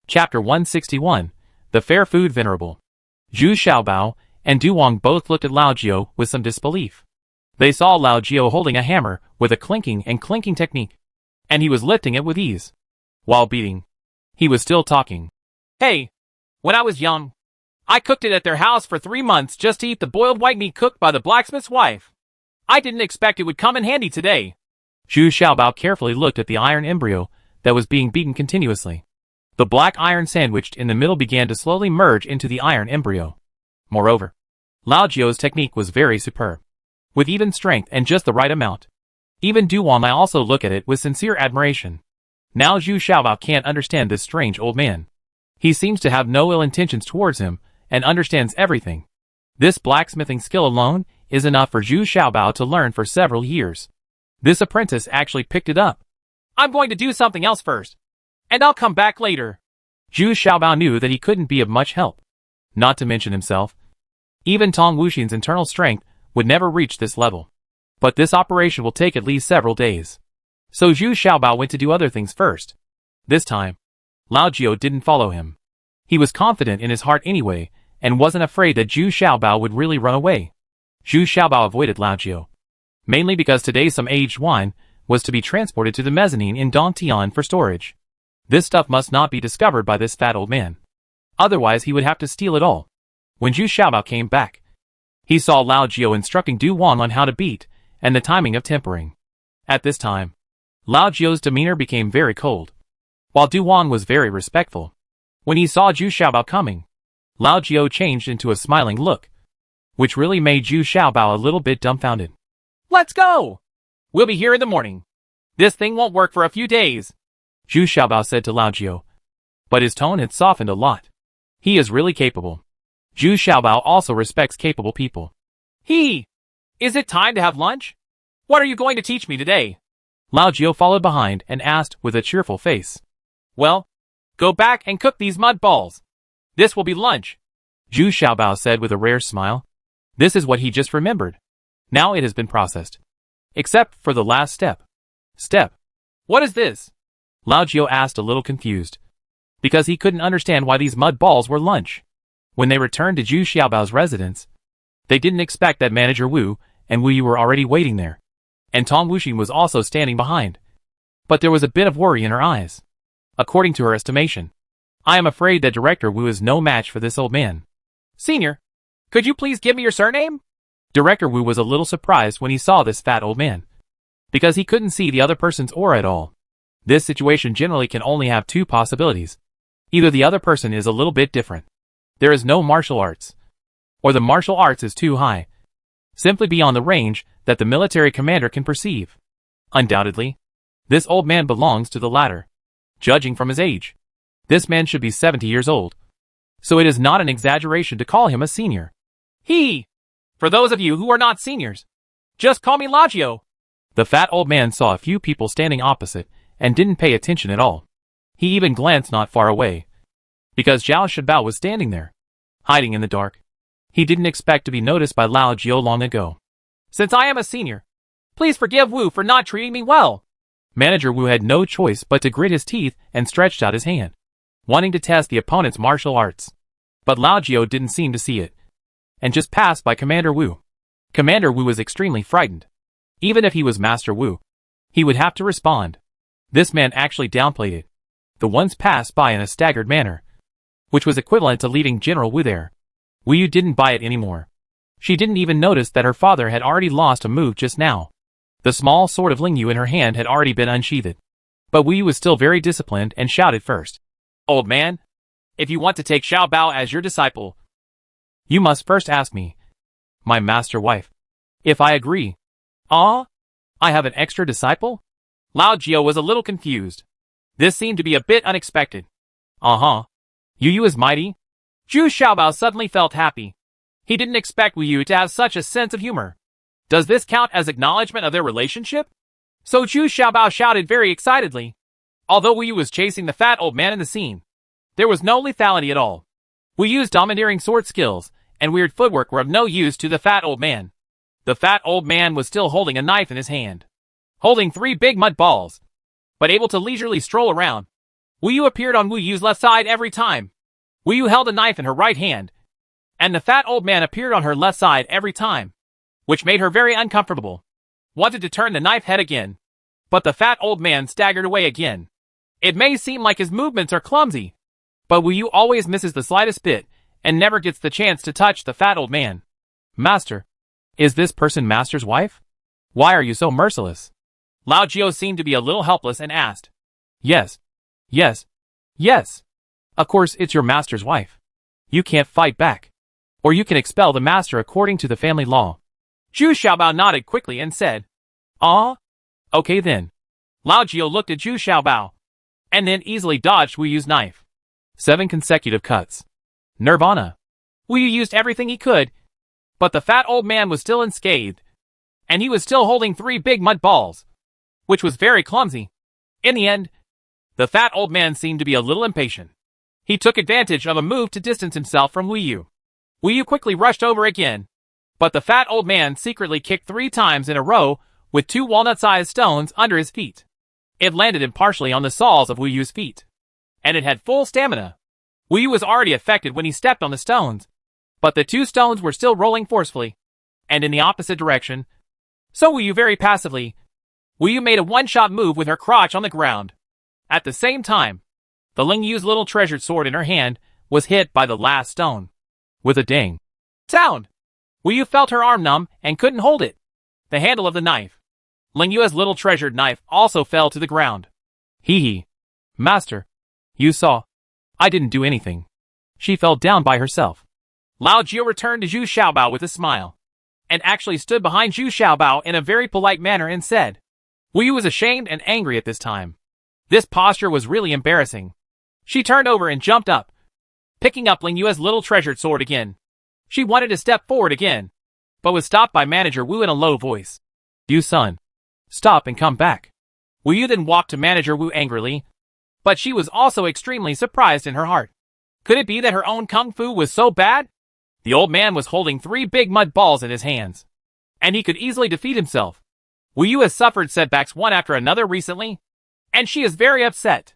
Chapter 161. The Fair Food Venerable. Zhu Xiaobao and Du Wang both looked at Lao Jiao with some disbelief. They saw Lao Jiao holding a hammer with a clinking and clinking technique, and he was lifting it with ease. While beating, he was still talking. Hey, when I was young, I cooked it at their house for 3 months just to eat the boiled white meat cooked by the blacksmith's wife. I didn't expect it would come in handy today. Zhu Xiaobao carefully looked at the iron embryo that was being beaten continuously. The black iron sandwiched in the middle began to slowly merge into the iron embryo. Moreover, Lao Jiao's technique was very superb, with even strength and just the right amount. Even Du Wang also looked at it with sincere admiration. Now Zhu Xiaobao can't understand this strange old man. He seems to have no ill intentions towards him, and understands everything. This blacksmithing skill alone is enough for Zhu Xiaobao to learn for several years. This apprentice actually picked it up. I'm going to do something else first, and I'll come back later. Zhu Xiaobao knew that he couldn't be of much help. Not to mention himself. Even Tong Wuxin's internal strength would never reach this level. But this operation will take at least several days. So Zhu Xiaobao went to do other things first. This time, Lao Jiao didn't follow him. He was confident in his heart anyway, and wasn't afraid that Zhu Xiaobao would really run away. Zhu Xiaobao avoided Lao Jiao, mainly because today some aged wine was to be transported to the mezzanine in Dongtian for storage. This stuff must not be discovered by this fat old man. Otherwise he would have to steal it all. When Zhu Xiaobao came back, he saw Lao Jiao instructing Du Wang on how to beat, and the timing of tempering. At this time, Lao Jiao's demeanor became very cold, while Du Wang was very respectful. When he saw Zhu Xiaobao coming, Lao Jiao changed into a smiling look, which really made Zhu Xiaobao a little bit dumbfounded. Let's go! We'll be here in the morning. This thing won't work for a few days, Zhu Xiaobao said to Lao Jiao. But his tone had softened a lot. He is really capable. Zhu Xiaobao also respects capable people. Is it time to have lunch? What are you going to teach me today? Lao Jiao followed behind and asked with a cheerful face. Well, go back and cook these mud balls. This will be lunch, Zhu Xiaobao said with a rare smile. This is what he just remembered. Now it has been processed. Except for the last step. What is this? Lao Jiao asked a little confused, because he couldn't understand why these mud balls were lunch. When they returned to Zhu Xiaobao's residence, they didn't expect that Manager Wu and Wu Yu were already waiting there, and Tong Wuxin was also standing behind. But there was a bit of worry in her eyes. According to her estimation, I am afraid that Director Wu is no match for this old man. Senior, could you please give me your surname? Director Wu was a little surprised when he saw this fat old man, because he couldn't see the other person's aura at all. This situation generally can only have two possibilities. Either the other person is a little bit different. There is no martial arts. Or the martial arts is too high. Simply beyond the range that the military commander can perceive. Undoubtedly, this old man belongs to the latter. Judging from his age, this man should be 70 years old. So it is not an exaggeration to call him a senior. For those of you who are not seniors, just call me Lao Jiao. The fat old man saw a few people standing opposite and didn't pay attention at all. He even glanced not far away, because Zhao Shibao was standing there, hiding in the dark. He didn't expect to be noticed by Lao Jiao long ago. Since I am a senior, please forgive Wu for not treating me well. Manager Wu had no choice but to grit his teeth and stretched out his hand, wanting to test the opponent's martial arts. But Lao Jiao didn't seem to see it, and just passed by Commander Wu. Commander Wu was extremely frightened. Even if he was Master Wu, he would have to respond. This man actually downplayed it. The ones passed by in a staggered manner, which was equivalent to leaving General Wu there. Wu Yu didn't buy it anymore. She didn't even notice that her father had already lost a move just now. The small sword of Ling Yu in her hand had already been unsheathed. But Wu Yu was still very disciplined and shouted first. Old man, if you want to take Xiao Bao as your disciple, you must first ask me, my master wife, if I agree. Ah? I have an extra disciple? Lao Jiao was a little confused. This seemed to be a bit unexpected. Yu Yu is mighty? Zhu Xiaobao suddenly felt happy. He didn't expect Wu Yu to have such a sense of humor. Does this count as acknowledgement of their relationship? So Zhu Xiaobao shouted very excitedly. Although Wu Yu was chasing the fat old man in the scene, there was no lethality at all. Wu Yu's domineering sword skills and weird footwork were of no use to the fat old man. The fat old man was still holding a knife in his hand, holding 3 big mud balls, but able to leisurely stroll around. Wu Yu appeared on Wu Yu's left side every time. Wu Yu held a knife in her right hand, and the fat old man appeared on her left side every time, which made her very uncomfortable. Wanted to turn the knife head again, but the fat old man staggered away again. It may seem like his movements are clumsy, but Wu Yu always misses the slightest bit and never gets the chance to touch the fat old man. Master, is this person Master's wife? Why are you so merciless? Lao Jiao seemed to be a little helpless and asked. Yes. Yes. Yes. Of course it's your master's wife. You can't fight back. Or you can expel the master according to the family law. Zhu Xiaobao nodded quickly and said, Ah? Okay then. Lao Jiao looked at Zhu Xiaobao, and then easily dodged Wu Yu's knife. 7 consecutive cuts. Nirvana. Wu Yu used everything he could, but the fat old man was still unscathed, and he was still holding 3 big mud balls, which was very clumsy. In the end, the fat old man seemed to be a little impatient. He took advantage of a move to distance himself from Wu Yu. Wu Yu quickly rushed over again, but the fat old man secretly kicked 3 times in a row with 2 walnut-sized stones under his feet. It landed impartially on the soles of Wu Yu's feet, and it had full stamina. Wu Yu was already affected when he stepped on the stones, but the 2 stones were still rolling forcefully, and in the opposite direction. So Wu Yu very passively. Wu Yu made a one-shot move with her crotch on the ground. At the same time, the Ling Yu's little treasured sword in her hand was hit by the last stone. With a ding sound, Wu Yu felt her arm numb and couldn't hold it. The handle of the knife, Ling Yu's little treasured knife, also fell to the ground. Hee hee. Master, you saw. I didn't do anything. She fell down by herself. Lao Jiao returned to Zhu Xiaobao with a smile, and actually stood behind Zhu Xiaobao in a very polite manner and said. Wu Yu was ashamed and angry at this time. This posture was really embarrassing. She turned over and jumped up, picking up Ling Yu's little treasured sword again. She wanted to step forward again, but was stopped by Manager Wu in a low voice. You son. Stop and come back. Wu Yu then walked to Manager Wu angrily, but she was also extremely surprised in her heart. Could it be that her own kung fu was so bad? The old man was holding 3 big mud balls in his hands, and he could easily defeat himself. Wu Yu has suffered setbacks one after another recently, and she is very upset.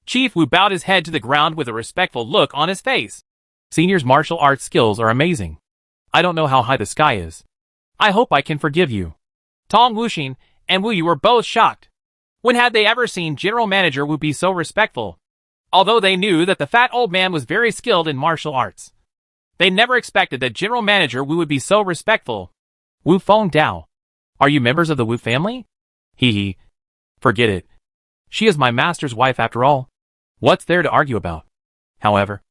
Chief Wu bowed his head to the ground with a respectful look on his face. Senior's martial arts skills are amazing. I don't know how high the sky is. I hope I can forgive you. Tong Wuxin and Wu Yu were both shocked. When had they ever seen General Manager Wu be so respectful? Although they knew that the fat old man was very skilled in martial arts, they never expected that General Manager Wu would be so respectful. Wu Feng Dao. Are you members of the Wu family? Hee hee. Forget it. She is my master's wife after all. What's there to argue about? However,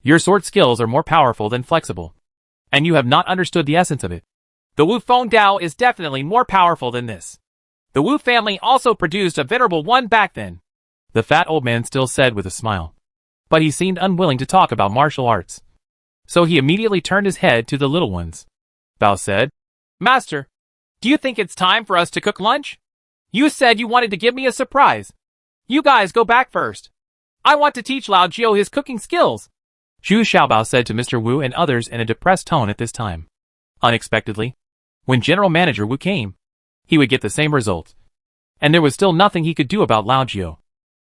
your sword skills are more powerful than flexible, and you have not understood the essence of it. The Wu Feng Dao is definitely more powerful than this. The Wu family also produced a venerable one back then. The fat old man still said with a smile, but he seemed unwilling to talk about martial arts. So he immediately turned his head to the little ones. Bao said, Master, do you think it's time for us to cook lunch? You said you wanted to give me a surprise. You guys go back first. I want to teach Lao Jiao his cooking skills. Zhu Xiaobao said to Mr. Wu and others in a depressed tone at this time. Unexpectedly, when General Manager Wu came, he would get the same result. And there was still nothing he could do about Lao Jiao.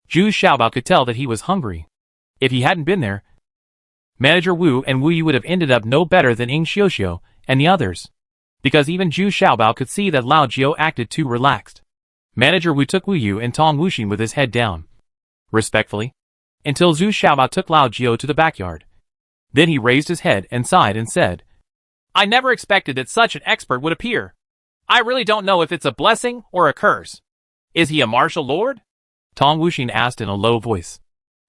Zhu Xiaobao could tell that he was hungry. If he hadn't been there, Manager Wu and Wu Yu would have ended up no better than Ying Xiuxiu and the others. Because even Zhu Xiaobao could see that Lao Jiao acted too relaxed. Manager Wu took Wu Yu and Tong Wuxin with his head down, respectfully, until Zhu Xiaobao took Lao Jiao to the backyard. Then he raised his head and sighed and said, I never expected that such an expert would appear. I really don't know if it's a blessing or a curse. Is he a martial lord? Tong Wuxin asked in a low voice.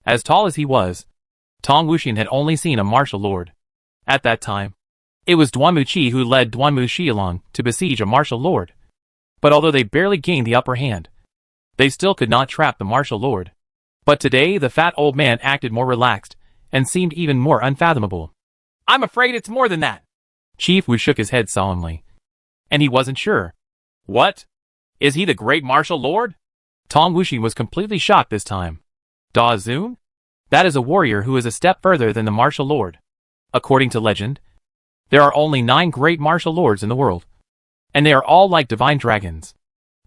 As tall as he was, Tong Wuxin had only seen a martial lord. At that time, it was Duanmu Qi who led Duanmu Xialong to besiege a martial lord. But although they barely gained the upper hand, they still could not trap the martial lord. But today the fat old man acted more relaxed, and seemed even more unfathomable. I'm afraid it's more than that. Chief Wu shook his head solemnly. And he wasn't sure. What? Is he the great martial lord? Tong Wuxin was completely shocked this time. Da Zun? That is a warrior who is a step further than the martial lord. According to legend, there are only 9 great martial lords in the world, and they are all like divine dragons.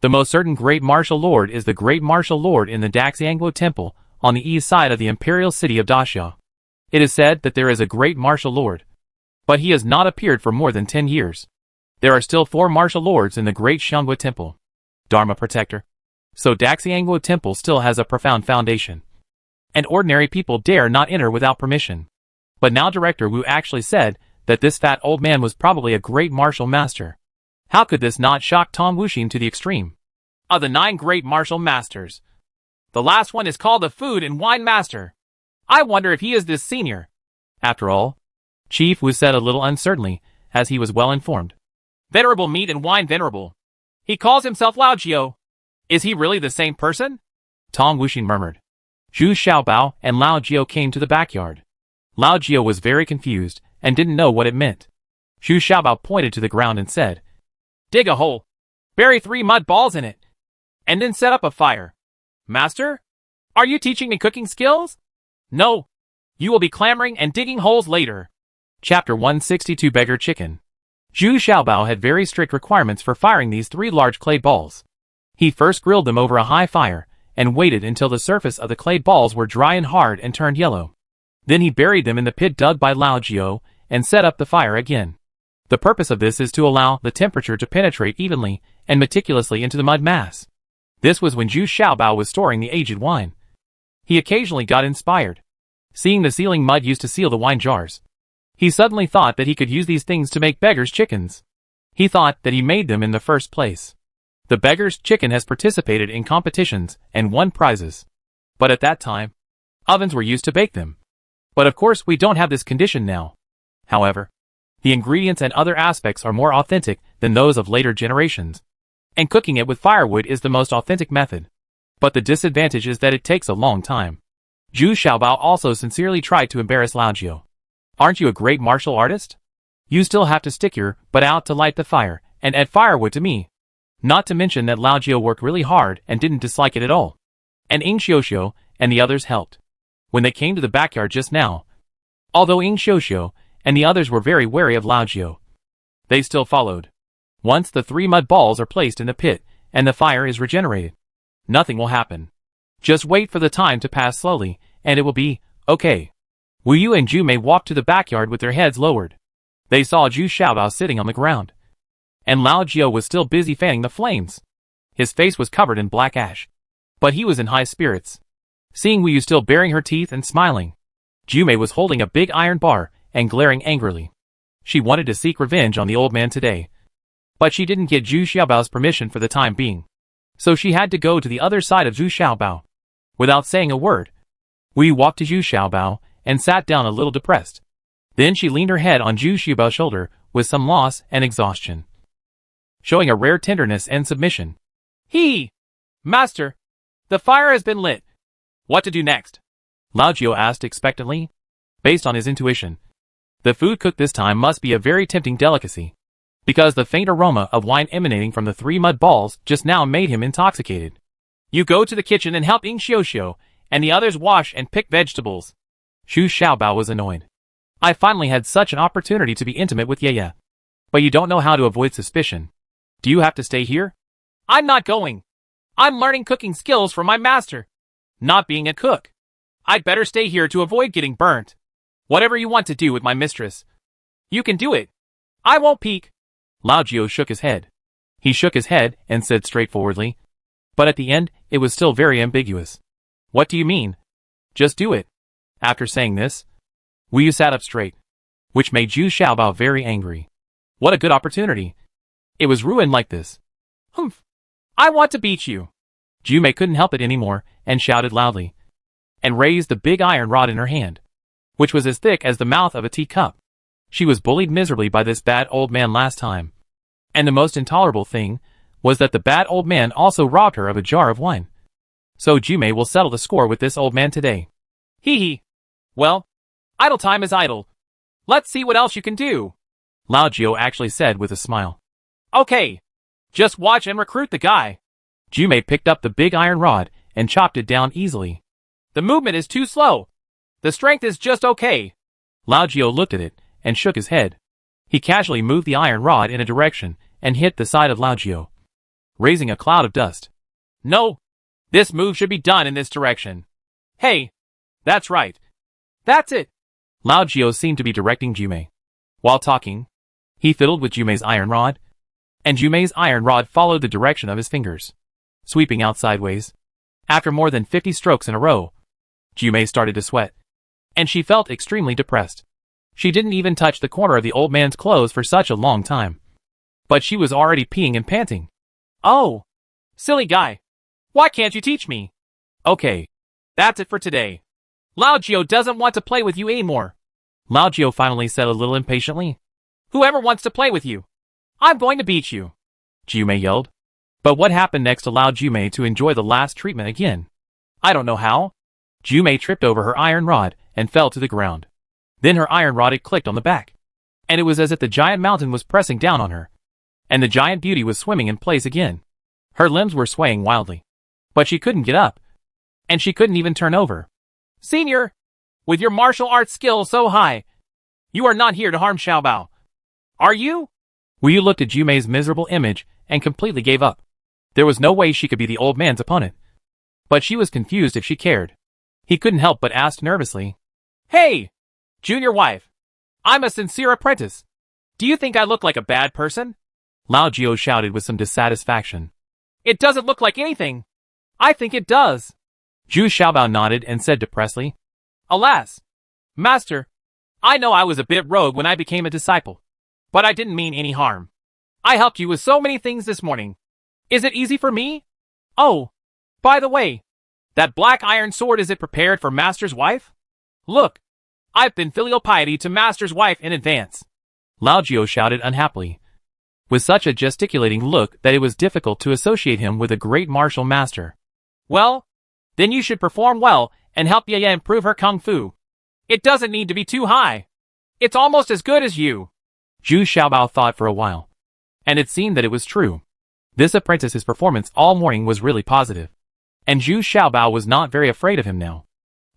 The most certain great martial lord is the great martial lord in the Daxianglo Temple on the east side of the imperial city of Daxia. It is said that there is a great martial lord, but he has not appeared for more than 10 years. There are still 4 martial lords in the great Xiangwu Temple. Dharma Protector. So Daxiangwu Temple still has a profound foundation. And ordinary people dare not enter without permission. But now Director Wu actually said that this fat old man was probably a great martial master. How could this not shock Tong Wuxin to the extreme? Of the 9 great martial masters, the last one is called the Food and Wine Master. I wonder if he is this senior. After all, Chief Wu said a little uncertainly, as he was well informed. Venerable Meat and Wine Venerable. He calls himself Lao Jiao. Is he really the same person? Tong Wuxin murmured. Zhu Xiaobao and Lao Jiao came to the backyard. Lao Jiao was very confused and didn't know what it meant. Zhu Xiaobao pointed to the ground and said, Dig a hole. Bury 3 mud balls in it. And then set up a fire. Master? Are you teaching me cooking skills? No. You will be clamoring and digging holes later. Chapter 162 Beggar Chicken. Zhu Xiaobao had very strict requirements for firing these 3 large clay balls. He first grilled them over a high fire, and waited until the surface of the clay balls were dry and hard and turned yellow. Then he buried them in the pit dug by Lao Jiao, and set up the fire again. The purpose of this is to allow the temperature to penetrate evenly and meticulously into the mud mass. This was when Zhu Xiaobao was storing the aged wine. He occasionally got inspired. Seeing the sealing mud used to seal the wine jars, he suddenly thought that he could use these things to make beggars' chickens. He thought that he made them in the first place. The beggar's chicken has participated in competitions and won prizes. But at that time, ovens were used to bake them. But of course we don't have this condition now. However, the ingredients and other aspects are more authentic than those of later generations. And cooking it with firewood is the most authentic method. But the disadvantage is that it takes a long time. Zhu Xiaobao also sincerely tried to embarrass Lao Jiao. Aren't you a great martial artist? You still have to stick your butt out to light the fire, and add firewood to me. Not to mention that Lao Jiao worked really hard and didn't dislike it at all. And Ying Xiuxiu and the others helped. When they came to the backyard just now, although Ying Xiuxiu and the others were very wary of Lao Jiao, they still followed. Once the 3 mud balls are placed in the pit, and the fire is regenerated, nothing will happen. Just wait for the time to pass slowly, and it will be okay. Wu Yu and Ju Mei walked to the backyard with their heads lowered. They saw Zhu Xiaobao sitting on the ground. And Lao Jiao was still busy fanning the flames. His face was covered in black ash. But he was in high spirits. Seeing Wu Yu still baring her teeth and smiling, Ju Mei was holding a big iron bar and glaring angrily. She wanted to seek revenge on the old man today. But she didn't get Zhu Xiaobao's permission for the time being. So she had to go to the other side of Zhu Xiaobao. Without saying a word, Wu Yu walked to Zhu Xiaobao and sat down a little depressed. Then she leaned her head on Zhu Xiaobao's shoulder with some loss and exhaustion, showing a rare tenderness and submission. Master, the fire has been lit. What to do next? Lao Jiao asked expectantly. Based on his intuition, the food cooked this time must be a very tempting delicacy, because the faint aroma of wine emanating from the 3 mud balls just now made him intoxicated. You go to the kitchen and help Ying Xiuxiu and the others wash and pick vegetables. Zhu Xiaobao was annoyed. I finally had such an opportunity to be intimate with Ye. But you don't know how to avoid suspicion. Do you have to stay here? I'm not going. I'm learning cooking skills from my master, not being a cook. I'd better stay here to avoid getting burnt. Whatever you want to do with my mistress, you can do it. I won't peek. Lao Jiao shook his head. He shook his head and said straightforwardly. But at the end, it was still very ambiguous. What do you mean? Just do it. After saying this, Wu Yu sat up straight, which made Zhu Xiaobao very angry. What a good opportunity. It was ruined like this. Humph. I want to beat you. Ju Mei couldn't help it anymore and shouted loudly, and raised the big iron rod in her hand, which was as thick as the mouth of a teacup. She was bullied miserably by this bad old man last time. And the most intolerable thing was that the bad old man also robbed her of a jar of wine. So Ju Mei will settle the score with this old man today. Well, idle time is idle. Let's see what else you can do. Lao Jiao actually said with a smile. Okay. Just watch and recruit the guy. Ju Mei picked up the big iron rod and chopped it down easily. The movement is too slow. The strength is just okay. Lao Jiao looked at it and shook his head. He casually moved the iron rod in a direction and hit the side of Lao Jiao, raising a cloud of dust. No. This move should be done in this direction. Hey, that's right. That's it. Lao Jiao seemed to be directing Jumei. While talking, he fiddled with Jumei's iron rod, and Jumei's iron rod followed the direction of his fingers, sweeping out sideways. After more than 50 strokes in a row, Jumei started to sweat, and she felt extremely depressed. She didn't even touch the corner of the old man's clothes for such a long time. But she was already peeing and panting. Oh, silly guy. Why can't you teach me? Okay, that's it for today. Lao Jiao doesn't want to play with you anymore. Lao Jiao finally said a little impatiently. Whoever wants to play with you, I'm going to beat you, Jumei yelled. But what happened next allowed Jumei to enjoy the last treatment again. I don't know how. Jumei tripped over her iron rod and fell to the ground. Then her iron rod had clicked on the back, and it was as if the giant mountain was pressing down on her, and the giant beauty was swimming in place again. Her limbs were swaying wildly, but she couldn't get up, and she couldn't even turn over. Senior, with your martial arts skill so high, you are not here to harm Xiaobao. Are you? Wu Yu looked at Jumei's miserable image and completely gave up. There was no way she could be the old man's opponent. But she was confused if she cared. He couldn't help but ask nervously. Hey, junior wife. I'm a sincere apprentice. Do you think I look like a bad person? Lao Jiao shouted with some dissatisfaction. It doesn't look like anything. I think it does. Zhu Xiaobao nodded and said depressedly. Alas, master, I know I was a bit rogue when I became a disciple, but I didn't mean any harm. I helped you with so many things this morning. Is it easy for me? Oh, by the way, that black iron sword, is it prepared for master's wife? Look, I've been filial piety to master's wife in advance. Lao Jiao shouted unhappily, with such a gesticulating look that it was difficult to associate him with a great martial master. Well, then you should perform well and help Yaya improve her kung fu. It doesn't need to be too high. It's almost as good as you. Zhu Xiaobao thought for a while, and it seemed that it was true. This apprentice's performance all morning was really positive, and Zhu Xiaobao was not very afraid of him now.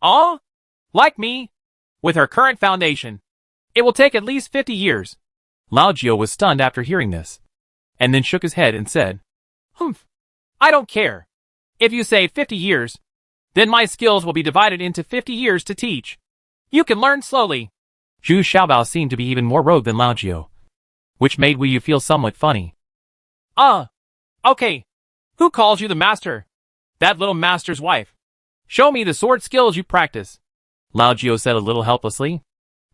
Oh, like me, with her current foundation, it will take at least 50 years. Lao Jiao was stunned after hearing this, and then shook his head and said, Humph, I don't care. If you say 50 years, then my skills will be divided into 50 years to teach. You can learn slowly. Zhu Xiaobao seemed to be even more rogue than Lao Jiao, which made Wu Yu feel somewhat funny. Okay. Who calls you the master? That little master's wife. Show me the sword skills you practice. Lao Jiao said a little helplessly.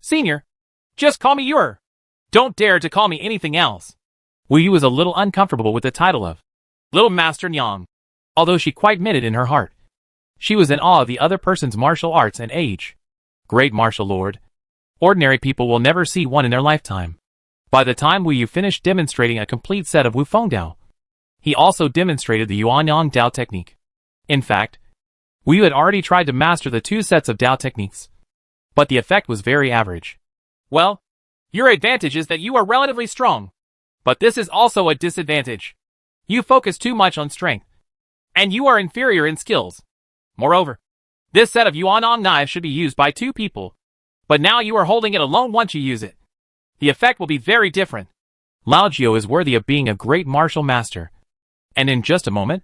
Senior, just call me Yor. Don't dare to call me anything else. Wu Yu was a little uncomfortable with the title of Little Master Nyang, although she quite meant it in her heart. She was in awe of the other person's martial arts and age. Great martial lord. Ordinary people will never see one in their lifetime. By the time Wu Yu finished demonstrating a complete set of Wu Feng Dao, he also demonstrated the Yuanyang Dao technique. In fact, Wu Yu had already tried to master the 2 sets of Dao techniques, but the effect was very average. Well, your advantage is that you are relatively strong, but this is also a disadvantage. You focus too much on strength, and you are inferior in skills. Moreover, this set of Yuanyang knives should be used by 2 people, but now you are holding it alone once you use it. The effect will be very different. Lao Jiao is worthy of being a great martial master. And in just a moment,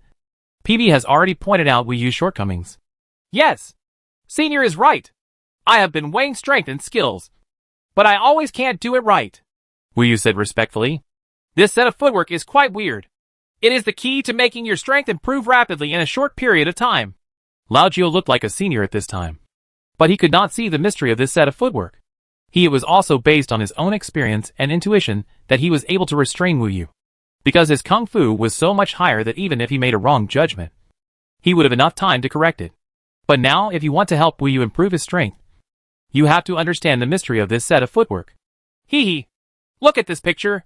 PB has already pointed out Wu Yu's shortcomings. Yes, Senior is right. I have been weighing strength and skills, but I always can't do it right. Wu Yu said respectfully. This set of footwork is quite weird. It is the key to making your strength improve rapidly in a short period of time. Lao Jiao looked like a senior at this time, but he could not see the mystery of this set of footwork. It was also based on his own experience and intuition that he was able to restrain Wu Yu, because his kung fu was so much higher that even if he made a wrong judgment, he would have enough time to correct it. But now, if you want to help Wu Yu improve his strength, you have to understand the mystery of this set of footwork. Hee. Look at this picture.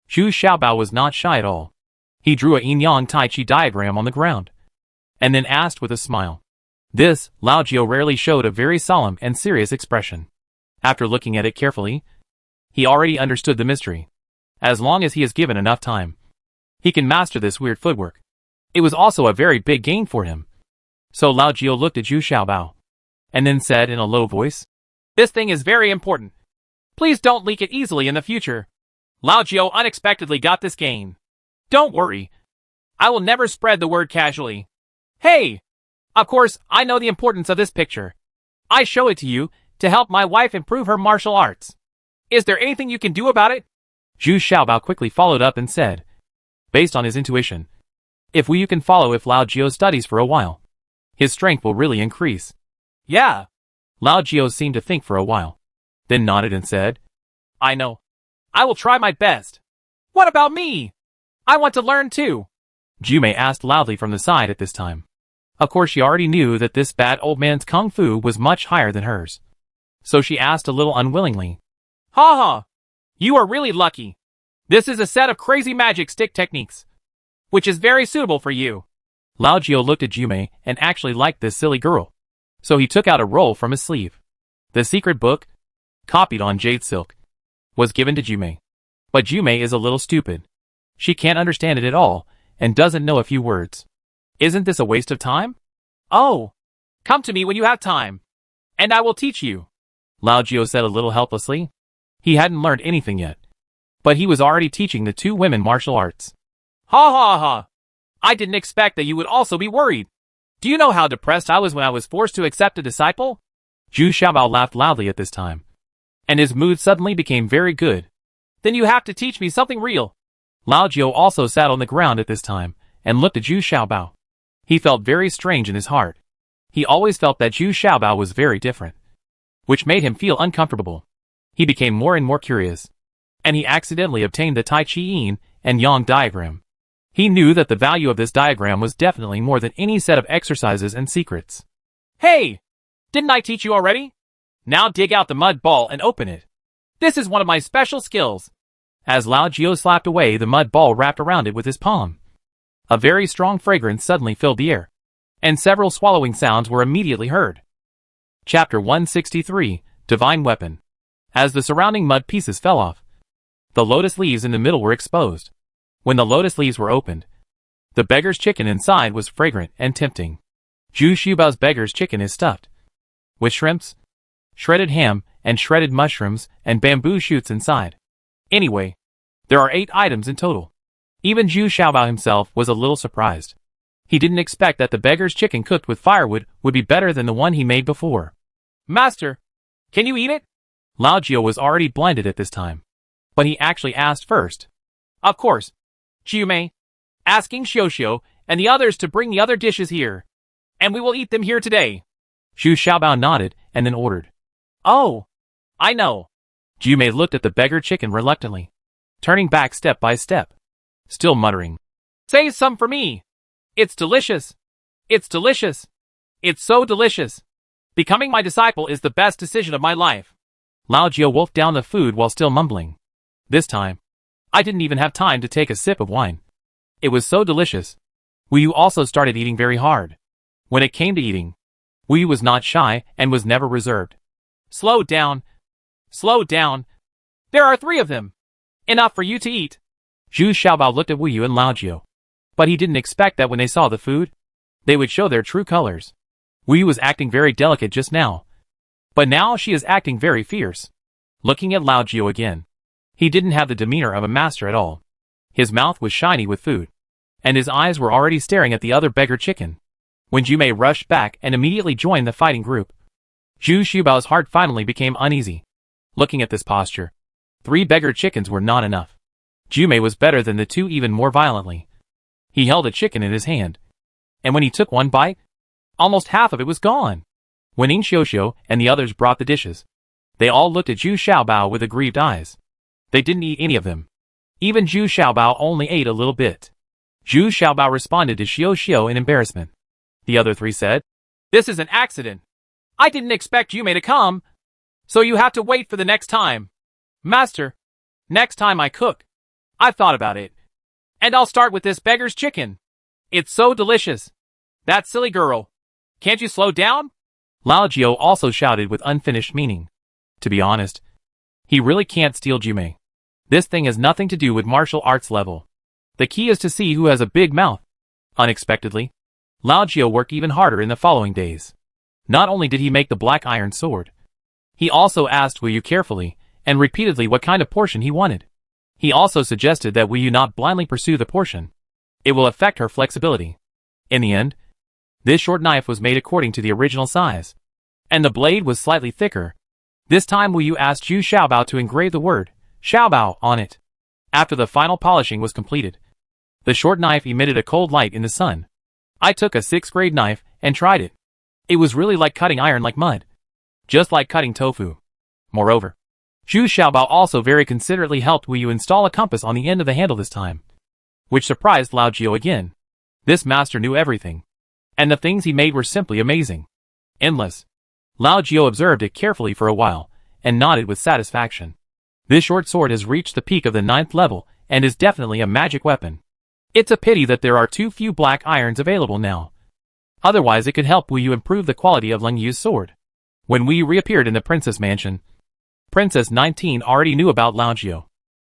Zhu Xiaobao was not shy at all. He drew a yin-yang tai chi diagram on the ground, and then asked with a smile. This, Lao Jiao rarely showed a very solemn and serious expression. After looking at it carefully, he already understood the mystery. As long as he is given enough time, he can master this weird footwork. It was also a very big gain for him. So Lao Jiao looked at Zhu Xiaobao, and then said in a low voice, This thing is very important. Please don't leak it easily in the future. Lao Jiao unexpectedly got this gain. Don't worry. I will never spread the word casually. Hey! Of course, I know the importance of this picture. I show it to you to help my wife improve her martial arts. Is there anything you can do about it? Zhu Xiaobao quickly followed up and said, based on his intuition, if Wu Yu can follow if Lao Jio studies for a while, his strength will really increase. Yeah. Lao Jio seemed to think for a while, then nodded and said, I know. I will try my best. What about me? I want to learn too. Jumei asked loudly from the side at this time. Of course she already knew that this bad old man's kung fu was much higher than hers. So she asked a little unwillingly. Ha ha. You are really lucky. This is a set of crazy magic stick techniques, which is very suitable for you. Lao Jio looked at Jumei and actually liked this silly girl. So he took out a roll from his sleeve. The secret book, copied on jade silk, was given to Jumei. But Jumei is a little stupid. She can't understand it at all, and doesn't know a few words. Isn't this a waste of time? Oh, come to me when you have time, and I will teach you. Lao Jio said a little helplessly. He hadn't learned anything yet. But he was already teaching the two women martial arts. Ha ha ha. I didn't expect that you would also be worried. Do you know how depressed I was when I was forced to accept a disciple? Zhu Xiaobao laughed loudly at this time, and his mood suddenly became very good. Then you have to teach me something real. Lao Jio also sat on the ground at this time, and looked at Zhu Xiaobao. He felt very strange in his heart. He always felt that Zhu Xiaobao was very different, which made him feel uncomfortable. He became more and more curious, and he accidentally obtained the Tai Chi Yin and Yang diagram. He knew that the value of this diagram was definitely more than any set of exercises and secrets. Hey! Didn't I teach you already? Now dig out the mud ball and open it. This is one of my special skills. As Lao Jio slapped away the mud ball wrapped around it with his palm, a very strong fragrance suddenly filled the air, and several swallowing sounds were immediately heard. Chapter 163, Divine Weapon. As the surrounding mud pieces fell off, the lotus leaves in the middle were exposed. When the lotus leaves were opened, the beggar's chicken inside was fragrant and tempting. Zhu Xiaobao's beggar's chicken is stuffed with shrimps, shredded ham, and shredded mushrooms, and bamboo shoots inside. Anyway, there are 8 items in total. Even Zhu Xiaobao himself was a little surprised. He didn't expect that the beggar's chicken cooked with firewood would be better than the one he made before. Master, can you eat it? Lao Jio was already blinded at this time, but he actually asked first. Of course. Jumei, asking Xiuxiu and the others to bring the other dishes here, and we will eat them here today. Zhu Xiaobao nodded and then ordered. Oh, I know. Jumei looked at the beggar chicken reluctantly, turning back step by step, still muttering. Save some for me. It's delicious. It's delicious. It's so delicious. Becoming my disciple is the best decision of my life. Lao Jio wolfed down the food while still mumbling. This time, I didn't even have time to take a sip of wine. It was so delicious. Wu Yu also started eating very hard. When it came to eating, Wu Yu was not shy and was never reserved. Slow down. Slow down. There are 3 of them. Enough for you to eat. Zhu Xiaobao looked at Wu Yu and Lao Jio, but he didn't expect that when they saw the food, they would show their true colors. Wu Yu was acting very delicate just now, but now she is acting very fierce. Looking at Lao Jio again, he didn't have the demeanor of a master at all. His mouth was shiny with food, and his eyes were already staring at the other beggar chicken. When Jumei rushed back and immediately joined the fighting group, Zhu Xiaobao's heart finally became uneasy. Looking at this posture, 3 beggar chickens were not enough. Jumei was better than the 2 even more violently. He held a chicken in his hand, and when he took one bite, almost half of it was gone. When Ning Xiuxiu and the others brought the dishes, they all looked at Zhu Xiaobao with aggrieved eyes. They didn't eat any of them. Even Zhu Xiaobao only ate a little bit. Zhu Xiaobao responded to Xiuxiu in embarrassment. The other 3 said, This is an accident. I didn't expect Jumei to come, so you have to wait for the next time. Master, next time I cook, I've thought about it, and I'll start with this beggar's chicken. It's so delicious. That silly girl. Can't you slow down? Lao Jio also shouted with unfinished meaning. To be honest, he really can't steal Jumei. This thing has nothing to do with martial arts level. The key is to see who has a big mouth. Unexpectedly, Lao Jio worked even harder in the following days. Not only did he make the black iron sword, he also asked Wu Yu carefully and repeatedly what kind of portion he wanted. He also suggested that Wu Yu not blindly pursue the portion. It will affect her flexibility. In the end, This short knife was made according to the original size, and the blade was slightly thicker. This time Wu Yu asked Zhu Xiaobao to engrave the word Xiaobao on it. After the final polishing was completed, the short knife emitted a cold light in the sun. I took a 6th grade knife and tried it. It was really like cutting iron like mud, just like cutting tofu. Moreover, Zhu Xiaobao also very considerately helped Wu Yu install a compass on the end of the handle this time, which surprised Lao Jiao again. This master knew everything, and the things he made were simply amazing. Endless. Lao Jiao observed it carefully for a while, and nodded with satisfaction. This short sword has reached the peak of the 9th level, and is definitely a magic weapon. It's a pity that there are too few black irons available now. Otherwise it could help Wu Yu improve the quality of Leng Yu's sword. When Wu Yu reappeared in the princess mansion, Princess 19 already knew about Lao Jiao.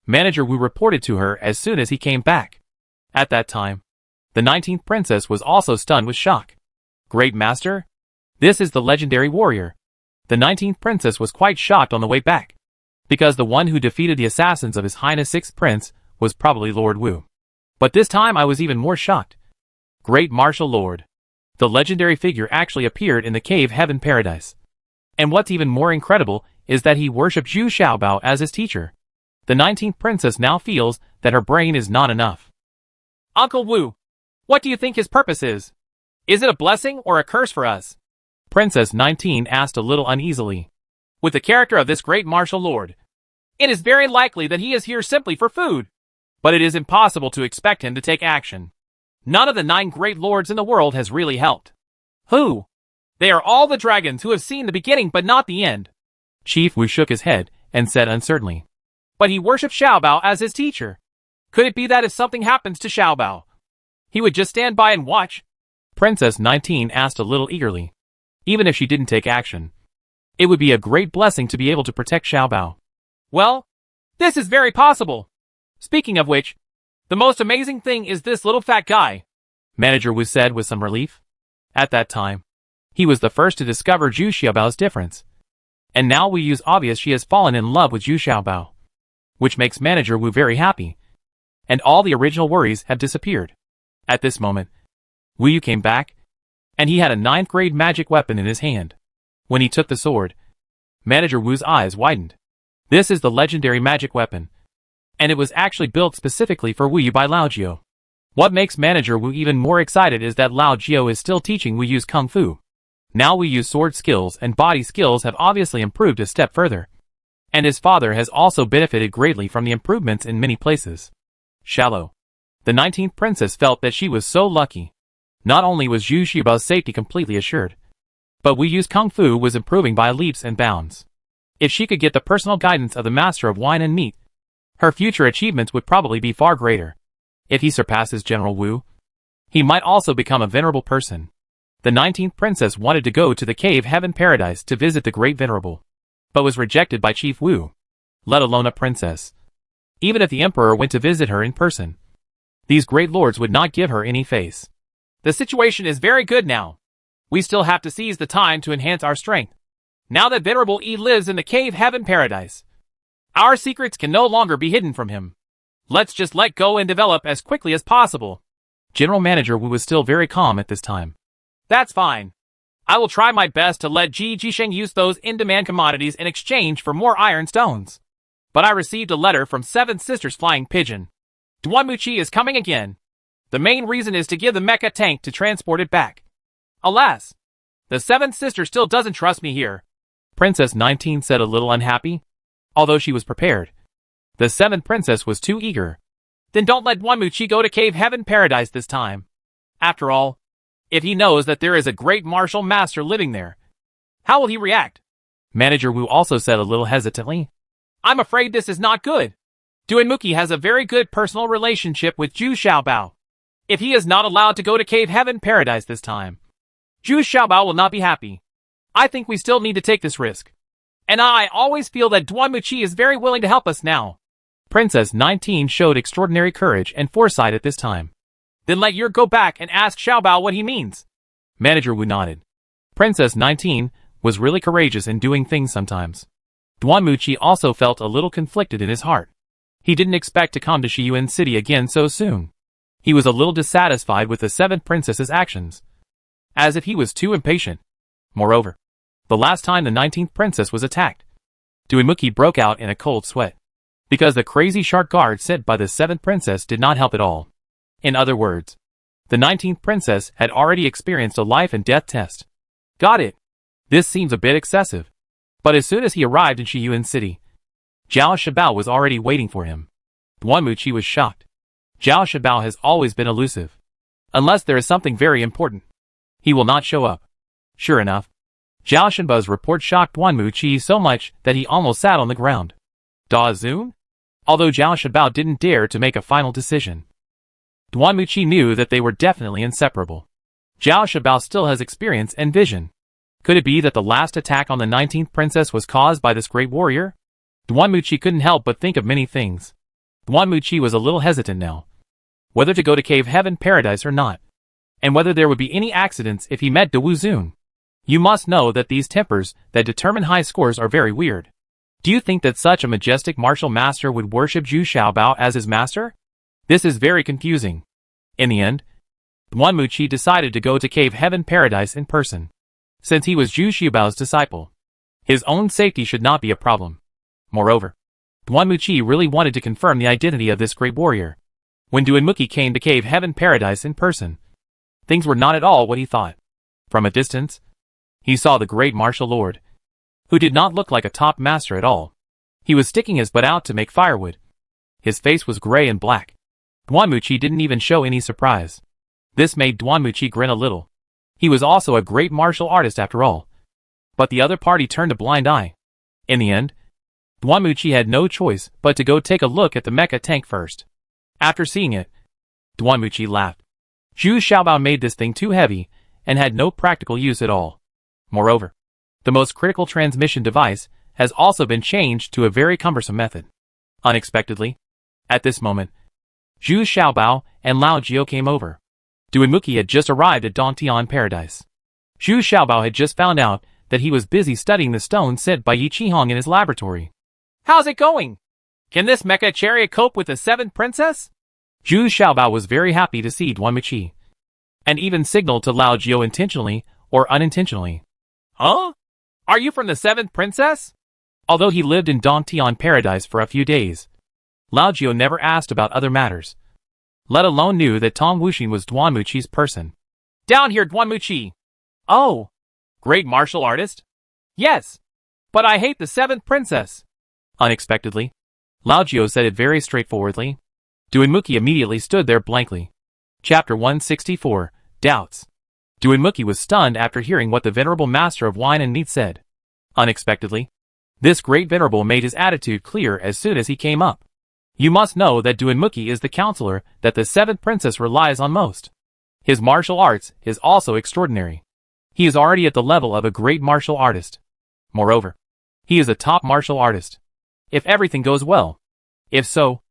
Manager Wu reported to her as soon as he came back. At that time, the 19th princess was also stunned with shock. Great master? This is the legendary warrior. The 19th princess was quite shocked on the way back, because the one who defeated the assassins of His Highness 6th Prince was probably Lord Wu. But this time I was even more shocked. Great martial lord. The legendary figure actually appeared in the cave Heaven Paradise. And what's even more incredible is that he worshipped Zhu Xiaobao as his teacher. The 19th princess now feels that her brain is not enough. Uncle Wu, what do you think his purpose is? Is it a blessing or a curse for us? Princess 19 asked a little uneasily. With the character of this great martial lord, it is very likely that he is here simply for food. But it is impossible to expect him to take action. None of the 9 great lords in the world has really helped. Who? They are all the dragons who have seen the beginning but not the end. Chief Wu shook his head and said uncertainly. But he worshipped Xiaobao as his teacher. Could it be that if something happens to Xiaobao, he would just stand by and watch? Princess 19 asked a little eagerly. Even if she didn't take action, it would be a great blessing to be able to protect Xiaobao. Well, this is very possible. Speaking of which, the most amazing thing is this little fat guy, Manager Wu said with some relief. At that time, he was the first to discover Zhu Xiaobao's difference. And now Wu Yu's obvious she has fallen in love with Zhu Xiaobao, which makes Manager Wu very happy. And all the original worries have disappeared. At this moment, Wu Yu came back, and he had a 9th grade magic weapon in his hand. When he took the sword, Manager Wu's eyes widened. This is the legendary magic weapon, and it was actually built specifically for Wu Yu by Lao Jiao. What makes Manager Wu even more excited is that Lao Jiao is still teaching Wu Yu's kung fu. Now Wu Yu's sword skills and body skills have obviously improved a step further, and his father has also benefited greatly from the improvements in many places. Shallow. The 19th princess felt that she was so lucky. Not only was Zhu Xiaobao's safety completely assured, but Wu Yu's kung fu was improving by leaps and bounds. If she could get the personal guidance of the master of wine and meat, her future achievements would probably be far greater. If he surpasses General Wu, he might also become a venerable person. The 19th princess wanted to go to the cave Heaven Paradise to visit the great venerable, but was rejected by Chief Wu, let alone a princess. Even if the emperor went to visit her in person, these great lords would not give her any face. The situation is very good now. We still have to seize the time to enhance our strength. Now that Venerable Yi lives in the cave Heaven Paradise, our secrets can no longer be hidden from him. Let's just let go and develop as quickly as possible. General Manager Wu was still very calm at this time. That's fine. I will try my best to let Ji Jisheng use those in-demand commodities in exchange for more iron stones. But I received a letter from 7 Sisters Flying Pigeon. Duanmuchi is coming again. The main reason is to give the mecha tank to transport it back. Alas, the 7th sister still doesn't trust me here. Princess 19 said a little unhappy, although she was prepared. The 7th princess was too eager. Then don't let Duanmuchi go to Cave Heaven Paradise this time. After all, if he knows that there is a great martial master living there, how will he react? Manager Wu also said a little hesitantly. I'm afraid this is not good. Duanmuchi has a very good personal relationship with Zhu Xiaobao. If he is not allowed to go to Cave Heaven Paradise this time, Zhu Xiaobao will not be happy. I think we still need to take this risk. And I always feel that Duanmuchi is very willing to help us now. Princess 19 showed extraordinary courage and foresight at this time. Then let Yer go back and ask Xiaobao what he means. Manager Wu nodded. Princess 19 was really courageous in doing things sometimes. Duanmuchi also felt a little conflicted in his heart. He didn't expect to come to Shiyuan City again so soon. He was a little dissatisfied with the 7th princess's actions. as if he was too impatient. Moreover, the last time the 19th princess was attacked, Duinmuki broke out in a cold sweat, because the crazy shark guard sent by the 7th princess did not help at all. In other words, the 19th princess had already experienced a life and death test. Got it. This seems a bit excessive. But as soon as he arrived in Shiyuan City, Zhao Shabao was already waiting for him. Duanmuqi was shocked. Zhao Shabao has always been elusive. Unless there is something very important, he will not show up. Sure enough, Zhao Shenbao's report shocked Duanmuqi so much that he almost sat on the ground. Da Zun? Although Zhao Shabao didn't dare to make a final decision, Duanmuqi knew that they were definitely inseparable. Zhao Shabao still has experience and vision. Could it be that the last attack on the 19th princess was caused by this great warrior? Duanmuqi couldn't help but think of many things. Duanmuqi was a little hesitant now, whether to go to Cave Heaven Paradise or not, and whether there would be any accidents if he met De Wuzun. You must know that these tempers that determine high scores are very weird. Do you think that such a majestic martial master would worship Zhu Xiaobao as his master? This is very confusing. In the end, Duanmuqi decided to go to Cave Heaven Paradise in person. Since he was Zhu Xiaobao's disciple, his own safety should not be a problem. Moreover, Duanmuqi really wanted to confirm the identity of this great warrior. When Duanmuqi came to Cave Heaven Paradise in person, things were not at all what he thought. From a distance, he saw the great martial lord, who did not look like a top master at all. He was sticking his butt out to make firewood. His face was gray and black. Duanmuqi didn't even show any surprise. This made Duanmuqi grin a little. He was also a great martial artist after all. But the other party turned a blind eye. In the end, Duanmuqi had no choice but to go take a look at the mecha tank first. After seeing it, Duanmuqi laughed. Zhu Xiaobao made this thing too heavy and had no practical use at all. Moreover, the most critical transmission device has also been changed to a very cumbersome method. Unexpectedly, at this moment, Zhu Xiaobao and Lao Jiao came over. Duanmuqi had just arrived at Dongtian Paradise. Zhu Xiaobao had just found out that he was busy studying the stone sent by Yi Qihong in his laboratory. How's it going? Can this mecha chariot cope with the 7th princess? Zhu Xiaobao was very happy to see Duanmuqi, and even signaled to Lao Jiao intentionally or unintentionally. Huh? Are you from the 7th princess? Although he lived in Dongtian Paradise for a few days, Lao Jiao never asked about other matters, let alone knew that Tong Wuxin was Duanmuqi's person. Down here, Duanmuqi. Oh, great martial artist? Yes, but I hate the 7th princess. Unexpectedly, Lao Jiao said it very straightforwardly. Duanmuqi immediately stood there blankly. Chapter 164, Doubts. Duanmuqi was stunned after hearing what the venerable master of wine and meat said. Unexpectedly, this great venerable made his attitude clear as soon as he came up. You must know that Duanmuqi is the counselor that the 7th princess relies on most. His martial arts is also extraordinary. He is already at the level of a great martial artist. Moreover, he is a top martial artist. If everything goes well. If so,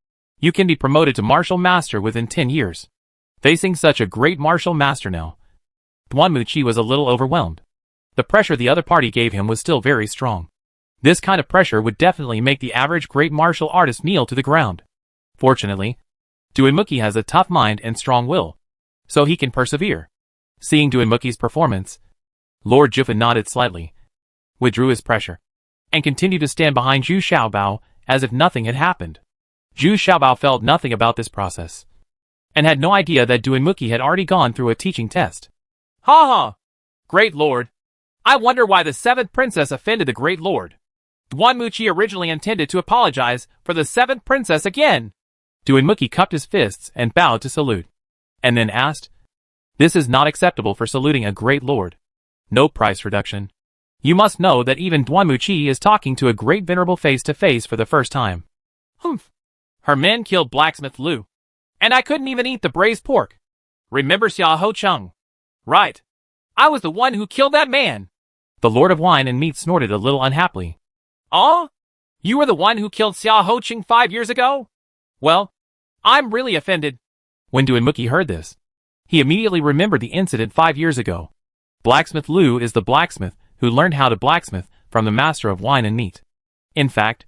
you can be promoted to martial master within 10 years. Facing such a great martial master now, Duanmuqi was a little overwhelmed. The pressure the other party gave him was still very strong. This kind of pressure would definitely make the average great martial artist kneel to the ground. Fortunately, Duanmuqi has a tough mind and strong will, so he can persevere. Seeing Duanmuqi's performance, Lord Jufan nodded slightly, withdrew his pressure, and continued to stand behind Zhu Xiaobao as if nothing had happened. Zhu Xiaobao felt nothing about this process, and had no idea that Duanmuqi had already gone through a teaching test. Ha ha! Great Lord! I wonder why the 7th princess offended the Great Lord. Duanmuqi originally intended to apologize for the 7th princess again. Duanmuqi cupped his fists and bowed to salute, and then asked, "This is not acceptable for saluting a great lord. No price reduction. You must know that even Duanmuqi is talking to a great venerable face to face for the first time." Humph. Her men killed Blacksmith Lu, and I couldn't even eat the braised pork. Remember Xia Ho Chung? Right. I was the one who killed that man. The Lord of Wine and Meat snorted a little unhappily. Oh? You were the one who killed Xia Ho Chung 5 years ago? Well, I'm really offended. When Duanmuqi heard this, he immediately remembered the incident 5 years ago. Blacksmith Lu is the blacksmith who learned how to blacksmith from the master of wine and meat. In fact,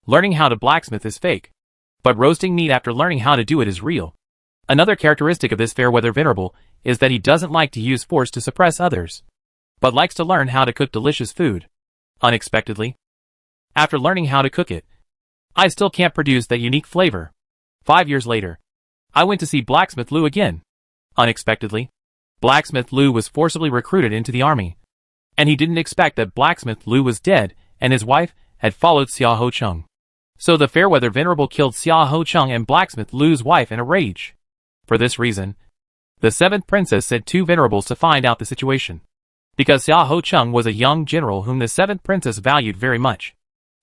learning how to blacksmith is fake, but roasting meat after learning how to do it is real. Another characteristic of this fair-weather venerable is that he doesn't like to use force to suppress others, but likes to learn how to cook delicious food. Unexpectedly, after learning how to cook it, I still can't produce that unique flavor. 5 years later, I went to see Blacksmith Liu again. Unexpectedly, Blacksmith Liu was forcibly recruited into the army, and he didn't expect that Blacksmith Liu was dead and his wife had followed Xia Ho Chung. So the fair-weather venerable killed Xia Ho Chung and Blacksmith Liu's wife in a rage. For this reason, the seventh princess sent 2 venerables to find out the situation. Because Xia Ho Chung was a young general whom the seventh princess valued very much.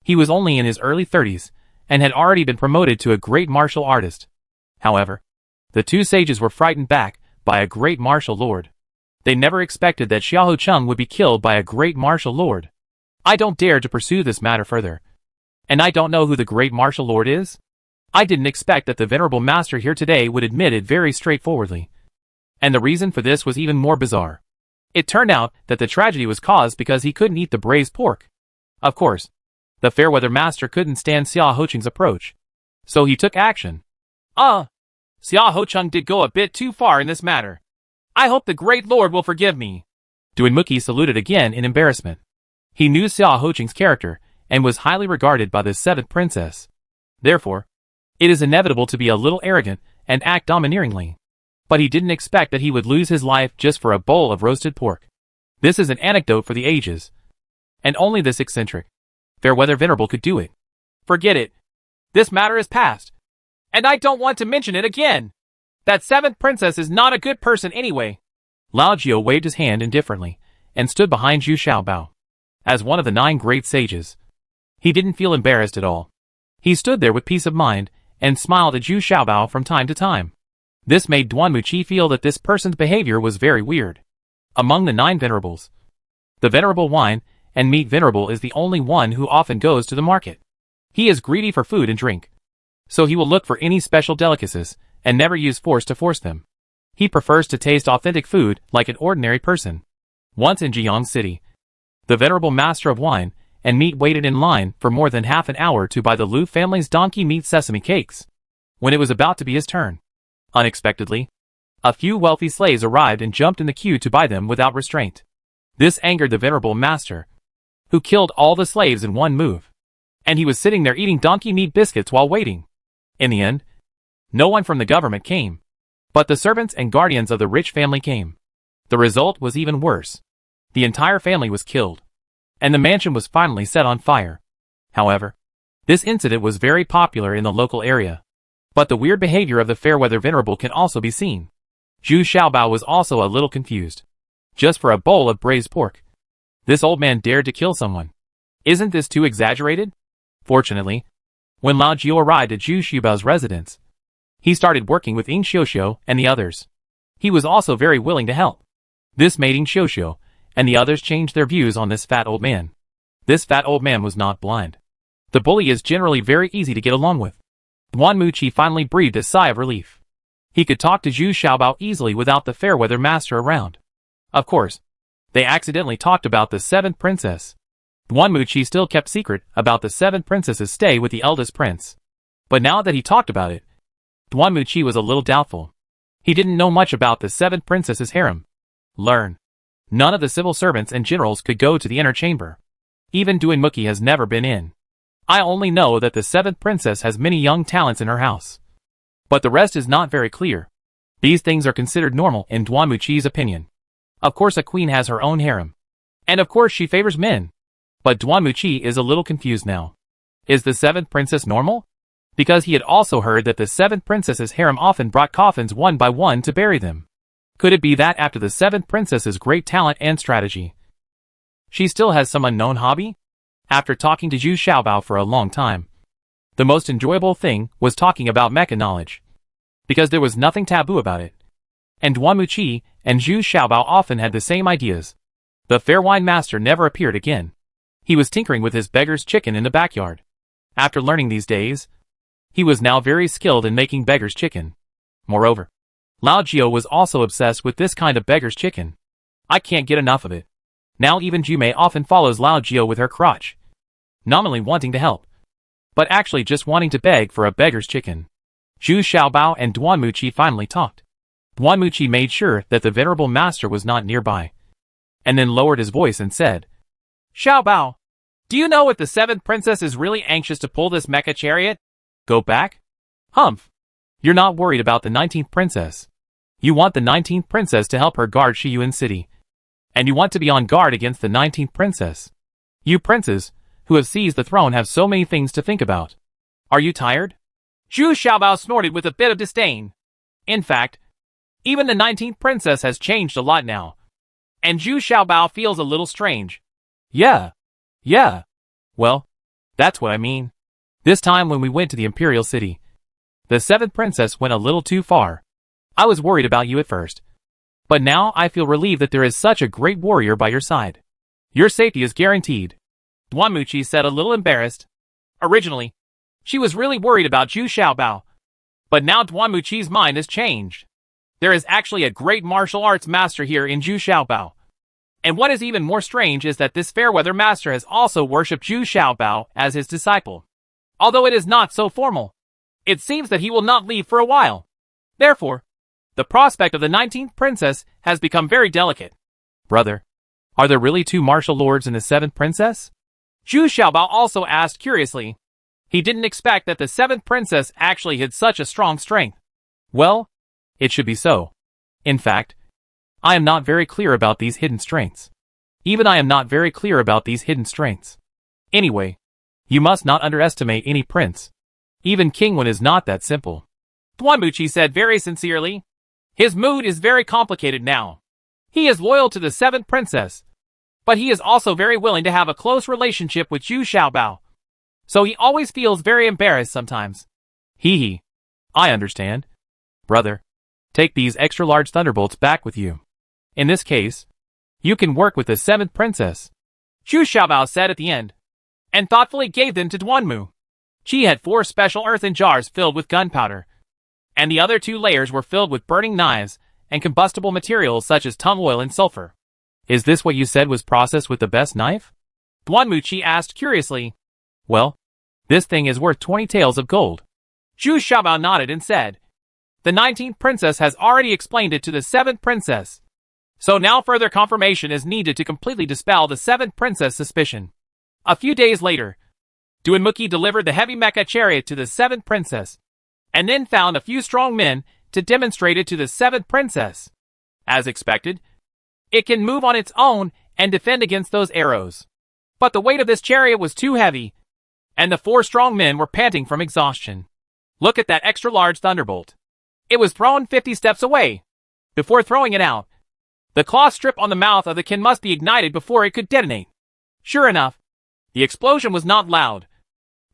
He was only in his early 30s, and had already been promoted to a great martial artist. However, the 2 sages were frightened back by a great martial lord. They never expected that Xia Ho Chung would be killed by a great martial lord. I don't dare to pursue this matter further. And I don't know who the great martial lord is. I didn't expect that the venerable master here today would admit it very straightforwardly. And the reason for this was even more bizarre. It turned out that the tragedy was caused because he couldn't eat the braised pork. Of course, the fair-weather master couldn't stand Xia Ho Chung's approach, so he took action. Xia Ho Chung did go a bit too far in this matter. I hope the great lord will forgive me. Duinmuki saluted again in embarrassment. He knew Xia Ho Chung's character and was highly regarded by the seventh princess. Therefore, it is inevitable to be a little arrogant and act domineeringly. But he didn't expect that he would lose his life just for a bowl of roasted pork. This is an anecdote for the ages. And only this eccentric, fair-weather venerable could do it. Forget it. This matter is past. And I don't want to mention it again. That seventh princess is not a good person anyway. Lao Jiao waved his hand indifferently, and stood behind Zhu Xiaobao. As one of the 9 great sages, he didn't feel embarrassed at all. He stood there with peace of mind, and smiled at Zhu Xiaobao from time to time. This made Duanmuqi feel that this person's behavior was very weird. Among the 9 venerables, the venerable wine and meat venerable is the only one who often goes to the market. He is greedy for food and drink, so he will look for any special delicacies and never use force to force them. He prefers to taste authentic food like an ordinary person. Once in Jiang City, the venerable master of wine and meat waited in line for more than half an hour to buy the Liu family's donkey meat sesame cakes. When it was about to be his turn, unexpectedly, a few wealthy slaves arrived and jumped in the queue to buy them without restraint. This angered the venerable master, who killed all the slaves in one move. And he was sitting there eating donkey meat biscuits while waiting. In the end, no one from the government came, but the servants and guardians of the rich family came. The result was even worse. The entire family was killed, and the mansion was finally set on fire. However, this incident was very popular in the local area. But the weird behavior of the fair-weather venerable can also be seen. Zhu Xiaobao was also a little confused. Just for a bowl of braised pork, this old man dared to kill someone. Isn't this too exaggerated? Fortunately, when Lao Jiao arrived at Zhu Xiaobao's residence, he started working with Ying Xiuxiu and the others. He was also very willing to help. This made Ying Xiuxiu and the others change their views on this fat old man. This fat old man was not blind. The bully is generally very easy to get along with. Duanmuqi finally breathed a sigh of relief. He could talk to Zhu Xiaobao easily without the fair-weather master around. Of course, they accidentally talked about the seventh princess. Duanmuqi still kept secret about the seventh princess's stay with the eldest prince. But now that he talked about it, Duanmuqi was a little doubtful. He didn't know much about the seventh princess's harem. None of the civil servants and generals could go to the inner chamber. Even Duanmuqi has never been in. I only know that the seventh princess has many young talents in her house. But the rest is not very clear. These things are considered normal in Duanmuqi's opinion. Of course a queen has her own harem. And of course she favors men. But Duanmuqi is a little confused now. Is the seventh princess normal? Because he had also heard that the seventh princess's harem often brought coffins one by one to bury them. Could it be that after the seventh princess's great talent and strategy, she still has some unknown hobby? After talking to Zhu Xiaobao for a long time, the most enjoyable thing was talking about mecha knowledge, because there was nothing taboo about it. And Duanmuqi and Zhu Xiaobao often had the same ideas. The fair wine master never appeared again. He was tinkering with his beggar's chicken in the backyard. After learning these days, he was now very skilled in making beggar's chicken. Moreover, Lao Jiao was also obsessed with this kind of beggar's chicken. I can't get enough of it. Now even Jumei often follows Lao Jiao with her crotch, nominally wanting to help, but actually just wanting to beg for a beggar's chicken. Zhu Xiaobao and Duanmuqi finally talked. Duanmuqi made sure that the venerable master was not nearby, and then lowered his voice and said, Xiaobao, do you know if the 7th princess is really anxious to pull this mecha chariot? Go back? Humph. You're not worried about the 19th princess. You want the 19th princess to help her guard Shiyuan City. And you want to be on guard against the 19th princess. You princes, who have seized the throne, have so many things to think about. Are you tired? Zhu Xiaobao snorted with a bit of disdain. In fact, even the 19th princess has changed a lot now. And Zhu Xiaobao feels a little strange. Yeah. Well, that's what I mean. This time when we went to the Imperial City, the 7th princess went a little too far. I was worried about you at first. But now I feel relieved that there is such a great warrior by your side. Your safety is guaranteed. Duanmuqi said, a little embarrassed. Originally, she was really worried about Zhu Xiaobao. But now Duanmuqi's mind has changed. There is actually a great martial arts master here in Zhu Xiaobao. And what is even more strange is that this fairweather master has also worshipped Zhu Xiaobao as his disciple. Although it is not so formal, it seems that he will not leave for a while. Therefore, the prospect of the 19th princess has become very delicate. Brother, are there really 2 martial lords in the 7th princess? Zhu Xiaobao also asked curiously. He didn't expect that the 7th princess actually had such a strong strength. Well, it should be so. In fact, I am not very clear about these hidden strengths. Even I am not very clear about these hidden strengths. Anyway, you must not underestimate any prince. Even King Wen is not that simple. Duanmuqi said very sincerely. His mood is very complicated now. He is loyal to the 7th princess, but he is also very willing to have a close relationship with Zhu Xiaobao. So he always feels very embarrassed sometimes. Hee. I understand. Brother, take these extra-large thunderbolts back with you. In this case, you can work with the 7th princess. Zhu Xiaobao said at the end, and thoughtfully gave them to Duanmu. She had 4 special earthen jars filled with gunpowder, and the other 2 layers were filled with burning knives and combustible materials such as tung oil and sulfur. Is this what you said was processed with the best knife? Duanmuqi asked curiously. Well, this thing is worth 20 taels of gold. Zhu Xiaobao nodded and said, the 19th princess has already explained it to the 7th princess. So now further confirmation is needed to completely dispel the 7th princess' suspicion. A few days later, Duanmuqi delivered the heavy mecha chariot to the 7th princess, and then found a few strong men to demonstrate it to the 7th princess. As expected, it can move on its own and defend against those arrows. But the weight of this chariot was too heavy, and the 4 strong men were panting from exhaustion. Look at that extra-large thunderbolt. It was thrown 50 steps away. Before throwing it out, the cloth strip on the mouth of the can must be ignited before it could detonate. Sure enough, the explosion was not loud,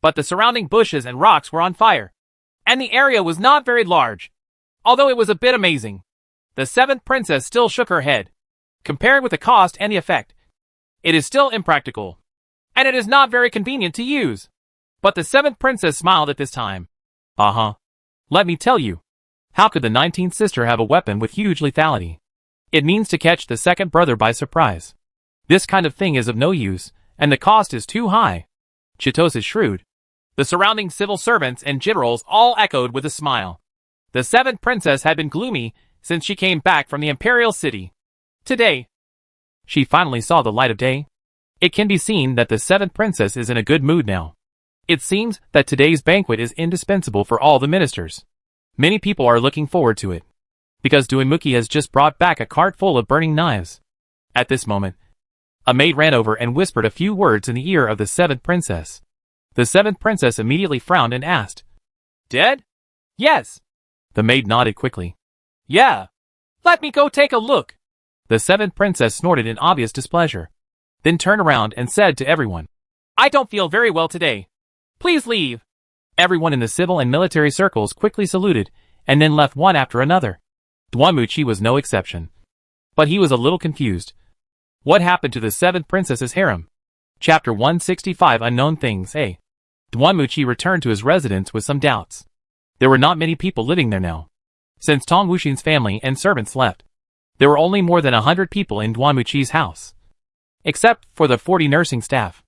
but the surrounding bushes and rocks were on fire, and the area was not very large. Although it was a bit amazing, the 7th princess still shook her head. Compared with the cost and the effect, it is still impractical, and it is not very convenient to use. But the 7th princess smiled at this time. Let me tell you. How could the 19th sister have a weapon with huge lethality? It means to catch the 2nd brother by surprise. This kind of thing is of no use, and the cost is too high. Chitos is shrewd. The surrounding civil servants and generals all echoed with a smile. The 7th princess had been gloomy since she came back from the imperial city. Today, she finally saw the light of day. It can be seen that the 7th princess is in a good mood now. It seems that today's banquet is indispensable for all the ministers. Many people are looking forward to it, because Duanmuqi has just brought back a cart full of burning knives. At this moment, a maid ran over and whispered a few words in the ear of the 7th princess. The 7th princess immediately frowned and asked, Dead? Yes. The maid nodded quickly. Yeah. Let me go take a look. The 7th princess snorted in obvious displeasure, then turned around and said to everyone, I don't feel very well today. Please leave. Everyone in the civil and military circles quickly saluted, and then left one after another. Duanmuqi was no exception. But he was a little confused. What happened to the 7th princess's harem? Chapter 165 Unknown Things A. Duanmuqi returned to his residence with some doubts. There were not many people living there now. Since Tong Wuxin's family and servants left, there were only more than 100 people in Duanmuqi's house. Except for the 40 nursing staff,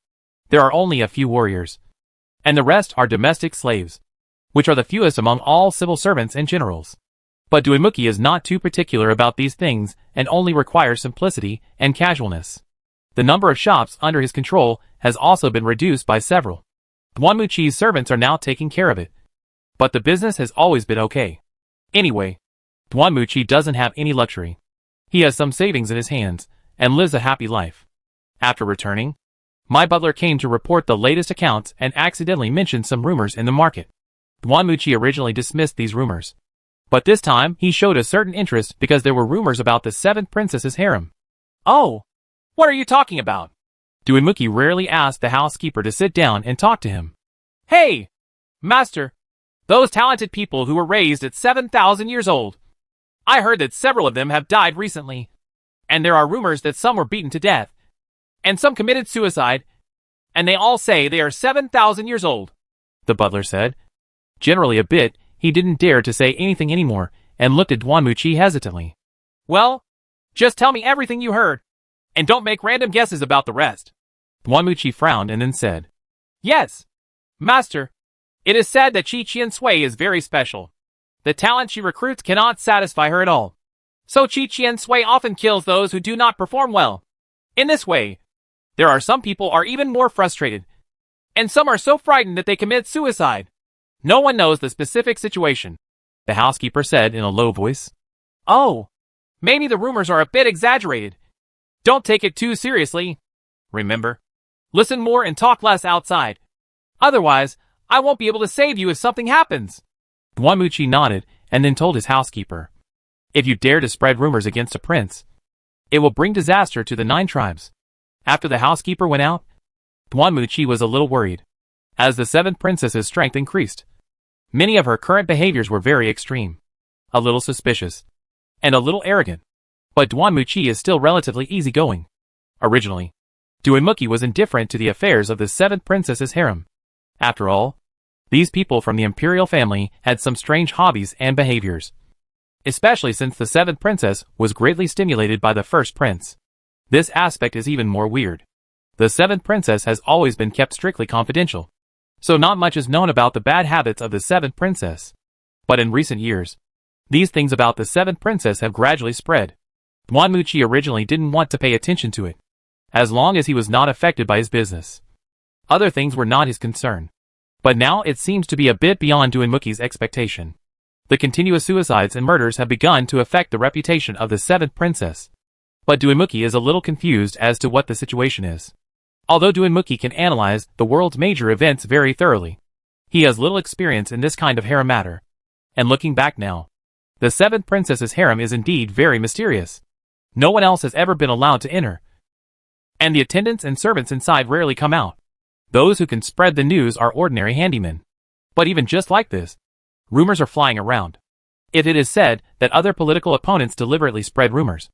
there are only a few warriors, and the rest are domestic slaves. which are the fewest among all civil servants and generals. But Duimuki is not too particular about these things and only requires simplicity and casualness. The number of shops under his control has also been reduced by several. Duanmuchi's servants are now taking care of it. But the business has always been okay. Anyway, Duanmuchi doesn't have any luxury. He has some savings in his hands and lives a happy life. After returning, my butler came to report the latest accounts and accidentally mentioned some rumors in the market. Duanmuchi originally dismissed these rumors. But this time he showed a certain interest because there were rumors about the 7th princess's harem. Oh, what are you talking about? Duimuki rarely asked the housekeeper to sit down and talk to him. Hey, master, those talented people who were raised at 7,000 years old. I heard that several of them have died recently. And there are rumors that some were beaten to death. And some committed suicide. And they all say they are 7,000 years old, the butler said. Generally a bit, he didn't dare to say anything anymore and looked at Duanmuchi hesitantly. Well, just tell me everything you heard. And don't make random guesses about the rest. Duanmuchi frowned and then said, Yes, master. It is said that Qi Qiansui is very special. The talent she recruits cannot satisfy her at all. So Qi Qiansui often kills those who do not perform well. In this way, there are some people are even more frustrated. And some are so frightened that they commit suicide. No one knows the specific situation, the housekeeper said in a low voice. Oh, maybe the rumors are a bit exaggerated. Don't take it too seriously. Remember, listen more and talk less outside. Otherwise, I won't be able to save you if something happens. Duanmuchi nodded and then told his housekeeper, If you dare to spread rumors against a prince, it will bring disaster to the 9 tribes. After the housekeeper went out, Duanmuchi was a little worried. As the 7th princess's strength increased, many of her current behaviors were very extreme, a little suspicious, and a little arrogant. But Duanmuchi is still relatively easygoing. Originally, Duimuki was indifferent to the affairs of the 7th princess's harem. After all, these people from the imperial family had some strange hobbies and behaviors. Especially since the 7th princess was greatly stimulated by the 1st prince. This aspect is even more weird. The 7th princess has always been kept strictly confidential. So not much is known about the bad habits of the 7th princess. But in recent years, these things about the 7th princess have gradually spread. Duanmuchi originally didn't want to pay attention to it, as long as he was not affected by his business. Other things were not his concern. But now it seems to be a bit beyond Duimuki's expectation. The continuous suicides and murders have begun to affect the reputation of the 7th princess. But Duimuki is a little confused as to what the situation is. Although Duimuki can analyze the world's major events very thoroughly, he has little experience in this kind of harem matter. And looking back now, the 7th princess's harem is indeed very mysterious. No one else has ever been allowed to enter. And the attendants and servants inside rarely come out. Those who can spread the news are ordinary handymen. But even just like this, rumors are flying around. If it is said that other political opponents deliberately spread rumors,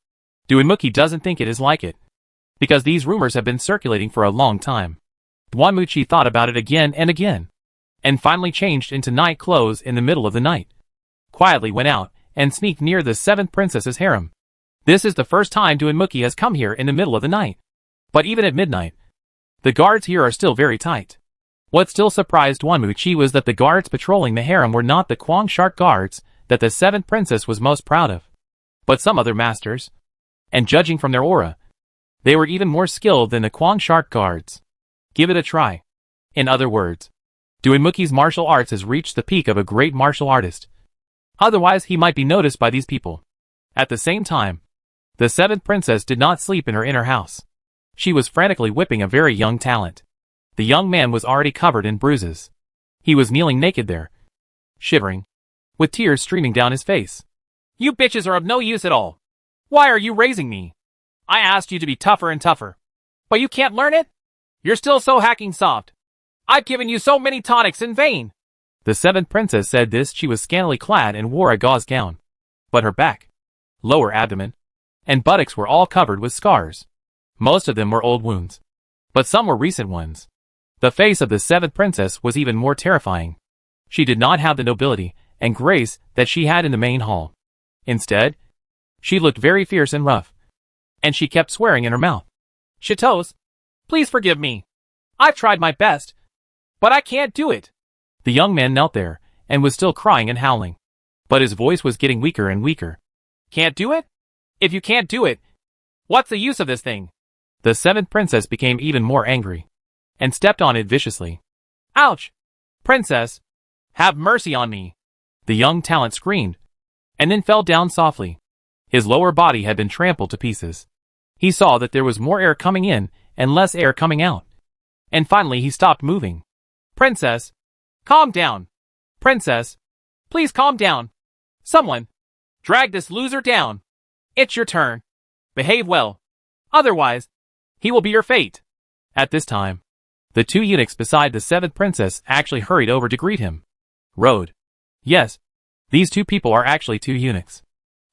Duimuki doesn't think it is like it. Because these rumors have been circulating for a long time. Duanmuchi thought about it again and again, and finally changed into night clothes in the middle of the night. Quietly went out and sneaked near the 7th princess's harem. This is the first time Duimuki has come here in the middle of the night. But even at midnight, the guards here are still very tight. What still surprised Duanmuchi was that the guards patrolling the harem were not the Kwang Shark guards that the 7th princess was most proud of, but some other masters. And judging from their aura, they were even more skilled than the Kwang Shark guards. Give it a try. In other words, Duimuki's martial arts has reached the peak of a great martial artist. Otherwise he might be noticed by these people. At the same time, the 7th princess did not sleep in her inner house. She was frantically whipping a very young talent. The young man was already covered in bruises. He was kneeling naked there, shivering, with tears streaming down his face. You bitches are of no use at all. Why are you raising me? I asked you to be tougher and tougher. But you can't learn it? You're still so hacking soft. I've given you so many tonics in vain. The 7th princess said this. She was scantily clad and wore a gauze gown. But her back, lower abdomen, and buttocks were all covered with scars. Most of them were old wounds, but some were recent ones. The face of the 7th princess was even more terrifying. She did not have the nobility and grace that she had in the main hall. Instead, she looked very fierce and rough. And she kept swearing in her mouth. Chateaus, please forgive me. I've tried my best, but I can't do it. The young man knelt there and was still crying and howling. But his voice was getting weaker and weaker. Can't do it? If you can't do it, what's the use of this thing? The seventh princess became even more angry and stepped on it viciously. Ouch! Princess, have mercy on me. The young talent screamed and then fell down softly. His lower body had been trampled to pieces. He saw that there was more air coming in and less air coming out. And finally he stopped moving. Princess, calm down. Princess, please calm down. Someone, drag this loser down. It's your turn. Behave well. Otherwise, he will be your fate. At this time, the two eunuchs beside the seventh princess actually hurried over to greet him. Road. Yes, these two people are actually two eunuchs.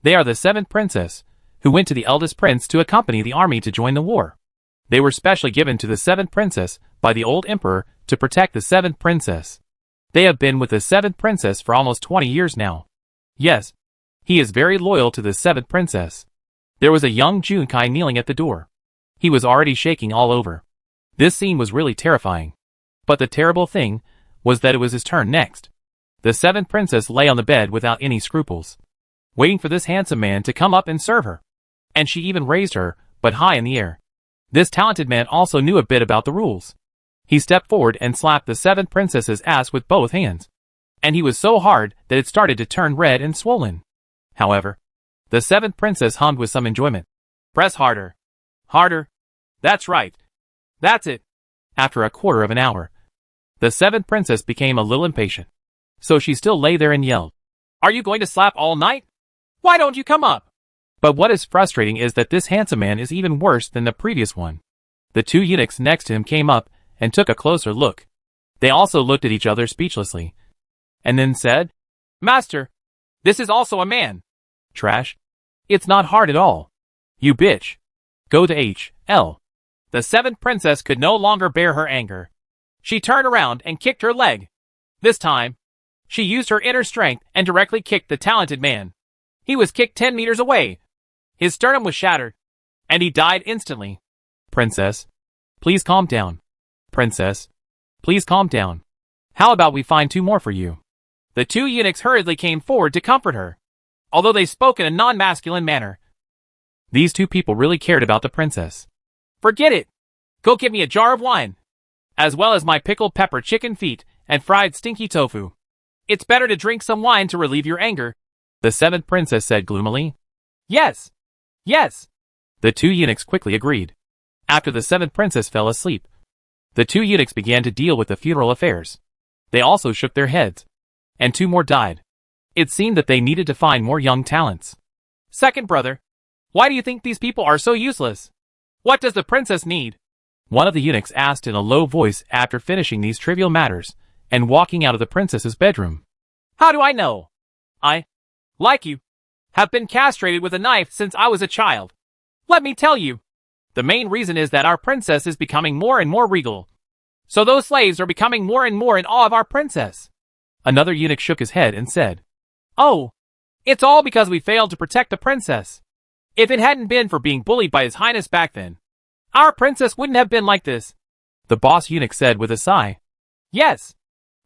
They are the seventh princess, who went to the eldest prince to accompany the army to join the war. They were specially given to the seventh princess by the old emperor to protect the seventh princess. They have been with the seventh princess for almost 20 years now. Yes, he is very loyal to the seventh princess. There was a young Junkai kneeling at the door. He was already shaking all over. This scene was really terrifying. But the terrible thing was that it was his turn next. The seventh princess lay on the bed without any scruples, waiting for this handsome man to come up and serve her. And she even raised her, but high in the air. This talented man also knew a bit about the rules. He stepped forward and slapped the seventh princess's ass with both hands. And he was so hard that it started to turn red and swollen. However, the seventh princess hummed with some enjoyment. Press harder. Harder. That's right. That's it. After a quarter of an hour, the seventh princess became a little impatient. So she still lay there and yelled, Are you going to slap all night? Why don't you come up? But what is frustrating is that this handsome man is even worse than the previous one. The two eunuchs next to him came up and took a closer look. They also looked at each other speechlessly, and then said, Master, this is also a man. Trash. It's not hard at all. You bitch. Go to H.L. The seventh princess could no longer bear her anger. She turned around and kicked her leg. This time, she used her inner strength and directly kicked the talented man. He was kicked 10 meters away. His sternum was shattered, and he died instantly. Princess, please calm down. Princess, please calm down. How about we find two more for you? The two eunuchs hurriedly came forward to comfort her, although they spoke in a non-masculine manner. These two people really cared about the princess. Forget it. Go get me a jar of wine, as well as my pickled pepper chicken feet and fried stinky tofu. It's better to drink some wine to relieve your anger, the seventh princess said gloomily. Yes. Yes. The two eunuchs quickly agreed. After the seventh princess fell asleep, the two eunuchs began to deal with the funeral affairs. They also shook their heads, and two more died. It seemed that they needed to find more young talents. Second brother, why do you think these people are so useless? What does the princess need? One of the eunuchs asked in a low voice after finishing these trivial matters and walking out of the princess's bedroom. How do I know? I, like you, have been castrated with a knife since I was a child. Let me tell you, the main reason is that our princess is becoming more and more regal. So those slaves are becoming more and more in awe of our princess. Another eunuch shook his head and said, Oh, it's all because we failed to protect the princess. If it hadn't been for being bullied by His Highness back then, our princess wouldn't have been like this. The boss eunuch said with a sigh. Yes.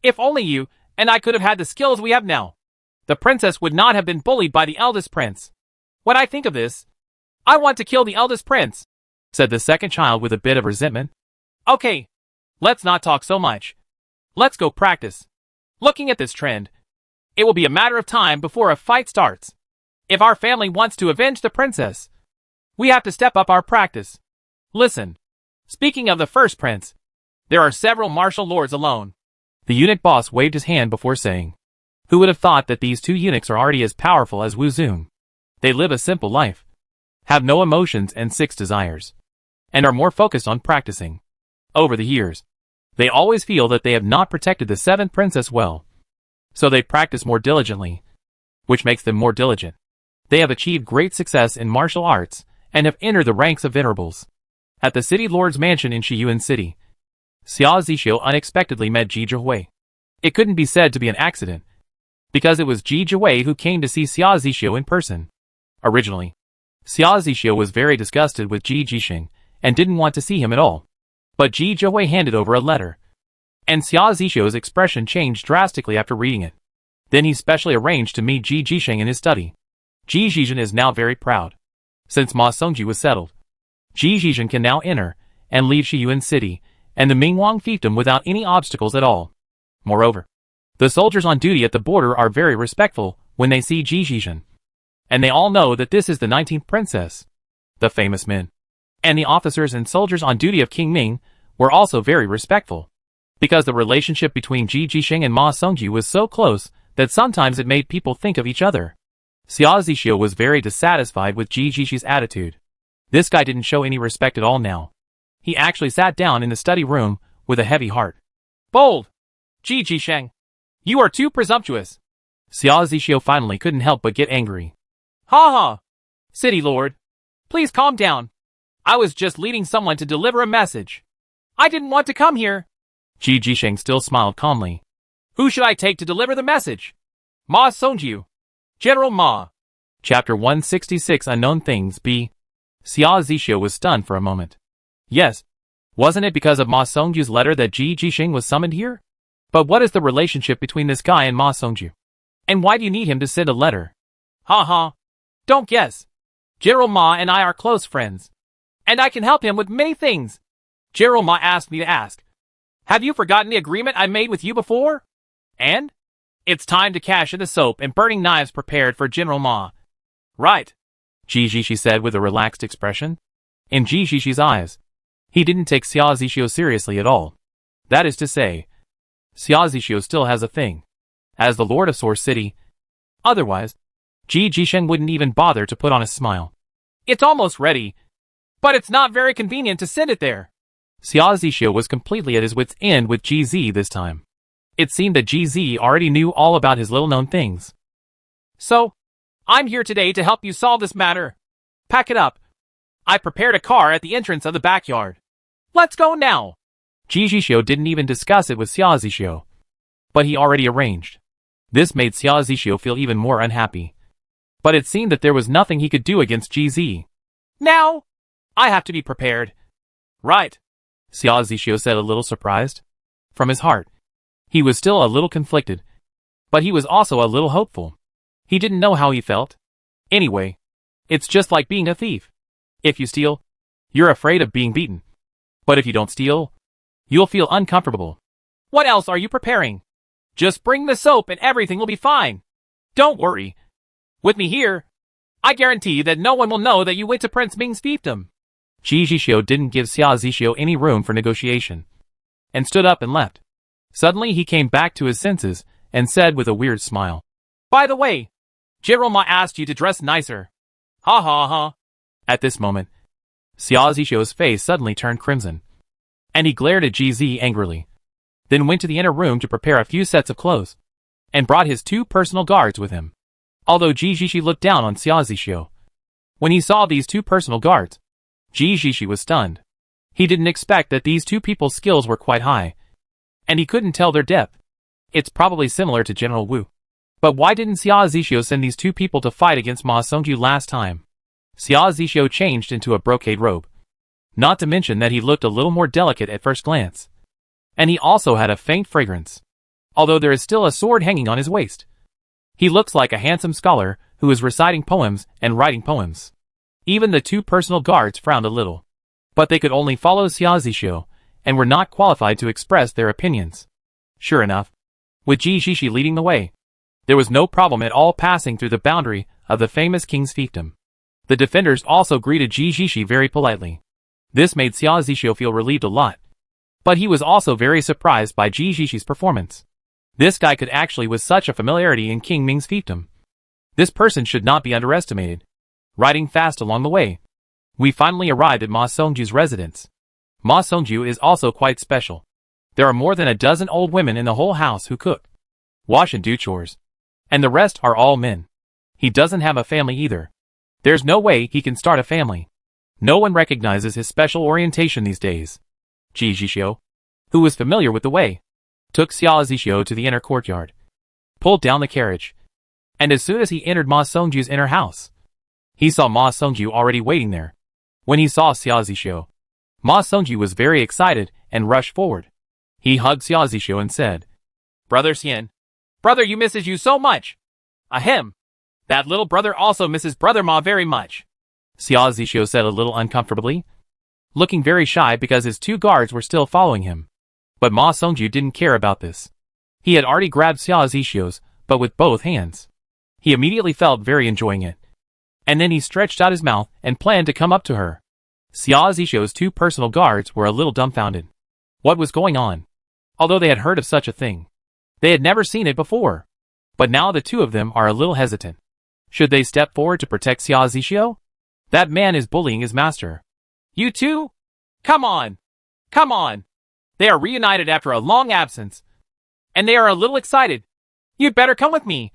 If only you and I could have had the skills we have now, the princess would not have been bullied by the eldest prince. When I think of this, I want to kill the eldest prince, said the second child with a bit of resentment. Okay, let's not talk so much. Let's go practice. Looking at this trend, it will be a matter of time before a fight starts. If our family wants to avenge the princess, we have to step up our practice. Listen, speaking of the first prince, there are several martial lords alone. The eunuch boss waved his hand before saying, Who would have thought that these two eunuchs are already as powerful as Wu Zun? They live a simple life, have no emotions and 6 desires, and are more focused on practicing. Over the years, they always feel that they have not protected the seventh princess well, so they practice more diligently, which makes them more diligent. They have achieved great success in martial arts and have entered the ranks of venerables. At the city lord's mansion in Shiyuan City, Xia Zixio unexpectedly met Ji Zhihui. It couldn't be said to be an accident, because it was Ji Zhihui who came to see Xia Zixio in person. Originally, Xia Zixio was very disgusted with Ji Jixing and didn't want to see him at all. But Ji Zhihui handed over a letter, and Xia Zixio's expression changed drastically after reading it. Then he specially arranged to meet Ji Jisheng in his study. Ji Jisheng is now very proud. Since Ma Songju was settled, Ji Jisheng can now enter and leave Shiyuan City and the Mingwang fiefdom without any obstacles at all. Moreover, the soldiers on duty at the border are very respectful when they see Ji Jisheng. And they all know that this is the 19th princess. The famous men and the officers and soldiers on duty of King Ming were also very respectful, because the relationship between Ji Jisheng and Ma Songju was so close that sometimes it made people think of each other. Xia Zixio was very dissatisfied with Ji Jishi's attitude. This guy didn't show any respect at all now. He actually sat down in the study room with a heavy heart. Bold! Ji Jisheng, you are too presumptuous. Xia Zixio finally couldn't help but get angry. Ha ha! City Lord, please calm down. I was just leading someone to deliver a message. I didn't want to come here. Ji Jisheng still smiled calmly. Who should I take to deliver the message? Ma Songju. General Ma. Chapter 166 Unknown Things B. Xia Zixio was stunned for a moment. Yes. Wasn't it because of Ma Songju's letter that Ji Jisheng was summoned here? But what is the relationship between this guy and Ma Songju? And why do you need him to send a letter? Ha ha. Don't guess. General Ma and I are close friends. And I can help him with many things. General Ma asked me to ask. Have you forgotten the agreement I made with you before? And? It's time to cash in the soap and burning knives prepared for General Ma. Right. Ji Jishi said with a relaxed expression. In Ji Jishi's eyes, he didn't take Xia Zixio seriously at all. That is to say, Xia Zixio still has a thing as the Lord of Source City. Otherwise, Ji Jisheng wouldn't even bother to put on a smile. It's almost ready, but it's not very convenient to send it there. Xia Zixio was completely at his wits' end with Ji Zi this time. It seemed that Ji Zi already knew all about his little-known things. So, I'm here today to help you solve this matter. Pack it up. I prepared a car at the entrance of the backyard. Let's go now. Ji Jishio didn't even discuss it with Xia Zixio, but he already arranged. This made Xia Zixio feel even more unhappy. But it seemed that there was nothing he could do against Ji Zi. Now, I have to be prepared. Right. Xia Zixio said a little surprised. From his heart, he was still a little conflicted, but he was also a little hopeful. He didn't know how he felt. Anyway, it's just like being a thief. If you steal, you're afraid of being beaten. But if you don't steal, you'll feel uncomfortable. What else are you preparing? Just bring the soap and everything will be fine. Don't worry. With me here, I guarantee that no one will know that you went to Prince Ming's fiefdom. Ji Jishio didn't give Xia Zixio any room for negotiation, and stood up and left. Suddenly he came back to his senses, and said with a weird smile. By the way, General Ma asked you to dress nicer. Ha ha ha. At this moment, Xia Zixio's face suddenly turned crimson, and he glared at Ji Zi angrily, then went to the inner room to prepare a few sets of clothes, and brought his 2 personal guards with him. Although Ji Jishi looked down on Xia Zixio, when he saw these 2 personal guards, Ji Jishi was stunned. He didn't expect that these 2 people's skills were quite high, and he couldn't tell their depth. It's probably similar to General Wu. But why didn't Xia Zixio send these 2 people to fight against Ma Songju last time? Xia Zixio changed into a brocade robe. Not to mention that he looked a little more delicate at first glance. And he also had a faint fragrance, although there is still a sword hanging on his waist. He looks like a handsome scholar who is reciting poems and writing poems. Even the 2 personal guards frowned a little. But they could only follow Xia Zixio, and were not qualified to express their opinions. Sure enough, with Ji Jishi leading the way, there was no problem at all passing through the boundary of the famous king's fiefdom. The defenders also greeted Ji Jishi very politely. This made Xia Zixio feel relieved a lot. But he was also very surprised by Ji Jishi's performance. This guy could actually with such a familiarity in King Ming's fiefdom. This person should not be underestimated. Riding fast along the way, we finally arrived at Ma Songju's residence. Ma Songju is also quite special. There are more than a dozen old women in the whole house who cook, wash and do chores. And the rest are all men. He doesn't have a family either. There's no way he can start a family. No one recognizes his special orientation these days. Ji Jishio, who was familiar with the way, took Xia Zixio to the inner courtyard, pulled down the carriage, and as soon as he entered Ma Songju's inner house, he saw Ma Songju already waiting there. When he saw Xia Zixio, Ma Songju was very excited and rushed forward. He hugged Xia Zixio and said, Brother Xian, Brother you misses you so much. Ahem. That little brother also misses brother Ma very much. Xia Zixio said a little uncomfortably, looking very shy because his 2 guards were still following him. But Ma Songju didn't care about this. He had already grabbed Xia Zixio's, but with both hands. He immediately felt very enjoying it. And then he stretched out his mouth and planned to come up to her. Xia Zixio's 2 personal guards were a little dumbfounded. What was going on? Although they had heard of such a thing, they had never seen it before. But now the 2 of them are a little hesitant. Should they step forward to protect Xia Zixio? That man is bullying his master. You two? Come on. Come on. They are reunited after a long absence. And they are a little excited. You'd better come with me.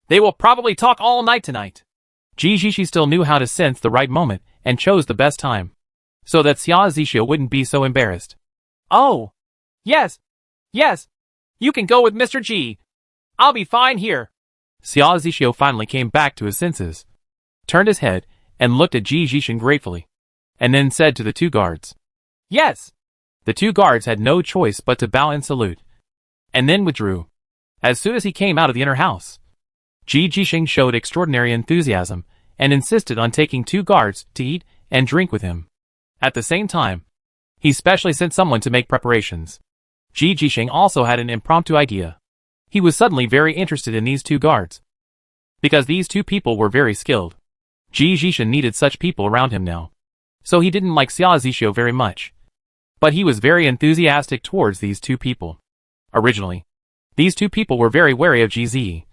They will probably talk all night tonight. Ji Zixi still knew how to sense the right moment and chose the best time, so that Xia Zixio wouldn't be so embarrassed. Oh. Yes. Yes. You can go with Mr. G. I'll be fine here. Xia Zixio finally came back to his senses, turned his head, and looked at Ji Zixin gratefully, and then said to the 2 guards, Yes. The 2 guards had no choice but to bow and salute, and then withdrew. As soon as he came out of the inner house, Ji Zixin showed extraordinary enthusiasm and insisted on taking 2 guards to eat and drink with him. At the same time, he specially sent someone to make preparations. Ji Zixin also had an impromptu idea. He was suddenly very interested in these 2 guards, because these 2 people were very skilled. Ji Zixin needed such people around him now. So he didn't like Xia Zixio very much. But he was very enthusiastic towards these 2 people. Originally, these 2 people were very wary of GZ.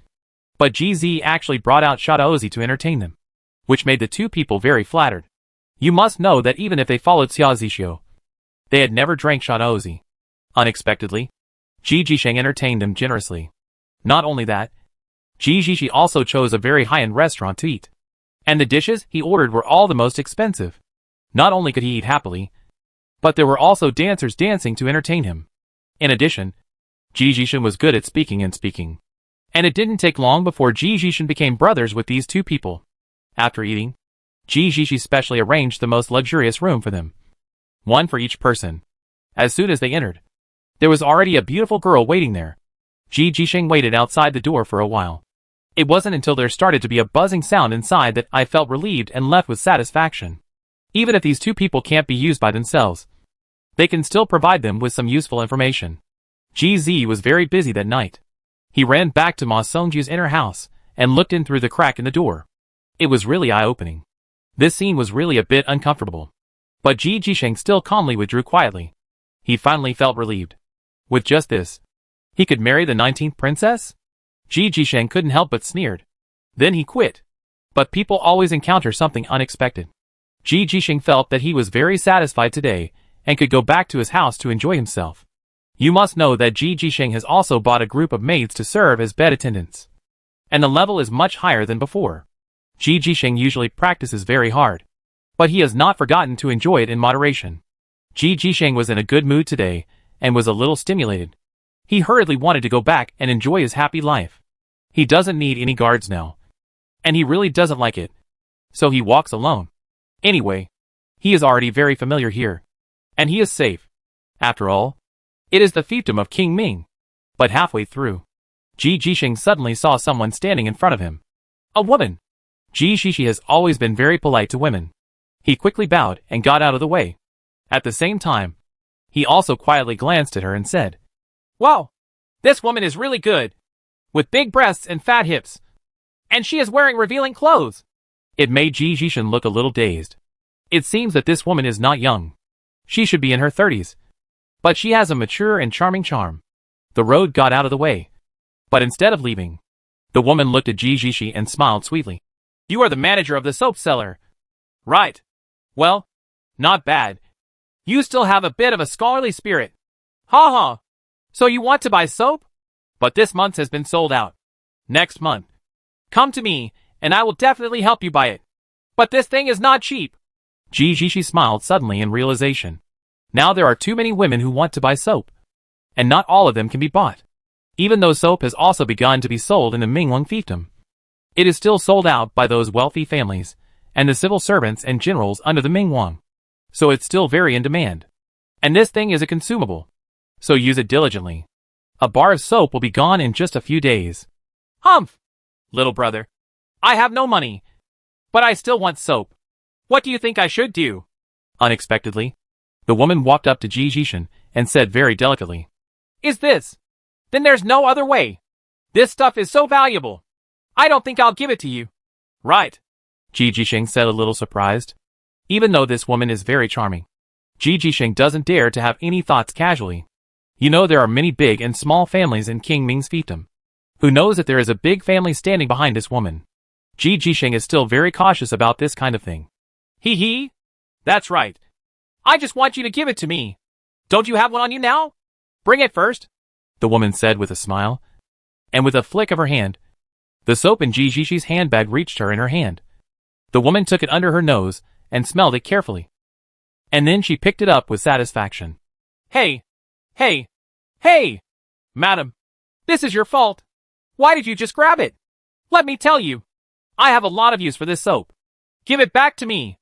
But GZ actually brought out Shadaozi to entertain them, which made the 2 people very flattered. You must know that even if they followed Xia Zixio, they had never drank Shadaozi. Unexpectedly, Ji Zixin entertained them generously. Not only that, Ji Zixi also chose a very high-end restaurant to eat. And the dishes he ordered were all the most expensive. Not only could he eat happily, but there were also dancers dancing to entertain him. In addition, Ji Zixin was good at speaking. And it didn't take long before Ji Zixin became brothers with these 2 people. After eating, Ji Zixi specially arranged the most luxurious room for them, one for each person. As soon as they entered, there was already a beautiful girl waiting there. Ji Zixin waited outside the door for a while. It wasn't until there started to be a buzzing sound inside that I felt relieved and left with satisfaction. Even if these 2 people can't be used by themselves, they can still provide them with some useful information. GZ was very busy that night. He ran back to Ma Songju's inner house and looked in through the crack in the door. It was really eye-opening. This scene was really a bit uncomfortable. But Ji Zixin still calmly withdrew quietly. He finally felt relieved. With just this, he could marry the 19th princess? Ji Zixin couldn't help but sneered. Then he quit. But people always encounter something unexpected. Ji Zixin felt that he was very satisfied today and could go back to his house to enjoy himself. You must know that Ji Zixin has also bought a group of maids to serve as bed attendants. And the level is much higher than before. Ji Zixin usually practices very hard, but he has not forgotten to enjoy it in moderation. Ji Zixin was in a good mood today and was a little stimulated. He hurriedly wanted to go back and enjoy his happy life. He doesn't need any guards now. And he really doesn't like it. So he walks alone. Anyway, he is already very familiar here. And he is safe. After all, it is the fiefdom of King Ming. But halfway through, Ji Zixin suddenly saw someone standing in front of him. A woman. Ji Zixi has always been very polite to women. He quickly bowed and got out of the way. At the same time, he also quietly glanced at her and said, Wow! This woman is really good. With big breasts and fat hips. And she is wearing revealing clothes. It made Ji Zixin look a little dazed. It seems that this woman is not young. She should be in her 30s. But she has a mature and charming charm. The road got out of the way. But instead of leaving, the woman looked at Ji Zixi and smiled sweetly. You are the manager of the soap cellar. Right. Well, not bad. You still have a bit of a scholarly spirit. Ha ha. So you want to buy soap? But this month's has been sold out. Next month. Come to me, and I will definitely help you buy it. But this thing is not cheap. Ji Zixi smiled suddenly in realization. Now there are too many women who want to buy soap. And not all of them can be bought. Even though soap has also begun to be sold in the Mingwang fiefdom, it is still sold out by those wealthy families, and the civil servants and generals under the Mingwang. So it's still very in demand. And this thing is a consumable. So use it diligently. A bar of soap will be gone in just a few days. Humph! Little brother. I have no money. But I still want soap. What do you think I should do? Unexpectedly, the woman walked up to Ji Jishin and said very delicately, Is this? Then there's no other way. This stuff is so valuable. I don't think I'll give it to you. Right. Ji Jishin said a little surprised. Even though this woman is very charming, Ji Jishin doesn't dare to have any thoughts casually. You know there are many big and small families in King Ming's fiefdom. Who knows that there is a big family standing behind this woman? Ji Jishin is still very cautious about this kind of thing. Hee. That's right. I just want you to give it to me. Don't you have one on you now? Bring it first, the woman said with a smile. And with a flick of her hand, the soap in Ji Jishin's handbag reached her in her hand. The woman took it under her nose and smelled it carefully. And then she picked it up with satisfaction. Hey! Madam, this is your fault. Why did you just grab it? Let me tell you. I have a lot of use for this soap. Give it back to me.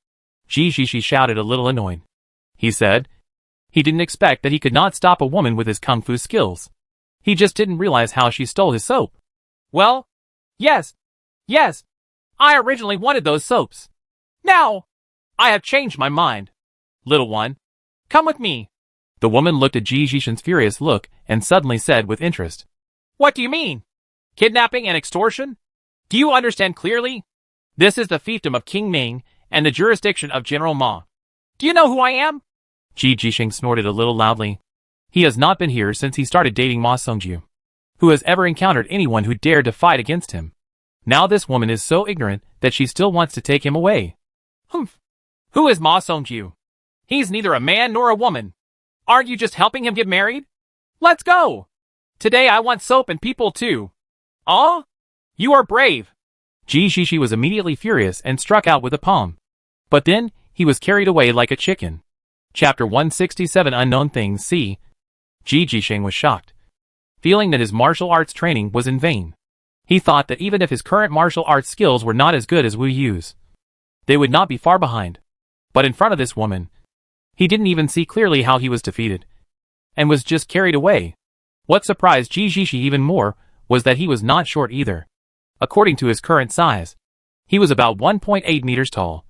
Ji Jishin shouted a little annoyed. He said he didn't expect that he could not stop a woman with his kung fu skills. He just didn't realize how she stole his soap. Well, yes. I originally wanted those soaps. Now, I have changed my mind. Little one, come with me. The woman looked at Ji Jishin's furious look and suddenly said with interest, What do you mean? Kidnapping and extortion? Do you understand clearly? This is the fiefdom of King Ming and the jurisdiction of General Ma. Do you know who I am? Ji Jishin snorted a little loudly. He has not been here since he started dating Ma Songju. Who has ever encountered anyone who dared to fight against him? Now this woman is so ignorant that she still wants to take him away. Humph. Who is Ma Songju? He's neither a man nor a woman. Aren't you just helping him get married? Let's go. Today I want soap and people too. Aw? You are brave. Ji Jishin was immediately furious and struck out with a palm. But then, he was carried away like a chicken. Chapter 167 Unknown Things C. Ji Jishin was shocked, feeling that his martial arts training was in vain. He thought that even if his current martial arts skills were not as good as Wu Yu's, they would not be far behind. But in front of this woman, he didn't even see clearly how he was defeated, and was just carried away. What surprised Ji Jishin even more was that he was not short either. According to his current size, he was about 1.8 meters tall.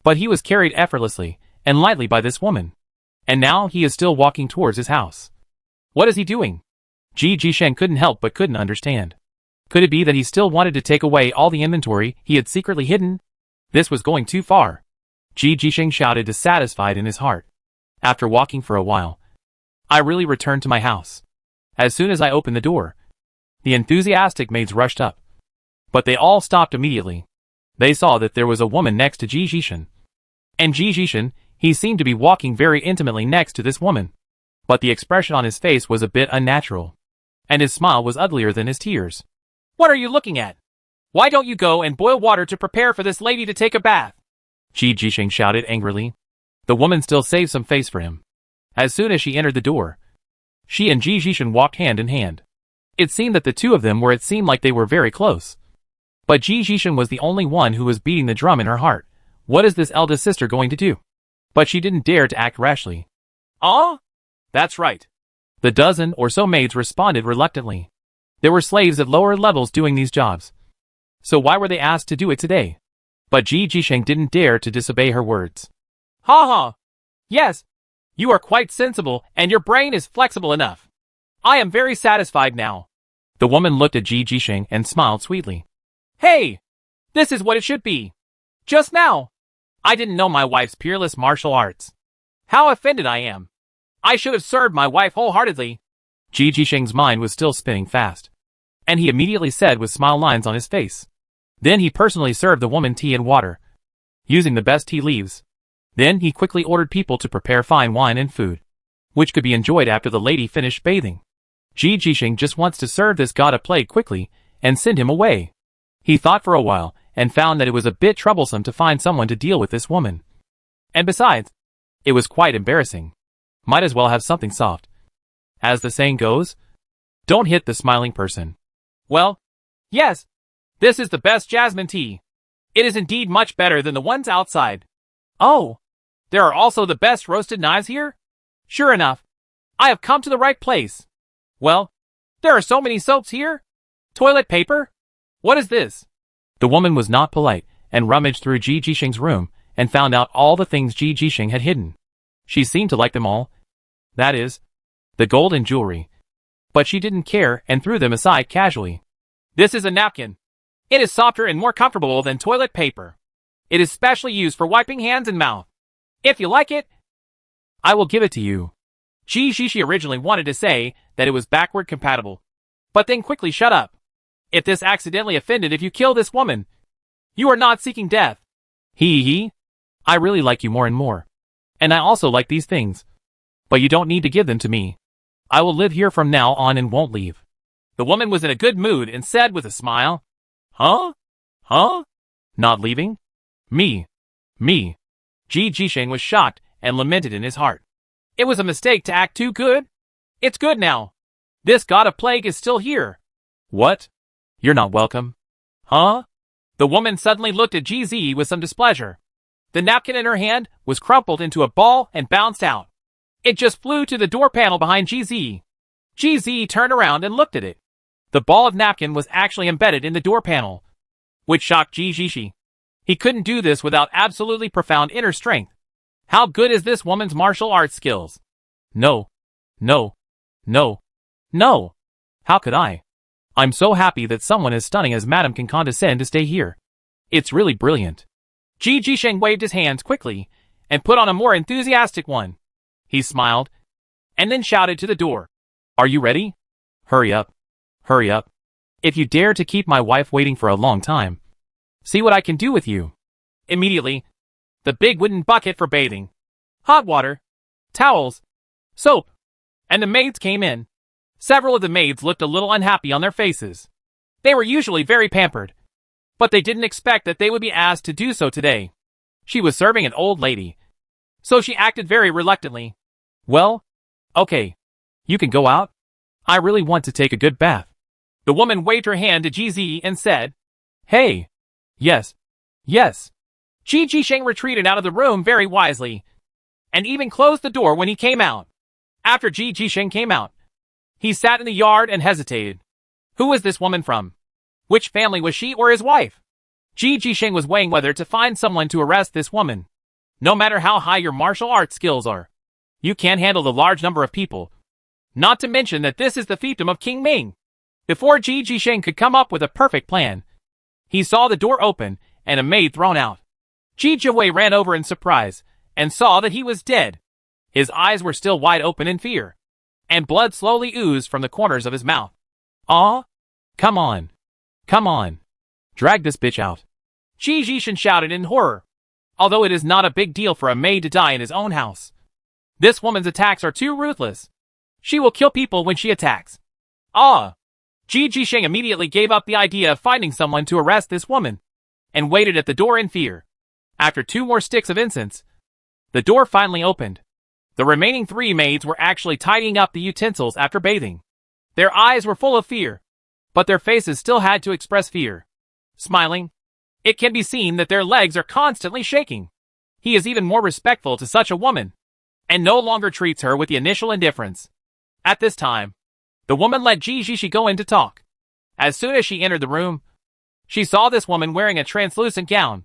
But he was carried effortlessly and lightly by this woman. And now he is still walking towards his house. What is he doing? Ji Jishin couldn't help but couldn't understand. Could it be that he still wanted to take away all the inventory he had secretly hidden? This was going too far. Ji Jishin shouted dissatisfied in his heart. After walking for a while, I really returned to my house. As soon as I opened the door, the enthusiastic maids rushed up. But they all stopped immediately. They saw that there was a woman next to Ji Jishin. And Ji Jishin, he seemed to be walking very intimately next to this woman. But the expression on his face was a bit unnatural. And his smile was uglier than his tears. What are you looking at? Why don't you go and boil water to prepare for this lady to take a bath? Ji Jishin shouted angrily. The woman still saved some face for him. As soon as she entered the door, she and Ji Jishin walked hand in hand. It seemed that the two of them were it seemed like they were very close. But Ji Jishin was the only one who was beating the drum in her heart. What is this eldest sister going to do? But she didn't dare to act rashly. Ah? That's right. The dozen or so maids responded reluctantly. There were slaves at lower levels doing these jobs. So why were they asked to do it today? But Ji Jishin didn't dare to disobey her words. Ha! Yes, you are quite sensible and your brain is flexible enough. I am very satisfied now. The woman looked at Ji Jishin and smiled sweetly. Hey! This is what it should be. Just now, I didn't know my wife's peerless martial arts. How offended I am. I should have served my wife wholeheartedly. Ji Jishin's mind was still spinning fast. And he immediately said with smile lines on his face. Then he personally served the woman tea and water, using the best tea leaves. Then he quickly ordered people to prepare fine wine and food, which could be enjoyed after the lady finished bathing. Ji Jishin just wants to serve this god a plate quickly and send him away. He thought for a while and found that it was a bit troublesome to find someone to deal with this woman. And besides, it was quite embarrassing. Might as well have something soft. As the saying goes, don't hit the smiling person. Well, yes, this is the best jasmine tea. It is indeed much better than the ones outside. Oh, there are also the best roasted knives here? Sure enough, I have come to the right place. Well, There are so many soaps here. Toilet paper? What is this? The woman was not polite and rummaged through Ji Jisheng's room and found out all the things Ji Jisheng had hidden. She seemed to like them all. That is, the gold and jewelry. But she didn't care and threw them aside casually. This is a napkin. It is softer and more comfortable than toilet paper. It is specially used for wiping hands and mouth. If you like it, I will give it to you. Ji Jisheng originally wanted to say that it was backward compatible, but then quickly shut up. If this accidentally offended if you kill this woman, you are not seeking death. Hee. I really like you more and more. And I also like these things. But you don't need to give them to me. I will live here from now on and won't leave. The woman was in a good mood and said with a smile, Huh? Not leaving? Me. Ji Jisheng was shocked and lamented in his heart. It was a mistake to act too good. It's good now. This god of plague is still here. What? You're not welcome. Huh? The woman suddenly looked at GZ with some displeasure. The napkin in her hand was crumpled into a ball and bounced out. It just flew to the door panel behind GZ. GZ turned around and looked at it. The ball of napkin was actually embedded in the door panel, which shocked Ji Jisheng. He couldn't do this without absolutely profound inner strength. How good is this woman's martial arts skills? No. How could I? I'm so happy that someone as stunning as Madam can condescend to stay here. It's really brilliant. Ji Jisheng waved his hands quickly and put on a more enthusiastic one. He smiled and then shouted to the door. Are you ready? Hurry up. If you dare to keep my wife waiting for a long time, see what I can do with you. Immediately, the big wooden bucket for bathing, hot water, towels, soap, and the maids came in. Several of the maids looked a little unhappy on their faces. They were usually very pampered, but they didn't expect that they would be asked to do so today. She was serving an old lady, so she acted very reluctantly. Well, okay. You can go out. I really want to take a good bath. The woman waved her hand to GZ and said, Hey. Yes. Ji Jisheng retreated out of the room very wisely, and even closed the door when he came out. After Ji Jisheng came out, he sat in the yard and hesitated. Who was this woman from? Which family was she or his wife? Ji Jisheng was weighing whether to find someone to arrest this woman. No matter how high your martial arts skills are, you can't handle the large number of people. Not to mention that this is the fiefdom of King Ming. Before Ji Jisheng could come up with a perfect plan, he saw the door open and a maid thrown out. Ji Jiwei ran over in surprise and saw that he was dead. His eyes were still wide open in fear, and blood slowly oozed from the corners of his mouth. Aw! Come on! Drag this bitch out! Ji Jisheng shouted in horror. Although it is not a big deal for a maid to die in his own house, this woman's attacks are too ruthless. She will kill people when she attacks. Ji Jisheng immediately gave up the idea of finding someone to arrest this woman, and waited at the door in fear. After 2 more sticks of incense, the door finally opened. The remaining 3 maids were actually tidying up the utensils after bathing. Their eyes were full of fear, but their faces still had to express fear. Smiling, it can be seen that their legs are constantly shaking. He is even more respectful to such a woman, and no longer treats her with the initial indifference. At this time, the woman let Ji Jisheng go in to talk. As soon as she entered the room, she saw this woman wearing a translucent gown,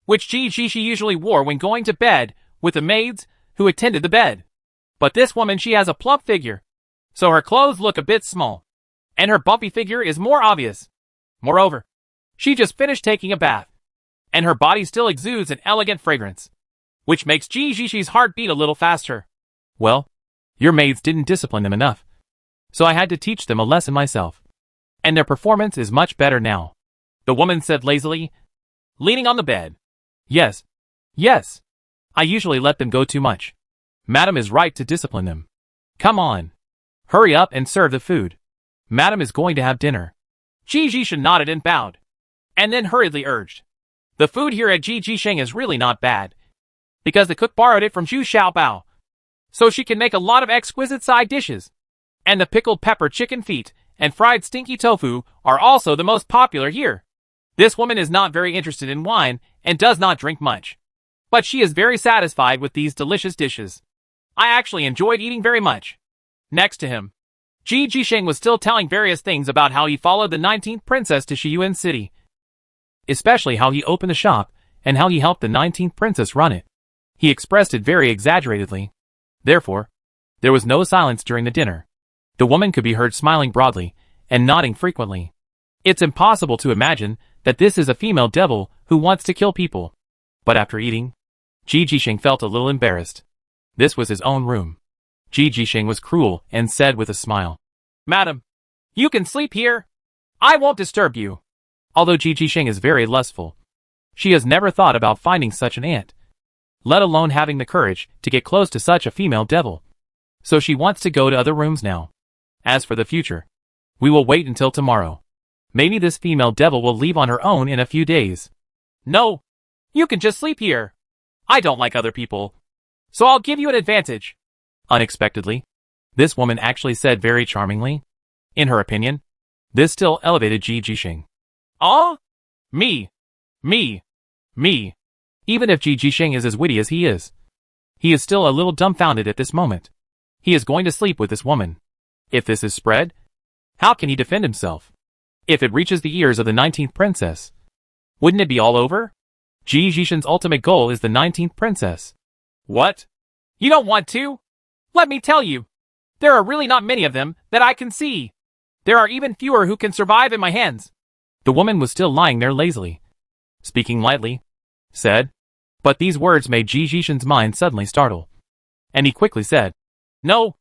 which Ji Jisheng usually wore when going to bed with the maids who attended the bed. But this woman, she has a plump figure, so her clothes look a bit small, and her bumpy figure is more obvious. Moreover, she just finished taking a bath, and her body still exudes an elegant fragrance, which makes Ji Jisheng's heart beat a little faster. Well, your maids didn't discipline them enough, so I had to teach them a lesson myself. And their performance is much better now, the woman said lazily, leaning on the bed. Yes. I usually let them go too much. Madam is right to discipline them. Come on. Hurry up and serve the food. Madam is going to have dinner. Ji Jisheng nodded and bowed, and then hurriedly urged. The food here at Ji Jisheng is really not bad, because the cook borrowed it from Zhu Xiaobao, so she can make a lot of exquisite side dishes. And the pickled pepper chicken feet and fried stinky tofu are also the most popular here. This woman is not very interested in wine and does not drink much, but she is very satisfied with these delicious dishes. I actually enjoyed eating very much. Next to him, Ji Jisheng was still telling various things about how he followed the 19th princess to Shiyuan City. Especially how he opened the shop, and how he helped the 19th princess run it. He expressed it very exaggeratedly. Therefore, there was no silence during the dinner. The woman could be heard smiling broadly, and nodding frequently. It's impossible to imagine that this is a female devil who wants to kill people. But after eating, Ji Jisheng felt a little embarrassed. This was his own room. Ji Jisheng was cruel and said with a smile, "Madam, you can sleep here. I won't disturb you." Although Ji Jisheng is very lustful, she has never thought about finding such an aunt, let alone having the courage to get close to such a female devil. So she wants to go to other rooms now. As for the future, we will wait until tomorrow. Maybe this female devil will leave on her own in a few days. "No, you can just sleep here. I don't like other people, so I'll give you an advantage." Unexpectedly, this woman actually said very charmingly. In her opinion, this still elevated Ji Jisheng. "Oh? Me. Even if Ji Jisheng is as witty as he is still a little dumbfounded at this moment. He is going to sleep with this woman. If this is spread, how can he defend himself? If it reaches the ears of the 19th princess, wouldn't it be all over? Ji Jisheng's ultimate goal is the 19th princess. What? You don't want to? Let me tell you. There are really not many of them that I can see. There are even fewer who can survive in my hands. The woman was still lying there lazily, speaking lightly, said, but these words made Ji Jisheng's mind suddenly startle. And he quickly said, No.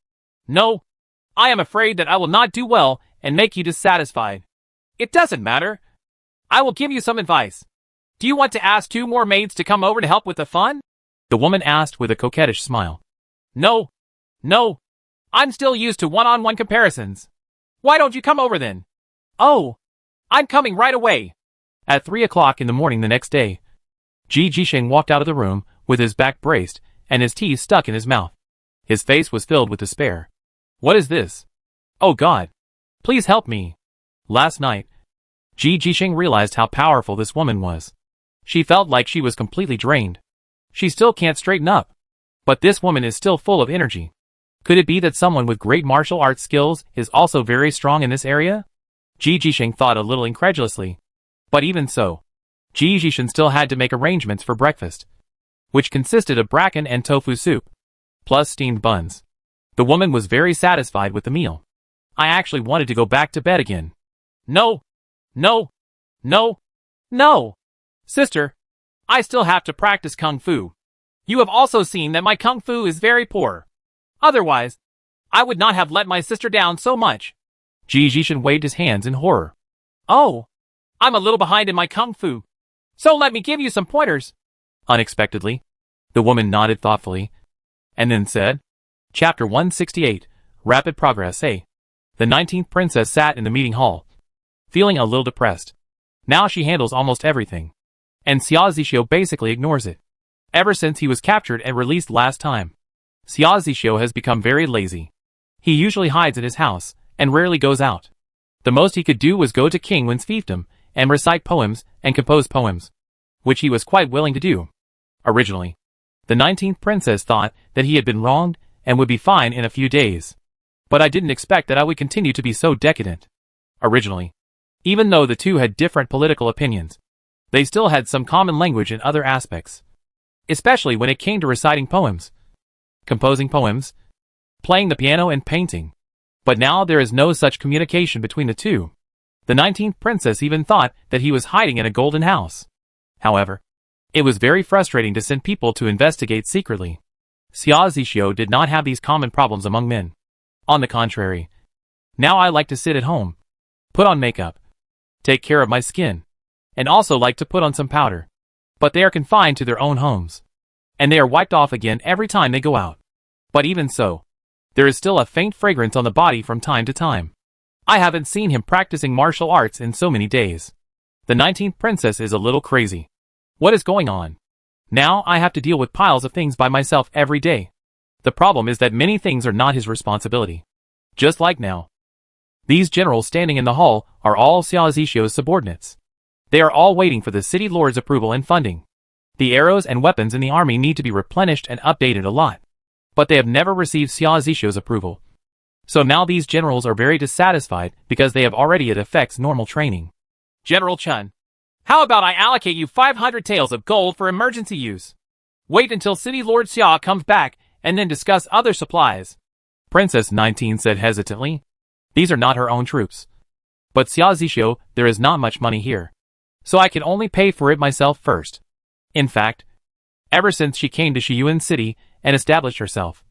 I am afraid that I will not do well and make you dissatisfied. It doesn't matter. I will give you some advice. Do you want to ask 2 more maids to come over to help with the fun? The woman asked with a coquettish smile. No. I'm still used to one-on-one comparisons. Why don't you come over then? Oh, I'm coming right away. At 3 o'clock in the morning the next day, Ji Jisheng walked out of the room with his back braced and his teeth stuck in his mouth. His face was filled with despair. What is this? Oh God! Please help me! Last night, Ji Jisheng realized how powerful this woman was. She felt like she was completely drained. She still can't straighten up. But this woman is still full of energy. Could it be that someone with great martial arts skills is also very strong in this area? Ji Jisheng thought a little incredulously. But even so, Ji Jisheng still had to make arrangements for breakfast, which consisted of bracken and tofu soup, plus steamed buns. The woman was very satisfied with the meal. I actually wanted to go back to bed again. No. Sister, I still have to practice kung fu. You have also seen that my kung fu is very poor. Otherwise, I would not have let my sister down so much. Ji Jisheng waved his hands in horror. Oh, I'm a little behind in my kung fu. So let me give you some pointers. Unexpectedly, the woman nodded thoughtfully, and then said, Chapter 168, Rapid Progress A. The 19th princess sat in the meeting hall, feeling a little depressed. Now she handles almost everything, and Xia Zixio basically ignores it. Ever since he was captured and released last time, Xia Zixio has become very lazy. He usually hides in his house, and rarely goes out. The most he could do was go to King Wen's fiefdom, and recite poems and compose poems, which he was quite willing to do. Originally, the 19th princess thought that he had been wronged and would be fine in a few days. But I didn't expect that I would continue to be so decadent. Originally, even though the two had different political opinions, they still had some common language in other aspects, especially when it came to reciting poems, composing poems, playing the piano and painting. But now there is no such communication between the two. The 19th princess even thought that he was hiding in a golden house. However, it was very frustrating to send people to investigate secretly. Xia Zixio did not have these common problems among men. On the contrary, now I like to sit at home, put on makeup, take care of my skin, and also like to put on some powder. But they are confined to their own homes, and they are wiped off again every time they go out. But even so, there is still a faint fragrance on the body from time to time. I haven't seen him practicing martial arts in so many days. The 19th princess is a little crazy. What is going on? Now I have to deal with piles of things by myself every day. The problem is that many things are not his responsibility. Just like now. These generals standing in the hall are all Xia Zixio's subordinates. They are all waiting for the city lord's approval and funding. The arrows and weapons in the army need to be replenished and updated a lot. But they have never received Xia Zixio's approval. So now these generals are very dissatisfied because they have already at effects normal training. General Chun, how about I allocate you 500 taels of gold for emergency use? Wait until City Lord Xia comes back and then discuss other supplies. Princess 19 said hesitantly. These are not her own troops. But Xia Zixio, there is not much money here. So I can only pay for it myself first. In fact, ever since she came to Shiyuan City and established herself,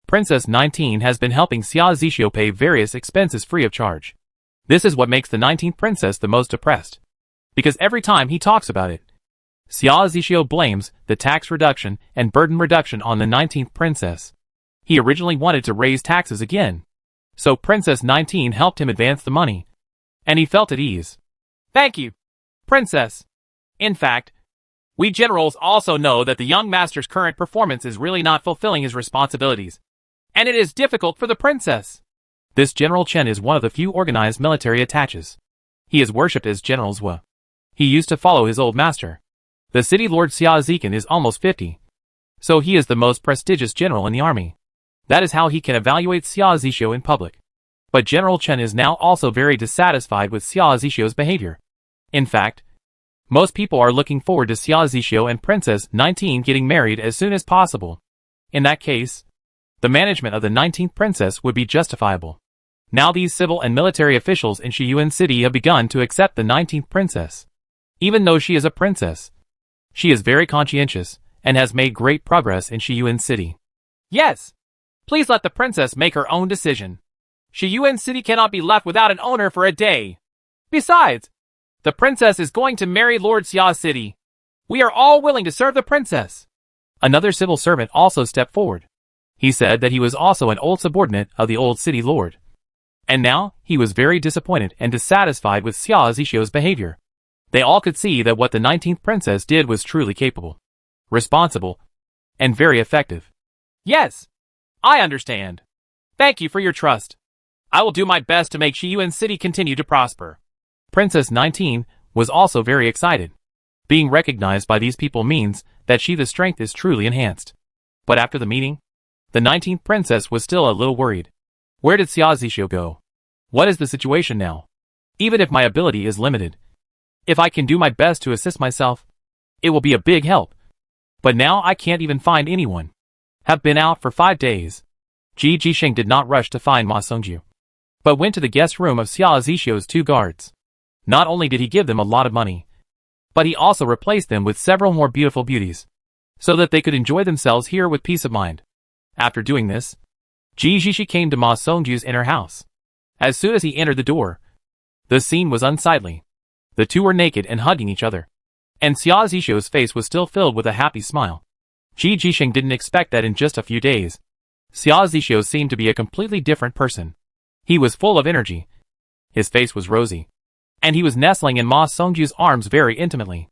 Princess 19 has been helping Xia Zixio pay various expenses free of charge. This is what makes the 19th princess the most depressed. Because every time he talks about it, Xia Zixio blames the tax reduction and burden reduction on the 19th princess. He originally wanted to raise taxes again. So Princess 19 helped him advance the money. And he felt at ease. Thank you, Princess. In fact, we generals also know that the young master's current performance is really not fulfilling his responsibilities. And it is difficult for the princess. This General Chen is one of the few organized military attaches. He is worshipped as General Zhua. He used to follow his old master. The city lord Xia Zikan is almost 50. So he is the most prestigious general in the army. That is how he can evaluate Xia Zixio in public. But General Chen is now also very dissatisfied with Xia Zixio's behavior. In fact, most people are looking forward to Xia Zixio and Princess 19 getting married as soon as possible. In that case, the management of the 19th princess would be justifiable. Now these civil and military officials in Shiyuan City have begun to accept the 19th princess. Even though she is a princess, she is very conscientious and has made great progress in Shiyuan City. Yes, please let the princess make her own decision. Shiyuan City cannot be left without an owner for a day. Besides, the princess is going to marry Lord Xia City. We are all willing to serve the princess. Another civil servant also stepped forward. He said that he was also an old subordinate of the old city lord. And now, he was very disappointed and dissatisfied with Xia Zixio's behavior. They all could see that what the 19th princess did was truly capable, responsible, and very effective. Yes, I understand. Thank you for your trust. I will do my best to make Shiyuan City continue to prosper. Princess 19 was also very excited. Being recognized by these people means that the strength is truly enhanced. But after the meeting, the 19th princess was still a little worried. Where did Xia Zixio go? What is the situation now? Even if my ability is limited, if I can do my best to assist myself, it will be a big help. But now I can't even find anyone. Have been out for 5 days. Ji Jisheng did not rush to find Ma Songju, but went to the guest room of Xia Zixio's 2 guards. Not only did he give them a lot of money, but he also replaced them with several more beautiful beauties, so that they could enjoy themselves here with peace of mind. After doing this, Ji Jixi came to Ma Songju's inner house. As soon as he entered the door, the scene was unsightly. The two were naked and hugging each other, and Xia Zixio's face was still filled with a happy smile. Ji Jisheng didn't expect that in just a few days. Xia Zixio seemed to be a completely different person. He was full of energy. His face was rosy, and he was nestling in Ma Songju's arms very intimately.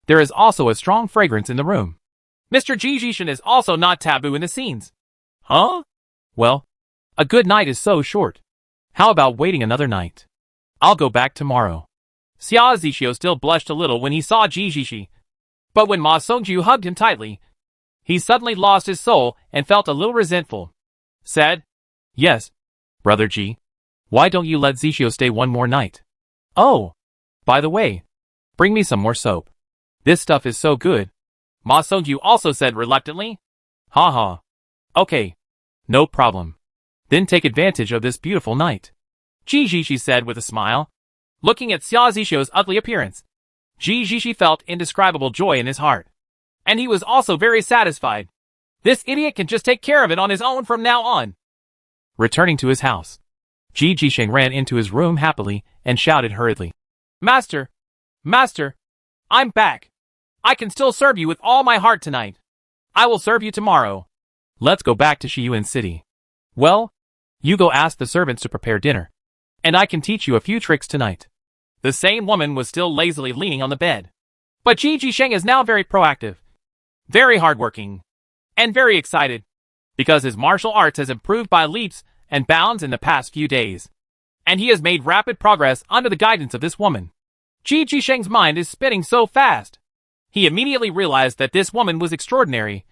There is also a strong fragrance in the room. Mr. Ji Jishan is also not taboo in the scenes. Huh? Well, a good night is so short. How about waiting another night? I'll go back tomorrow. Xia Zixio still blushed a little when he saw Ji Jixi. But when Ma Songju hugged him tightly, he suddenly lost his soul and felt a little resentful. Said, Yes, Brother Ji. Why don't you let Zixio stay one more night? Oh, by the way, bring me some more soap. This stuff is so good. Ma Songju also said reluctantly. Ha ha. Okay, no problem. Then take advantage of this beautiful night. Ji Jixi said with a smile. Looking at Xia Zixio's ugly appearance, Ji Jixi felt indescribable joy in his heart. And he was also very satisfied. This idiot can just take care of it on his own from now on. Returning to his house, Ji Jisheng ran into his room happily and shouted hurriedly. Master! Master! I'm back! I can still serve you with all my heart tonight. I will serve you tomorrow. Let's go back to Shiyuan City. Well, you go ask the servants to prepare dinner, and I can teach you a few tricks tonight. The same woman was still lazily leaning on the bed. But Ji Jisheng is now very proactive, very hardworking, and very excited, because his martial arts has improved by leaps and bounds in the past few days. And he has made rapid progress under the guidance of this woman. Ji Jisheng's mind is spinning so fast. He immediately realized that this woman was extraordinary,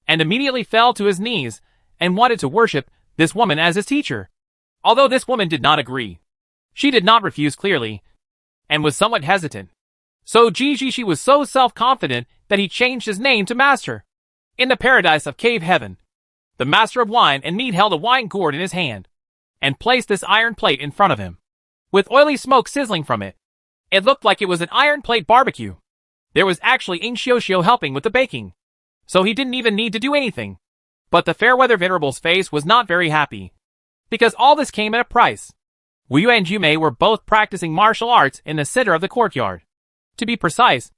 and immediately fell to his knees and wanted to worship this woman as his teacher. Although this woman did not agree. She did not refuse clearly, and was somewhat hesitant. So Gigi was so self-confident that he changed his name to Master. In the paradise of cave heaven, the Master of Wine and Meat held a wine gourd in his hand, and placed this iron plate in front of him, with oily smoke sizzling from it. It looked like it was an iron plate barbecue. There was actually Inshioshio helping with the baking, so he didn't even need to do anything. But the Fairweather Venerable's face was not very happy, because all this came at a price. Wuyu and Yume were both practicing martial arts in the center of the courtyard. To be precise,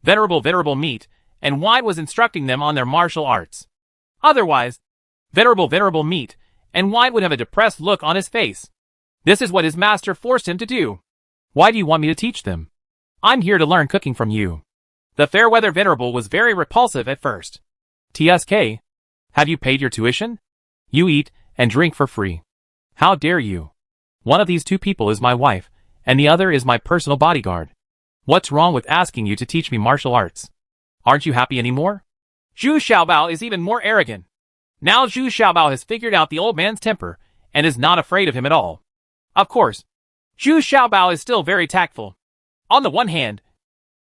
Venerable Meat and Wine was instructing them on their martial arts. Otherwise, Venerable Meat and Wine would have a depressed look on his face. This is what his master forced him to do. Why do you want me to teach them? I'm here to learn cooking from you. The Fairweather Venerable was very repulsive at first. TSK, have you paid your tuition? You eat and drink for free. How dare you? One of these two people is my wife, and the other is my personal bodyguard. What's wrong with asking you to teach me martial arts? Aren't you happy anymore? Zhu Xiaobao is even more arrogant. Now Zhu Xiaobao has figured out the old man's temper, and is not afraid of him at all. Of course, Zhu Xiaobao is still very tactful. On the one hand,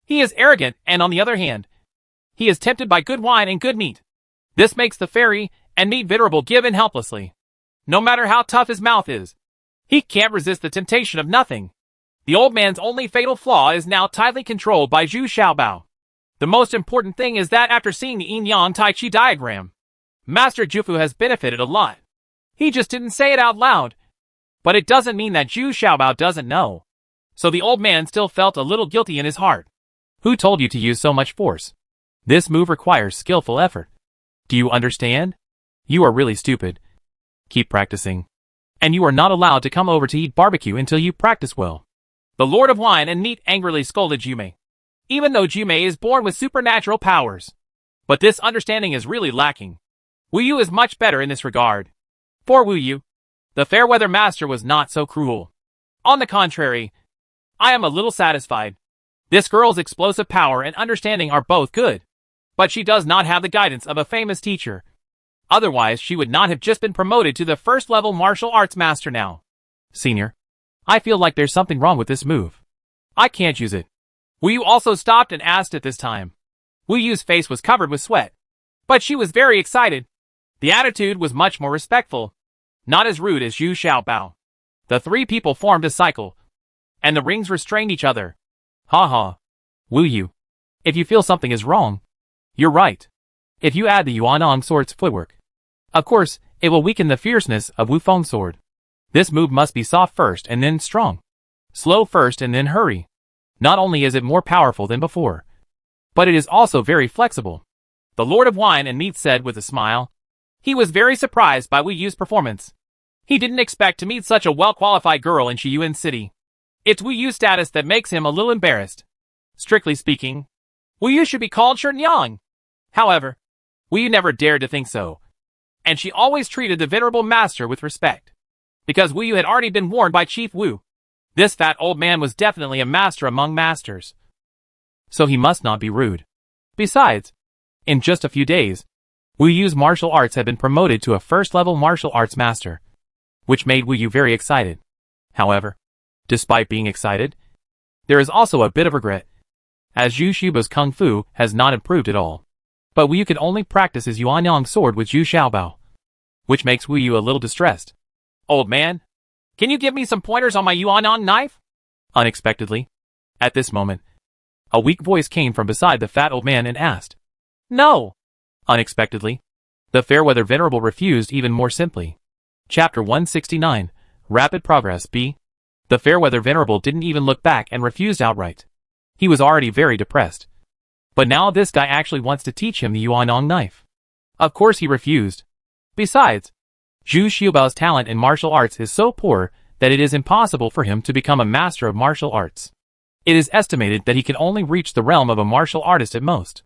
he is arrogant, and on the other hand, he is tempted by good wine and good meat. This makes the fairy and meat venerable give in helplessly. No matter how tough his mouth is, he can't resist the temptation of nothing. The old man's only fatal flaw is now tightly controlled by Zhu Xiaobao. The most important thing is that after seeing the yin-yang tai chi diagram, Master Jufu has benefited a lot. He just didn't say it out loud. But it doesn't mean that Zhu Xiaobao doesn't know. So the old man still felt a little guilty in his heart. Who told you to use so much force? This move requires skillful effort. Do you understand? You are really stupid. Keep practicing. And you are not allowed to come over to eat barbecue until you practice well. The Lord of Wine and Meat angrily scolded Yume. Even though Yume is born with supernatural powers. But this understanding is really lacking. Wuyu is much better in this regard. For Wuyu, the Fairweather Master was not so cruel. On the contrary, I am a little satisfied. This girl's explosive power and understanding are both good. But she does not have the guidance of a famous teacher. Otherwise, she would not have just been promoted to the first-level martial arts master now. Senior, I feel like there's something wrong with this move. I can't use it. Wuyu also stopped and asked at this time. Wuyu's face was covered with sweat. But she was very excited. The attitude was much more respectful. Not as rude as Zhu Xiaobao. The three people formed a cycle, and the rings restrained each other. Ha ha. Wuyu, if you feel something is wrong, you're right. If you add the Yuanong sword's footwork, of course, it will weaken the fierceness of Wu Feng's sword. This move must be soft first and then strong. Slow first and then hurry. Not only is it more powerful than before, but it is also very flexible. The Lord of Wine and Meat said with a smile. He was very surprised by Wuyu's performance. He didn't expect to meet such a well-qualified girl in Shiyuan City. It's Wuyu's status that makes him a little embarrassed. Strictly speaking, Wuyu should be called Sherngyang. However, Wuyu never dared to think so. And she always treated the venerable master with respect. Because Wuyu had already been warned by Chief Wu. This fat old man was definitely a master among masters. So he must not be rude. Besides, in just a few days, Wuyu's martial arts had been promoted to a first-level martial arts master, which made Wuyu very excited. However, despite being excited, there is also a bit of regret, as Zhu Xiaobao's kung fu has not improved at all. But Wuyu could only practice his Yuanyang sword with Zhu Xiaobao, which makes Wuyu a little distressed. Old man, can you give me some pointers on my Yuanyang knife? Unexpectedly, at this moment, a weak voice came from beside the fat old man and asked. No. Unexpectedly, the Fairweather Venerable refused even more simply. Chapter 169, Rapid Progress B. The Fairweather Venerable didn't even look back and refused outright. He was already very depressed. But now this guy actually wants to teach him the Yuanong knife. Of course he refused. Besides, Zhu Xiaobao's talent in martial arts is so poor that it is impossible for him to become a master of martial arts. It is estimated that he can only reach the realm of a martial artist at most.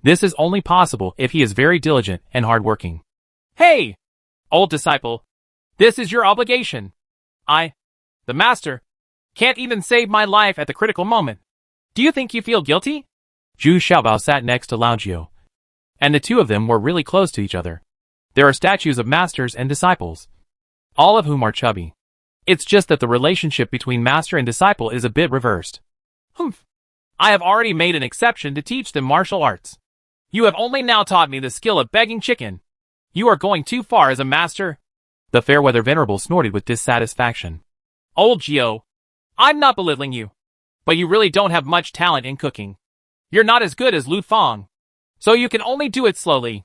This is only possible if he is very diligent and hardworking. Hey, old disciple, this is your obligation. I, the master, can't even save my life at the critical moment. Do you think you feel guilty? Zhu Xiaobao sat next to Lao Jiu, and the two of them were really close to each other. There are statues of masters and disciples, all of whom are chubby. It's just that the relationship between master and disciple is a bit reversed. Humph. I have already made an exception to teach them martial arts. You have only now taught me the skill of begging chicken. You are going too far as a master. The Fairweather Venerable snorted with dissatisfaction. Old Geo, I'm not belittling you, but you really don't have much talent in cooking. You're not as good as Lu Fang, so you can only do it slowly.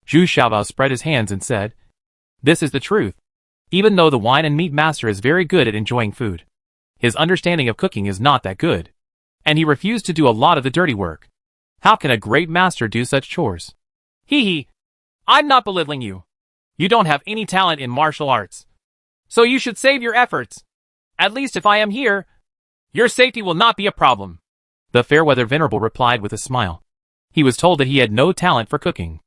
Zhu Xiaobao spread his hands and said, "This is the truth. Even though the wine and meat master is very good at enjoying food, his understanding of cooking is not that good, and he refused to do a lot of the dirty work. How can a great master do such chores?" Hee hee. I'm not belittling you. You don't have any talent in martial arts, so you should save your efforts. At least if I am here, your safety will not be a problem. The Fairweather Venerable replied with a smile. He was told that he had no talent for cooking,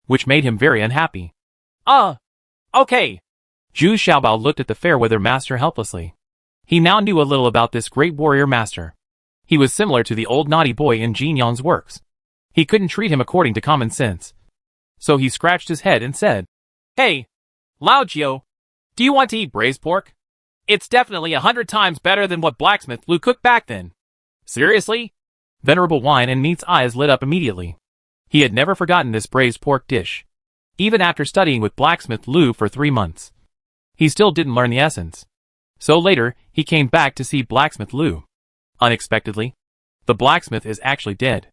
which made him very unhappy. Okay. Zhu Xiaobao looked at the Fairweather Master helplessly. He now knew a little about this great warrior master. He was similar to the old naughty boy in Jin Yang's works. He couldn't treat him according to common sense. So he scratched his head and said, Hey, Lao Jiao, do you want to eat braised pork? It's definitely 100 times better than what blacksmith Lu cooked back then. Seriously? Venerable Wine and Meat's eyes lit up immediately. He had never forgotten this braised pork dish. Even after studying with blacksmith Lu for 3 months, he still didn't learn the essence. So later, he came back to see blacksmith Lu. Unexpectedly, the blacksmith is actually dead.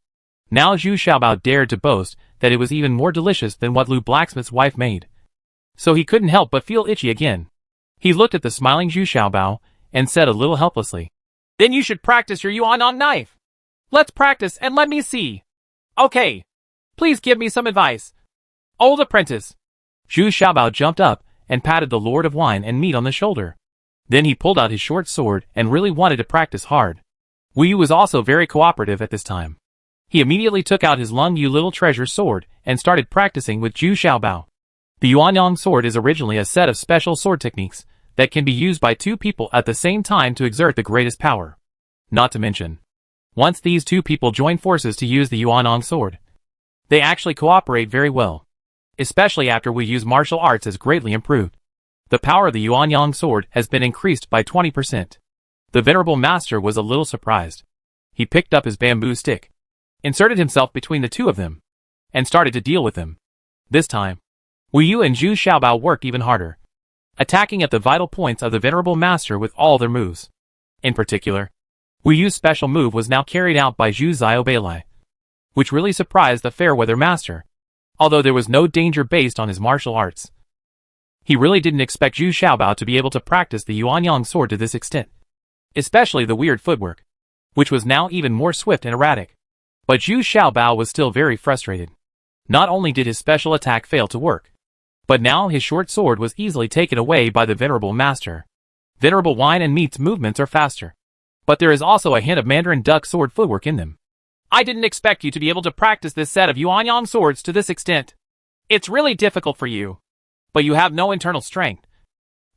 Now Zhu Xiaobao dared to boast that it was even more delicious than what Lu blacksmith's wife made. So he couldn't help but feel itchy again. He looked at the smiling Zhu Xiaobao and said a little helplessly, Then you should practice your yuan knife. Let's practice and let me see. Okay. Please give me some advice. Old apprentice. Zhu Xiaobao jumped up and patted the Lord of Wine and Meat on the shoulder. Then he pulled out his short sword and really wanted to practice hard. Wu Yu was also very cooperative at this time. He immediately took out his Lung Yu Little Treasure sword and started practicing with Zhu Xiaobao. The Yuanyang sword is originally a set of special sword techniques that can be used by 2 people at the same time to exert the greatest power. Not to mention, once these 2 people join forces to use the Yuanyang sword, they actually cooperate very well. Especially after Wu Yu's martial arts has greatly improved. The power of the Yuanyang sword has been increased by 20%. The Venerable Master was a little surprised. He picked up his bamboo stick, inserted himself between the 2 of them, and started to deal with them. This time, Wu Yu and Zhu Xiaobao worked even harder, attacking at the vital points of the Venerable Master with all their moves. In particular, Wu Yu's special move was now carried out by Zhu Xiao Beilai, which really surprised the Fairweather Master. Although there was no danger based on his martial arts, he really didn't expect Zhu Xiaobao to be able to practice the Yuanyang sword to this extent. Especially the weird footwork, which was now even more swift and erratic. But Zhu Xiaobao was still very frustrated. Not only did his special attack fail to work, but now his short sword was easily taken away by the Venerable Master. Venerable Wine and Meat's movements are faster, but there is also a hint of Mandarin Duck sword footwork in them. I didn't expect you to be able to practice this set of Yuanyang swords to this extent. It's really difficult for you. But you have no internal strength.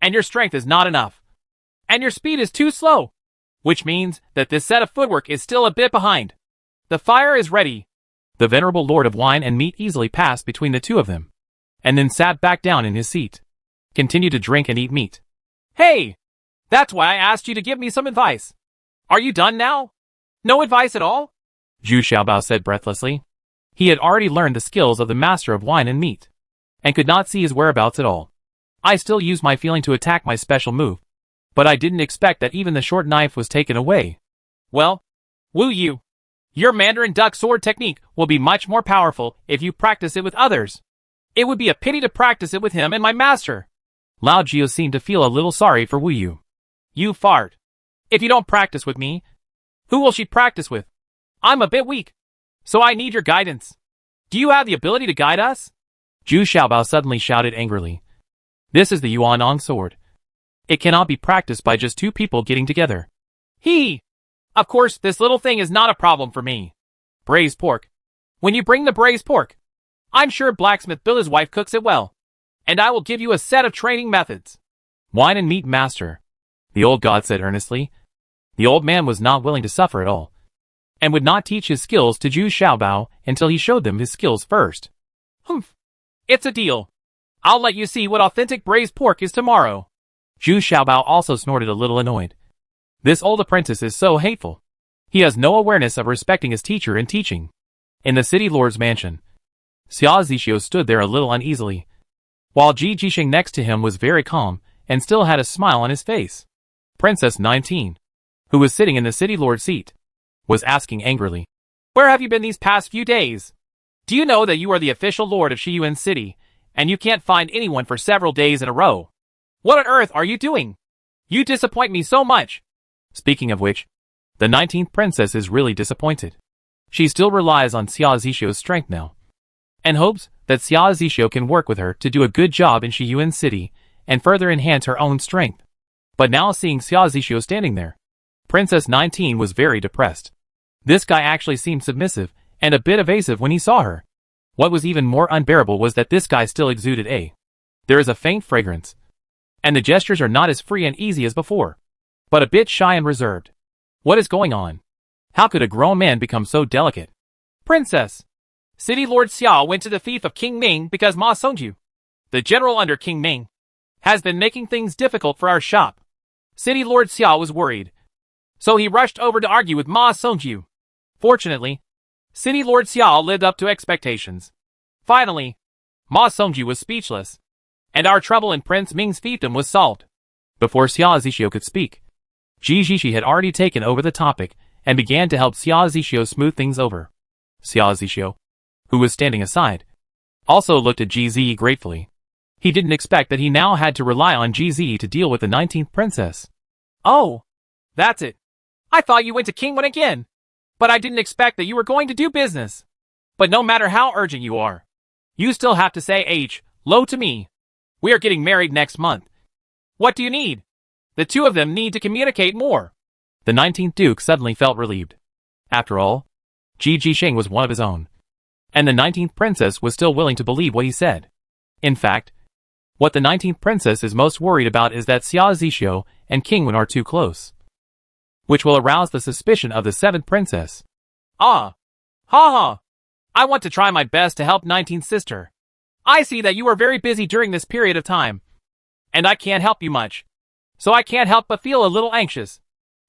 And your strength is not enough. And your speed is too slow. Which means that this set of footwork is still a bit behind. The fire is ready. The Venerable Lord of Wine and Meat easily passed between the 2 of them, and then sat back down in his seat. Continued to drink and eat meat. Hey! That's why I asked you to give me some advice. Are you done now? No advice at all? Zhu Xiaobao said breathlessly. He had already learned the skills of the Master of Wine and Meat, and could not see his whereabouts at all. I still used my feeling to attack my special move, but I didn't expect that even the short knife was taken away. Well, Wu Yu, your Mandarin Duck sword technique will be much more powerful if you practice it with others. It would be a pity to practice it with him and my master. Lao Jiao seemed to feel a little sorry for Wu Yu. You fart. If you don't practice with me, who will she practice with? I'm a bit weak, so I need your guidance. Do you have the ability to guide us? Zhu Xiaobao suddenly shouted angrily. This is the Yuanyang sword. It cannot be practiced by just 2 people getting together. Of course, this little thing is not a problem for me. Braised pork. When you bring the braised pork, I'm sure blacksmith Billa's wife cooks it well. And I will give you a set of training methods. Wine and Meat Master, the old god said earnestly. The old man was not willing to suffer at all, and would not teach his skills to Zhu Xiaobao until he showed them his skills first. Humph. It's a deal. I'll let you see what authentic braised pork is tomorrow. Zhu Xiaobao also snorted a little annoyed. This old apprentice is so hateful. He has no awareness of respecting his teacher and teaching. In the city lord's mansion, Xia Zixio stood there a little uneasily, while Ji Jisheng next to him was very calm and still had a smile on his face. Princess 19, who was sitting in the city lord's seat, was asking angrily, "Where have you been these past few days? Do you know that you are the official lord of Shiyuan City, and you can't find anyone for several days in a row? What on earth are you doing? You disappoint me so much." Speaking of which, the 19th princess is really disappointed. She still relies on Xia Zixio's strength now, and hopes that Xia Zixio can work with her to do a good job in Shiyuan City and further enhance her own strength. But now seeing Xia Zixio standing there, Princess 19 was very depressed. This guy actually seemed submissive and a bit evasive when he saw her. What was even more unbearable was that this guy still exuded there is a faint fragrance, and the gestures are not as free and easy as before, but a bit shy and reserved. What is going on? How could a grown man become so delicate? "Princess, City Lord Xiao went to the fief of King Ming because Ma Songju, the general under King Ming, has been making things difficult for our shop. City Lord Xiao was worried, so he rushed over to argue with Ma Songju. Fortunately, City Lord Xiao lived up to expectations. Finally, Ma Songju was speechless, and our trouble in Prince Ming's fiefdom was solved." Before Xia Zixio could speak, Ji Jixi had already taken over the topic and began to help Xia Zixio smooth things over. Xia Zixio, who was standing aside, also looked at GZ gratefully. He didn't expect that he now had to rely on GZ to deal with the 19th princess. "Oh, that's it. I thought you went to Kingwon again, but I didn't expect that you were going to do business. But no matter how urgent you are, you still have to say hello to me. We are getting married next month. What do you need? The two of them need to communicate more." The 19th Duke suddenly felt relieved. After all, Ji Jisheng was one of his own, and the 19th princess was still willing to believe what he said. In fact, what the 19th princess is most worried about is that Xia Zixio and Kingwon are too close, which will arouse the suspicion of the 7th princess. "Ah, ha ha. I want to try my best to help 19th sister. I see that you are very busy during this period of time, and I can't help you much, so I can't help but feel a little anxious,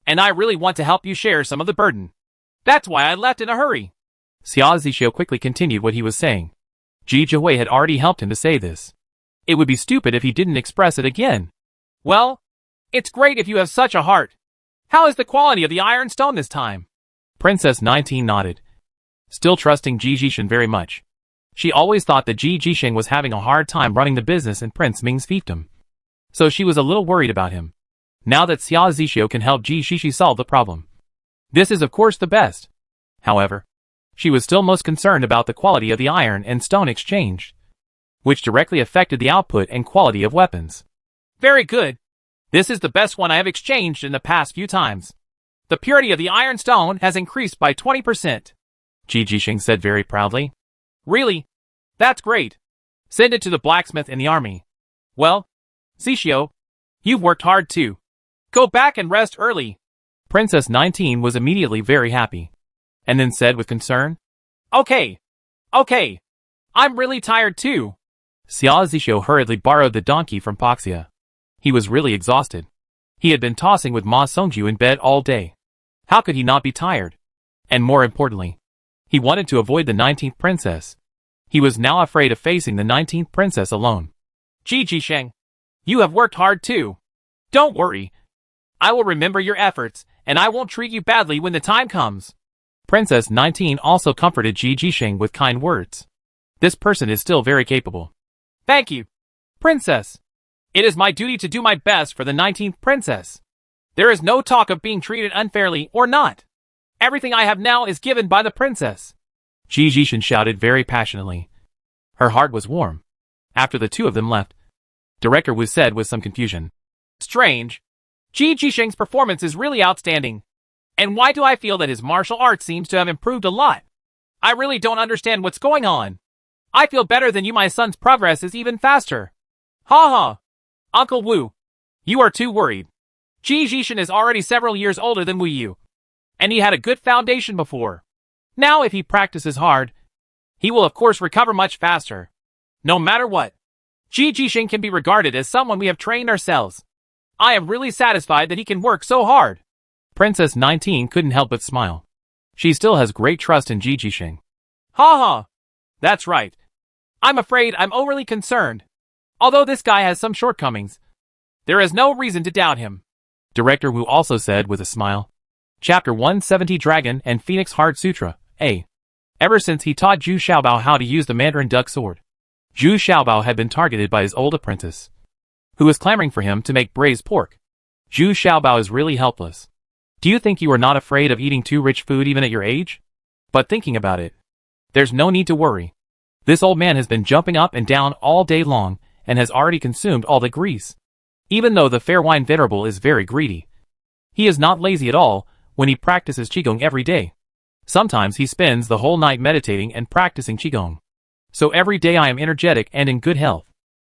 and I really want to help you share some of the burden. That's why I left in a hurry." Xia Zixio quickly continued what he was saying. Ji Jihui had already helped him to say this. It would be stupid if he didn't express it again. "Well, it's great if you have such a heart. How is the quality of the iron stone this time?" Princess 19 nodded, still trusting Ji Jisheng very much. She always thought that Ji Jisheng was having a hard time running the business in Prince Ming's fiefdom, so she was a little worried about him. Now that Xia Zixio can help Ji Jixi solve the problem, this is of course the best. However, she was still most concerned about the quality of the iron and stone exchanged, which directly affected the output and quality of weapons. "Very good. This is the best one I have exchanged in the past few times. The purity of the iron stone has increased by 20%. Ji Jisheng said very proudly. "Really? That's great. Send it to the blacksmith in the army. Well, Zixio, you've worked hard too. Go back and rest early." Princess 19 was immediately very happy, and then said with concern, Okay. I'm really tired too." Xia Zixio hurriedly borrowed the donkey from Poxia. He was really exhausted. He had been tossing with Ma Songju in bed all day. How could he not be tired? And more importantly, he wanted to avoid the 19th princess. He was now afraid of facing the 19th princess alone. "Ji Jisheng, you have worked hard too. Don't worry. I will remember your efforts, and I won't treat you badly when the time comes." Princess 19 also comforted Ji Jisheng with kind words. This person is still very capable. "Thank you, Princess. It is my duty to do my best for the 19th princess. There is no talk of being treated unfairly or not. Everything I have now is given by the princess." Ji Jisheng shouted very passionately. Her heart was warm. After the two of them left, Director Wu said with some confusion, "Strange. Ji Jisheng's performance is really outstanding. And why do I feel that his martial arts seems to have improved a lot? I really don't understand what's going on. I feel better than you. My son's progress is even faster. Ha ha. Uncle Wu, you are too worried. Ji Jisheng is already several years older than Wu Yu, and he had a good foundation before. Now if he practices hard, he will of course recover much faster. No matter what, Ji Jisheng can be regarded as someone we have trained ourselves. I am really satisfied that he can work so hard. Princess 19 couldn't help but smile. She still has great trust in Jijisheng. Ha ha. That's right. I'm afraid I'm overly concerned. Although this guy has some shortcomings, there is no reason to doubt him. Director Wu also said with a smile. Chapter 170 Dragon and Phoenix Heart Sutra, A. Ever since he taught Zhu Xiaobao how to use the Mandarin duck sword, Zhu Xiaobao had been targeted by his old apprentice, who was clamoring for him to make braised pork. Zhu Xiaobao is really helpless. Do you think you are not afraid of eating too rich food even at your age? But thinking about it, there's no need to worry. This old man has been jumping up and down all day long and has already consumed all the grease. Even though the fair wine venerable is very greedy, he is not lazy at all when he practices Qigong every day. Sometimes he spends the whole night meditating and practicing Qigong. So every day I am energetic and in good health.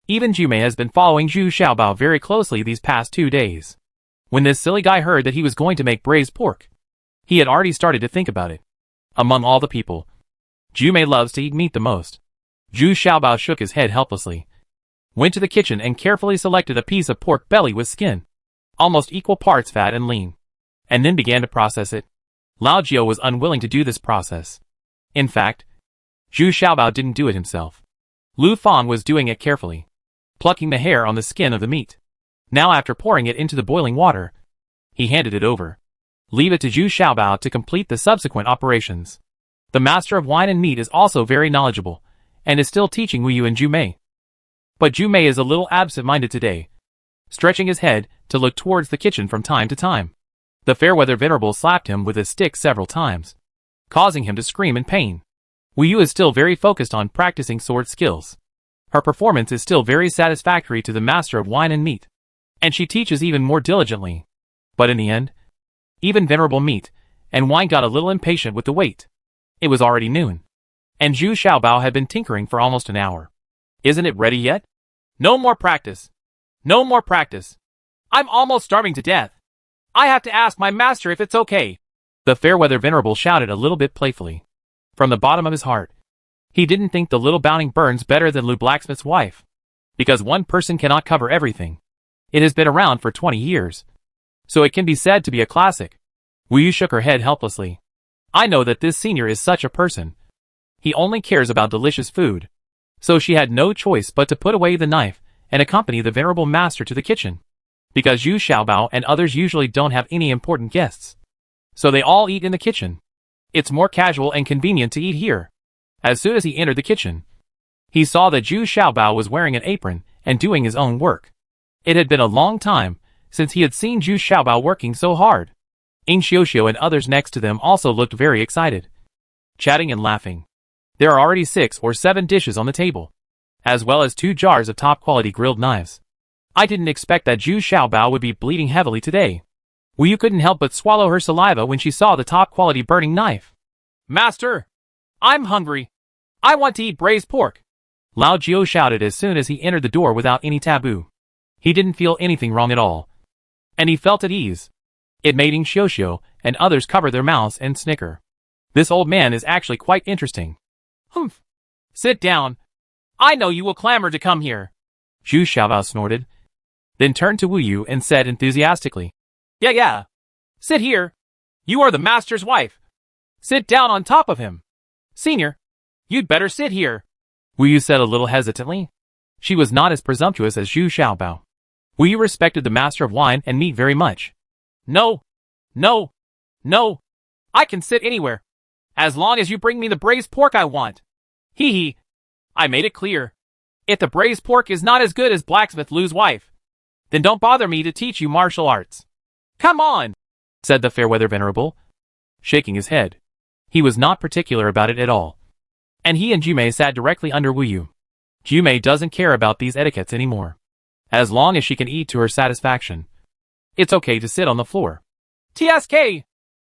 Even Jumei has been following Zhu Xiaobao very closely these past 2 days. When this silly guy heard that he was going to make braised pork, he had already started to think about it. Among all the people, Jumei loves to eat meat the most. Zhu Xiaobao shook his head helplessly, went to the kitchen and carefully selected a piece of pork belly with skin, almost equal parts fat and lean, and then began to process it. Lao Jiao was unwilling to do this process. In fact, Zhu Xiaobao didn't do it himself. Lu Fan was doing it carefully, plucking the hair on the skin of the meat. Now after pouring it into the boiling water, he handed it over. Leave it to Zhu Xiaobao to complete the subsequent operations. The master of wine and meat is also very knowledgeable, and is still teaching Wu Yu and Jumei. But Jumei is a little absent-minded today, stretching his head to look towards the kitchen from time to time. The Fairweather Venerable slapped him with his stick several times, causing him to scream in pain. Wu Yu is still very focused on practicing sword skills. Her performance is still very satisfactory to the master of wine and meat, and she teaches even more diligently. But in the end, even Venerable Meat and Wine got a little impatient with the wait. It was already noon, and Zhu Xiaobao had been tinkering for almost an hour. Isn't it ready yet? No more practice. No more practice. I'm almost starving to death. I have to ask my master if it's okay. The Fairweather Venerable shouted a little bit playfully. From the bottom of his heart, he didn't think the little bounding burns better than Lu Blacksmith's wife. Because one person cannot cover everything. It has been around for 20 years, so it can be said to be a classic. Wu Yu shook her head helplessly. I know that this senior is such a person. He only cares about delicious food. So she had no choice but to put away the knife and accompany the venerable master to the kitchen. Because Zhu Xiaobao and others usually don't have any important guests, so they all eat in the kitchen. It's more casual and convenient to eat here. As soon as he entered the kitchen, he saw that Zhu Xiaobao was wearing an apron and doing his own work. It had been a long time since he had seen Zhu Xiaobao working so hard. Ying Xiuxiu and others next to them also looked very excited, chatting and laughing. There are already 6 or 7 dishes on the table, as well as 2 jars of top-quality grilled knives. I didn't expect that Zhu Xiaobao would be bleeding heavily today. Wu Yu couldn't help but swallow her saliva when she saw the top-quality burning knife. Master! I'm hungry. I want to eat braised pork. Lao Jiao shouted as soon as he entered the door without any taboo. He didn't feel anything wrong at all, and he felt at ease. It made Ying Xiuxiu and others cover their mouths and snicker. This old man is actually quite interesting. Humph. Sit down. I know you will clamor to come here. Zhu Xiaobao snorted, then turned to Wu Yu and said enthusiastically. Yeah. Sit here. You are the master's wife. Sit down on top of him. Senior, you'd better sit here. Wu Yu said a little hesitantly. She was not as presumptuous as Zhu Xiaobao. Wu Yu respected the master of wine and meat very much. No. I can sit anywhere, as long as you bring me the braised pork I want. Hee hee. I made it clear. If the braised pork is not as good as Blacksmith Lu's wife, then don't bother me to teach you martial arts. Come on, said the Fairweather Venerable, shaking his head. He was not particular about it at all. And he and Jumei sat directly under Wu Yu. Jumei doesn't care about these etiquettes anymore. As long as she can eat to her satisfaction, it's okay to sit on the floor. TSK!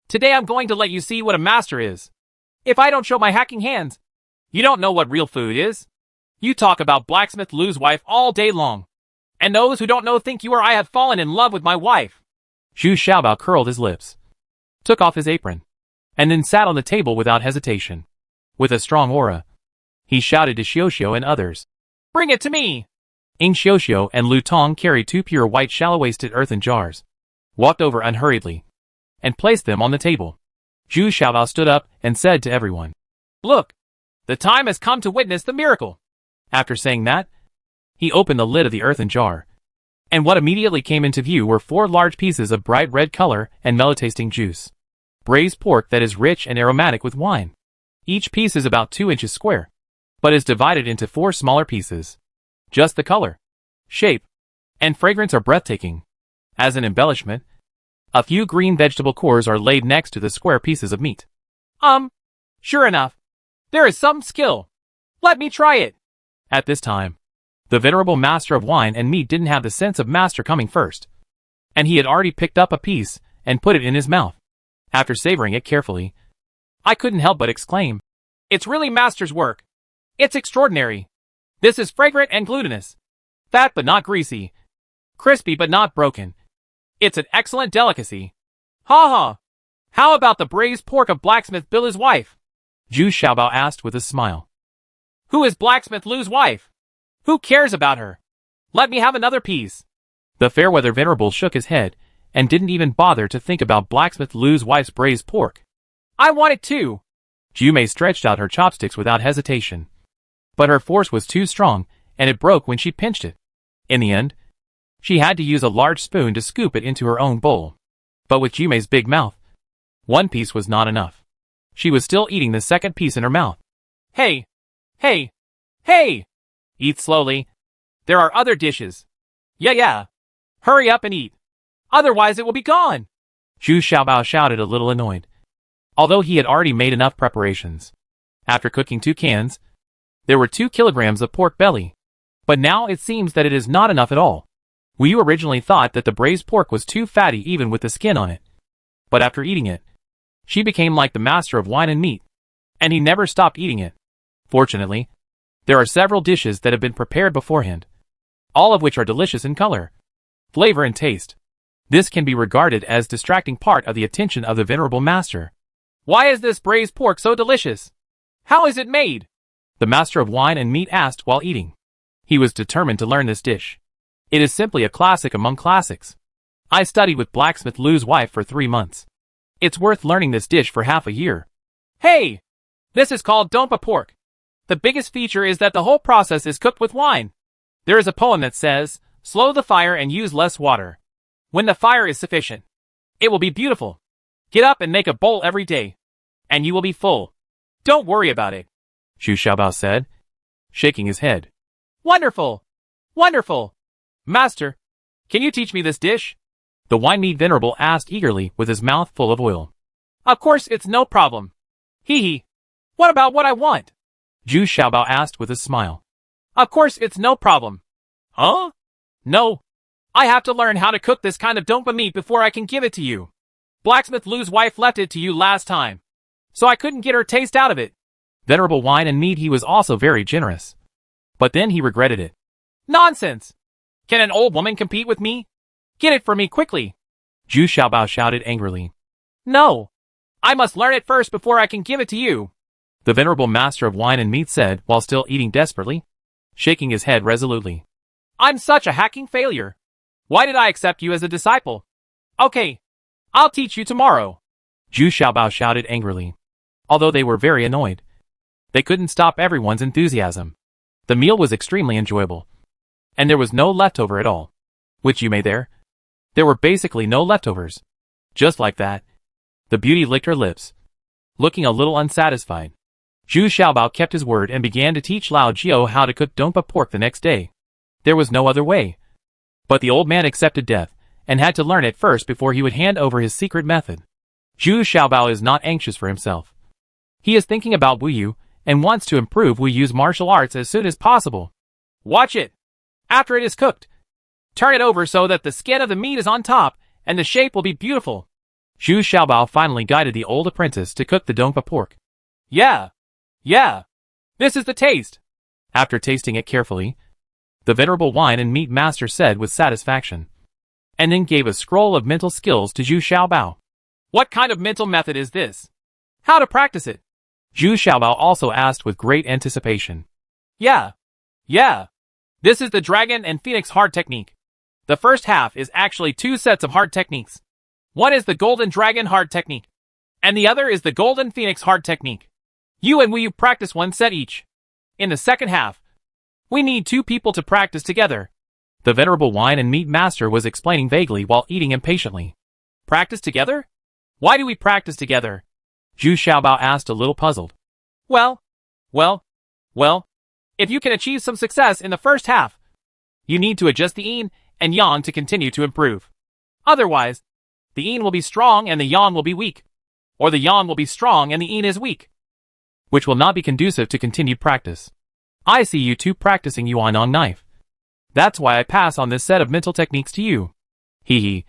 Today I'm going to let you see what a master is. If I don't show my hacking hands, you don't know what real food is. You talk about Blacksmith Lu's wife all day long. And those who don't know think you or I have fallen in love with my wife. Zhu Xiaobao curled his lips, took off his apron, and then sat on the table without hesitation. With a strong aura, he shouted to Xiuxiu and others. Bring it to me! Ing Xiuxiu and Lu Tong carried 2 pure white shallow-waisted earthen jars, walked over unhurriedly, and placed them on the table. Zhu Xiaobao stood up and said to everyone, Look, the time has come to witness the miracle. After saying that, he opened the lid of the earthen jar, and what immediately came into view were 4 large pieces of bright red color and mellow-tasting juice. Braised pork that is rich and aromatic with wine. Each piece is about 2 inches square, but is divided into 4 smaller pieces. Just the color, shape, and fragrance are breathtaking. As an embellishment, a few green vegetable cores are laid next to the square pieces of meat. Sure enough. There is some skill. Let me try it. At this time, the venerable master of wine and meat didn't have the sense of master coming first, and he had already picked up a piece and put it in his mouth. After savoring it carefully, I couldn't help but exclaim, It's really master's work. It's extraordinary. This is fragrant and glutinous. Fat but not greasy. Crispy but not broken. It's an excellent delicacy. Ha ha. How about the braised pork of blacksmith Billy's wife? Zhu Xiaobao asked with a smile. Who is blacksmith Lu's wife? Who cares about her? Let me have another piece. The fair-weather venerable shook his head and didn't even bother to think about blacksmith Lu's wife's braised pork. I want it too. Jumei stretched out her chopsticks without hesitation. But her force was too strong, and it broke when she pinched it. In the end, she had to use a large spoon to scoop it into her own bowl. But with Jumei's big mouth, 1 piece was not enough. She was still eating the second piece in her mouth. Hey! Hey! Hey! Eat slowly. There are other dishes. Yeah. Hurry up and eat. Otherwise it will be gone. Zhu Xiaobao shouted a little annoyed, although he had already made enough preparations. After cooking 2 cans, there were 2 kilograms of pork belly. But now it seems that it is not enough at all. Wu Yu originally thought that the braised pork was too fatty even with the skin on it. But after eating it, she became like the master of wine and meat, and he never stopped eating it. Fortunately, there are several dishes that have been prepared beforehand, all of which are delicious in color, flavor and taste. This can be regarded as distracting part of the attention of the venerable master. Why is this braised pork so delicious? How is it made? The master of wine and meat asked while eating. He was determined to learn this dish. It is simply a classic among classics. I studied with blacksmith Lu's wife for 3 months. It's worth learning this dish for half a year. Hey! This is called dompa pork. The biggest feature is that the whole process is cooked with wine. There is a poem that says, slow the fire and use less water. When the fire is sufficient, it will be beautiful. Get up and make a bowl every day, and you will be full. Don't worry about it. Zhu Xiaobao said, shaking his head. Wonderful! Wonderful! Master, can you teach me this dish? The wine-meat venerable asked eagerly with his mouth full of oil. Of course it's no problem. Hee. What about what I want? Zhu Xiaobao asked with a smile. Of course it's no problem. Huh? No. I have to learn how to cook this kind of dompa meat before I can give it to you. Blacksmith Lu's wife left it to you last time, so I couldn't get her taste out of it. Venerable wine and meat, he was also very generous. But then he regretted it. Nonsense! Can an old woman compete with me? Get it for me quickly! Zhu Xiaobao shouted angrily. No! I must learn it first before I can give it to you! The venerable master of wine and meat said while still eating desperately, shaking his head resolutely. I'm such a hacking failure. Why did I accept you as a disciple? Okay, I'll teach you tomorrow. Zhu Xiaobao shouted angrily. Although they were very annoyed, they couldn't stop everyone's enthusiasm. The meal was extremely enjoyable, and there was no leftover at all. With Yumei there were basically no leftovers. Just like that, the beauty licked her lips, looking a little unsatisfied. Zhu Xiaobao kept his word and began to teach Lao Jiao how to cook dompa pork the next day. There was no other way. But the old man accepted death, and had to learn it first before he would hand over his secret method. Zhu Xiaobao is not anxious for himself. He is thinking about Wu Yu, and wants to improve Wu Yu's martial arts as soon as possible. Watch it! After it is cooked, turn it over so that the skin of the meat is on top, and the shape will be beautiful. Zhu Xiaobao finally guided the old apprentice to cook the dompa pork. Yeah. This is the taste. After tasting it carefully, the venerable wine and meat master said with satisfaction, and then gave a scroll of mental skills to Zhu Xiaobao. What kind of mental method is this? How to practice it? Zhu Xiaobao also asked with great anticipation. Yeah. This is the Dragon and Phoenix Heart technique. The first half is actually two sets of heart techniques. One is the Golden Dragon Heart technique, and the other is the Golden Phoenix Heart technique. You and Wu practice one set each. In the second half, we need two people to practice together. The venerable wine and meat master was explaining vaguely while eating impatiently. Practice together? Why do we practice together? Zhu Xiaobao asked, a little puzzled. Well, if you can achieve some success in the first half, you need to adjust the yin and yang to continue to improve. Otherwise, the yin will be strong and the yang will be weak. Or the yang will be strong and the yin is weak, which will not be conducive to continued practice. I see you two practicing Yuan on knife. That's why I pass on this set of mental techniques to you. Hee.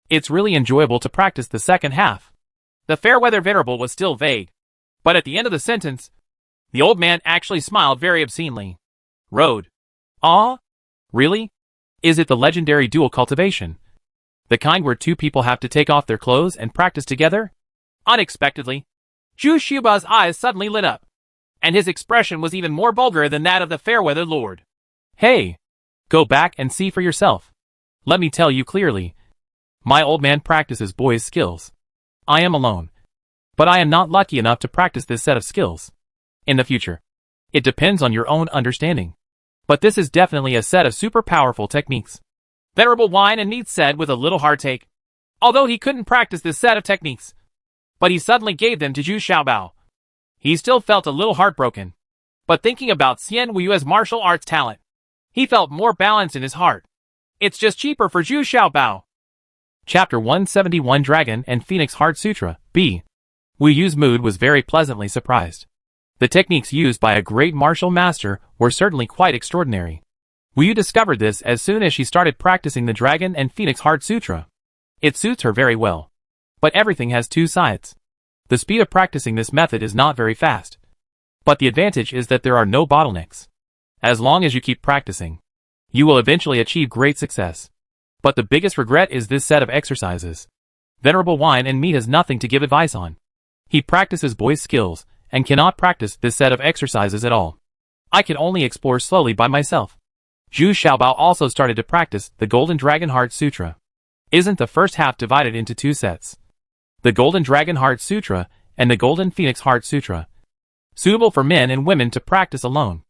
It's really enjoyable to practice the second half. The Fairweather Venerable was still vague, but at the end of the sentence, the old man actually smiled very obscenely. Road. Ah? Really? Is it the legendary dual cultivation? The kind where two people have to take off their clothes and practice together? Unexpectedly, Zhu Xiaobao's eyes suddenly lit up, and his expression was even more vulgar than that of the Fairweather Lord. Hey! Go back and see for yourself. Let me tell you clearly. My old man practices boys' skills. I am alone. But I am not lucky enough to practice this set of skills. In the future. It depends on your own understanding. But this is definitely a set of super powerful techniques. Venerable Wine and Meat said with a little heartache. Although he couldn't practice this set of techniques, but he suddenly gave them to Zhu Xiaobao. He still felt a little heartbroken. But thinking about Xian Wuyu's martial arts talent, he felt more balanced in his heart. It's just cheaper for Zhu Xiaobao. Chapter 171 Dragon and Phoenix Heart Sutra, B. Wu Yu's mood was very pleasantly surprised. The techniques used by a great martial master were certainly quite extraordinary. Wu Yu discovered this as soon as she started practicing the Dragon and Phoenix Heart Sutra. It suits her very well. But everything has two sides. The speed of practicing this method is not very fast. But the advantage is that there are no bottlenecks. As long as you keep practicing, you will eventually achieve great success. But the biggest regret is this set of exercises. Venerable Wine and Meat has nothing to give advice on. He practices boys' skills, and cannot practice this set of exercises at all. I can only explore slowly by myself. Zhu Xiaobao also started to practice the Golden Dragon Heart Sutra. Isn't the first half divided into two sets? The Golden Dragon Heart Sutra and the Golden Phoenix Heart Sutra. Suitable for men and women to practice alone.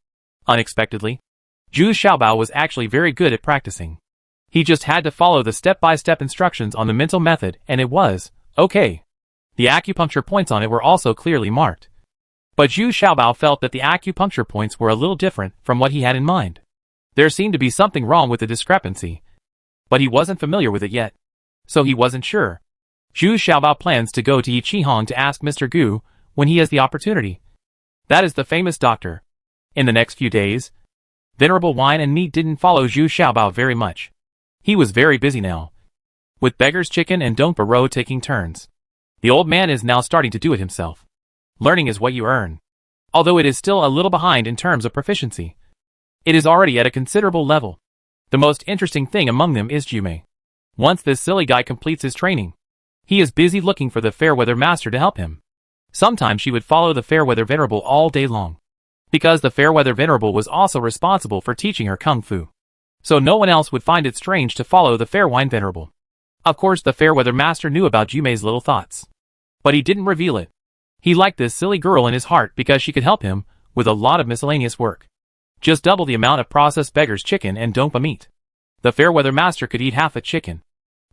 Unexpectedly, Zhu Xiaobao was actually very good at practicing. He just had to follow the step-by-step instructions on the mental method and it was okay. The acupuncture points on it were also clearly marked. But Zhu Xiaobao felt that the acupuncture points were a little different from what he had in mind. There seemed to be something wrong with the discrepancy. But he wasn't familiar with it yet. So he wasn't sure. Zhu Xiaobao plans to go to Yiqihong to ask Mr. Gu when he has the opportunity. That is the famous doctor. In the next few days, Venerable Wine and Meat didn't follow Zhu Xiaobao very much. He was very busy now, with Beggar's Chicken and Don't Burrow taking turns. The old man is now starting to do it himself. Learning is what you earn. Although it is still a little behind in terms of proficiency, it is already at a considerable level. The most interesting thing among them is Jumei. Once this silly guy completes his training, he is busy looking for the Fairweather Master to help him. Sometimes she would follow the Fairweather Venerable all day long, because the Fairweather Venerable was also responsible for teaching her Kung Fu. So no one else would find it strange to follow the Fairwine Venerable. Of course the Fairweather Master knew about Jumei's little thoughts, but he didn't reveal it. He liked this silly girl in his heart because she could help him with a lot of miscellaneous work. Just double the amount of processed Beggar's Chicken and Dongpa meat. The Fairweather Master could eat half a chicken,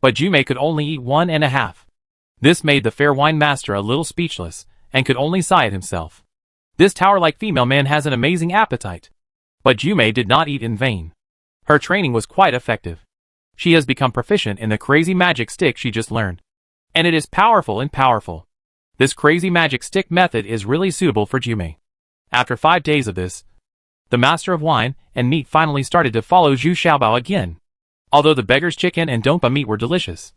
but Jumei could only eat 1.5. This made the Fairwine Master a little speechless, and could only sigh at himself. This tower-like female man has an amazing appetite. But Jumei did not eat in vain. Her training was quite effective. She has become proficient in the crazy magic stick she just learned. And it is powerful and powerful. This crazy magic stick method is really suitable for Jumei. After 5 days of this, the Master of Wine and Meat finally started to follow Zhu Xiaobao again. Although the Beggar's Chicken and Dongpa meat were delicious,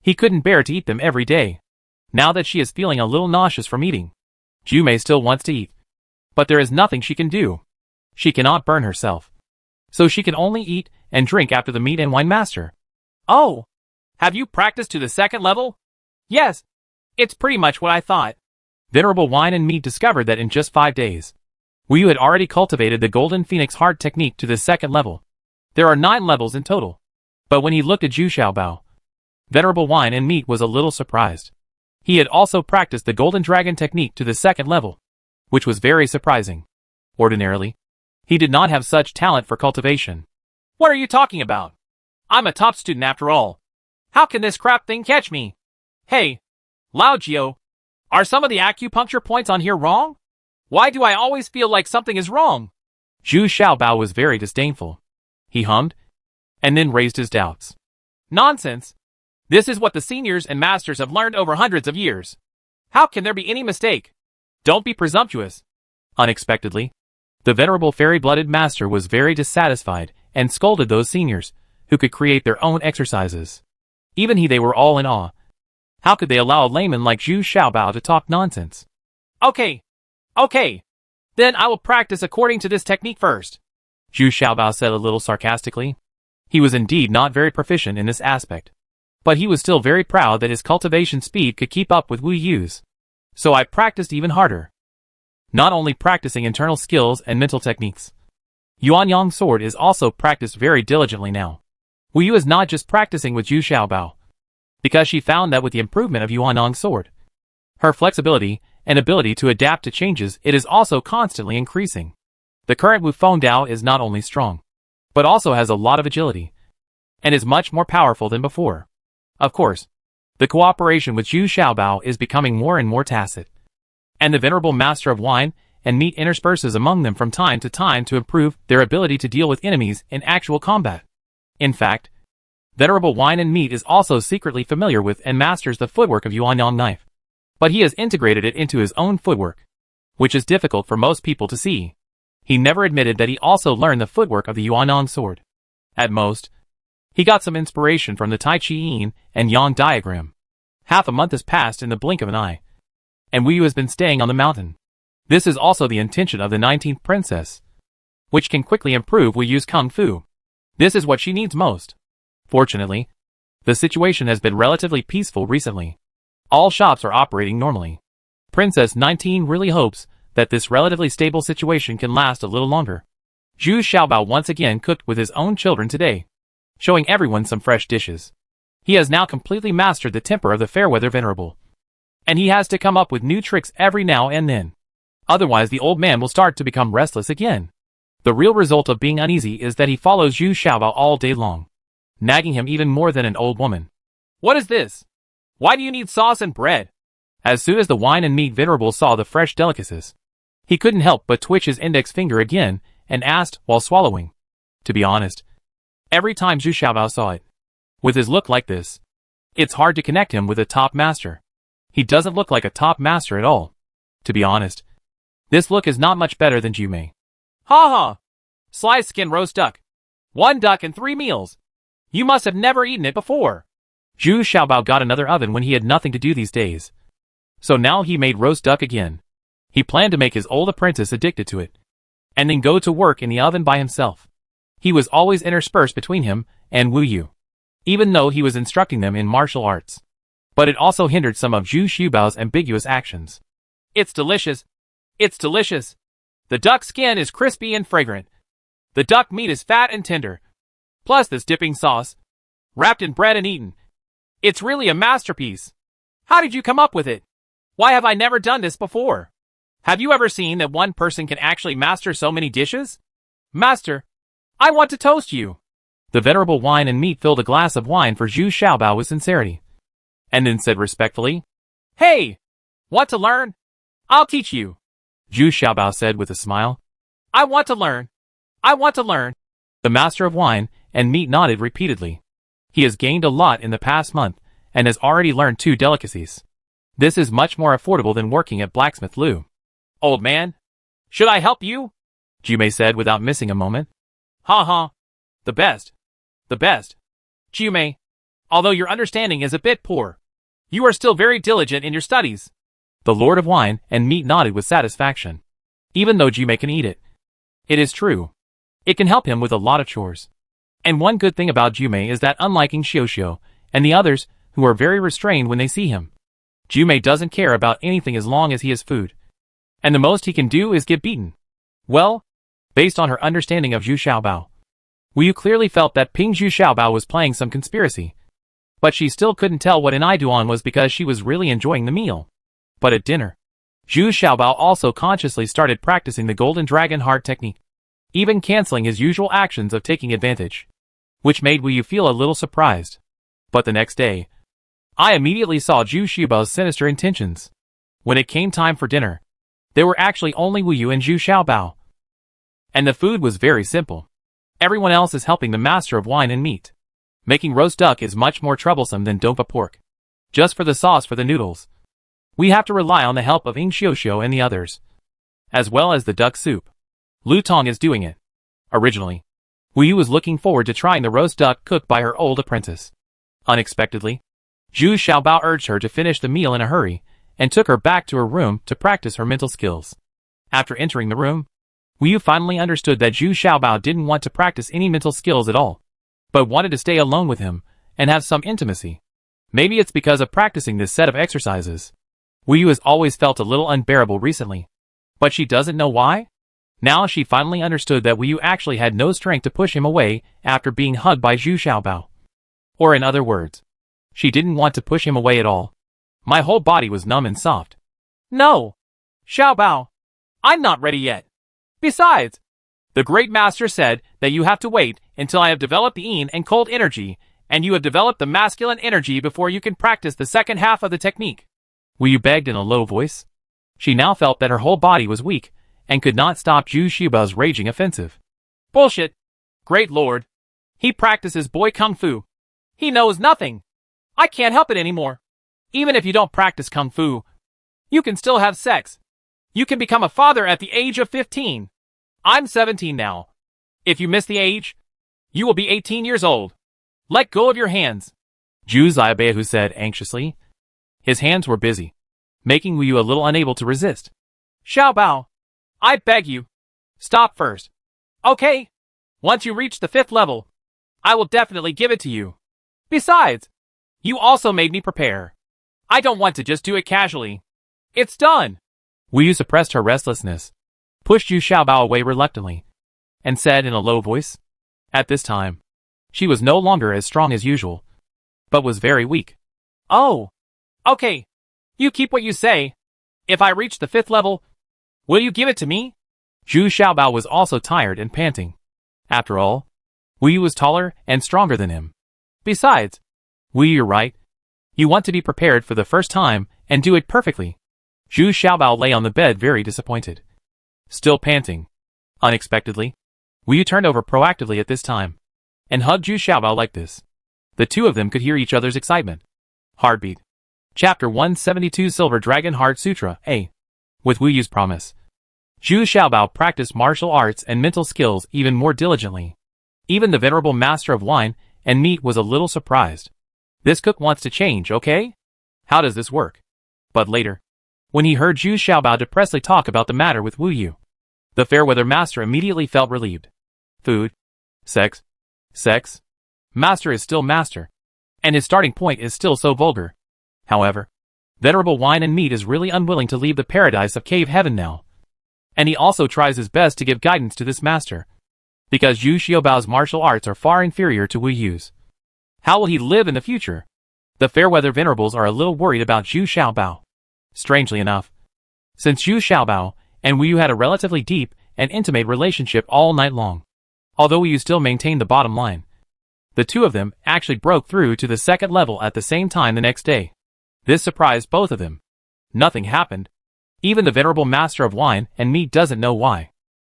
he couldn't bear to eat them every day. Now that she is feeling a little nauseous from eating, Jumei still wants to eat. But there is nothing she can do. She cannot burn herself. So she can only eat and drink after the meat and wine master. Oh! Have you practiced to the second level? Yes. It's pretty much what I thought. Venerable Wine and Meat discovered that in just 5 days, Wu Yu had already cultivated the Golden Phoenix Heart technique to the second level. There are 9 levels in total. But when he looked at Zhu Xiaobao, Venerable Wine and Meat was a little surprised. He had also practiced the Golden Dragon technique to the second level, which was very surprising. Ordinarily, he did not have such talent for cultivation. What are you talking about? I'm a top student after all. How can this crap thing catch me? Hey, Lao Jio, are some of the acupuncture points on here wrong? Why do I always feel like something is wrong? Zhu Xiaobao was very disdainful. He hummed, and then raised his doubts. Nonsense. This is what the seniors and masters have learned over hundreds of years. How can there be any mistake? Don't be presumptuous. Unexpectedly, the venerable fairy-blooded master was very dissatisfied and scolded those seniors who could create their own exercises. Even they were all in awe. How could they allow a layman like Zhu Xiaobao to talk nonsense? Okay. Then I will practice according to this technique first. Zhu Xiaobao said a little sarcastically. He was indeed not very proficient in this aspect. But he was still very proud that his cultivation speed could keep up with Wu Yu's. So I practiced even harder. Not only practicing internal skills and mental techniques. Yuanyang sword is also practiced very diligently now. Wu Yu is not just practicing with Zhu Xiaobao, because she found that with the improvement of Yuanyang sword, her flexibility and ability to adapt to changes, it is also constantly increasing. The current Wu Feng Dao is not only strong, but also has a lot of agility, and is much more powerful than before. Of course, the cooperation with Zhu Xiaobao is becoming more and more tacit, and the venerable master of wine and meat intersperses among them from time to improve their ability to deal with enemies in actual combat. In fact, venerable wine and meat is also secretly familiar with and masters the footwork of Yuanyang knife. But he has integrated it into his own footwork, which is difficult for most people to see. He never admitted that he also learned the footwork of the Yuanyang sword. At most, he got some inspiration from the Tai Chi Yin and Yang diagram. Half a month has passed in the blink of an eye, and Wu Yu has been staying on the mountain. This is also the intention of the 19th princess, which can quickly improve Wu Yu's kung fu. This is what she needs most. Fortunately, the situation has been relatively peaceful recently. All shops are operating normally. Princess 19 really hopes that this relatively stable situation can last a little longer. Zhu Xiaobao once again cooked with his own children today, showing everyone some fresh dishes. He has now completely mastered the temper of the Fairweather Venerable, and he has to come up with new tricks every now and then. Otherwise the old man will start to become restless again. The real result of being uneasy is that he follows Zhu Xiaobao all day long, nagging him even more than an old woman. What is this? Why do you need sauce and bread? As soon as the wine and meat venerable saw the fresh delicacies, he couldn't help but twitch his index finger again and asked while swallowing. To be honest, every time Zhu Xiaobao saw it, with his look like this, it's hard to connect him with a top master. He doesn't look like a top master at all. To be honest, this look is not much better than Jumei. Ha ha! Sliced skin roast duck. 1 duck and 3 meals. You must have never eaten it before. Zhu Xiaobao got another oven when he had nothing to do these days. So now he made roast duck again. He planned to make his old apprentice addicted to it, and then go to work in the oven by himself. He was always interspersed between him and Wu Yu, even though he was instructing them in martial arts. But it also hindered some of Zhu Xiaobao's ambiguous actions. It's delicious. It's delicious. The duck skin is crispy and fragrant. The duck meat is fat and tender. Plus this dipping sauce, wrapped in bread and eaten. It's really a masterpiece. How did you come up with it? Why have I never done this before? Have you ever seen that one person can actually master so many dishes? Master, I want to toast you. The venerable wine and meat filled a glass of wine for Zhu Xiaobao with sincerity, and then said respectfully, Hey! Want to learn? I'll teach you. Zhu Xiaobao said with a smile. I want to learn. I want to learn. The master of wine and meat nodded repeatedly. He has gained a lot in the past month, and has already learned 2 delicacies. This is much more affordable than working at Blacksmith Lu. Old man, should I help you? Jumei said without missing a moment. Ha ha. The best. The best. Jumei, although your understanding is a bit poor, you are still very diligent in your studies. The Lord of Wine and Meat nodded with satisfaction. Even though Jumei can eat it, it is true, it can help him with a lot of chores. And one good thing about Jumei is that unlike Xiao and the others who are very restrained when they see him, Jumei doesn't care about anything as long as he has food. And the most he can do is get beaten. Well, based on her understanding of Zhu Xiaobao, Wu Yu clearly felt that Ping Zhu Xiaobao was playing some conspiracy. But she still couldn't tell what an eye on was because she was really enjoying the meal. But at dinner, Zhu Xiaobao also consciously started practicing the Golden Dragon Heart technique, even canceling his usual actions of taking advantage, which made Wu Yu feel a little surprised. But the next day, I immediately saw Zhu Xiaobao's sinister intentions. When it came time for dinner, there were actually only Wu Yu and Zhu Xiaobao. And the food was very simple. Everyone else is helping the master of wine and meat. Making roast duck is much more troublesome than dompa pork. Just for the sauce for the noodles, we have to rely on the help of Ying Xiuxiu and the others, as well as the duck soup. Lu Tong is doing it. Originally, Wu Yu was looking forward to trying the roast duck cooked by her old apprentice. Unexpectedly, Zhu Xiaobao urged her to finish the meal in a hurry, and took her back to her room to practice her mental skills. After entering the room, Wu Yu finally understood that Zhu Xiaobao didn't want to practice any mental skills at all, but wanted to stay alone with him and have some intimacy. Maybe it's because of practicing this set of exercises. Wu Yu has always felt a little unbearable recently, but she doesn't know why. Now she finally understood that Wu Yu actually had no strength to push him away after being hugged by Zhu Xiaobao. Or in other words, she didn't want to push him away at all. My whole body was numb and soft. No! Xiaobao, I'm not ready yet. Besides, the great master said that you have to wait until I have developed the yin and cold energy, and you have developed the masculine energy before you can practice the second half of the technique. Wu Yu begged in a low voice. She now felt that her whole body was weak, and could not stop Zhu Xiaobao's raging offensive. Bullshit! Great lord! He practices boy kung fu. He knows nothing. I can't help it anymore. Even if you don't practice kung fu, you can still have sex. You can become a father at the age of 15. I'm 17 now. If you miss the age, you will be 18 years old. Let go of your hands, Zhu Xiaobao said anxiously. His hands were busy, making Wu Yu a little unable to resist. Xiaobao, I beg you, stop first. Okay? Once you reach the 5th level, I will definitely give it to you. Besides, you also made me prepare. I don't want to just do it casually. It's done. Wu Yu suppressed her restlessness, pushed Zhu Xiaobao away reluctantly, and said in a low voice. At this time, she was no longer as strong as usual, but was very weak. Oh, okay. You keep what you say. If I reach the 5th level, will you give it to me? Zhu Xiaobao was also tired and panting. After all, Wu Yu was taller and stronger than him. Besides, Wu Yu, you're right. You want to be prepared for the first time and do it perfectly. Zhu Xiaobao lay on the bed very disappointed. Still panting. Unexpectedly, Wu Yu turned over proactively at this time, and hugged Zhu Xiaobao like this. The two of them could hear each other's excitement. Heartbeat. Chapter 172 Silver Dragon Heart Sutra, A. With Wu Yu's promise, Zhu Xiaobao practiced martial arts and mental skills even more diligently. Even the venerable master of wine and meat was a little surprised. This cook wants to change, okay? How does this work? But later, when he heard Zhu Xiaobao depressedly talk about the matter with Wu Yu, the Fairweather master immediately felt relieved. Food. Sex. Sex. Master is still master. And his starting point is still so vulgar. However, venerable wine and meat is really unwilling to leave the paradise of cave heaven now. And he also tries his best to give guidance to this master, because Zhu Xiaobao's martial arts are far inferior to Wu Yu's. How will he live in the future? The Fairweather Venerables are a little worried about Zhu Xiaobao. Strangely enough, since Zhu Xiaobao and Wu Yu had a relatively deep and intimate relationship all night long, although Wu Yu still maintained the bottom line, the two of them actually broke through to the 2nd level at the same time the next day. This surprised both of them. Nothing happened. Even the venerable master of wine and meat doesn't know why.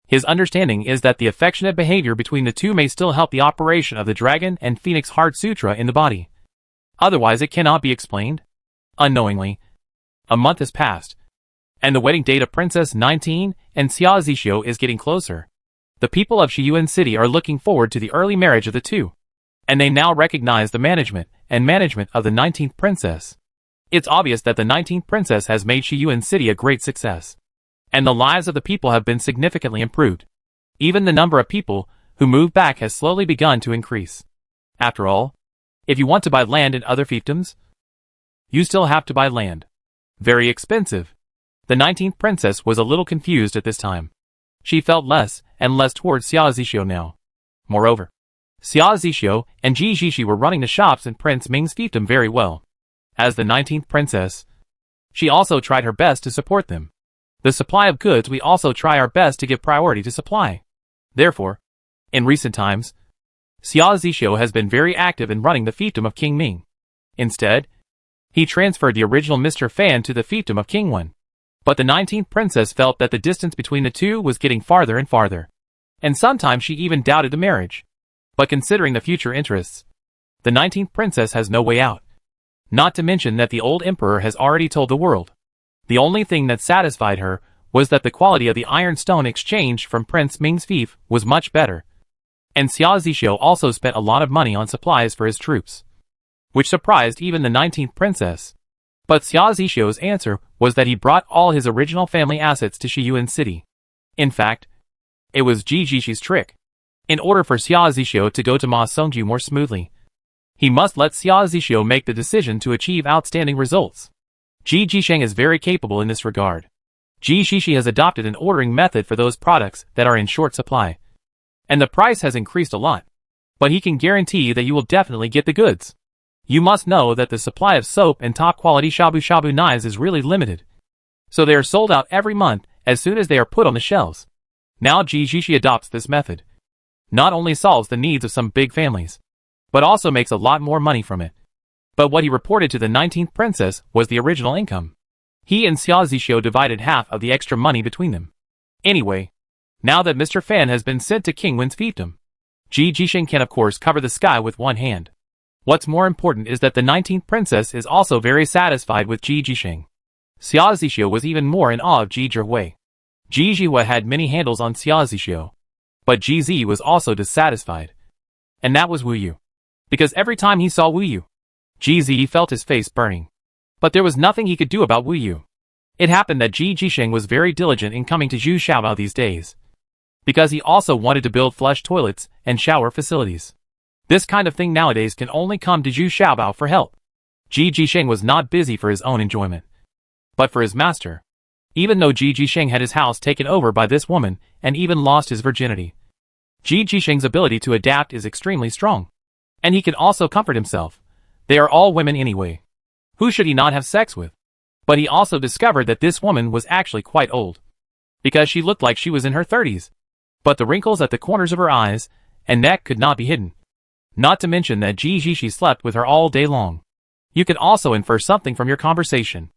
His understanding is that the affectionate behavior between the two may still help the operation of the Dragon and Phoenix Heart Sutra in the body. Otherwise it cannot be explained. Unknowingly, a month has passed, and the wedding date of Princess 19 and Xia Zixio is getting closer. The people of Shiyuan City are looking forward to the early marriage of the two, and they now recognize the management of the 19th princess. It's obvious that the 19th princess has made Shiyuan City a great success, and the lives of the people have been significantly improved. Even the number of people who move back has slowly begun to increase. After all, if you want to buy land in other fiefdoms, you still have to buy land. Very expensive. The 19th princess was a little confused at this time. She felt less and less towards Xia Zixio now. Moreover, Xia Zixio and Ji Zixi were running the shops in Prince Ming's fiefdom very well. As the 19th princess, she also tried her best to support them. The supply of goods we also try our best to give priority to supply. Therefore, in recent times, Xia Zixio has been very active in running the fiefdom of King Ming. Instead, he transferred the original Mr. Fan to the fiefdom of King Wen. But the 19th princess felt that the distance between the two was getting farther and farther. And sometimes she even doubted the marriage. But considering the future interests, the 19th princess has no way out. Not to mention that the old emperor has already told the world. The only thing that satisfied her was that the quality of the iron stone exchanged from Prince Ming's fief was much better. And Xia Zixio also spent a lot of money on supplies for his troops, which surprised even the 19th princess. But Xia Zixio's answer was that he brought all his original family assets to Shiyuan City. In fact, it was Ji Zhixi's trick. In order for Xia Zixio to go to Ma Songju more smoothly, he must let Xia Zixio make the decision to achieve outstanding results. Ji Zhisheng is very capable in this regard. Ji Zhixi has adopted an ordering method for those products that are in short supply. And the price has increased a lot. But he can guarantee that you will definitely get the goods. You must know that the supply of soap and top-quality shabu-shabu knives is really limited. So they are sold out every month as soon as they are put on the shelves. Now Ji Zhixi adopts this method. Not only solves the needs of some big families, but also makes a lot more money from it. But what he reported to the 19th princess was the original income. He and Xia Zixio divided half of the extra money between them. Anyway, now that Mr. Fan has been sent to King Wen's fiefdom, Ji Zhisheng can of course cover the sky with one hand. What's more important is that the 19th princess is also very satisfied with Ji Zhisheng. Xia Zixio was even more in awe of Ji Zhihui. Ji Zhihui had many handles on Xia Zixio, but Ji Zi was also dissatisfied. And that was Wu Yu. Because every time he saw Wu Yu, Ji Zi felt his face burning. But there was nothing he could do about Wu Yu. It happened that Ji Zhisheng was very diligent in coming to Zhu Xiaobao these days, because he also wanted to build flush toilets and shower facilities. This kind of thing nowadays can only come to Zhu Xiaobao for help. Ji Zhisheng was not busy for his own enjoyment, but for his master. Even though Ji Zhisheng had his house taken over by this woman and even lost his virginity, Ji Zhisheng's ability to adapt is extremely strong. And he can also comfort himself. They are all women anyway. Who should he not have sex with? But he also discovered that this woman was actually quite old, because she looked like she was in her 30s. But the wrinkles at the corners of her eyes and neck could not be hidden. Not to mention that Ji Zhixi slept with her all day long. You can also infer something from your conversation.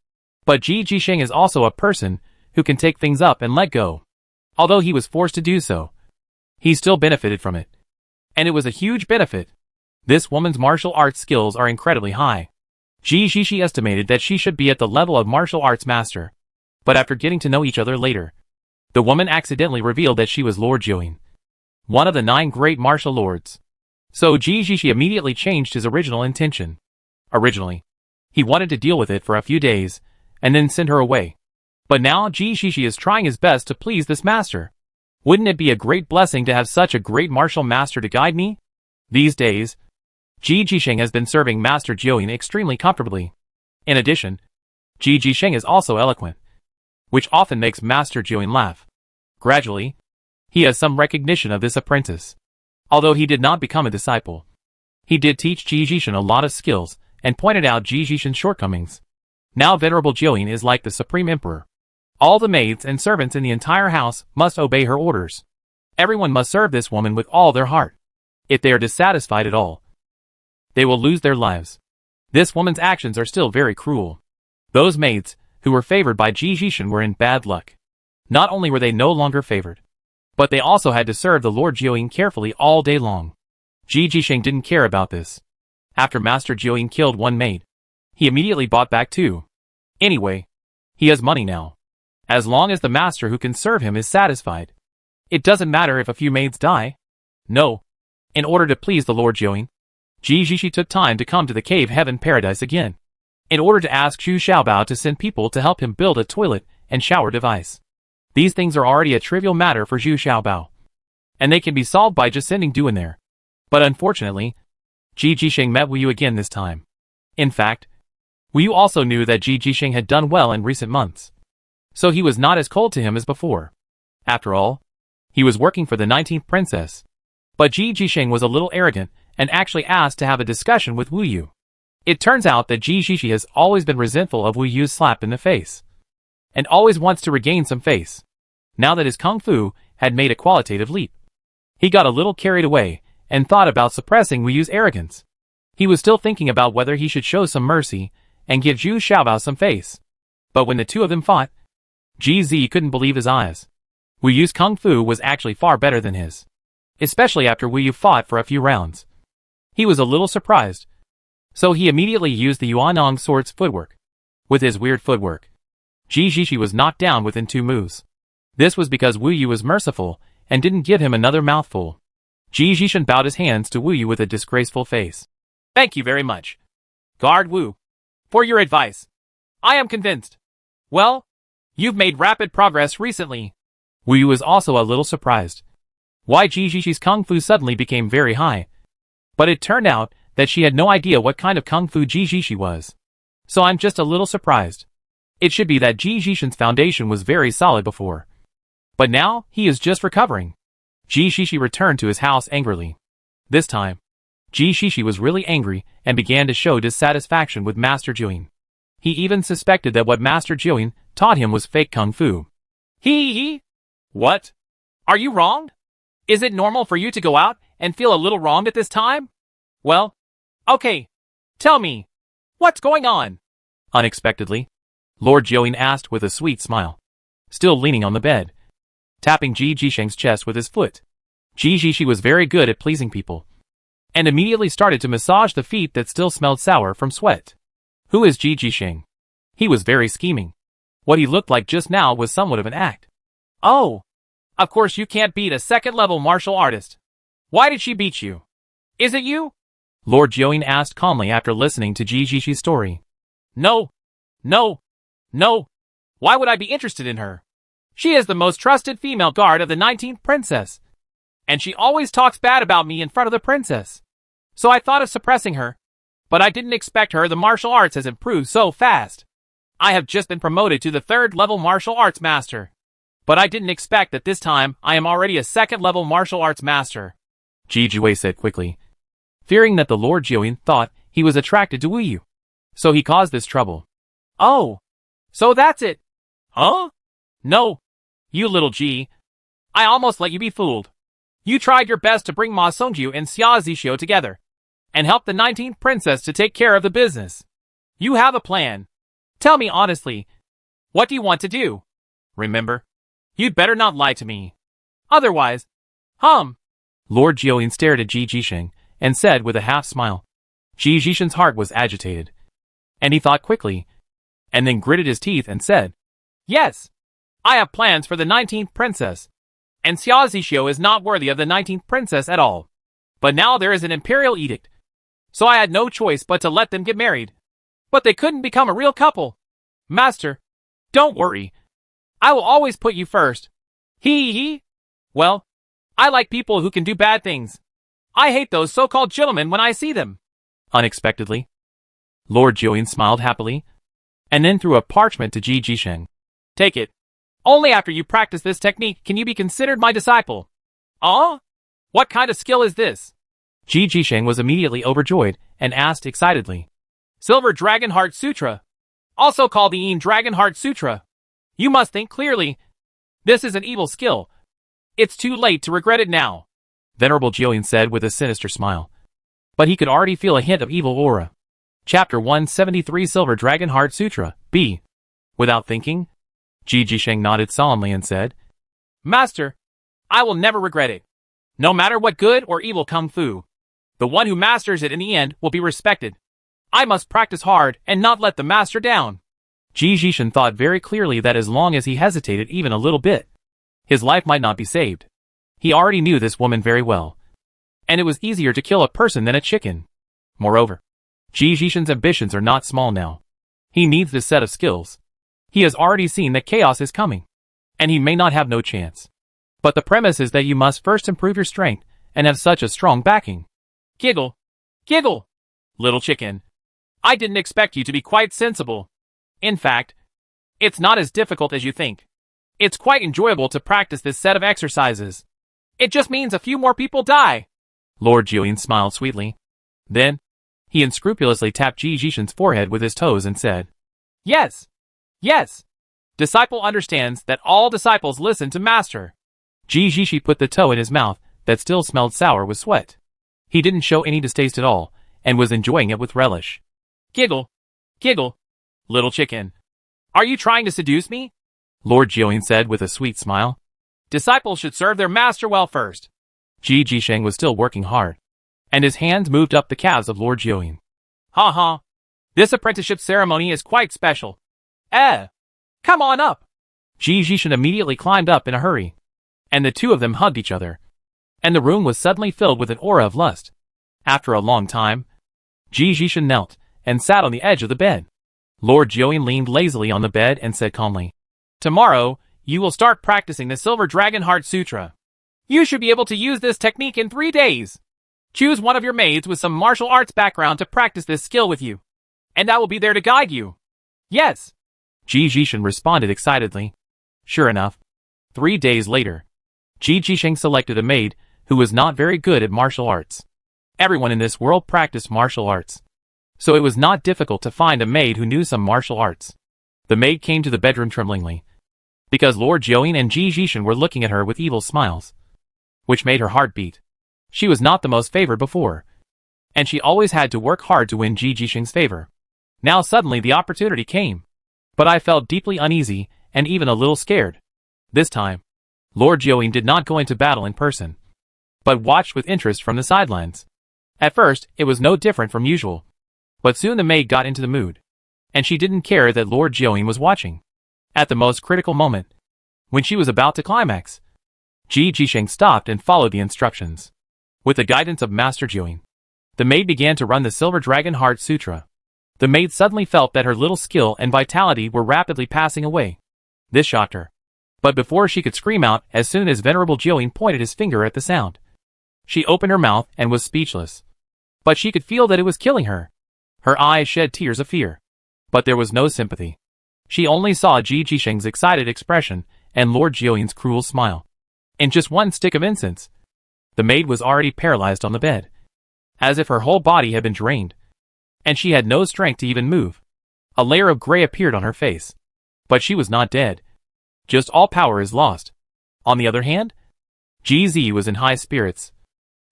But Ji Zhisheng is also a person who can take things up and let go. Although he was forced to do so, he still benefited from it. And it was a huge benefit. This woman's martial arts skills are incredibly high. Ji Zhixi estimated that she should be at the level of martial arts master. But after getting to know each other later, the woman accidentally revealed that she was Lord Jiuyin, one of the 9 great martial lords. So Ji Zhixi immediately changed his original intention. Originally, he wanted to deal with it for a few days, and then send her away. But now Ji Zhixi is trying his best to please this master. Wouldn't it be a great blessing to have such a great martial master to guide me? These days, Ji Zhisheng has been serving Master Jiuyin extremely comfortably. In addition, Ji Zhisheng is also eloquent, which often makes Master Jiuyin laugh. Gradually, he has some recognition of this apprentice. Although he did not become a disciple, he did teach Ji Zhisheng a lot of skills and pointed out Ji Zhishen's shortcomings. Now Venerable Jiuyin is like the supreme emperor. All the maids and servants in the entire house must obey her orders. Everyone must serve this woman with all their heart. If they are dissatisfied at all, they will lose their lives. This woman's actions are still very cruel. Those maids who were favored by Ji Zhisheng were in bad luck. Not only were they no longer favored, but they also had to serve the Lord Jiuyin carefully all day long. Ji Zhisheng didn't care about this. After Master Jiuyin killed one maid, he immediately bought back 2. Anyway, he has money now. As long as the master who can serve him is satisfied, it doesn't matter if a few maids die. No. In order to please the Lord Jiuyin, Ji Zhixi took time to come to the cave heaven paradise again, in order to ask Zhu Xiaobao to send people to help him build a toilet and shower device. These things are already a trivial matter for Zhu Xiaobao, and they can be solved by just sending Du in there. But unfortunately, Ji Zhisheng met Wu Yu again this time. In fact, Wu Yu also knew that Ji Zhisheng had done well in recent months, so he was not as cold to him as before. After all, He was working for the 19th princess. But Ji Jisheng was a little arrogant and actually asked to have a discussion with Wu Yu. It turns out that Ji Jishi has always been resentful of Wu Yu's slap in the face, and always wants to regain some face. Now that his kung fu had made a qualitative leap, he got a little carried away and thought about suppressing Wu Yu's arrogance. He was still thinking about whether he should show some mercy and give Zhu Xiaobao some face. But when the two of them fought, Ji Zi couldn't believe his eyes. Wu Yu's kung fu was actually far better than his, especially after Wu Yu fought for a few rounds. He was a little surprised, so he immediately used the Yuanong sword's footwork. With his weird footwork, Ji Jishi was knocked down within 2 moves. This was because Wu Yu was merciful and didn't give him another mouthful. Ji Jishin bowed his hands to Wu Yu with a disgraceful face. Thank you very much, Guard Wu, for your advice. I am convinced. Well, you've made rapid progress recently. Wu Yu was also a little surprised why Ji Jishi's kung fu suddenly became very high. But it turned out that she had no idea what kind of kung fu Ji Jishi was. So I'm just a little surprised. It should be that Ji Jishin's foundation was very solid before. But now, he is just recovering. Ji Jishi returned to his house angrily. This time, Ji Jishi was really angry and began to show dissatisfaction with Master Jiuyin. He even suspected that what Master Jiuyin taught him was fake kung fu. He? What? Are you wronged? Is it normal for you to go out and feel a little wronged at this time? Well, okay. Tell me, what's going on? Unexpectedly, Lord Jiuyin asked with a sweet smile, still leaning on the bed, tapping Ji Jisheng's chest with his foot. Ji Jishi was very good at pleasing people, and immediately started to massage the feet that still smelled sour from sweat. Who is Ji Jisheng? He was very scheming. What he looked like just now was somewhat of an act. Oh, of course you can't beat a second-level martial artist. Why did she beat you? Is it you? Lord Jiuyin asked calmly after listening to Ji Jishi's story. No. Why would I be interested in her? She is the most trusted female guard of the 19th princess. And she always talks bad about me in front of the princess. So I thought of suppressing her. But I didn't expect the martial arts has improved so fast. I have just been promoted to the 3rd-level martial arts master. But I didn't expect that this time I am already a 2nd-level martial arts master. Ji Jiwei said quickly, fearing that the Lord Jiuyin thought he was attracted to Wu Yu. So he caused this trouble. Oh, so that's it. Huh? No, you little Ji. I almost let you be fooled. You tried your best to bring Ma Songju and Xia Zixio together, and help the 19th princess to take care of the business. You have a plan. Tell me honestly, what do you want to do? Remember, you'd better not lie to me. Otherwise, Lord Jiuyin stared at Ji Jisheng and said with a half-smile. Ji Jisheng's heart was agitated, and he thought quickly, and then gritted his teeth and said, Yes, I have plans for the 19th princess, and Xia Zixio is not worthy of the 19th princess at all. But now there is an imperial edict, so I had no choice but to let them get married. But they couldn't become a real couple. Master, don't worry. I will always put you first. Well, I like people who can do bad things. I hate those so-called gentlemen when I see them. Unexpectedly, Lord Jiuyin smiled happily, and then threw a parchment to Ji Jisheng. Take it. Only after you practice this technique can you be considered my disciple. What kind of skill is this? Ji Jisheng was immediately overjoyed and asked excitedly. Silver Dragon Heart Sutra, also called the Yin Dragon Heart Sutra. You must think clearly. This is an evil skill. It's too late to regret it now, Venerable Jiuyin said with a sinister smile. But he could already feel a hint of evil aura. Chapter 173 Silver Dragon Heart Sutra, B. Without thinking, Ji Jisheng nodded solemnly and said, Master, I will never regret it. No matter what good or evil kung fu, the one who masters it in the end will be respected. I must practice hard and not let the master down. Ji Jisheng thought very clearly that as long as he hesitated even a little bit, his life might not be saved. He already knew this woman very well, and it was easier to kill a person than a chicken. Moreover, Ji Jisheng's ambitions are not small now. He needs this set of skills. He has already seen that chaos is coming, and he may not have no chance. But the premise is that you must first improve your strength and have such a strong backing. Giggle, little chicken. I didn't expect you to be quite sensible. In fact, it's not as difficult as you think. It's quite enjoyable to practice this set of exercises. It just means a few more people die. Lord Jiuyin smiled sweetly. Then, he unscrupulously tapped Ji Jishin's forehead with his toes and said, Yes. Yes. Disciple understands that all disciples listen to master. Ji Jishi put the toe in his mouth that still smelled sour with sweat. He didn't show any distaste at all, and was enjoying it with relish. Giggle. Giggle. Little chicken. Are you trying to seduce me? Lord Jiuyin said with a sweet smile. Disciples should serve their master well first. Ji Jisheng was still working hard, and his hands moved up the calves of Lord Jiuyin. Ha ha. This apprenticeship ceremony is quite special. Come on up. Ji Jishen immediately climbed up in a hurry, and the two of them hugged each other, and the room was suddenly filled with an aura of lust. After a long time, Ji Jishen knelt and sat on the edge of the bed. Lord Jiuyin leaned lazily on the bed and said calmly, Tomorrow, you will start practicing the Silver Dragon Heart Sutra. You should be able to use this technique in 3 days. Choose one of your maids with some martial arts background to practice this skill with you, and I will be there to guide you. Yes. Ji Jishen responded excitedly. Sure enough, 3 days later, Ji Jisheng selected a maid who was not very good at martial arts. Everyone in this world practiced martial arts, so it was not difficult to find a maid who knew some martial arts. The maid came to the bedroom tremblingly, because Lord Jiuyin and Ji Jishen were looking at her with evil smiles, which made her heart beat. She was not the most favored before, and she always had to work hard to win Ji Jisheng's favor. Now suddenly the opportunity came, but I felt deeply uneasy and even a little scared. This time, Lord Jiuyin did not go into battle in person, but watched with interest from the sidelines. At first, it was no different from usual, but soon the maid got into the mood, and she didn't care that Lord Jiuyin was watching. At the most critical moment, when she was about to climax, Ji Jisheng stopped and followed the instructions. With the guidance of Master Jiuyin, the maid began to run the Silver Dragon Heart Sutra. The maid suddenly felt that her little skill and vitality were rapidly passing away. This shocked her. But before she could scream out, as soon as Venerable Jiuyin pointed his finger at the sound, she opened her mouth and was speechless. But she could feel that it was killing her. Her eyes shed tears of fear. But there was no sympathy. She only saw Ji Jisheng's excited expression and Lord Jiuyin's cruel smile. In just one stick of incense, the maid was already paralyzed on the bed, as if her whole body had been drained, and she had no strength to even move. A layer of gray appeared on her face. But she was not dead. Just all power is lost. On the other hand, GZ was in high spirits,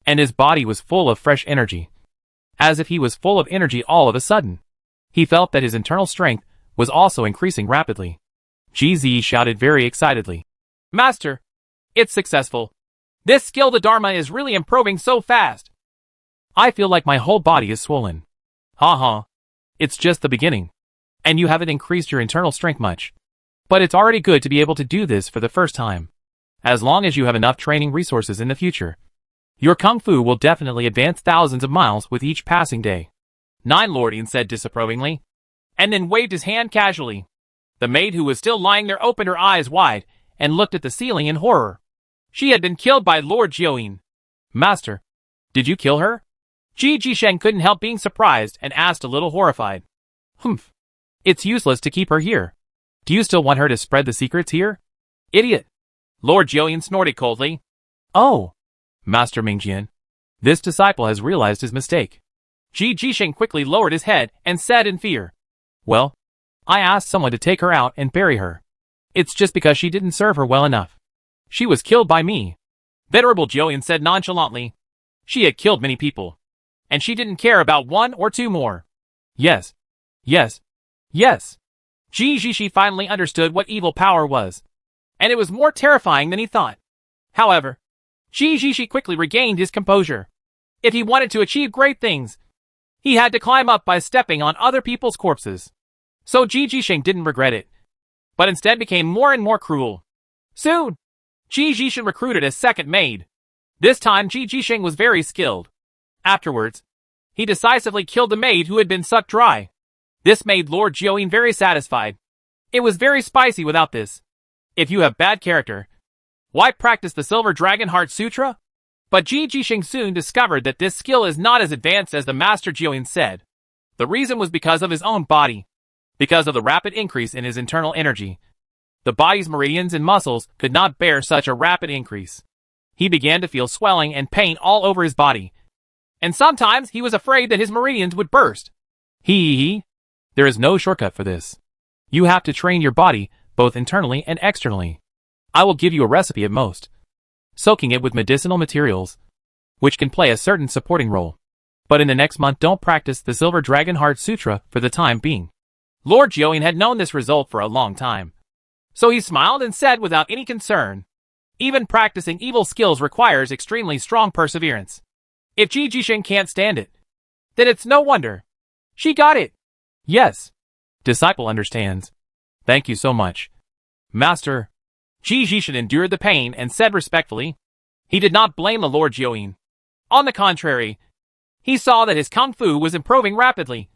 and his body was full of fresh energy. As if he was full of energy all of a sudden. He felt that his internal strength was also increasing rapidly. GZ shouted very excitedly. Master, it's successful. This skill the Dharma is really improving so fast. I feel like my whole body is swollen. Ha. It's just the beginning, and you haven't increased your internal strength much. But it's already good to be able to do this for the first time. As long as you have enough training resources in the future, your kung fu will definitely advance thousands of miles with each passing day. 9 Lordine said disapprovingly, and then waved his hand casually. The maid who was still lying there opened her eyes wide and looked at the ceiling in horror. She had been killed by Lord Jiuyin. Master, did you kill her? Ji Jisheng couldn't help being surprised and asked a little horrified. Humph. It's useless to keep her here. Do you still want her to spread the secrets here? Idiot. Lord Jiuyin snorted coldly. Oh, Master Mingjian, this disciple has realized his mistake. Ji Jisheng quickly lowered his head and said in fear. Well, I asked someone to take her out and bury her. It's just because she didn't serve her well enough. She was killed by me. Venerable Jiuyin said nonchalantly. She had killed many people, and she didn't care about 1 or 2 more. Yes. Ji Jishi finally understood what evil power was, and it was more terrifying than he thought. However, Ji Jishi quickly regained his composure. If he wanted to achieve great things, he had to climb up by stepping on other people's corpses. So Ji Jisheng didn't regret it, but instead became more and more cruel. Soon, Ji Jisheng recruited a second maid. This time Ji Jisheng was very skilled. Afterwards, he decisively killed the maid who had been sucked dry. This made Lord Jiuyin very satisfied. It was very spicy without this. If you have bad character, why practice the Silver Dragon Heart Sutra? But Ji Jisheng soon discovered that this skill is not as advanced as the Master Jiuyin said. The reason was because of his own body. Because of the rapid increase in his internal energy. The body's meridians and muscles could not bear such a rapid increase. He began to feel swelling and pain all over his body. And sometimes he was afraid that his meridians would burst. There is no shortcut for this. You have to train your body, both internally and externally. I will give you a recipe at most, soaking it with medicinal materials, which can play a certain supporting role. But in the next month, don't practice the Silver Dragon Heart Sutra for the time being. Lord Join had known this result for a long time. So he smiled and said without any concern, even practicing evil skills requires extremely strong perseverance. If Ji Jishin can't stand it, then it's no wonder. She got it. Yes. Disciple understands. Thank you so much, Master. Ji Jishin endured the pain and said respectfully. He did not blame the Lord Join. On the contrary, he saw that his kung fu was improving rapidly,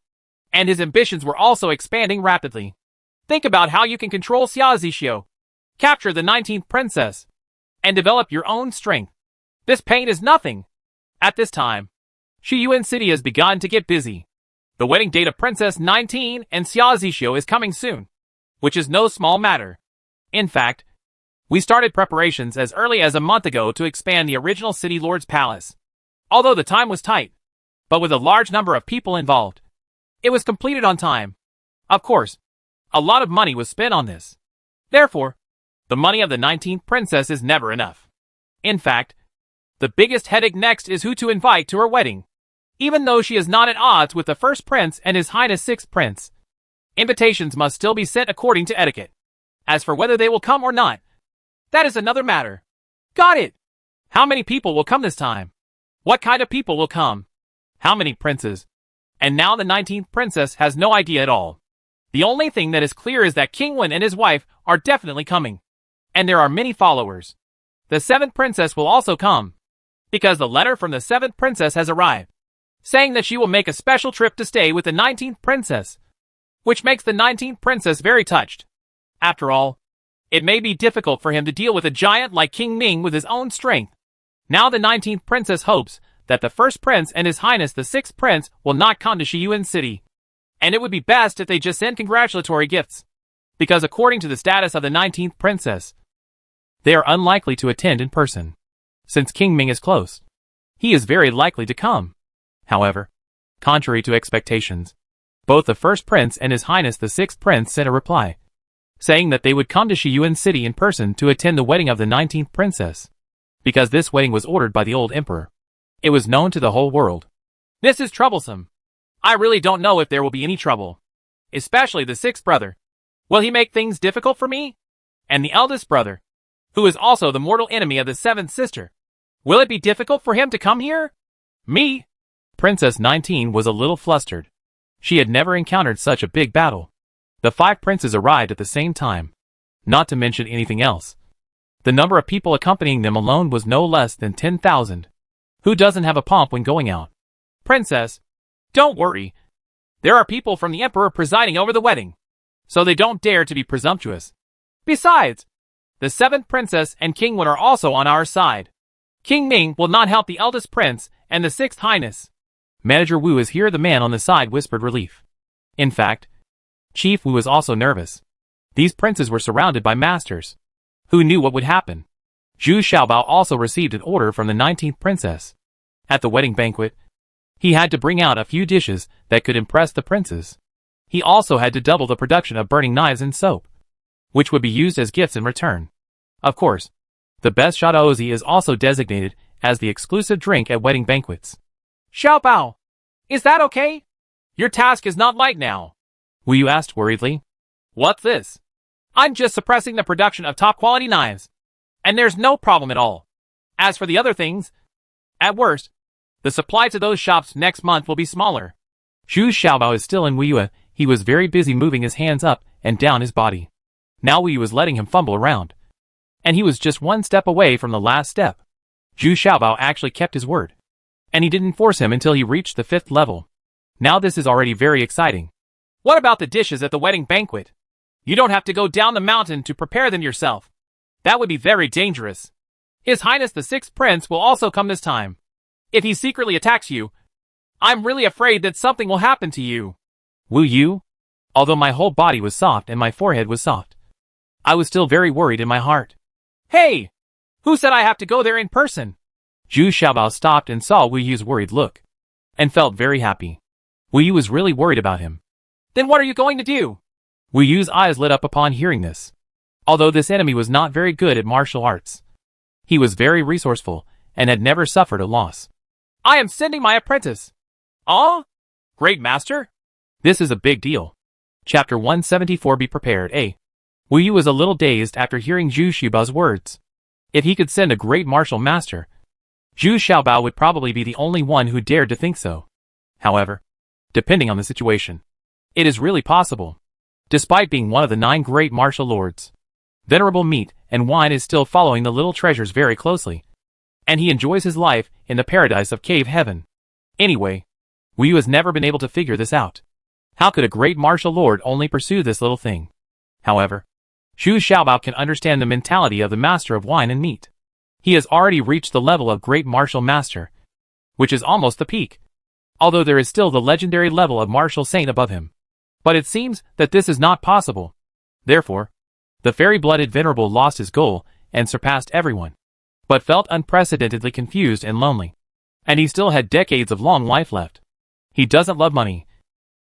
and his ambitions were also expanding rapidly. Think about how you can control Xia Zixio, capture the 19th princess, and develop your own strength. This pain is nothing. At this time, Shiyuan City has begun to get busy. The wedding date of Princess 19 and Xia Zixio is coming soon, which is no small matter. In fact, we started preparations as early as a month ago to expand the original City Lord's palace. Although the time was tight, but with a large number of people involved, it was completed on time. Of course, a lot of money was spent on this. Therefore, the money of the 19th princess is never enough. In fact, the biggest headache next is who to invite to her wedding. Even though she is not at odds with the first prince and His Highness sixth prince, invitations must still be sent according to etiquette. As for whether they will come or not, that is another matter. Got it! How many people will come this time? What kind of people will come? How many princes? And now the 19th princess has no idea at all. The only thing that is clear is that King Wen and his wife are definitely coming. And there are many followers. The 7th princess will also come, because the letter from the 7th princess has arrived, saying that she will make a special trip to stay with the 19th princess, which makes the 19th princess very touched. After all, it may be difficult for him to deal with a giant like King Ming with his own strength. Now the 19th princess hopes that the first prince and His Highness the 6th prince will not come to Shiyuan City. And it would be best if they just send congratulatory gifts, because according to the status of the 19th princess, they are unlikely to attend in person. Since King Ming is close, he is very likely to come. However, contrary to expectations, both the first prince and His Highness the 6th prince sent a reply, saying that they would come to Shiyuan City in person to attend the wedding of the 19th princess, because this wedding was ordered by the old emperor. It was known to the whole world. This is troublesome. I really don't know if there will be any trouble. Especially the 6th brother. Will he make things difficult for me? And the eldest brother, who is also the mortal enemy of the 7th sister. Will it be difficult for him to come here? Me? Princess 19 was a little flustered. She had never encountered such a big battle. The 5 princes arrived at the same time, not to mention anything else. The number of people accompanying them alone was no less than 10,000. Who doesn't have a pomp when going out? Princess, don't worry. There are people from the emperor presiding over the wedding, so they don't dare to be presumptuous. Besides, the 7th princess and King Wen are also on our side. King Ming will not help the eldest prince and the 6th highness. Manager Wu is here. The man on the side whispered relief. In fact, Chief Wu was also nervous. These princes were surrounded by masters, who knew what would happen. Zhu Xiaobao also received an order from the 19th princess. At the wedding banquet, he had to bring out a few dishes that could impress the princes. He also had to double the production of burning knives and soap, which would be used as gifts in return. Of course, the best Shaozi is also designated as the exclusive drink at wedding banquets. Xiaobao, is that okay? Your task is not light now. Wu Yu asked worriedly. What's this? I'm just suppressing the production of top-quality knives, and there's no problem at all. As for the other things, at worst, the supply to those shops next month will be smaller. Zhu Xiaobao is still in Wu Yu. He was very busy moving his hands up and down his body. Now Wu Yu was letting him fumble around, and he was just one step away from the last step. Zhu Xiaobao actually kept his word, and he didn't force him until he reached the 5th level. Now this is already very exciting. What about the dishes at the wedding banquet? You don't have to go down the mountain to prepare them yourself. That would be very dangerous. His Highness the 6th Prince will also come this time. If he secretly attacks you, I'm really afraid that something will happen to you. Wu Yu? Although my whole body was soft and my forehead was soft, I was still very worried in my heart. Hey! Who said I have to go there in person? Zhu Xiaobao stopped and saw Wu Yu's worried look, and felt very happy. Wu Yu was really worried about him. Then what are you going to do? Wu Yu's eyes lit up upon hearing this. Although this enemy was not very good at martial arts, he was very resourceful and had never suffered a loss. I am sending my apprentice. Oh? Great master? This is a big deal. Chapter 174. Be prepared. Wu Yu was a little dazed after hearing Zhu Xiaobao's words. If he could send a great martial master, Zhu Xiaobao would probably be the only one who dared to think so. However, depending on the situation, it is really possible. Despite being one of the 9 great martial lords, Venerable Meat and Wine is still following the little treasures very closely, and he enjoys his life in the paradise of cave heaven. Anyway, Wu Yu has never been able to figure this out. How could a great martial lord only pursue this little thing? However, Zhu Xiaobao can understand the mentality of the master of wine and meat. He has already reached the level of great martial master, which is almost the peak, although there is still the legendary level of martial saint above him. But it seems that this is not possible. Therefore, the fairy-blooded venerable lost his goal and surpassed everyone, but felt unprecedentedly confused and lonely. And he still had decades of long life left. He doesn't love money.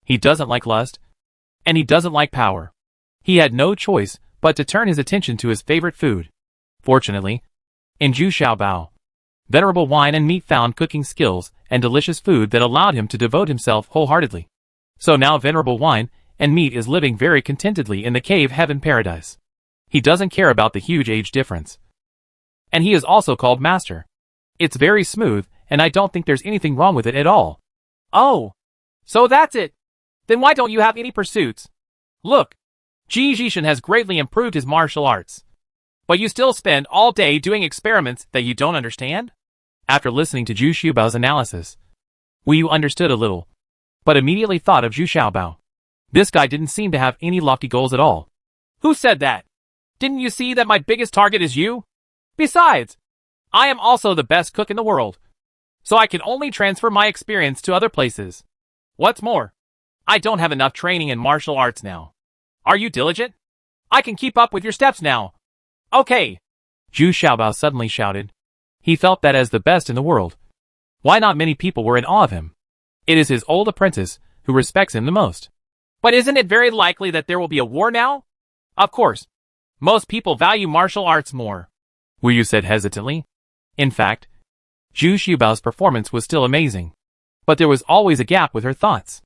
He doesn't like lust. And he doesn't like power. He had no choice but to turn his attention to his favorite food. Fortunately, in Zhu Xiaobao, Venerable Wine and Meat found cooking skills and delicious food that allowed him to devote himself wholeheartedly. So now Venerable Wine and Meat is living very contentedly in the cave heaven paradise. He doesn't care about the huge age difference. And he is also called Master. It's very smooth, and I don't think there's anything wrong with it at all. Oh, so that's it. Then why don't you have any pursuits? Look, Ji Jishan has greatly improved his martial arts. But you still spend all day doing experiments that you don't understand? After listening to Zhu Xiaobao's analysis, Wu Yu understood a little, but immediately thought of Zhu Xiaobao. This guy didn't seem to have any lofty goals at all. Who said that? Didn't you see that my biggest target is you? Besides, I am also the best cook in the world, so I can only transfer my experience to other places. What's more, I don't have enough training in martial arts now. Are you diligent? I can keep up with your steps now. Okay. Zhu Xiaobao suddenly shouted. He felt that as the best in the world, why not many people were in awe of him? It is his old apprentice who respects him the most. But isn't it very likely that there will be a war now? Of course. Most people value martial arts more. Wu Yu said hesitantly. In fact, Zhu Xiaobao's performance was still amazing, but there was always a gap with her thoughts.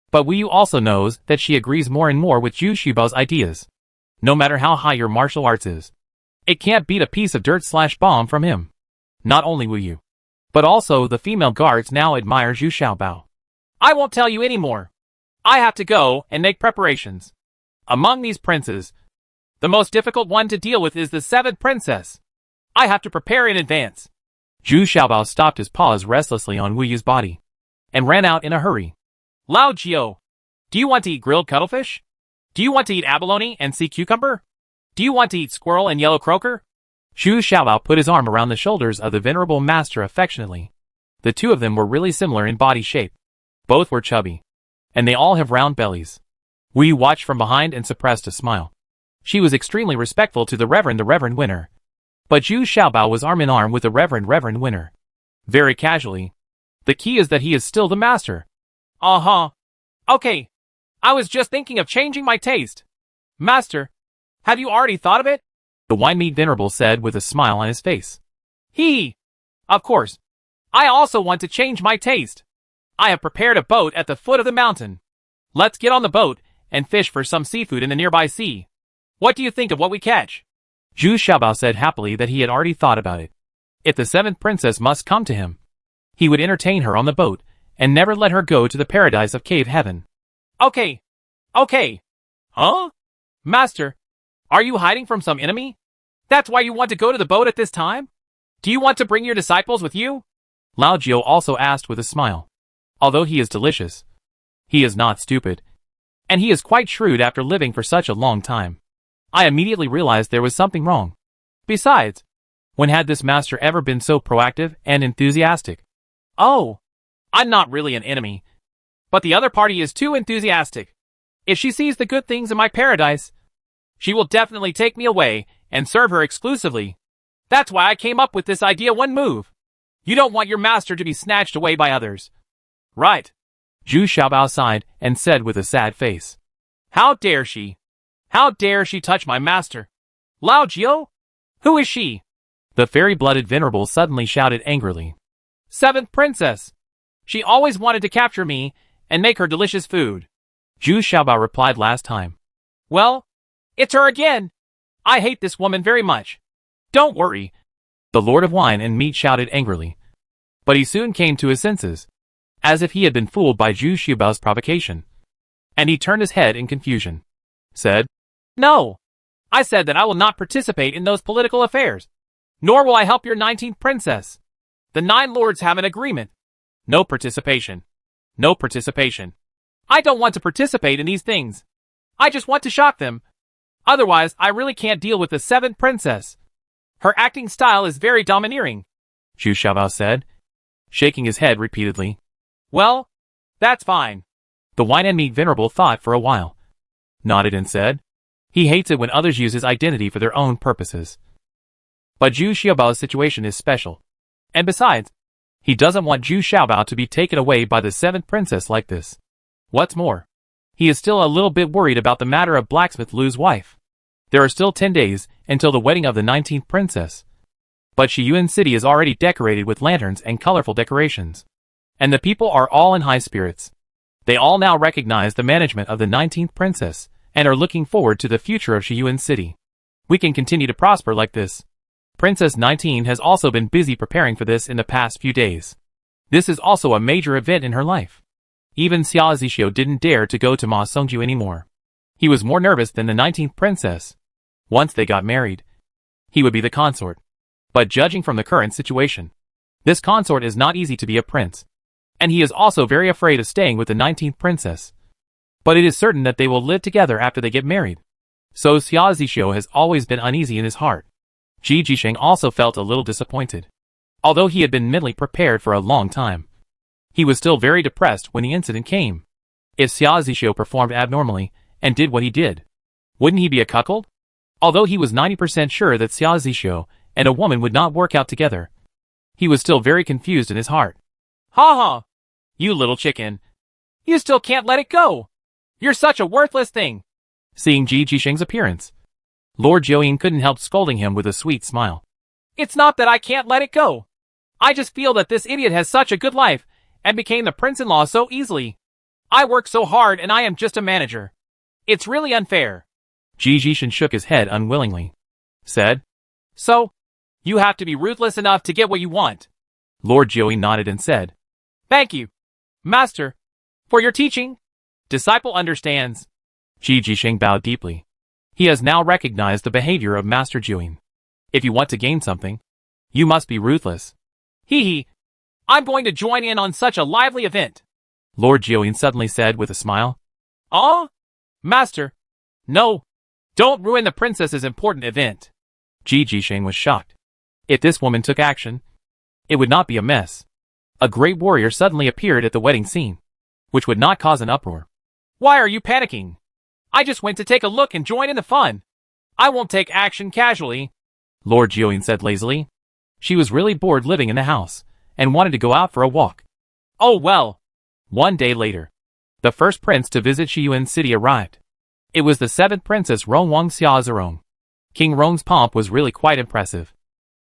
But Wu Yu also knows that she agrees more and more with Zhu Xiaobao's ideas. No matter how high your martial arts is, it can't beat a piece of dirt/bomb from him. Not only Wu Yu, but also the female guards now admire Zhu Xiaobao. I won't tell you anymore. I have to go and make preparations. Among these princes, the most difficult one to deal with is the 7th princess. I have to prepare in advance. Zhu Xiaobao stopped his paws restlessly on Wu Yu's body, and ran out in a hurry. Lao Jiao, do you want to eat grilled cuttlefish? Do you want to eat abalone and sea cucumber? Do you want to eat squirrel and yellow croaker? Zhu Xiaobao put his arm around the shoulders of the venerable master affectionately. The two of them were really similar in body shape. Both were chubby, and they all have round bellies. Wu Yu watched from behind and suppressed a smile. She was extremely respectful to the Reverend Winner. But Zhu Xiaobao was arm in arm with the Reverend Winner. Very casually. The key is that he is still the master. Uh-huh. Okay. I was just thinking of changing my taste. Master, have you already thought of it? The wine meat venerable said with a smile on his face. Of course. I also want to change my taste. I have prepared a boat at the foot of the mountain. Let's get on the boat and fish for some seafood in the nearby sea. What do you think of what we catch? Zhu Xiaobao said happily that he had already thought about it. If the 7th princess must come to him, he would entertain her on the boat and never let her go to the paradise of cave heaven. Okay. Huh? Master, are you hiding from some enemy? That's why you want to go to the boat at this time? Do you want to bring your disciples with you? Lao Jiao also asked with a smile. Although he is delicious, he is not stupid, and he is quite shrewd after living for such a long time. I immediately realized there was something wrong. Besides, when had this master ever been so proactive and enthusiastic? Oh, I'm not really an enemy, but the other party is too enthusiastic. If she sees the good things in my paradise, she will definitely take me away and serve her exclusively. That's why I came up with this idea one move. You don't want your master to be snatched away by others. Right. Zhu Xiaobao sighed and said with a sad face. How dare she? How dare she touch my master? Lao Jiao? Who is she? The fairy-blooded venerable suddenly shouted angrily. Seventh princess. She always wanted to capture me and make her delicious food. Zhu Xiaobao replied last time. Well, it's her again. I hate this woman very much. Don't worry. The Lord of Wine and Meat shouted angrily. But he soon came to his senses, as if he had been fooled by Zhu Xiaobao's provocation. And he turned his head in confusion. Said, No. I said that I will not participate in those political affairs. Nor will I help your 19th princess. The 9 lords have an agreement. No participation. No participation. I don't want to participate in these things. I just want to shock them. Otherwise, I really can't deal with the 7th princess. Her acting style is very domineering, Zhu Xiaobao said, shaking his head repeatedly. Well, that's fine. The Wine and Meat venerable thought for a while, nodded and said, he hates it when others use his identity for their own purposes. But Zhu Xiaobao's situation is special. And besides, he doesn't want Zhu Xiaobao to be taken away by the 7th princess like this. What's more, he is still a little bit worried about the matter of blacksmith Lu's wife. There are still 10 days until the wedding of the 19th princess. But Shiyuan City is already decorated with lanterns and colorful decorations. And the people are all in high spirits. They all now recognize the management of the 19th princess and are looking forward to the future of Shiyuan City. We can continue to prosper like this. Princess 19 has also been busy preparing for this in the past few days. This is also a major event in her life. Even Xia Zixio didn't dare to go to Ma Songju anymore. He was more nervous than the 19th princess. Once they got married, he would be the consort. But judging from the current situation, this consort is not easy to be a prince. And he is also very afraid of staying with the 19th princess. But it is certain that they will live together after they get married. So Xia Zixio has always been uneasy in his heart. Ji Jisheng also felt a little disappointed. Although he had been mentally prepared for a long time, he was still very depressed when the incident came. If Xia Zixio performed abnormally and did what he did, wouldn't he be a cuckold? Although he was 90% sure that Xia Zixio and a woman would not work out together, he was still very confused in his heart. Ha ha! You little chicken. You still can't let it go. You're such a worthless thing. Seeing Ji Jisheng's appearance, Lord Jiuying couldn't help scolding him with a sweet smile. It's not that I can't let it go. I just feel that this idiot has such a good life and became the prince-in-law so easily. I work so hard and I am just a manager. It's really unfair. Ji Jisheng shook his head unwillingly. Said, So, you have to be ruthless enough to get what you want. Lord Jiuying nodded and said, Thank you, Master, for your teaching. Disciple understands. Ji Jisheng bowed deeply. He has now recognized the behavior of Master Jiuying. If you want to gain something, you must be ruthless. Hee hee. I'm going to join in on such a lively event. Lord Jiuying suddenly said with a smile. Oh? Master. No. Don't ruin the princess's important event. Ji Jisheng was shocked. If this woman took action, it would not be a mess. A great warrior suddenly appeared at the wedding scene, which would not cause an uproar. Why are you panicking? I just went to take a look and join in the fun. I won't take action casually. Lord Jiuying said lazily. She was really bored living in the house, and wanted to go out for a walk. Oh well. One day later, the first prince to visit Shiyuan City arrived. It was the 7th princess Rong Wang Xia Zerong. King Rong's pomp was really quite impressive.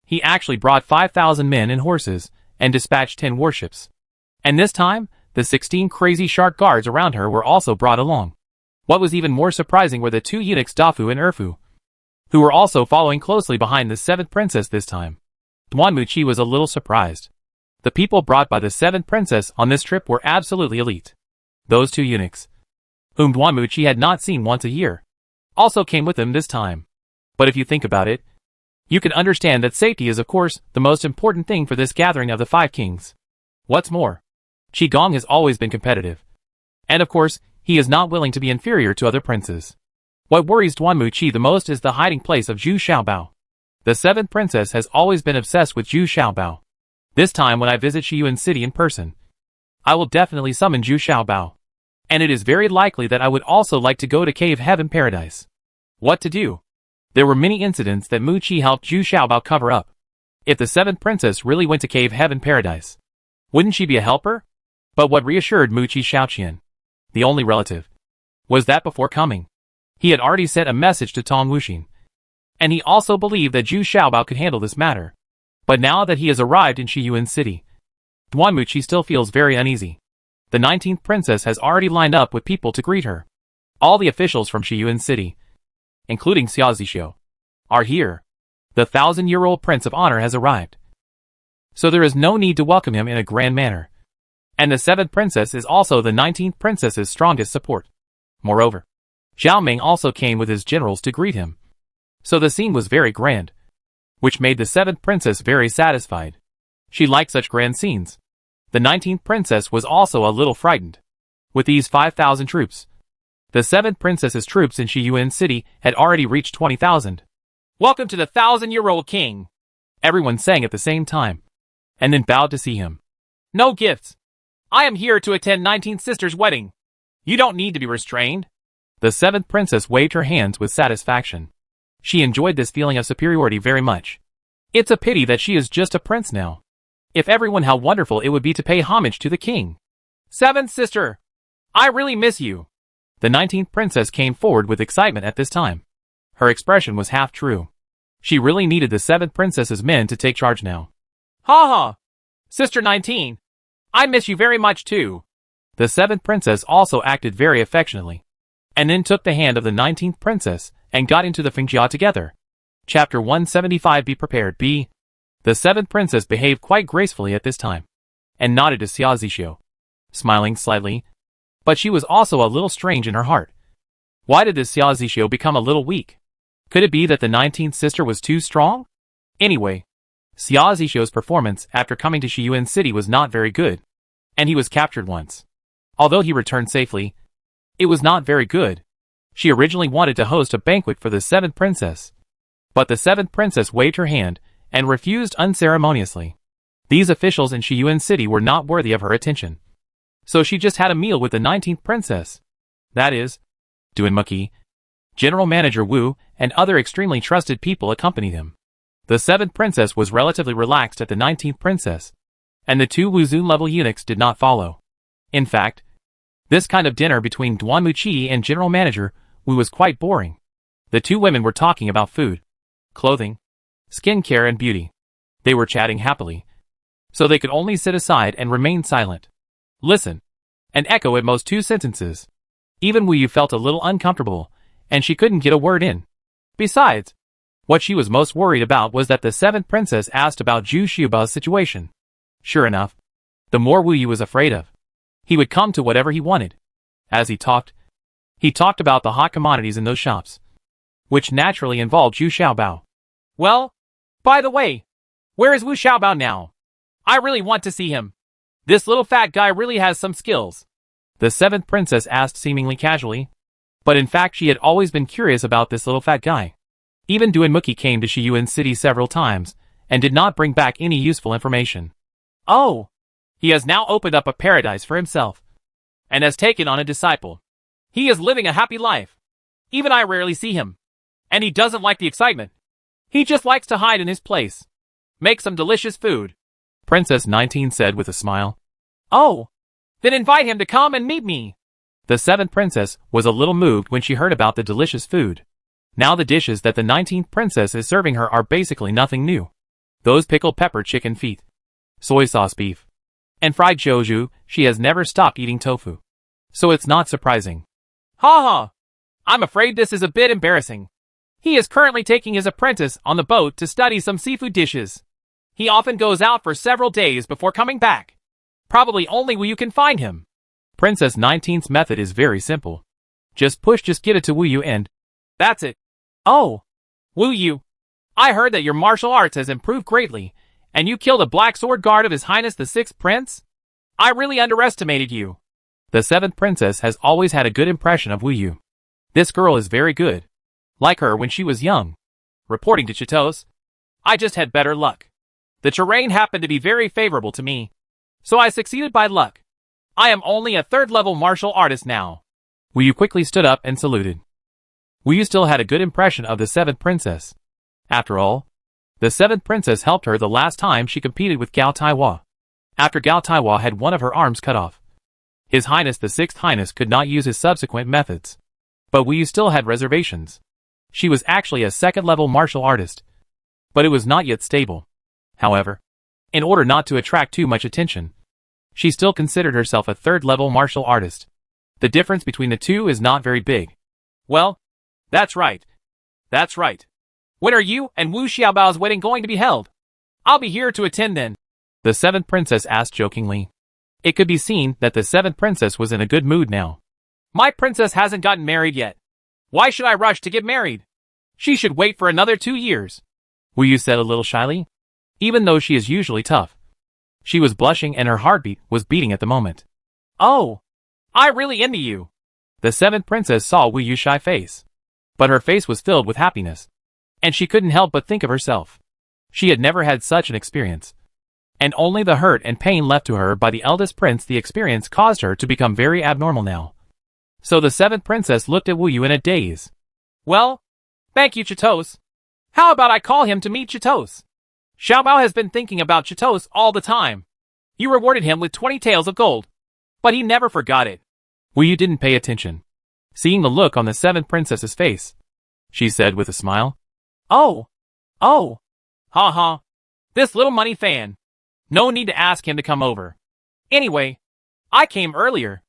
He actually brought 5,000 men and horses, and dispatched 10 warships. And this time, the 16 crazy shark guards around her were also brought along. What was even more surprising were the 2 eunuchs Dafu and Erfu, who were also following closely behind the 7th princess this time. Duan Muqi was a little surprised. The people brought by the 7th princess on this trip were absolutely elite. Those 2 eunuchs, whom Duan Muqi had not seen once a year, also came with him this time. But if you think about it, you can understand that safety is of course the most important thing for this gathering of the 5 kings. What's more, Qigong has always been competitive. And of course, he is not willing to be inferior to other princes. What worries Duan Muqi the most is the hiding place of Zhu Xiaobao. The 7th princess has always been obsessed with Zhu Xiaobao. This time when I visit Shiyuan City in person, I will definitely summon Zhu Xiaobao. And it is very likely that I would also like to go to Cave Heaven Paradise. What to do? There were many incidents that Muqi helped Zhu Xiaobao cover up. If the seventh princess really went to cave heaven paradise, wouldn't she be a helper? But what reassured Mu-Chi Shaoqian, the only relative, was that before coming, he had already sent a message to Tong Wuxin. And he also believed that Zhu Xiaobao could handle this matter. But now that he has arrived in Shiyuan City, Duan Mu-Chi still feels very uneasy. The 19th princess has already lined up with people to greet her. All the officials from Shiyuan City, including Xia Zixio, are here. The 1,000-year-old Prince of Honor has arrived. So there is no need to welcome him in a grand manner. And the 7th princess is also the 19th princess's strongest support. Moreover, Zhao Ming also came with his generals to greet him. So the scene was very grand, which made the 7th princess very satisfied. She liked such grand scenes. The 19th princess was also a little frightened. With these 5,000 troops, the 7th princess's troops in Shiyuan City had already reached 20,000. Welcome to the 1,000-year-old king. Everyone sang at the same time, and then bowed to see him. No gifts. I am here to attend 19th sister's wedding. You don't need to be restrained. The 7th princess waved her hands with satisfaction. She enjoyed this feeling of superiority very much. It's a pity that she is just a prince now. If everyone, how wonderful it would be to pay homage to the king. 7th sister, I really miss you. The 19th princess came forward with excitement at this time. Her expression was half true. She really needed the 7th princess's men to take charge now. Ha ha! Sister 19, I miss you very much too. The 7th princess also acted very affectionately, and then took the hand of the 19th princess and got into the Fingjia together. Chapter 175. Be prepared. B. The 7th princess behaved quite gracefully at this time, and nodded to Xia Zixio, smiling slightly, but she was also a little strange in her heart. Why did this Xia Zixio become a little weak? Could it be that the 19th sister was too strong? Anyway, Xia Zixio's performance after coming to Shiyuan City was not very good, and he was captured once. Although he returned safely, it was not very good. She originally wanted to host a banquet for the 7th princess, but the 7th princess waved her hand and refused unceremoniously. These officials in Shiyuan City were not worthy of her attention. So she just had a meal with the 19th princess. That is, Duan Muki, General Manager Wu, and other extremely trusted people accompanied him. The 7th princess was relatively relaxed at the 19th princess, and the 2 Wuzun-level eunuchs did not follow. In fact, this kind of dinner between Duan Muqi and General Manager Wu was quite boring. The 2 women were talking about food, clothing, skincare and beauty. They were chatting happily, so they could only sit aside and remain silent, listen, and echo at most 2 sentences. Even Wu Yu felt a little uncomfortable, and she couldn't get a word in. Besides, what she was most worried about was that the 7th princess asked about Zhu Xiaobao's situation. Sure enough, the more Wu Yu was afraid of, he would come to whatever he wanted. As he talked about the hot commodities in those shops, which naturally involved Zhu Xiaobao. Well, by the way, where is Wu Xiaobao now? I really want to see him. This little fat guy really has some skills. The 7th princess asked seemingly casually, but in fact she had always been curious about this little fat guy. Even Duan Muki came to Shiyuan City several times, and did not bring back any useful information. Oh, he has now opened up a paradise for himself, and has taken on a disciple. He is living a happy life. Even I rarely see him, and he doesn't like the excitement. He just likes to hide in his place. Make some delicious food. Princess 19 said with a smile. Oh, then invite him to come and meet me. The 7th princess was a little moved when she heard about the delicious food. Now the dishes that the 19th princess is serving her are basically nothing new. Those pickled pepper chicken feet, soy sauce beef, and fried zhouzhou. She has never stopped eating tofu, so it's not surprising. Ha ha! I'm afraid this is a bit embarrassing. He is currently taking his apprentice on the boat to study some seafood dishes. He often goes out for several days before coming back. Probably only Wu Yu can find him. Princess 19's method is very simple. Just get it to Wu Yu and that's it. Oh, Wu Yu, I heard that your martial arts has improved greatly, and you killed a black sword guard of His Highness the 6th Prince? I really underestimated you. The 7th princess has always had a good impression of Wu Yu. This girl is very good. Like her when she was young. Reporting to Chitos, I just had better luck. The terrain happened to be very favorable to me, so I succeeded by luck. I am only a 3rd-level martial artist now. Wu Yu quickly stood up and saluted. Wu Yu still had a good impression of the 7th princess. After all, The seventh princess helped her the last time she competed with Gao Taiwa. After Gao Taiwa had one of her arms cut off. His Highness the Sixth Highness could not use his subsequent methods. But Wu Yu still had reservations. She was actually a second-level martial artist. But it was not yet stable. However, in order not to attract too much attention, she still considered herself a third-level martial artist. The difference between the two is not very big. Well, that's right. That's right. When are you and Wu Xiaobao's wedding going to be held? I'll be here to attend then. The seventh princess asked jokingly. It could be seen that the seventh princess was in a good mood now. My princess hasn't gotten married yet. Why should I rush to get married? She should wait for another 2 years. Wu Yu said a little shyly. Even though she is usually tough. She was blushing and her heartbeat was beating at the moment. Oh, I really envy you. The seventh princess saw Wu Yu's shy face. But her face was filled with happiness. And she couldn't help but think of herself. She had never had such an experience. And only the hurt and pain left to her by the eldest prince the experience caused her to become very abnormal now. So the seventh princess looked at Wu Yu in a daze. Well, thank you, Chitos. How about I call him to meet Chitos? Xiaobao has been thinking about Chitos all the time. You rewarded him with 20 taels of gold. But he never forgot it. Wu Yu didn't pay attention. Seeing the look on the seventh princess's face, she said with a smile. Oh. Ha ha. This little money fan. No need to ask him to come over. Anyway, I came earlier.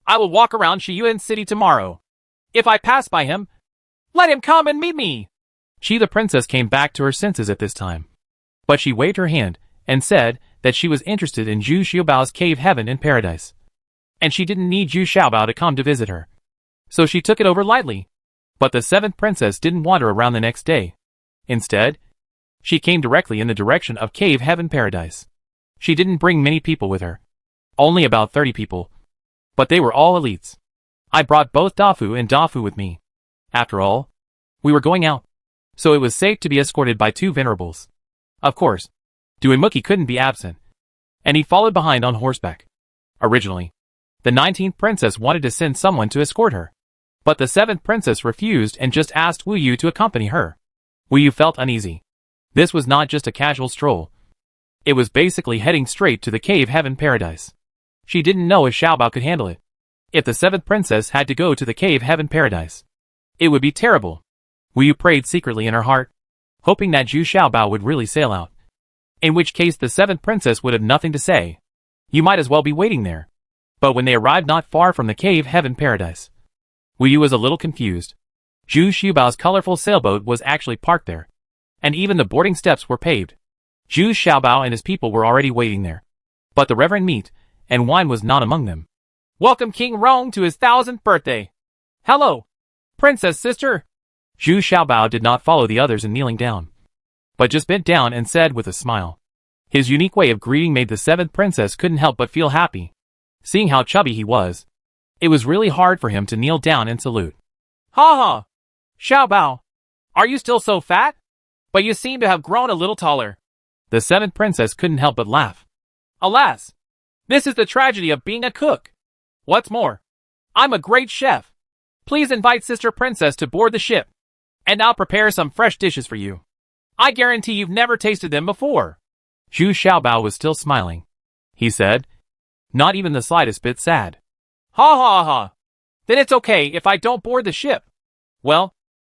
I will walk around Shiyuan City tomorrow. If I pass by him, let him come and meet me. She the princess came back to her senses at this time. But she waved her hand and said that she was interested in Zhu Xiaobao's cave heaven in paradise. And she didn't need Zhu Xiaobao to come to visit her. So she took it over lightly. But the seventh princess didn't wander around the next day. Instead, she came directly in the direction of cave heaven paradise. She didn't bring many people with her. Only about 30 people. But they were all elites. I brought both Dafu and Dafu with me. After all, we were going out. So it was safe to be escorted by 2 venerables. Of course, Duimuki couldn't be absent. And he followed behind on horseback. Originally, the 19th princess wanted to send someone to escort her. But the 7th princess refused and just asked Wu Yu to accompany her. Wu Yu felt uneasy. This was not just a casual stroll. It was basically heading straight to the cave heaven paradise. She didn't know if Xiaobao could handle it. If the 7th princess had to go to the cave heaven paradise, it would be terrible. Wu Yu prayed secretly in her heart, hoping that Zhu Xiaobao would really sail out. In which case the 7th princess would have nothing to say. You might as well be waiting there. But when they arrived not far from the cave heaven paradise, Wu Yu was a little confused. Zhu Xiaobao's colorful sailboat was actually parked there. And even the boarding steps were paved. Zhu Xiaobao and his people were already waiting there. But the reverend meat and wine was not among them. Welcome King Rong to his 1000th birthday. Hello, princess sister. Zhu Xiaobao did not follow the others in kneeling down, but just bent down and said with a smile. His unique way of greeting made the 7th princess couldn't help but feel happy. Seeing how chubby he was, it was really hard for him to kneel down and salute. Ha ha! Xiaobao, are you still so fat? But you seem to have grown a little taller. The 7th princess couldn't help but laugh. Alas, this is the tragedy of being a cook. What's more, I'm a great chef. Please invite Sister Princess to board the ship, and I'll prepare some fresh dishes for you. I guarantee you've never tasted them before. Zhu Xiaobao was still smiling. He said, not even the slightest bit sad. Ha ha ha. Then it's okay if I don't board the ship. Well,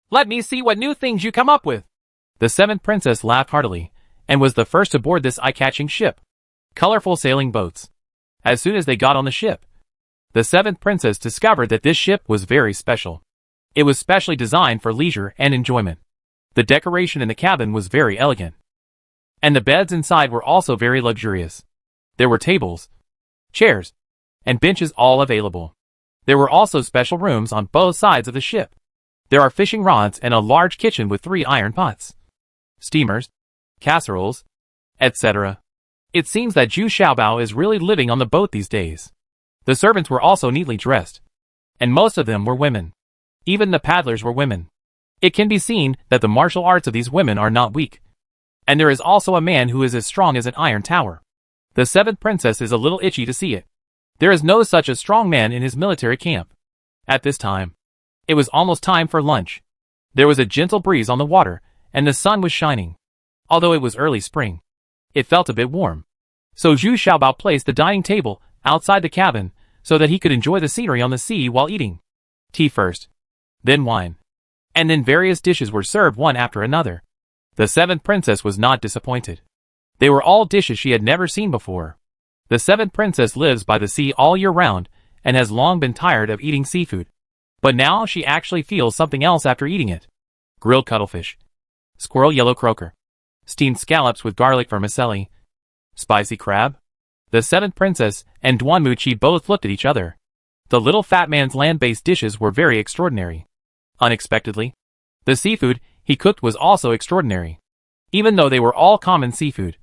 let me see what new things you come up with. The 7th princess laughed heartily, and was the first to board this eye-catching ship. Colorful sailing boats. As soon as they got on the ship, the 7th princess discovered that this ship was very special. It was specially designed for leisure and enjoyment. The decoration in the cabin was very elegant. And the beds inside were also very luxurious. There were tables, chairs, and benches all available. There were also special rooms on both sides of the ship. There are fishing rods and a large kitchen with 3 iron pots, steamers, casseroles, etc. It seems that Zhu Xiaobao is really living on the boat these days. The servants were also neatly dressed, and most of them were women. Even the paddlers were women. It can be seen that the martial arts of these women are not weak. And there is also a man who is as strong as an iron tower. The 7th princess is a little itchy to see it. There is no such a strong man in his military camp. At this time, it was almost time for lunch. There was a gentle breeze on the water, and the sun was shining. Although it was early spring, it felt a bit warm. So Zhu Xiaobao placed the dining table outside the cabin so that he could enjoy the scenery on the sea while eating. Tea first, then wine, and then various dishes were served one after another. The seventh princess was not disappointed. They were all dishes she had never seen before. The seventh princess lives by the sea all year round and has long been tired of eating seafood. But now she actually feels something else after eating it. Grilled cuttlefish, squirrel yellow croaker, steamed scallops with garlic vermicelli, spicy crab. The seventh princess and Duan Muqi both looked at each other. The little fat man's land-based dishes were very extraordinary. Unexpectedly, the seafood he cooked was also extraordinary. Even though they were all common seafood,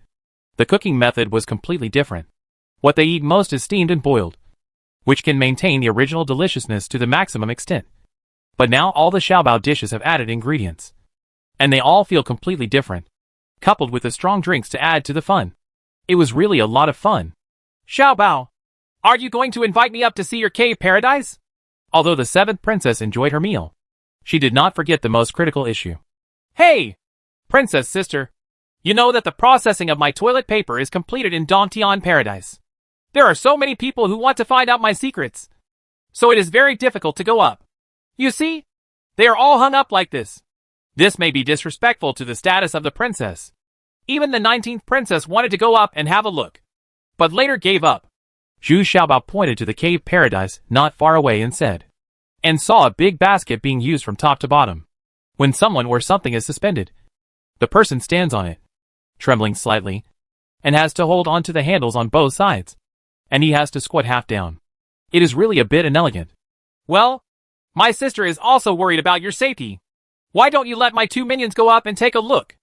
the cooking method was completely different. What they eat most is steamed and boiled, which can maintain the original deliciousness to the maximum extent. But now all the Xiaobao dishes have added ingredients, and they all feel completely different, coupled with the strong drinks to add to the fun. It was really a lot of fun. Xiaobao, are you going to invite me up to see your cave paradise? Although the seventh princess enjoyed her meal, she did not forget the most critical issue. Hey, princess sister, you know that the processing of my toilet paper is completed in Dantian paradise. There are so many people who want to find out my secrets, so it is very difficult to go up. You see, they are all hung up like this. This may be disrespectful to the status of the princess. Even the 19th princess wanted to go up and have a look, but later gave up. Zhu Xiaobao pointed to the cave paradise not far away and said, and saw a big basket being used from top to bottom. When someone or something is suspended, the person stands on it, trembling slightly, and has to hold on to the handles on both sides, and he has to squat half down. It is really a bit inelegant. Well, my sister is also worried about your safety. Why don't you let my two minions go up and take a look?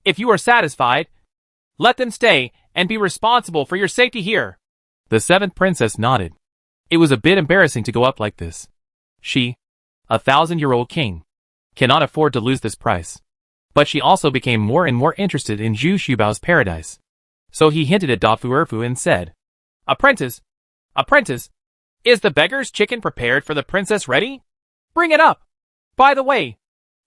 If you are satisfied, let them stay and be responsible for your safety here. The seventh princess nodded. It was a bit embarrassing to go up like this. She, a 1,000-year-old king, cannot afford to lose this price. But she also became more and more interested in Zhu Xiaobao's paradise. So he hinted at Da Fu Erfu and said, Apprentice, is the beggar's chicken prepared for the princess ready? Bring it up. By the way,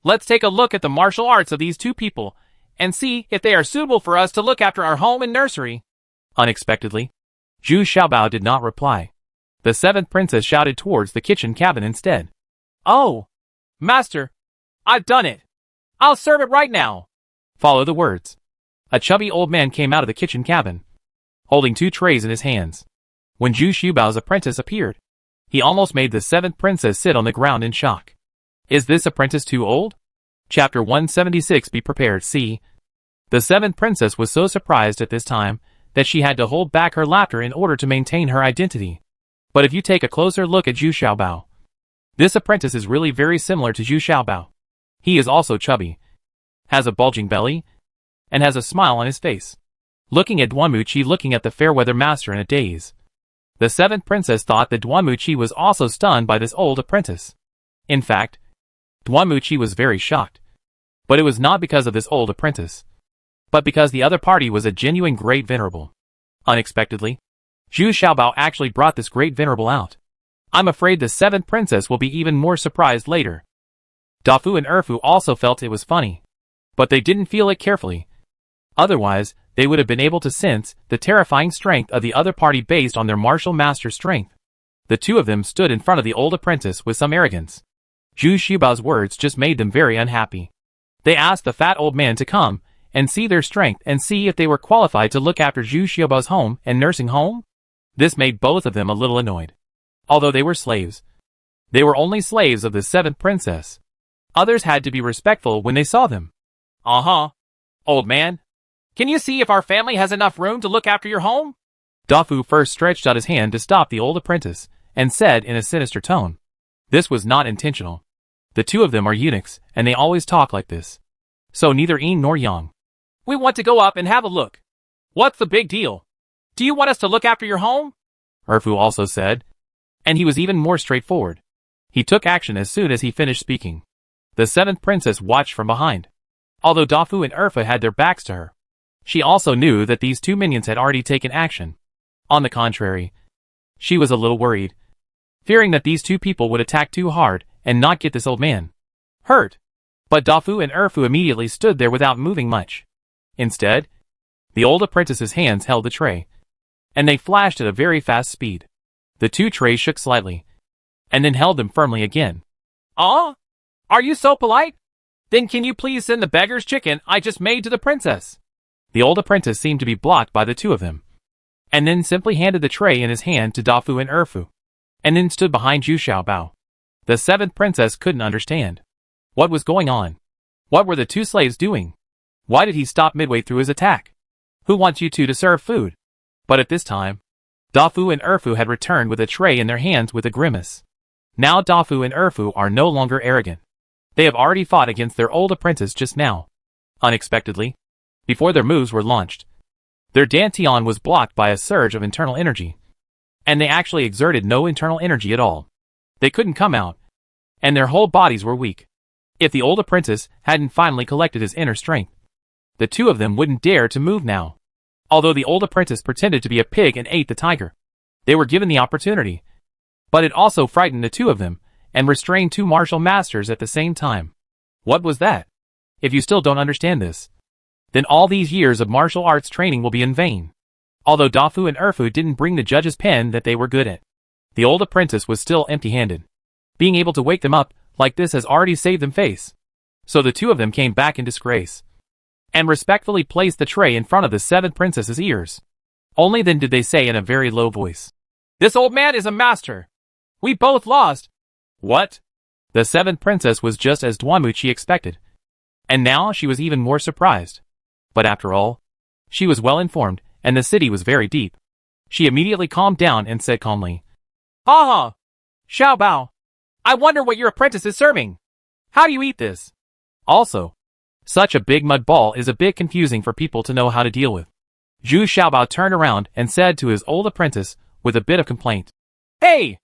let's take a look at the martial arts of these two people and see if they are suitable for us to look after our home and nursery. Unexpectedly, Zhu Xiaobao did not reply. The seventh princess shouted towards the kitchen cabin instead. Oh, master, I've done it. I'll serve it right now. Follow the words. A chubby old man came out of the kitchen cabin, holding 2 trays in his hands. When Zhu Xiaobao's apprentice appeared, he almost made the seventh princess sit on the ground in shock. Is this apprentice too old? Chapter 176. Be prepared. See. The seventh princess was so surprised at this time that she had to hold back her laughter in order to maintain her identity. But if you take a closer look at Zhu Xiaobao, this apprentice is really very similar to Zhu Xiaobao. He is also chubby, has a bulging belly, and has a smile on his face. Looking at Duan Muqi looking at the fair-weather master in a daze. The seventh princess thought that Duan Muqi was also stunned by this old apprentice. In fact, Duan Muqi was very shocked. But it was not because of this old apprentice, but because the other party was a genuine great venerable. Unexpectedly, Zhu Xiaobao actually brought this great venerable out. I'm afraid the seventh princess will be even more surprised later. Da Fu and Erfu also felt it was funny, but they didn't feel it carefully. Otherwise, they would have been able to sense the terrifying strength of the other party based on their martial master's strength. The two of them stood in front of the old apprentice with some arrogance. Zhu Xiaobao's words just made them very unhappy. They asked the fat old man to come and see their strength and see if they were qualified to look after Zhu Xiaobao's home and nursing home. This made both of them a little annoyed. Although they were slaves, they were only slaves of the seventh princess. Others had to be respectful when they saw them. Old man, can you see if our family has enough room to look after your home? Da Fu first stretched out his hand to stop the old apprentice and said in a sinister tone. This was not intentional. The two of them are eunuchs, and they always talk like this. So neither yin nor yang. We want to go up and have a look. What's the big deal? Do you want us to look after your home? Erfu also said. And he was even more straightforward. He took action as soon as he finished speaking. The seventh princess watched from behind. Although Da Fu and Erfa had their backs to her, she also knew that these two minions had already taken action. On the contrary, she was a little worried, fearing that these two people would attack too hard and not get this old man hurt. But Da Fu and Erfu immediately stood there without moving much. Instead, the old apprentice's hands held the tray, and they flashed at a very fast speed. The two trays shook slightly, and then held them firmly again. Are you so polite? Then can you please send the beggar's chicken I just made to the princess? The old apprentice seemed to be blocked by the two of them, and then simply handed the tray in his hand to Dafu and Erfu, and then stood behind Zhu Xiaobao. The seventh princess couldn't understand what was going on. What were the two slaves doing? Why did he stop midway through his attack? Who wants you two to serve food? But at this time, Dafu and Erfu had returned with a tray in their hands with a grimace. Now Dafu and Erfu are no longer arrogant. They have already fought against their old apprentice just now. Unexpectedly, before their moves were launched, their dantian was blocked by a surge of internal energy, and they actually exerted no internal energy at all. They couldn't come out, and their whole bodies were weak. If the old apprentice hadn't finally collected his inner strength, the two of them wouldn't dare to move now. Although the old apprentice pretended to be a pig and ate the tiger, they were given the opportunity, but it also frightened the two of them and restrained two martial masters at the same time. What was that? If you still don't understand this, then all these years of martial arts training will be in vain. Although Dafu and Erfu didn't bring the judge's pen that they were good at, the old apprentice was still empty-handed. Being able to wake them up like this has already saved them face. So the two of them came back in disgrace, and respectfully placed the tray in front of the seventh princess's ears. Only then did they say in a very low voice, "This old man is a master. We both lost." "What?" The seventh princess was just as Duanmuqi expected, and now she was even more surprised. But after all, she was well informed, and the city was very deep. She immediately calmed down and said calmly, "Ha ha! Xiaobao, I wonder what your apprentice is serving. How do you eat this?" Also, such a big mud ball is a bit confusing for people to know how to deal with. Zhu Xiaobao turned around and said to his old apprentice with a bit of complaint, Hey!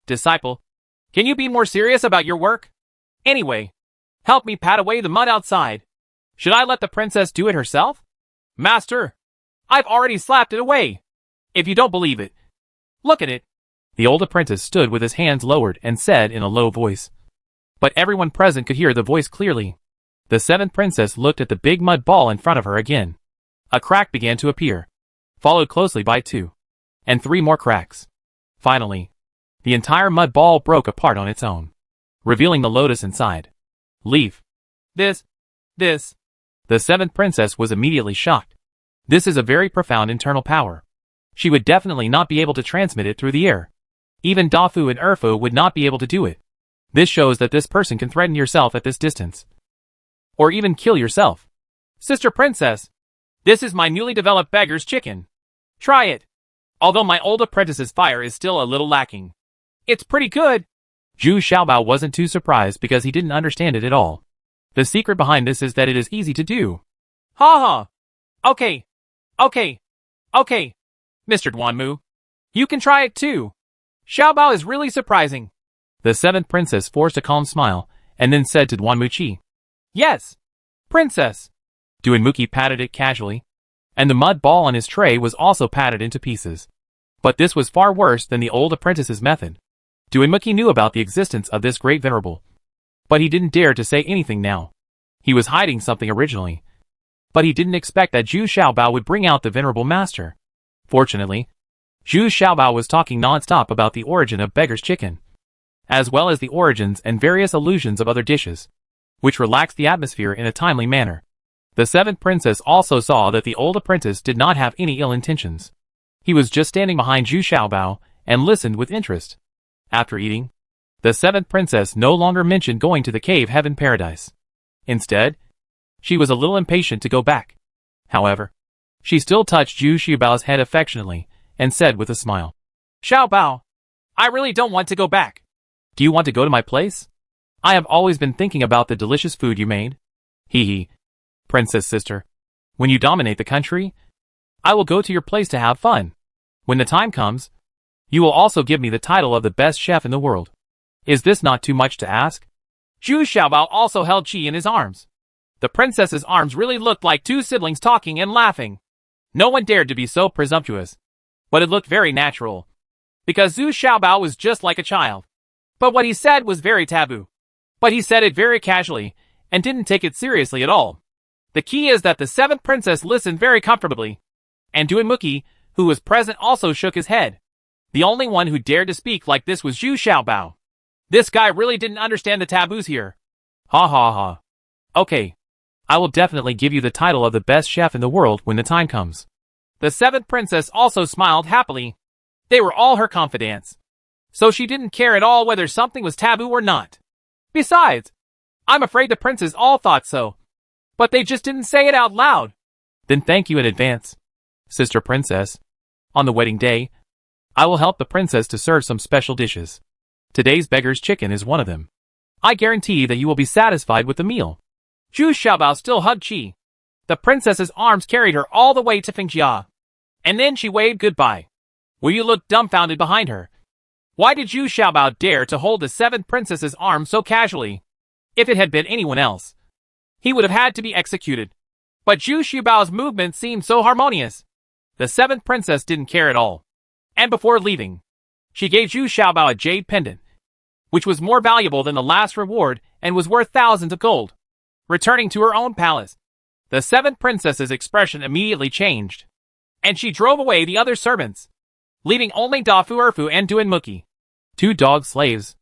Disciple, can you be more serious about your work? Anyway, help me pat away the mud outside. Should I let the princess do it herself? Master, I've already slapped it away. If you don't believe it, look at it." The old apprentice stood with his hands lowered and said in a low voice, but everyone present could hear the voice clearly. The seventh princess looked at the big mud ball in front of her again. A crack began to appear, followed closely by 2 and 3 more cracks. Finally, the entire mud ball broke apart on its own, revealing the lotus inside. Leaf. This. The seventh princess was immediately shocked. This is a very profound internal power. She would definitely not be able to transmit it through the air. Even Dafu and Erfu would not be able to do it. This shows that this person can threaten yourself at this distance, or even kill yourself. Sister Princess, this is my newly developed beggar's chicken. Try it. Although my old apprentice's fire is still a little lacking, it's pretty good. Zhu Xiaobao wasn't too surprised because he didn't understand it at all. The secret behind this is that it is easy to do. Ha ha. Okay. Mr. Duanmu, you can try it too. Xiaobao is really surprising. The seventh princess forced a calm smile, and then said to Duanmuqi, Yes, Princess. Duanmuqi patted it casually, and the mud ball on his tray was also patted into pieces. But this was far worse than the old apprentice's method. Duanmuqi knew about the existence of this great venerable, but he didn't dare to say anything now. He was hiding something originally, but he didn't expect that Zhu Xiaobao would bring out the venerable master. Fortunately, Zhu Xiaobao was talking non-stop about the origin of beggar's chicken, as well as the origins and various allusions of other dishes, which relaxed the atmosphere in a timely manner. The seventh princess also saw that the old apprentice did not have any ill intentions. He was just standing behind Zhu Xiaobao and listened with interest. After eating, the seventh princess no longer mentioned going to the cave heaven paradise. Instead, she was a little impatient to go back. However, she still touched Zhu Xiaobao's head affectionately and said with a smile, Xiaobao, I really don't want to go back. Do you want to go to my place? I have always been thinking about the delicious food you made. Hee. Princess sister, when you dominate the country, I will go to your place to have fun. When the time comes, you will also give me the title of the best chef in the world. Is this not too much to ask? Zhu Xiaobao also held Qi in his arms. The princess's arms really looked like two siblings talking and laughing. No one dared to be so presumptuous, but it looked very natural, because Zhu Xiaobao was just like a child. But what he said was very taboo. But he said it very casually, and didn't take it seriously at all. The key is that the seventh princess listened very comfortably. And Duanmuki, who was present, also shook his head. The only one who dared to speak like this was Zhu Xiaobao. This guy really didn't understand the taboos here. Ha ha ha. Okay. I will definitely give you the title of the best chef in the world when the time comes. The seventh princess also smiled happily. They were all her confidants. So she didn't care at all whether something was taboo or not. Besides, I'm afraid the princes all thought so. But they just didn't say it out loud. Then thank you in advance, Sister Princess. On the wedding day, I will help the princess to serve some special dishes. Today's beggar's chicken is one of them. I guarantee that you will be satisfied with the meal. Zhu Xiaobao still hugged Qi. The princess's arms carried her all the way to Fingjia. And then she waved goodbye. Wu Yu looked dumbfounded behind her. Why did Zhu Xiaobao dare to hold the seventh princess's arm so casually? If it had been anyone else, he would have had to be executed. But Zhu Xiaobao's movement seemed so harmonious. The seventh princess didn't care at all. And before leaving, she gave Zhu Xiaobao a jade pendant, which was more valuable than the last reward and was worth thousands of gold. Returning to her own palace, the seventh princess's expression immediately changed, and she drove away the other servants, leaving only Dafu Erfu and Duanmuki. 2 dog slaves.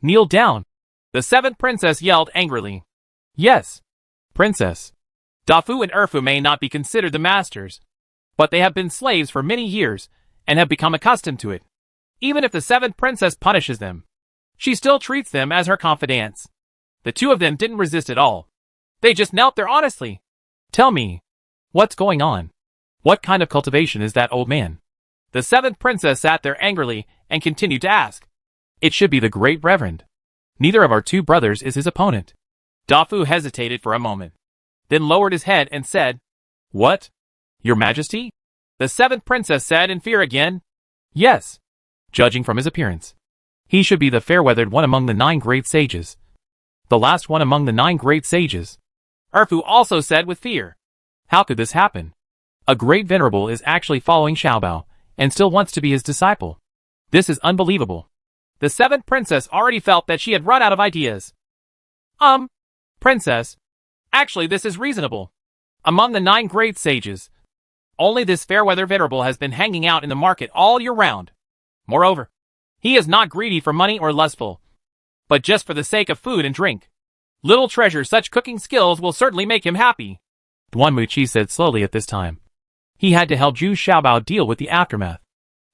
Kneel down. The seventh princess yelled angrily. Yes, princess. Dafu and Erfu may not be considered the masters, but they have been slaves for many years and have become accustomed to it. Even if the seventh princess punishes them, she still treats them as her confidants. The two of them didn't resist at all. They just knelt there honestly. Tell me, what's going on? What kind of cultivation is that old man? The seventh princess sat there angrily and continued to ask. It should be the great reverend. Neither of our 2 brothers is his opponent. Dafu hesitated for a moment, then lowered his head and said, What? Your Majesty? The seventh princess said in fear again. Yes. Judging from his appearance, he should be the fair-weathered one among the 9 great sages. The last one among the 9 great sages. Erfu also said with fear. How could this happen? A great venerable is actually following Xiaobao, and still wants to be his disciple. This is unbelievable. The seventh princess already felt that she had run out of ideas. Princess. Actually, this is reasonable. Among the 9 great sages, only this fair-weather venerable has been hanging out in the market all year round. Moreover, he is not greedy for money or lustful, but just for the sake of food and drink. Little treasure such cooking skills will certainly make him happy. Duanmuki said slowly at this time. He had to help Zhu Xiaobao deal with the aftermath.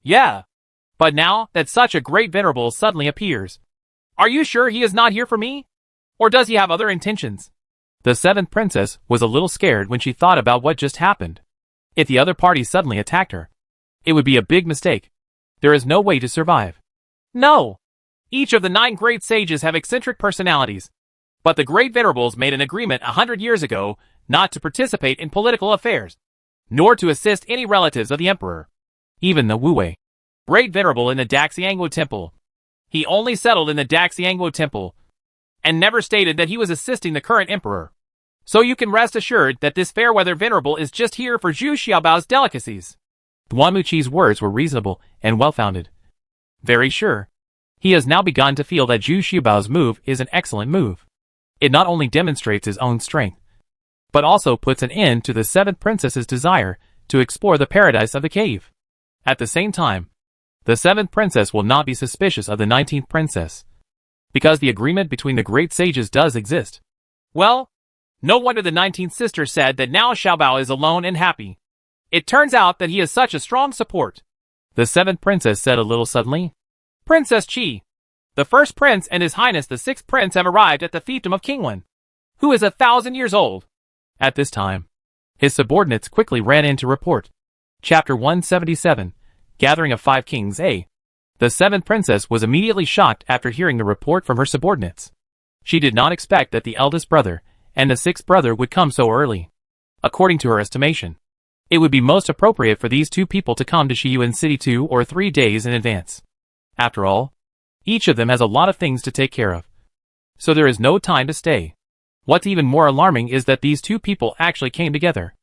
Yeah. But now that such a great venerable suddenly appears, are you sure he is not here for me? Or does he have other intentions? The seventh princess was a little scared when she thought about what just happened. If the other party suddenly attacked her, it would be a big mistake. There is no way to survive. No. Each of the 9 great sages have eccentric personalities. But the great venerables made an agreement 100 years ago not to participate in political affairs, nor to assist any relatives of the emperor. Even the Wu Wei, great venerable in the Daxiangwo temple. He only settled in the Daxiangwo temple, and never stated that he was assisting the current emperor. So you can rest assured that this fair-weather venerable is just here for Zhu Xiaobao's delicacies. Duanmuqi's words were reasonable and well-founded. Very sure. He has now begun to feel that Zhu Xiaobao's move is an excellent move. It not only demonstrates his own strength, but also puts an end to the seventh princess's desire to explore the paradise of the cave. At the same time, the seventh princess will not be suspicious of the 19th princess, because the agreement between the great sages does exist. Well, no wonder the 19th sister said that now Xiaobao is alone and happy. It turns out that he has such a strong support. The seventh princess said a little suddenly. Princess Qi, the first prince and his highness the sixth prince have arrived at the fiefdom of Kingwen, who is 1,000 years old. At this time, his subordinates quickly ran in to report. Chapter 177, Gathering of 5 Kings A. The seventh princess was immediately shocked after hearing the report from her subordinates. She did not expect that the eldest brother and the sixth brother would come so early. According to her estimation, it would be most appropriate for these 2 people to come to Shiyuan City 2 or 3 days in advance. After all, each of them has a lot of things to take care of, so there is no time to stay. What's even more alarming is that these 2 people actually came together.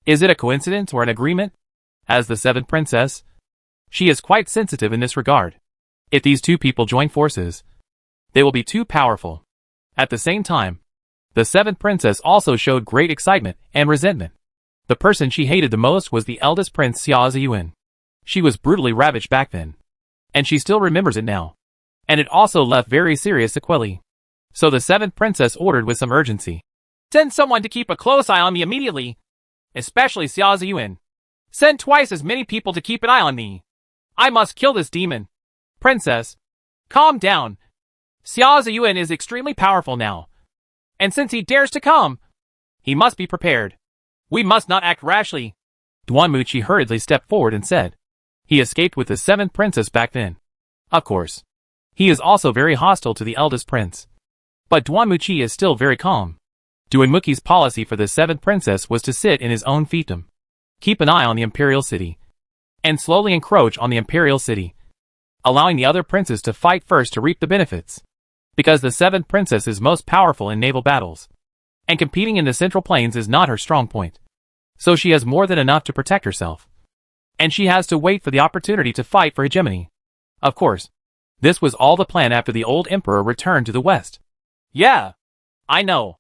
Is it a coincidence or an agreement? As the seventh princess, she is quite sensitive in this regard. If these 2 people join forces, they will be too powerful. At the same time, The seventh princess also showed great excitement and resentment. The person she hated the most was the eldest prince Xia Ziyuan. She was brutally ravaged back then. And she still remembers it now. And it also left very serious sequelae. So the seventh princess ordered with some urgency. Send someone to keep a close eye on me immediately. Especially Xia Ziyuan. Send twice as many people to keep an eye on me. I must kill this demon. Princess, calm down. Xia Ziyuan is extremely powerful now. And since he dares to come, he must be prepared. We must not act rashly. Duan Muqi hurriedly stepped forward and said. He escaped with the seventh princess back then. Of course. He is also very hostile to the eldest prince. But Duan Muqi is still very calm. Duan Muqi's policy for the seventh princess was to sit in his own fiefdom, keep an eye on the imperial city, and slowly encroach on the imperial city, allowing the other princes to fight first to reap the benefits. Because the seventh princess is most powerful in naval battles, and competing in the Central Plains is not her strong point. So she has more than enough to protect herself. And she has to wait for the opportunity to fight for hegemony. Of course, this was all the plan after the old emperor returned to the west. Yeah, I know.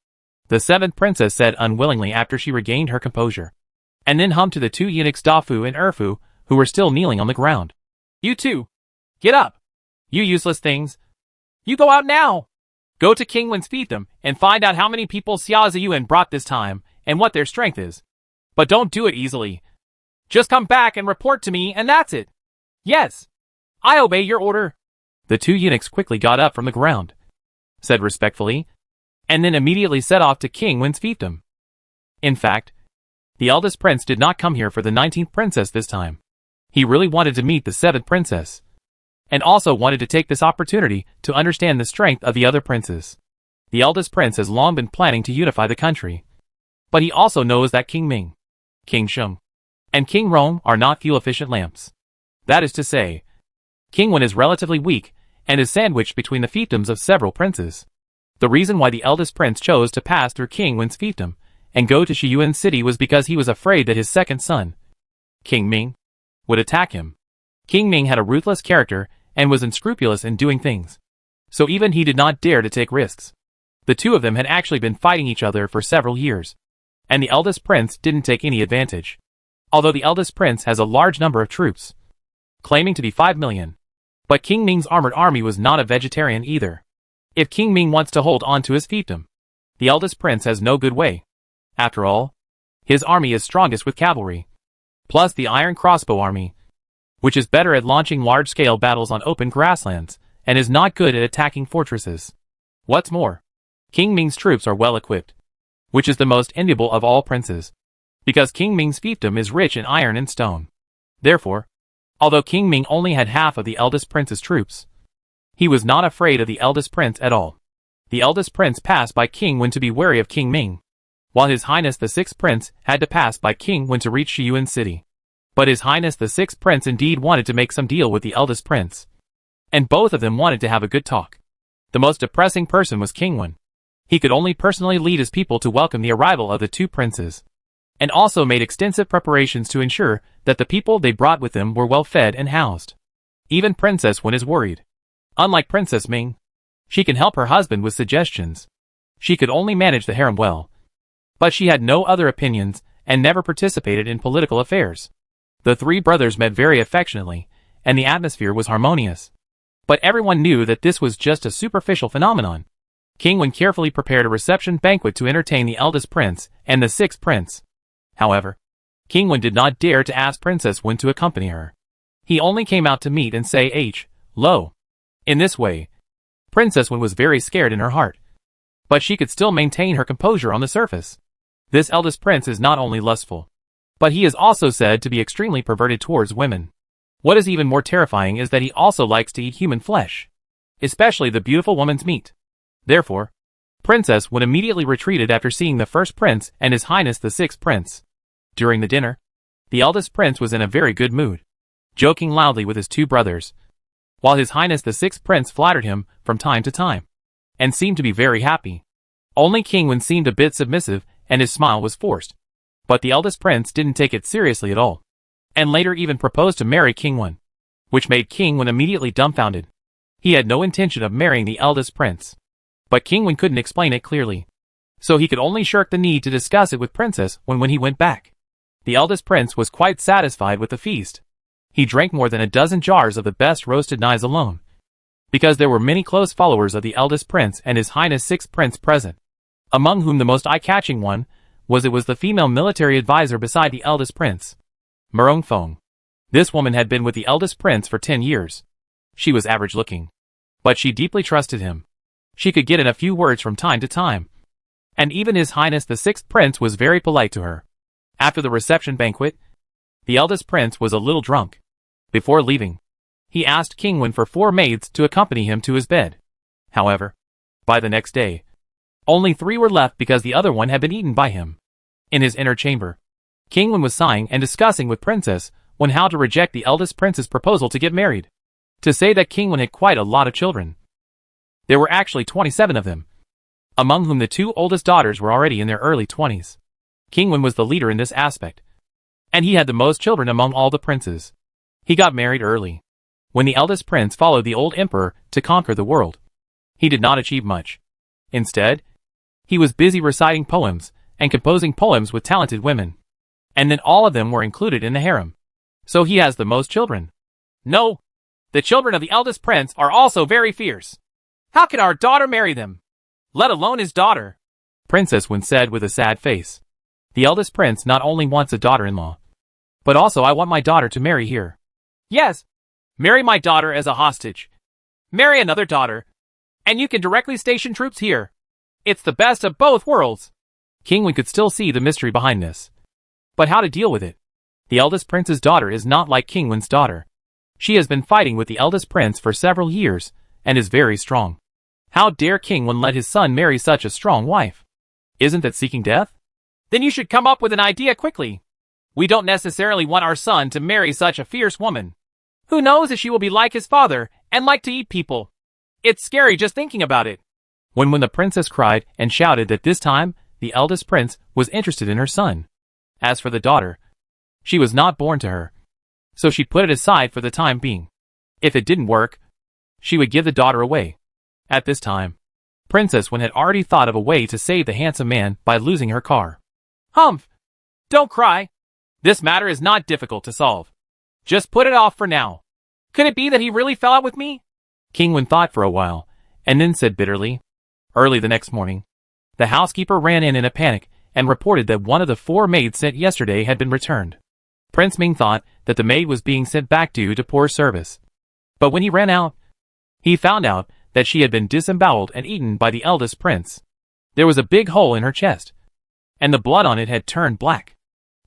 The seventh princess said unwillingly after she regained her composure, and then hummed to the two eunuchs Dafu and Erfu, who were still kneeling on the ground. You two, get up. You useless things. You go out now. Go to King Wen's fiefdom and find out how many people Xia Ziyuan brought this time and what their strength is. But don't do it easily. Just come back and report to me and that's it. Yes, I obey your order. The two eunuchs quickly got up from the ground, said respectfully, and then immediately set off to King Wen's fiefdom. In fact, the eldest prince did not come here for the 19th princess this time. He really wanted to meet the 7th princess, and also wanted to take this opportunity to understand the strength of the other princes. The eldest prince has long been planning to unify the country, but he also knows that King Ming, King Sheng, and King Rong are not fuel-efficient lamps. That is to say, King Wen is relatively weak and is sandwiched between the fiefdoms of several princes. The reason why the eldest prince chose to pass through King Wen's fiefdom and go to Shiyuan city was because he was afraid that his second son, King Ming, would attack him. King Ming had a ruthless character and was unscrupulous in doing things, so even he did not dare to take risks. The two of them had actually been fighting each other for several years, and the eldest prince didn't take any advantage. Although the eldest prince has a large number of troops, claiming to be 5 million, but King Ming's armored army was not a vegetarian either. If King Ming wants to hold on to his fiefdom, the eldest prince has no good way. After all, his army is strongest with cavalry, plus the iron crossbow army, which is better at launching large-scale battles on open grasslands, and is not good at attacking fortresses. What's more, King Ming's troops are well equipped, which is the most enviable of all princes, because King Ming's fiefdom is rich in iron and stone. Therefore, although King Ming only had half of the eldest prince's troops, he was not afraid of the eldest prince at all. The eldest prince passed by King Wen to be wary of King Ming, while His Highness the 6th Prince had to pass by King Wen to reach Shiyuan City. But His Highness the 6th Prince indeed wanted to make some deal with the eldest prince, and both of them wanted to have a good talk. The most depressing person was King Wen. He could only personally lead his people to welcome the arrival of the two princes, and also made extensive preparations to ensure that the people they brought with them were well fed and housed. Even Princess Wen is worried. Unlike Princess Ming, she can help her husband with suggestions. She could only manage the harem well, but she had no other opinions and never participated in political affairs. The three brothers met very affectionately, and the atmosphere was harmonious. But everyone knew that this was just a superficial phenomenon. King Wen carefully prepared a reception banquet to entertain the eldest prince and the 6th prince. However, King Wen did not dare to ask Princess Wen to accompany her. He only came out to meet and say hello. In this way, Princess Wen was very scared in her heart, but she could still maintain her composure on the surface. This eldest prince is not only lustful, but he is also said to be extremely perverted towards women. What is even more terrifying is that he also likes to eat human flesh, especially the beautiful woman's meat. Therefore, Princess Wen immediately retreated after seeing the 1st prince and His Highness the 6th Prince. During the dinner, the eldest prince was in a very good mood, joking loudly with his two brothers, while His Highness the 6th Prince flattered him from time to time, and seemed to be very happy. Only King Wen seemed a bit submissive, and his smile was forced. But the eldest prince didn't take it seriously at all, and later even proposed to marry King Wen, which made King Wen immediately dumbfounded. He had no intention of marrying the eldest prince, but King Wen couldn't explain it clearly. so he could only shirk the need to discuss it with Princess when he went back. The eldest prince was quite satisfied with the feast. He drank more than a dozen jars of the best roasted knives alone, because there were many close followers of the eldest prince and His Highness Sixth Prince present, among whom the most eye-catching one was the female military advisor beside the eldest prince, Murong Feng. This woman had been with the eldest prince for 10 years. She was average-looking, but she deeply trusted him. She could get in a few words from time to time, and even His Highness the Sixth Prince was very polite to her. After the reception banquet, the eldest prince was a little drunk. Before leaving, he asked King Wen for 4 maids to accompany him to his bed. However, by the next day, only 3 were left because the other one had been eaten by him. In his inner chamber, King Wen was sighing and discussing with Princess Wen how to reject the eldest prince's proposal to get married. To say that King Wen had quite a lot of children. There were actually 27 of them, among whom the 2 oldest daughters were already in their early 20s. King Wen was the leader in this aspect, and he had the most children among all the princes. He got married early, when the eldest prince followed the old emperor to conquer the world. He did not achieve much. Instead, he was busy reciting poems and composing poems with talented women, and then all of them were included in the harem. So he has the most children. No, the children of the eldest prince are also very fierce. How can our daughter marry them, let alone his daughter? Princess Wen said with a sad face. The eldest prince not only wants a daughter-in-law, but also I want my daughter to marry here. Yes, marry my daughter as a hostage. Marry another daughter, and you can directly station troops here. It's the best of both worlds. King Wen could still see the mystery behind this. But how to deal with it? The eldest prince's daughter is not like King Wen's daughter. She has been fighting with the eldest prince for several years, and is very strong. How dare King Wen let his son marry such a strong wife? Isn't that seeking death? Then you should come up with an idea quickly. We don't necessarily want our son to marry such a fierce woman. Who knows if she will be like his father, and like to eat people. It's scary just thinking about it. When the princess cried and shouted that this time, the eldest prince was interested in her son. As for the daughter, she was not born to her, so she put it aside for the time being. If it didn't work, she would give the daughter away. At this time, Princess Wen had already thought of a way to save the handsome man by losing her car. Humph! Don't cry. This matter is not difficult to solve. Just put it off for now. Could it be that he really fell out with me? King Wen thought for a while, and then said bitterly. Early the next morning, the housekeeper ran in a panic and reported that one of the 4 maids sent yesterday had been returned. Prince Ming thought that the maid was being sent back due to poor service. But when he ran out, he found out that she had been disemboweled and eaten by the eldest prince. There was a big hole in her chest, and the blood on it had turned black.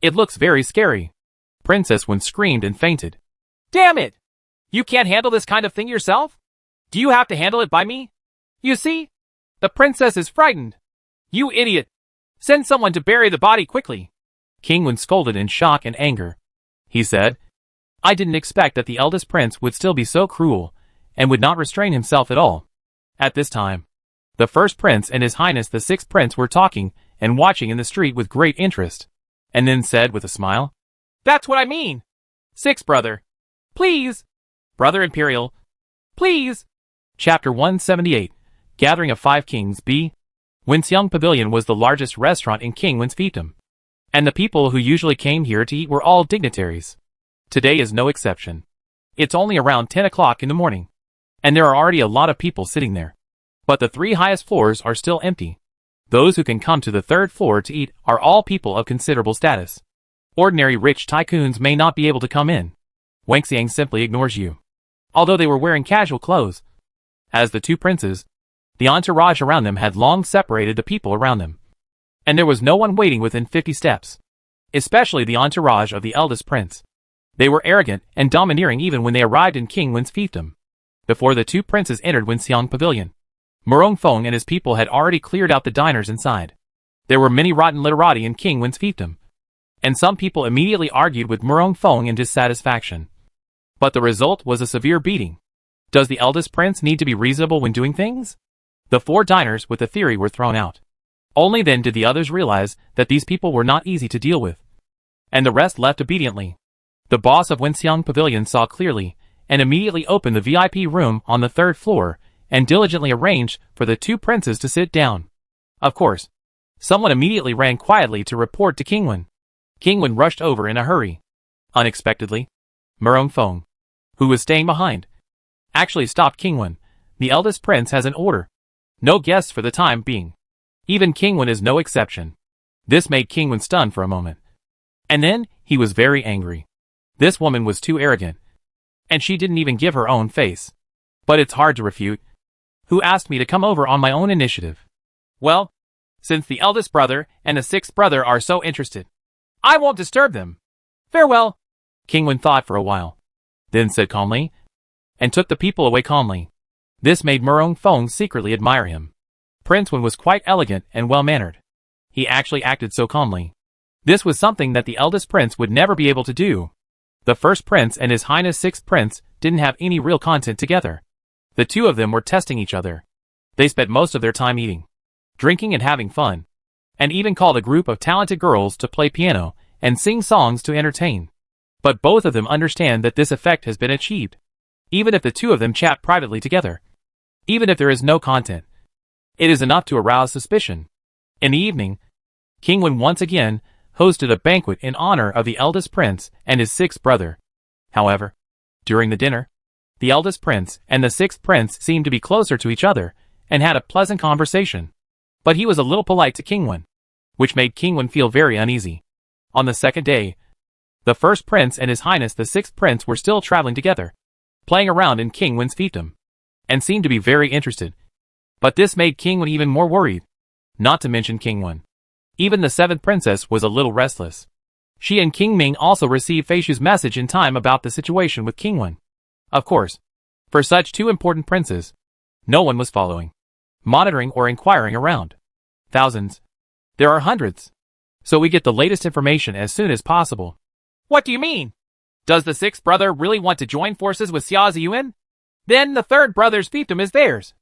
It looks very scary. Princess Wen screamed and fainted. Damn it! You can't handle this kind of thing yourself? Do you have to handle it by me? You see? The princess is frightened. You idiot! Send someone to bury the body quickly. King Wen scolded in shock and anger. He said, I didn't expect that the eldest prince would still be so cruel, and would not restrain himself at all. At this time, the first prince and His Highness the Sixth Prince were talking and watching in the street with great interest, and then said with a smile, That's what I mean. Sixth brother. Please. Brother Imperial. Please. Chapter 178, Gathering of 5 Kings B. Wenxiang Pavilion was the largest restaurant in King Wen's fiefdom, and the people who usually came here to eat were all dignitaries. Today is no exception. It's only around 10 o'clock in the morning, and there are already a lot of people sitting there. But the 3 highest floors are still empty. Those who can come to the 3rd floor to eat are all people of considerable status. Ordinary rich tycoons may not be able to come in. Wenxiang simply ignores you, although they were wearing casual clothes. As the 2 princes, the entourage around them had long separated the people around them, and there was no one waiting within 50 steps, especially the entourage of the eldest prince. They were arrogant and domineering even when they arrived in King Wen's fiefdom. Before the 2 princes entered Wenxiang Pavilion, Murong Feng and his people had already cleared out the diners inside. There were many rotten literati in King Wen's fiefdom, and some people immediately argued with Murong Feng in dissatisfaction. But the result was a severe beating. Does the eldest prince need to be reasonable when doing things? The 4 diners with the theory were thrown out. Only then did the others realize that these people were not easy to deal with, and the rest left obediently. The boss of Wenxiang Pavilion saw clearly, and immediately opened the VIP room on the 3rd floor, and diligently arranged for the 2 princes to sit down. Of course, Someone immediately ran quietly to report to Kingwen. Kingwen rushed over in a hurry. Unexpectedly, Murong Feng, who was staying behind, actually stopped Kingwen. The eldest prince has an order. No guests for the time being. Even Kingwen is no exception. This made Kingwen stunned for a moment. And then, he was very angry. This woman was too arrogant. And she didn't even give her own face. But it's hard to refute. Who asked me to come over on my own initiative? Well, since the eldest brother and the sixth brother are so interested, I won't disturb them. Farewell. Kingwen thought for a while. Then said calmly, and took the people away calmly. This made Murong Feng secretly admire him. Prince Wen was quite elegant and well-mannered. He actually acted so calmly. This was something that the eldest prince would never be able to do. The first prince and His Highness sixth prince didn't have any real content together. The two of them were testing each other. They spent most of their time eating, drinking and having fun, and even called a group of talented girls to play piano and sing songs to entertain. But both of them understand that this effect has been achieved. Even if the two of them chat privately together, even if there is no content, it is enough to arouse suspicion. In the evening, Kingwen once again hosted a banquet in honor of the eldest prince and his sixth brother. However, during the dinner, the eldest prince and the sixth prince seemed to be closer to each other and had a pleasant conversation. But he was a little polite to Kingwen, which made Kingwen feel very uneasy. On the second day, the first prince and His Highness the sixth prince were still traveling together, playing around in Kingwen's fiefdom, and seemed to be very interested. But this made Kingwen even more worried. Not to mention Kingwen. Even the seventh princess was a little restless. She and King Ming also received Feishu's message in time about the situation with Kingwen. Of course, for such two important princes, no one was following, monitoring or inquiring around. Thousands. There are hundreds. So we get the latest information as soon as possible. What do you mean? Does the sixth brother really want to join forces with Xia Ziyuan? Then the third brother's fiefdom is theirs,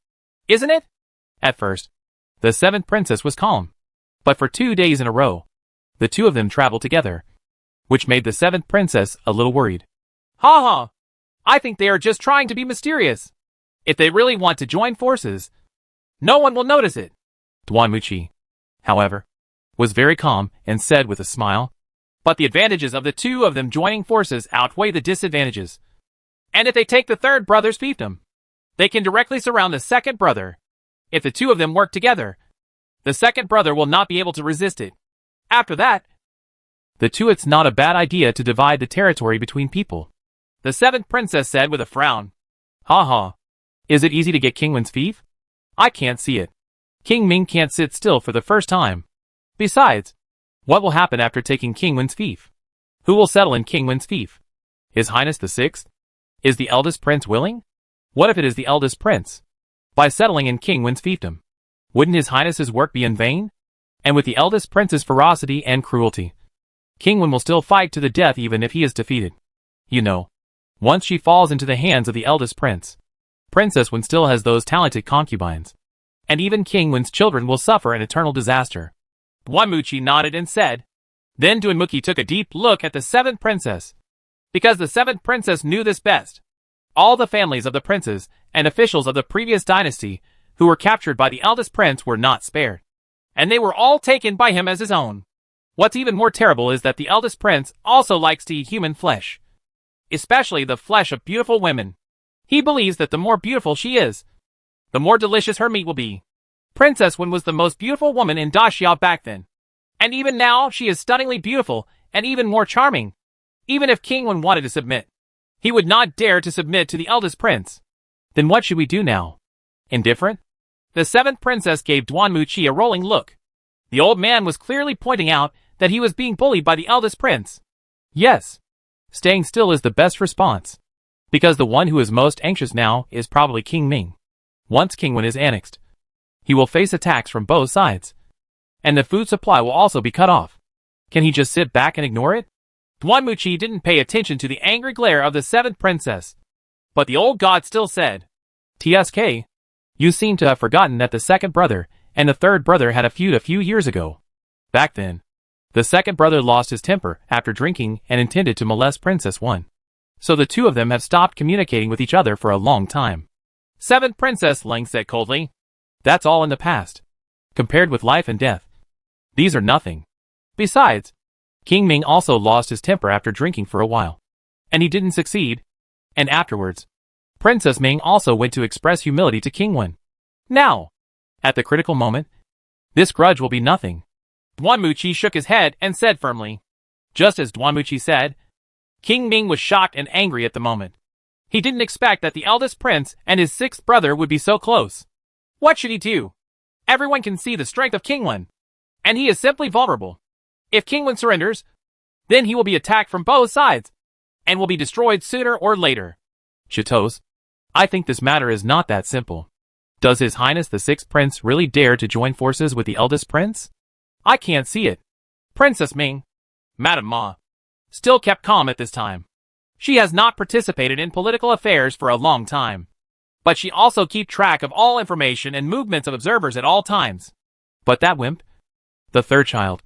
isn't it? At first, the seventh princess was calm. But for 2 days in a row, the two of them traveled together, which made the seventh princess a little worried. Ha ha! I think they are just trying to be mysterious. If they really want to join forces, no one will notice it. Duan Muqi, however, was very calm and said with a smile, but the advantages of the two of them joining forces outweigh the disadvantages. And if they take the third brother's fiefdom, they can directly surround the second brother. If the two of them work together, the second brother will not be able to resist it. After that, it's not a bad idea to divide the territory between people, the seventh princess said with a frown. Ha ha. Is it easy to get Kingwen's fief? I can't see it. King Ming can't sit still for the first time. Besides, what will happen after taking Kingwen's fief? Who will settle in Kingwen's fief? His Highness the Sixth? Is the eldest prince willing? What if it is the eldest prince? By settling in Kingwen's fiefdom, wouldn't His Highness's work be in vain? And with the eldest prince's ferocity and cruelty, Kingwen will still fight to the death even if he is defeated. You know, once she falls into the hands of the eldest prince, Princess Wen still has those talented concubines. And even Kingwen's children will suffer an eternal disaster. Duan Muqi nodded and said. Then Duan Muqi took a deep look at the seventh princess. Because the seventh princess knew this best. All the families of the princes and officials of the previous dynasty who were captured by the eldest prince were not spared. And they were all taken by him as his own. What's even more terrible is that the eldest prince also likes to eat human flesh. Especially the flesh of beautiful women. He believes that the more beautiful she is, the more delicious her meat will be. Princess Wen was the most beautiful woman in Daxiao back then. And even now she is stunningly beautiful and even more charming. Even if King Wen wanted to submit, he would not dare to submit to the eldest prince. Then what should we do now? Indifferent? The seventh princess gave Duan Muqi a rolling look. The old man was clearly pointing out that he was being bullied by the eldest prince. Yes. Staying still is the best response. Because the one who is most anxious now is probably King Ming. Once King Wen is annexed, he will face attacks from both sides. And the food supply will also be cut off. Can he just sit back and ignore it? Duan Muqi didn't pay attention to the angry glare of the seventh princess. But the old god still said, TSK, you seem to have forgotten that the second brother and the third brother had a feud a few years ago. Back then, the second brother lost his temper after drinking and intended to molest Princess Wen. So the two of them have stopped communicating with each other for a long time. Seventh Princess Ling said coldly. That's all in the past. Compared with life and death, These are nothing. Besides, King Ming also lost his temper after drinking for a while. And he didn't succeed. And afterwards, Princess Ming also went to express humility to King Wen. Now, at the critical moment, this grudge will be nothing. Duanmuchi shook his head and said firmly. Just as Duanmuchi said, King Ming was shocked and angry at the moment. He didn't expect that the eldest prince and his sixth brother would be so close. What should he do? Everyone can see the strength of King Wen, and he is simply vulnerable. If King Wen surrenders, then he will be attacked from both sides, and will be destroyed sooner or later. Chitos, I think this matter is not that simple. Does His Highness the Sixth Prince really dare to join forces with the eldest prince? I can't see it. Princess Ming, Madame Ma, still kept calm at this time. She has not participated in political affairs for a long time. But she also keeps track of all information and movements of observers at all times. But that wimp, the third child,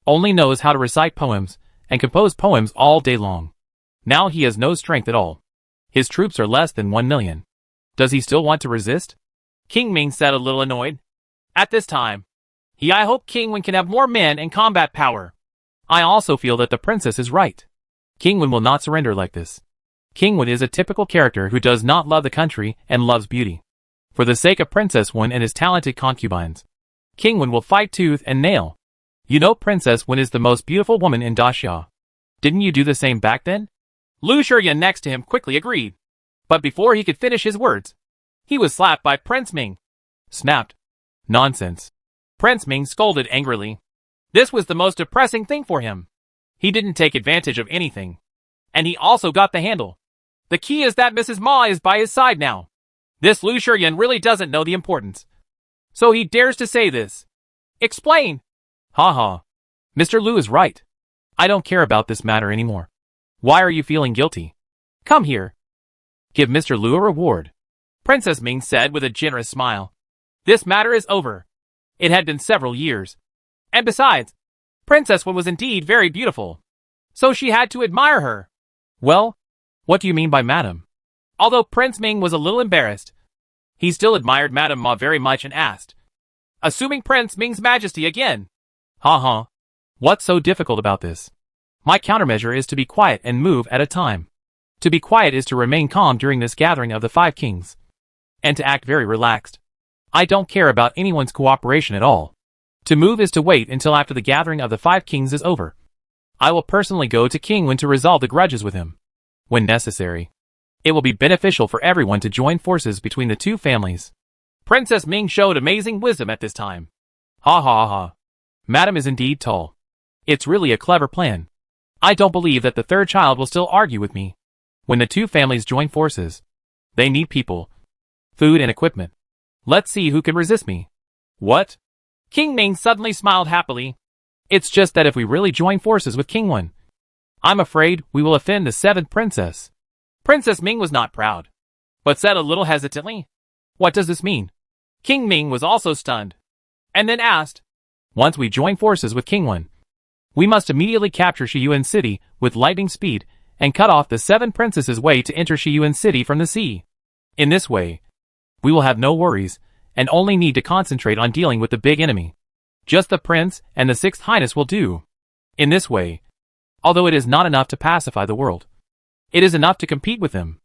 only knows how to recite poems and compose poems all day long. Now he has no strength at all. His troops are less than 1 million. Does he still want to resist? King Ming said a little annoyed. At this time, I hope King Wen can have more men and combat power. I also feel that the princess is right. King Wen will not surrender like this. King Wen is a typical character who does not love the country and loves beauty. For the sake of Princess Wen and his talented concubines, King Wen will fight tooth and nail. You know Princess Wen is the most beautiful woman in Daxia. Didn't you do the same back then? Lu Shiyan next to him quickly agreed. But before he could finish his words, he was slapped by Prince Ming. Snapped. Nonsense. Prince Ming scolded angrily. This was the most depressing thing for him. He didn't take advantage of anything. And he also got the handle. The key is that Mrs. Ma is by his side now. This Lu Shiyan really doesn't know the importance. So he dares to say this. Explain. Ha ha. Mr. Lu is right. I don't care about this matter anymore. Why are you feeling guilty? Come here. Give Mr. Lu a reward. Princess Ming said with a generous smile. This matter is over. It had been several years. And besides, Princess Wen was indeed very beautiful. So she had to admire her. Well, what do you mean by Madam? Although Prince Ming was a little embarrassed, he still admired Madame Ma very much and asked, assuming Prince Ming's majesty again. Ha ha. What's so difficult about this? My countermeasure is to be quiet and move at a time. To be quiet is to remain calm during this gathering of the 5 kings. And to act very relaxed. I don't care about anyone's cooperation at all. To move is to wait until after the gathering of the 5 kings is over. I will personally go to King Wen to resolve the grudges with him. When necessary. It will be beneficial for everyone to join forces between the 2 families. Princess Ming showed amazing wisdom at this time. Ha ha ha. Madam is indeed tall. It's really a clever plan. I don't believe that the third child will still argue with me. When the 2 families join forces, they need people, food and equipment. Let's see who can resist me. What? King Ming suddenly smiled happily. It's just that if we really join forces with King Wen, I'm afraid we will offend the 7th princess. Princess Ming was not proud, but said a little hesitantly, what does this mean? King Ming was also stunned, and then asked, once we join forces with King Wen, we must immediately capture Shiyuan City with lightning speed and cut off the 7 princesses' way to enter Shiyuan City from the sea. In this way, we will have no worries and only need to concentrate on dealing with the big enemy. Just the prince and the 6th highness will do. In this way, although it is not enough to pacify the world, it is enough to compete with them.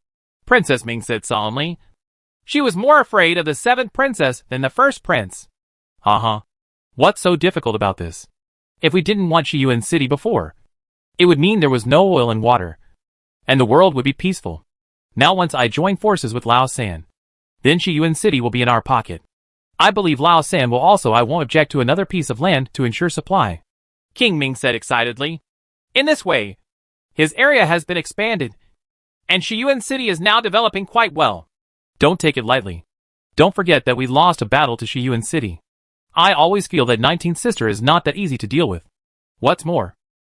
Princess Ming said solemnly. She was more afraid of the 7th princess than the 1st prince. Ha ha. What's so difficult about this? If we didn't want Shiyuan City before, it would mean there was no oil and water, and the world would be peaceful. Now once I join forces with Lao San, then Shiyuan City will be in our pocket. I believe Lao San will also. I won't object to another piece of land to ensure supply. King Ming said excitedly. In this way, his area has been expanded, and Shiyuan City is now developing quite well. Don't take it lightly. Don't forget that we lost a battle to Shiyuan City. I always feel that 19th sister is not that easy to deal with. What's more,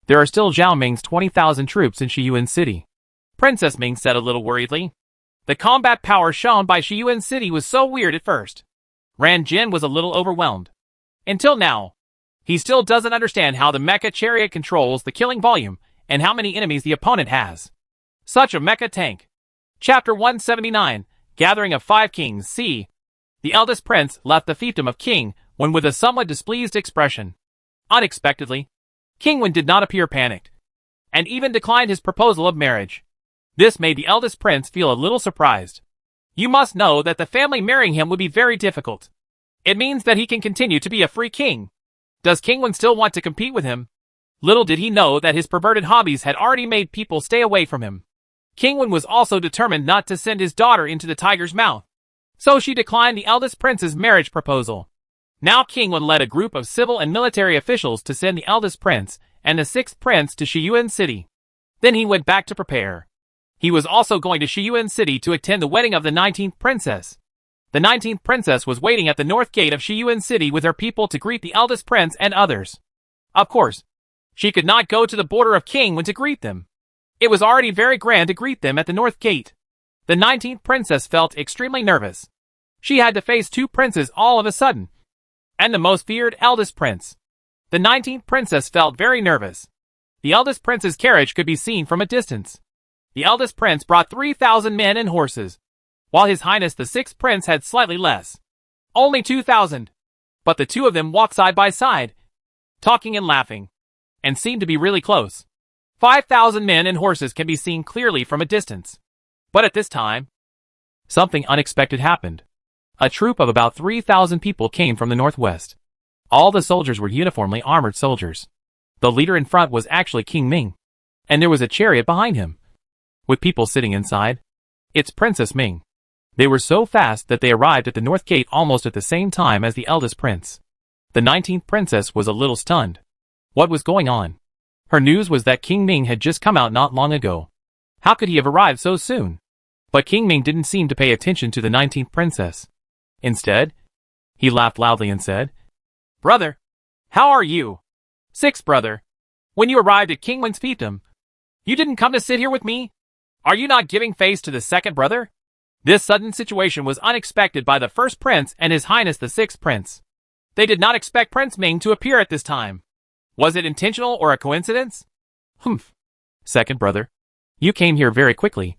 there are still Zhao Ming's 20,000 troops in Shiyuan City. Princess Ming said a little worriedly. The combat power shown by Shiyuan City was so weird at first. Ran Jin was a little overwhelmed. Until now, he still doesn't understand how the mecha chariot controls the killing volume and how many enemies the opponent has. Such a mecha tank. Chapter 179, Gathering of 5 Kings. C. The eldest prince left the fiefdom of King Wen with a somewhat displeased expression. Unexpectedly, King Wen did not appear panicked, and even declined his proposal of marriage. This made the eldest prince feel a little surprised. You must know that the family marrying him would be very difficult. It means that he can continue to be a free king. Does King Wen still want to compete with him? Little did he know that his perverted hobbies had already made people stay away from him. King Wen was also determined not to send his daughter into the tiger's mouth, so she declined the eldest prince's marriage proposal. Now King Wen led a group of civil and military officials to send the eldest prince and the sixth prince to Shiyuan City. Then he went back to prepare. He was also going to Shiyuan City to attend the wedding of the 19th princess. The 19th princess was waiting at the north gate of Shiyuan City with her people to greet the eldest prince and others. Of course, she could not go to the border of King Wen to greet them. It was already very grand to greet them at the north gate. The 19th princess felt extremely nervous. She had to face two princes all of a sudden, and the most feared eldest prince. The 19th princess felt very nervous. The eldest prince's carriage could be seen from a distance. The eldest prince brought 3,000 men and horses, while His Highness the sixth prince had slightly less. Only 2,000. But the two of them walked side by side, talking and laughing, and seemed to be really close. 5,000 men and horses can be seen clearly from a distance. But at this time, something unexpected happened. A troop of about 3,000 people came from the northwest. All the soldiers were uniformly armored soldiers. The leader in front was actually King Ming, and there was a chariot behind him, with people sitting inside. It's Princess Ming. They were so fast that they arrived at the north gate almost at the same time as the eldest prince. The 19th princess was a little stunned. What was going on? Her news was that King Ming had just come out not long ago. How could he have arrived so soon? But King Ming didn't seem to pay attention to the 19th princess. Instead, he laughed loudly and said, "Brother, how are you? Sixth brother, when you arrived at King Wen's fiefdom, you didn't come to sit here with me? Are you not giving face to the second brother?" This sudden situation was unexpected by the first prince and His Highness the sixth prince. They did not expect Prince Ming to appear at this time. Was it intentional or a coincidence? Humph. Second brother, you came here very quickly.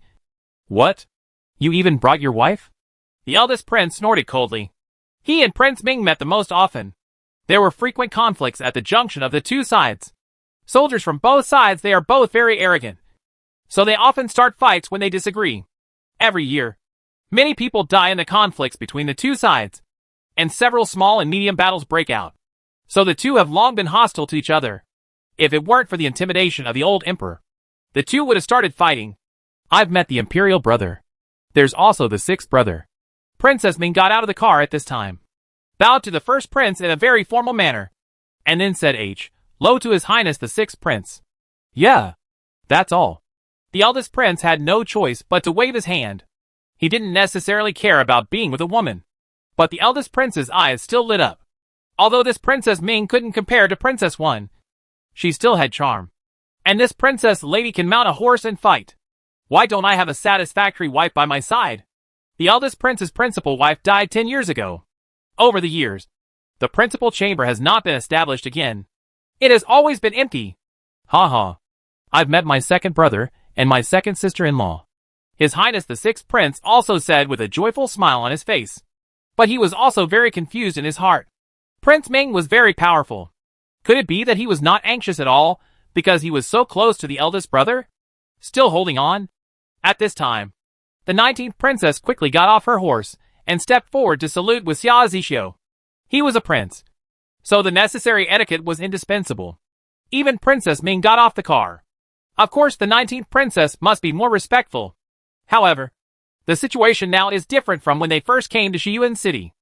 What? You even brought your wife? The eldest prince snorted coldly. He and Prince Ming met the most often. There were frequent conflicts at the junction of the two sides. Soldiers from both sides, they are both very arrogant, so they often start fights when they disagree. Every year, many people die in the conflicts between the two sides, and several small and medium battles break out. So the two have long been hostile to each other. If it weren't for the intimidation of the old emperor, the two would have started fighting. I've met the imperial brother. There's also the sixth brother. Princess Ming got out of the car at this time, bowed to the first prince in a very formal manner, and then said low to His Highness the sixth prince. Yeah, that's all. The eldest prince had no choice but to wave his hand. He didn't necessarily care about being with a woman, but the eldest prince's eyes still lit up. Although this Princess Ming couldn't compare to Princess Wen, she still had charm. And this princess lady can mount a horse and fight. Why don't I have a satisfactory wife by my side? The eldest prince's principal wife died 10 years ago. Over the years, the principal chamber has not been established again. It has always been empty. Ha ha. I've met my second brother and my second sister-in-law. His Highness the sixth prince also said with a joyful smile on his face. But he was also very confused in his heart. Prince Ming was very powerful. Could it be that he was not anxious at all because he was so close to the eldest brother? Still holding on? At this time, the 19th princess quickly got off her horse and stepped forward to salute with Xia Zixio. He was a prince, so the necessary etiquette was indispensable. Even Princess Ming got off the car. Of course, the 19th princess must be more respectful. However, the situation now is different from when they first came to Shiyuan City.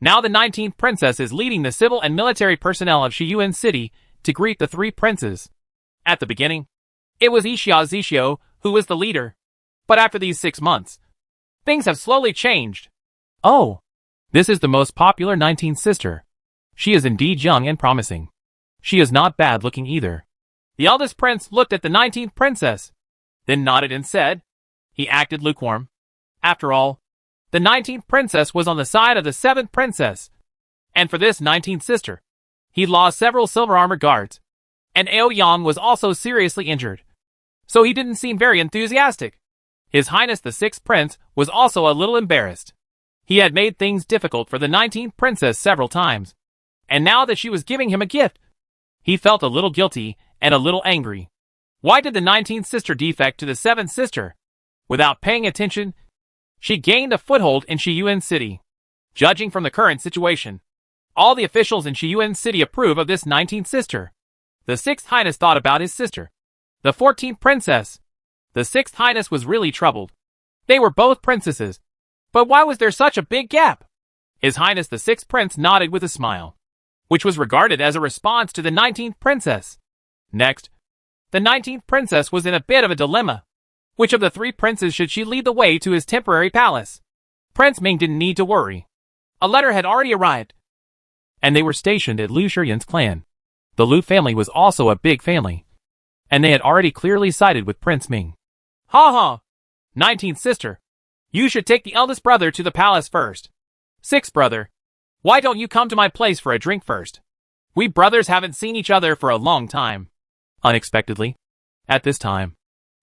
Now the 19th princess is leading the civil and military personnel of Shiyuan City to greet the three princes. At the beginning, it was Xia Zixio who was the leader. But after these 6 months, things have slowly changed. Oh, this is the most popular 19th sister. She is indeed young and promising. She is not bad looking either. The eldest prince looked at the 19th princess, then nodded and said, he acted lukewarm. After all, the 19th princess was on the side of the 7th princess. And for this 19th sister, he lost several silver armor guards. And Ao Yang was also seriously injured. So he didn't seem very enthusiastic. His Highness the sixth prince was also a little embarrassed. He had made things difficult for the 19th princess several times. And now that she was giving him a gift, He felt a little guilty and a little angry. Why did the 19th sister defect to the 7th sister? Without paying attention, she gained a foothold in Shiyuan City. Judging from the current situation, all the officials in Shiyuan City approve of this 19th sister. The 6th Highness thought about his sister, the 14th princess. The 6th Highness was really troubled. They were both princesses. But why was there such a big gap? His Highness the 6th Prince nodded with a smile, which was regarded as a response to the 19th princess. Next, the 19th princess was in a bit of a dilemma. Which of the 3 princes should she lead the way to his temporary palace? Prince Ming didn't need to worry. A letter had already arrived, and they were stationed at Lu Shiyan's clan. The Lu family was also a big family, and they had already clearly sided with Prince Ming. Ha ha! 19th sister, you should take the eldest brother to the palace first. 6th brother, why don't you come to my place for a drink first? We brothers haven't seen each other for a long time. Unexpectedly, at this time,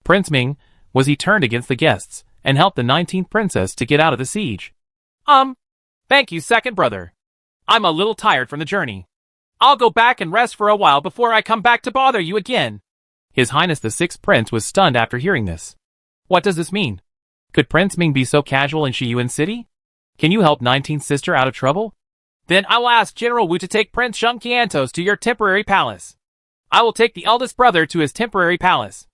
Prince Ming he turned against the guests and helped the 19th princess to get out of the siege. Thank you, 2nd brother. I'm a little tired from the journey. I'll go back and rest for a while before I come back to bother you again. His Highness the 6th Prince was stunned after hearing this. What does this mean? Could Prince Ming be so casual in Shiyuan City? Can you help 19th sister out of trouble? Then I will ask General Wu to take Prince Sheng Qiantos to your temporary palace. I will take the eldest brother to his temporary palace.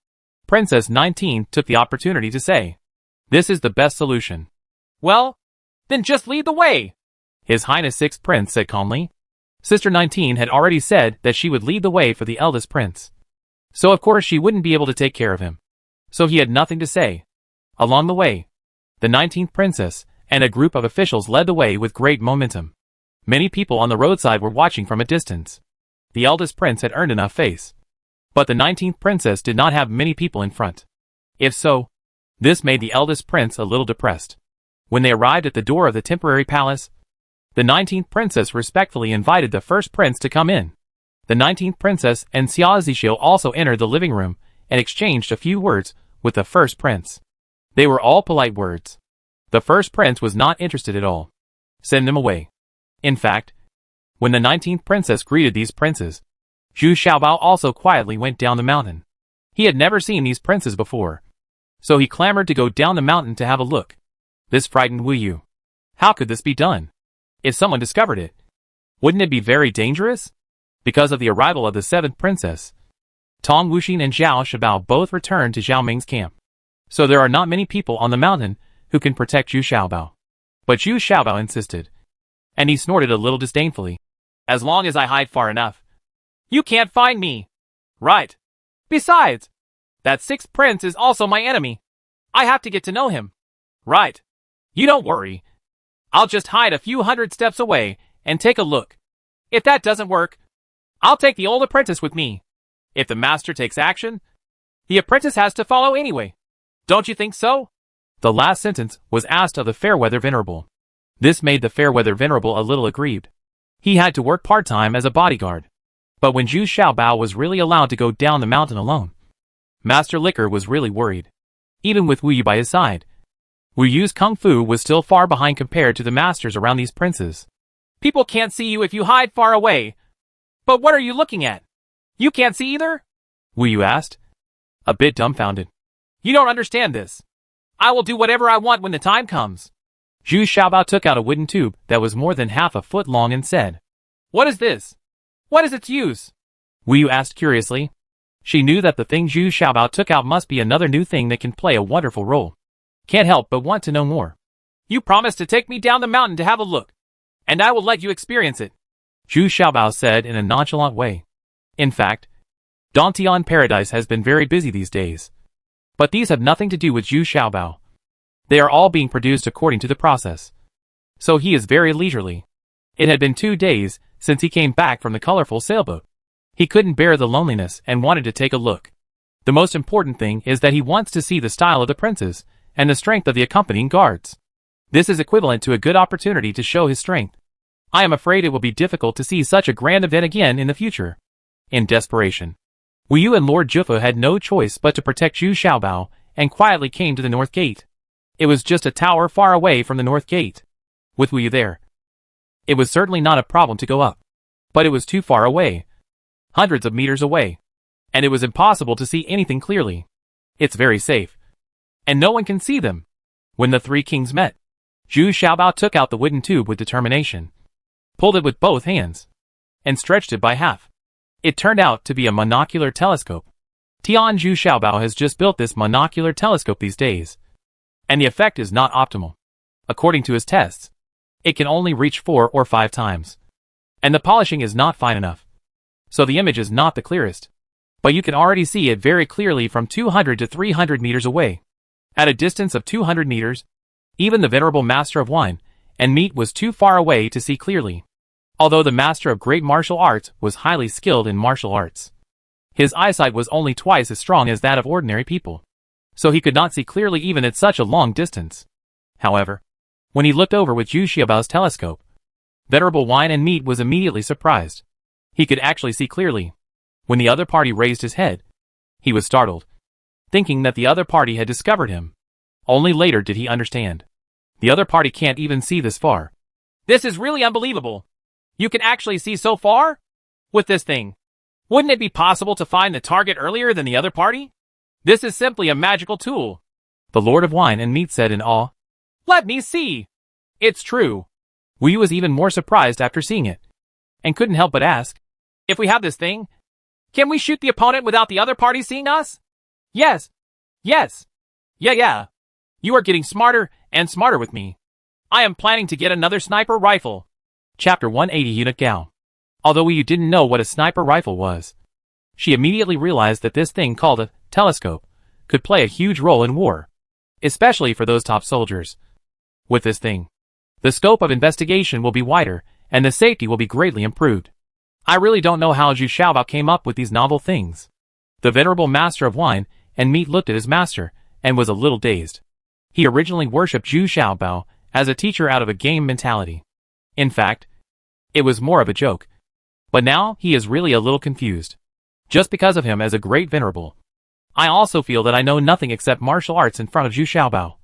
Princess 19 took the opportunity to say, this is the best solution. Well, then just lead the way. His Highness 6th Prince said calmly. Sister 19 had already said that she would lead the way for the eldest prince. So of course she wouldn't be able to take care of him. So he had nothing to say. Along the way, the 19th princess and a group of officials led the way with great momentum. Many people on the roadside were watching from a distance. The eldest prince had earned enough face. But the 19th princess did not have many people in front. If so, this made the eldest prince a little depressed. When they arrived at the door of the temporary palace, the 19th princess respectfully invited the 1st prince to come in. The 19th princess and Xia Zixio also entered the living room and exchanged a few words with the 1st prince. They were all polite words. The 1st prince was not interested at all. Send them away. In fact, when the 19th princess greeted these princes, Zhu Xiaobao also quietly went down the mountain. He had never seen these princes before, so he clamored to go down the mountain to have a look. This frightened Wu Yu. How could this be done? If someone discovered it, wouldn't it be very dangerous? Because of the arrival of the 7th princess, Tong Wuxin and Zhao Shabao both returned to Zhao Ming's camp. So there are not many people on the mountain who can protect Zhu Xiaobao. But Zhu Xiaobao insisted, and he snorted a little disdainfully. As long as I hide far enough, you can't find me. Right. Besides, that 6th prince is also my enemy. I have to get to know him. Right. You don't worry. I'll just hide a few hundred steps away and take a look. If that doesn't work, I'll take the old apprentice with me. If the master takes action, the apprentice has to follow anyway. Don't you think so? The last sentence was asked of the Fairweather Venerable. This made the Fairweather Venerable a little aggrieved. He had to work part-time as a bodyguard. But when Zhu Xiaobao was really allowed to go down the mountain alone, Master Liquor was really worried. Even with Wu Yu by his side, Wu Yu's kung fu was still far behind compared to the masters around these princes. People can't see you if you hide far away. But what are you looking at? You can't see either? Wu Yu asked, a bit dumbfounded. You don't understand this. I will do whatever I want when the time comes. Zhu Xiaobao took out a wooden tube that was more than half a foot long and said, what is this? What is its use? Wu Yu asked curiously. She knew that the thing Zhu Xiaobao took out must be another new thing that can play a wonderful role. Can't help but want to know more. You promised to take me down the mountain to have a look, and I will let you experience it, Zhu Xiaobao said in a nonchalant way. In fact, Dantian Paradise has been very busy these days. But these have nothing to do with Zhu Xiaobao. They are all being produced according to the process. So he is very leisurely. It had been 2 days since he came back from the colorful sailboat. He couldn't bear the loneliness and wanted to take a look. The most important thing is that he wants to see the style of the princes and the strength of the accompanying guards. This is equivalent to a good opportunity to show his strength. I am afraid it will be difficult to see such a grand event again in the future. In desperation, Wu Yu and Lord Jufu had no choice but to protect Zhu Xiaobao and quietly came to the north gate. It was just a tower far away from the north gate. With Wu Yu there, it was certainly not a problem to go up. But it was too far away. hundreds of meters away. And it was impossible to see anything clearly. It's very safe. And no one can see them. When the three kings met, Zhu Xiaobao took out the wooden tube with determination, pulled it with both hands, and stretched it by half. It turned out to be a monocular telescope. Tian Zhu Xiaobao has just built this monocular telescope these days, and the effect is not optimal. According to his tests, it can only reach 4 or 5 times, and the polishing is not fine enough, so the image is not the clearest. But you can already see it very clearly from 200 to 300 meters away. At a distance of 200 meters, even the venerable master of wine and meat was too far away to see clearly. Although the master of great martial arts was highly skilled in martial arts, his eyesight was only twice as strong as that of ordinary people, so he could not see clearly even at such a long distance. However, when he looked over with Zhu Xiaobao's telescope, venerable wine and meat was immediately surprised. He could actually see clearly. When the other party raised his head, he was startled, thinking that the other party had discovered him. Only later did he understand. The other party can't even see this far. This is really unbelievable. You can actually see so far? With this thing. Wouldn't it be possible to find the target earlier than the other party? This is simply a magical tool. The Lord of Wine and Meat said in awe. Let me see. It's true. Wu Yu was even more surprised after seeing it, and couldn't help but ask, if we have this thing, can we shoot the opponent without the other party seeing us? Yes. Yes. Yeah. You are getting smarter and smarter with me. I am planning to get another sniper rifle. Chapter 180 Unit Gao. Although Wu Yu didn't know what a sniper rifle was, she immediately realized that this thing called a telescope could play a huge role in war, especially for those top soldiers. With this thing, the scope of investigation will be wider, and the safety will be greatly improved. I really don't know how Zhu Xiaobao came up with these novel things. The venerable master of wine and meat looked at his master, and was a little dazed. He originally worshipped Zhu Xiaobao as a teacher out of a game mentality. In fact, it was more of a joke. But now he is really a little confused. Just because of him as a great venerable. I also feel that I know nothing except martial arts in front of Zhu Xiaobao.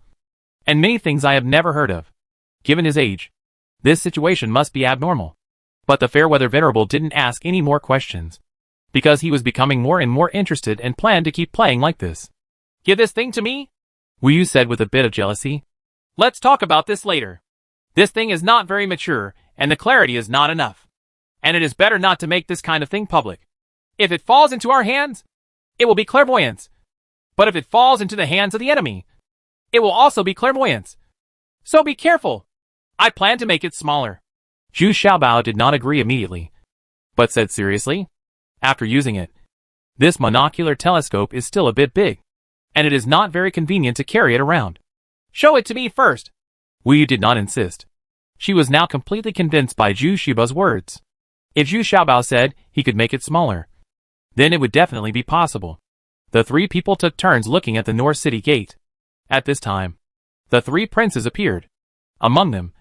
And many things I have never heard of. Given his age, this situation must be abnormal. But the Fairweather Venerable didn't ask any more questions, because he was becoming more and more interested and planned to keep playing like this. Give this thing to me? Wu Yu said with a bit of jealousy. Let's talk about this later. This thing is not very mature, and the clarity is not enough. And it is better not to make this kind of thing public. If it falls into our hands, it will be clairvoyance. But if it falls into the hands of the enemy, it will also be clairvoyance. So be careful. I plan to make it smaller. Zhu Xiaobao did not agree immediately, but said seriously, after using it, this monocular telescope is still a bit big, and it is not very convenient to carry it around. Show it to me first. Wu Yu did not insist. She was now completely convinced by Zhu Xiaobao's words. If Zhu Xiaobao said he could make it smaller, then it would definitely be possible. The three people took turns looking at the North City gate. At this time, the three princes appeared. Among them,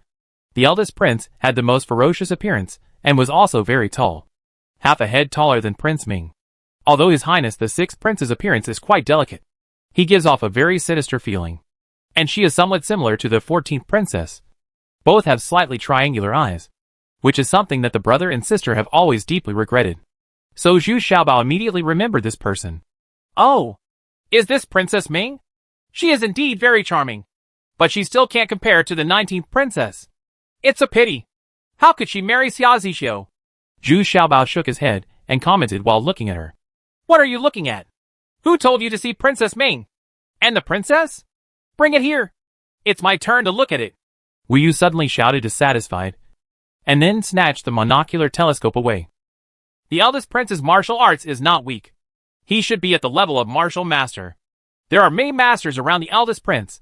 the eldest prince had the most ferocious appearance and was also very tall, half a head taller than Prince Ming. Although His Highness the Sixth Prince's appearance is quite delicate, he gives off a very sinister feeling. And she is somewhat similar to the 14th princess. Both have slightly triangular eyes, which is something that the brother and sister have always deeply regretted. So Zhu Xiaobao immediately remembered this person. Oh, is this Princess Ming? She is indeed very charming, but she still can't compare to the 19th princess. It's a pity. How could she marry Xia Zixio? Zhu Xiaobao shook his head and commented while looking at her. What are you looking at? Who told you to see Princess Ming? And the princess? Bring it here. It's my turn to look at it. Wu Yu suddenly shouted dissatisfied, and then snatched the monocular telescope away. The eldest prince's martial arts is not weak. He should be at the level of martial master. There are many masters around the eldest prince.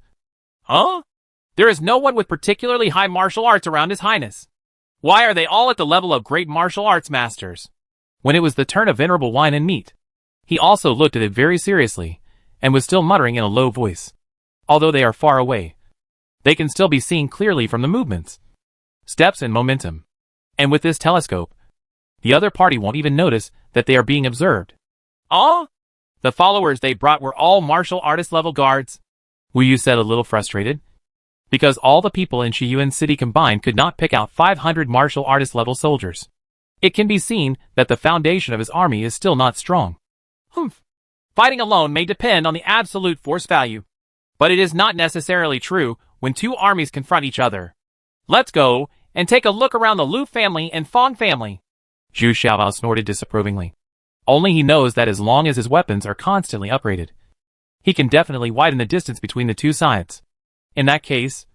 Huh? There is no one with particularly high martial arts around His Highness. Why are they all at the level of great martial arts masters? When it was the turn of Venerable Wine and Meat, he also looked at it very seriously, and was still muttering in a low voice. Although they are far away, they can still be seen clearly from the movements, steps and momentum. And with this telescope, the other party won't even notice that they are being observed. Oh? The followers they brought were all martial artist level guards? Wu Yu said a little frustrated. Because all the people in Shiyuan City combined could not pick out 500 martial artist level soldiers. It can be seen that the foundation of his army is still not strong. Humph. Fighting alone may depend on the absolute force value, but it is not necessarily true when two armies confront each other. Let's go and take a look around the Lu family and Fong family. Zhu Xiaobao snorted disapprovingly. Only he knows that as long as his weapons are constantly upgraded, he can definitely widen the distance between the two sides. In that case,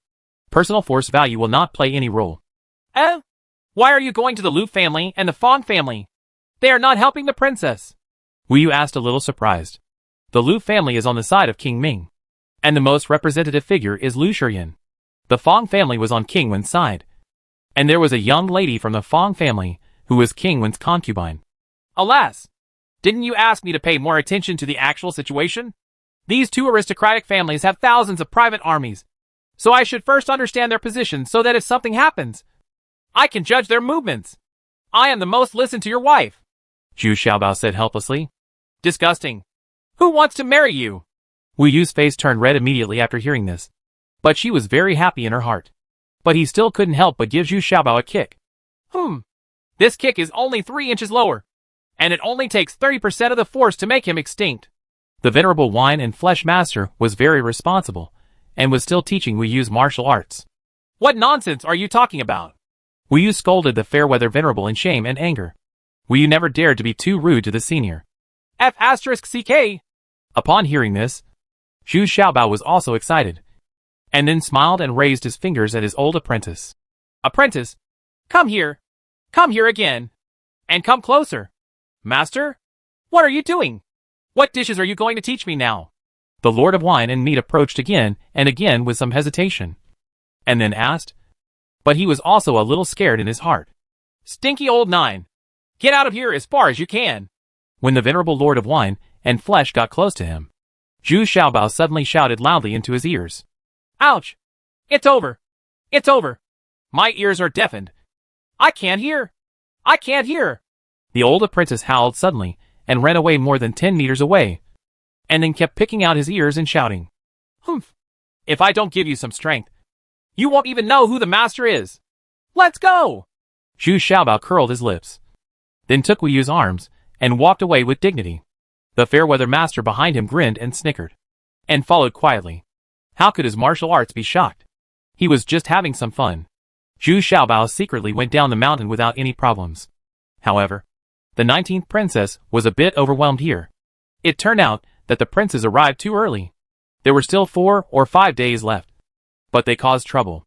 personal force value will not play any role. Why are you going to the Lu family and the Fong family? They are not helping the princess. Wu Yu asked a little surprised. The Lu family is on the side of King Ming, and the most representative figure is Lu Shiyan. The Fong family was on King Wen's side, and there was a young lady from the Fong family who was King Wen's concubine. Alas! Didn't you ask me to pay more attention to the actual situation? These two aristocratic families have thousands of private armies, so I should first understand their position so that if something happens, I can judge their movements. I am the most listened to your wife, Zhu Xiaobao said helplessly. Disgusting. Who wants to marry you? Wu Yu's face turned red immediately after hearing this, but she was very happy in her heart. But he still couldn't help but give Zhu Xiaobao a kick. This kick is only 3 inches lower, and it only takes 30% of the force to make him extinct. The venerable wine and flesh master was very responsible, and was still teaching Wu Yu's martial arts. What nonsense are you talking about? Wu Yu scolded the fair-weather venerable in shame and anger. Wu Yu never dared to be too rude to the senior. F***CK. Upon hearing this, Zhu Xiaobao was also excited, and then smiled and raised his fingers at his old apprentice. Apprentice, come here. Come here again. And come closer. Master, what are you doing? What dishes are you going to teach me now? The Lord of Wine and Meat approached again and again with some hesitation, and then asked, but he was also a little scared in his heart. Stinky old nine. Get out of here as far as you can. When the venerable Lord of Wine and Flesh got close to him, Zhu Xiaobao suddenly shouted loudly into his ears. Ouch! It's over! It's over! My ears are deafened. I can't hear! I can't hear! The old apprentice howled suddenly and ran away more than 10 meters away, and then kept picking out his ears and shouting. Humph! If I don't give you some strength, you won't even know who the master is. Let's go! Zhu Xiaobao curled his lips, then took Wu Yu's arms and walked away with dignity. The fair-weather master behind him grinned and snickered, and followed quietly. How could his martial arts be shocked? He was just having some fun. Zhu Xiaobao secretly went down the mountain without any problems. However, the 19th princess was a bit overwhelmed here. It turned out that the princes arrived too early. There were still 4 or 5 days left, but they caused trouble.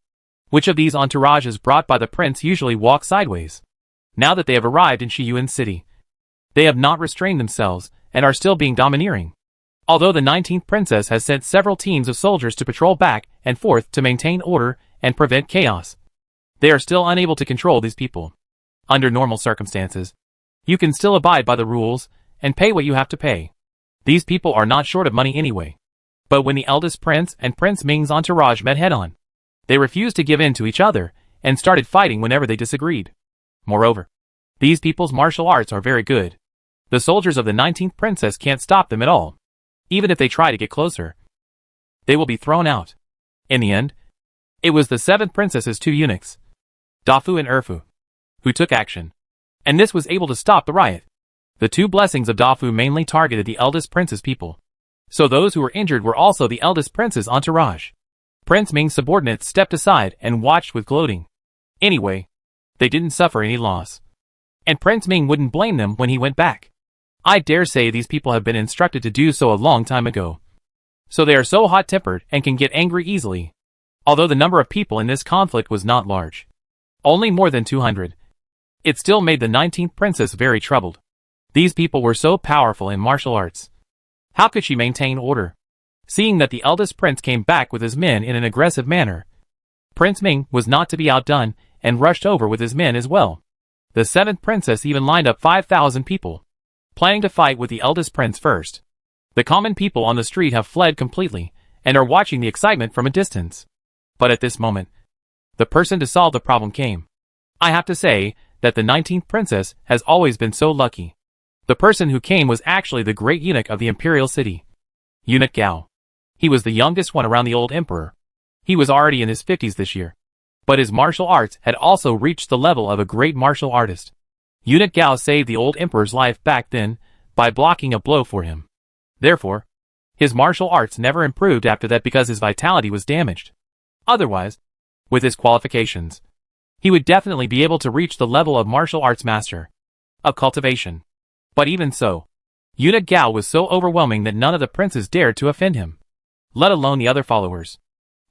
Which of these entourages brought by the prince usually walk sideways? Now that they have arrived in Shiyuan City, they have not restrained themselves and are still being domineering. Although the 19th princess has sent several teams of soldiers to patrol back and forth to maintain order and prevent chaos, they are still unable to control these people. Under normal circumstances, you can still abide by the rules and pay what you have to pay. These people are not short of money anyway. But when the eldest prince and Prince Ming's entourage met head-on, they refused to give in to each other and started fighting whenever they disagreed. Moreover, these people's martial arts are very good. The soldiers of the 19th princess can't stop them at all. Even if they try to get closer, they will be thrown out. In the end, it was the 7th princess's 2 eunuchs, Dafu and Erfu, who took action, and this was able to stop the riot. The 2 blessings of Dafu mainly targeted the eldest prince's people, so those who were injured were also the eldest prince's entourage. Prince Ming's subordinates stepped aside and watched with gloating. Anyway, they didn't suffer any loss, and Prince Ming wouldn't blame them when he went back. I dare say these people have been instructed to do so a long time ago, so they are so hot-tempered and can get angry easily. Although the number of people in this conflict was not large, only more than 200, it still made the 19th princess very troubled. These people were so powerful in martial arts. How could she maintain order? Seeing that the eldest prince came back with his men in an aggressive manner, Prince Ming was not to be outdone and rushed over with his men as well. The 7th princess even lined up 5,000 people, planning to fight with the eldest prince first. The common people on the street have fled completely and are watching the excitement from a distance. But at this moment, the person to solve the problem came. I have to say that the 19th princess has always been so lucky. The person who came was actually the great eunuch of the imperial city, Eunuch Gao. He was the youngest one around the old emperor. He was already in his 50s this year, but his martial arts had also reached the level of a great martial artist. Eunuch Gao saved the old emperor's life back then by blocking a blow for him. Therefore, his martial arts never improved after that because his vitality was damaged. Otherwise, with his qualifications, he would definitely be able to reach the level of martial arts master of cultivation. But even so, Eunuch Gao was so overwhelming that none of the princes dared to offend him, let alone the other followers.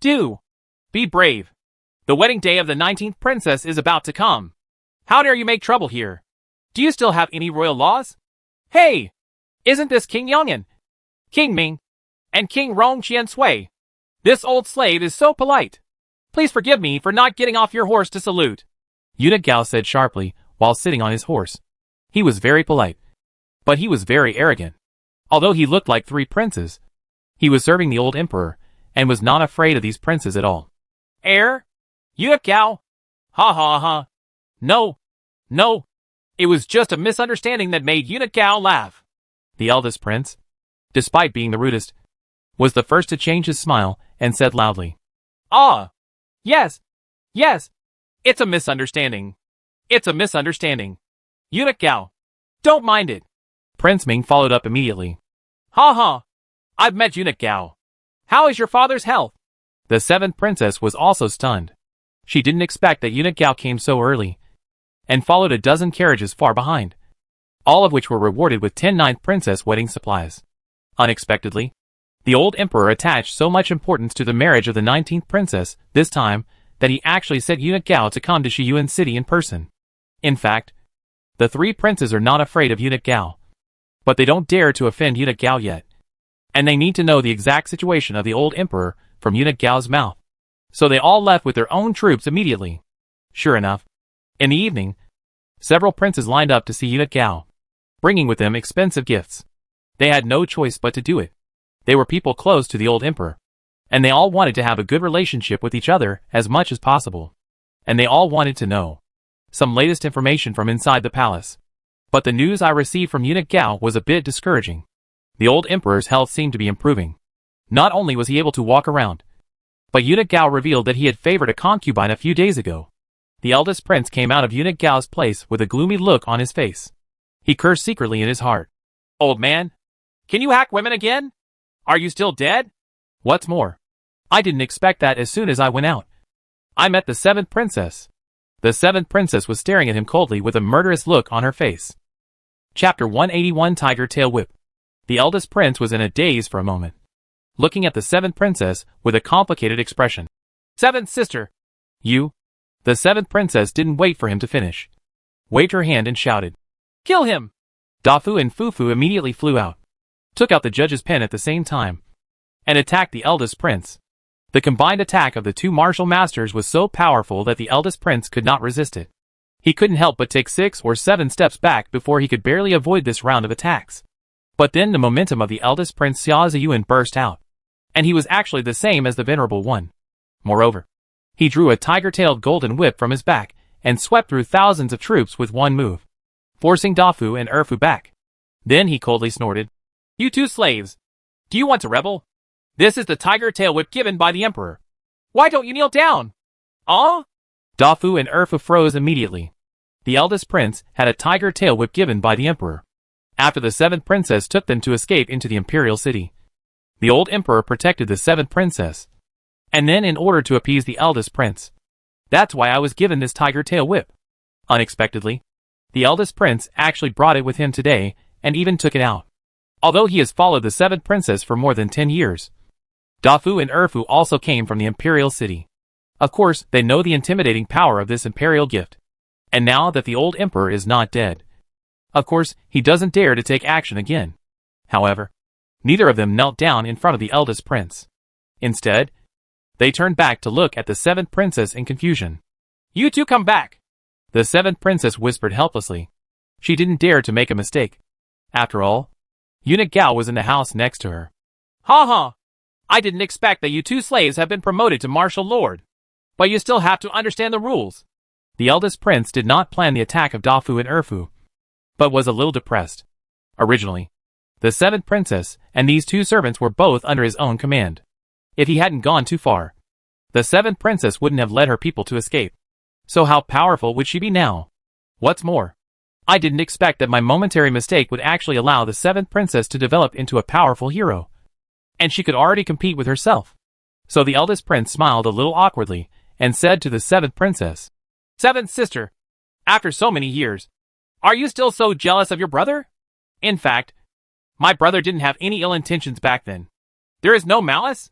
Do be brave. The wedding day of the 19th princess is about to come. How dare you make trouble here? Do you still have any royal laws? Hey! Isn't this King Yongyan, King Ming, and King Rong Qiansui? This old slave is so polite. Please forgive me for not getting off your horse to salute. Eunuch Gao said sharply while sitting on his horse. He was very polite, but he was very arrogant. Although he looked like 3 princes, he was serving the old emperor and was not afraid of these princes at all. Eunuch Gao? Ha ha ha. No. It was just a misunderstanding that made Eunuch Gao laugh. The eldest prince, despite being the rudest, was the first to change his smile and said loudly, Ah! Yes. It's a misunderstanding. Eunuch Gao, don't mind it. Prince Ming followed up immediately. Ha ha. I've met Eunuch Gao. How is your father's health? The 7th princess was also stunned. She didn't expect that Eunuch Gao came so early, and followed a dozen carriages far behind, all of which were rewarded with 10 9th princess wedding supplies. Unexpectedly, the old emperor attached so much importance to the marriage of the 19th princess this time that he actually sent Eunuch Gao to come to Shiyuan City in person. In fact, the 3 princes are not afraid of Eunuch Gao, but they don't dare to offend Eunuch Gao yet, and they need to know the exact situation of the old emperor from Eunuch Gao's mouth. So they all left with their own troops immediately. Sure enough, in the evening, several princes lined up to see Eunuch Gao, bringing with them expensive gifts. They had no choice but to do it. They were people close to the old emperor, and they all wanted to have a good relationship with each other as much as possible. And they all wanted to know some latest information from inside the palace. But the news I received from Eunuch Gao was a bit discouraging. The old emperor's health seemed to be improving. Not only was he able to walk around, but Eunuch Gao revealed that he had favored a concubine a few days ago. The eldest prince came out of Eunuch Gao's place with a gloomy look on his face. He cursed secretly in his heart. Old man, can you hack women again? Are you still dead? What's more, I didn't expect that as soon as I went out. I met the 7th princess. The 7th princess was staring at him coldly with a murderous look on her face. Chapter 181 Tiger Tail Whip. The eldest prince was in a daze for a moment, looking at the 7th princess with a complicated expression. 7th sister. You? The 7th princess didn't wait for him to finish. Waved her hand and shouted, Kill him! Dafu and Fufu immediately flew out, took out the judge's pen at the same time, and attacked the eldest prince. The combined attack of the 2 martial masters was so powerful that the eldest prince could not resist it. He couldn't help but take 6 or 7 steps back before he could barely avoid this round of attacks. But then the momentum of the eldest prince Xia Ziyuan burst out, and he was actually the same as the venerable one. Moreover, he drew a tiger-tailed golden whip from his back and swept through thousands of troops with one move, forcing Dafu and Erfu back. Then he coldly snorted, You 2 slaves! Do you want to rebel? This is the tiger tail whip given by the emperor. Why don't you kneel down? Dafu and Erfu froze immediately. The eldest prince had a tiger tail whip given by the emperor, after the 7th princess took them to escape into the imperial city. The old emperor protected the 7th princess, and then in order to appease the eldest prince. That's why I was given this tiger tail whip. Unexpectedly, the eldest prince actually brought it with him today and even took it out. Although he has followed the 7th princess for more than 10 years. Dafu and Erfu also came from the imperial city. Of course, they know the intimidating power of this imperial gift. And now that the old emperor is not dead, of course, he doesn't dare to take action again. However, neither of them knelt down in front of the eldest prince. Instead, they turned back to look at the 7th princess in confusion. You 2 come back! The 7th princess whispered helplessly. She didn't dare to make a mistake. After all, Eunuch Gao was in the house next to her. Ha ha! I didn't expect that you 2 slaves have been promoted to martial lord. But you still have to understand the rules. The eldest prince did not plan the attack of Dafu and Erfu, but was a little depressed. Originally, the 7th princess and these 2 servants were both under his own command. If he hadn't gone too far, the 7th princess wouldn't have led her people to escape. So how powerful would she be now? What's more, I didn't expect that my momentary mistake would actually allow the seventh princess to develop into a powerful hero. And she could already compete with herself. So the eldest prince smiled a little awkwardly and said to the seventh princess, "Seventh sister, after so many years, are you still so jealous of your brother? In fact, my brother didn't have any ill intentions back then. There is no malice?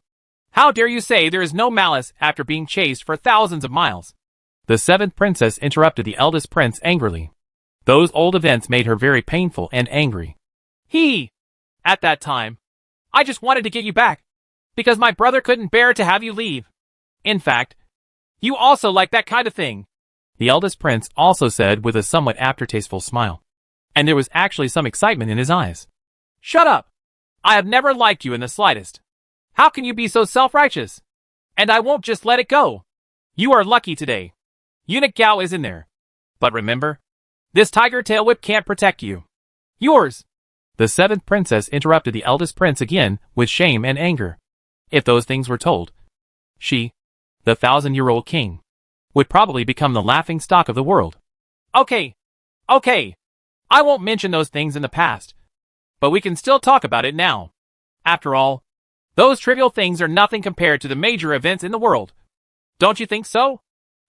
How dare you say there is no malice after being chased for thousands of miles?" The seventh princess interrupted the eldest prince angrily. Those old events made her very painful and angry. At that time, I just wanted to get you back, because my brother couldn't bear to have you leave. In fact, you also like that kind of thing, the eldest prince also said with a somewhat aftertasteful smile. And there was actually some excitement in his eyes. "Shut up! I have never liked you in the slightest. How can you be so self-righteous? And I won't just let it go. You are lucky today. Eunuch Gao is in there. But remember, this tiger tail whip can't protect you. Yours!" The seventh princess interrupted the eldest prince again with shame and anger. If those things were told, she, the 1,000-year-old king, would probably become the laughing stock of the world. Okay. I won't mention those things in the past. But we can still talk about it now. After all, those trivial things are nothing compared to the major events in the world. Don't you think so?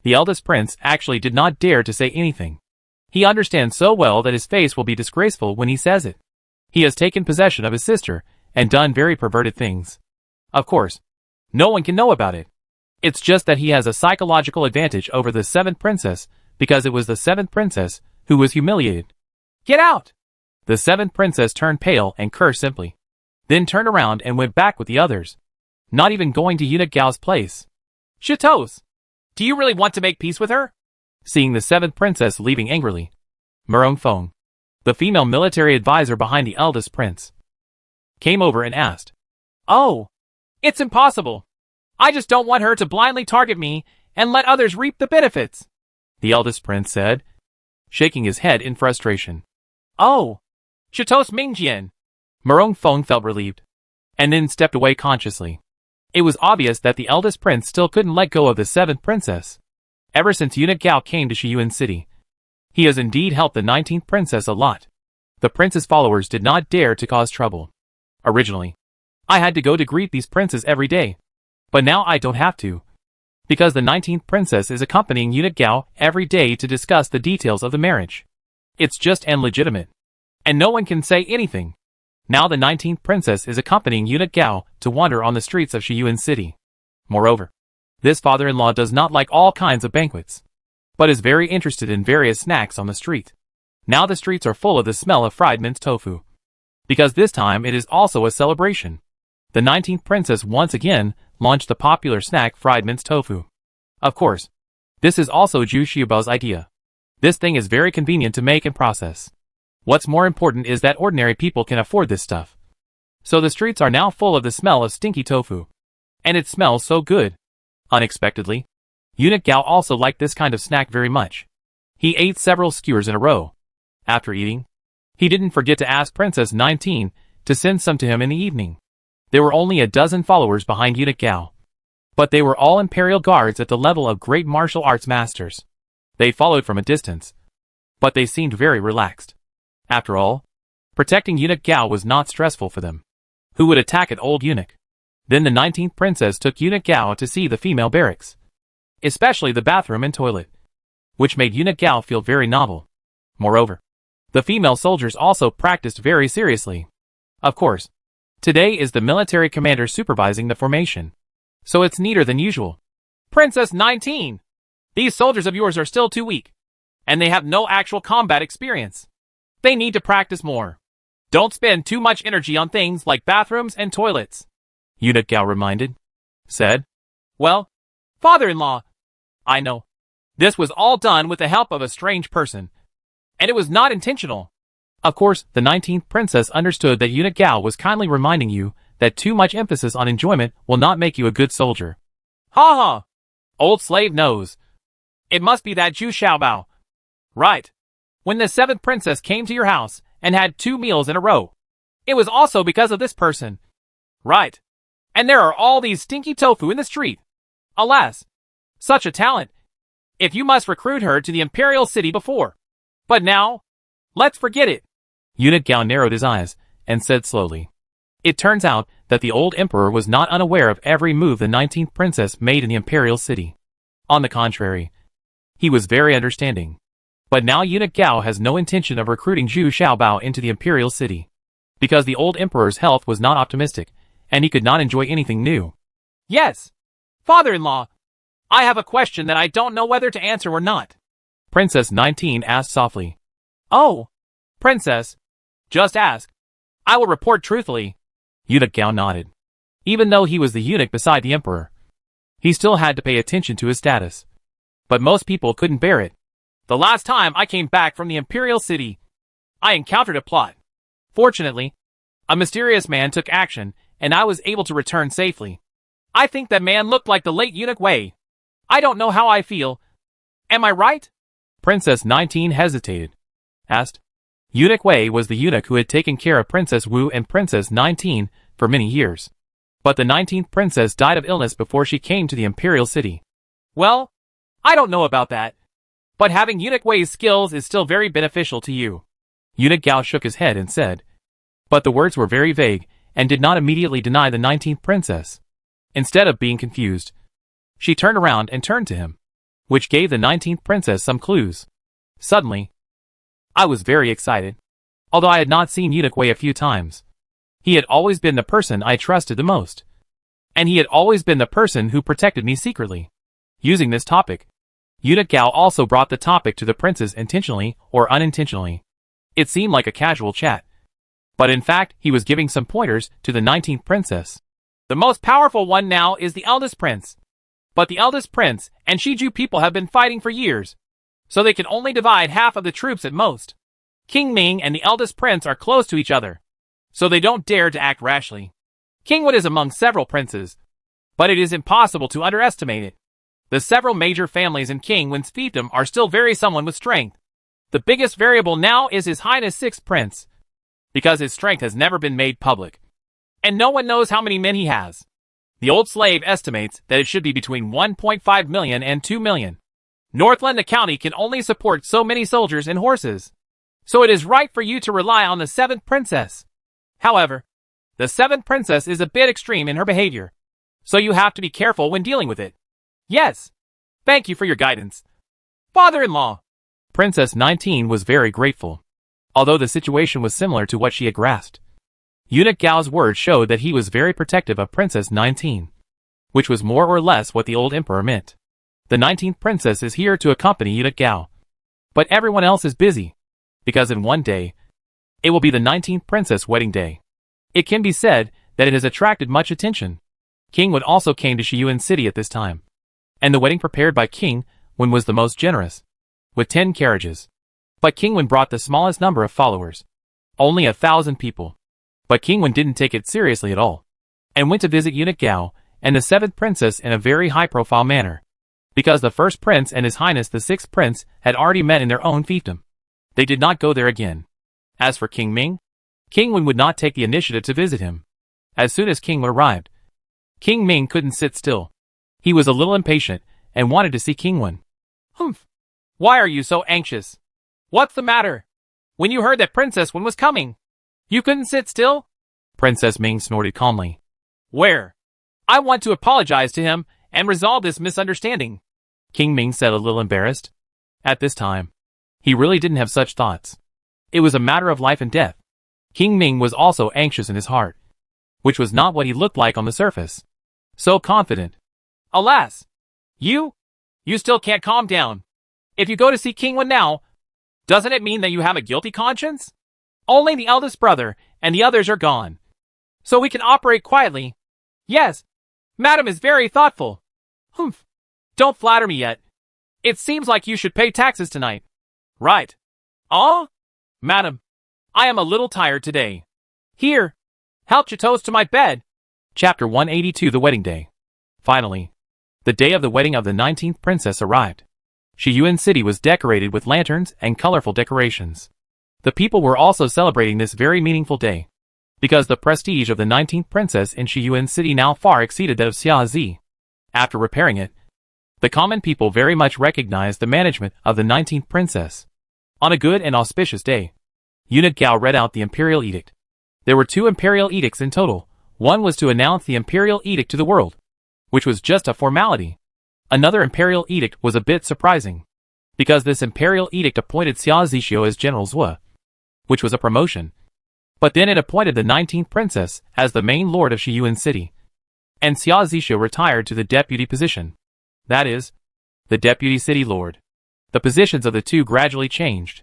The eldest prince actually did not dare to say anything. He understands so well that his face will be disgraceful when he says it. He has taken possession of his sister and done very perverted things. Of course, no one can know about it. It's just that he has a psychological advantage over the seventh princess because it was the seventh princess who was humiliated. "Get out!" The seventh princess turned pale and cursed simply. Then turned around and went back with the others, not even going to Eunuch Gao's place. "Chateaus, do you really want to make peace with her?" Seeing the seventh princess leaving angrily, Murong Feng, the female military advisor behind the eldest prince, came over and asked, "Oh, it's impossible. I just don't want her to blindly target me and let others reap the benefits," the eldest prince said, shaking his head in frustration. "Oh, Chateaus Mingjian." Murong Feng felt relieved, and then stepped away consciously. It was obvious that the eldest prince still couldn't let go of the seventh princess. Ever since Eunuch Gao came to Shiyuan City, he has indeed helped the 19th princess a lot. The prince's followers did not dare to cause trouble. Originally, I had to go to greet these princes every day, but now I don't have to, because the 19th princess is accompanying Eunuch Gao every day to discuss the details of the marriage. It's just and legitimate, and no one can say anything. Now the 19th princess is accompanying Eunuch Gao to wander on the streets of Shiyuan City. Moreover, this father-in-law does not like all kinds of banquets, but is very interested in various snacks on the street. Now the streets are full of the smell of fried minced tofu, because this time it is also a celebration. The 19th princess once again launched the popular snack fried minced tofu. Of course, this is also Zhu Xiubao's idea. This thing is very convenient to make and process. What's more important is that ordinary people can afford this stuff. So the streets are now full of the smell of stinky tofu. And it smells so good. Unexpectedly, Eunuch Gao also liked this kind of snack very much. He ate several skewers in a row. After eating, he didn't forget to ask Princess 19 to send some to him in the evening. There were only a dozen followers behind Eunuch Gao, but they were all imperial guards at the level of great martial arts masters. They followed from a distance, but they seemed very relaxed. After all, protecting Eunuch Gao was not stressful for them. Who would attack an old eunuch? Then the 19th princess took Eunuch Gao to see the female barracks, especially the bathroom and toilet, which made Eunuch Gao feel very novel. Moreover, the female soldiers also practiced very seriously. Of course, today is the military commander supervising the formation, so it's neater than usual. "Princess 19, these soldiers of yours are still too weak, and they have no actual combat experience. They need to practice more. Don't spend too much energy on things like bathrooms and toilets," Eunuch Gao said. "Well, father-in-law, I know. This was all done with the help of a strange person, and it was not intentional." Of course, the 19th princess understood that Eunuch Gao was kindly reminding you that too much emphasis on enjoyment will not make you a good soldier. "Ha ha! Old slave knows. It must be that Zhu Xiaobao. Right. When the 7th princess came to your house and had 2 meals in a row, it was also because of this person. Right. And there are all these stinky tofu in the street. Alas, such a talent. If you must recruit her to the imperial city before. But now, Let's forget it. Eunuch Gao narrowed his eyes and said slowly. It turns out that the old emperor was not unaware of every move the 19th princess made in the imperial city. On the contrary, he was very understanding. But now Eunuch Gao has no intention of recruiting Zhu Xiaobao into the imperial city, because the old emperor's health was not optimistic, and he could not enjoy anything new. Yes. Father-in-law, I have a question that I don't know whether to answer or not. Princess 19 asked softly. Oh, Princess, just ask. I will report truthfully. Eunuch Gao nodded. Even though he was the eunuch beside the emperor, he still had to pay attention to his status. But most people couldn't bear it. The last time I came back from the imperial city, I encountered a plot. Fortunately, a mysterious man took action, and I was able to return safely. I think that man looked like the late eunuch Wei. I don't know how I feel. Am I right? Princess 19 hesitated. Asked. Eunuch Wei was the eunuch who had taken care of Princess Wu and Princess 19 for many years. But the 19th princess died of illness before she came to the imperial city. Well, I don't know about that. But having Eunuch Wei's skills is still very beneficial to you. Eunuch Gao shook his head and said. But the words were very vague, and did not immediately deny the 19th princess. Instead of being confused, she turned around and turned to him, which gave the 19th princess some clues. Suddenly, I was very excited. Although I had not seen Eunuch Wei a few times, he had always been the person I trusted the most. And he had always been the person who protected me secretly. Using this topic, Eunuch Gao also brought the topic to the princess intentionally or unintentionally. It seemed like a casual chat. But in fact, he was giving some pointers to the 19th princess. The most powerful one now is the eldest prince. But the eldest prince and Shiju people have been fighting for years, so they can only divide half of the troops at most. King Ming and the eldest prince are close to each other, so they don't dare to act rashly. Kingwood is among several princes, but it is impossible to underestimate it. The several major families in King Wen's fiefdom are still very someone with strength. The biggest variable now is His Highness 6th Prince, because his strength has never been made public, and no one knows how many men he has. The old slave estimates that it should be between 1.5 million and 2 million. Northland County can only support so many soldiers and horses, so it is right for you to rely on the 7th princess. However, the 7th princess is a bit extreme in her behavior, so you have to be careful when dealing with it. Yes. Thank you for your guidance, father-in-law. Princess 19 was very grateful, although the situation was similar to what she had grasped. Eunuch Gao's words showed that he was very protective of Princess 19, which was more or less what the old emperor meant. The 19th princess is here to accompany Eunuch Gao, but everyone else is busy, because in one day, it will be the 19th princess wedding day. It can be said that it has attracted much attention. King Wen also came to Shiyuan City at this time, and the wedding prepared by King Wen was the most generous, with 10 carriages. But King Wen brought the smallest number of followers, only 1,000 people. But King Wen didn't take it seriously at all, and went to visit Eunuch Gao and the 7th princess in a very high-profile manner, because the 1st prince and His Highness the 6th prince had already met in their own fiefdom. They did not go there again. As for King Ming, King Wen would not take the initiative to visit him. As soon as King Wen arrived, King Ming couldn't sit still. He was a little impatient and wanted to see King Wen. Humph. Why are you so anxious? What's the matter? When you heard that Princess Wen was coming, you couldn't sit still? Princess Ming snorted calmly. Where? I want to apologize to him and resolve this misunderstanding, King Ming said, a little embarrassed. At this time, he really didn't have such thoughts. It was a matter of life and death. King Ming was also anxious in his heart, which was not what he looked like on the surface. So confident. Alas! You still can't calm down. If you go to see King Wen now, doesn't it mean that you have a guilty conscience? Only the eldest brother and the others are gone, so we can operate quietly. Yes, Madam is very thoughtful. Humph. Don't flatter me yet. It seems like you should pay taxes tonight. Right. Ah? Madam, I am a little tired today. Here, help your toast to my bed. Chapter 182, The Wedding Day. Finally, the day of the wedding of the 19th princess arrived. Shiyuan City was decorated with lanterns and colorful decorations. The people were also celebrating this very meaningful day, because the prestige of the 19th princess in Shiyuan City now far exceeded that of Xiazi. After repairing it, the common people very much recognized the management of the 19th princess. On a good and auspicious day, Eunuch Gao read out the imperial edict. There were 2 imperial edicts in total. One was to announce the imperial edict to the world, which was just a formality. Another imperial edict was a bit surprising, because this imperial edict appointed Xia Zixio as General Zhua, which was a promotion. But then it appointed the 19th princess as the main lord of Shiyuan City, and Xia Zixio retired to the deputy position. That is, the deputy city lord. The positions of the 2 gradually changed.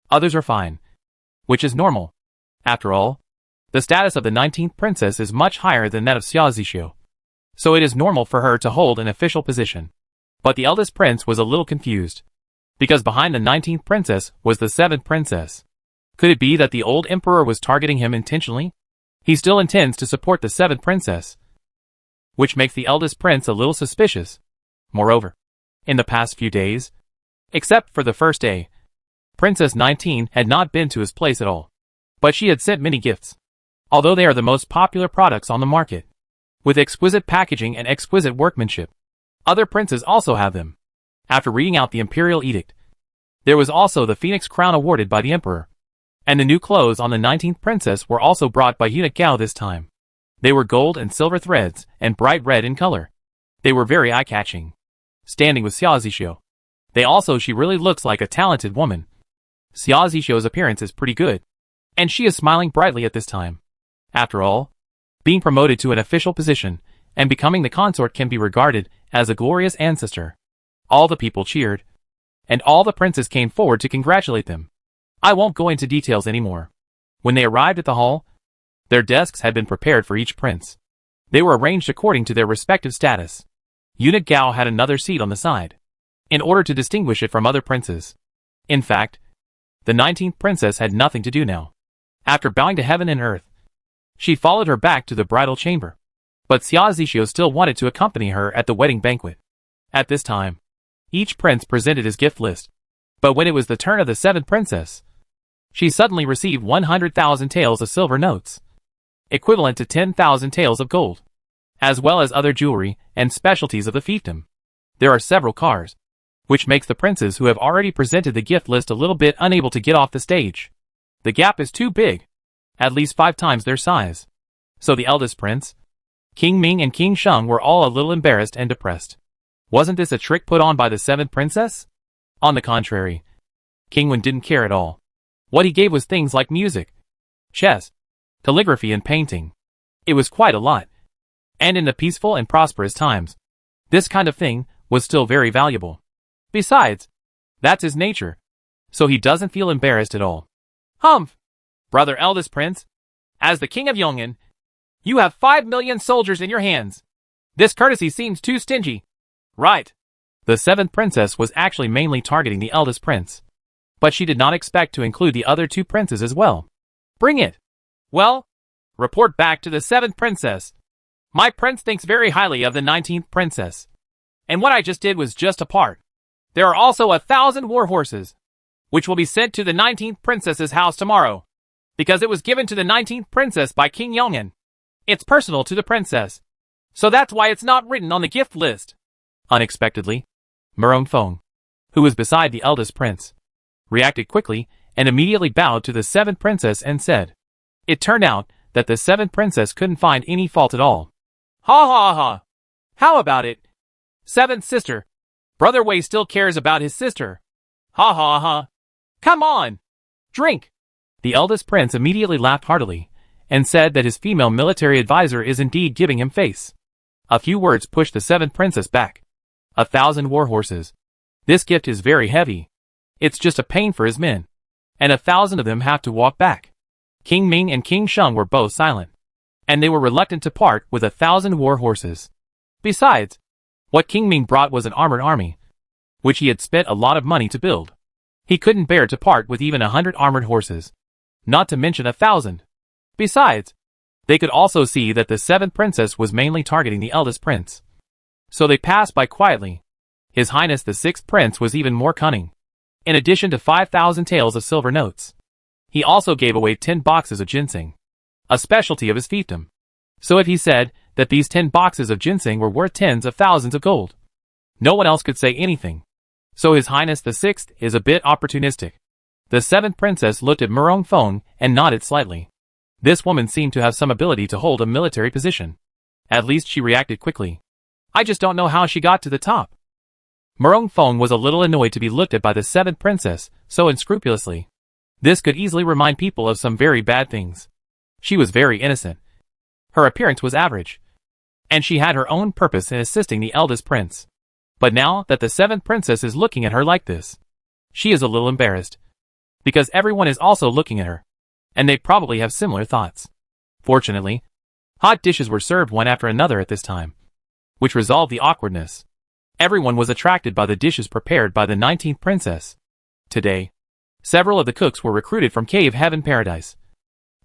Others are fine, which is normal. After all, the status of the 19th princess is much higher than that of Xia Zixio, so it is normal for her to hold an official position. But the eldest prince was a little confused, because behind the 19th princess was the 7th princess. Could it be that the old emperor was targeting him intentionally? He still intends to support the 7th princess, which makes the eldest prince a little suspicious. Moreover, in the past few days, except for the first day, Princess 19 had not been to his place at all. But she had sent many gifts, although they are the most popular products on the market, with exquisite packaging and exquisite workmanship. Other princes also have them. After reading out the imperial edict, there was also the phoenix crown awarded by the emperor, and the new clothes on the 19th princess were also brought by Eunuch Gao this time. They were gold and silver threads, and bright red in color. They were very eye-catching. Standing with Xia Zixio, she really looks like a talented woman. Xia Zixio's appearance is pretty good, and she is smiling brightly at this time. After all, being promoted to an official position and becoming the consort can be regarded as a glorious ancestor. All the people cheered, and all the princes came forward to congratulate them. I won't go into details anymore. When they arrived at the hall, their desks had been prepared for each prince. They were arranged according to their respective status. Eunuch Gao had another seat on the side, in order to distinguish it from other princes. In fact, the 19th princess had nothing to do now. After bowing to heaven and earth, she followed her back to the bridal chamber. But Xia Zixio still wanted to accompany her at the wedding banquet. At this time, each prince presented his gift list. But when it was the turn of the 7th princess, she suddenly received 100,000 taels of silver notes, equivalent to 10,000 taels of gold, as well as other jewelry and specialties of the fiefdom. There are several cars, which makes the princes who have already presented the gift list a little bit unable to get off the stage. The gap is too big, at least 5 times their size. So the eldest prince, King Ming and King Sheng were all a little embarrassed and depressed. Wasn't this a trick put on by the 7th princess? On the contrary, King Wen didn't care at all. What he gave was things like music, chess, calligraphy and painting. It was quite a lot. And in the peaceful and prosperous times, this kind of thing was still very valuable. Besides, that's his nature, so he doesn't feel embarrassed at all. Humph! Brother eldest prince, as the king of Yong'an, you have 5 million soldiers in your hands. This courtesy seems too stingy. Right. The 7th princess was actually mainly targeting the eldest prince, but she did not expect to include the other 2 princes as well. Bring it. Well, report back to the 7th princess. My prince thinks very highly of the 19th princess, and what I just did was just a part. There are also 1,000 war horses, which will be sent to the 19th princess's house tomorrow, because it was given to the 19th princess by King Yong'an. It's personal to the princess, so that's why it's not written on the gift list. Unexpectedly, Murong Feng, who was beside the eldest prince, reacted quickly and immediately bowed to the 7th princess and said, it turned out that the 7th princess couldn't find any fault at all. Ha ha ha! How about it? 7th sister. Brother Wei still cares about his sister. Ha ha ha! Come on! Drink! The eldest prince immediately laughed heartily, and said that his female military advisor is indeed giving him face. A few words pushed the 7th princess back. 1,000 war horses. This gift is very heavy. It's just a pain for his men, and 1,000 of them have to walk back. King Ming and King Sheng were both silent, and they were reluctant to part with 1,000 war horses. Besides, what King Ming brought was an armored army, which he had spent a lot of money to build. He couldn't bear to part with even 100 armored horses, not to mention 1,000. Besides, they could also see that the 7th princess was mainly targeting the eldest prince. So they passed by quietly. His Highness the 6th prince was even more cunning. In addition to 5,000 taels of silver notes, he also gave away 10 boxes of ginseng, a specialty of his fiefdom. So if he said that these 10 boxes of ginseng were worth tens of thousands of gold, no one else could say anything. So His Highness the 6th is a bit opportunistic. The seventh princess looked at Murong Fong and nodded slightly. This woman seemed to have some ability to hold a military position. At least she reacted quickly. I just don't know how she got to the top. Murong Fong was a little annoyed to be looked at by the seventh princess so unscrupulously. This could easily remind people of some very bad things. She was very innocent. Her appearance was average. And she had her own purpose in assisting the eldest prince. But now that the seventh princess is looking at her like this, she is a little embarrassed. Because everyone is also looking at her. And they probably have similar thoughts. Fortunately, hot dishes were served one after another at this time, which resolved the awkwardness. Everyone was attracted by the dishes prepared by the 19th princess. Today, several of the cooks were recruited from Cave Heaven Paradise.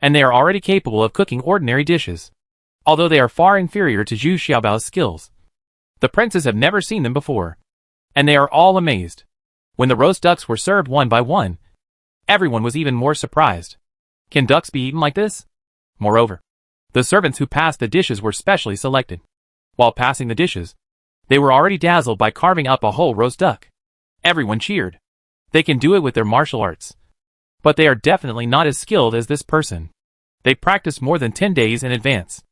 And they are already capable of cooking ordinary dishes. Although they are far inferior to Zhu Xiaobao's skills. The princes have never seen them before. And they are all amazed. When the roast ducks were served one by one, everyone was even more surprised. Can ducks be eaten like this? Moreover, the servants who passed the dishes were specially selected. While passing the dishes, they were already dazzled by carving up a whole roast duck. Everyone cheered. They can do it with their martial arts. But they are definitely not as skilled as this person. They practiced more than 10 days in advance.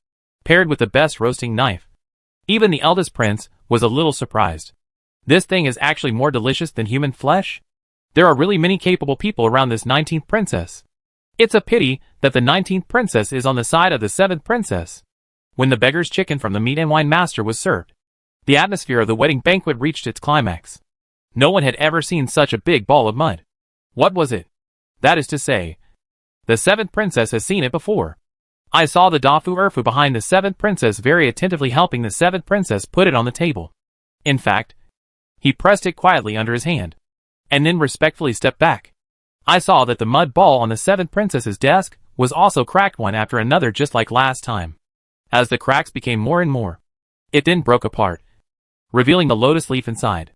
Paired with the best roasting knife. Even the eldest prince was a little surprised. This thing is actually more delicious than human flesh? There are really many capable people around this 19th princess. It's a pity that the 19th princess is on the side of the 7th princess. When the beggar's chicken from the meat and wine master was served, the atmosphere of the wedding banquet reached its climax. No one had ever seen such a big ball of mud. What was it? That is to say, the 7th princess has seen it before. I saw the Dafu Erfu behind the 7th princess very attentively helping the 7th princess put it on the table. In fact, he pressed it quietly under his hand, and then respectfully stepped back. I saw that the mud ball on the 7th princess's desk was also cracked one after another just like last time. As the cracks became more and more, it then broke apart, revealing the lotus leaf inside.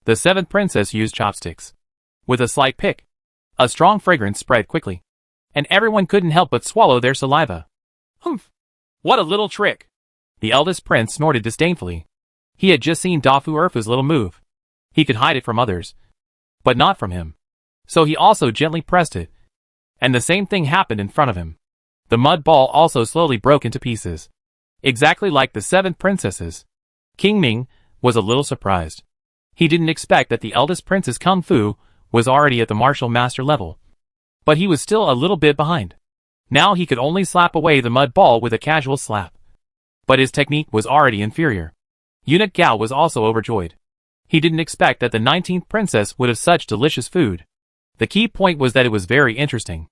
The 7th princess used chopsticks. With a slight pick, a strong fragrance spread quickly, and everyone couldn't help but swallow their saliva. Humph! What a little trick! The eldest prince snorted disdainfully. He had just seen Dafu Erfu's little move. He could hide it from others, but not from him. So he also gently pressed it. And the same thing happened in front of him. The mud ball also slowly broke into pieces. Exactly like the 7th princesses. King Ming was a little surprised. He didn't expect that the eldest prince's kung fu was already at the martial master level. But he was still a little bit behind. Now he could only slap away the mud ball with a casual slap. But his technique was already inferior. Eunuch Gao was also overjoyed. He didn't expect that the 19th princess would have such delicious food. The key point was that it was very interesting.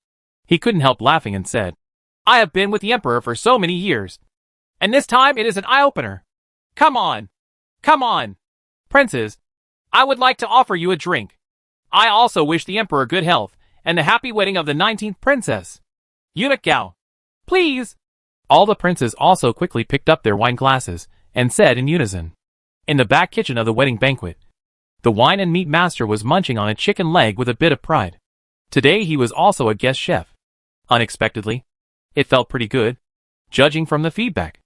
He couldn't help laughing and said, I have been with the emperor for so many years. And this time it is an eye-opener. Come on. Come on. Princes, I would like to offer you a drink. I also wish the emperor good health and the happy wedding of the 19th princess. Eunuch Gao. Please. All the princes also quickly picked up their wine glasses and said in unison. In the back kitchen of the wedding banquet, the wine and meat master was munching on a chicken leg with a bit of pride. Today he was also a guest chef. Unexpectedly, it felt pretty good, judging from the feedback.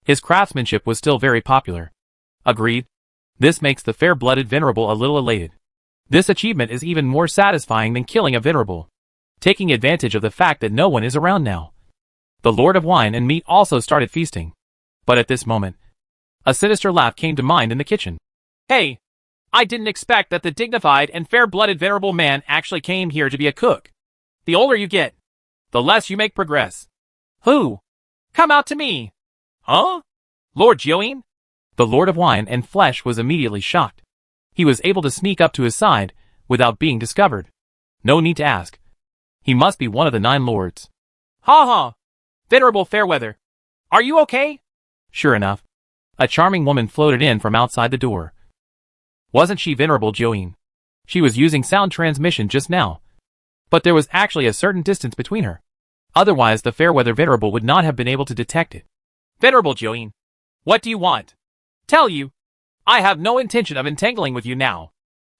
His craftsmanship was still very popular. Agreed. This makes the fair-blooded venerable a little elated. This achievement is even more satisfying than killing a venerable. Taking advantage of the fact that no one is around now. The Lord of Wine and Meat also started feasting. But at this moment, a sinister laugh came to mind in the kitchen. Hey! I didn't expect that the dignified and fair-blooded venerable man actually came here to be a cook. The older you get, the less you make progress. Who? Come out to me. Huh? Lord Join? The Lord of Wine and Flesh was immediately shocked. He was able to sneak up to his side without being discovered. No need to ask. He must be one of the 9 lords. Ha ha! Venerable Fairweather, are you okay? Sure enough, a charming woman floated in from outside the door. Wasn't she Venerable Join? She was using sound transmission just now. But there was actually a certain distance between her. Otherwise the Fairweather Venerable would not have been able to detect it. Venerable Join, what do you want? Tell you. I have no intention of entangling with you now.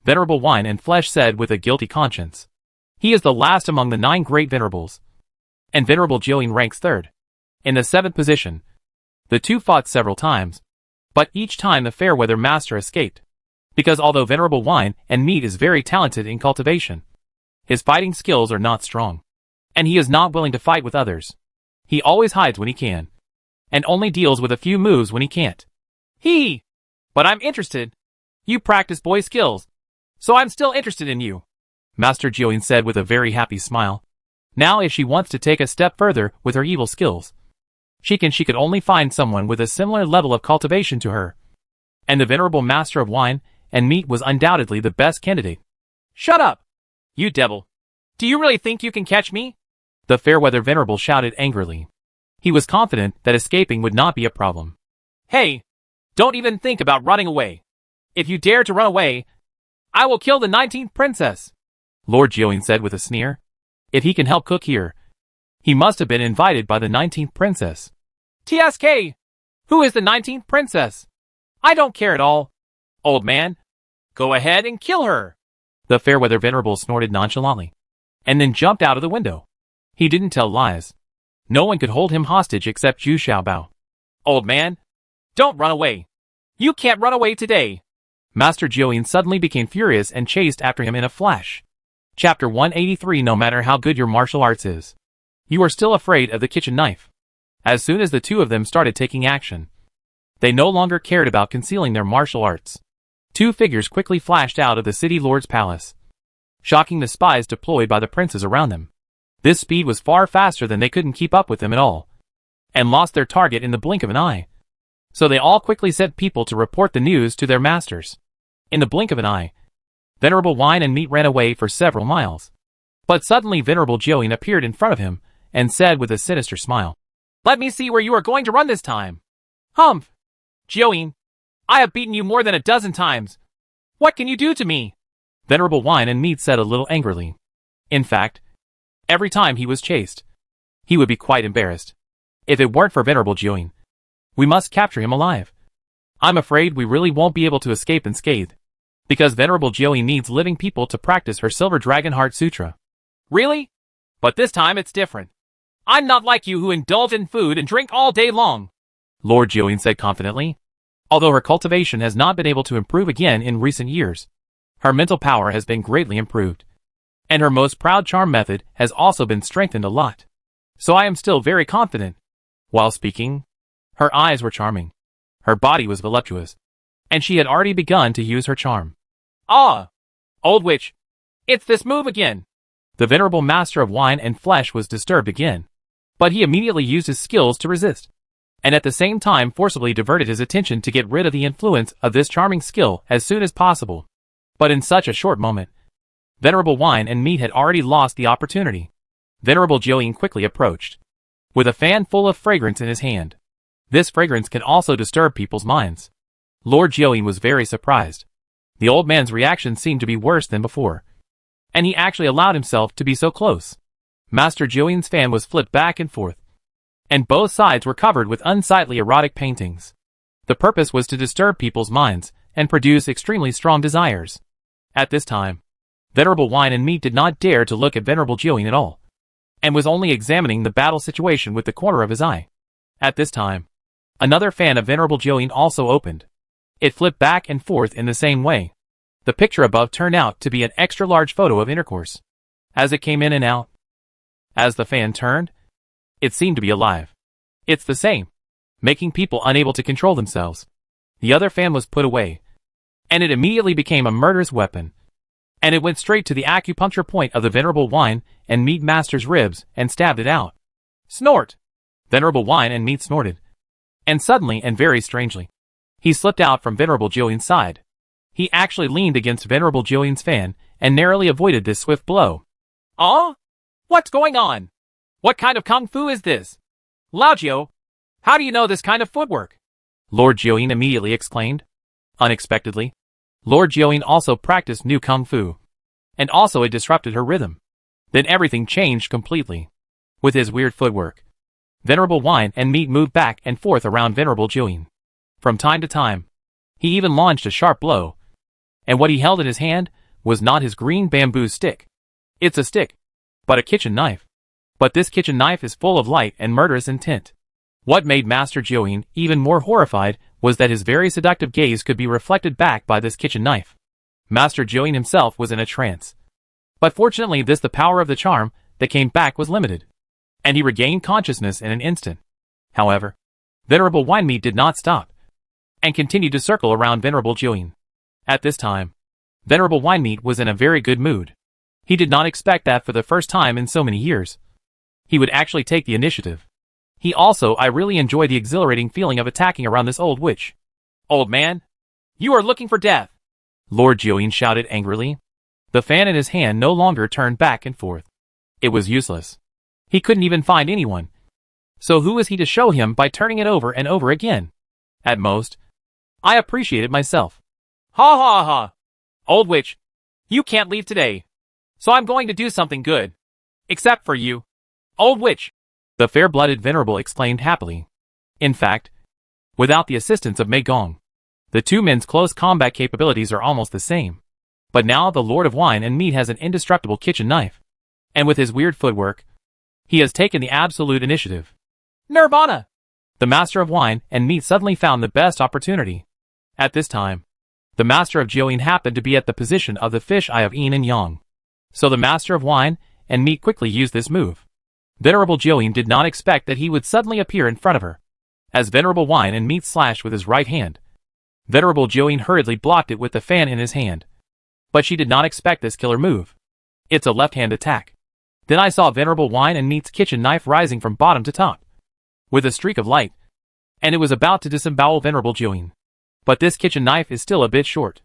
Venerable Wine and Flesh said with a guilty conscience. He is the last among the 9 great venerables. And Venerable Join ranks 3rd. In the 7th position. The two fought several times. But each time the Fairweather Master escaped. Because although Venerable Wine and Meat is very talented in cultivation, His fighting skills are not strong. And he is not willing to fight with others. He always hides when he can. And only deals with a few moves when he can't. But I'm interested. You practice boy skills. So I'm still interested in you. Master Jiuyin said with a very happy smile. Now if she wants to take a step further with her evil skills, she could only find someone with a similar level of cultivation to her. And the venerable master of wine and meat was undoubtedly the best candidate. Shut up! You devil! Do you really think you can catch me? The Fairweather Venerable shouted angrily. He was confident that escaping would not be a problem. Hey! Don't even think about running away. If you dare to run away, I will kill the 19th princess. Lord Jiuyin said with a sneer. If he can help cook here, he must have been invited by the 19th princess. TSK! Who is the 19th princess? I don't care at all. Old man, go ahead and kill her. The Fairweather Venerable snorted nonchalantly, and then jumped out of the window. He didn't tell lies. No one could hold him hostage except Zhu Xiaobao. Old man, don't run away. You can't run away today. Master Jiuyin suddenly became furious and chased after him in a flash. Chapter 183. No matter how good your martial arts is, you are still afraid of the kitchen knife. As soon as the two of them started taking action, they no longer cared about concealing their martial arts. Two figures quickly flashed out of the city lord's palace, shocking the spies deployed by the princes around them. This speed was far faster than they couldn't keep up with them at all, and lost their target in the blink of an eye. So they all quickly sent people to report the news to their masters. In the blink of an eye, Venerable Wine and Meat ran away for several miles. But suddenly Venerable Jiuyin appeared in front of him, and said with a sinister smile, Let me see where you are going to run this time. Humph! Jiuyin, I have beaten you more than a dozen times. What can you do to me? Venerable Wine and Meat said a little angrily. In fact, every time he was chased, he would be quite embarrassed. If it weren't for Venerable Jiuyin, we must capture him alive. I'm afraid we really won't be able to escape unscathed, because Venerable Jiuyin needs living people to practice her Silver Dragon Heart Sutra. Really? But this time it's different. I'm not like you who indulge in food and drink all day long. Lord Jiuyin said confidently. Although her cultivation has not been able to improve again in recent years, her mental power has been greatly improved. And her most proud charm method has also been strengthened a lot. So I am still very confident. While speaking, her eyes were charming. Her body was voluptuous. And she had already begun to use her charm. Ah! Old witch! It's this move again! The venerable master of wine and flesh was disturbed again. But he immediately used his skills to resist, and at the same time forcibly diverted his attention to get rid of the influence of this charming skill as soon as possible. But in such a short moment, Venerable Wine and Meat had already lost the opportunity. Venerable Jiuyin quickly approached, with a fan full of fragrance in his hand. This fragrance can also disturb people's minds. Lord Jiuyin was very surprised. The old man's reaction seemed to be worse than before, and he actually allowed himself to be so close. Master Jiuyin's fan was flipped back and forth, and both sides were covered with unsightly erotic paintings. The purpose was to disturb people's minds and produce extremely strong desires. At this time, Venerable Wine and Meat did not dare to look at Venerable Jiuyin at all, and was only examining the battle situation with the corner of his eye. At this time, another fan of Venerable Jiuyin also opened. It flipped back and forth in the same way. The picture above turned out to be an extra-large photo of intercourse. As it came in and out, as the fan turned, it seemed to be alive. It's the same, making people unable to control themselves. The other fan was put away, and it immediately became a murderous weapon. And it went straight to the acupuncture point of the Venerable Wine and Meat Master's ribs and stabbed it out. Snort! Venerable Wine and Meat snorted. And suddenly and very strangely, he slipped out from Venerable Jiuyin's side. He actually leaned against Venerable Jiuyin's fan and narrowly avoided this swift blow. Ah? What's going on? What kind of kung fu is this? Lao Jiu, how do you know this kind of footwork? Lord Jiuyin immediately exclaimed. Unexpectedly, Lord Jiuyin also practiced new kung fu, and also it disrupted her rhythm. Then everything changed completely. With his weird footwork, Venerable Wine and Meat moved back and forth around Venerable Jiuyin. From time to time, he even launched a sharp blow, and what he held in his hand was not his green bamboo stick. It's a stick, but a kitchen knife. But this kitchen knife is full of light and murderous intent. What made Master Jiuyin even more horrified was that his very seductive gaze could be reflected back by this kitchen knife. Master Jiuyin himself was in a trance. But fortunately the power of the charm that came back was limited, and he regained consciousness in an instant. However, Venerable Winemeat did not stop, and continued to circle around Venerable Julian. At this time, Venerable Winemeat was in a very good mood. He did not expect that for the first time in so many years, he would actually take the initiative. I really enjoy the exhilarating feeling of attacking around this old witch. Old man, you are looking for death, Lord Julian shouted angrily. The fan in his hand no longer turned back and forth. It was useless. He couldn't even find anyone. So who was he to show him by turning it over and over again? At most, I appreciate it myself. Ha ha ha. Old witch, you can't leave today. So I'm going to do something good. Except for you. Old witch, the fair-blooded venerable exclaimed happily. In fact, without the assistance of Mei Gong, the two men's close combat capabilities are almost the same. But now the Lord of Wine and Meat has an indestructible kitchen knife. And with his weird footwork, he has taken the absolute initiative. Nirvana! The Master of Wine and Meat suddenly found the best opportunity. At this time, the Master of Jiuyin happened to be at the position of the fish eye of yin and yang. So the Master of Wine and Meat quickly used this move. Venerable Jiuyin did not expect that he would suddenly appear in front of her. As Venerable Wine and Meat slashed with his right hand, Venerable Jiuyin hurriedly blocked it with the fan in his hand. But she did not expect this killer move. It's a left-hand attack. Then I saw Venerable Wine and Meat's kitchen knife rising from bottom to top, with a streak of light, and it was about to disembowel Venerable Jiuyin. But this kitchen knife is still a bit short,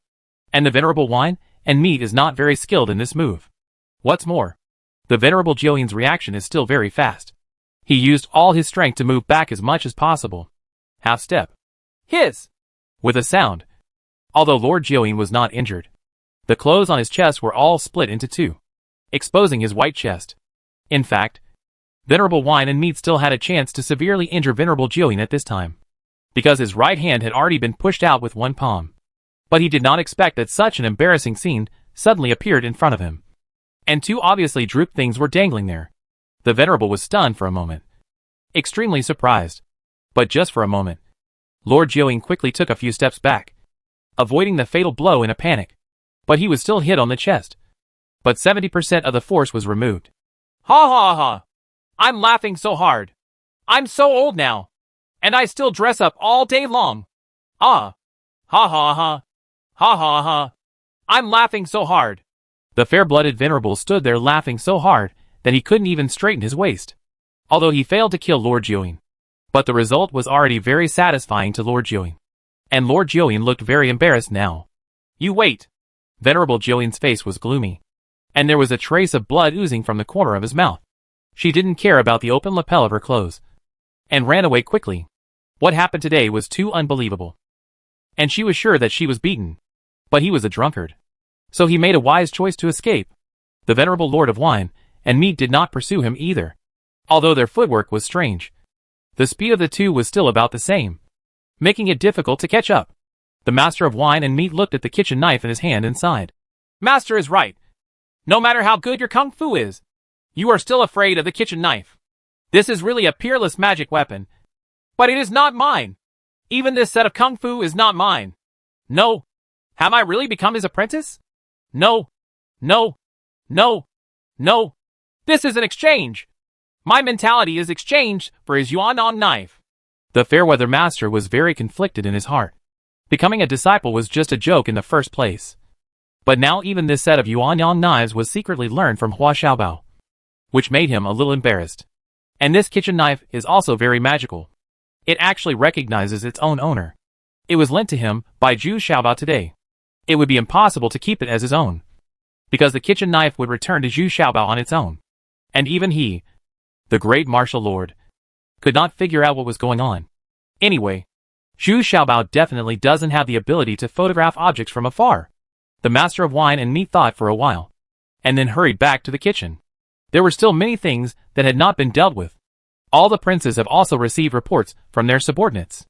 and the Venerable Wine and Meat is not very skilled in this move. What's more, the Venerable Jiuyin's reaction is still very fast. He used all his strength to move back as much as possible. Half step. Hiss! With a sound. Although Lord Jiuyin was not injured, the clothes on his chest were all split into two, exposing his white chest. In fact, Venerable Wine and Meat still had a chance to severely injure Venerable Jiuyin at this time, because his right hand had already been pushed out with one palm. But he did not expect that such an embarrassing scene suddenly appeared in front of him. And two obviously drooped things were dangling there. The Venerable was stunned for a moment, extremely surprised. But just for a moment. Lord Jiuyin quickly took a few steps back, avoiding the fatal blow in a panic. But he was still hit on the chest. But 70% of the force was removed. Ha ha ha! I'm laughing so hard. I'm so old now. And I still dress up all day long. Ah! Ha ha ha! Ha ha ha! I'm laughing so hard. The fair-blooded venerable stood there laughing so hard that he couldn't even straighten his waist, although he failed to kill Lord Jiuyin. But the result was already very satisfying to Lord Jiuyin. And Lord Jiuyin looked very embarrassed now. You wait. Venerable Jiuyin's face was gloomy, and there was a trace of blood oozing from the corner of his mouth. She didn't care about the open lapel of her clothes, and ran away quickly. What happened today was too unbelievable. And she was sure that she was beaten. But he was a drunkard. So he made a wise choice to escape. The Venerable Lord of Wine and Meat did not pursue him either, although their footwork was strange. The speed of the two was still about the same, making it difficult to catch up. The Master of Wine and Meat looked at the kitchen knife in his hand and sighed. Master is right. No matter how good your kung fu is, you are still afraid of the kitchen knife. This is really a peerless magic weapon, but it is not mine. Even this set of kung fu is not mine. No. Have I really become his apprentice? No. No. No. No. This is an exchange. My mentality is exchanged for his Yuan-on knife. The Fairweather Master was very conflicted in his heart. Becoming a disciple was just a joke in the first place. But now even this set of Yuan-on knives was secretly learned from Hua Xiaobao, which made him a little embarrassed. And this kitchen knife is also very magical. It actually recognizes its own owner. It was lent to him by Zhu Xiaobao today. It would be impossible to keep it as his own, because the kitchen knife would return to Zhu Xiaobao on its own. And even he, the great martial lord, could not figure out what was going on. Anyway, Zhu Xiaobao definitely doesn't have the ability to photograph objects from afar. The Master of Wine and Meat thought for a while, and then hurried back to the kitchen. There were still many things that had not been dealt with. All the princes have also received reports from their subordinates.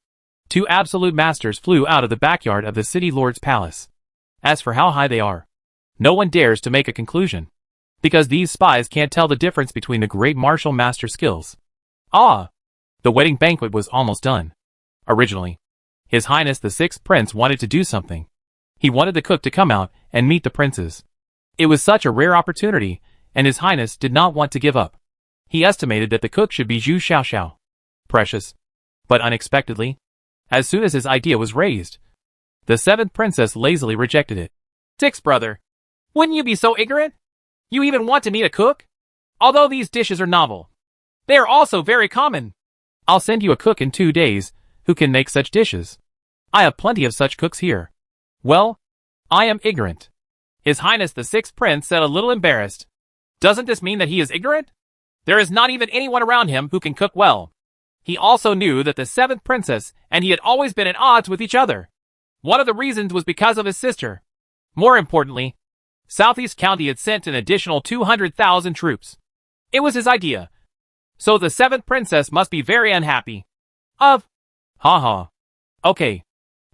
2 absolute masters flew out of the backyard of the city lord's palace. As for how high they are, no one dares to make a conclusion, because these spies can't tell the difference between the great martial master skills. Ah! The wedding banquet was almost done. Originally, His Highness the 6th Prince wanted to do something. He wanted the cook to come out and meet the princes. It was such a rare opportunity, and His Highness did not want to give up. He estimated that the cook should be Zhu Xiaoxiao. Precious. But unexpectedly, as soon as his idea was raised, the seventh princess lazily rejected it. Sixth brother, wouldn't you be so ignorant? You even want to meet a cook? Although these dishes are novel, they are also very common. I'll send you a cook in 2 days who can make such dishes. I have plenty of such cooks here. Well, I am ignorant. His Highness the Sixth Prince said, a little embarrassed. Doesn't this mean that he is ignorant? There is not even anyone around him who can cook well. He also knew that the seventh princess and he had always been at odds with each other. One of the reasons was because of his sister. More importantly, Southeast County had sent an additional 200,000 troops. It was his idea. So the seventh princess must be very unhappy. Ha. Okay.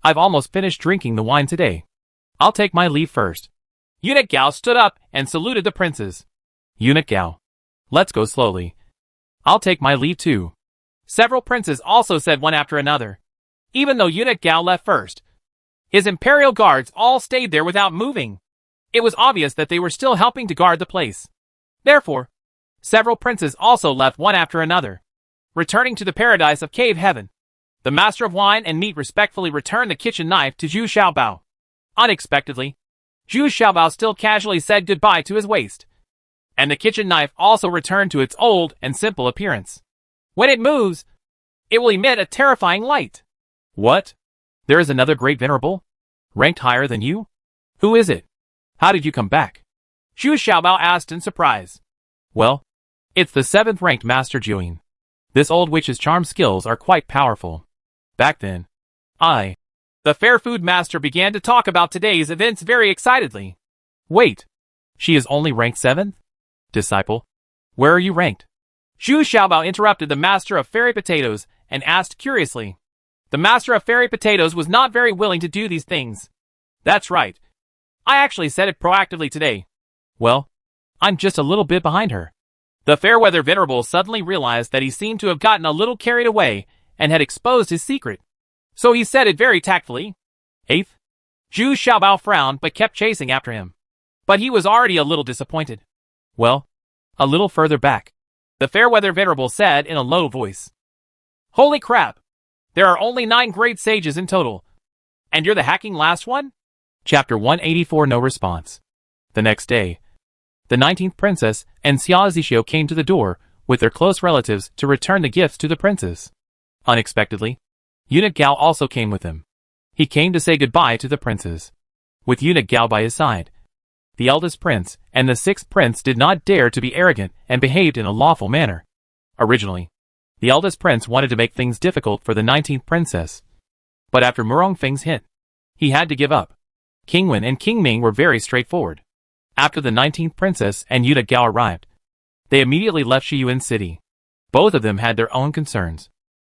I've almost finished drinking the wine today. I'll take my leave first. Eunuch Gao stood up and saluted the princes. Eunuch Gao. Let's go slowly. I'll take my leave too. Several princes also said one after another. Even though Eunuch Gao left first, his imperial guards all stayed there without moving. It was obvious that they were still helping to guard the place. Therefore, several princes also left one after another. Returning to the paradise of cave heaven, the master of wine and meat respectfully returned the kitchen knife to Zhu Xiaobao. Unexpectedly, Zhu Xiaobao still casually said goodbye to his waist. And the kitchen knife also returned to its old and simple appearance. When it moves, it will emit a terrifying light. What? There is another great venerable? Ranked higher than you? Who is it? How did you come back? Zhu Xiaobao asked in surprise. Well, it's the 7th ranked Master Juyin. This old witch's charm skills are quite powerful. Back then, the fair food master began to talk about today's events very excitedly. Wait, she is only ranked 7th? Disciple, where are you ranked? Zhu Xiaobao interrupted the master of fairy potatoes and asked curiously. The master of fairy potatoes was not very willing to do these things. That's right. I actually said it proactively today. Well, I'm just a little bit behind her. The Fairweather Venerable suddenly realized that he seemed to have gotten a little carried away and had exposed his secret. So he said it very tactfully. 8th? Zhu Xiaobao frowned but kept chasing after him. But he was already a little disappointed. Well, a little further back, the Fairweather Venerable said in a low voice. Holy crap! There are only 9 great sages in total. And you're the hacking last one? Chapter 184. No response. The next day, the 19th princess and Xia Zixio came to the door with their close relatives to return the gifts to the princes. Unexpectedly, Eunuch Gao also came with them. He came to say goodbye to the princes. With Eunuch Gao by his side, the eldest prince and the 6th prince did not dare to be arrogant and behaved in a lawful manner. Originally, the eldest prince wanted to make things difficult for the 19th princess. But after Murong Feng's hint, he had to give up. King Wen and King Ming were very straightforward. After the 19th princess and Eunuch Gao arrived, they immediately left Shiyuan City. Both of them had their own concerns,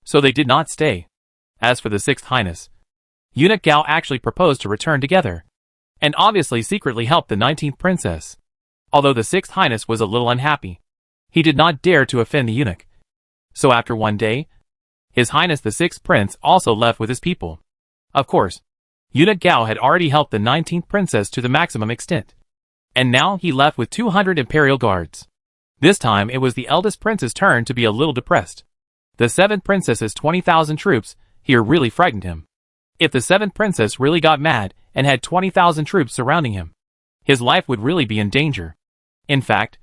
so they did not stay. As for the 6th highness, Eunuch Gao actually proposed to return together, and obviously secretly helped the 19th princess. Although the 6th highness was a little unhappy, he did not dare to offend the eunuch. So after one day, His Highness the 6th prince also left with his people. Of course, Eunuch Gao had already helped the 19th princess to the maximum extent, and now he left with 200 imperial guards. This time it was the eldest prince's turn to be a little depressed. The 7th princess's 20,000 troops here really frightened him. If the 7th princess really got mad and had 20,000 troops surrounding him, his life would really be in danger. In fact,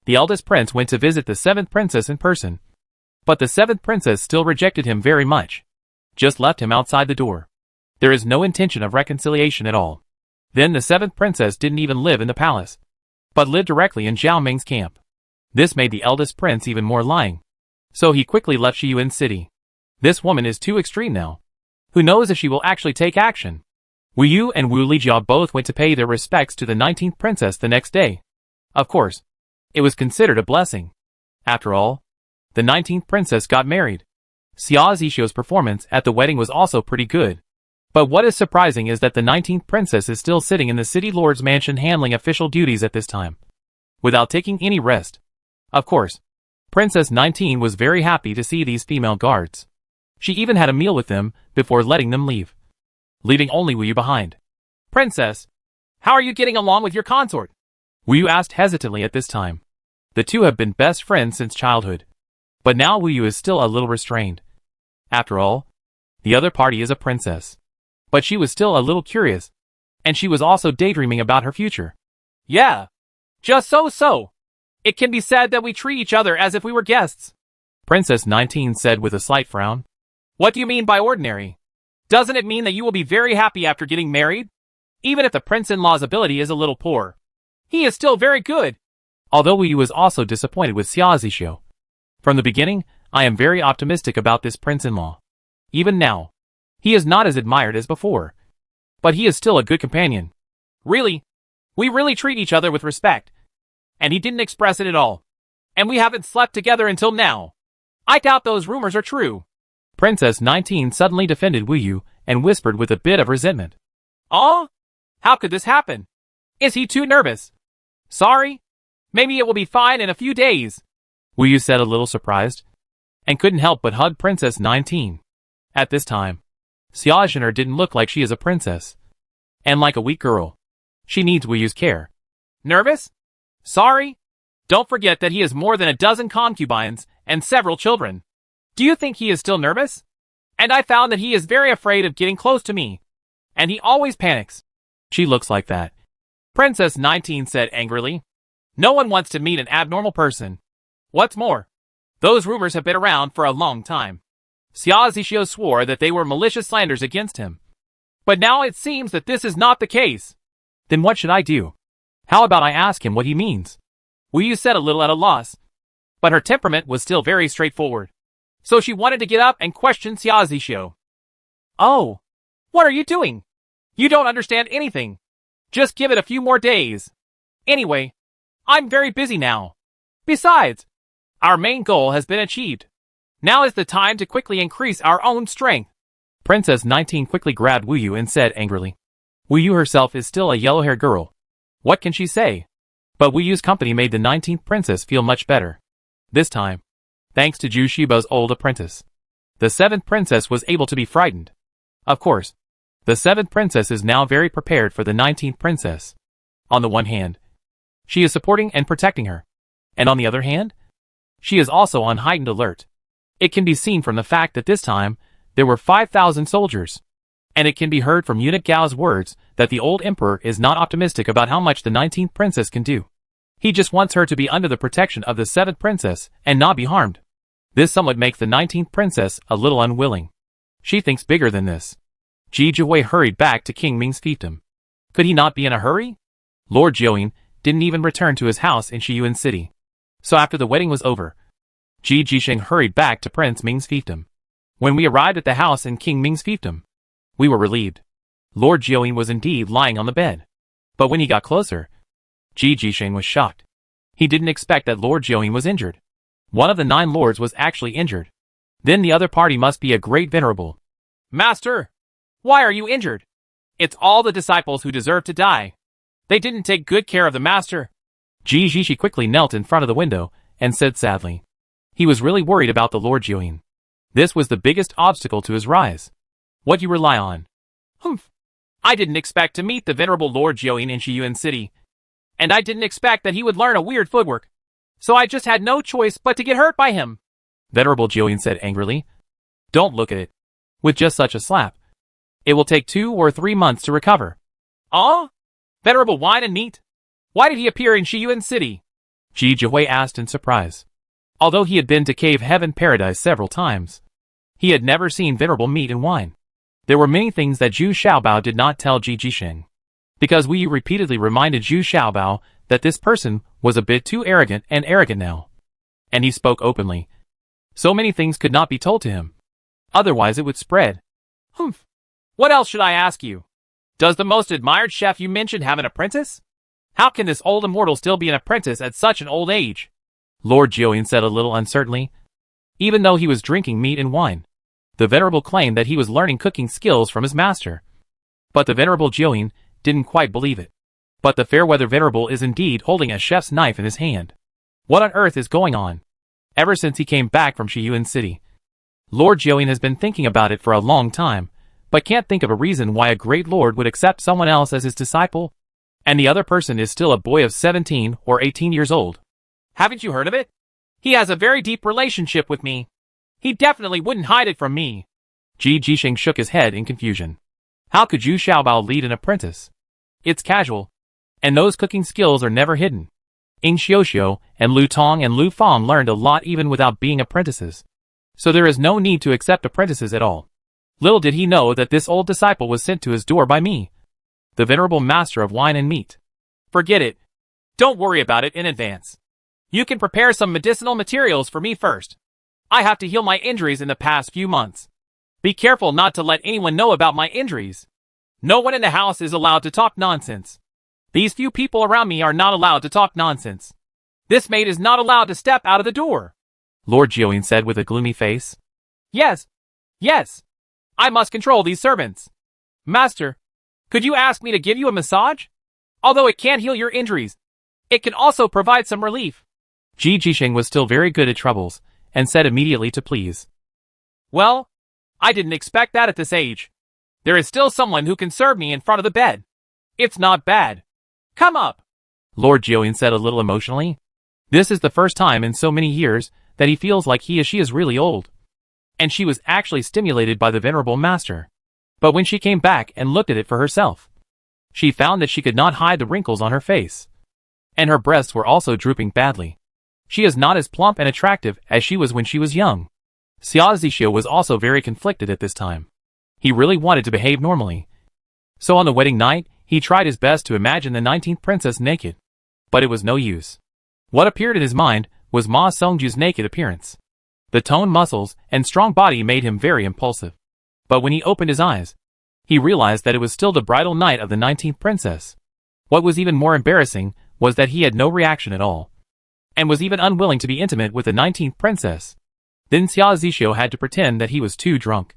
the eldest prince went to visit the 7th princess in person, but the 7th princess still rejected him very much. Just left him outside the door. There is no intention of reconciliation at all. Then the 7th princess didn't even live in the palace, but lived directly in Zhao Ming's camp. This made the eldest prince even more lying. So he quickly left Shiyuan City. This woman is too extreme now. Who knows if she will actually take action? Wu Yu and Wu Lijia both went to pay their respects to the 19th princess the next day. Of course, it was considered a blessing. After all, the 19th princess got married. Xia Zixio's performance at the wedding was also pretty good. But what is surprising is that the 19th princess is still sitting in the city lord's mansion handling official duties at this time, without taking any rest. Of course, Princess 19 was very happy to see these female guards. She even had a meal with them before letting them leave, leaving only Wu Yu behind. Princess, how are you getting along with your consort? Wu Yu asked hesitantly at this time. The two have been best friends since childhood. But now Wu Yu is still a little restrained. After all, the other party is a princess. But she was still a little curious, and she was also daydreaming about her future. Yeah. Just so. It can be said that we treat each other as if we were guests. Princess 19 said with a slight frown. What do you mean by ordinary? Doesn't it mean that you will be very happy after getting married? Even if the prince-in-law's ability is a little poor, he is still very good. Although Wu Yu was also disappointed with Xia Zixio. From the beginning, I am very optimistic about this prince-in-law. Even now, he is not as admired as before. But he is still a good companion. Really? We really treat each other with respect. And he didn't express it at all. And we haven't slept together until now. I doubt those rumors are true. Princess 19 suddenly defended Wu Yu and whispered with a bit of resentment. Oh? How could this happen? Is he too nervous? Sorry? Maybe it will be fine in a few days. Wu Yu said a little surprised, and couldn't help but hug Princess 19. At this time, Xia Zhen'er didn't look like she is a princess. And like a weak girl, she needs Wu Yu's care. Nervous? Sorry? Don't forget that he has more than a dozen concubines and several children. Do you think he is still nervous? And I found that he is very afraid of getting close to me. And he always panics. She looks like that. Princess 19 said angrily. No one wants to meet an abnormal person. What's more, those rumors have been around for a long time. Xia Zixio swore that they were malicious slanders against him. But now it seems that this is not the case. Then what should I do? How about I ask him what he means? Wu Yu said a little at a loss. But her temperament was still very straightforward. So she wanted to get up and question Xia Zixio. Oh, what are you doing? You don't understand anything. Just give it a few more days. Anyway, I'm very busy now. Besides, our main goal has been achieved. Now is the time to quickly increase our own strength. Princess 19 quickly grabbed Wu Yu and said angrily. Wu Yu herself is still a yellow-haired girl. What can she say? But Wu Yu's company made the 19th princess feel much better. This time, thanks to Zhu Shiba's old apprentice, the 7th princess was able to be frightened. Of course, the 7th princess is now very prepared for the 19th princess. On the one hand, she is supporting and protecting her. And on the other hand, she is also on heightened alert. It can be seen from the fact that this time, there were 5,000 soldiers. And it can be heard from Eunuch Gao's words that the old emperor is not optimistic about how much the 19th princess can do. He just wants her to be under the protection of the 7th princess and not be harmed. This somewhat makes the 19th princess a little unwilling. She thinks bigger than this. Ji Jihui hurried back to King Ming's fiefdom. Could he not be in a hurry? Lord Jiuying didn't even return to his house in Shiyuan City. So after the wedding was over, Ji Jisheng hurried back to Prince Ming's fiefdom. When we arrived at the house in King Ming's fiefdom, we were relieved. Lord Jiuying was indeed lying on the bed. But when he got closer, Ji Jisheng was shocked. He didn't expect that Lord Jiuying was injured. One of the 9 lords was actually injured. Then the other party must be a great venerable. Master, why are you injured? It's all the disciples who deserve to die. They didn't take good care of the master. Ji Jishi quickly knelt in front of the window and said sadly. He was really worried about the Lord Jiuying. This was the biggest obstacle to his rise. What you rely on? Humph. I didn't expect to meet the venerable Lord Jiuying in Shiyuan City. And I didn't expect that he would learn a weird footwork. So I just had no choice but to get hurt by him. Venerable Jiuying said angrily. Don't look at it. With just such a slap, it will take 2 or 3 months to recover. Ah? Venerable Wine and Meat? Why did he appear in Shiyuan City? Ji Jihui asked in surprise. Although he had been to Cave Heaven Paradise several times, he had never seen Venerable Meat and Wine. There were many things that Zhu Xiaobao did not tell Ji Jisheng. Because Wu Yu repeatedly reminded Zhu Xiaobao that this person was a bit too arrogant now. And he spoke openly. So many things could not be told to him. Otherwise it would spread. Humph. What else should I ask you? Does the most admired chef you mentioned have an apprentice? How can this old immortal still be an apprentice at such an old age? Lord Jiuying said a little uncertainly. Even though he was drinking meat and wine, the venerable claimed that he was learning cooking skills from his master. But the venerable Jiuying didn't quite believe it. But the Fairweather Venerable is indeed holding a chef's knife in his hand. What on earth is going on? Ever since he came back from Shiyuan City, Lord Jiuying has been thinking about it for a long time, but can't think of a reason why a great lord would accept someone else as his disciple. And the other person is still a boy of 17 or 18 years old. Haven't you heard of it? He has a very deep relationship with me. He definitely wouldn't hide it from me. Ji Jisheng shook his head in confusion. How could Yu Xiaobao lead an apprentice? It's casual. And those cooking skills are never hidden. Ying Xiuxiu and Lu Tong and Lu Fang learned a lot even without being apprentices. So there is no need to accept apprentices at all. Little did he know that this old disciple was sent to his door by me, the venerable master of wine and meat. Forget it. Don't worry about it in advance. You can prepare some medicinal materials for me first. I have to heal my injuries in the past few months. Be careful not to let anyone know about my injuries. No one in the house is allowed to talk nonsense. These few people around me are not allowed to talk nonsense. This maid is not allowed to step out of the door, Lord Jiuyin said with a gloomy face. Yes. Yes. I must control these servants. Master, could you ask me to give you a massage? Although it can't heal your injuries, it can also provide some relief. Ji Jisheng was still very good at troubles, and said immediately to please. Well, I didn't expect that at this age. There is still someone who can serve me in front of the bed. It's not bad. Come up, Lord Jiuyin said a little emotionally. This is the first time in so many years that he feels like she is really old. And she was actually stimulated by the venerable master. But when she came back and looked at it for herself, she found that she could not hide the wrinkles on her face. And her breasts were also drooping badly. She is not as plump and attractive as she was when she was young. Xia Zixio was also very conflicted at this time. He really wanted to behave normally. So on the wedding night, he tried his best to imagine the 19th princess naked. But it was no use. What appeared in his mind was Ma Songju's naked appearance. The toned muscles and strong body made him very impulsive. But when he opened his eyes, he realized that it was still the bridal night of the 19th princess. What was even more embarrassing was that he had no reaction at all, and was even unwilling to be intimate with the 19th princess. Then Xia Zixio had to pretend that he was too drunk,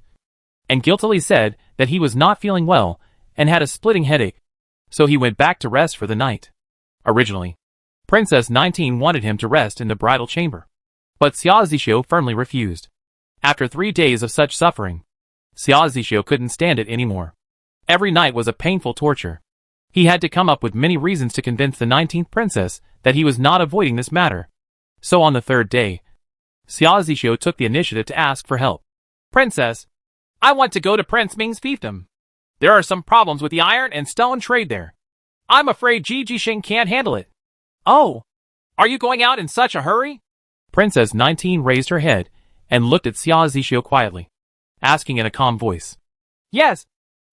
and guiltily said that he was not feeling well and had a splitting headache, so he went back to rest for the night. Originally, Princess 19 wanted him to rest in the bridal chamber, but Xia Zixio firmly refused. After 3 days of such suffering, Xia Zixio couldn't stand it anymore. Every night was a painful torture. He had to come up with many reasons to convince the 19th princess that he was not avoiding this matter. So on the 3rd day, Xia Zixio took the initiative to ask for help. Princess, I want to go to Prince Ming's fiefdom. There are some problems with the iron and stone trade there. I'm afraid Ji Jisheng can't handle it. Oh, are you going out in such a hurry? Princess 19 raised her head and looked at Xia Zixio quietly, asking in a calm voice. Yes,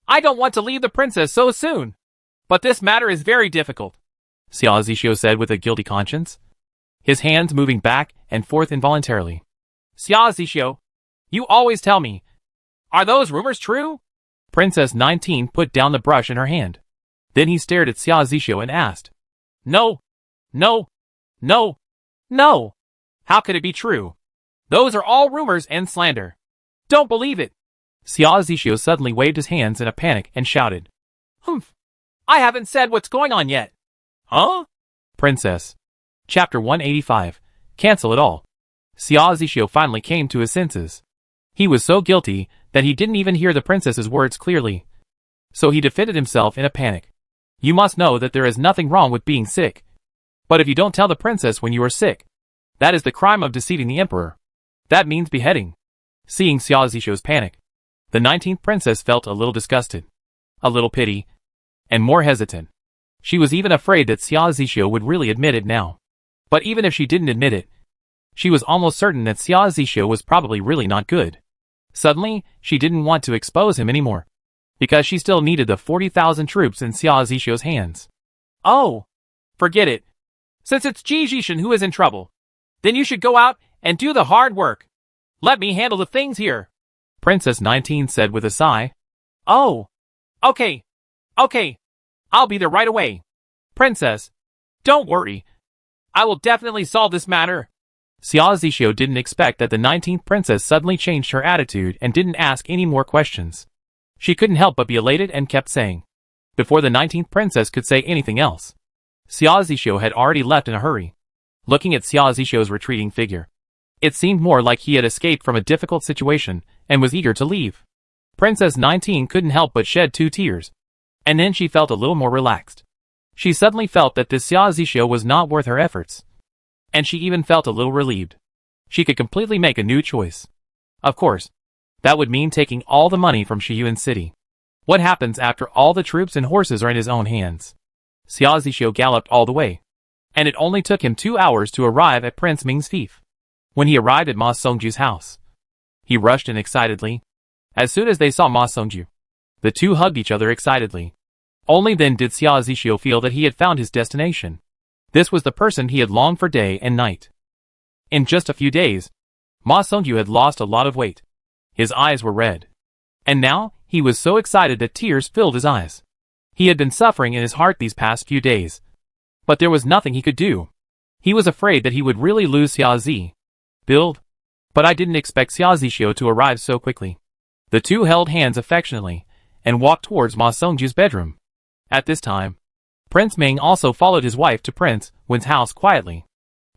I don't want to leave the princess so soon. But this matter is very difficult, Xia Zixio said with a guilty conscience, his hands moving back and forth involuntarily. Xia Zixio, you always tell me. Are those rumors true? Princess 19 put down the brush in her hand. Then he stared at Xia Zixio and asked. No. No. No. No. How could it be true? Those are all rumors and slander. Don't believe it. Xia Zixio suddenly waved his hands in a panic and shouted. Humph. I haven't said what's going on yet. Huh? Princess. Chapter 185. Cancel it all. Xia Zixio finally came to his senses. He was so guilty that he didn't even hear the princess's words clearly. So he defended himself in a panic. You must know that there is nothing wrong with being sick. But if you don't tell the princess when you are sick, that is the crime of deceiving the emperor. That means beheading. Seeing Xia Zixio's panic, the 19th princess felt a little disgusted, a little pity, and more hesitant. She was even afraid that Xia Zixio would really admit it now. But even if she didn't admit it, she was almost certain that Xia Zixio was probably really not good. Suddenly, she didn't want to expose him anymore, because she still needed the 40,000 troops in Xia Zixio's hands. Oh, forget it. Since it's Ji Jisheng who is in trouble, then you should go out and do the hard work. Let me handle the things here, Princess 19 said with a sigh. Oh, okay. Okay. I'll be there right away. Princess, don't worry. I will definitely solve this matter. Xia Zixio didn't expect that the 19th princess suddenly changed her attitude and didn't ask any more questions. She couldn't help but be elated and kept saying. Before the 19th princess could say anything else, Xia Zixio had already left in a hurry. Looking at Xia Zixio's retreating figure, it seemed more like he had escaped from a difficult situation and was eager to leave. Princess 19 couldn't help but shed 2 tears. And then she felt a little more relaxed. She suddenly felt that this Xia Zixio was not worth her efforts. And she even felt a little relieved. She could completely make a new choice. Of course, that would mean taking all the money from Shiyuan City. What happens after all the troops and horses are in his own hands? Xia Zixio galloped all the way. And it only took him 2 hours to arrive at Prince Ming's fief. When he arrived at Ma Songju's house, he rushed in excitedly. As soon as they saw Ma Songju, the two hugged each other excitedly. Only then did Xia Zixio feel that he had found his destination. This was the person he had longed for day and night. In just a few days, Ma Songju had lost a lot of weight. His eyes were red. And now, he was so excited that tears filled his eyes. He had been suffering in his heart these past few days. But there was nothing he could do. He was afraid that he would really lose Xia Zi. Build. But I didn't expect Xia Zixio to arrive so quickly. The two held hands affectionately, and walked towards Ma Songju's bedroom. At this time, Prince Ming also followed his wife to Prince Wen's house quietly.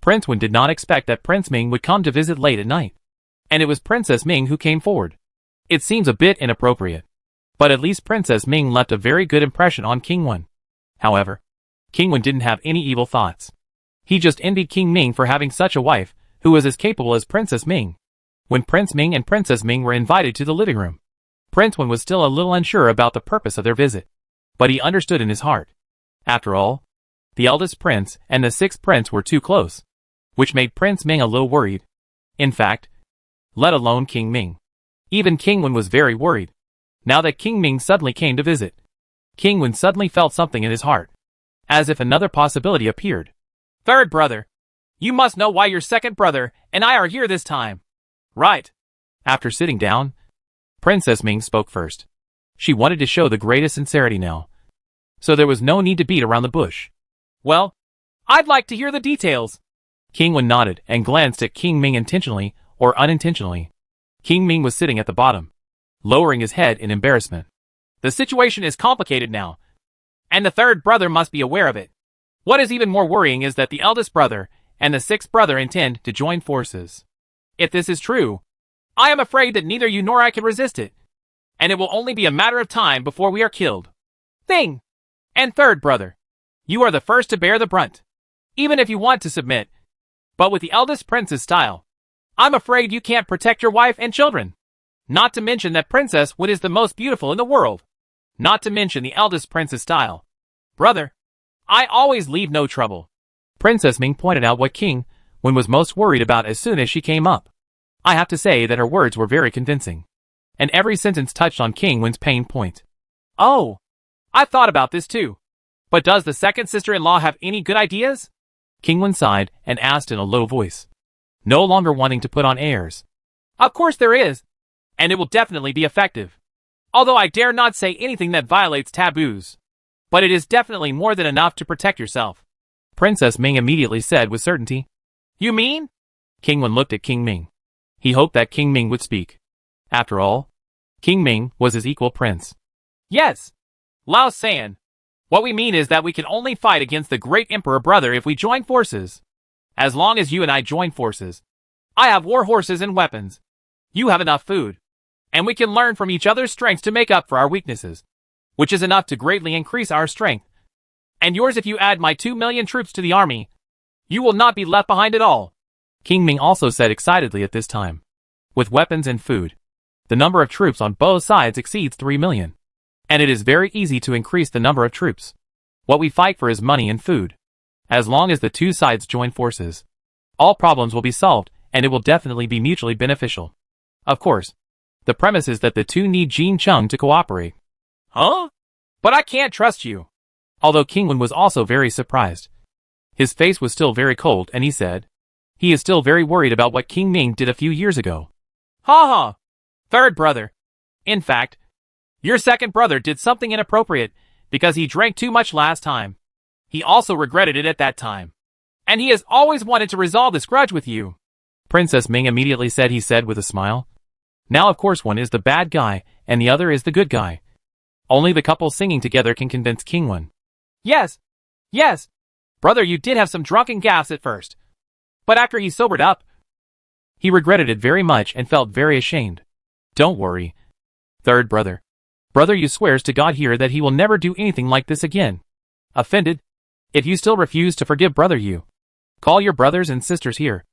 Prince Wen did not expect that Prince Ming would come to visit late at night. And it was Princess Ming who came forward. It seems a bit inappropriate. But at least Princess Ming left a very good impression on King Wen. However, King Wen didn't have any evil thoughts. He just envied King Ming for having such a wife, who was as capable as Princess Ming. When Prince Ming and Princess Ming were invited to the living room, Prince Wen was still a little unsure about the purpose of their visit. But he understood in his heart. After all, the eldest prince and the sixth prince were too close, which made Prince Ming a little worried. In fact, let alone King Ming. Even King Wen was very worried. Now that King Ming suddenly came to visit, King Wen suddenly felt something in his heart, as if another possibility appeared. Third brother, you must know why your second brother and I are here this time. Right. After sitting down, Princess Ming spoke first. She wanted to show the greatest sincerity now. So there was no need to beat around the bush. Well, I'd like to hear the details. King Wen nodded and glanced at King Ming intentionally or unintentionally. King Ming was sitting at the bottom, lowering his head in embarrassment. The situation is complicated now, and the third brother must be aware of it. What is even more worrying is that the eldest brother and the sixth brother intend to join forces. If this is true, I am afraid that neither you nor I can resist it, and it will only be a matter of time before we are killed. Thing! And third brother, you are the first to bear the brunt, even if you want to submit. But with the eldest prince's style, I'm afraid you can't protect your wife and children. Not to mention that Princess Wen is the most beautiful in the world. Not to mention the eldest prince's style. Brother, I always leave no trouble. Princess Ming pointed out what King Wen was most worried about as soon as she came up. I have to say that her words were very convincing. And every sentence touched on King Wen's pain point. Oh, I've thought about this too. But does the second sister-in-law have any good ideas? King Wen sighed and asked in a low voice, no longer wanting to put on airs. Of course there is. And it will definitely be effective. Although I dare not say anything that violates taboos. But it is definitely more than enough to protect yourself. Princess Ming immediately said with certainty. You mean? King Wen looked at King Ming. He hoped that King Ming would speak. After all, King Ming was his equal prince. Yes. Lao San. What we mean is that we can only fight against the great emperor brother if we join forces. As long as you and I join forces. I have war horses and weapons. You have enough food. And we can learn from each other's strengths to make up for our weaknesses. Which is enough to greatly increase our strength. And yours if you add my 2 million troops to the army. You will not be left behind at all. King Ming also said excitedly at this time. With weapons and food, the number of troops on both sides exceeds 3 million. And it is very easy to increase the number of troops. What we fight for is money and food. As long as the two sides join forces, all problems will be solved, and it will definitely be mutually beneficial. Of course, the premise is that the two need Jin Chung to cooperate. Huh? But I can't trust you. Although King Wen was also very surprised. His face was still very cold and he said, he is still very worried about what King Ming did a few years ago. Ha ha! Third brother. In fact, your second brother did something inappropriate because he drank too much last time. He also regretted it at that time. And he has always wanted to resolve this grudge with you. Princess Ming immediately said he said with a smile. Now of course one is the bad guy and the other is the good guy. Only the couple singing together can convince King Wen. Yes. Yes. Brother, you did have some drunken gaffes at first. But after he sobered up, he regretted it very much and felt very ashamed. Don't worry. Third brother. Brother, you swears to God here that he will never do anything like this again. Offended, If you still refuse to forgive brother Yu, call your brothers and sisters here,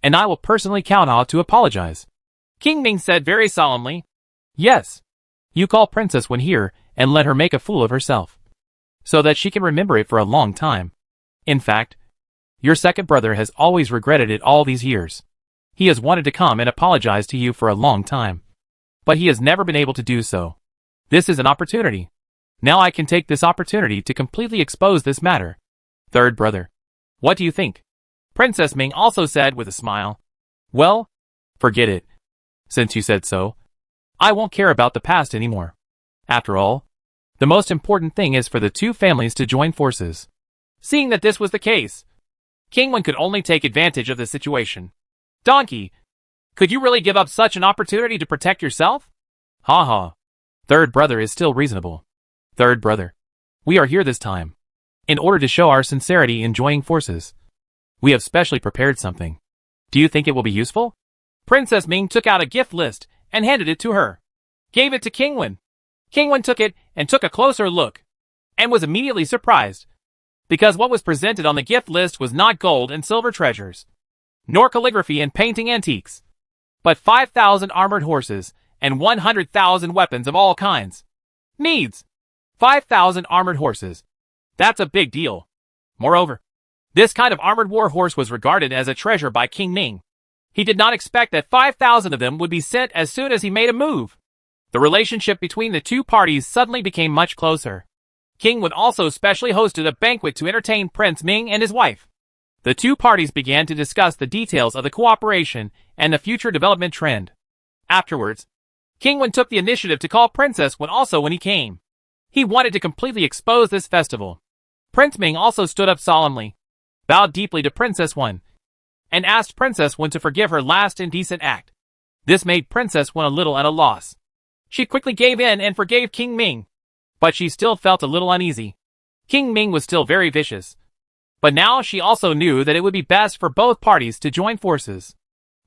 and I will personally count on to apologize. King Ming said very solemnly. Yes. You call Princess Wen here and let her make a fool of herself, so that she can remember it for a long time. In fact, your second brother has always regretted it all these years. He has wanted to come and apologize to you for a long time, but he has never been able to do so. This is an opportunity. Now I can take this opportunity to completely expose this matter. Third brother, what do you think? Princess Ming also said with a smile. Well, forget it. Since you said so, I won't care about the past anymore. After all, the most important thing is for the two families to join forces. Seeing that this was the case, King Wen could only take advantage of the situation. Donkey, could you really give up such an opportunity to protect yourself? Ha ha. Third brother is still reasonable. Third brother, we are here this time in order to show our sincerity in joining forces. We have specially prepared something. Do you think it will be useful? Princess Ming took out a gift list and handed it to her. Gave it to King Wen. King Wen took it and took a closer look, and was immediately surprised, because what was presented on the gift list was not gold and silver treasures, nor calligraphy and painting antiques, but 5,000 armored horses and 100,000 weapons of all kinds. Needs 5,000 armored horses. That's a big deal. Moreover, this kind of armored war horse was regarded as a treasure by King Ming. He did not expect that 5,000 of them would be sent as soon as he made a move. The relationship between the two parties suddenly became much closer. King Wen also specially hosted a banquet to entertain Prince Ming and his wife. The two parties began to discuss the details of the cooperation and the future development trend. Afterwards, King Wen took the initiative to call Princess Wen also when he came. He wanted to completely expose this festival. Prince Ming also stood up solemnly, bowed deeply to Princess Wen, and asked Princess Wen to forgive her last indecent act. This made Princess Wen a little at a loss. She quickly gave in and forgave King Ming, but she still felt a little uneasy. King Ming was still very vicious, but now she also knew that it would be best for both parties to join forces.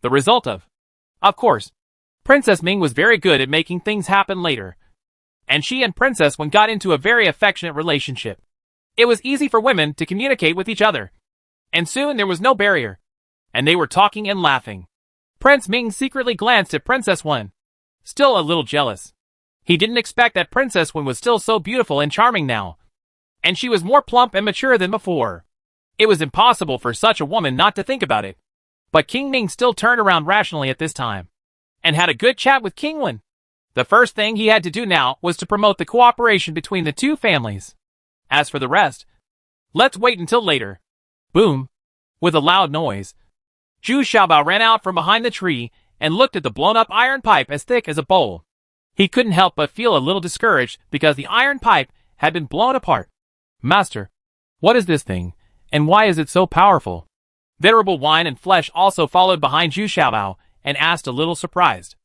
The result of course, Princess Ming was very good at making things happen later, and she and Princess Wen got into a very affectionate relationship. It was easy for women to communicate with each other, and soon there was no barrier, and they were talking and laughing. Prince Ming secretly glanced at Princess Wen, still a little jealous. He didn't expect that Princess Wen was still so beautiful and charming now, and she was more plump and mature than before. It was impossible for such a woman not to think about it. But King Ming still turned around rationally at this time, and had a good chat with King Wen. The first thing he had to do now was to promote the cooperation between the two families. As for the rest, let's wait until later. Boom! With a loud noise, Zhu Xiaobao ran out from behind the tree and looked at the blown-up iron pipe as thick as a bowl. He couldn't help but feel a little discouraged because the iron pipe had been blown apart. Master, what is this thing, and why is it so powerful? Venerable Wine and Flesh also followed behind Zhu Xiaobao and asked a little surprised.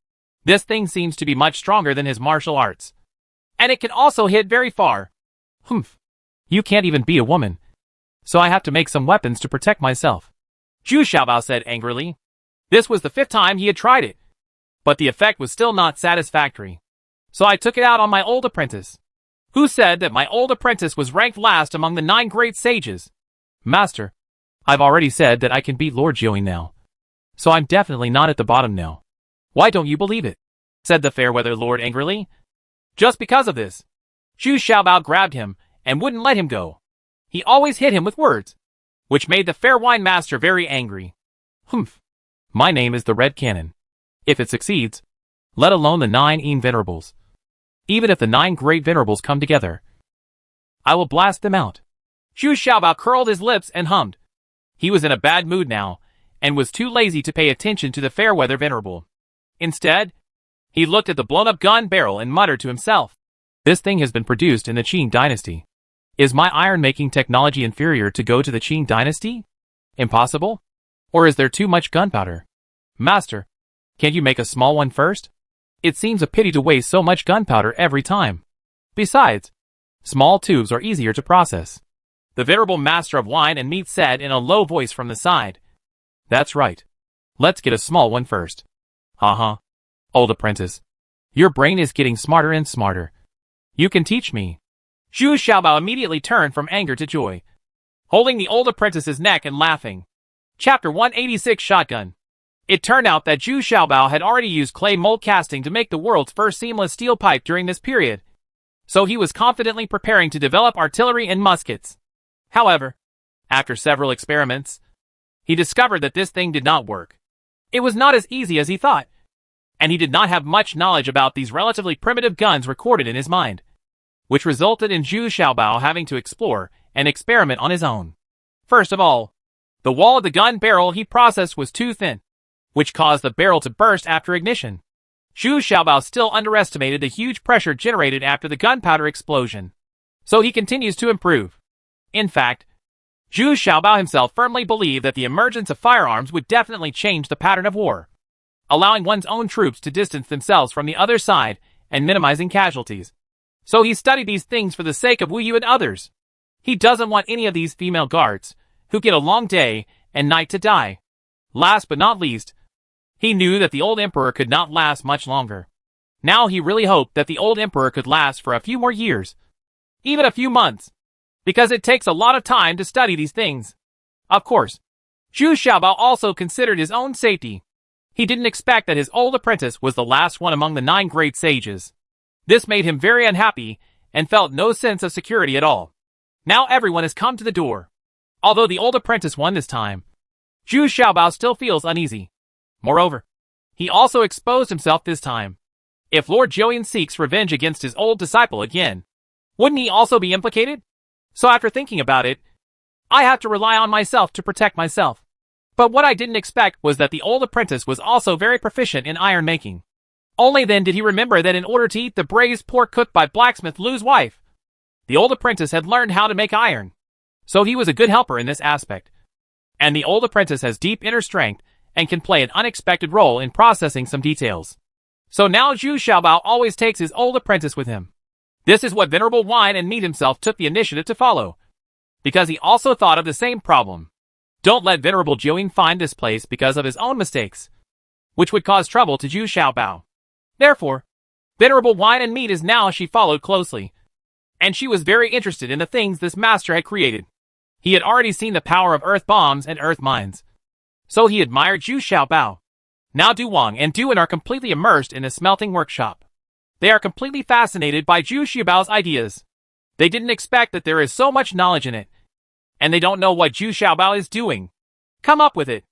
This thing seems to be much stronger than his martial arts, and it can also hit very far. Humph. You can't even be a woman, so I have to make some weapons to protect myself. Zhu Xiaobao said angrily. This was the 5th time he had tried it, but the effect was still not satisfactory. So I took it out on my old apprentice, who said that my old apprentice was ranked last among the 9 great sages. Master, I've already said that I can beat Lord Jiuing now, so I'm definitely not at the bottom now. Why don't you believe it? Said the Fairweather Lord angrily. Just because of this, Zhu Xiaobao grabbed him and wouldn't let him go. He always hit him with words, which made the Fair Wine Master very angry. Humph. My name is the Red Cannon. If it succeeds, let alone the 9 Venerables, even if the 9 Great Venerables come together, I will blast them out. Zhu Xiaobao curled his lips and hummed. He was in a bad mood now, and was too lazy to pay attention to the Fairweather Venerable. Instead, he looked at the blown-up gun barrel and muttered to himself. This thing has been produced in the Qing dynasty. Is my iron-making technology inferior to go to the Qing dynasty? Impossible? Or is there too much gunpowder? Master, can't you make a small one first? It seems a pity to waste so much gunpowder every time. Besides, small tubes are easier to process. The venerable master of wine and meat said in a low voice from the side. That's right. Let's get a small one first. Ha. Old apprentice, your brain is getting smarter and smarter. You can teach me. Zhu Xiaobao immediately turned from anger to joy. holding the old apprentice's neck and laughing. Chapter 186 Shotgun. It turned out that Zhu Xiaobao had already used clay mold casting to make the world's first seamless steel pipe during this period, so he was confidently preparing to develop artillery and muskets. However, after several experiments, he discovered that this thing did not work. It was not as easy as he thought, and he did not have much knowledge about these relatively primitive guns recorded in his mind, which resulted in Zhu Xiaobao having to explore and experiment on his own. First of all, the wall of the gun barrel he processed was too thin, which caused the barrel to burst after ignition. Zhu Xiaobao still underestimated the huge pressure generated after the gunpowder explosion, so he continues to improve. In fact, Zhu Xiaobao himself firmly believed that the emergence of firearms would definitely change the pattern of war, allowing one's own troops to distance themselves from the other side and minimizing casualties. So he studied these things for the sake of Wu Yu and others. He doesn't want any of these female guards, who get a long day and night, to die. Last but not least, he knew that the old emperor could not last much longer. Now he really hoped that the old emperor could last for a few more years, even a few months, because it takes a lot of time to study these things. Of course, Zhu Xiaobao also considered his own safety. He didn't expect that his old apprentice was the last one among the 9 great sages. This made him very unhappy and felt no sense of security at all. Now everyone has come to the door. Although the old apprentice won this time, Zhu Xiaobao still feels uneasy. Moreover, he also exposed himself this time. If Lord Jiuyin seeks revenge against his old disciple again, wouldn't he also be implicated? So after thinking about it, I have to rely on myself to protect myself. But what I didn't expect was that the old apprentice was also very proficient in iron making. Only then did he remember that in order to eat the braised pork cooked by blacksmith Lu's wife, the old apprentice had learned how to make iron. So he was a good helper in this aspect. And the old apprentice has deep inner strength and can play an unexpected role in processing some details. So now Zhu Xiaobao always takes his old apprentice with him. This is what Venerable Wine and Meat himself took the initiative to follow, because he also thought of the same problem. Don't let Venerable Jiuyin find this place because of his own mistakes, which would cause trouble to Zhu Xiaobao. Therefore, Venerable Wine and Meat is now she followed closely, and she was very interested in the things this master had created. He had already seen the power of earth bombs and earth mines, so he admired Zhu Xiaobao. Now Du Wang and Duan are completely immersed in a smelting workshop. They are completely fascinated by Zhu Xiaobao's ideas. They didn't expect that there is so much knowledge in it, and they don't know what Zhu Xiaobao is doing. Come up with it.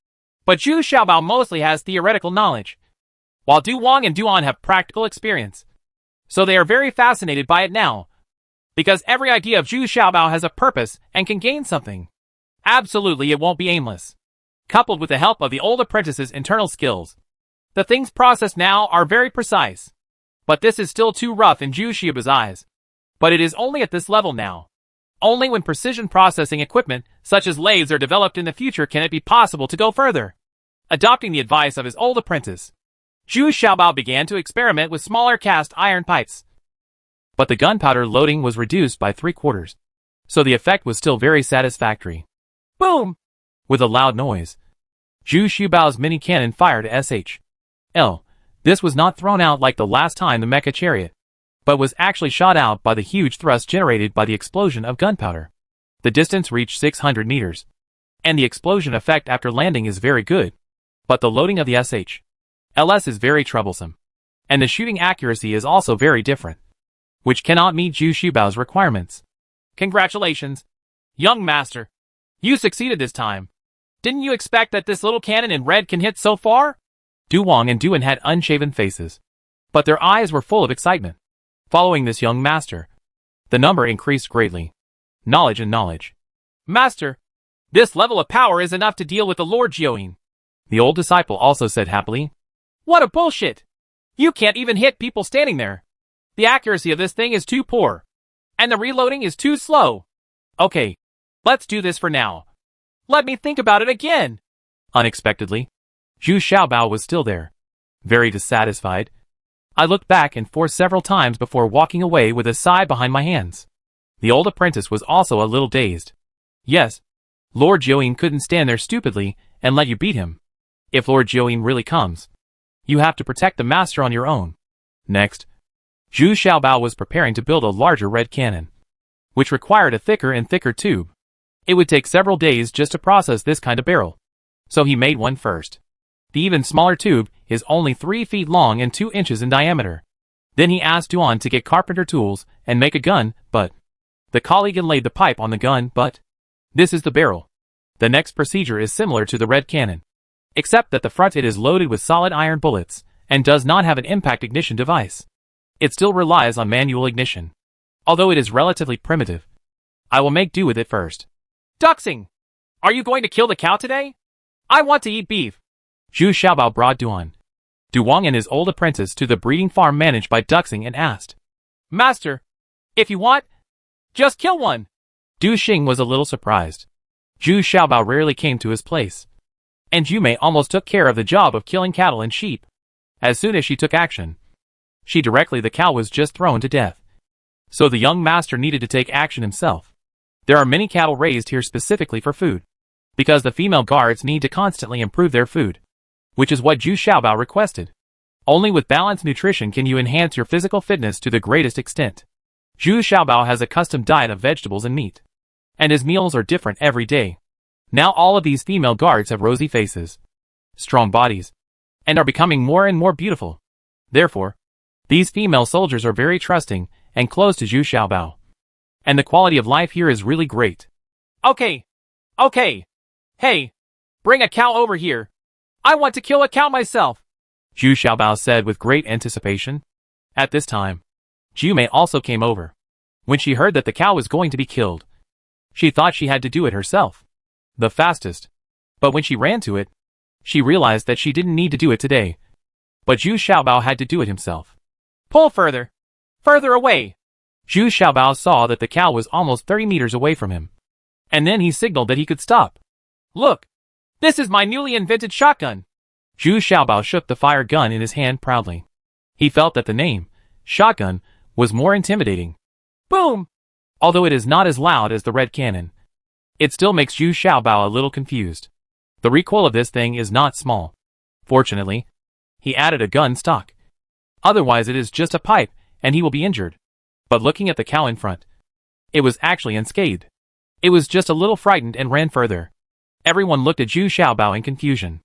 But Zhu Xiaobao mostly has theoretical knowledge, while Du Wang and Duan have practical experience. So they are very fascinated by it now, because every idea of Zhu Xiaobao has a purpose and can gain something. Absolutely, it won't be aimless. Coupled with the help of the old apprentice's internal skills, the things processed now are very precise. But this is still too rough in Zhu Xiaobao's eyes. But it is only at this level now. Only when precision processing equipment, such as lathes, are developed in the future can it be possible to go further. Adopting the advice of his old apprentice, Zhu Xiaobao began to experiment with smaller cast iron pipes. But the gunpowder loading was reduced by 3/4, so the effect was still very satisfactory. Boom! With a loud noise, Zhu Xiaobao's mini cannon fired a SHL. This was not thrown out like the last time the mecha chariot, but was actually shot out by the huge thrust generated by the explosion of gunpowder. The distance reached 600 meters, and the explosion effect after landing is very good, but the loading of the SHLs is very troublesome, and the shooting accuracy is also very different, which cannot meet Zhu Xiaobao's requirements. Congratulations, young master. You succeeded this time. Didn't you expect that this little cannon in red can hit so far? Du Wang and Duan had unshaven faces, but their eyes were full of excitement. Following this young master, the number increased greatly. Knowledge and knowledge. Master, this level of power is enough to deal with the Lord Jiuyin. The old disciple also said happily. What a bullshit! You can't even hit people standing there. The accuracy of this thing is too poor, and the reloading is too slow. Okay, let's do this for now. Let me think about it again. Unexpectedly, Zhu Xiaobao was still there, very dissatisfied. I looked back and forth several times before walking away with a sigh behind my hands. The old apprentice was also a little dazed. Yes, Lord Jiuyin couldn't stand there stupidly and let you beat him. If Lord Jiuyin really comes, you have to protect the master on your own. Next, Zhu Xiaobao was preparing to build a larger red cannon, which required a thicker and thicker tube. It would take several days just to process this kind of barrel. So he made one first. The even smaller tube is only 3 feet long and 2 inches in diameter. Then he asked Duan to get carpenter tools and make a gun, but the colleague laid the pipe on the gun, but this is the barrel. The next procedure is similar to the red cannon, except that the front it is loaded with solid iron bullets and does not have an impact ignition device. It still relies on manual ignition, although it is relatively primitive. I will make do with it first. Duxing! Are you going to kill the cow today? I want to eat beef. Zhu Xiaobao brought Duwang and his old apprentice to the breeding farm managed by Duxing and asked, Master, if you want, just kill one. Du Xing was a little surprised. Zhu Xiaobao rarely came to his place, and Jumei almost took care of the job of killing cattle and sheep. As soon as she took action, the cow was just thrown to death. So the young master needed to take action himself. There are many cattle raised here specifically for food, because the female guards need to constantly improve their food, which is what Zhu Xiaobao requested. Only with balanced nutrition can you enhance your physical fitness to the greatest extent. Zhu Xiaobao has a custom diet of vegetables and meat, and his meals are different every day. Now all of these female guards have rosy faces, strong bodies, and are becoming more and more beautiful. Therefore, these female soldiers are very trusting and close to Zhu Xiaobao. And the quality of life here is really great. Okay. Hey, bring a cow over here. I want to kill a cow myself, Zhu Xiaobao said with great anticipation. At this time, Jumei also came over. When she heard that the cow was going to be killed, she thought she had to do it herself, the fastest. But when she ran to it, she realized that she didn't need to do it today. But Zhu Xiaobao had to do it himself. Pull further away. Zhu Xiaobao saw that the cow was almost 30 meters away from him, and then he signaled that he could stop. Look, this is my newly invented shotgun. Zhu Xiaobao shook the fire gun in his hand proudly. He felt that the name, shotgun, was more intimidating. Boom! Although it is not as loud as the red cannon, it still makes Zhu Xiaobao a little confused. The recoil of this thing is not small. Fortunately, he added a gun stock. Otherwise it is just a pipe, and he will be injured. But looking at the cow in front, it was actually unscathed. It was just a little frightened and ran further. Everyone looked at Zhu Xiaobao in confusion.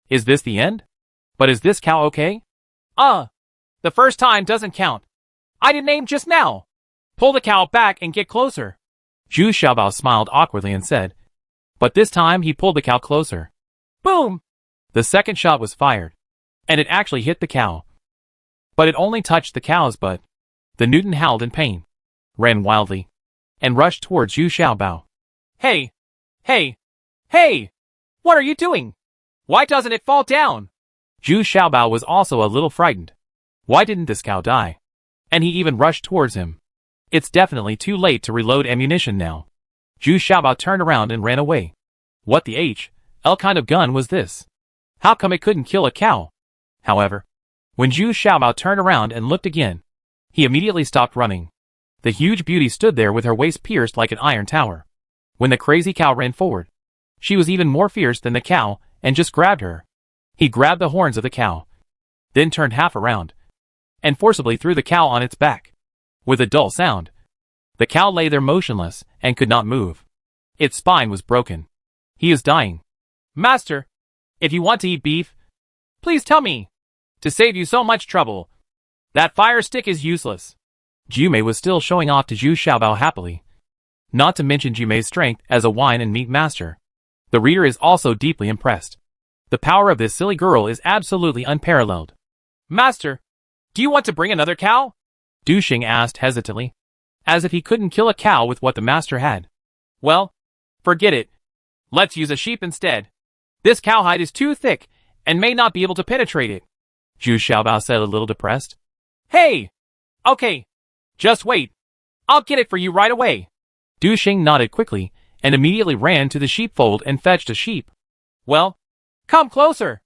Is this the end? But is this cow okay? The first time doesn't count. I didn't aim just now. Pull the cow back and get closer. Zhu Xiaobao smiled awkwardly and said. But this time he pulled the cow closer. Boom! The second shot was fired, and it actually hit the cow. But it only touched the cow's butt. The Newton howled in pain, ran wildly, and rushed towards Zhu Xiaobao. Hey! What are you doing? Why doesn't it fall down? Zhu Xiaobao was also a little frightened. Why didn't this cow die? And he even rushed towards him. It's definitely too late to reload ammunition now. Zhu Xiaobao turned around and ran away. What the L kind of gun was this? How come it couldn't kill a cow? However, when Zhu Xiaobao turned around and looked again, he immediately stopped running. The huge beauty stood there with her waist pierced like an iron tower. When the crazy cow ran forward, she was even more fierce than the cow and just grabbed her. He grabbed the horns of the cow, then turned half around, and forcibly threw the cow on its back. With a dull sound, the cow lay there motionless and could not move. Its spine was broken. He is dying. Master, if you want to eat beef, please tell me. To save you so much trouble. That fire stick is useless. Jumei was still showing off to Zhu Xiaobao happily. Not to mention Jumei's strength as a wine and meat master. The reader is also deeply impressed. The power of this silly girl is absolutely unparalleled. Master, do you want to bring another cow? Du Xing asked hesitantly, as if he couldn't kill a cow with what the master had. Well, forget it. Let's use a sheep instead. This cowhide is too thick and may not be able to penetrate it. Zhu Xiaobao said a little depressed. Hey! Okay. Just wait. I'll get it for you right away. Du Xing nodded quickly and immediately ran to the sheepfold and fetched a sheep. Well, come closer.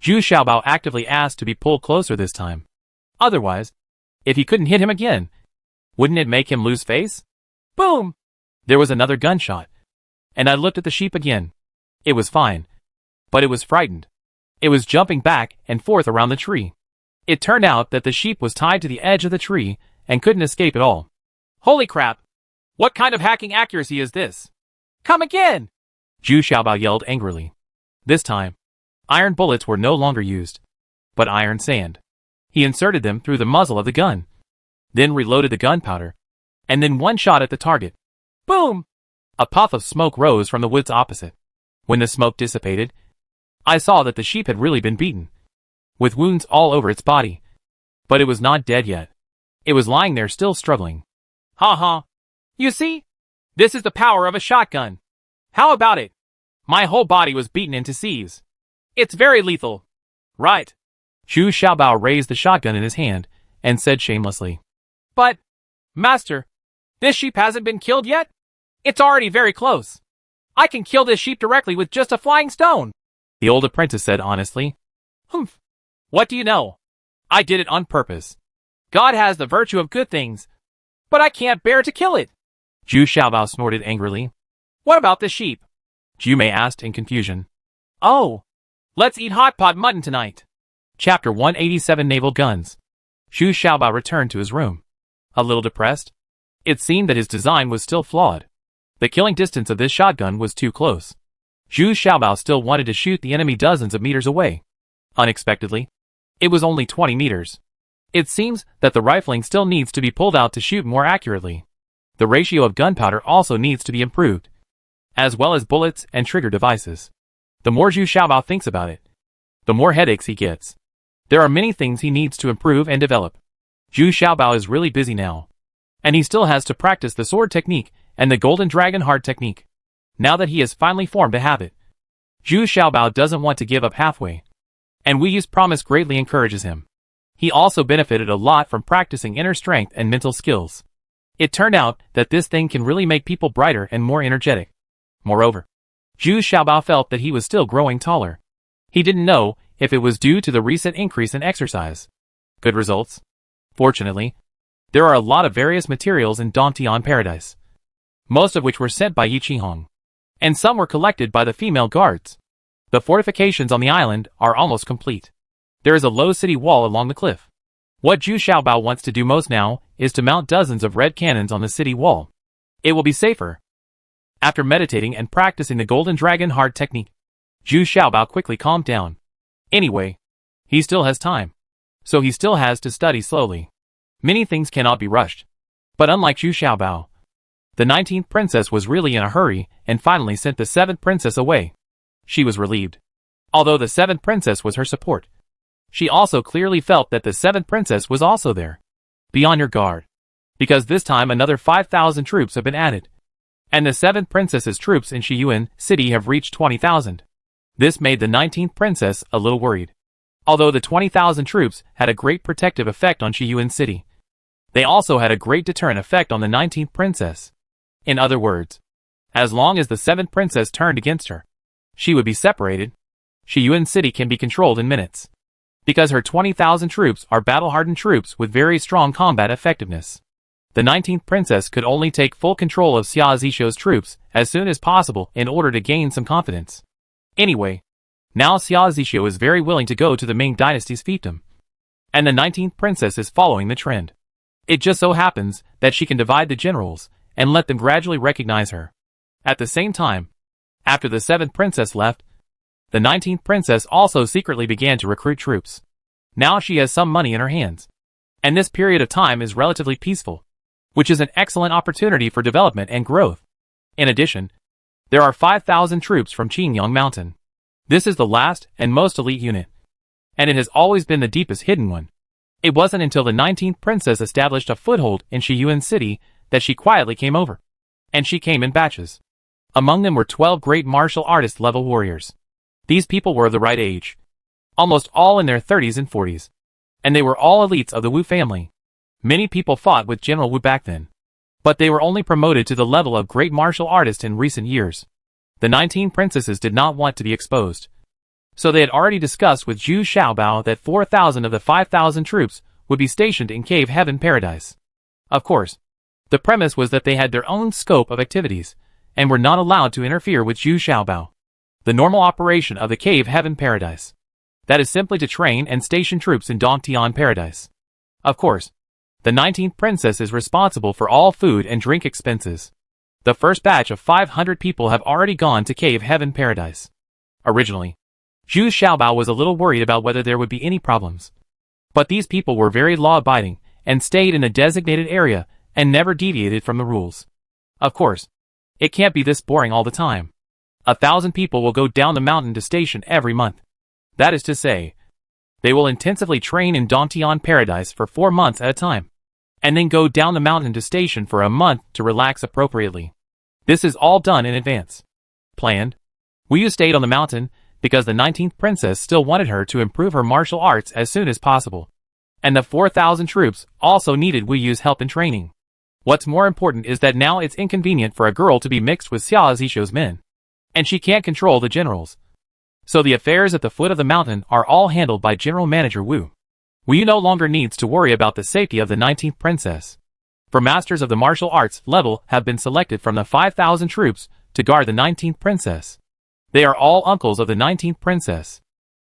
Zhu Xiaobao actively asked to be pulled closer this time. Otherwise, if he couldn't hit him again, wouldn't it make him lose face? Boom! There was another gunshot, and I looked at the sheep again. It was fine, but it was frightened. It was jumping back and forth around the tree. It turned out that the sheep was tied to the edge of the tree and couldn't escape at all. Holy crap! What kind of hacking accuracy is this? Come again! Zhu Xiaobao yelled angrily. This time, iron bullets were no longer used, but iron sand. He inserted them through the muzzle of the gun, then reloaded the gunpowder, and then one shot at the target. Boom! A puff of smoke rose from the woods opposite. When the smoke dissipated, I saw that the sheep had really been beaten, with wounds all over its body. But it was not dead yet. It was lying there still struggling. Ha ha. You see? This is the power of a shotgun. How about it? My whole body was beaten into sieves. It's very lethal. Right. Zhu Xiaobao raised the shotgun in his hand and said shamelessly. But, Master, this sheep hasn't been killed yet? It's already very close. I can kill this sheep directly with just a flying stone. The old apprentice said honestly. Humph. What do you know? I did it on purpose. God has the virtue of good things, but I can't bear to kill it. Zhu Xiaobao snorted angrily. What about the sheep? Zhu Mei asked in confusion. Oh, let's eat hot pot mutton tonight. Chapter 187 Naval Guns. Zhu Xiaobao returned to his room. A little depressed. It seemed that his design was still flawed. The killing distance of this shotgun was too close. Zhu Xiaobao still wanted to shoot the enemy dozens of meters away. Unexpectedly, it was only 20 meters. It seems that the rifling still needs to be pulled out to shoot more accurately. The ratio of gunpowder also needs to be improved, as well as bullets and trigger devices. The more Zhu Xiaobao thinks about it, the more headaches he gets. There are many things he needs to improve and develop. Zhu Xiaobao is really busy now, and he still has to practice the sword technique and the golden dragon heart technique. Now that he has finally formed a habit, Zhu Xiaobao doesn't want to give up halfway, and Wu Yu's promise greatly encourages him. He also benefited a lot from practicing inner strength and mental skills. It turned out that this thing can really make people brighter and more energetic. Moreover, Zhu Xiaobao felt that he was still growing taller. He didn't know if it was due to the recent increase in exercise. Good results. Fortunately, there are a lot of various materials in Dongtian Paradise, most of which were sent by Yi Qihong, and some were collected by the female guards. The fortifications on the island are almost complete. There is a low city wall along the cliff. What Zhu Xiaobao wants to do most now is to mount dozens of red cannons on the city wall. It will be safer. After meditating and practicing the golden dragon heart technique, Zhu Xiaobao quickly calmed down. Anyway, he still has time, so he still has to study slowly. Many things cannot be rushed. But unlike Zhu Xiaobao, the 19th princess was really in a hurry and finally sent the 7th princess away. She was relieved. Although the 7th princess was her support, she also clearly felt that the 7th princess was also there. Be on your guard, because this time another 5,000 troops have been added, and the 7th princess's troops in Shiyuan City have reached 20,000. This made the 19th princess a little worried. Although the 20,000 troops had a great protective effect on Shiyuan City, they also had a great deterrent effect on the 19th princess. In other words, as long as the 7th princess turned against her, she would be separated. Shiyuan City can be controlled in minutes, because her 20,000 troops are battle-hardened troops with very strong combat effectiveness. The 19th princess could only take full control of Xia Zishuo's troops as soon as possible in order to gain some confidence. Anyway, now Xia Zishuo is very willing to go to the Ming Dynasty's fiefdom, and the 19th princess is following the trend. It just so happens that she can divide the generals and let them gradually recognize her. At the same time, after the 7th princess left, the 19th princess also secretly began to recruit troops. Now she has some money in her hands, and this period of time is relatively peaceful, which is an excellent opportunity for development and growth. In addition, there are 5,000 troops from Qingyang Mountain. This is the last and most elite unit, and it has always been the deepest hidden one. It wasn't until the 19th princess established a foothold in Shiyuan City that she quietly came over, and she came in batches. Among them were 12 great martial artist level warriors. These people were of the right age, almost all in their 30s and 40s, and they were all elites of the Wu family. Many people fought with General Wu back then, but they were only promoted to the level of great martial artist in recent years. The 19 princesses did not want to be exposed, so they had already discussed with Zhu Xiaobao that 4,000 of the 5,000 troops would be stationed in Cave Heaven Paradise. Of course, the premise was that they had their own scope of activities, and were not allowed to interfere with Zhu Xiaobao. The normal operation of the Cave Heaven Paradise, that is simply to train and station troops in Dongtian Paradise. Of course, the 19th princess is responsible for all food and drink expenses. The first batch of 500 people have already gone to Cave Heaven Paradise. Originally, Zhu Xiaobao was a little worried about whether there would be any problems. But these people were very law-abiding and stayed in the designated area and never deviated from the rules. Of course, it can't be this boring all the time. 1,000 people will go down the mountain to station every month. That is to say, they will intensively train in Dantian Paradise for 4 months at a time, and then go down the mountain to station for a month to relax appropriately. This is all done in advance. Planned. Wu Yu stayed on the mountain because the 19th princess still wanted her to improve her martial arts as soon as possible. And the 4,000 troops also needed Wu Yu's help in training. What's more important is that now it's inconvenient for a girl to be mixed with Xia Zishu's men. And she can't control the generals. So the affairs at the foot of the mountain are all handled by General Manager Wu. Wu Yu no longer needs to worry about the safety of the 19th princess. For masters of the martial arts level have been selected from the 5,000 troops to guard the 19th princess. They are all uncles of the 19th princess.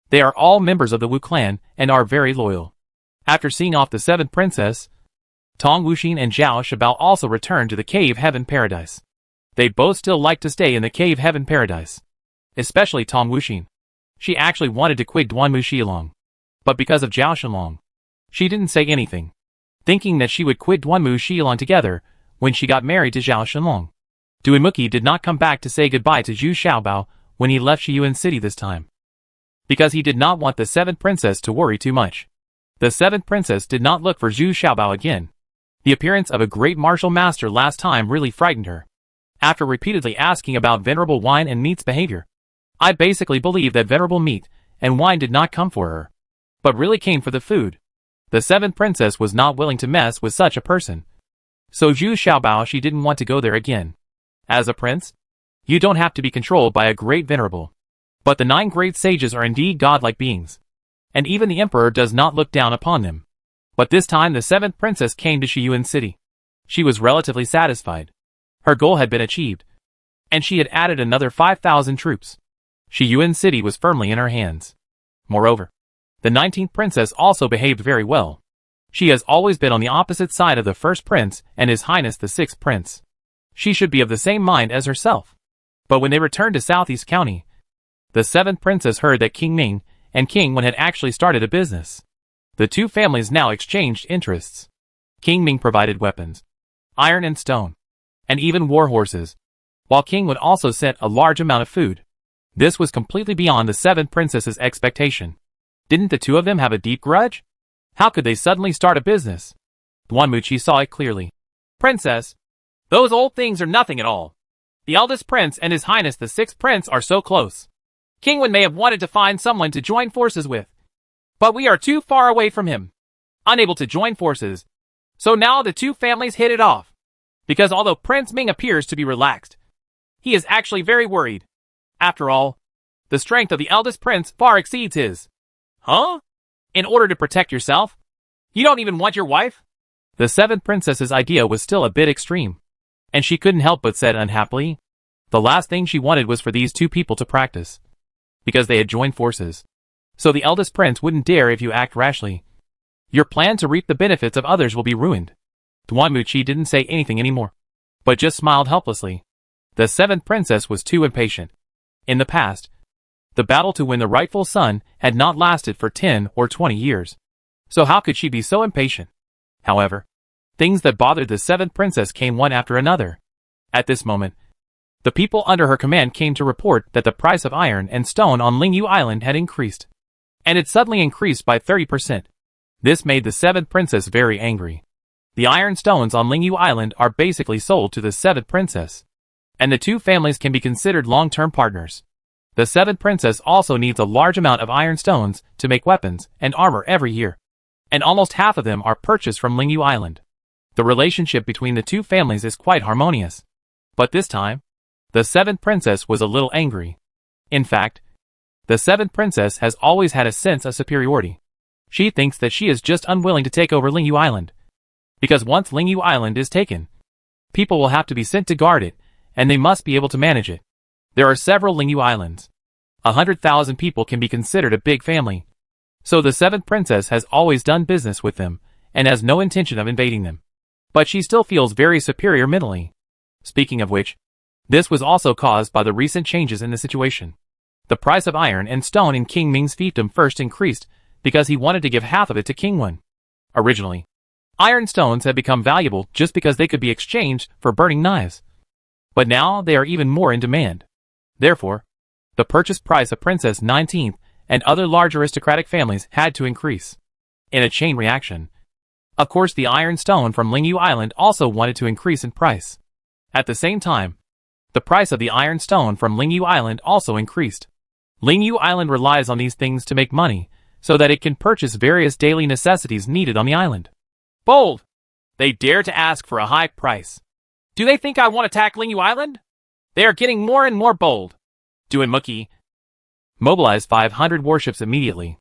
They are all members of the Wu clan and are very loyal. After seeing off the 7th princess, Tong Wuxin and Zhao Shabao also returned to the Cave Heaven Paradise. They both still like to stay in the Cave Heaven Paradise. Especially Tong Wuxin. She actually wanted to quit Duanmu Xilong. But because of Zhao Shenlong, she didn't say anything, thinking that she would quit Duanmu Xilong together when she got married to Zhao Shenlong. Duanmuki did not come back to say goodbye to Zhu Xiaobao when he left Shiyuan City this time, because he did not want the 7th princess to worry too much. The 7th princess did not look for Zhu Xiaobao again. The appearance of a great martial master last time really frightened her. After repeatedly asking about Venerable Wine and Meat's behavior, I basically believe that Venerable Meat and Wine did not come for her, but really came for the food. The 7th princess was not willing to mess with such a person. So Zhu Xiaobao, she didn't want to go there again. As a prince, you don't have to be controlled by a great venerable. But the 9 great sages are indeed godlike beings. And even the emperor does not look down upon them. But this time the 7th princess came to Shiyuan City. She was relatively satisfied. Her goal had been achieved. And she had added another 5,000 troops. Shiyuan City was firmly in her hands. Moreover, the 19th princess also behaved very well. She has always been on the opposite side of the 1st prince and His Highness the 6th prince. She should be of the same mind as herself. But when they returned to Southeast County, the 7th princess heard that King Ming and King Wen had actually started a business. The two families now exchanged interests. King Ming provided weapons, iron and stone, and even war horses, while King Wen also sent a large amount of food. This was completely beyond the 7th princess's expectation. Didn't the two of them have a deep grudge? How could they suddenly start a business? Duanmuchi saw it clearly. Princess, those old things are nothing at all. The eldest prince and His Highness the 6th prince are so close. King Wen may have wanted to find someone to join forces with, but we are too far away from him, unable to join forces. So now the two families hit it off. Because although Prince Ming appears to be relaxed, he is actually very worried. After all, the strength of the eldest prince far exceeds his. Huh? In order to protect yourself? You don't even want your wife? The 7th princess's idea was still a bit extreme, and she couldn't help but said unhappily, the last thing she wanted was for these two people to practice, because they had joined forces. So the eldest prince wouldn't dare if you act rashly. Your plan to reap the benefits of others will be ruined. Duanmuchi didn't say anything anymore, but just smiled helplessly. The 7th princess was too impatient. In the past, the battle to win the rightful son had not lasted for 10 or 20 years. So how could she be so impatient? However, things that bothered the 7th princess came one after another. At this moment, the people under her command came to report that the price of iron and stone on Lingyu Island had increased. And it suddenly increased by 30%. This made the 7th princess very angry. The iron stones on Lingyu Island are basically sold to the 7th princess, and the two families can be considered long-term partners. The 7th princess also needs a large amount of iron stones to make weapons and armor every year, and almost half of them are purchased from Lingyu Island. The relationship between the two families is quite harmonious. But this time, the 7th princess was a little angry. In fact, the 7th princess has always had a sense of superiority. She thinks that she is just unwilling to take over Lingyu Island. Because once Lingyu Island is taken, people will have to be sent to guard it, and they must be able to manage it. There are several Lingyu Islands. 100,000 people can be considered a big family. So the 7th princess has always done business with them, and has no intention of invading them. But she still feels very superior mentally. Speaking of which, this was also caused by the recent changes in the situation. The price of iron and stone in King Ming's fiefdom first increased because he wanted to give half of it to King Wen. Originally, iron stones had become valuable just because they could be exchanged for burning knives. But now they are even more in demand. Therefore, the purchase price of Princess 19th and other large aristocratic families had to increase. In a chain reaction, of course, the iron stone from Lingyu Island also wanted to increase in price. At the same time, the price of the iron stone from Lingyu Island also increased. Lingyu Island relies on these things to make money, so that it can purchase various daily necessities needed on the island. Bold! They dare to ask for a high price. Do they think I want to attack Lingyu Island? They are getting more and more bold. Duan Muki mobilized 500 warships immediately.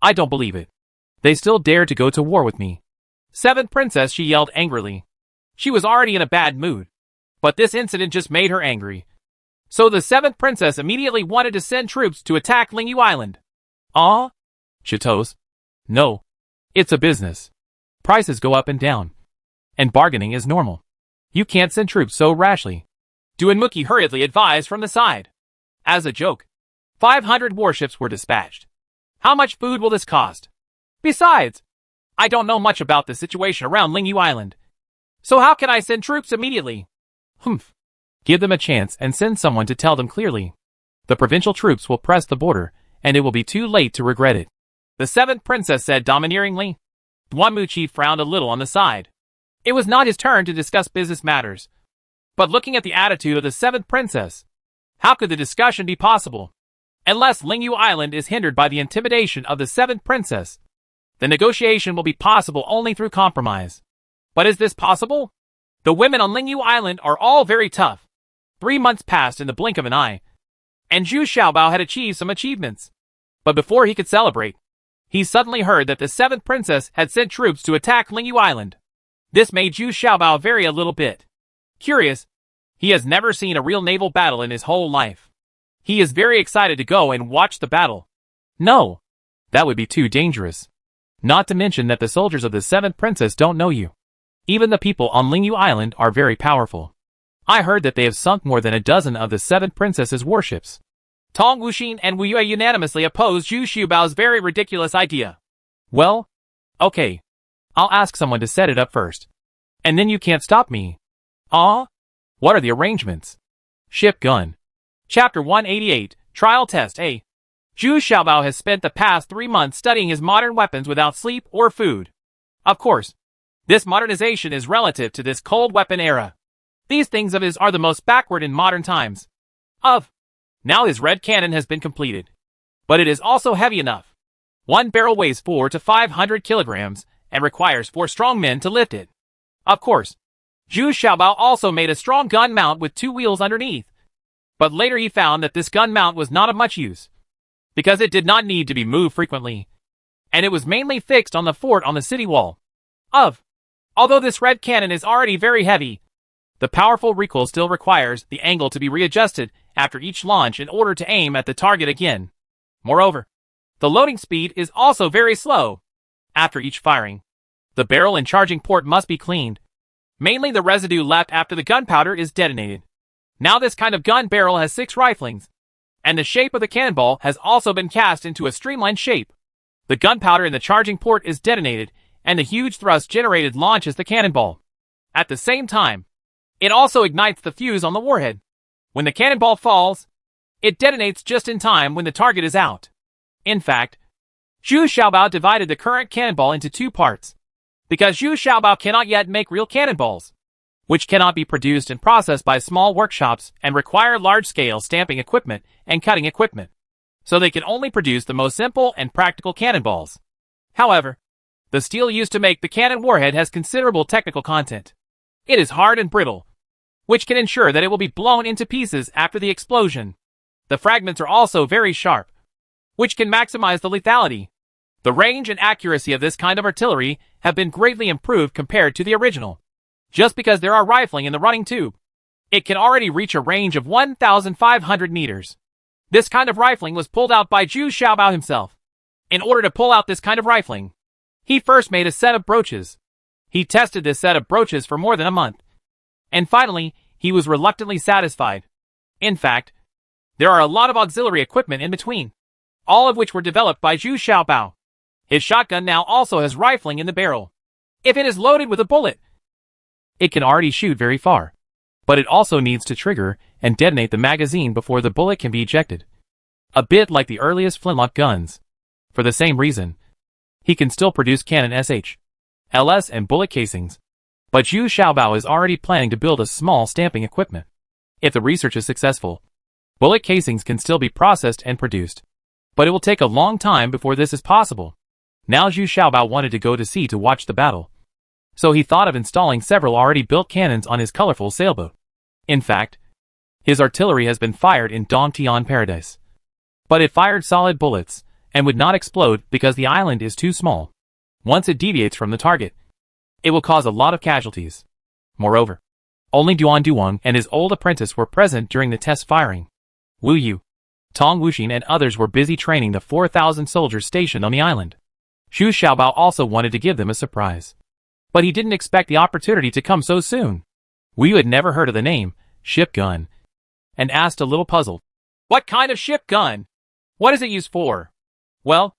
I don't believe it. They still dare to go to war with me. Seventh Princess, she yelled angrily. She was already in a bad mood, but this incident just made her angry. So the Seventh Princess immediately wanted to send troops to attack Lingyu Island. Ah? Chitos. No. It's a business. Prices go up and down. And bargaining is normal. You can't send troops so rashly. Duan Muki hurriedly advised from the side. As a joke, 500 warships were dispatched. How much food will this cost? Besides, I don't know much about the situation around Lingyu Island. So how can I send troops immediately? Humph. Give them a chance and send someone to tell them clearly. The provincial troops will press the border, and it will be too late to regret it. The Seventh Princess said domineeringly. Duan Muki frowned a little on the side. It was not his turn to discuss business matters. But looking at the attitude of the Seventh Princess, how could the discussion be possible? Unless Lingyu Island is hindered by the intimidation of the Seventh Princess, the negotiation will be possible only through compromise. But is this possible? The women on Lingyu Island are all very tough. 3 months passed in the blink of an eye, and Zhu Xiaobao had achieved some achievements. But before he could celebrate, he suddenly heard that the Seventh Princess had sent troops to attack Lingyu Island. This made Zhu Xiaobao vary a little bit curious. He has never seen a real naval battle in his whole life. He is very excited to go and watch the battle. No, that would be too dangerous. Not to mention that the soldiers of the Seventh Princess don't know you. Even the people on Lingyu Island are very powerful. I heard that they have sunk more than a dozen of the Seventh Princess's warships. Tong Wuxin and Wu Yue unanimously opposed Zhu Xiaobao's very ridiculous idea. Well, okay. I'll ask someone to set it up first. And then you can't stop me. Ah? What are the arrangements? Ship gun. Chapter 188, Trial Test A. Zhu Xiaobao has spent the past 3 months studying his modern weapons without sleep or food. Of course, this modernization is relative to this cold weapon era. These things of his are the most backward in modern times. Now his red cannon has been completed. But it is also heavy enough. One barrel weighs 400 to 500 kilograms and requires 4 strong men to lift it. Of course, Zhu Xiaobao also made a strong gun mount with 2 wheels underneath. But later he found that this gun mount was not of much use, because it did not need to be moved frequently, and it was mainly fixed on the fort on the city wall. Although this red cannon is already very heavy, the powerful recoil still requires the angle to be readjusted after each launch in order to aim at the target again. Moreover, the loading speed is also very slow. After each firing, the barrel and charging port must be cleaned. Mainly the residue left after the gunpowder is detonated. Now this kind of gun barrel has 6 riflings, and the shape of the cannonball has also been cast into a streamlined shape. The gunpowder in the charging port is detonated, and the huge thrust generated launches the cannonball. At the same time, it also ignites the fuse on the warhead. When the cannonball falls, it detonates just in time when the target is out. In fact, Zhu Xiaobao divided the current cannonball into 2 parts, because Zhu Xiaobao cannot yet make real cannonballs, which cannot be produced and processed by small workshops and require large-scale stamping equipment and cutting equipment, so they can only produce the most simple and practical cannonballs. However, the steel used to make the cannon warhead has considerable technical content. It is hard and brittle, which can ensure that it will be blown into pieces after the explosion. The fragments are also very sharp, which can maximize the lethality. The range and accuracy of this kind of artillery have been greatly improved compared to the original. Just because there are rifling in the running tube, it can already reach a range of 1,500 meters. This kind of rifling was pulled out by Zhu Xiaobao himself. In order to pull out this kind of rifling, he first made a set of broaches. He tested this set of broaches for more than a month. And finally, he was reluctantly satisfied. In fact, there are a lot of auxiliary equipment in between, all of which were developed by Zhu Xiaobao. His shotgun now also has rifling in the barrel. If it is loaded with a bullet, it can already shoot very far. But it also needs to trigger and detonate the magazine before the bullet can be ejected. A bit like the earliest flintlock guns. For the same reason, he can still produce cannon SH, LS and bullet casings. But Zhu Xiaobao is already planning to build a small stamping equipment. If the research is successful, bullet casings can still be processed and produced. But it will take a long time before this is possible. Now Zhu Xiaobao wanted to go to sea to watch the battle. So he thought of installing several already built cannons on his colorful sailboat. In fact, his artillery has been fired in Dongtian Paradise. But it fired solid bullets, and would not explode because the island is too small. Once it deviates from the target, it will cause a lot of casualties. Moreover, only Duan and his old apprentice were present during the test firing. Wu Yu, Tong Wuxin and others were busy training the 4,000 soldiers stationed on the island. Zhu Xiaobao also wanted to give them a surprise. But he didn't expect the opportunity to come so soon. Wu Yu had never heard of the name, ship gun, and asked a little puzzled. What kind of ship gun? What is it used for? Well,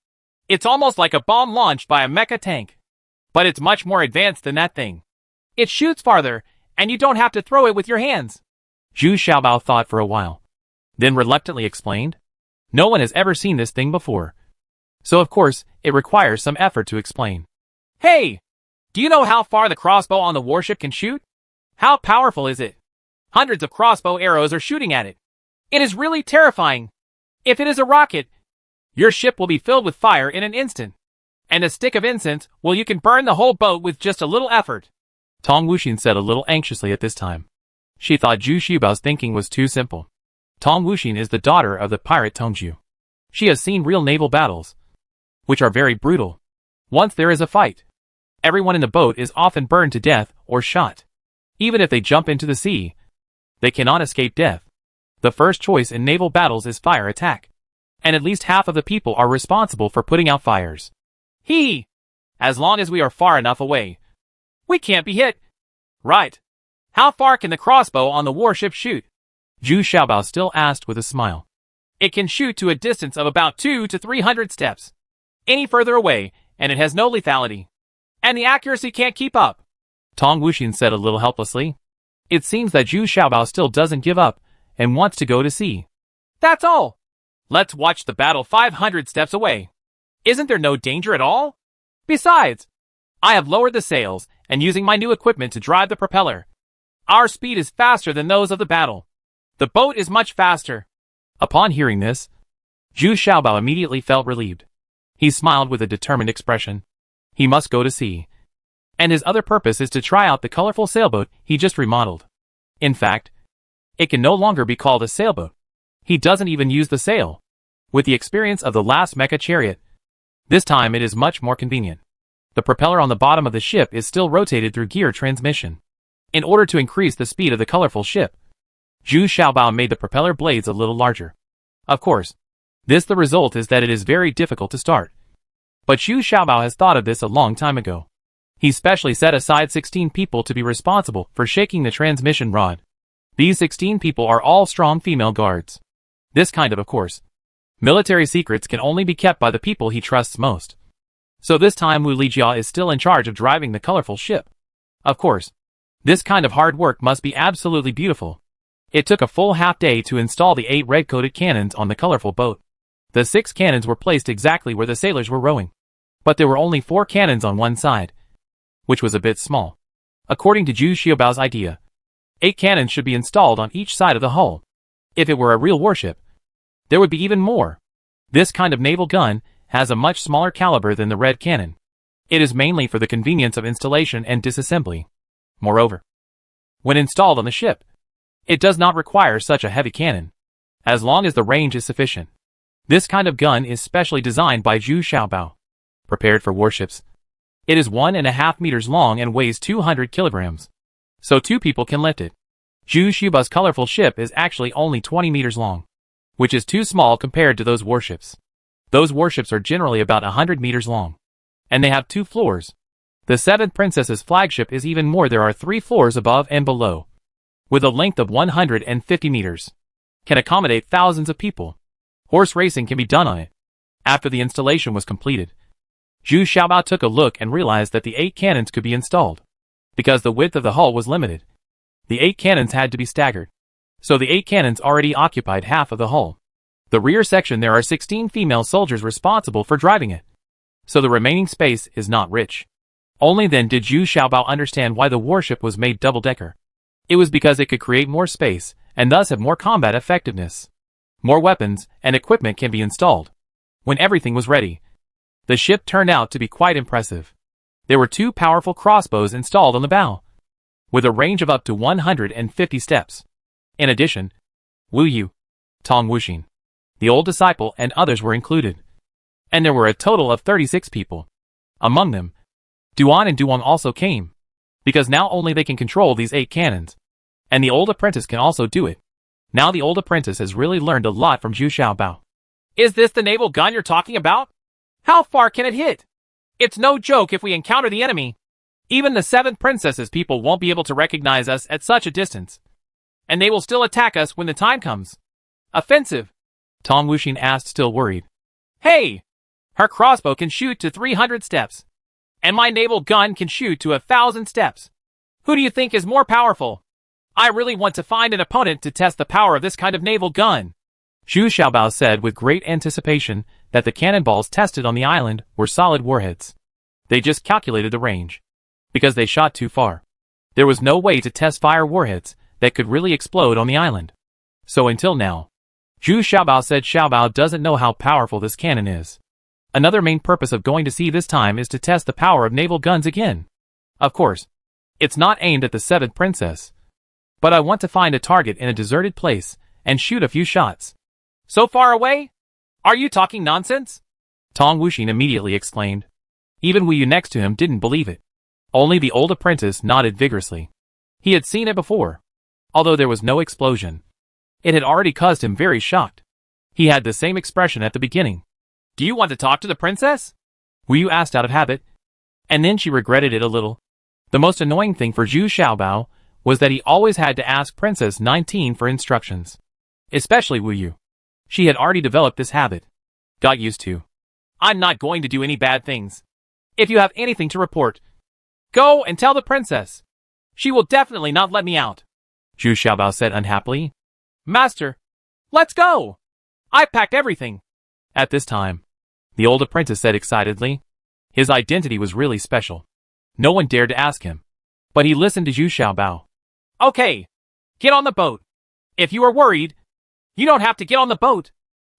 it's almost like a bomb launched by a mecha tank. But it's much more advanced than that thing. It shoots farther, and you don't have to throw it with your hands. Zhu Xiaobao thought for a while, then reluctantly explained. No one has ever seen this thing before. So of course, it requires some effort to explain. Hey! Do you know how far the crossbow on the warship can shoot? How powerful is it? Hundreds of crossbow arrows are shooting at it. It is really terrifying. If it is a rocket, your ship will be filled with fire in an instant. And a stick of incense, well, you can burn the whole boat with just a little effort. Tong Wuxin said a little anxiously at this time. She thought Zhu Xiaobao's thinking was too simple. Tong Wuxin is the daughter of the pirate Tongzhu. She has seen real naval battles, which are very brutal. Once there is a fight, everyone in the boat is often burned to death or shot. Even if they jump into the sea, they cannot escape death. The first choice in naval battles is fire attack. And at least half of the people are responsible for putting out fires. As long as we are far enough away, we can't be hit. Right. How far can the crossbow on the warship shoot? Zhu Xiaobao still asked with a smile. It can shoot to a distance of about 200 to 300 steps. Any further away, and it has no lethality. And the accuracy can't keep up. Tong Wuxin said a little helplessly. It seems that Zhu Xiaobao still doesn't give up, and wants to go to sea. That's all. Let's watch the battle 500 steps away. Isn't there no danger at all? Besides, I have lowered the sails, and using my new equipment to drive the propeller. Our speed is faster than those of the battle. The boat is much faster. Upon hearing this, Zhu Xiaobao immediately felt relieved. He smiled with a determined expression. He must go to sea. And his other purpose is to try out the colorful sailboat he just remodeled. In fact, it can no longer be called a sailboat. He doesn't even use the sail. With the experience of the last mecha chariot, this time it is much more convenient. The propeller on the bottom of the ship is still rotated through gear transmission. In order to increase the speed of the colorful ship, Zhu Xiaobao made the propeller blades a little larger. Of course, the result is that it is very difficult to start. But Zhu Xiaobao has thought of this a long time ago. He specially set aside 16 people to be responsible for shaking the transmission rod. These 16 people are all strong female guards. This kind of course, military secrets can only be kept by the people he trusts most. So this time Wu Lijia is still in charge of driving the colorful ship. Of course, this kind of hard work must be absolutely beautiful. It took a full half day to install the 8 red-coated cannons on the colorful boat. The 6 cannons were placed exactly where the sailors were rowing. But there were only 4 cannons on one side, which was a bit small. According to Zhu Xiaobao's idea, 8 cannons should be installed on each side of the hull. If it were a real warship, there would be even more. This kind of naval gun has a much smaller caliber than the red cannon. It is mainly for the convenience of installation and disassembly. Moreover, when installed on the ship, it does not require such a heavy cannon, as long as the range is sufficient. This kind of gun is specially designed by Zhu Xiaobao. Prepared for warships. It is 1.5 meters long and weighs 200 kilograms. So 2 people can lift it. Zhu Xiaobao's colorful ship is actually only 20 meters long, which is too small compared to those warships. Those warships are generally about 100 meters long. And they have 2 floors. The 7th Princess's flagship is even more. There are 3 floors above and below. with a length of 150 meters, can accommodate thousands of people. Horse racing can be done on it. After the installation was completed, Zhu Xiaobao took a look and realized that the 8 cannons could be installed. Because the width of the hull was limited, the 8 cannons had to be staggered. So the 8 cannons already occupied half of the hull. The rear section there are 16 female soldiers responsible for driving it. So the remaining space is not rich. Only then did Zhu Xiaobao understand why the warship was made double-decker. It was because it could create more space, and thus have more combat effectiveness. More weapons and equipment can be installed. When everything was ready, the ship turned out to be quite impressive. There were 2 powerful crossbows installed on the bow, with a range of up to 150 steps. In addition, Wu Yu, Tong Wuxin, the old disciple and others were included. And there were a total of 36 people. Among them, Duan and Duong also came, because now only they can control these 8 cannons. And the old apprentice can also do it. Now the old apprentice has really learned a lot from Zhu Xiaobao. Is this the naval gun you're talking about? How far can it hit? It's no joke if we encounter the enemy. Even the 7 princesses people won't be able to recognize us at such a distance. And they will still attack us when the time comes. Offensive? Tong Wuxin asked, still worried. Hey! Her crossbow can shoot to 300 steps. And my naval gun can shoot to 1,000 steps. Who do you think is more powerful? I really want to find an opponent to test the power of this kind of naval gun. Zhu Xiaobao said with great anticipation that the cannonballs tested on the island were solid warheads. They just calculated the range. Because they shot too far. There was no way to test fire warheads that could really explode on the island. So until now, Zhu Xiaobao said Xiaobao doesn't know how powerful this cannon is. Another main purpose of going to sea this time is to test the power of naval guns again. Of course, it's not aimed at the 7th princess. But I want to find a target in a deserted place and shoot a few shots. So far away? Are you talking nonsense? Tong Wuxin immediately exclaimed. Even Wu Yu next to him didn't believe it. Only the old apprentice nodded vigorously. He had seen it before. Although there was no explosion, it had already caused him very shocked. He had the same expression at the beginning. Do you want to talk to the princess? Wu Yu asked out of habit. And then she regretted it a little. The most annoying thing for Zhu Xiaobao was that he always had to ask Princess 19 for instructions. Especially Wu Yu. She had already developed this habit. Got used to. I'm not going to do any bad things. If you have anything to report, go and tell the princess. She will definitely not let me out. Zhu Xiaobao said unhappily. Master, let's go. I packed everything. At this time, the old apprentice said excitedly. His identity was really special. No one dared to ask him. But he listened to Zhu Xiaobao. Okay, get on the boat. If you are worried, you don't have to get on the boat.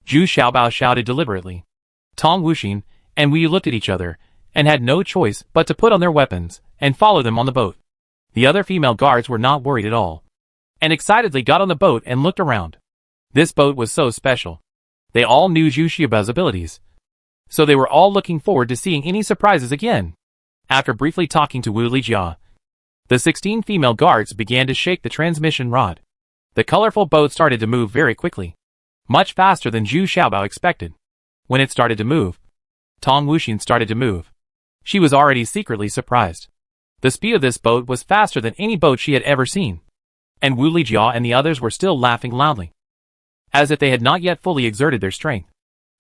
Zhu Xiaobao shouted deliberately. Tong Wuxin and Wu Yu looked at each other and had no choice but to put on their weapons and follow them on the boat. The other female guards were not worried at all, and excitedly got on the boat and looked around. This boat was so special. They all knew Zhu Xiaobao's abilities, so they were all looking forward to seeing any surprises again. After briefly talking to Wu Lijia, the 16 female guards began to shake the transmission rod. The colorful boat started to move very quickly, much faster than Zhu Xiaobao expected. When it started to move, Tong Wuxin started to move. She was already secretly surprised. The speed of this boat was faster than any boat she had ever seen. And Wu Lijia and the others were still laughing loudly, as if they had not yet fully exerted their strength.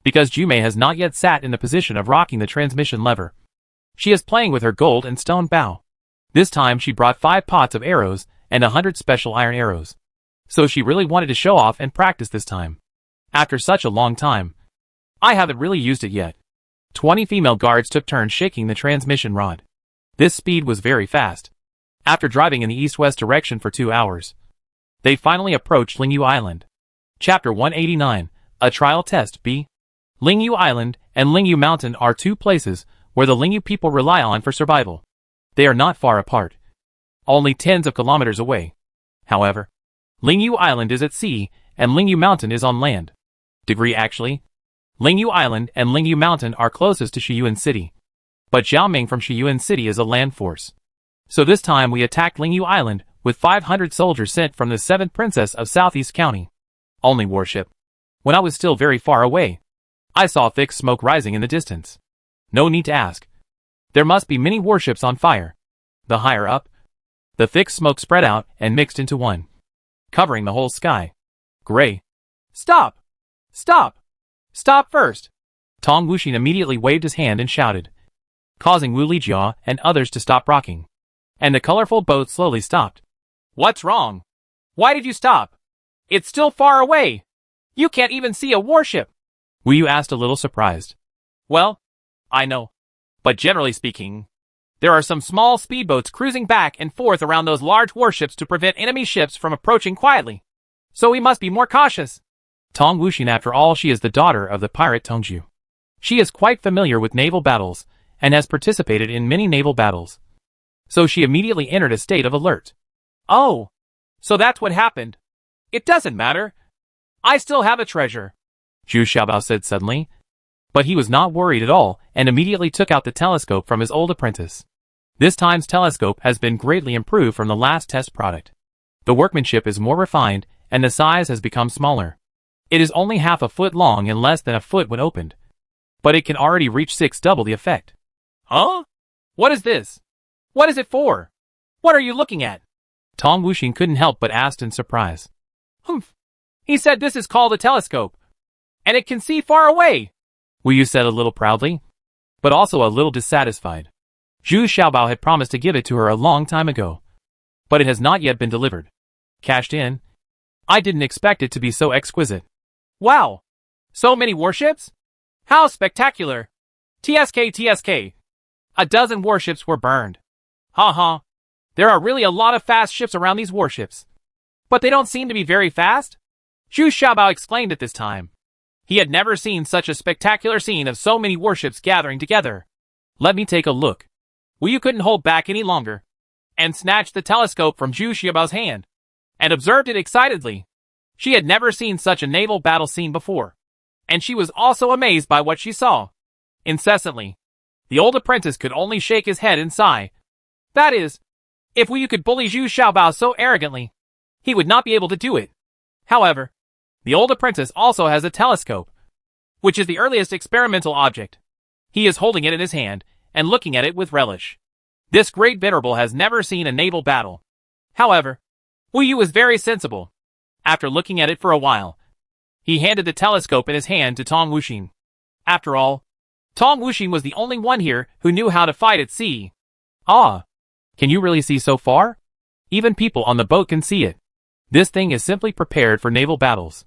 Because Jumei has not yet sat in the position of rocking the transmission lever. She is playing with her gold and stone bow. This time she brought 5 pots of arrows and 100 special iron arrows. So she really wanted to show off and practice this time. After such a long time, I haven't really used it yet. 20 female guards took turns shaking the transmission rod. This speed was very fast. After driving in the east-west direction for 2 hours, they finally approached Lingyu Island. Chapter 189, A Trial Test B. Lingyu Island and Lingyu Mountain are 2 places where the Lingyu people rely on for survival. They are not far apart, only tens of kilometers away. However, Lingyu Island is at sea and Lingyu Mountain is on land. Actually, Lingyu Island and Lingyu Mountain are closest to Shiyuan City. But Xiaoming from Shiyuan City is a land force. So this time we attacked Lingyu Island with 500 soldiers sent from the 7th princess of Southeast County. Only warship. When I was still very far away, I saw thick smoke rising in the distance. No need to ask. There must be many warships on fire. The higher up, the thick smoke spread out and mixed into one. covering the whole sky. Gray. Stop! Stop! Stop first! Tong Wuxin immediately waved his hand and shouted, causing Wu Lijia and others to stop rocking. And the colorful boat slowly stopped. What's wrong? Why did you stop? It's still far away. You can't even see a warship. Wu Yu asked a little surprised. Well, I know. But generally speaking, there are some small speedboats cruising back and forth around those large warships to prevent enemy ships from approaching quietly. So we must be more cautious. Tong Wuxin, after all, she is the daughter of the pirate Tongju. She is quite familiar with naval battles and has participated in many naval battles. So she immediately entered a state of alert. Oh, so that's what happened. It doesn't matter. I still have a treasure, Zhu Xiaobao said suddenly. But he was not worried at all and immediately took out the telescope from his old apprentice. This time's telescope has been greatly improved from the last test product. The workmanship is more refined and the size has become smaller. It is only half a foot long and less than a foot when opened. But it can already reach 6 double the effect. Huh? What is this? What is it for? What are you looking at? Tong Wuxin couldn't help but ask in surprise. Humph. He said this is called a telescope. And it can see far away. Wu Yu said a little proudly, but also a little dissatisfied. Zhu Xiaobao had promised to give it to her a long time ago. But it has not yet been delivered. Cashed in. I didn't expect it to be so exquisite. Wow. So many warships? How spectacular. TSK. A dozen warships were burned. Ha. There are really a lot of fast ships around these warships. But they don't seem to be very fast? Zhu Xiaobao exclaimed at this time. He had never seen such a spectacular scene of so many warships gathering together. Let me take a look. Wu Yu couldn't hold back any longer, and snatched the telescope from Zhu Xiaobao's hand, and observed it excitedly. She had never seen such a naval battle scene before, and she was also amazed by what she saw. Incessantly, the old apprentice could only shake his head and sigh. That is, if Wu Yu could bully Zhu Xiaobao so arrogantly, he would not be able to do it. However, the old apprentice also has a telescope, which is the earliest experimental object. He is holding it in his hand and looking at it with relish. This great venerable has never seen a naval battle. However, Wu Yu was very sensible. After looking at it for a while, he handed the telescope in his hand to Tong Wuxin. After all, Tong Wuxin was the only one here who knew how to fight at sea. Ah, can you really see so far? Even people on the boat can see it. This thing is simply prepared for naval battles.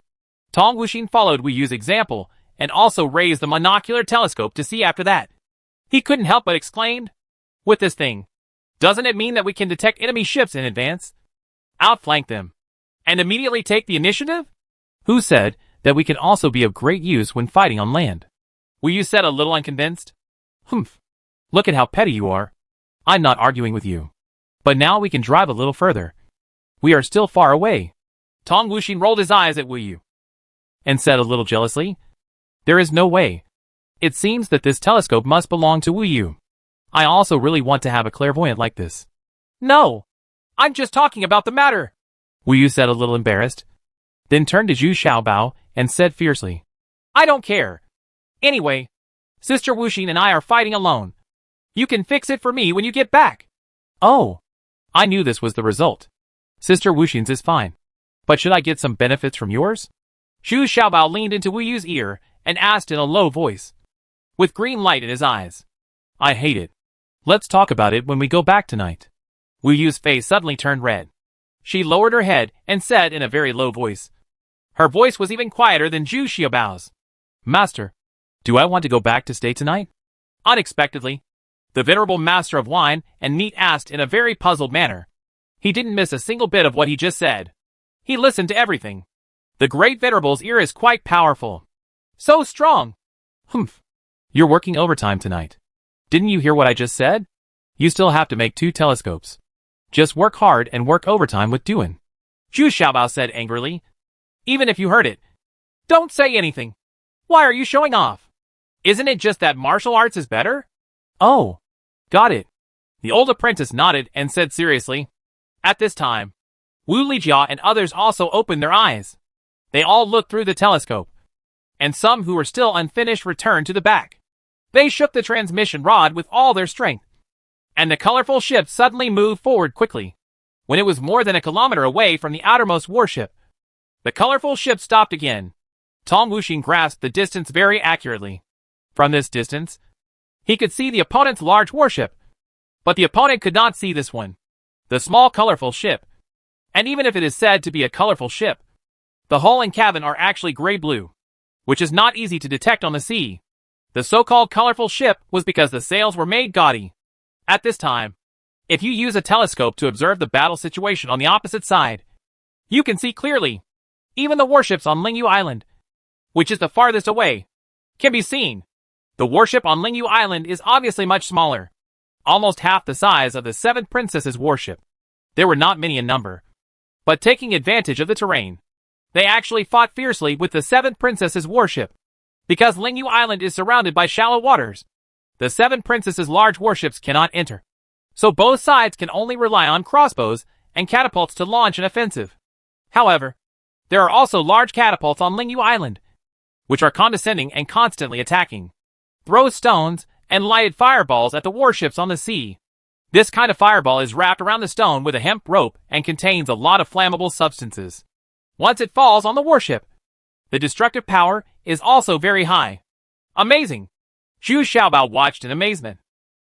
Tong Wuxin followed Wu Yu's example and also raised the monocular telescope to see after that. He couldn't help but exclaimed, with this thing, doesn't it mean that we can detect enemy ships in advance, outflank them, and immediately take the initiative? Who said that we can also be of great use when fighting on land? Wu Yu said a little unconvinced. Humph. Look at how petty you are. I'm not arguing with you. But now we can drive a little further. We are still far away. Tong Wuxin rolled his eyes at Wu Yu and said a little jealously, there is no way. It seems that this telescope must belong to Wu Yu. I also really want to have a clairvoyant like this. No, I'm just talking about the matter, Wu Yu said a little embarrassed, then turned to Zhu Xiaobao and said fiercely, I don't care. Anyway, Sister Wuxin and I are fighting alone. You can fix it for me when you get back. Oh, I knew this was the result. Sister Wuxin's is fine. But should I get some benefits from yours? Zhu Xiaobao leaned into Wu Yu's ear and asked in a low voice, with green light in his eyes. I hate it. Let's talk about it when we go back tonight. Wu Yu's face suddenly turned red. She lowered her head and said in a very low voice. Her voice was even quieter than Zhu Xiaobao's. Master, do I want to go back to stay tonight? Unexpectedly, the venerable master of wine and meat asked in a very puzzled manner. He didn't miss a single bit of what he just said. He listened to everything. The great venerable's ear is quite powerful. So strong. Humph. You're working overtime tonight. Didn't you hear what I just said? You still have to make 2 telescopes. Just work hard and work overtime with Duan. Zhu Xiaobao said angrily. Even if you heard it, don't say anything. Why are you showing off? Isn't it just that martial arts is better? Oh, got it. The old apprentice nodded and said seriously. At this time, Wu Lijia and others also opened their eyes. They all looked through the telescope, and some who were still unfinished returned to the back. They shook the transmission rod with all their strength, and the colorful ship suddenly moved forward quickly. When it was more than a kilometer away from the outermost warship, the colorful ship stopped again. Tong Wuxin grasped the distance very accurately. From this distance, he could see the opponent's large warship, but the opponent could not see this one, the small colorful ship. And even if it is said to be a colorful ship, the hull and cabin are actually gray-blue, which is not easy to detect on the sea. The so-called colorful ship was because the sails were made gaudy. At this time, if you use a telescope to observe the battle situation on the opposite side, you can see clearly. Even the warships on Lingyu Island, which is the farthest away, can be seen. The warship on Lingyu Island is obviously much smaller, almost half the size of the Seven Princesses warship. There were not many in number, but taking advantage of the terrain, they actually fought fiercely with the Seven Princesses warship. Because Lingyu Island is surrounded by shallow waters, the Seven Princesses large warships cannot enter. So both sides can only rely on crossbows and catapults to launch an offensive. However, there are also large catapults on Lingyu Island, which are condescending and constantly attacking. Throw stones and lighted fireballs at the warships on the sea. This kind of fireball is wrapped around the stone with a hemp rope and contains a lot of flammable substances. Once it falls on the warship, the destructive power is also very high. Amazing! Zhu Xiaobao watched in amazement.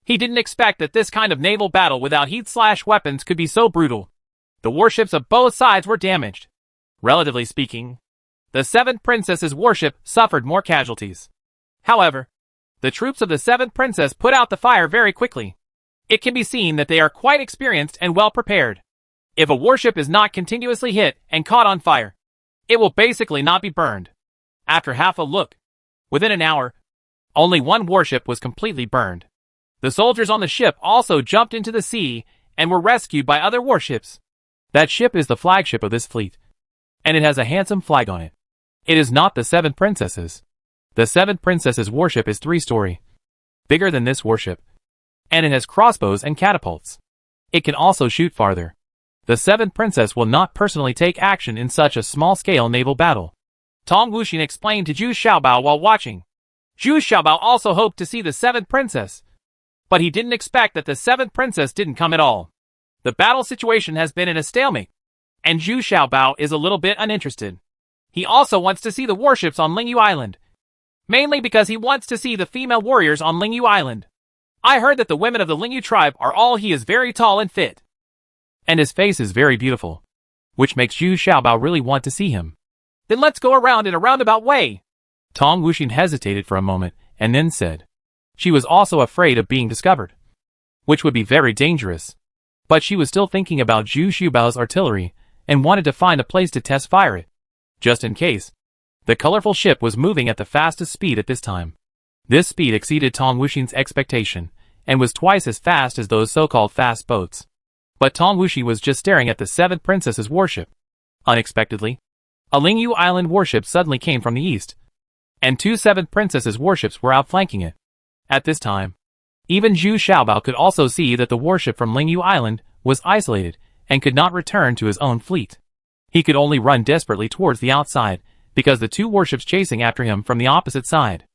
He didn't expect that this kind of naval battle without heat/weapons could be so brutal. The warships of both sides were damaged. Relatively speaking, the Seven Princesses warship suffered more casualties. However, the troops of the Seventh Princess put out the fire very quickly. It can be seen that they are quite experienced and well prepared. If a warship is not continuously hit and caught on fire, it will basically not be burned. After half a look, within an hour, only one warship was completely burned. The soldiers on the ship also jumped into the sea and were rescued by other warships. That ship is the flagship of this fleet, and it has a handsome flag on it. It is not the Seven Princesses. The Seven Princesses warship is 3-story, bigger than this warship, and it has crossbows and catapults. It can also shoot farther. The Seventh Princess will not personally take action in such a small-scale naval battle. Tong Wuxin explained to Zhu Xiaobao while watching. Zhu Xiaobao also hoped to see the Seventh Princess, but he didn't expect that the Seventh Princess didn't come at all. The battle situation has been in a stalemate, and Zhu Xiaobao is a little bit uninterested. He also wants to see the warships on Lingyu Island, mainly because he wants to see the female warriors on Lingyu Island. I heard that the women of the Lingyu tribe are all he is very tall and fit, and his face is very beautiful, which makes Zhu Xiaobao really want to see him. Then let's go around in a roundabout way. Tong Wuxin hesitated for a moment and then said. She was also afraid of being discovered, which would be very dangerous. But she was still thinking about Zhu Xiaobao's artillery and wanted to find a place to test fire it, just in case. The colorful ship was moving at the fastest speed at this time. This speed exceeded Tong Wuxin's expectation and was twice as fast as those so-called fast boats. But Tong Wuxin was just staring at the Seventh Princess's warship. Unexpectedly, a Lingyu Island warship suddenly came from the east, and 2 Seventh Princesses warships were outflanking it. At this time, even Zhu Xiaobao could also see that the warship from Lingyu Island was isolated and could not return to his own fleet. He could only run desperately towards the outside because the 2 warships chasing after him from the opposite side.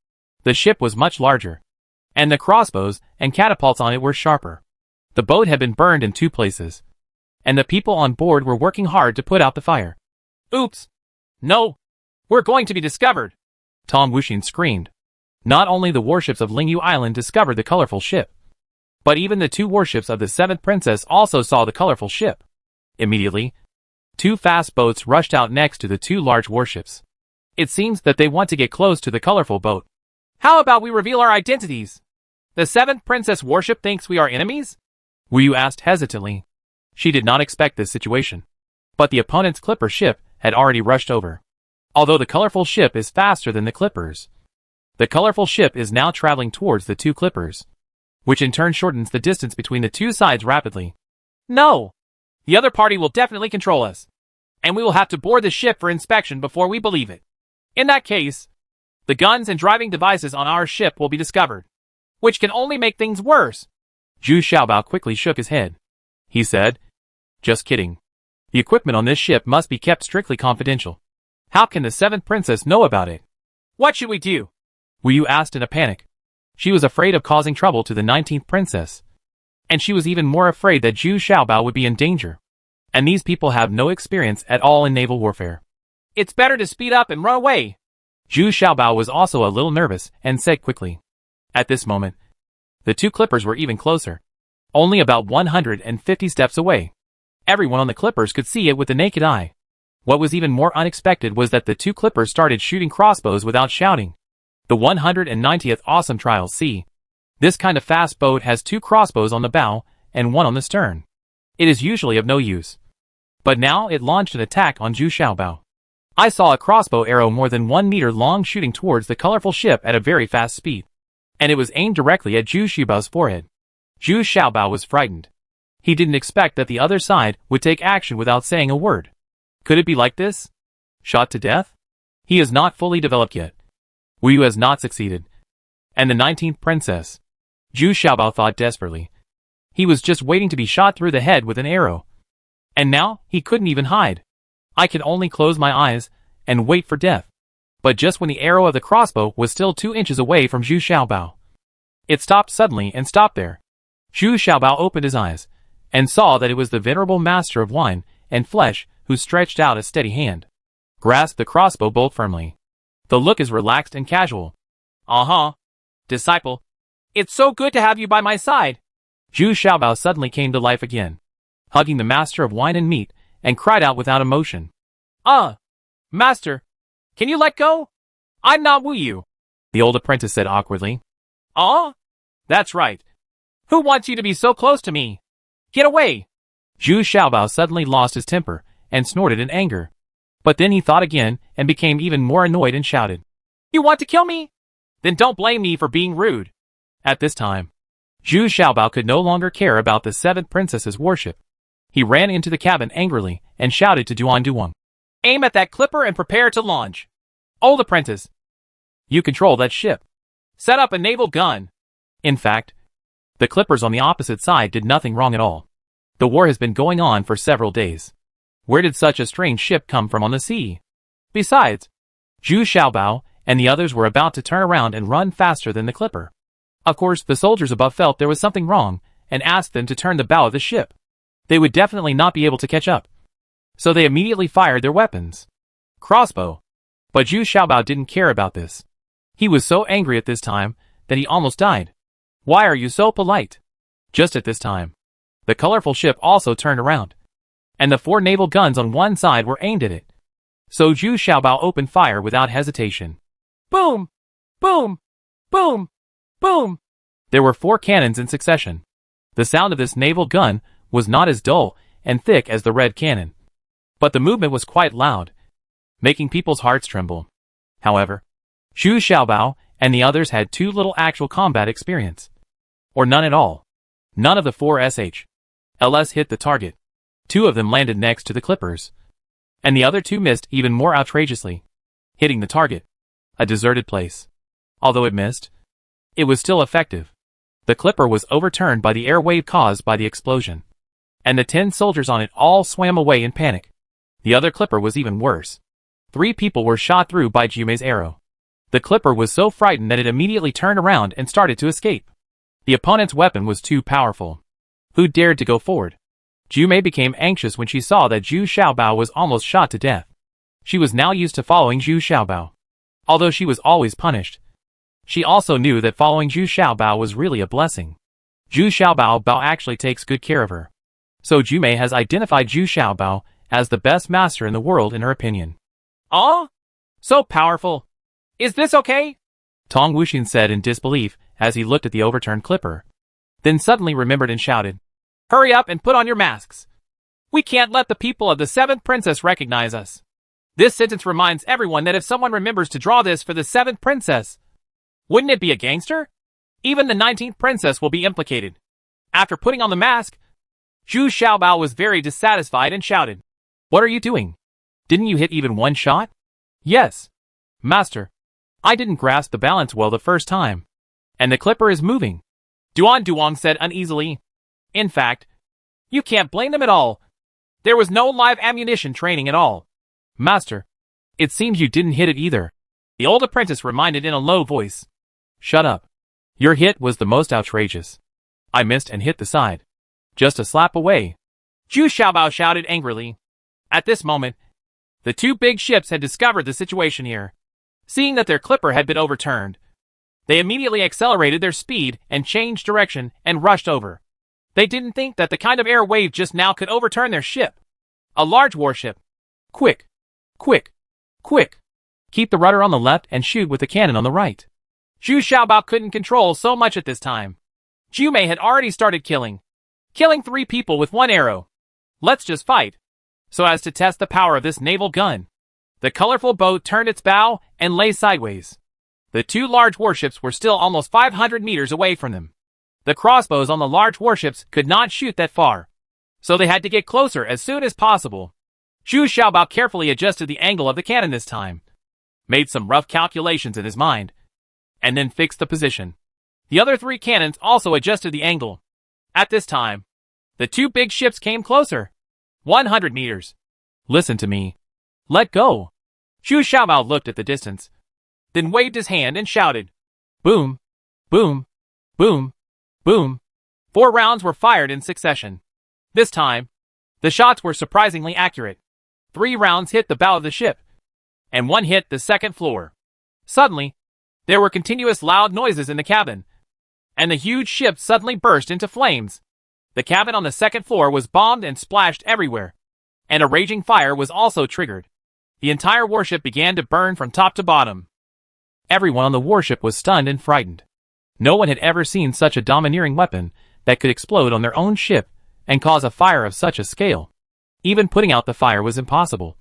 The ship was much larger, and the crossbows and catapults on it were sharper. The boat had been burned in 2 places, and the people on board were working hard to put out the fire. Oops! No! We're going to be discovered! Tong Wuxin screamed. Not only the warships of Lingyu Island discovered the colorful ship, but even the 2 warships of the Seventh Princess also saw the colorful ship. Immediately, 2 fast boats rushed out next to the 2 large warships. It seems that they want to get close to the colorful boat. How about we reveal our identities? The Seventh Princess warship thinks we are enemies? Wu Yu asked hesitantly. She did not expect this situation. But the opponent's clipper ship had already rushed over. Although the colorful ship is faster than the clippers, the colorful ship is now traveling towards the 2 clippers, which in turn shortens the distance between the 2 sides rapidly. No! The other party will definitely control us, and we will have to board the ship for inspection before we believe it. In that case, the guns and driving devices on our ship will be discovered, which can only make things worse. Zhu Xiaobao quickly shook his head. He said, just kidding. The equipment on this ship must be kept strictly confidential. How can the Seventh Princess know about it? What should we do? Wu Yu asked in a panic. She was afraid of causing trouble to the 19th Princess, and she was even more afraid that Zhu Xiaobao would be in danger. And these people have no experience at all in naval warfare. It's better to speed up and run away. Zhu Xiaobao was also a little nervous and said quickly. At this moment, the two clippers were even closer. Only about 150 steps away. Everyone on the clippers could see it with the naked eye. What was even more unexpected was that the two clippers started shooting crossbows without shouting. The 190th awesome trial C. This kind of fast boat has two crossbows on the bow and one on the stern. It is usually of no use. But now it launched an attack on Zhu Xiaobao. I saw a crossbow arrow more than 1 meter long shooting towards the colorful ship at a very fast speed. And it was aimed directly at Zhu Xiaobao's forehead. Zhu Xiaobao was frightened. He didn't expect that the other side would take action without saying a word. Could it be like this? Shot to death? He is not fully developed yet. Wu Yu has not succeeded. And the 19th princess? Zhu Xiaobao thought desperately. He was just waiting to be shot through the head with an arrow. And now, he couldn't even hide. I could only close my eyes and wait for death. But just when the arrow of the crossbow was still 2 inches away from Zhu Xiaobao, it stopped suddenly and stopped there. Zhu Xiaobao opened his eyes and saw that it was the venerable master of wine and flesh who stretched out a steady hand, grasped the crossbow bolt firmly. The look is relaxed and casual. Disciple. It's so good to have you by my side. Zhu Xiaobao suddenly came to life again, hugging the master of wine and meat, and cried out without emotion. Master, can you let go? I'm not Wu Yu, the old apprentice said awkwardly. That's right. Who wants you to be so close to me? Get away! Zhu Xiaobao suddenly lost his temper and snorted in anger. But then he thought again and became even more annoyed and shouted. You want to kill me? Then don't blame me for being rude. At this time, Zhu Xiaobao could no longer care about the 7th princess's worship. He ran into the cabin angrily and shouted to Duan. Aim at that clipper and prepare to launch. Old apprentice. You control that ship. Set up a naval gun. In fact, the clippers on the opposite side did nothing wrong at all. The war has been going on for several days. Where did such a strange ship come from on the sea? Besides, Zhu Xiaobao and the others were about to turn around and run faster than the clipper. Of course, the soldiers above felt there was something wrong and asked them to turn the bow of the ship. They would definitely not be able to catch up. So they immediately fired their weapons. Crossbow. But Zhu Xiaobao didn't care about this. He was so angry at this time that he almost died. Why are you so polite? Just at this time, the colorful ship also turned around, and the 4 naval guns on one side were aimed at it. So Zhu Xiaobao opened fire without hesitation. Boom! Boom! Boom! Boom! There were 4 cannons in succession. The sound of this naval gun was not as dull and thick as the red cannon, but the movement was quite loud, making people's hearts tremble. However, Zhu Xiaobao and the others had too little actual combat experience, or none at all. None of the 4 SHLs hit the target. 2 of them landed next to the clippers, and the other 2 missed even more outrageously, hitting the target, a deserted place. Although it missed, it was still effective. The clipper was overturned by the air wave caused by the explosion, and the 10 soldiers on it all swam away in panic. The other clipper was even worse. 3 people were shot through by Jumei's arrow. The clipper was so frightened that it immediately turned around and started to escape. The opponent's weapon was too powerful. Who dared to go forward? Jumei became anxious when she saw that Zhu Xiaobao was almost shot to death. She was now used to following Zhu Xiaobao. Although she was always punished, she also knew that following Zhu Xiaobao was really a blessing. Zhu Xiaobao actually takes good care of her. So Jumei has identified Zhu Xiaobao as the best master in the world in her opinion. So powerful. Is this okay? Tong Wuxin said in disbelief as he looked at the overturned clipper. Then suddenly remembered and shouted, Hurry up and put on your masks. We can't let the people of the 7th princess recognize us. This sentence reminds everyone that if someone remembers to draw this for the 7th princess, wouldn't it be a gangster? Even the 19th princess will be implicated. After putting on the mask, Zhu Xiaobao was very dissatisfied and shouted, What are you doing? Didn't you hit even 1 shot? Yes, master. I didn't grasp the balance well the first time, and the clipper is moving. Duan said uneasily. In fact, you can't blame them at all. There was no live ammunition training at all. Master, it seems you didn't hit it either, the old apprentice reminded in a low voice. Shut up. Your hit was the most outrageous. I missed and hit the side. Just a slap away. Zhu Xiaobao shouted angrily. At this moment, the two big ships had discovered the situation here. Seeing that their clipper had been overturned, they immediately accelerated their speed and changed direction and rushed over. They didn't think that the kind of air wave just now could overturn their ship. A large warship. Quick! Quick! Quick! Keep the rudder on the left and shoot with the cannon on the right. Zhu Xiaobao couldn't control so much at this time. Zhu Mei had already started killing 3 people with 1 arrow. Let's just fight. So as to test the power of this naval gun. The colorful boat turned its bow and lay sideways. The 2 large warships were still almost 500 meters away from them. The crossbows on the large warships could not shoot that far, so they had to get closer as soon as possible. Zhu Xiaobao carefully adjusted the angle of the cannon this time, made some rough calculations in his mind, and then fixed the position. The other 3 cannons also adjusted the angle. At this time, the 2 big ships came closer. 100 meters. Listen to me. Let go. Zhu Xiaobao looked at the distance, then waved his hand and shouted. Boom, boom, boom, boom. 4 rounds were fired in succession. This time, the shots were surprisingly accurate. 3 rounds hit the bow of the ship, and 1 hit the second floor. Suddenly, there were continuous loud noises in the cabin, and the huge ship suddenly burst into flames. The cabin on the second floor was bombed and splashed everywhere, and a raging fire was also triggered. The entire warship began to burn from top to bottom. Everyone on the warship was stunned and frightened. No one had ever seen such a domineering weapon that could explode on their own ship and cause a fire of such a scale. Even putting out the fire was impossible,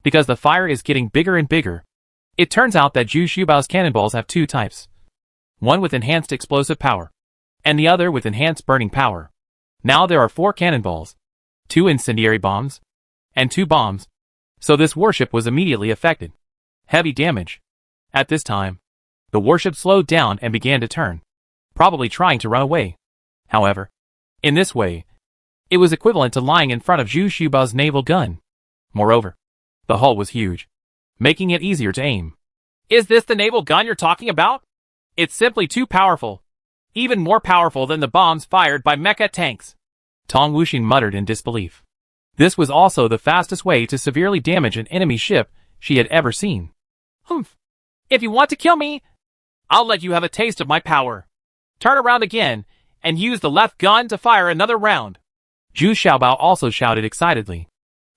because the fire is getting bigger and bigger. It turns out that Zhu Xiaobao's cannonballs have 2 types. One with enhanced explosive power, and the other with enhanced burning power. Now there are 4 cannonballs, 2 incendiary bombs, and 2 bombs, so this warship was immediately affected. Heavy damage. At this time, the warship slowed down and began to turn, probably trying to run away. However, in this way, it was equivalent to lying in front of Zhu Xiaobao's naval gun. Moreover, the hull was huge, making it easier to aim. Is this the naval gun you're talking about? It's simply too powerful. Even more powerful than the bombs fired by mecha tanks. Tong Wuxin muttered in disbelief. This was also the fastest way to severely damage an enemy ship she had ever seen. Humph. If you want to kill me, I'll let you have a taste of my power. Turn around again, and use the left gun to fire another round. Zhu Xiaobao also shouted excitedly.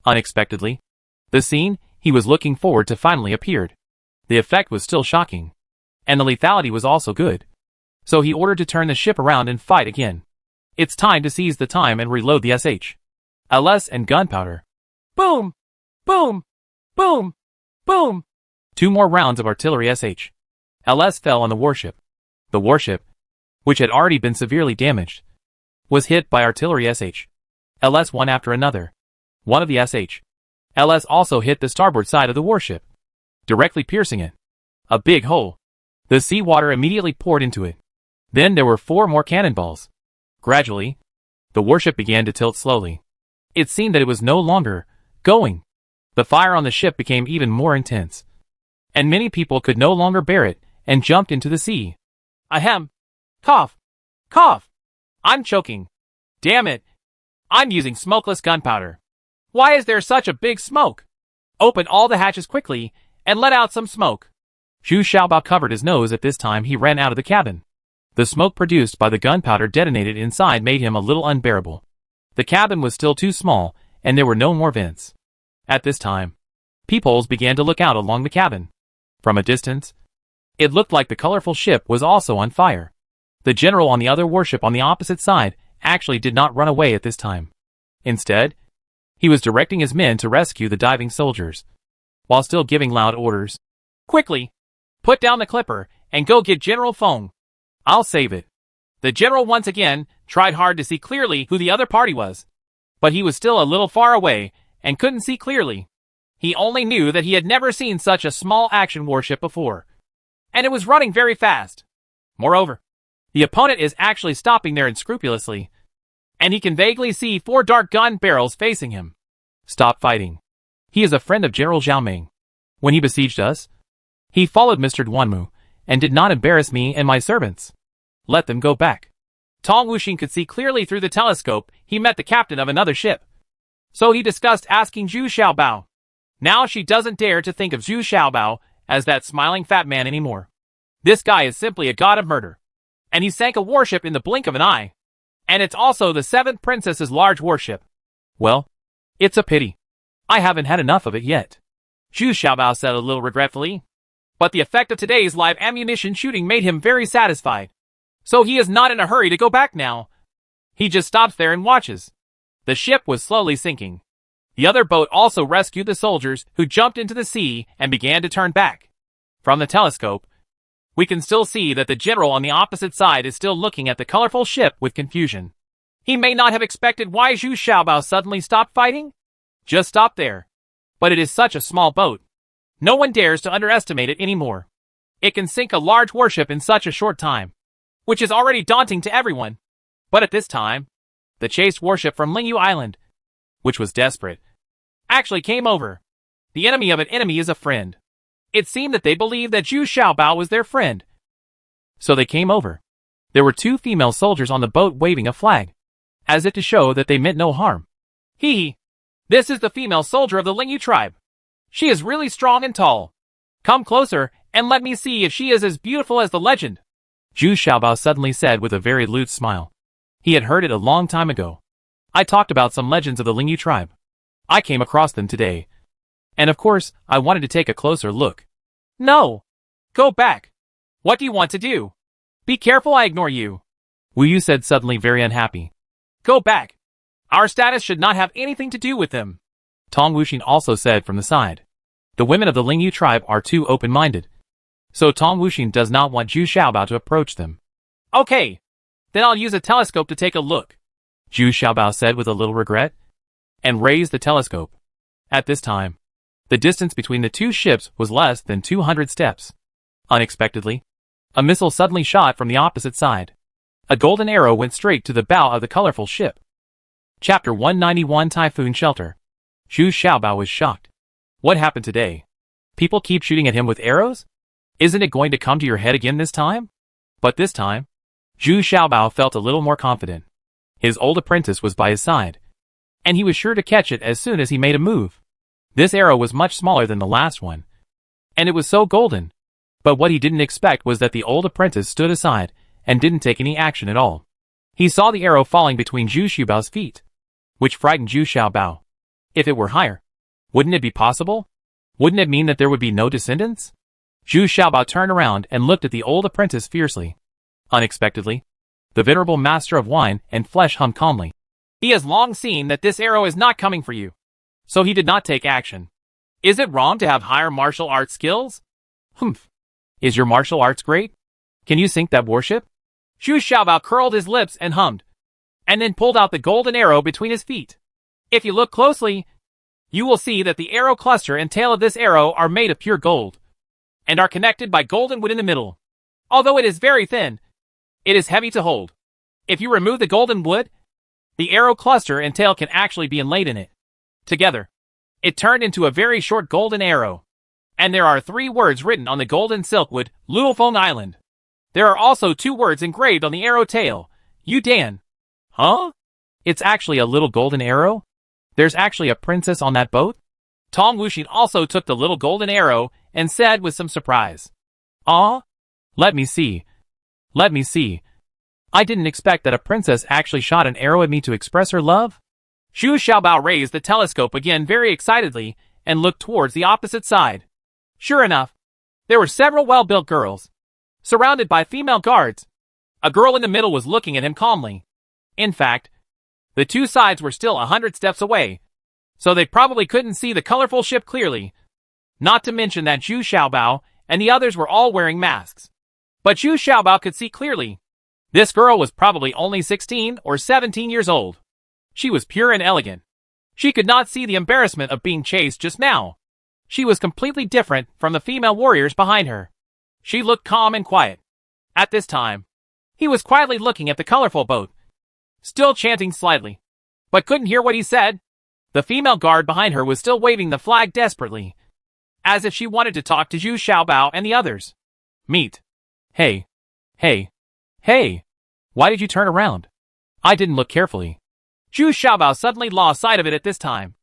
Unexpectedly, the scene he was looking forward to finally appeared. The effect was still shocking, and the lethality was also good. So he ordered to turn the ship around and fight again. It's time to seize the time and reload the LS and gunpowder. Boom! Boom! Boom! Boom! 2 more rounds of artillery LS fell on the warship. The warship, which had already been severely damaged, was hit by artillery LS one after another. One of the LS also hit the starboard side of the warship, directly piercing it. A big hole. The seawater immediately poured into it. Then there were 4 more cannonballs. Gradually, the warship began to tilt slowly. It seemed that it was no longer going. The fire on the ship became even more intense, and many people could no longer bear it and jumped into the sea. Ahem. Cough. Cough. I'm choking. Damn it. I'm using smokeless gunpowder. Why is there such a big smoke? Open all the hatches quickly and let out some smoke. Zhu Xiaobao covered his nose. At this time he ran out of the cabin. The smoke produced by the gunpowder detonated inside made him a little unbearable. The cabin was still too small, and there were no more vents. At this time, peepholes began to look out along the cabin. From a distance, it looked like the colorful ship was also on fire. The general on the other warship on the opposite side actually did not run away at this time. Instead, he was directing his men to rescue the diving soldiers, while still giving loud orders. Quickly! Put down the clipper and go get General Feng. I'll save it. The general once again tried hard to see clearly who the other party was, but he was still a little far away and couldn't see clearly. He only knew that he had never seen such a small action warship before, and it was running very fast. Moreover, the opponent is actually stopping there unscrupulously, and he can vaguely see 4 dark gun barrels facing him. Stop fighting. He is a friend of General Zhaoming. When he besieged us, he followed Mr. Duanmu and did not embarrass me and my servants. Let them go back. Tong Wuxin could see clearly through the telescope. He met the captain of another ship. So he discussed asking Zhu Xiaobao. Now she doesn't dare to think of Zhu Xiaobao as that smiling fat man anymore. This guy is simply a god of murder. And he sank a warship in the blink of an eye. And it's also the 7th princess's large warship. Well, it's a pity. I haven't had enough of it yet. Zhu Xiaobao said a little regretfully. But the effect of today's live ammunition shooting made him very satisfied. So he is not in a hurry to go back now. He just stops there and watches. The ship was slowly sinking. The other boat also rescued the soldiers, who jumped into the sea and began to turn back. From the telescope, we can still see that the general on the opposite side is still looking at the colorful ship with confusion. He may not have expected why Zhu Xiaobao suddenly stopped fighting. Just stop there. But it is such a small boat. No one dares to underestimate it anymore. It can sink a large warship in such a short time, which is already daunting to everyone. But at this time, the chased warship from Lingyu Island, which was desperate, actually came over. The enemy of an enemy is a friend. It seemed that they believed that Zhu Xiaobao was their friend. So they came over. There were 2 female soldiers on the boat waving a flag, as if to show that they meant no harm. Hee. This is the female soldier of the Lingyu tribe. She is really strong and tall. Come closer and let me see if she is as beautiful as the legend. Zhu Xiaobao suddenly said with a very lewd smile. He had heard it a long time ago. I talked about some legends of the Lingyu tribe. I came across them today. And of course, I wanted to take a closer look. No. Go back. What do you want to do? Be careful, I ignore you. Wu Yu said, suddenly very unhappy. Go back. Our status should not have anything to do with them. Tong Wuxin also said from the side. The women of the Lingyu tribe are too open-minded. So Tong Wuxin does not want Zhu Xiaobao to approach them. Okay. Then I'll use a telescope to take a look. Zhu Xiaobao said with a little regret, and raised the telescope. At this time, the distance between the 2 ships was less than 200 steps. Unexpectedly, a missile suddenly shot from the opposite side. A golden arrow went straight to the bow of the colorful ship. Chapter 191, Typhoon Shelter. Zhu Xiaobao was shocked. What happened today? People keep shooting at him with arrows? Isn't it going to come to your head again this time? But this time, Zhu Xiaobao felt a little more confident. His old apprentice was by his side, and he was sure to catch it as soon as he made a move. This arrow was much smaller than the last one, and it was so golden. But what he didn't expect was that the old apprentice stood aside and didn't take any action at all. He saw the arrow falling between Zhu Xiaobao's feet, which frightened Zhu Xiaobao. If it were higher, wouldn't it be possible? Wouldn't it mean that there would be no descendants? Zhu Xiaobao turned around and looked at the old apprentice fiercely. Unexpectedly, the venerable master of wine and flesh hummed calmly. He has long seen that this arrow is not coming for you, so he did not take action. Is it wrong to have higher martial arts skills? Humph. Is your martial arts great? Can you sink that warship? Zhu Xiaobao curled his lips and hummed, and then pulled out the golden arrow between his feet. If you look closely, you will see that the arrow cluster and tail of this arrow are made of pure gold, and are connected by golden wood in the middle. Although it is very thin, it is heavy to hold. If you remove the golden wood, the arrow cluster and tail can actually be inlaid in it. Together, it turned into a very short golden arrow. And there are 3 words written on the golden silkwood, Luofeng Island. There are also 2 words engraved on the arrow tail, Yu Dan. Huh? It's actually a little golden arrow? There's actually a princess on that boat? Tong Wuxin also took the little golden arrow and said with some surprise. Ah? Let me see. Let me see. I didn't expect that a princess actually shot an arrow at me to express her love. Zhu Xiaobao raised the telescope again very excitedly and looked towards the opposite side. Sure enough, there were several well-built girls, surrounded by female guards. A girl in the middle was looking at him calmly. In fact, the 2 sides were still 100 steps away, so they probably couldn't see the colorful ship clearly. Not to mention that Zhu Xiaobao and the others were all wearing masks. But Zhu Xiaobao could see clearly. This girl was probably only 16 or 17 years old. She was pure and elegant. She could not see the embarrassment of being chased just now. She was completely different from the female warriors behind her. She looked calm and quiet. At this time, he was quietly looking at the colorful boat, still chanting slightly, but couldn't hear what he said. The female guard behind her was still waving the flag desperately, as if she wanted to talk to Zhu Xiaobao and the others. Meet. Hey. Hey. Hey. Why did you turn around? I didn't look carefully. Zhu Xiaobao suddenly lost sight of it at this time,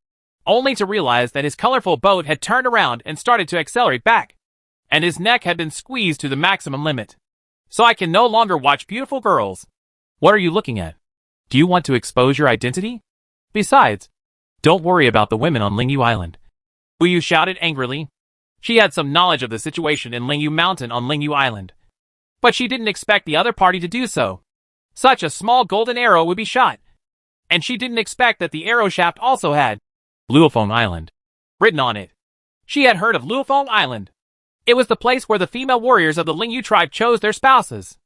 only to realize that his colorful boat had turned around and started to accelerate back, and his neck had been squeezed to the maximum limit. So I can no longer watch beautiful girls. What are you looking at? Do you want to expose your identity? Besides, don't worry about the women on Lingyu Island. Wu Yu shouted angrily. She had some knowledge of the situation in Lingyu Mountain on Lingyu Island, but she didn't expect the other party to do so. Such a small golden arrow would be shot, and she didn't expect that the arrow shaft also had Luofeng Island written on it. She had heard of Luofeng Island. It was the place where the female warriors of the Lingyu tribe chose their spouses.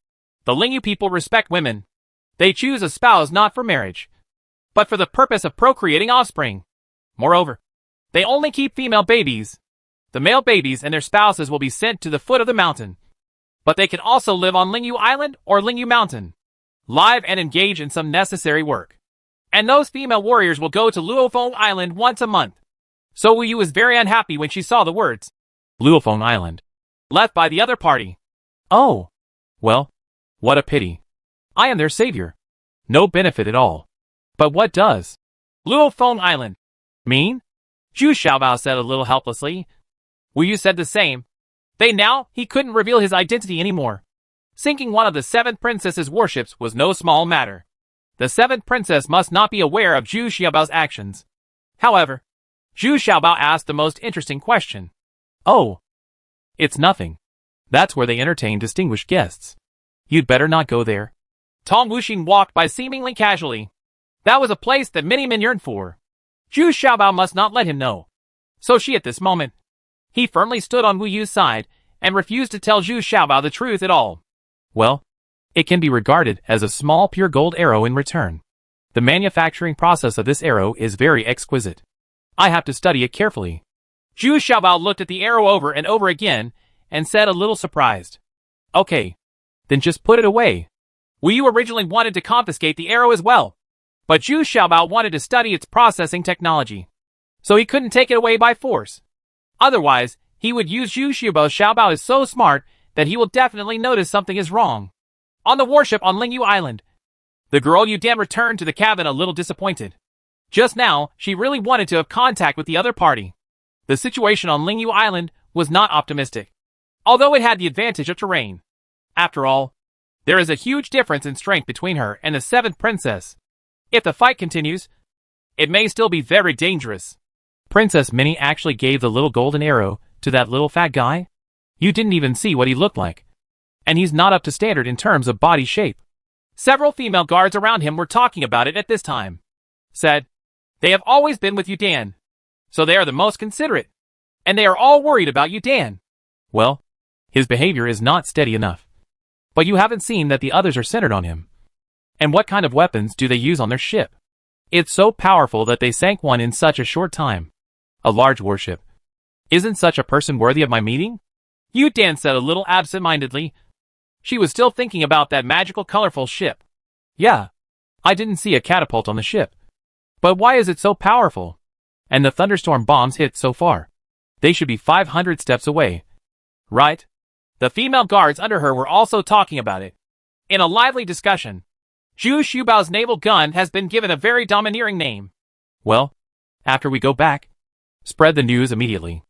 The Lingyu people respect women. They choose a spouse not for marriage, but for the purpose of procreating offspring. Moreover, they only keep female babies. The male babies and their spouses will be sent to the foot of the mountain, but they can also live on Lingyu Island or Lingyu Mountain, live and engage in some necessary work. And those female warriors will go to Luofeng Island once a month. So Wu Yu was very unhappy when she saw the words Luofeng Island left by the other party. Oh, well, what a pity. I am their savior. No benefit at all. But what does Luofeng Island mean? Zhu Xiaobao said a little helplessly. Wu Yu said the same. He couldn't reveal his identity anymore. Sinking one of the 7th princess's warships was no small matter. The 7th princess must not be aware of Zhu Xiaobao's actions. However, Zhu Xiaobao asked the most interesting question. Oh, it's nothing. That's where they entertain distinguished guests. You'd better not go there. Tong Wuxing walked by seemingly casually. That was a place that many men yearned for. Zhu Xiaobao must not let him know. So at this moment, he firmly stood on Wu Yu's side and refused to tell Zhu Xiaobao the truth at all. Well, it can be regarded as a small pure gold arrow in return. The manufacturing process of this arrow is very exquisite. I have to study it carefully. Zhu Xiaobao looked at the arrow over and over again and said a little surprised. Okay, then just put it away. Wu Yu originally wanted to confiscate the arrow as well, but Zhu Xiaobao wanted to study its processing technology, so he couldn't take it away by force. Otherwise, he would use Zhu Xiaobao is so smart that he will definitely notice something is wrong. On the warship on Lingyu Island, the girl Yu Dan returned to the cabin a little disappointed. Just now, she really wanted to have contact with the other party. The situation on Lingyu Island was not optimistic, although it had the advantage of terrain. After all, there is a huge difference in strength between her and the 7th princess. If the fight continues, it may still be very dangerous. Princess Minnie actually gave the little golden arrow to that little fat guy? You didn't even see what he looked like. And he's not up to standard in terms of body shape. Several female guards around him were talking about it at this time. Said, they have always been with Yu Dan, so they are the most considerate. And they are all worried about Yu Dan. Well, his behavior is not steady enough. But you haven't seen that the others are centered on him. And what kind of weapons do they use on their ship? It's so powerful that they sank one in such a short time. A large warship. Isn't such a person worthy of my meeting? Yu Dan said a little absent-mindedly. She was still thinking about that magical colorful ship. Yeah, I didn't see a catapult on the ship. But why is it so powerful? And the thunderstorm bombs hit so far. They should be 500 steps away. Right? The female guards under her were also talking about it. In a lively discussion, Zhu Xiaobao's naval gun has been given a very domineering name. Well, after we go back, spread the news immediately.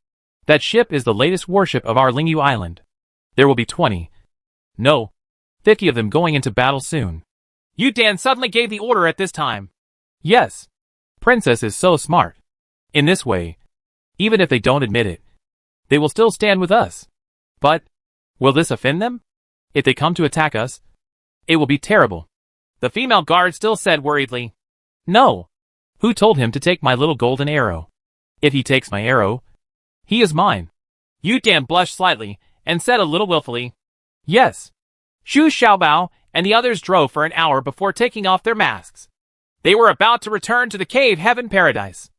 That ship is the latest warship of our Lingyu Island. There will be 50 of them going into battle soon. Yu Dan suddenly gave the order at this time. Yes, Princess is so smart. In this way, even if they don't admit it, they will still stand with us. But, will this offend them? If they come to attack us, it will be terrible. The female guard still said worriedly. No. Who told him to take my little golden arrow? If he takes my arrow, he is mine. Yu Dan blushed slightly and said a little willfully. Yes. Zhu Xiaobao and the others drove for an hour before taking off their masks. They were about to return to the cave heaven paradise.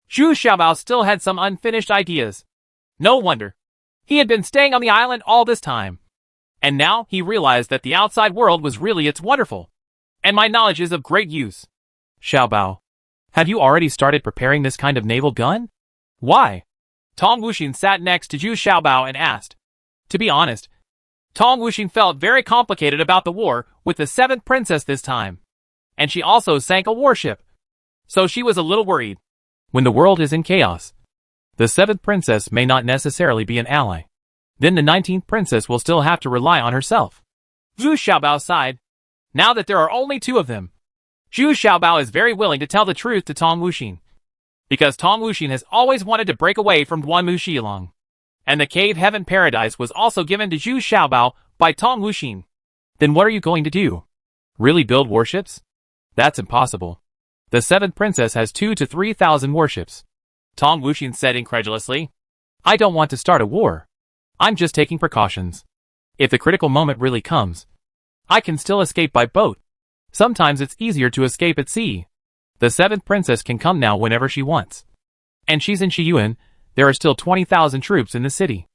Zhu Xiaobao still had some unfinished ideas. No wonder. He had been staying on the island all this time. And now he realized that the outside world was really its wonderful. And my knowledge is of great use. Xiaobao, have you already started preparing this kind of naval gun? Why? Tong Wuxing sat next to Zhu Xiaobao and asked. To be honest, Tong Wuxing felt very complicated about the war with the 7th princess this time. And she also sank a warship. so she was a little worried. When the world is in chaos, the 7th princess may not necessarily be an ally. Then the 19th princess will still have to rely on herself. Zhu Xiaobao sighed. Now that there are only 2 of them, Zhu Xiaobao is very willing to tell the truth to Tong Wuxin. Because Tong Wuxin has always wanted to break away from Duanmu Xilong. And the cave heaven paradise was also given to Zhu Xiaobao by Tong Wuxin. Then what are you going to do? Really build warships? That's impossible. The 7th princess has 2,000 to 3,000 warships. Tong Wuxin said incredulously. I don't want to start a war. I'm just taking precautions. If the critical moment really comes, I can still escape by boat. Sometimes it's easier to escape at sea. The 7th princess can come now whenever she wants. And she's in Shiyuan. There are still 20,000 troops in the city.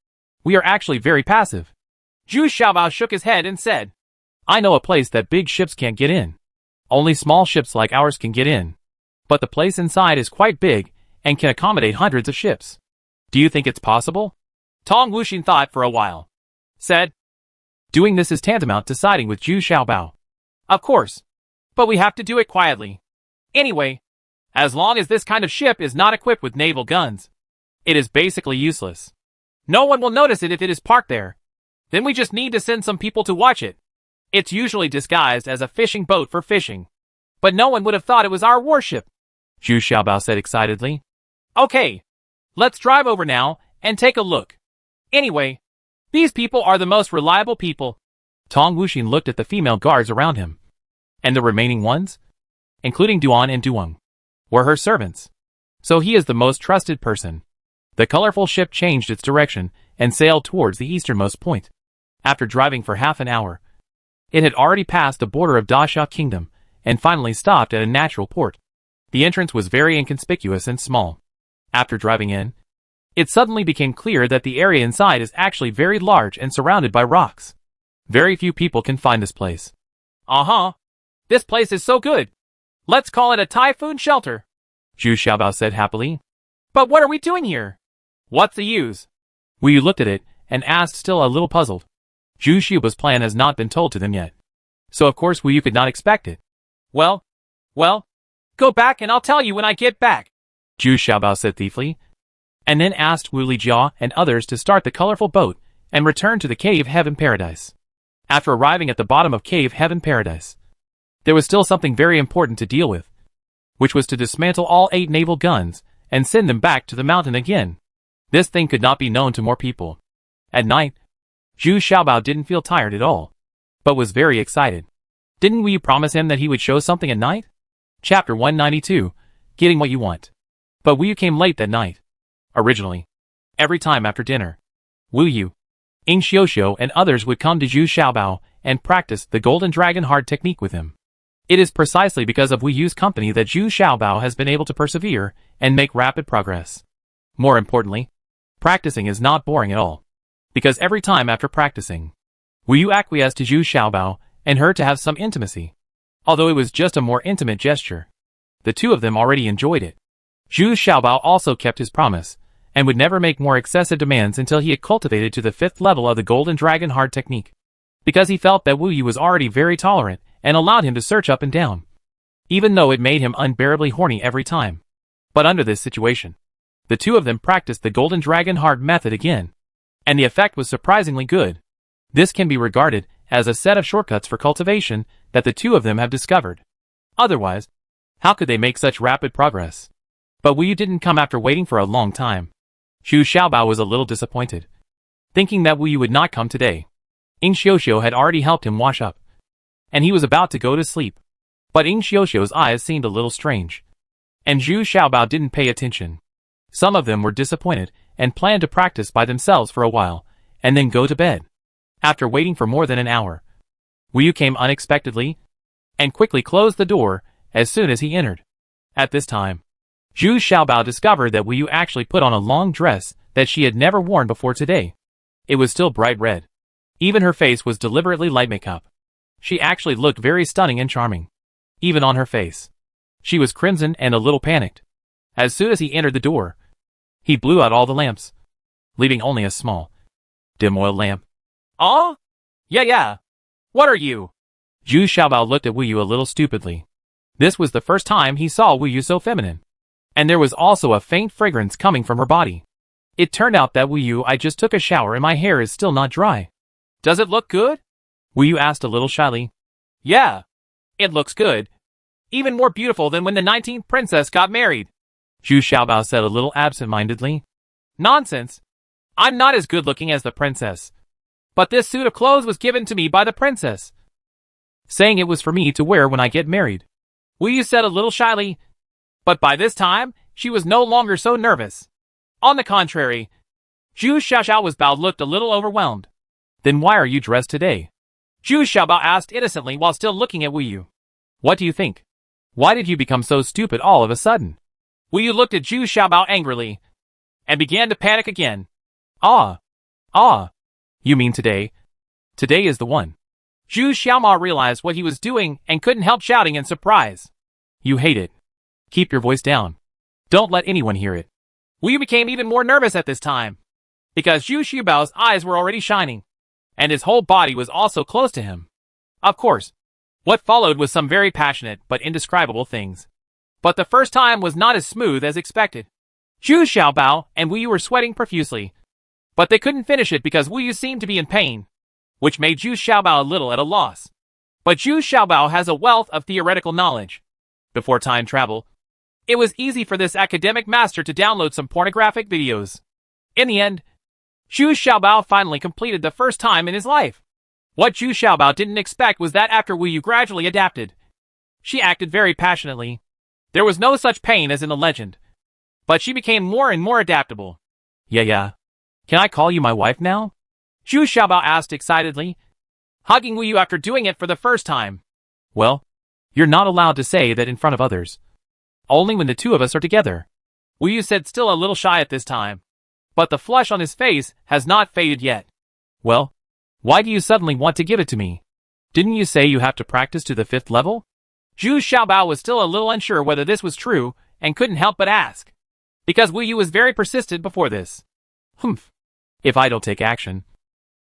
We are actually very passive. Zhu Xiaobao shook his head and said, I know a place that big ships can't get in. Only small ships like ours can get in. But the place inside is quite big and can accommodate hundreds of ships. Do you think it's possible? Tong Wuxin thought for a while. Said, doing this is tantamount to siding with Zhu Xiaobao. Of course. But we have to do it quietly. Anyway, as long as this kind of ship is not equipped with naval guns, it is basically useless. No one will notice it if it is parked there. Then we just need to send some people to watch it. It's usually disguised as a fishing boat for fishing. But no one would have thought it was our warship, Zhu Xiaobao said excitedly. Okay, let's drive over now and take a look. Anyway, these people are the most reliable people. Tong Wuxin looked at the female guards around him. And the remaining ones, including Duan and Duong, were her servants. So he is the most trusted person. The colorful ship changed its direction and sailed towards the easternmost point. After driving for half an hour, it had already passed the border of Dasha Kingdom and finally stopped at a natural port. The entrance was very inconspicuous and small. After driving in, it suddenly became clear that the area inside is actually very large and surrounded by rocks. Very few people can find this place. Uh-huh. This place is so good. Let's call it a typhoon shelter, Zhu Xiaobao said happily. But what are we doing here? What's the use? Wu Yu looked at it and asked, still a little puzzled. Zhu Xiaobao's plan has not been told to them yet. So of course Wu Yu could not expect it. Well, go back and I'll tell you when I get back, Zhu Xiaobao said thiefly, and then asked Wu Lijia and others to start the colorful boat and return to the Cave Heaven Paradise. After arriving at the bottom of Cave Heaven Paradise, there was still something very important to deal with, which was to dismantle all 8 naval guns and send them back to the mountain again. This thing could not be known to more people. At night, Zhu Xiaobao didn't feel tired at all, but was very excited. Didn't we promise him that he would show something at night? Chapter 192, Getting What You Want. But Wu Yu came late that night. Originally, every time after dinner, Wu Yu, Ying Xiuxiu and others would come to Zhu Xiaobao and practice the Golden Dragon Heart technique with him. It is precisely because of Wu Yu's company that Zhu Xiaobao has been able to persevere and make rapid progress. More importantly, practicing is not boring at all. Because every time after practicing, Wu Yu acquiesced to Zhu Xiaobao and her to have some intimacy. Although it was just a more intimate gesture, the two of them already enjoyed it. Zhu Xiaobao also kept his promise, and would never make more excessive demands until he had cultivated to the 5th level of the Golden Dragon Heart technique. Because he felt that Wu Yu was already very tolerant and allowed him to search up and down, even though it made him unbearably horny every time. But under this situation, the two of them practiced the Golden Dragon Heart method again, and the effect was surprisingly good. This can be regarded as a set of shortcuts for cultivation that the two of them have discovered. Otherwise, how could they make such rapid progress? But Wu Yu didn't come after waiting for a long time. Zhu Xiaobao was a little disappointed, thinking that Wu Yu would not come today. Ying Xiuxiu had already helped him wash up, and he was about to go to sleep. But Ying Xiuxiu's eyes seemed a little strange, and Zhu Xiaobao didn't pay attention. Some of them were disappointed and planned to practice by themselves for a while, and then go to bed. After waiting for more than an hour, Wu Yu came unexpectedly, and quickly closed the door as soon as he entered. At this time, Zhu Xiaobao discovered that Wu Yu actually put on a long dress that she had never worn before today. It was still bright red. Even her face was deliberately light makeup. She actually looked very stunning and charming. Even on her face, she was crimson and a little panicked. As soon as he entered the door, he blew out all the lamps, leaving only a small, dim oil lamp. Yeah. What are you? Zhu Xiaobao looked at Wu Yu a little stupidly. This was the first time he saw Wu Yu so feminine. And there was also a faint fragrance coming from her body. It turned out that Wu Yu, I just took a shower and my hair is still not dry. Does it look good? Wu Yu asked a little shyly. Yeah, it looks good. Even more beautiful than when the 19th princess got married. Zhu Xiaobao said a little absent-mindedly. Nonsense. I'm not as good looking as the princess. But this suit of clothes was given to me by the princess, saying it was for me to wear when I get married. Wu Yu said a little shyly. But by this time, she was no longer so nervous. On the contrary, Zhu Xiaobao's Bao looked a little overwhelmed. Then why are you dressed today? Zhu Xiaobao asked innocently while still looking at Wu Yu. What do you think? Why did you become so stupid all of a sudden? Wu Yu looked at Zhu Xiaobao angrily and began to panic again. Ah, you mean today? Today is the one. Zhu Xiaomao realized what he was doing and couldn't help shouting in surprise. You hate it. Keep your voice down. Don't let anyone hear it. Wu Yu became even more nervous at this time, because Zhu Xiaobao's eyes were already shining, and his whole body was also close to him. Of course, what followed was some very passionate but indescribable things. But the first time was not as smooth as expected. Zhu Xiaobao and Wu Yu were sweating profusely, but they couldn't finish it because Wu Yu seemed to be in pain, which made Zhu Xiaobao a little at a loss. But Zhu Xiaobao has a wealth of theoretical knowledge. Before time travel, it was easy for this academic master to download some pornographic videos. In the end, Zhu Xiaobao finally completed the first time in his life. What Zhu Xiaobao didn't expect was that after Wu Yu gradually adapted, she acted very passionately. There was no such pain as in the legend, but she became more and more adaptable. Yeah. Can I call you my wife now? Zhu Xiaobao asked excitedly, hugging Wu Yu after doing it for the first time. Well, you're not allowed to say that in front of others. Only when the two of us are together. Wu Yu said, still a little shy at this time, but the flush on his face has not faded yet. Well, why do you suddenly want to give it to me? Didn't you say you have to practice to the 5th level? Zhu Xiaobao was still a little unsure whether this was true and couldn't help but ask, because Wu Yu was very persistent before this. Humph. If I don't take action,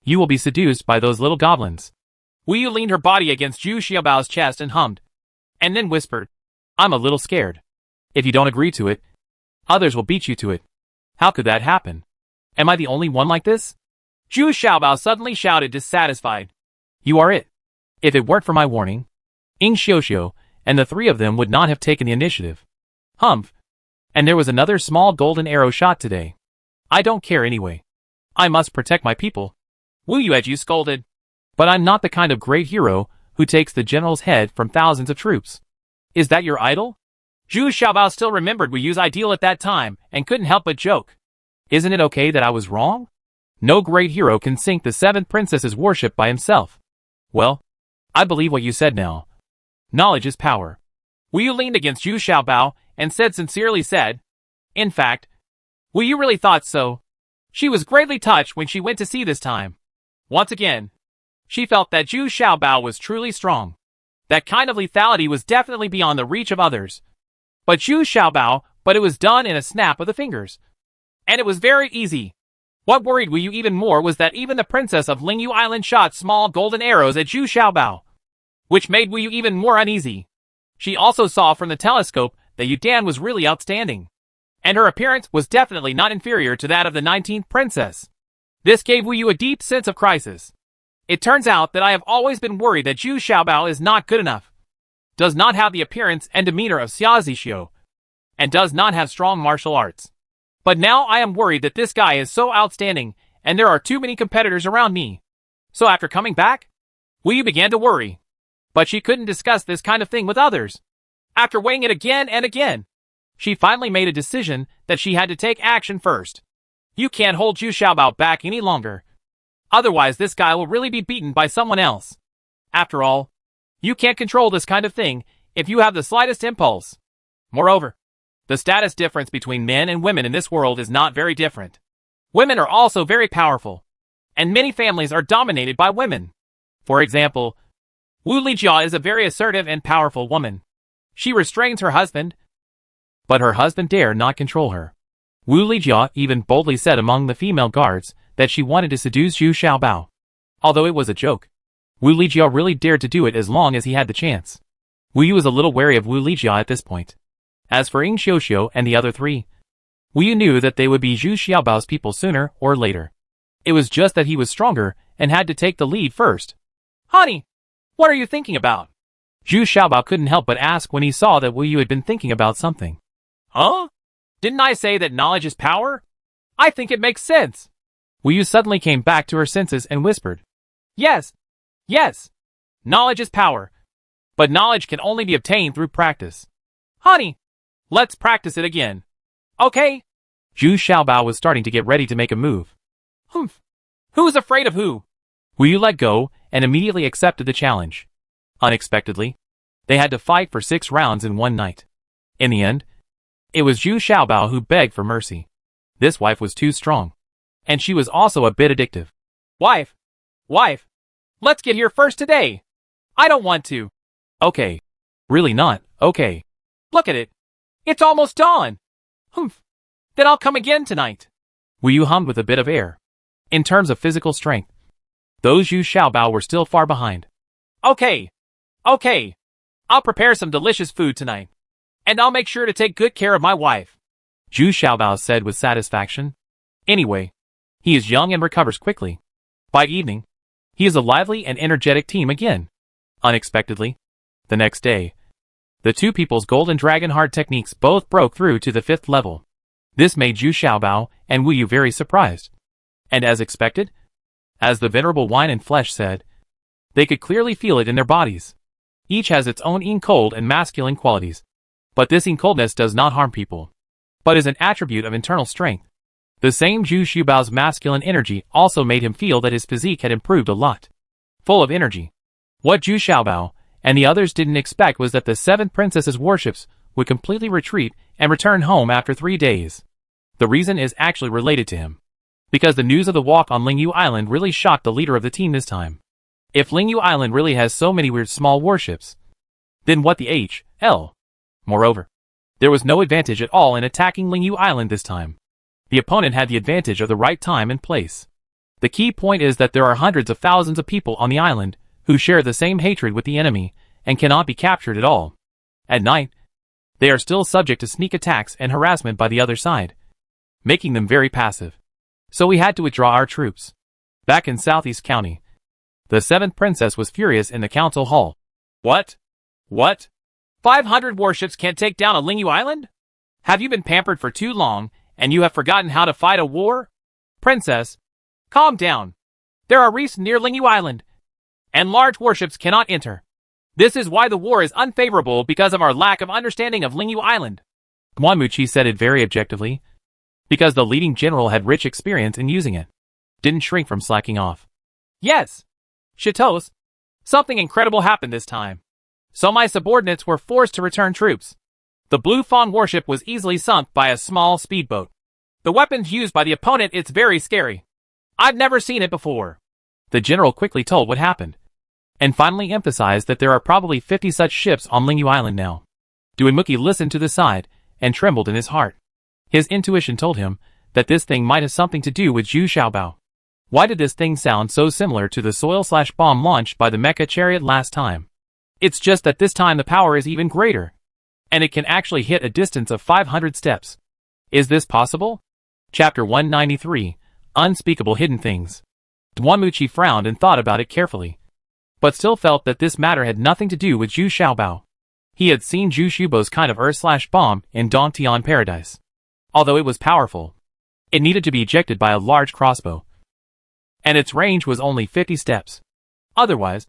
you will be seduced by those little goblins. Wu Yu leaned her body against Zhu Xiaobao's chest and hummed, and then whispered, I'm a little scared. If you don't agree to it, others will beat you to it. How could that happen? Am I the only one like this? Zhu Xiaobao suddenly shouted, dissatisfied. You are it. If it weren't for my warning, Ying Xiuxiu and the three of them would not have taken the initiative. Humph. And there was another small golden arrow shot today. I don't care anyway. I must protect my people. Wu Yu scolded. But I'm not the kind of great hero who takes the general's head from thousands of troops. Is that your idol? Zhu Xiaobao still remembered Wu Yu's ideal at that time and couldn't help but joke. Isn't it okay that I was wrong? No great hero can sink the 7th princess's worship by himself. Well, I believe what you said now. Knowledge is power. Wu Yu leaned against Zhu Xiaobao and sincerely said, in fact, Wu Yu really thought so. She was greatly touched when she went to see this time. Once again, she felt that Zhu Xiaobao was truly strong. That kind of lethality was definitely beyond the reach of others. But it was done in a snap of the fingers. And it was very easy. What worried Wu Yu even more was that even the princess of Lingyu Island shot small golden arrows at Zhu Xiaobao, which made Wu Yu even more uneasy. She also saw from the telescope that Yu Dan was really outstanding, and her appearance was definitely not inferior to that of the 19th princess. This gave Wu Yu a deep sense of crisis. It turns out that I have always been worried that Zhu Xiaobao is not good enough, does not have the appearance and demeanor of Xia Zixio, and does not have strong martial arts. But now I am worried that this guy is so outstanding, and there are too many competitors around me. So after coming back, Wu Yu began to worry. But she couldn't discuss this kind of thing with others. After weighing it again and again, she finally made a decision that she had to take action first. You can't hold Zhu Xiaobao back any longer. Otherwise this guy will really be beaten by someone else. After all, you can't control this kind of thing if you have the slightest impulse. Moreover, the status difference between men and women in this world is not very different. Women are also very powerful, and many families are dominated by women. For example, Wu Lijia is a very assertive and powerful woman. She restrains her husband, but her husband dare not control her. Wu Lijia even boldly said among the female guards that she wanted to seduce Zhu Xiaobao. Although it was a joke, Wu Lijia really dared to do it as long as he had the chance. Wu Yu was a little wary of Wu Lijia at this point. As for Ying Xiuxiu and the other three, Wu Yu knew that they would be Zhu Xiaobao's people sooner or later. It was just that he was stronger and had to take the lead first. Honey, what are you thinking about? Zhu Xiaobao couldn't help but ask when he saw that Wu Yu had been thinking about something. Huh? Didn't I say that knowledge is power? I think it makes sense. Wu Yu suddenly came back to her senses and whispered. Yes. Yes. Knowledge is power. But knowledge can only be obtained through practice. Honey, let's practice it again. Okay? Zhu Xiaobao was starting to get ready to make a move. Humph. Who's afraid of who? Wu Yu let go and immediately accepted the challenge. Unexpectedly, they had to fight for 6 rounds in one night. In the end, it was Zhu Xiaobao who begged for mercy. This wife was too strong. And she was also a bit addictive. Wife, let's get here first today. I don't want to. Okay. Really not, okay. Look at it. It's almost dawn. Humph. Then I'll come again tonight. Wu Yu hummed with a bit of air. In terms of physical strength, those Zhu Xiaobao were still far behind. Okay. I'll prepare some delicious food tonight. And I'll make sure to take good care of my wife. Zhu Xiaobao said with satisfaction. Anyway, he is young and recovers quickly. By evening, he is a lively and energetic team again. Unexpectedly, the next day, the two people's golden dragon heart techniques both broke through to the 5th level. This made Zhu Xiaobao and Wu Yu very surprised. And as expected, as the venerable wine and flesh said, they could clearly feel it in their bodies. Each has its own yin cold and masculine qualities. But this yin coldness does not harm people, but is an attribute of internal strength. The same Zhu Xiaobao's masculine energy also made him feel that his physique had improved a lot. Full of energy. What Zhu Xiaobao and the others didn't expect was that the 7th princess's warships would completely retreat and return home after 3 days. The reason is actually related to him. Because the news of the walk on Lingyu Island really shocked the leader of the team this time. If Lingyu Island really has so many weird small warships, then what the H.L.? Moreover, there was no advantage at all in attacking Lingyu Island this time. The opponent had the advantage of the right time and place. The key point is that there are hundreds of thousands of people on the island who share the same hatred with the enemy and cannot be captured at all. At night, they are still subject to sneak attacks and harassment by the other side, making them very passive. So we had to withdraw our troops. Back in Southeast County, the 7th princess was furious in the council hall. What? 500 warships can't take down a Lingyu Island? Have you been pampered for too long, and you have forgotten how to fight a war? Princess, calm down. There are reefs near Lingyu Island, and large warships cannot enter. This is why the war is unfavorable because of our lack of understanding of Lingyu Island. Guanmuchi said it very objectively, because the leading general had rich experience in using it. Didn't shrink from slacking off. Yes. Shitos, something incredible happened this time. So my subordinates were forced to return troops. The Blue Fawn warship was easily sunk by a small speedboat. The weapons used by the opponent, it's very scary. I've never seen it before. The general quickly told what happened, and finally emphasized that there are probably 50 such ships on Lingyu Island now. Duinmuki listened to the side and trembled in his heart. His intuition told him that this thing might have something to do with Zhu Xiaobao. Why did this thing sound so similar to the soil/bomb launched by the mecha chariot last time? It's just that this time the power is even greater, and it can actually hit a distance of 500 steps. Is this possible? Chapter 193, Unspeakable Hidden Things. Duanmuchi frowned and thought about it carefully, but still felt that this matter had nothing to do with Zhu Xiaobao. He had seen Zhu Xiaobao's kind of earth/bomb in Dongtian Paradise. Although it was powerful, it needed to be ejected by a large crossbow, and its range was only 50 steps. Otherwise,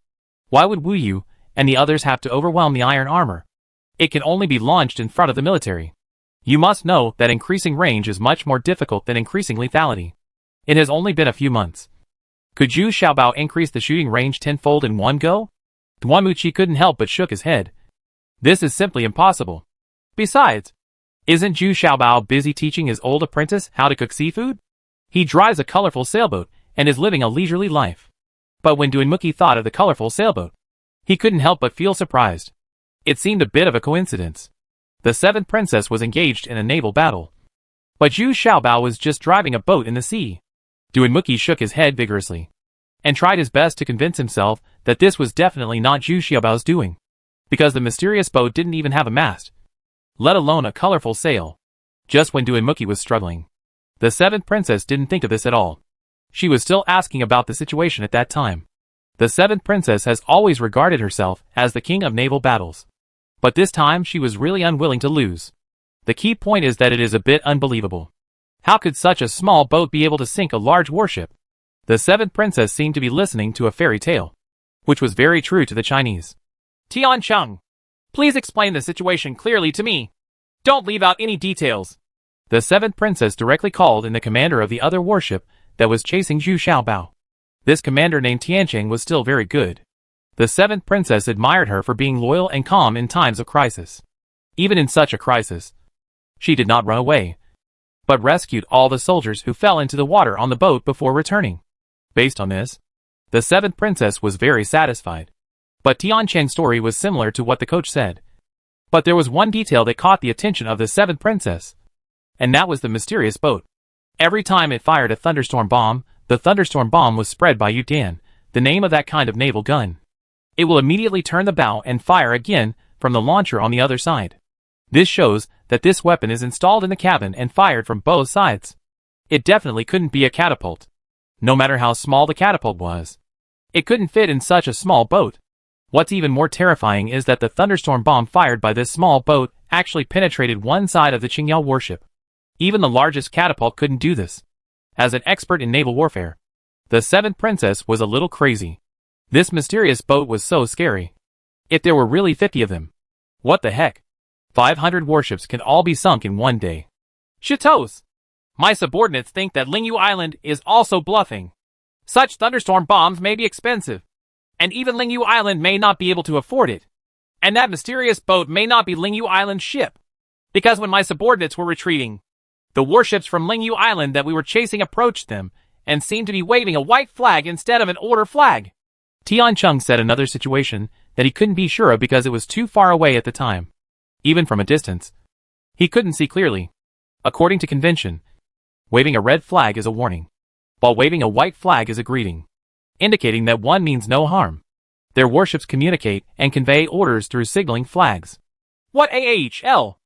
why would Wu Yu and the others have to overwhelm the iron armor? It can only be launched in front of the military. You must know that increasing range is much more difficult than increasing lethality. It has only been a few months. Could Zhu Xiaobao increase the shooting range tenfold in one go? Duanmuchi couldn't help but shook his head. This is simply impossible. Besides, isn't Zhu Xiaobao busy teaching his old apprentice how to cook seafood? He drives a colorful sailboat and is living a leisurely life. But when Duinmuki thought of the colorful sailboat, he couldn't help but feel surprised. It seemed a bit of a coincidence. The 7th princess was engaged in a naval battle, but Zhu Xiaobao was just driving a boat in the sea. Duinmuki shook his head vigorously and tried his best to convince himself that this was definitely not Zhu Xiaobao's doing. because the mysterious boat didn't even have a mast, let alone a colorful sail. Just when Duinmuki was struggling, the seventh princess didn't think of this at all. She was still asking about the situation at that time. The seventh princess has always regarded herself as the king of naval battles. But this time she was really unwilling to lose. The key point is that it is a bit unbelievable. How could such a small boat be able to sink a large warship? The seventh princess seemed to be listening to a fairy tale, which was very true to the Chinese. Tian Chung, please explain the situation clearly to me. Don't leave out any details. The seventh princess directly called in the commander of the other warship that was chasing Zhu Xiaobao. This commander named Tiancheng was still very good. The seventh princess admired her for being loyal and calm in times of crisis. Even in such a crisis, she did not run away, but rescued all the soldiers who fell into the water on the boat before returning. Based on this, the seventh princess was very satisfied. But Tiancheng's story was similar to what the coach said. But there was one detail that caught the attention of the seventh princess, and that was the mysterious boat. Every time it fired a thunderstorm bomb, the thunderstorm bomb was spread by Yudan, the name of that kind of naval gun. It will immediately turn the bow and fire again from the launcher on the other side. This shows that this weapon is installed in the cabin and fired from both sides. It definitely couldn't be a catapult. No matter how small the catapult was, it couldn't fit in such a small boat. What's even more terrifying is that the thunderstorm bomb fired by this small boat actually penetrated one side of the Qingyao warship. Even the largest catapult couldn't do this. As an expert in naval warfare, the seventh princess was a little crazy. This mysterious boat was so scary. If there were really 50 of them, what the heck? 500 warships can all be sunk in one day. Shitos! My subordinates think that Lingyu Island is also bluffing. Such thunderstorm bombs may be expensive, and even Lingyu Island may not be able to afford it. And that mysterious boat may not be Lingyu Island's ship. Because when my subordinates were retreating, the warships from Lingyu Island that we were chasing approached them and seemed to be waving a white flag instead of an order flag. Tian Chung said another situation that he couldn't be sure of because it was too far away at the time. Even from a distance, he couldn't see clearly. According to convention, waving a red flag is a warning, while waving a white flag is a greeting, indicating that one means no harm. Their warships communicate and convey orders through signaling flags. What AHL?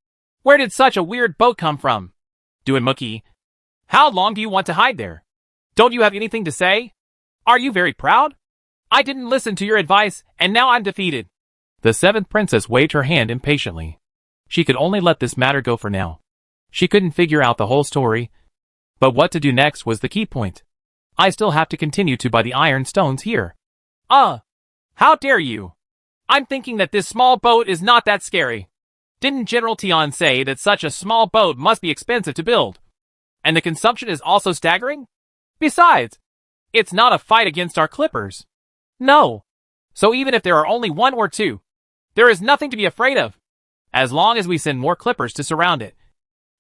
Where did such a weird boat come from? Duinmuki, how long do you want to hide there? Don't you have anything to say? Are you very proud? I didn't listen to your advice, and now I'm defeated. The seventh princess waved her hand impatiently. She could only let this matter go for now. She couldn't figure out the whole story, but what to do next was the key point. I still have to continue to buy the iron stones here. How dare you? I'm thinking that this small boat is not that scary. Didn't General Tian say that such a small boat must be expensive to build? And the consumption is also staggering? Besides, it's not a fight against our clippers. No. So even if there are only one or two, there is nothing to be afraid of. As long as we send more clippers to surround it,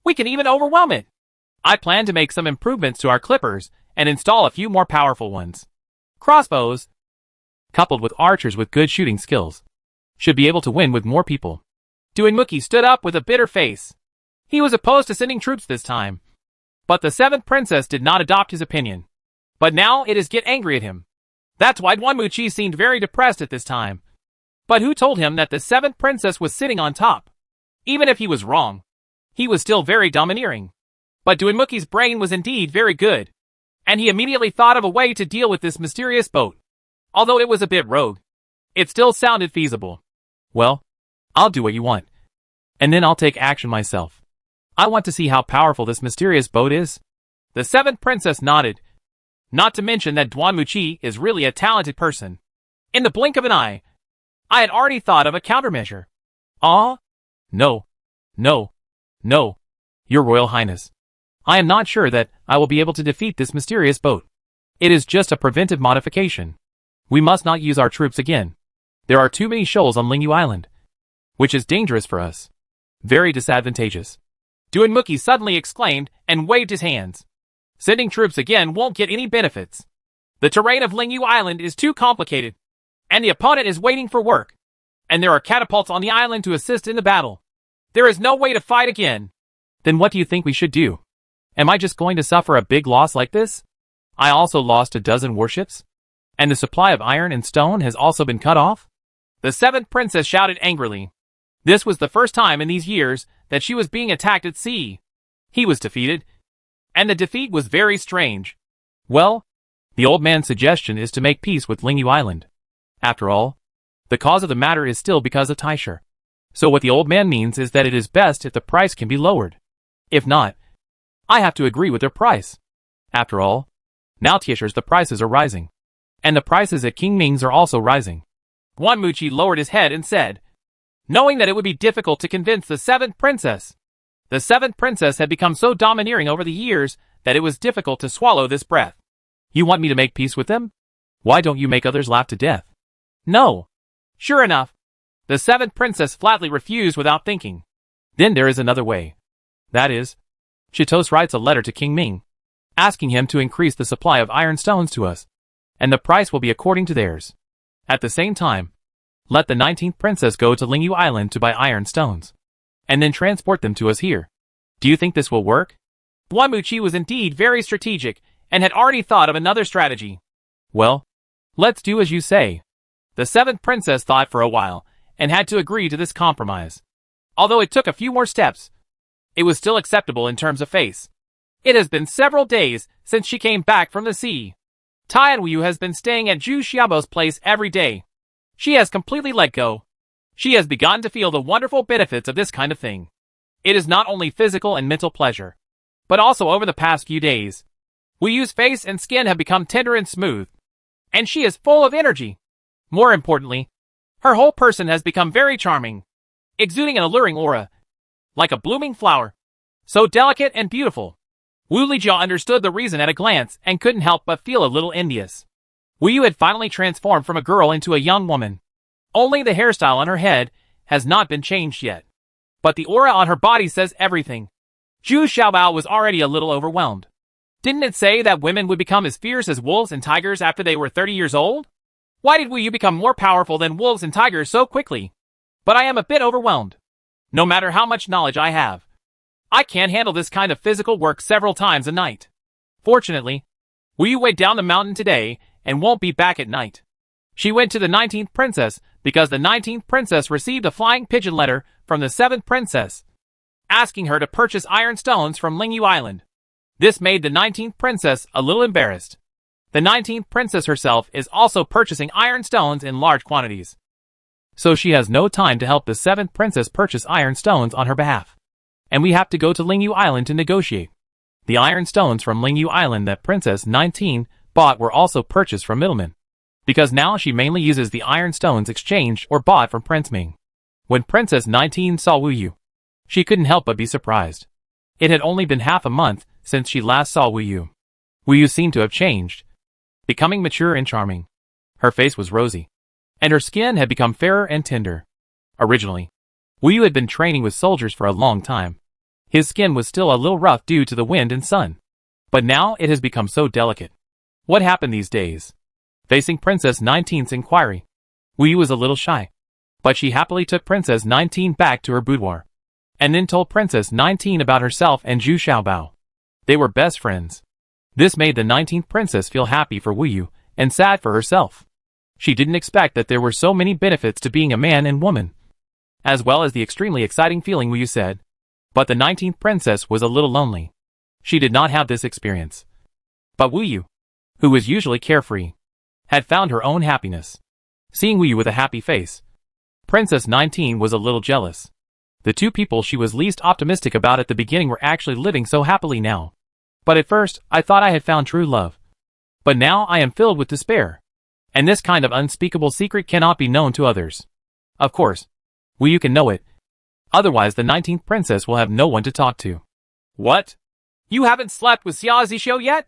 we can even overwhelm it. I plan to make some improvements to our clippers and install a few more powerful ones. Crossbows, coupled with archers with good shooting skills, should be able to win with more people. Duinmuki stood up with a bitter face. He was opposed to sending troops this time, but the seventh princess did not adopt his opinion. But now it is get angry at him. That's why Duanmuchi seemed very depressed at this time. But who told him that the seventh princess was sitting on top? Even if he was wrong, he was still very domineering. But Duinmuki's brain was indeed very good, and he immediately thought of a way to deal with this mysterious boat. Although it was a bit rogue, it still sounded feasible. Well, I'll do what you want, and then I'll take action myself. I want to see how powerful this mysterious boat is. The seventh princess nodded. Not to mention that Duanmuchi is really a talented person. In the blink of an eye, I had already thought of a countermeasure. No, Your Royal Highness. I am not sure that I will be able to defeat this mysterious boat. It is just a preventive modification. We must not use our troops again. There are too many shoals on Lingyu Island, which is dangerous for us. Very disadvantageous. Duinmuki suddenly exclaimed and waved his hands. Sending troops again won't get any benefits. The terrain of Lingyu Island is too complicated, and the opponent is waiting for work. And there are catapults on the island to assist in the battle. There is no way to fight again. Then what do you think we should do? Am I just going to suffer a big loss like this? I also lost a dozen warships, and the supply of iron and stone has also been cut off. The seventh princess shouted angrily. This was the first time in these years that she was being attacked at sea. He was defeated, and the defeat was very strange. Well, the old man's suggestion is to make peace with Lingyu Island. After all, the cause of the matter is still because of Taisher. So what the old man means is that it is best if the price can be lowered. If not, I have to agree with their price. After all, now Taisher's the prices are rising. And the prices at King Ming's are also rising. Wan Muqi lowered his head and said, knowing that it would be difficult to convince the seventh princess. The seventh princess had become so domineering over the years that it was difficult to swallow this breath. You want me to make peace with them? Why don't you make others laugh to death? No. Sure enough, the seventh princess flatly refused without thinking. Then there is another way. That is, Chitos writes a letter to King Ming, asking him to increase the supply of iron stones to us, and the price will be according to theirs. At the same time, let the 19th princess go to Lingyu Island to buy iron stones, and then transport them to us here. Do you think this will work? Wan Muqi was indeed very strategic, and had already thought of another strategy. Well, let's do as you say. The seventh princess thought for a while, and had to agree to this compromise. Although it took a few more steps, it was still acceptable in terms of face. It has been several days since she came back from the sea. Tai and Wu has been staying at Zhu Xiaobo's place every day. She has completely let go. She has begun to feel the wonderful benefits of this kind of thing. It is not only physical and mental pleasure, but also over the past few days. Wu Yu's face and skin have become tender and smooth, and she is full of energy. More importantly, her whole person has become very charming, exuding an alluring aura, like a blooming flower, so delicate and beautiful. Wu Lijia understood the reason at a glance and couldn't help but feel a little envious. Wu Yu had finally transformed from a girl into a young woman. Only the hairstyle on her head has not been changed yet. But the aura on her body says everything. Zhu Xiaobao was already a little overwhelmed. Didn't it say that women would become as fierce as wolves and tigers after they were 30 years old? Why did Wu Yu become more powerful than wolves and tigers so quickly? But I am a bit overwhelmed. No matter how much knowledge I have, I can't handle this kind of physical work several times a night. Fortunately, Wu Yu went down the mountain today and won't be back at night. She went to the 19th princess because the 19th princess received a flying pigeon letter from the 7th princess, asking her to purchase iron stones from Lingyu Island. This made the 19th princess a little embarrassed. The 19th princess herself is also purchasing iron stones in large quantities. So she has no time to help the 7th princess purchase iron stones on her behalf. And we have to go to Lingyu Island to negotiate. The iron stones from Lingyu Island that Princess 19 bought were also purchased from middlemen, because now she mainly uses the iron stones exchanged or bought from Prince Ming. When Princess 19 saw Wu Yu, she couldn't help but be surprised. It had only been half a month since she last saw Wu Yu. Wu Yu seemed to have changed, becoming mature and charming. Her face was rosy, and her skin had become fairer and tender. Originally, Wu Yu had been training with soldiers for a long time. His skin was still a little rough due to the wind and sun, but now it has become so delicate. What happened these days? Facing Princess 19's inquiry, Wu Yu was a little shy, but she happily took Princess 19 back to her boudoir, and then told Princess 19 about herself and Zhu Xiaobao. They were best friends. This made the 19th princess feel happy for Wu Yu and sad for herself. She didn't expect that there were so many benefits to being a man and woman, as well as the extremely exciting feeling Wu Yu said. But the 19th princess was a little lonely. She did not have this experience. But Wu Yu, who was usually carefree, had found her own happiness. Seeing Wu Yu with a happy face, Princess 19 was a little jealous. The two people she was least optimistic about at the beginning were actually living so happily now. But at first, I thought I had found true love. But now I am filled with despair. And this kind of unspeakable secret cannot be known to others. Of course, Wu Yu can know it. Otherwise the 19th princess will have no one to talk to. What? You haven't slept with Xia Zixio yet?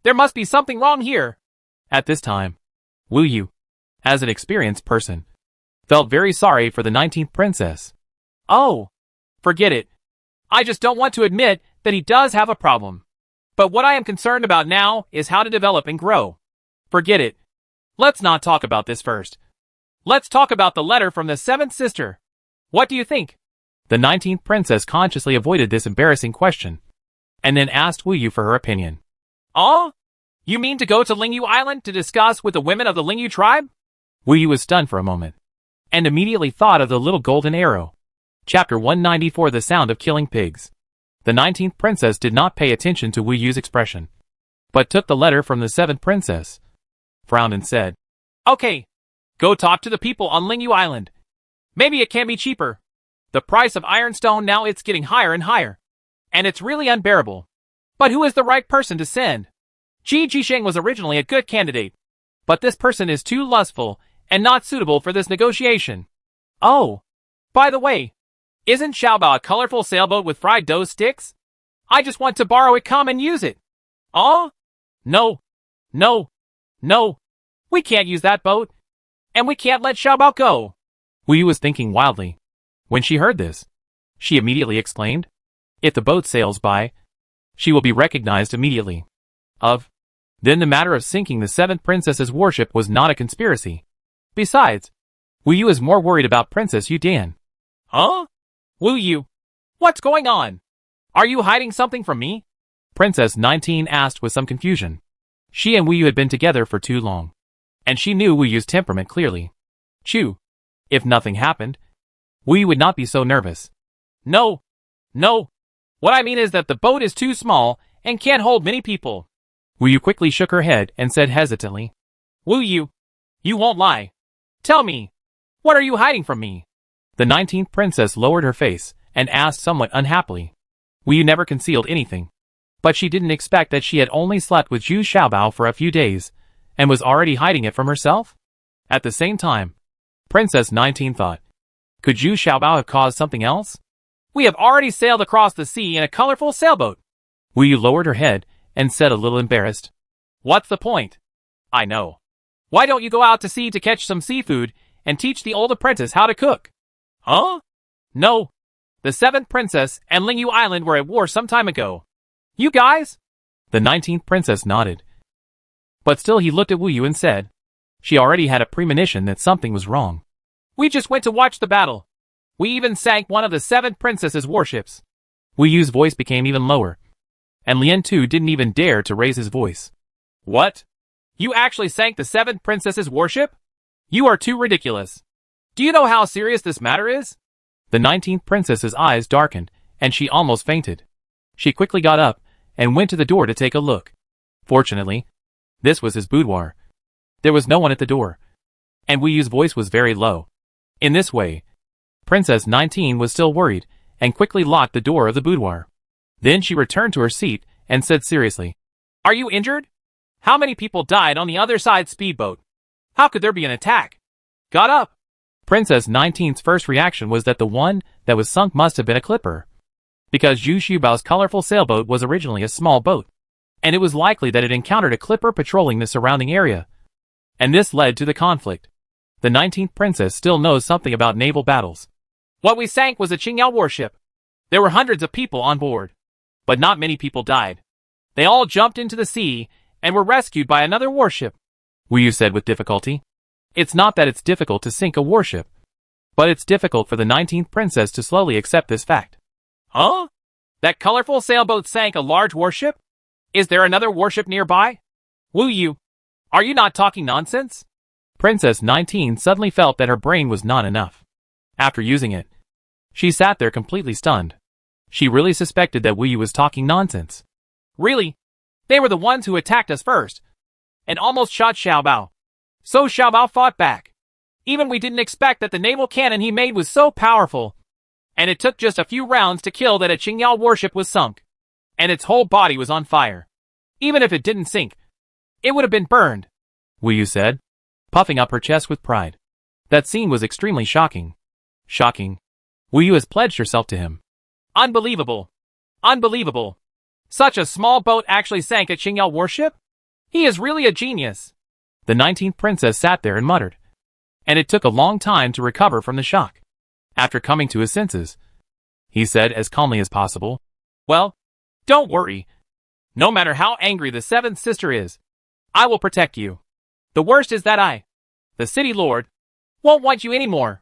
There must be something wrong here. At this time, Wu Yu, as an experienced person, felt very sorry for the 19th princess. Oh, forget it. I just don't want to admit that he does have a problem. But what I am concerned about now is how to develop and grow. Forget it. Let's not talk about this first. Let's talk about the letter from the 7th sister. What do you think? The 19th princess consciously avoided this embarrassing question, and then asked Wu Yu for her opinion. Oh? You mean to go to Lingyu Island to discuss with the women of the Lingyu tribe? Wu Yu was stunned for a moment, and immediately thought of the little golden arrow. Chapter 194 The Sound of Killing Pigs. The 19th princess did not pay attention to Wu Yu's expression, but took the letter from the 7th princess, frowned and said, Okay, go talk to the people on Lingyu Island. Maybe it can be cheaper. The price of ironstone now it's getting higher and higher, and it's really unbearable. But who is the right person to send? Ji Jisheng was originally a good candidate, but this person is too lustful and not suitable for this negotiation. Oh, by the way, isn't Xiaobao a colorful sailboat with fried dough sticks? I just want to borrow it, come and use it. Oh? No. No. No. We can't use that boat. And we can't let Xiaobao go. Wu Yu was thinking wildly. When she heard this, she immediately exclaimed, if the boat sails by, she will be recognized immediately. Then the matter of sinking the 7th princess's warship was not a conspiracy. Besides, Wu Yu is more worried about Princess Yu Dan. Huh? Wu Yu, what's going on? Are you hiding something from me? Princess 19 asked with some confusion. She and Wu Yu had been together for too long, and she knew Wu Yu's temperament clearly. If nothing happened, Wu Yu would not be so nervous. No. What I mean is that the boat is too small and can't hold many people. Wu Yu quickly shook her head and said hesitantly, Wu Yu, you won't lie. Tell me, what are you hiding from me? The 19th princess lowered her face and asked somewhat unhappily. Wu Yu never concealed anything, but she didn't expect that she had only slept with Zhu Xiaobao for a few days and was already hiding it from herself. At the same time, Princess 19 thought, could Zhu Xiaobao have caused something else? We have already sailed across the sea in a colorful sailboat. Wu Yu lowered her head and said a little embarrassed, What's the point? I know. Why don't you go out to sea to catch some seafood and teach the old apprentice how to cook? Huh? No. The 7th princess and Lingyu Island were at war some time ago. You guys? The 19th princess nodded. But still he looked at Wu Yu and said, she already had a premonition that something was wrong. We just went to watch the battle. We even sank one of the 7th princess's warships. Wu Yu's voice became even lower, and Lian Tu didn't even dare to raise his voice. What? You actually sank the 7th princess's warship? You are too ridiculous. Do you know how serious this matter is? The 19th princess's eyes darkened, and she almost fainted. She quickly got up and went to the door to take a look. Fortunately, this was his boudoir. There was no one at the door, and Wu Yu's voice was very low. In this way, Princess 19 was still worried and quickly locked the door of the boudoir. Then she returned to her seat and said seriously, Are you injured? How many people died on the other side's speedboat? How could there be an attack? Got up. Princess 19's first reaction was that the one that was sunk must have been a clipper, because Zhu Xiaobao's colorful sailboat was originally a small boat, and it was likely that it encountered a clipper patrolling the surrounding area, and this led to the conflict. The 19th princess still knows something about naval battles. What we sank was a Qingyao warship. There were hundreds of people on board, but not many people died. They all jumped into the sea and were rescued by another warship. Wu Yu said with difficulty. It's not that it's difficult to sink a warship, but it's difficult for the 19th princess to slowly accept this fact. Huh? That colorful sailboat sank a large warship? Is there another warship nearby? Wu Yu, are you not talking nonsense? Princess 19 suddenly felt that her brain was not enough. After using it, she sat there completely stunned. She really suspected that Wu Yu was talking nonsense. Really? They were the ones who attacked us first, and almost shot Xiaobao. So Xiaobao fought back. Even we didn't expect that the naval cannon he made was so powerful. And it took just a few rounds to kill that a Qingyao warship was sunk. And its whole body was on fire. Even if it didn't sink, it would have been burned, Wu Yu said, puffing up her chest with pride. That scene was extremely shocking. Shocking. Wu Yu has pledged herself to him. Unbelievable. Unbelievable. Such a small boat actually sank a Qingyao warship? He is really a genius. The 19th princess sat there and muttered. And it took a long time to recover from the shock. After coming to his senses, he said as calmly as possible, Well, don't worry. No matter how angry the 7th sister is, I will protect you. The worst is that I, the city lord, won't want you anymore.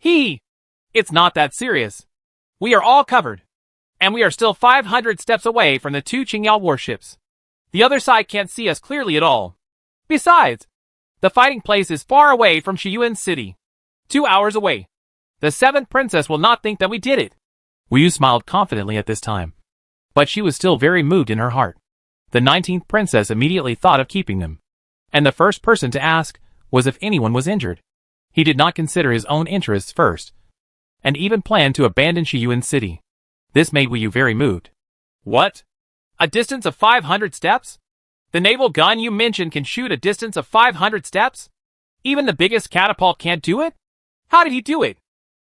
It's not that serious. We are all covered. And we are still 500 steps away from the 2 Qingyao warships. The other side can't see us clearly at all. Besides, the fighting place is far away from Shiyuan City. 2 hours away. The 7th princess will not think that we did it. Wu Yu smiled confidently at this time. But she was still very moved in her heart. The 19th princess immediately thought of keeping them. And the first person to ask was if anyone was injured. He did not consider his own interests first, and even planned to abandon Shiyuan City. This made Wu Yu very moved. What? A distance of 500 steps? The naval gun you mentioned can shoot a distance of 500 steps? Even the biggest catapult can't do it? How did he do it?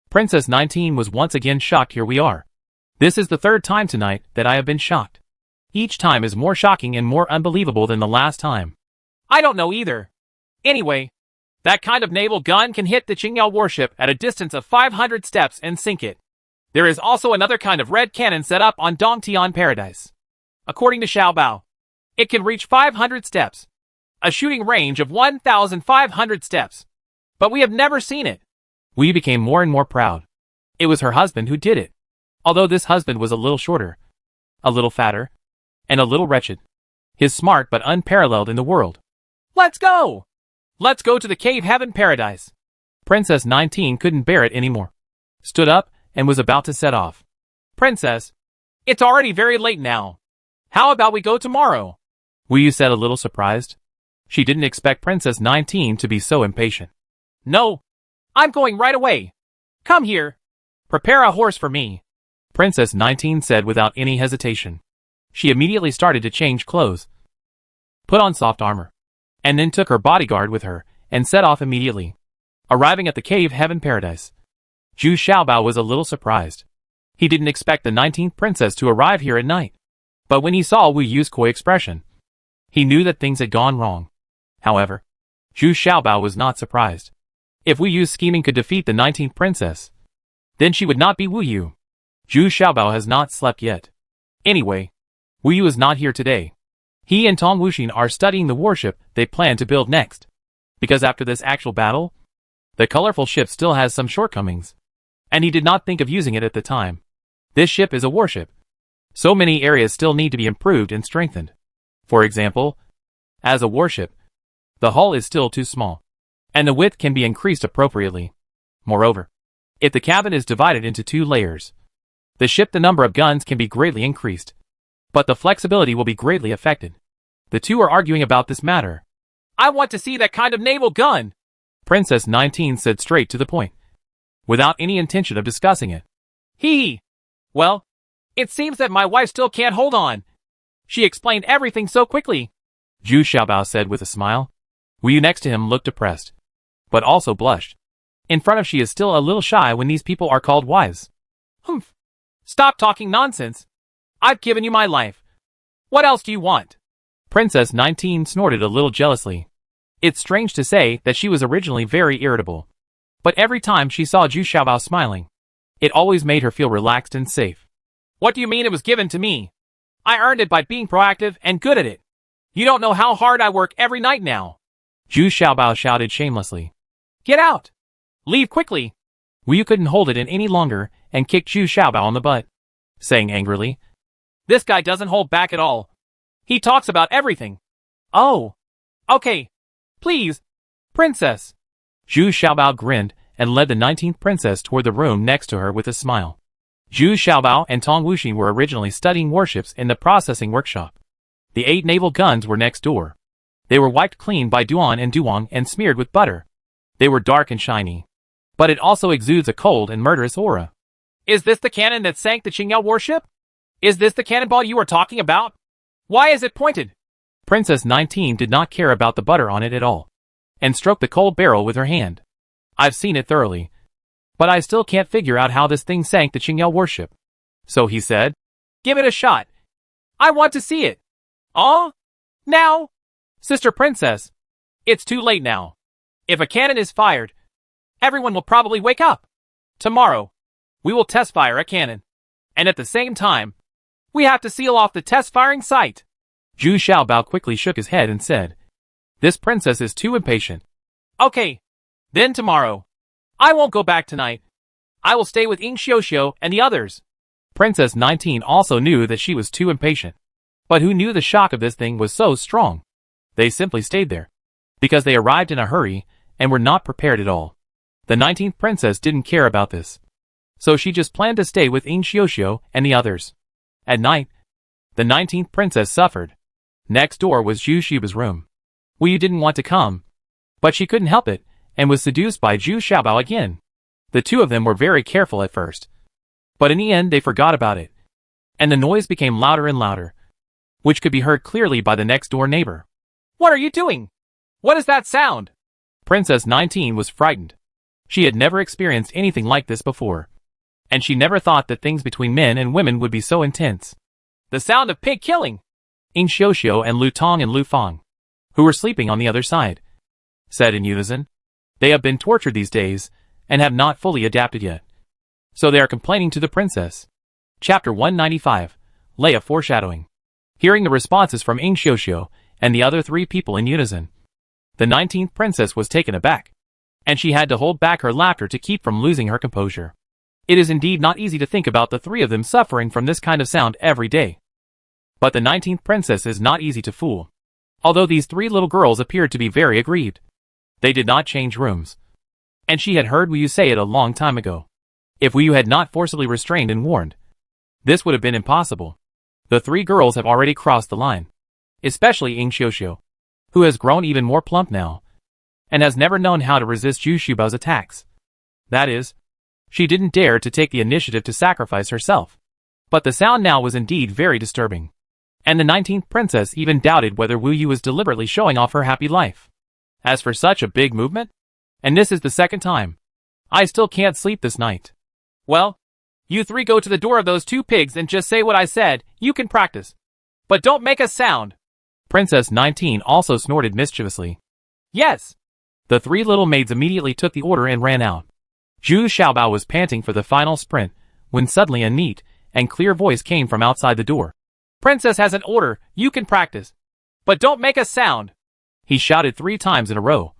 Princess 19 was once again shocked. Here we are. This is the 3rd time tonight that I have been shocked. Each time is more shocking and more unbelievable than the last time. I don't know either. Anyway, that kind of naval gun can hit the Qingyao warship at a distance of 500 steps and sink it. There is also another kind of red cannon set up on Dongtian Paradise. According to Xiao Bao, it can reach 500 steps, a shooting range of 1,500 steps. But we have never seen it. Wu Yu became more and more proud. It was her husband who did it. Although this husband was a little shorter, a little fatter, and a little wretched. His smart but unparalleled in the world. Let's go! Let's go to the cave heaven paradise. Princess 19 couldn't bear it anymore. Stood up and was about to set off. Princess, it's already very late now. How about we go tomorrow? Wu Yu said, a little surprised. She didn't expect Princess 19 to be so impatient. No, I'm going right away. Come here. Prepare a horse for me. Princess 19 said without any hesitation. She immediately started to change clothes, put on soft armor, and then took her bodyguard with her and set off immediately. Arriving at the cave heaven paradise, Zhu Xiaobao was a little surprised. He didn't expect the 19th princess to arrive here at night. But when he saw Wu Yu's coy expression, he knew that things had gone wrong. However, Zhu Xiaobao was not surprised. If Wu Yu's scheming could defeat the 19th princess, then she would not be Wu Yu. Zhu Xiaobao has not slept yet. Anyway, Wu Yu is not here today. He and Tong Wuxin are studying the warship they plan to build next. Because after this actual battle, the colorful ship still has some shortcomings. And he did not think of using it at the time. This ship is a warship. So many areas still need to be improved and strengthened. For example, as a warship, the hull is still too small, and the width can be increased appropriately. Moreover, if the cabin is divided into 2 layers, the number of guns can be greatly increased, but the flexibility will be greatly affected. The two are arguing about this matter. I want to see that kind of naval gun, Princess 19 said straight to the point, without any intention of discussing it. Hee. Well, it seems that my wife still can't hold on. She explained everything so quickly, Zhu Xiaobao said with a smile. Wu Yu next to him looked depressed, but also blushed. In front of she is still a little shy when these people are called wise. Humph. Stop talking nonsense. I've given you my life. What else do you want? Princess 19 snorted a little jealously. It's strange to say that she was originally very irritable. But every time she saw Zhu Xiaobao smiling, it always made her feel relaxed and safe. What do you mean it was given to me? I earned it by being proactive and good at it. You don't know how hard I work every night now. Zhu Xiaobao shouted shamelessly. Get out! Leave quickly! Wu Yu couldn't hold it in any longer and kicked Zhu Xiaobao on the butt, saying angrily, This guy doesn't hold back at all. He talks about everything. Oh. Okay. Please. Princess. Zhu Xiaobao grinned and led the 19th princess toward the room next to her with a smile. Zhu Xiaobao and Tong Wuxin were originally studying warships in the processing workshop. The 8 naval guns were next door. They were wiped clean by Duan and Duong and smeared with butter. They were dark and shiny. But it also exudes a cold and murderous aura. Is this the cannon that sank the Qingyao warship? Is this the cannonball you were talking about? Why is it pointed? Princess 19 did not care about the butter on it at all, and stroked the cold barrel with her hand. I've seen it thoroughly, but I still can't figure out how this thing sank the Qingyao warship. So he said, Give it a shot. I want to see it. Oh? Now? Sister Princess, it's too late now. If a cannon is fired, everyone will probably wake up. Tomorrow, we will test fire a cannon. And at the same time, we have to seal off the test firing site. Zhu Xiaobao quickly shook his head and said, This princess is too impatient. Okay. Then tomorrow. I won't go back tonight. I will stay with Ying Xiuxiu and the others. Princess 19 also knew that she was too impatient. But who knew the shock of this thing was so strong? They simply stayed there, because they arrived in a hurry and were not prepared at all. The 19th princess didn't care about this, so she just planned to stay with Ing Xiuxiu and the others. At night, the 19th princess suffered. Next door was Zhu Xiaobao's room. Wu Yu didn't want to come, but she couldn't help it, and was seduced by Zhu Xiaobao again. The two of them were very careful at first, but in the end they forgot about it, and the noise became louder and louder, which could be heard clearly by the next door neighbor. What are you doing? What is that sound? Princess 19 was frightened. She had never experienced anything like this before, and she never thought that things between men and women would be so intense. The sound of pig killing. Ing Xiuxiu and Lu Tong and Lu Fang, who were sleeping on the other side, said in unison. They have been tortured these days, and have not fully adapted yet. So they are complaining to the princess. Chapter 195, Leia Foreshadowing. Hearing the responses from Ing Xiuxiu and the other three people in unison, the 19th princess was taken aback, and she had to hold back her laughter to keep from losing her composure. It is indeed not easy to think about the three of them suffering from this kind of sound every day. But the 19th princess is not easy to fool. Although these three little girls appeared to be very aggrieved, they did not change rooms. And she had heard Wu Yu say it a long time ago. If Wu Yu had not forcibly restrained and warned, this would have been impossible. The three girls have already crossed the line, especially Ing Xiuxiu, who has grown even more plump now, and has never known how to resist Zhu Xiaobao's attacks. That is, she didn't dare to take the initiative to sacrifice herself. But the sound now was indeed very disturbing, and the 19th princess even doubted whether Wu Yu was deliberately showing off her happy life. As for such a big movement, and this is the second time, I still can't sleep this night. Well, you three go to the door of those two pigs and just say what I said. You can practice, but don't make a sound. Princess 19 also snorted mischievously. Yes. The three little maids immediately took the order and ran out. Zhu Xiaobao was panting for the final sprint, when suddenly a neat and clear voice came from outside the door. Princess has an order. You can practice, but don't make a sound. He shouted 3 times in a row,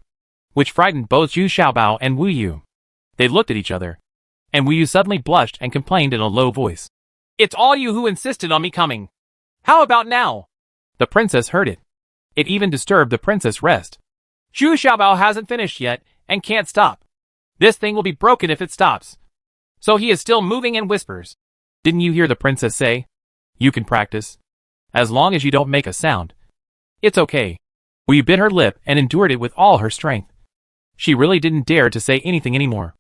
which frightened both Zhu Xiaobao and Wu Yu. They looked at each other, and Wu Yu suddenly blushed and complained in a low voice. It's all you who insisted on me coming. How about now? The princess heard it. It even disturbed the princess' rest. Zhu Xiaobao hasn't finished yet, and can't stop. This thing will be broken if it stops. So he is still moving and whispers. Didn't you hear the princess say? You can practice, as long as you don't make a sound. It's okay. Wu Yu bit her lip and endured it with all her strength. She really didn't dare to say anything anymore.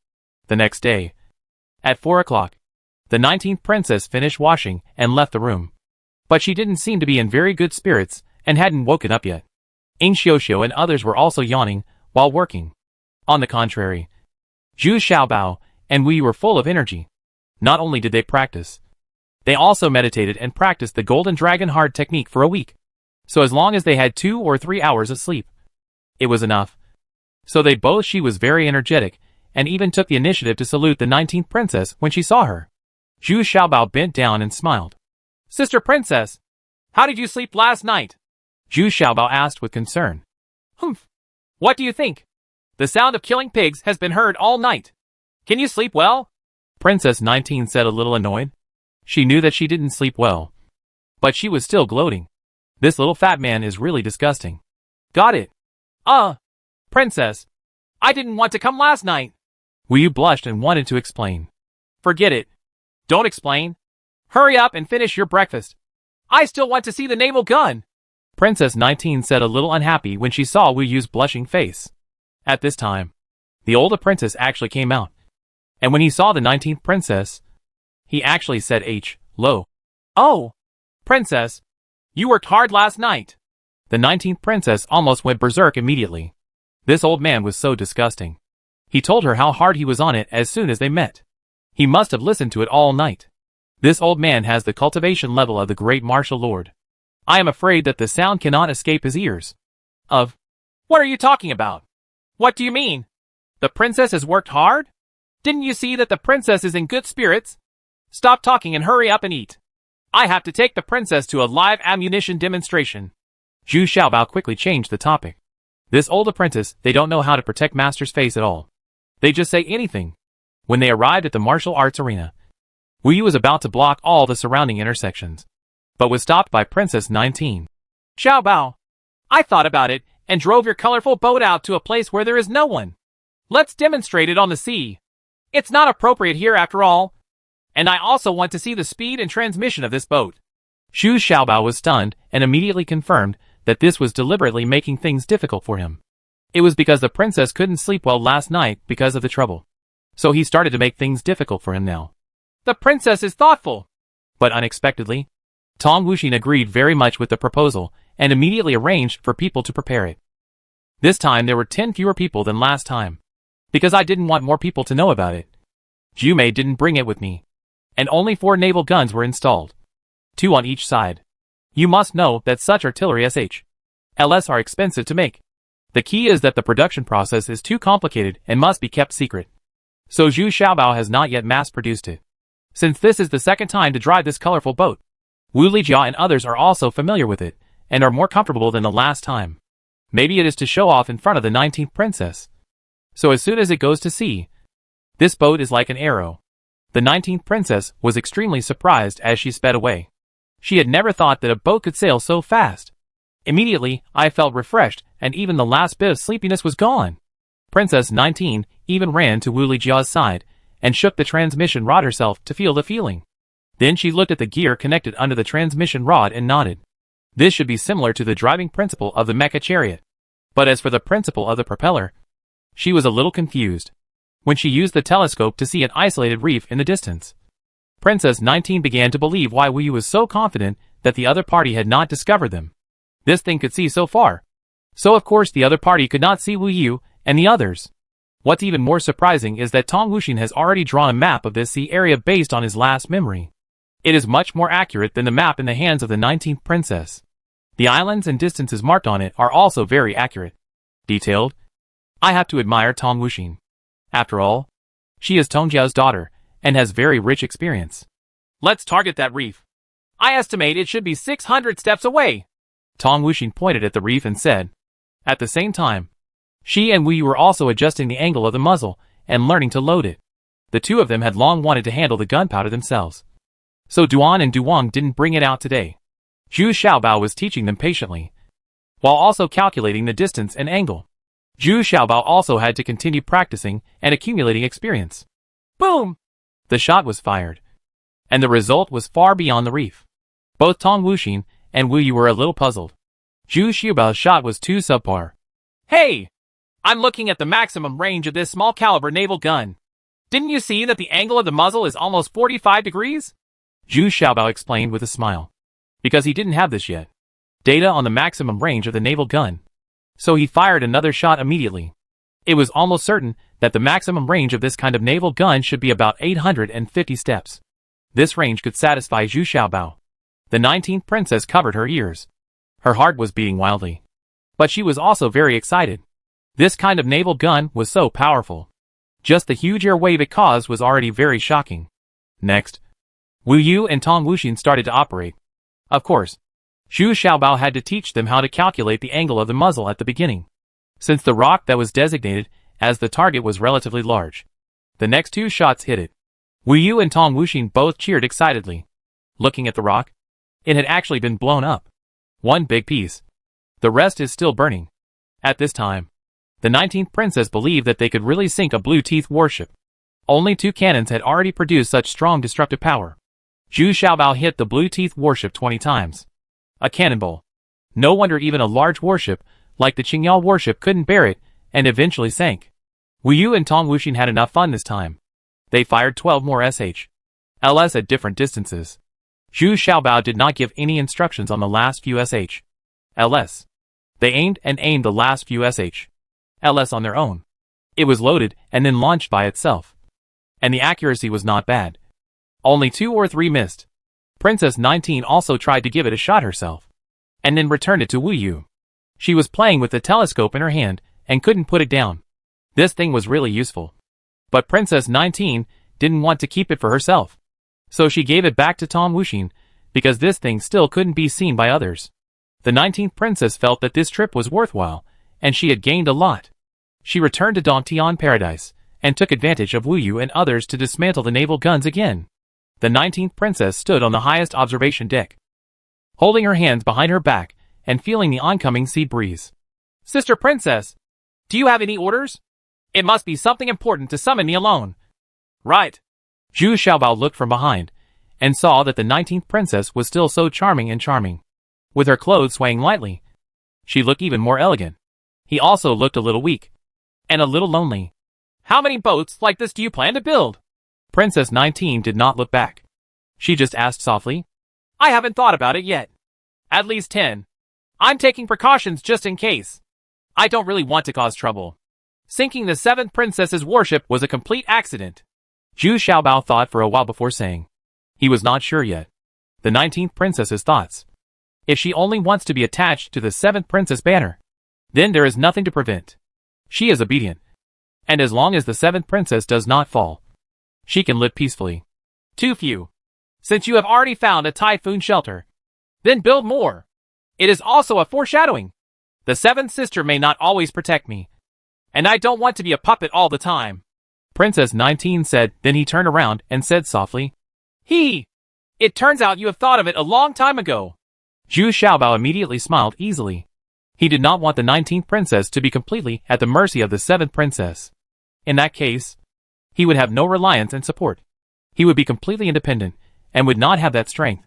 The next day, at 4 o'clock, the 19th princess finished washing and left the room. But she didn't seem to be in very good spirits and hadn't woken up yet. Ing Xiuxiu and others were also yawning while working. On the contrary, Zhu Xiaobao and Wu Yu were full of energy. Not only did they practice, they also meditated and practiced the Golden Dragon Heart technique for a week. So as long as they had 2 or 3 hours of sleep, it was enough. So she was very energetic, and even took the initiative to salute the 19th princess when she saw her. Zhu Xiaobao bent down and smiled. Sister Princess, how did you sleep last night? Zhu Xiaobao asked with concern. Humph. What do you think? The sound of killing pigs has been heard all night. Can you sleep well? Princess 19 said a little annoyed. She knew that she didn't sleep well, but she was still gloating. This little fat man is really disgusting. Got it. Princess, I didn't want to come last night. Wu Yu blushed and wanted to explain. Forget it. Don't explain. Hurry up and finish your breakfast. I still want to see the naval gun. Princess 19 said a little unhappy when she saw Wu Yu's blushing face. At this time, the old apprentice actually came out, and when he saw the 19th princess, he actually said low. Oh, Princess, you worked hard last night. The 19th princess almost went berserk immediately. This old man was so disgusting. He told her how hard he was on it as soon as they met. He must have listened to it all night. This old man has the cultivation level of the great martial lord. I am afraid that the sound cannot escape his ears. What are you talking about? What do you mean? The princess has worked hard? Didn't you see that the princess is in good spirits? Stop talking and hurry up and eat. I have to take the princess to a live ammunition demonstration. Zhu Xiaobao quickly changed the topic. This old apprentice, they don't know how to protect master's face at all. They just say anything. When they arrived at the martial arts arena, Wu Yu was about to block all the surrounding intersections, but was stopped by Princess 19. Xiaobao, I thought about it and drove your colorful boat out to a place where there is no one. Let's demonstrate it on the sea. It's not appropriate here after all. And I also want to see the speed and transmission of this boat. Xu Xiaobao was stunned and immediately confirmed that this was deliberately making things difficult for him. It was because the princess couldn't sleep well last night because of the trouble. So he started to make things difficult for him now. The princess is thoughtful. But unexpectedly, Tong Wuxin agreed very much with the proposal and immediately arranged for people to prepare it. This time there were 10 fewer people than last time. Because I didn't want more people to know about it. Ju Mei didn't bring it with me. And only 4 naval guns were installed. 2 on each side. You must know that such artillery SH.LS are expensive to make. The key is that the production process is too complicated and must be kept secret. So Xu Xiaobao has not yet mass-produced it. Since this is the second time to drive this colorful boat, Wu Lijia and others are also familiar with it, and are more comfortable than the last time. Maybe it is to show off in front of the 19th princess. So as soon as it goes to sea, this boat is like an arrow. The 19th princess was extremely surprised as she sped away. She had never thought that a boat could sail so fast. Immediately, I felt refreshed, and even the last bit of sleepiness was gone. Princess 19 even ran to Wu Lijia's side, and shook the transmission rod herself to feel the feeling. Then she looked at the gear connected under the transmission rod and nodded. This should be similar to the driving principle of the mecha chariot. But as for the principle of the propeller, she was a little confused. When she used the telescope to see an isolated reef in the distance, Princess 19 began to believe why Wu Yu was so confident that the other party had not discovered them. This thing could see so far. So of course the other party could not see Wu Yu and the others. What's even more surprising is that Tong Wuxin has already drawn a map of this sea area based on his last memory. It is much more accurate than the map in the hands of the 19th princess. The islands and distances marked on it are also very accurate. Detailed. I have to admire Tong Wuxin. After all, she is Tong Jiao's daughter, and has very rich experience. Let's target that reef. I estimate it should be 600 steps away. Tong Wuxin pointed at the reef and said. At the same time, she and Wu Yu were also adjusting the angle of the muzzle and learning to load it. The two of them had long wanted to handle the gunpowder themselves. So Duan and Duwang didn't bring it out today. Xu Xiaobao was teaching them patiently, while also calculating the distance and angle. Xu Xiaobao also had to continue practicing and accumulating experience. Boom! The shot was fired, and the result was far beyond the reef. Both Tong Wuxin and Wu Yu were a little puzzled. Xu Xiaobao's shot was too subpar. Hey! I'm looking at the maximum range of this small caliber naval gun. Didn't you see that the angle of the muzzle is almost 45 degrees? Xu Xiaobao explained with a smile. Because he didn't have this yet. Data on the maximum range of the naval gun. So he fired another shot immediately. It was almost certain that the maximum range of this kind of naval gun should be about 850 steps. This range could satisfy Xu Xiaobao. The 19th princess covered her ears. Her heart was beating wildly. But she was also very excited. This kind of naval gun was so powerful. Just the huge air wave it caused was already very shocking. Next, Wu Yu and Tong Wuxin started to operate. Of course, Xu Xiaobao had to teach them how to calculate the angle of the muzzle at the beginning, since the rock that was designated as the target was relatively large. The next 2 shots hit it. Wu Yu and Tong Wuxin both cheered excitedly. Looking at the rock, it had actually been blown up. One big piece. The rest is still burning. At this time, the 19th princess believed that they could really sink a Blue Teeth warship. Only 2 cannons had already produced such strong destructive power. Xu Xiaobao hit the Blue Teeth warship 20 times. A cannonball. No wonder even a large warship, like the Qingyao warship, couldn't bear it, and eventually sank. Wu Yu and Tong Wuxin had enough fun this time. They fired 12 more SH.LS at different distances. Xu Xiaobao did not give any instructions on the last few SH.LS. They aimed and aimed the last few SH.LS on their own. It was loaded and then launched by itself. And the accuracy was not bad. Only 2 or 3 missed. Princess 19 also tried to give it a shot herself, and then returned it to Wu Yu. She was playing with the telescope in her hand and couldn't put it down. This thing was really useful. But Princess 19 didn't want to keep it for herself. So she gave it back to Tong Wuxin, because this thing still couldn't be seen by others. The 19th princess felt that this trip was worthwhile, and she had gained a lot. She returned to Dongtian Paradise, and took advantage of Wu Yu and others to dismantle the naval guns again. The 19th princess stood on the highest observation deck, holding her hands behind her back and feeling the oncoming sea breeze. Sister Princess, do you have any orders? It must be something important to summon me alone. Right. Zhu Xiaobao looked from behind, and saw that the 19th princess was still so charming. With her clothes swaying lightly, she looked even more elegant. He also looked a little weak, and a little lonely. How many boats like this do you plan to build? Princess 19 did not look back. She just asked softly. I haven't thought about it yet. At least 10. I'm taking precautions just in case. I don't really want to cause trouble. Sinking the 7th princess's warship was a complete accident. Zhu Xiaobao thought for a while before saying. He was not sure yet. The 19th princess's thoughts. If she only wants to be attached to the 7th princess banner, then there is nothing to prevent. She is obedient. And as long as the 7th princess does not fall, she can live peacefully. Too few. Since you have already found a typhoon shelter, then build more. It is also a foreshadowing. The 7th sister may not always protect me, and I don't want to be a puppet all the time. Princess 19 said, then he turned around and said softly. It turns out you have thought of it a long time ago. Zhu Xiaobao immediately smiled easily. He did not want the 19th princess to be completely at the mercy of the 7th princess. In that case, he would have no reliance and support. He would be completely independent, and would not have that strength.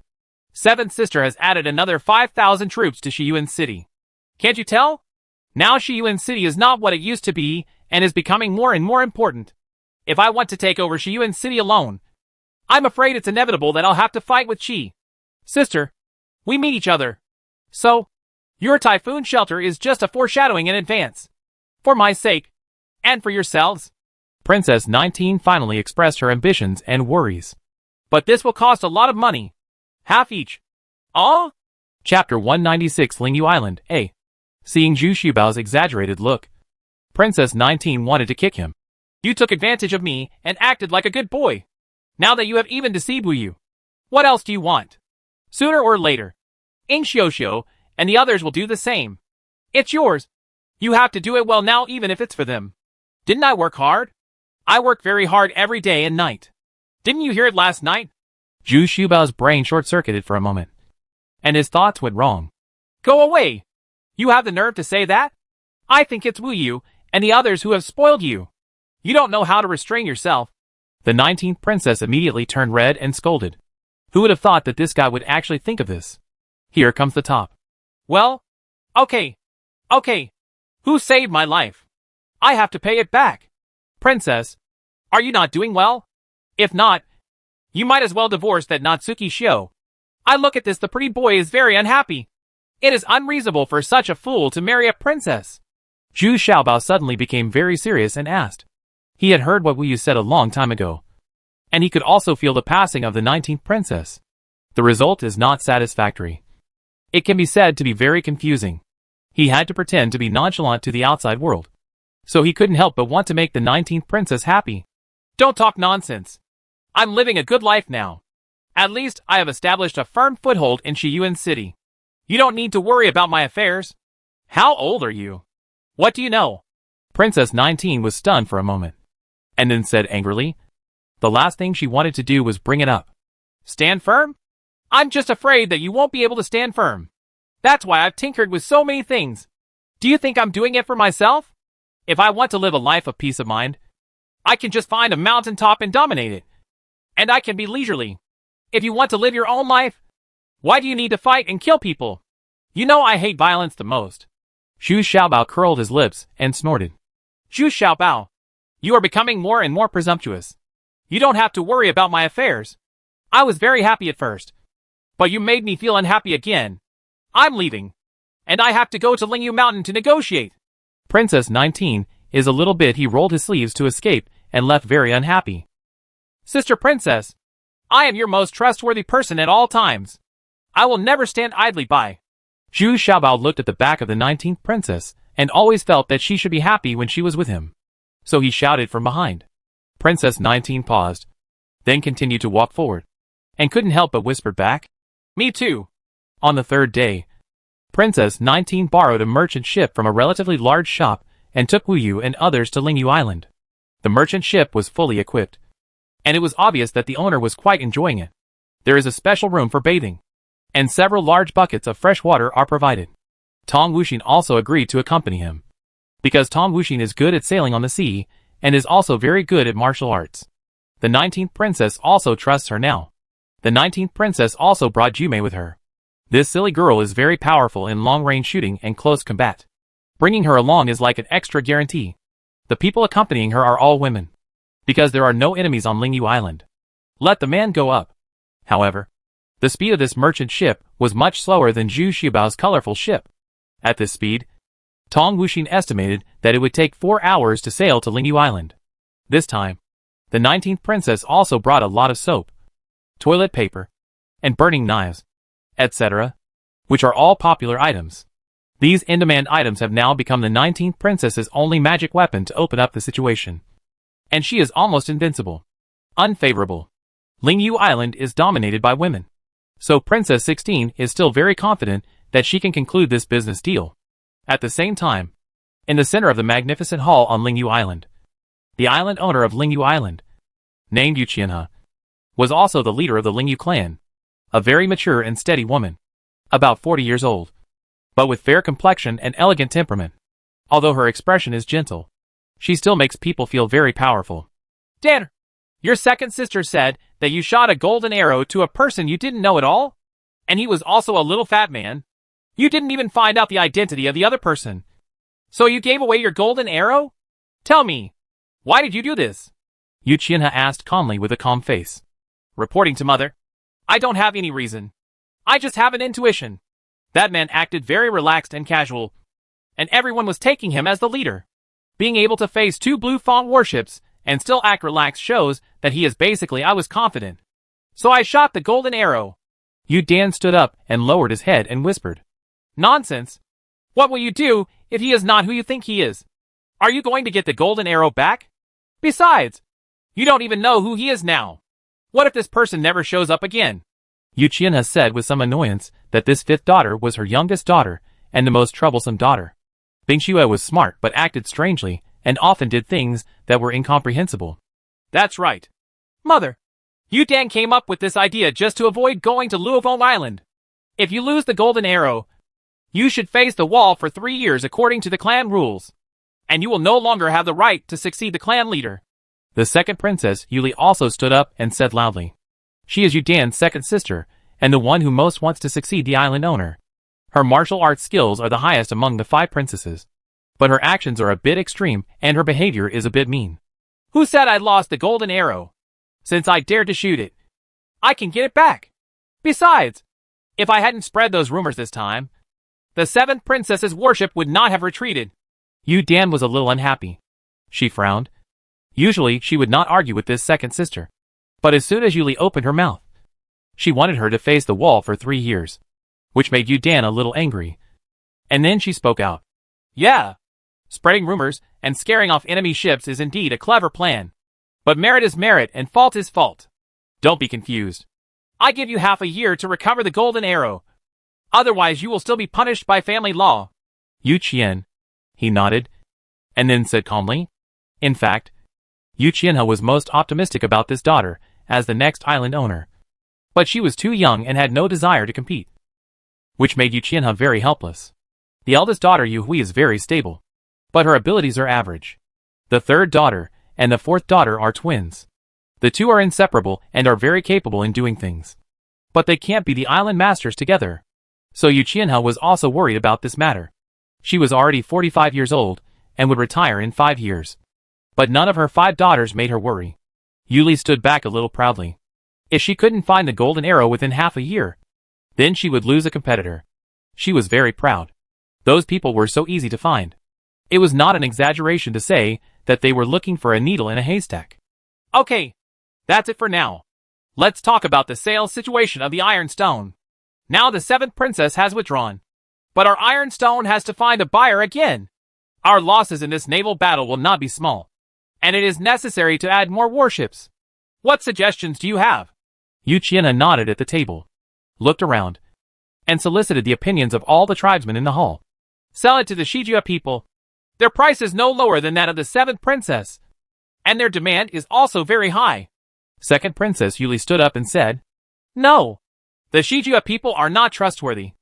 7th sister has added another 5,000 troops to Shiyuan City. Can't you tell? Now Shiyuan City is not what it used to be, and is becoming more and more important. If I want to take over Shiyuan City alone, I'm afraid it's inevitable that I'll have to fight with Qi. Sister, we meet each other. So, your typhoon shelter is just a foreshadowing in advance. For my sake, and for yourselves. Princess 19 finally expressed her ambitions and worries. But this will cost a lot of money. Half each. Oh? Chapter 196 Lingyu Island, A. Seeing Zhu Xiaobao's exaggerated look, Princess 19 wanted to kick him. You took advantage of me and acted like a good boy. Now that you have even deceived Wu Yu, what else do you want? Sooner or later, Ing Xiuxiu and the others will do the same. It's yours. You have to do it well now even if it's for them. Didn't I work hard? I work very hard every day and night. Didn't you hear it last night? Zhu Xiaobao's brain short-circuited for a moment, and his thoughts went wrong. Go away! You have the nerve to say that? I think it's Wu Yu and the others who have spoiled you. You don't know how to restrain yourself. The 19th princess immediately turned red and scolded. Who would have thought that this guy would actually think of this? Here comes the top. Well, okay. Who saved my life? I have to pay it back. Princess, are you not doing well? If not, you might as well divorce that Natsuki Shio. I look at this, the pretty boy is very unhappy. It is unreasonable for such a fool to marry a princess. Zhu Xiaobao suddenly became very serious and asked. He had heard what Wu Yu said a long time ago, and he could also feel the passing of the 19th princess. The result is not satisfactory. It can be said to be very confusing. He had to pretend to be nonchalant to the outside world, so he couldn't help but want to make the 19th princess happy. Don't talk nonsense. I'm living a good life now. At least I have established a firm foothold in Shiyuan City. You don't need to worry about my affairs. How old are you? What do you know? Princess 19 was stunned for a moment, and then said angrily. The last thing she wanted to do was bring it up. Stand firm? I'm just afraid that you won't be able to stand firm. That's why I've tinkered with so many things. Do you think I'm doing it for myself? If I want to live a life of peace of mind, I can just find a mountaintop and dominate it. And I can be leisurely. If you want to live your own life, why do you need to fight and kill people? You know I hate violence the most. Zhu Xiaobao curled his lips and snorted. Zhu Xiaobao, you are becoming more and more presumptuous. You don't have to worry about my affairs. I was very happy at first, but you made me feel unhappy again. I'm leaving, and I have to go to Lingyu Mountain to negotiate. Princess 19 is a little bit. He rolled his sleeves to escape and left very unhappy. Sister Princess, I am your most trustworthy person at all times. I will never stand idly by. Zhu Xiaobao looked at the back of the 19th princess and always felt that she should be happy when she was with him. So he shouted from behind. Princess 19 paused, then continued to walk forward, and couldn't help but whisper back, Me too. On the third day, Princess 19 borrowed a merchant ship from a relatively large shop and took Wu Yu and others to Lingyu Island. The merchant ship was fully equipped, and it was obvious that the owner was quite enjoying it. There is a special room for bathing, and several large buckets of fresh water are provided. Tong Wuxin also agreed to accompany him. because Tong Wuxin is good at sailing on the sea, and is also very good at martial arts. The 19th princess also trusts her now. The 19th princess also brought Jume with her. This silly girl is very powerful in long-range shooting and close combat. Bringing her along is like an extra guarantee. The people accompanying her are all women, because there are no enemies on Lingyu Island. Let the man go up. However, the speed of this merchant ship was much slower than Zhu Xiaobao's colorful ship. At this speed, Tong Wuxin estimated that it would take 4 hours to sail to Lingyu Island. This time, the 19th princess also brought a lot of soap, toilet paper, and burning knives, etc., which are all popular items. These in-demand items have now become the 19th princess's only magic weapon to open up the situation. And she is almost invincible. Unfavorable. Lingyu Island is dominated by women. So Princess 16 is still very confident that she can conclude this business deal. At the same time, in the center of the magnificent hall on Lingyu Island, the island owner of Lingyu Island, named Yu Qianhe, was also the leader of the Lingyu clan, a very mature and steady woman, about 40 years old, but with fair complexion and elegant temperament. Although her expression is gentle, she still makes people feel very powerful. Dan, your second sister said that you shot a golden arrow to a person you didn't know at all? And he was also a little fat man? You didn't even find out the identity of the other person. So you gave away your golden arrow? Tell me, why did you do this? Yu Qianhe asked calmly with a calm face. Reporting to mother, I don't have any reason. I just have an intuition. That man acted very relaxed and casual, and everyone was taking him as the leader. Being able to face 2 Blue Fang warships and still act relaxed shows that he is basically I was confident. So I shot the golden arrow. Yu Dan stood up and lowered his head and whispered. Nonsense. What will you do if he is not who you think he is? Are you going to get the golden arrow back? Besides, you don't even know who he is now. What if this person never shows up again? Yu Qianhe said with some annoyance that this 5th daughter was her youngest daughter and the most troublesome daughter. Bing Xue was smart but acted strangely and often did things that were incomprehensible. That's right. Mother, Yu Dan came up with this idea just to avoid going to Luofeng Island. If you lose the golden arrow, you should face the wall for 3 years according to the clan rules, and you will no longer have the right to succeed the clan leader. The second princess, Yuli, also stood up and said loudly. She is Yu Dan's second sister, and the one who most wants to succeed the island owner. Her martial arts skills are the highest among the 5 princesses, but her actions are a bit extreme and her behavior is a bit mean. Who said I lost the golden arrow? Since I dared to shoot it, I can get it back. Besides, if I hadn't spread those rumors this time, the 7th princess's warship would not have retreated. Yu Dan was a little unhappy. She frowned. Usually she would not argue with this second sister. But as soon as Yuli opened her mouth, she wanted her to face the wall for 3 years, which made Yu Dan a little angry. And then she spoke out. Yeah, spreading rumors and scaring off enemy ships is indeed a clever plan. But merit is merit and fault is fault. Don't be confused. I give you half a year to recover the golden arrow. Otherwise you will still be punished by family law. Yu Qian. He nodded, and then said calmly. In fact, Yu Qianhe was most optimistic about this daughter as the next island owner. But she was too young and had no desire to compete, which made Yu Qianhe very helpless. The eldest daughter Yu Hui is very stable, but her abilities are average. The 3rd daughter and the 4th daughter are twins. The 2 are inseparable and are very capable in doing things. But they can't be the island masters together. So Yu Qianhe was also worried about this matter. She was already 45 years old and would retire in 5 years. But none of her 5 daughters made her worry. Yuli stood back a little proudly. If she couldn't find the golden arrow within half a year, then she would lose a competitor. She was very proud. Those people were so easy to find. It was not an exaggeration to say that they were looking for a needle in a haystack. Okay, that's it for now. Let's talk about the sales situation of the Iron Stone. Now the 7th princess has withdrawn, but our Iron Stone has to find a buyer again. Our losses in this naval battle will not be small, and it is necessary to add more warships. What suggestions do you have? Yu Qianhe nodded at the table, looked around, and solicited the opinions of all the tribesmen in the hall. Sell it to the Shijia people. Their price is no lower than that of the 7th princess, and their demand is also very high. Second Princess Yuli stood up and said, No, the Shijia people are not trustworthy,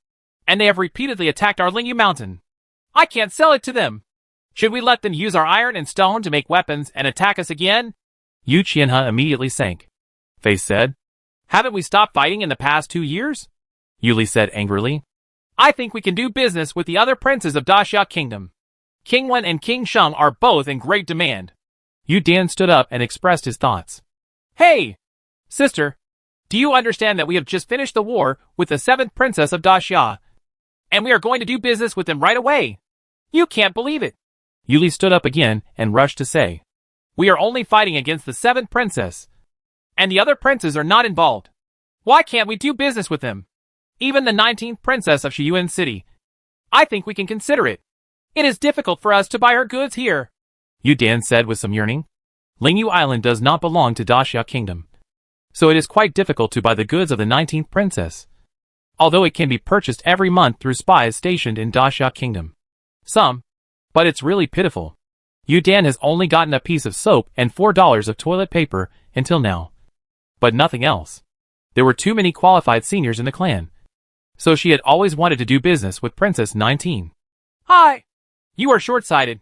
and they have repeatedly attacked our Lingyu mountain. I can't sell it to them. Should we let them use our iron and stone to make weapons and attack us again? Yu Qianhe immediately sank. Face said. Haven't we stopped fighting in the past 2 years? Yuli said angrily. I think we can do business with the other princes of Daxia Kingdom. King Wen and King Sheng are both in great demand. Yu Dan stood up and expressed his thoughts. Hey! Sister, do you understand that we have just finished the war with the 7th princess of Daxia? And we are going to do business with them right away. You can't believe it. Yuli stood up again and rushed to say. We are only fighting against the 7th princess. And the other princes are not involved. Why can't we do business with them? Even the 19th princess of Shiyuan City. I think we can consider it. It is difficult for us to buy her goods here. Yu Dan said with some yearning. Lingyu Island does not belong to Daxia Kingdom. So it is quite difficult to buy the goods of the 19th princess. Although it can be purchased every month through spies stationed in Daxia Kingdom. But it's really pitiful. Yu Dan has only gotten a piece of soap and $4 of toilet paper until now. But nothing else. There were too many qualified seniors in the clan. So she had always wanted to do business with Princess 19. Hi! You are short-sighted.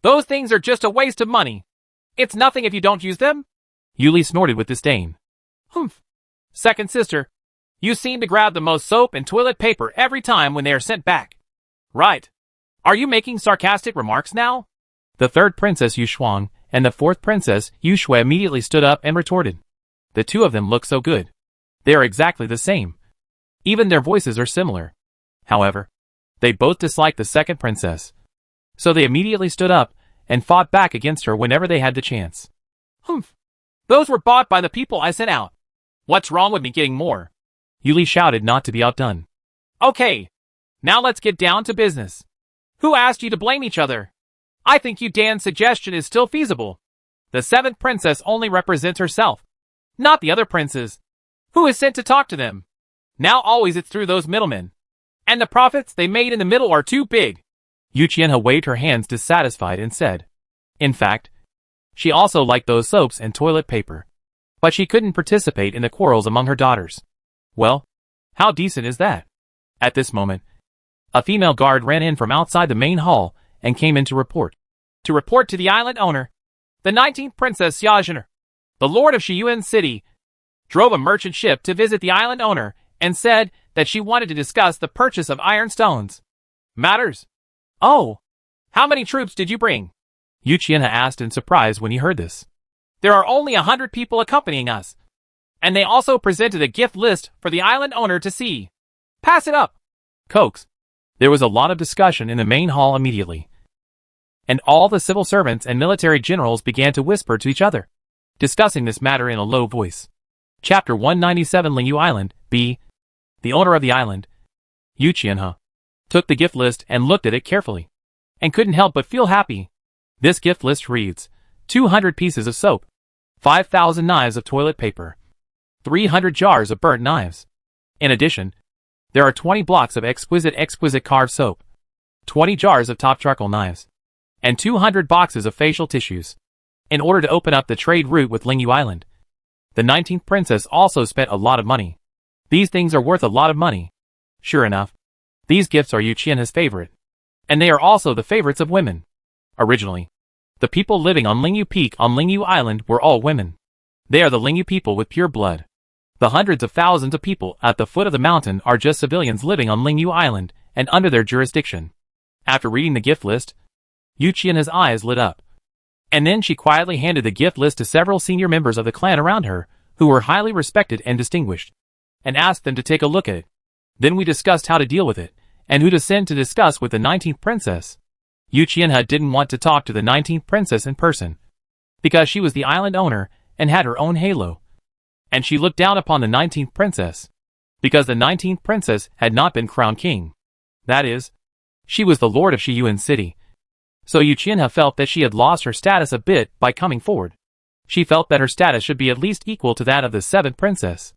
Those things are just a waste of money. It's nothing if you don't use them. Yuli snorted with disdain. Humph. Second sister, you seem to grab the most soap and toilet paper every time when they are sent back. Right. Are you making sarcastic remarks now? The 3rd princess Yu Shuang and the 4th princess Yu Shui immediately stood up and retorted. The two of them look so good. They are exactly the same. Even their voices are similar. However, they both disliked the 2nd princess. So they immediately stood up and fought back against her whenever they had the chance. Humph. Those were bought by the people I sent out. What's wrong with me getting more? Yuli shouted not to be outdone. Okay. Now let's get down to business. Who asked you to blame each other? I think Yu Dan's suggestion is still feasible. The 7th princess only represents herself, not the other princes. Who is sent to talk to them? Now always it's through those middlemen. And the profits they made in the middle are too big. Yu Qianhe waved her hands dissatisfied and said. In fact, she also liked those soaps and toilet paper. But she couldn't participate in the quarrels among her daughters. Well, how decent is that? At this moment, a female guard ran in from outside the main hall and came in to report. To report to the island owner, the 19th Princess Xiaozhener, the Lord of Shiyuan City, drove a merchant ship to visit the island owner and said that she wanted to discuss the purchase of iron stones. Matters. Oh, how many troops did you bring? Yu Qianhe asked in surprise when he heard this. There are only 100 people accompanying us. And they also presented a gift list for the island owner to see. Pass it up. Coax. There was a lot of discussion in the main hall immediately. And all the civil servants and military generals began to whisper to each other, discussing this matter in a low voice. Chapter 197 Lingyu Island, B. The owner of the island, Yu Qianhe, took the gift list and looked at it carefully, and couldn't help but feel happy. This gift list reads, 200 pieces of soap, 5,000 knives of toilet paper, 300 jars of burnt knives. In addition, there are 20 blocks of exquisite carved soap, 20 jars of top charcoal knives, and 200 boxes of facial tissues. In order to open up the trade route with Lingyu Island, the 19th princess also spent a lot of money. These things are worth a lot of money. Sure enough, these gifts are Yu Qianhe's favorite. And they are also the favorites of women. Originally, the people living on Lingyu Peak on Lingyu Island were all women. They are the Lingyu people with pure blood. The hundreds of thousands of people at the foot of the mountain are just civilians living on Lingyu Island and under their jurisdiction. After reading the gift list, Yu Qianhe's eyes lit up. And then she quietly handed the gift list to several senior members of the clan around her, who were highly respected and distinguished, and asked them to take a look at it. Then we discussed how to deal with it, and who to send to discuss with the 19th princess. Yu Qianhe didn't want to talk to the 19th princess in person, because she was the island owner and had her own halo. And she looked down upon the 19th princess, because the 19th princess had not been crowned king. That is, she was the lord of Shiyuan City. So Yu Qianhe felt that she had lost her status a bit by coming forward. She felt that her status should be at least equal to that of the 7th princess.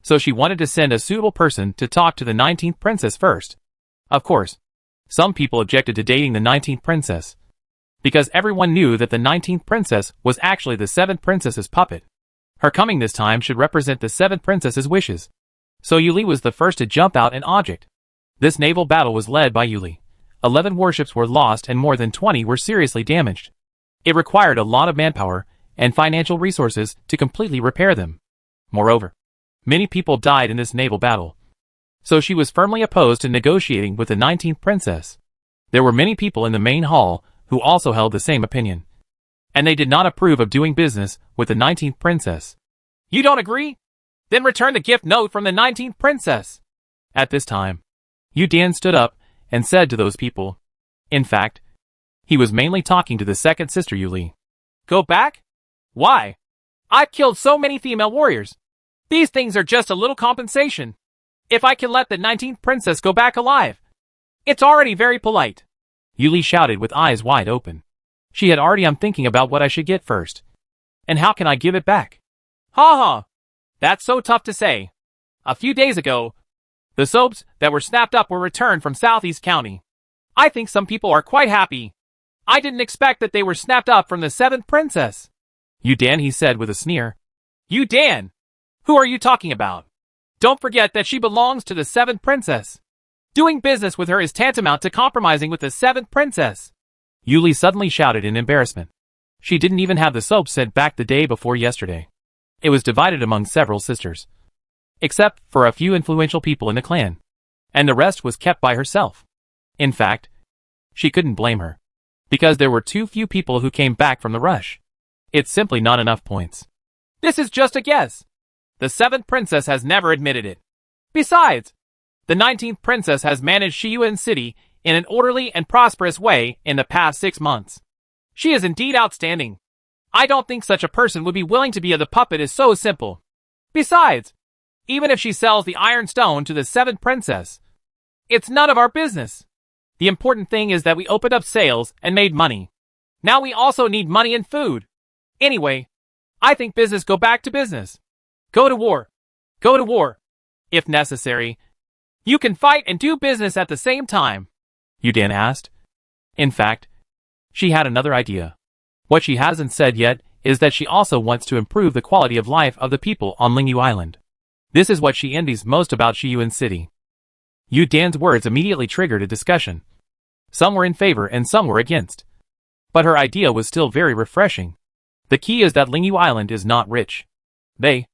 So she wanted to send a suitable person to talk to the 19th princess first. Of course, some people objected to dating the 19th princess, because everyone knew that the 19th princess was actually the 7th princess's puppet. Her coming this time should represent the 7th princess's wishes. So Yuli was the first to jump out and object. This naval battle was led by Yuli, 11 warships were lost and more than 20 were seriously damaged. It required a lot of manpower and financial resources to completely repair them. Moreover, many people died in this naval battle. So she was firmly opposed to negotiating with the 19th princess. There were many people in the main hall who also held the same opinion. And they did not approve of doing business with the 19th princess. You don't agree? Then return the gift note from the 19th princess. At this time, Yu Dan stood up and said to those people. In fact, he was mainly talking to the second sister Yuli. Go back? Why? I've killed so many female warriors. These things are just a little compensation. If I can let the 19th princess go back alive, it's already very polite. Yuli shouted with eyes wide open. She had already. I'm thinking about what I should get first. And how can I give it back? Ha ha. That's so tough to say. A few days ago, the soaps that were snapped up were returned from Southeast County. I think some people are quite happy. I didn't expect that they were snapped up from the 7th princess. Yu Dan, he said with a sneer. Yu Dan? Who are you talking about? Don't forget that she belongs to the 7th princess. Doing business with her is tantamount to compromising with the 7th princess. Yuli suddenly shouted in embarrassment. She didn't even have the soap sent back the day before yesterday. It was divided among several sisters, except for a few influential people in the clan, and the rest was kept by herself. In fact, she couldn't blame her, because there were too few people who came back from the rush. It's simply not enough points. This is just a guess. The 7th princess has never admitted it. Besides, the 19th princess has managed Shiyuan City in an orderly and prosperous way in the past 6 months. She is indeed outstanding. I don't think such a person would be willing to be the puppet is so simple. Besides, even if she sells the iron stone to the 7th princess, it's none of our business. The important thing is that we opened up sales and made money. Now we also need money and food. Anyway, I think business go back to business. Go to war. Go to war. If necessary, you can fight and do business at the same time. Yu Dan asked. In fact, she had another idea. What she hasn't said yet is that she also wants to improve the quality of life of the people on Lingyu Island. This is what she envies most about Shiyuan City. Yu Dan's words immediately triggered a discussion. Some were in favor and some were against. But her idea was still very refreshing. The key is that Lingyu Island is not rich. They,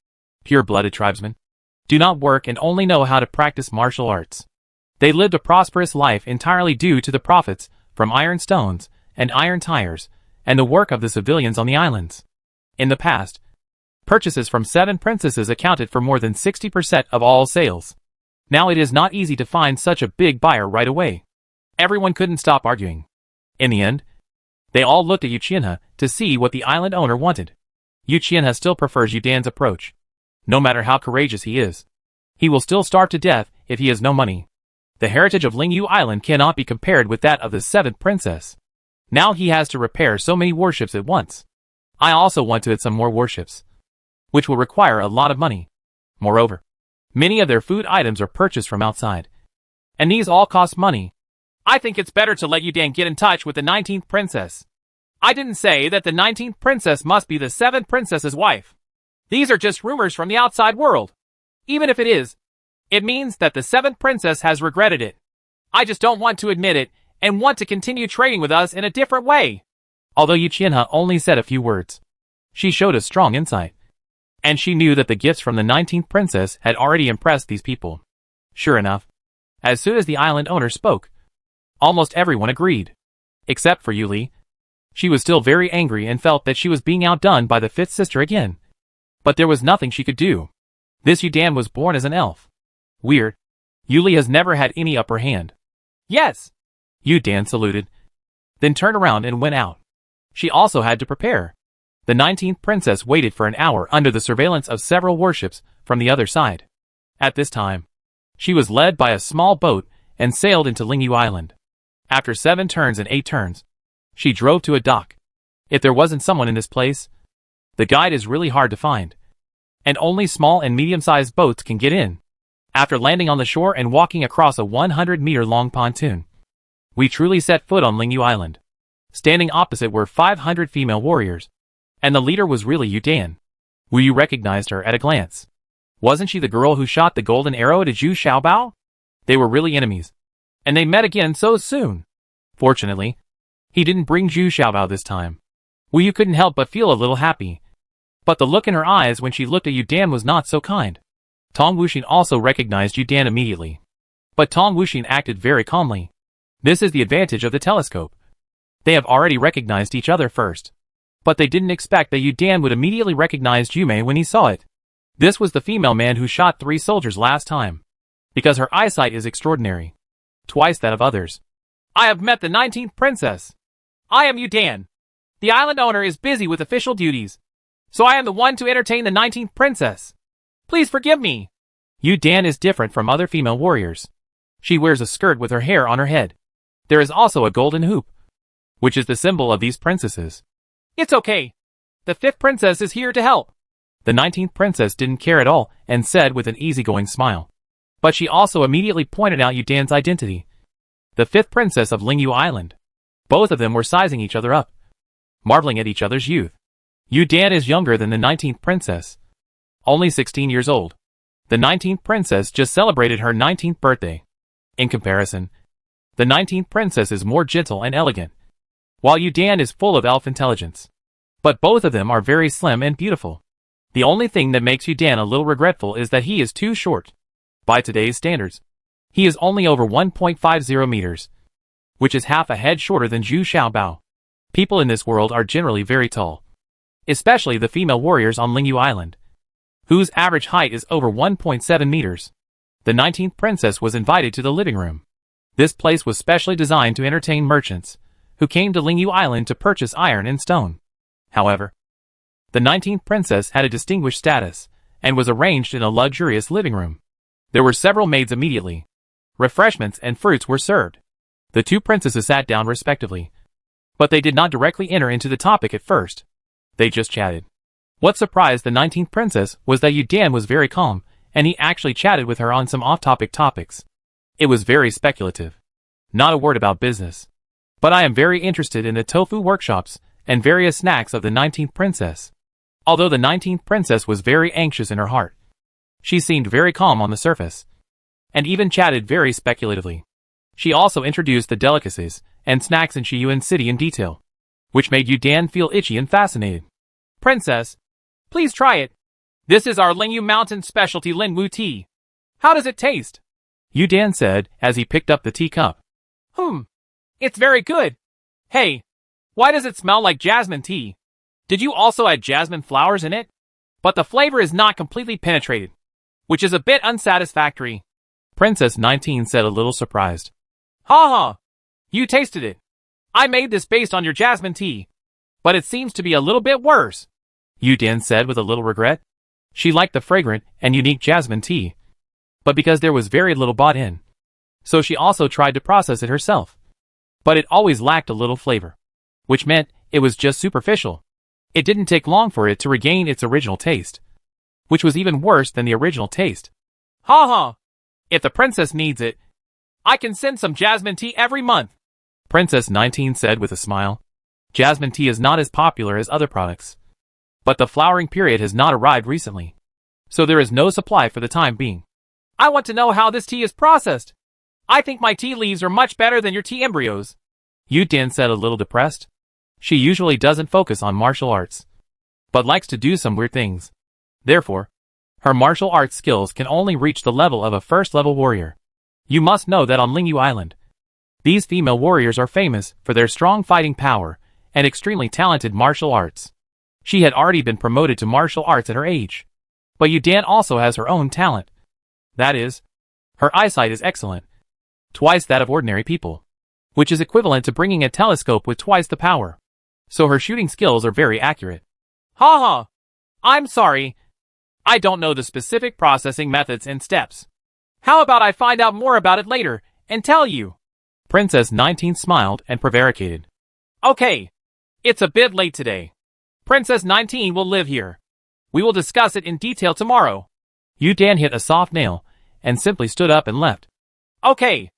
pure-blooded tribesmen, do not work and only know how to practice martial arts. They lived a prosperous life entirely due to the profits from iron stones and iron tires and the work of the civilians on the islands. In the past, purchases from 7 princesses accounted for more than 60% of all sales. Now it is not easy to find such a big buyer right away. Everyone couldn't stop arguing. In the end, they all looked at Yuqianha to see what the island owner wanted. Yuqianha still prefers Yu Dan's approach. No matter how courageous he is, he will still starve to death if he has no money. The heritage of Lingyu Island cannot be compared with that of the 7th princess. Now he has to repair so many warships at once. I also want to add some more warships, which will require a lot of money. Moreover, many of their food items are purchased from outside, and these all cost money. I think it's better to let Yu Dan get in touch with the 19th princess. I didn't say that the 19th princess must be the 7th princess's wife. These are just rumors from the outside world. Even if it is, it means that the 7th princess has regretted it. I just don't want to admit it and want to continue trading with us in a different way. Although Yuqianha only said a few words, she showed a strong insight. And she knew that the gifts from the 19th princess had already impressed these people. Sure enough, as soon as the island owner spoke, almost everyone agreed. Except for Yuli. She was still very angry and felt that she was being outdone by the 5th sister again. But there was nothing she could do. This Yu Dan was born as an elf. Weird. Yuli has never had any upper hand. Yes. Yu Dan saluted, then turned around and went out. She also had to prepare. The 19th princess waited for an hour under the surveillance of several warships from the other side. At this time, she was led by a small boat and sailed into Lingyu Island. After 7 turns and 8 turns, she drove to a dock. If there wasn't someone in this place, the guide is really hard to find, and only small and medium-sized boats can get in. After landing on the shore and walking across a 100-meter-long pontoon, we truly set foot on Lingyu Island. Standing opposite were 500 female warriors, and the leader was really Yu Dan. Wu Yu recognized her at a glance. Wasn't she the girl who shot the golden arrow at Zhu Xiaobao? They were really enemies, and they met again so soon. Fortunately, he didn't bring Zhu Xiaobao this time. Wu Yu couldn't help but feel a little happy. But the look in her eyes when she looked at Yu Dan was not so kind. Tong Wuxin also recognized Yu Dan immediately. But Tong Wuxin acted very calmly. This is the advantage of the telescope. They have already recognized each other first. But they didn't expect that Yu Dan would immediately recognize Jumei when he saw it. This was the female man who shot 3 soldiers last time. Because her eyesight is extraordinary. Twice that of others. I have met the 19th princess. I am Yu Dan. The island owner is busy with official duties. So I am the one to entertain the 19th princess. Please forgive me. Yu Dan is different from other female warriors. She wears a skirt with her hair on her head. There is also a golden hoop, which is the symbol of these princesses. It's okay. The 5th princess is here to help. The 19th princess didn't care at all and said with an easygoing smile. But she also immediately pointed out Yu Dan's identity. The 5th princess of Lingyu Island. Both of them were sizing each other up, marveling at each other's youth. Yu Dan is younger than the 19th princess. Only 16 years old. The 19th princess just celebrated her 19th birthday. In comparison, the 19th princess is more gentle and elegant, while Yu Dan is full of elf intelligence. But both of them are very slim and beautiful. The only thing that makes Yu Dan a little regretful is that he is too short. By today's standards, he is only over 1.50 meters, which is half a head shorter than Zhu Xiaobao. People in this world are generally very tall, especially the female warriors on Lingyu Island, whose average height is over 1.7 meters. The 19th princess was invited to the living room. This place was specially designed to entertain merchants, who came to Lingyu Island to purchase iron and stone. However, the 19th princess had a distinguished status, and was arranged in a luxurious living room. There were several maids immediately. Refreshments and fruits were served. The 2 princesses sat down respectively. But they did not directly enter into the topic at first. They just chatted. What surprised the 19th princess was that Yu Dan was very calm, and he actually chatted with her on some off-topic topics. It was very speculative. Not a word about business. But I am very interested in the tofu workshops and various snacks of the 19th princess. Although the 19th princess was very anxious in her heart, she seemed very calm on the surface, and even chatted very speculatively. She also introduced the delicacies and snacks in Shiyuan City in detail, which made Yu Dan feel itchy and fascinated. Princess, please try it. This is our Lingyu Mountain specialty Linwu tea. How does it taste? Yu Dan said as he picked up the teacup. It's very good. Hey, why does it smell like jasmine tea? Did you also add jasmine flowers in it? But the flavor is not completely penetrated, which is a bit unsatisfactory. Princess 19 said a little surprised. Ha! You tasted it. I made this based on your jasmine tea, but it seems to be a little bit worse. Yu Dan said with a little regret. She liked the fragrant and unique jasmine tea, but because there was very little bought in, so she also tried to process it herself. But it always lacked a little flavor, which meant it was just superficial. It didn't take long for it to regain its original taste, which was even worse than the original taste. Ha! If the princess needs it, I can send some jasmine tea every month. Princess 19 said with a smile. Jasmine tea is not as popular as other products, but the flowering period has not arrived recently, so there is no supply for the time being. I want to know how this tea is processed. I think my tea leaves are much better than your tea embryos. Yu Dan said a little depressed. She usually doesn't focus on martial arts, but likes to do some weird things. Therefore, her martial arts skills can only reach the level of a first-level warrior. You must know that on Lingyu Island, these female warriors are famous for their strong fighting power and extremely talented martial arts. She had already been promoted to martial arts at her age. But Yu Dan also has her own talent. That is, her eyesight is excellent, twice that of ordinary people, which is equivalent to bringing a telescope with twice the power. So her shooting skills are very accurate. Ha! I'm sorry. I don't know the specific processing methods and steps. How about I find out more about it later and tell you? Princess 19 smiled and prevaricated. Okay. It's a bit late today. Princess 19 will live here. We will discuss it in detail tomorrow. Yu Dan hit a soft nail and simply stood up and left. Okay.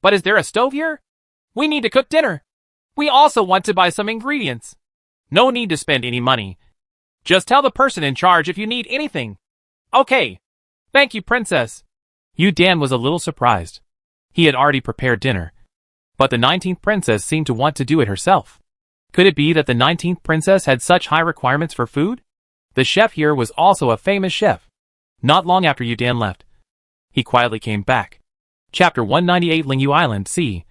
But is there a stove here? We need to cook dinner. We also want to buy some ingredients. No need to spend any money. Just tell the person in charge if you need anything. Okay. Thank you, Princess. Yu Dan was a little surprised. He had already prepared dinner, But the 19th princess seemed to want to do it herself. Could it be that the 19th princess had such high requirements for food? The chef here was also a famous chef. Not long after Yu Dan left, he quietly came back. Chapter 198 Lingyu Island C.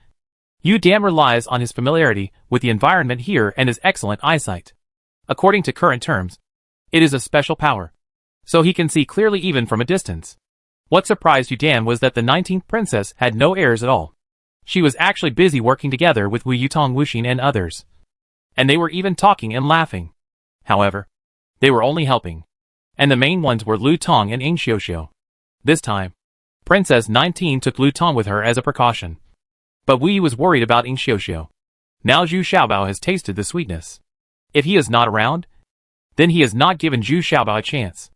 Yu Dan relies on his familiarity with the environment here and his excellent eyesight. According to current terms, it is a special power, so he can see clearly even from a distance. What surprised Yu Dan was that the 19th princess had no heirs at all. She was actually busy working together with Wu Yutong Wuxin and others. And they were even talking and laughing. However, they were only helping. And the main ones were Lu Tong and Ing Xiuxiu. This time, Princess 19 took Lu Tong with her as a precaution. But Wu Yu was worried about Ing Xiuxiu. Now Zhu Xiaobao has tasted the sweetness. If he is not around, then he has not given Zhu Xiaobao a chance.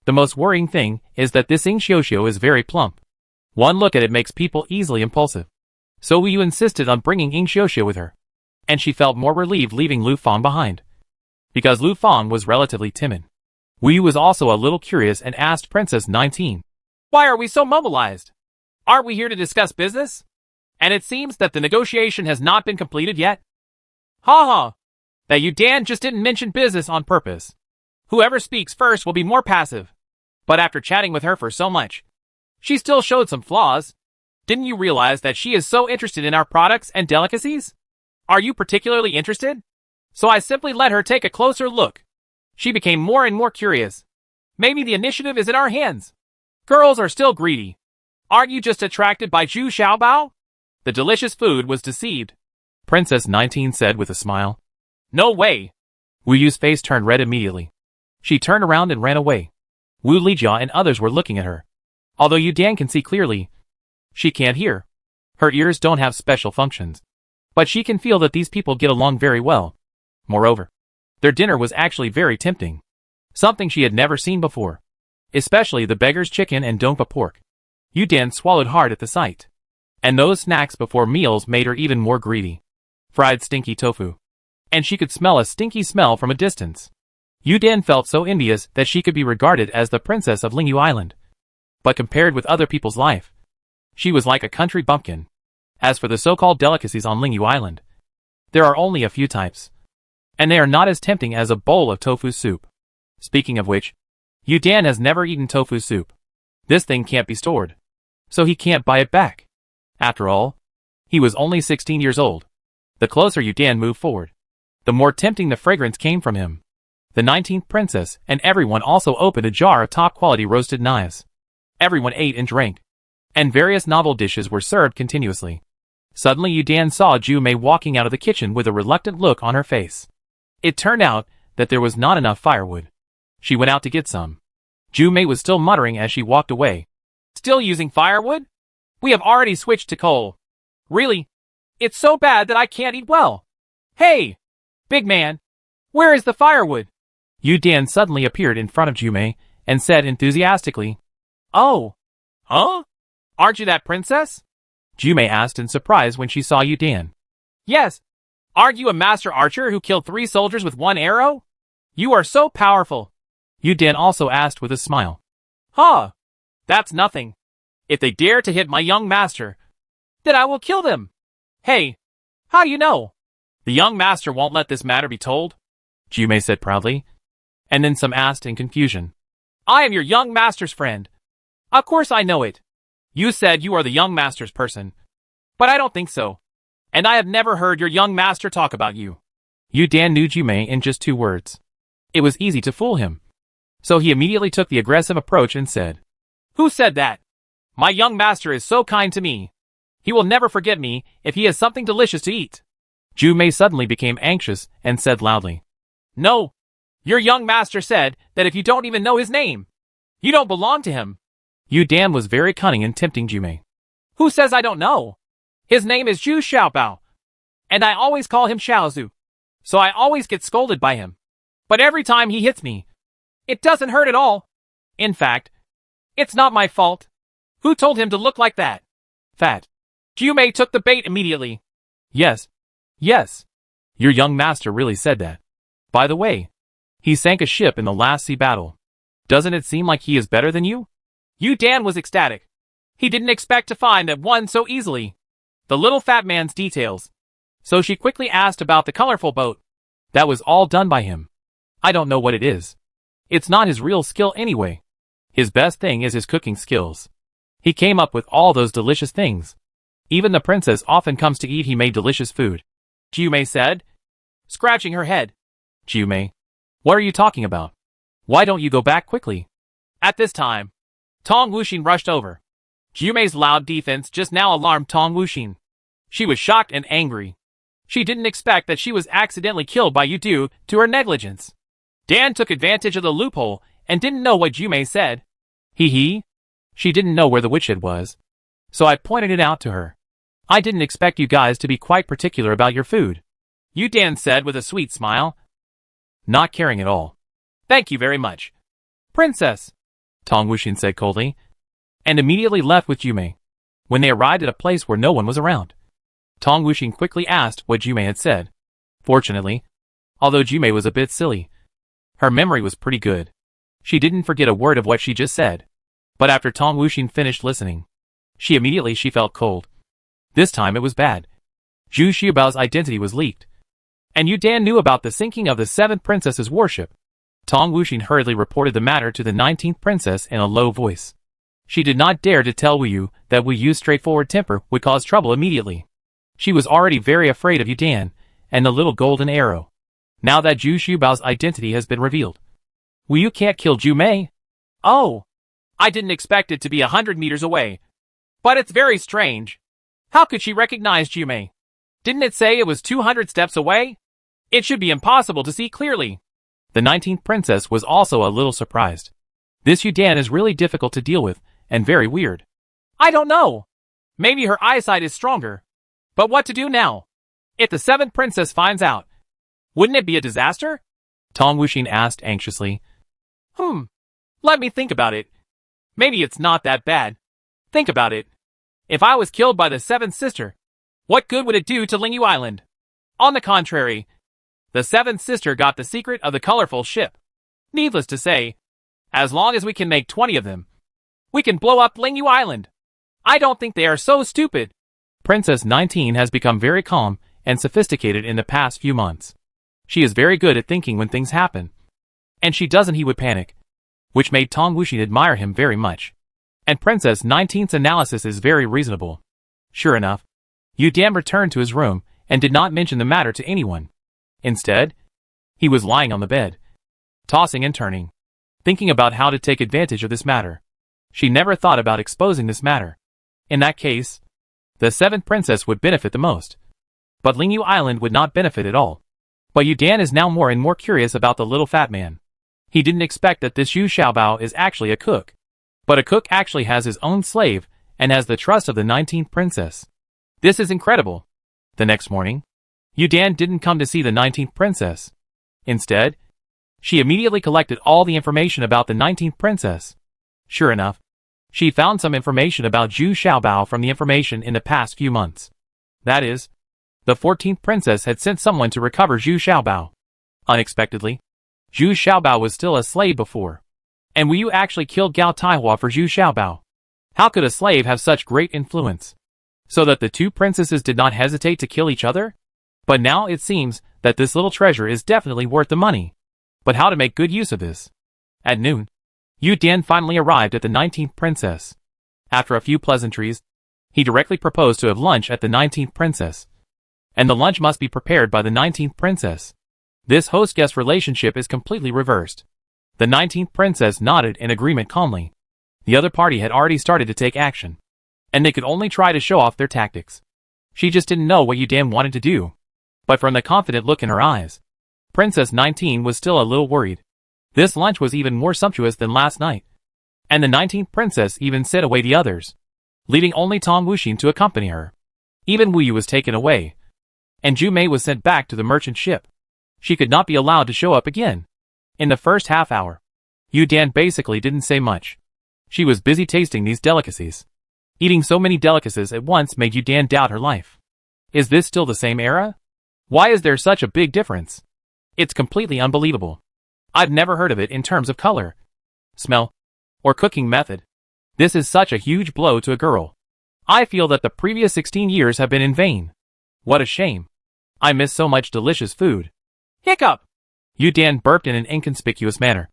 The most worrying thing is that this Ing Xiuxiu is very plump. One look at it makes people easily impulsive. So Wu Yu insisted on bringing Ing Xiuxiu with her. And she felt more relieved leaving Lu Fang behind. Because Lu Fang was relatively timid. Wu Yu was also a little curious and asked Princess 19. Why are we so mobilized? Aren't we here to discuss business? And it seems that the negotiation has not been completed yet? Ha ha! That Yu Dan just didn't mention business on purpose. Whoever speaks first will be more passive. But after chatting with her for so much, she still showed some flaws. Didn't you realize that she is so interested in our products and delicacies? Are you particularly interested? So I simply let her take a closer look. She became more and more curious. Maybe the initiative is in our hands. Girls are still greedy. Aren't you just attracted by Zhu Xiaobao? The delicious food was deceived. Princess 19 said with a smile. No way. Wu Yu's face turned red immediately. She turned around and ran away. Wu Lijia and others were looking at her. Although Yu Dan can see clearly, she can't hear. Her ears don't have special functions. But she can feel that these people get along very well. Moreover, their dinner was actually very tempting. Something she had never seen before. Especially the beggar's chicken and dongpa pork. Yu Dan swallowed hard at the sight. And those snacks before meals made her even more greedy. Fried stinky tofu. And she could smell a stinky smell from a distance. Yu Dan felt so envious that she could be regarded as the princess of Lingyu Island. But compared with other people's life, she was like a country bumpkin. As for the so-called delicacies on Lingyu Island, there are only a few types. And they are not as tempting as a bowl of tofu soup. Speaking of which, Yu Dan has never eaten tofu soup. This thing can't be stored. So he can't buy it back. After all, he was only 16 years old. The closer Yu Dan moved forward, the more tempting the fragrance came from him. The 19th princess and everyone also opened a jar of top-quality roasted knives. Everyone ate and drank. And various novel dishes were served continuously. Suddenly Yu Dan saw Ju Mei walking out of the kitchen with a reluctant look on her face. It turned out that there was not enough firewood. She went out to get some. Ju Mei was still muttering as she walked away. Still using firewood? We have already switched to coal. Really? It's so bad that I can't eat well. Hey! Big man! Where is the firewood? Yu Dan suddenly appeared in front of Ju Mei and said enthusiastically, Oh! Huh? Aren't you that princess? Ju Mei asked in surprise when she saw Yu Dan. Yes. Aren't you a master archer who killed 3 soldiers with 1 arrow? You are so powerful. Yu Dan also asked with a smile. Huh. That's nothing. If they dare to hit my young master, then I will kill them. Hey, how you know? The young master won't let this matter be told, Ju Mei said proudly. And then some asked in confusion. I am your young master's friend. Of course I know it. You said you are the young master's person. But I don't think so. And I have never heard your young master talk about you. Yu Dan knew Ju Mei in just 2 words. It was easy to fool him. So he immediately took the aggressive approach and said, Who said that? My young master is so kind to me. He will never forget me if he has something delicious to eat. Ju Mei suddenly became anxious and said loudly, No. Your young master said that if you don't even know his name, you don't belong to him. Yu Dan was very cunning in tempting Ju Mei. Who says I don't know? His name is Zhu Xiaobao. And I always call him Xiaozu. So I always get scolded by him. But every time he hits me, it doesn't hurt at all. In fact, it's not my fault. Who told him to look like that? Fat. Ju Mei took the bait immediately. Yes. Yes. Your young master really said that. By the way, he sank a ship in the last sea battle. Doesn't it seem like he is better than you? Yu Dan was ecstatic. He didn't expect to find that one so easily. the little fat man's details. So she quickly asked about the colorful boat. That was all done by him. I don't know what it is. It's not his real skill anyway. His best thing is his cooking skills. He came up with all those delicious things. Even the princess often comes to eat. He made delicious food. Jiumei said, scratching her head. Jiumei, what are you talking about? Why don't you go back quickly? At this time, Tong Wuxin rushed over. Jiumei's loud defense just now alarmed Tong Wuxin. She was shocked and angry. She didn't expect that she was accidentally killed by you due to her negligence. Dan took advantage of the loophole and didn't know what Jiumei said. He. She didn't know where the woodshed was. So I pointed it out to her. I didn't expect you guys to be quite particular about your food. Yu Dan said with a sweet smile. Not caring at all. Thank you very much, Princess, Tong Wuxin said coldly, and immediately left with Jiumei. When they arrived at a place where no one was around, Tong Wuxin quickly asked what Jiumei had said. Fortunately, although Jiumei was a bit silly, her memory was pretty good. She didn't forget a word of what she just said. But after Tong Wuxin finished listening, she felt cold. This time it was bad. Zhu Xiaobao's identity was leaked. And Yu Dan knew about the sinking of the 7th princess's warship. Tong Wuxin hurriedly reported the matter to the 19th princess in a low voice. She did not dare to tell Wu Yu that Wu Yu's straightforward temper would cause trouble immediately. She was already very afraid of Yu Dan and the little golden arrow. Now that Zhu Xiaobao's identity has been revealed, Wu Yu can't kill Jiumei. Oh, I didn't expect it to be 100 meters away. But it's very strange. How could she recognize Jiumei? Didn't it say it was 200 steps away? It should be impossible to see clearly. The 19th princess was also a little surprised. This Yu Dan is really difficult to deal with, and very weird. I don't know. Maybe her eyesight is stronger. But what to do now? If the 7th princess finds out, wouldn't it be a disaster? Tong Wuxin asked anxiously. Let me think about it. Maybe it's not that bad. Think about it. If I was killed by the 7th sister, what good would it do to Lingyu Island? On the contrary, the 7th sister got the secret of the colorful ship. Needless to say, as long as we can make 20 of them, we can blow up Lingyu Island. I don't think they are so stupid. Princess 19 has become very calm and sophisticated in the past few months. She is very good at thinking when things happen. And she doesn't he would panic, which made Tong Wuxin admire him very much. And Princess 19's analysis is very reasonable. Sure enough, Yu Dan returned to his room and did not mention the matter to anyone. Instead, he was lying on the bed, tossing and turning, thinking about how to take advantage of this matter. She never thought about exposing this matter. In that case, the 7th princess would benefit the most. But Lingyu Island would not benefit at all. But Yu Dan is now more and more curious about the little fat man. He didn't expect that this Zhu Xiaobao is actually a cook. But a cook actually has his own slave and has the trust of the 19th princess. This is incredible. The next morning, Yu Dan didn't come to see the 19th princess. Instead, she immediately collected all the information about the 19th princess. Sure enough, she found some information about Zhu Xiaobao from the information in the past few months. That is, the 14th princess had sent someone to recover Zhu Xiaobao. Unexpectedly, Zhu Xiaobao was still a slave before. And Wu Yu actually killed Gao Taihua for Zhu Xiaobao. How could a slave have such great influence? So that the two princesses did not hesitate to kill each other? But now it seems that this little treasure is definitely worth the money. But how to make good use of this? At noon, Yu Dan finally arrived at the 19th princess. After a few pleasantries, he directly proposed to have lunch at the 19th princess. And the lunch must be prepared by the 19th princess. This host-guest relationship is completely reversed. The 19th princess nodded in agreement calmly. The other party had already started to take action. And they could only try to show off their tactics. She just didn't know what Yu Dan wanted to do. But from the confident look in her eyes, Princess 19 was still a little worried. This lunch was even more sumptuous than last night. And the 19th princess even sent away the others, leaving only Tong Wuxin to accompany her. Even Wu Yu was taken away. And Jiumei was sent back to the merchant ship. She could not be allowed to show up again. In the first half hour, Yu Dan basically didn't say much. She was busy tasting these delicacies. Eating so many delicacies at once made Yu Dan doubt her life. Is this still the same era? Why is there such a big difference? It's completely unbelievable. I've never heard of it in terms of color, smell, or cooking method. This is such a huge blow to a girl. I feel that the previous 16 years have been in vain. What a shame. I miss so much delicious food. Hiccup! Yu Dan burped in an inconspicuous manner,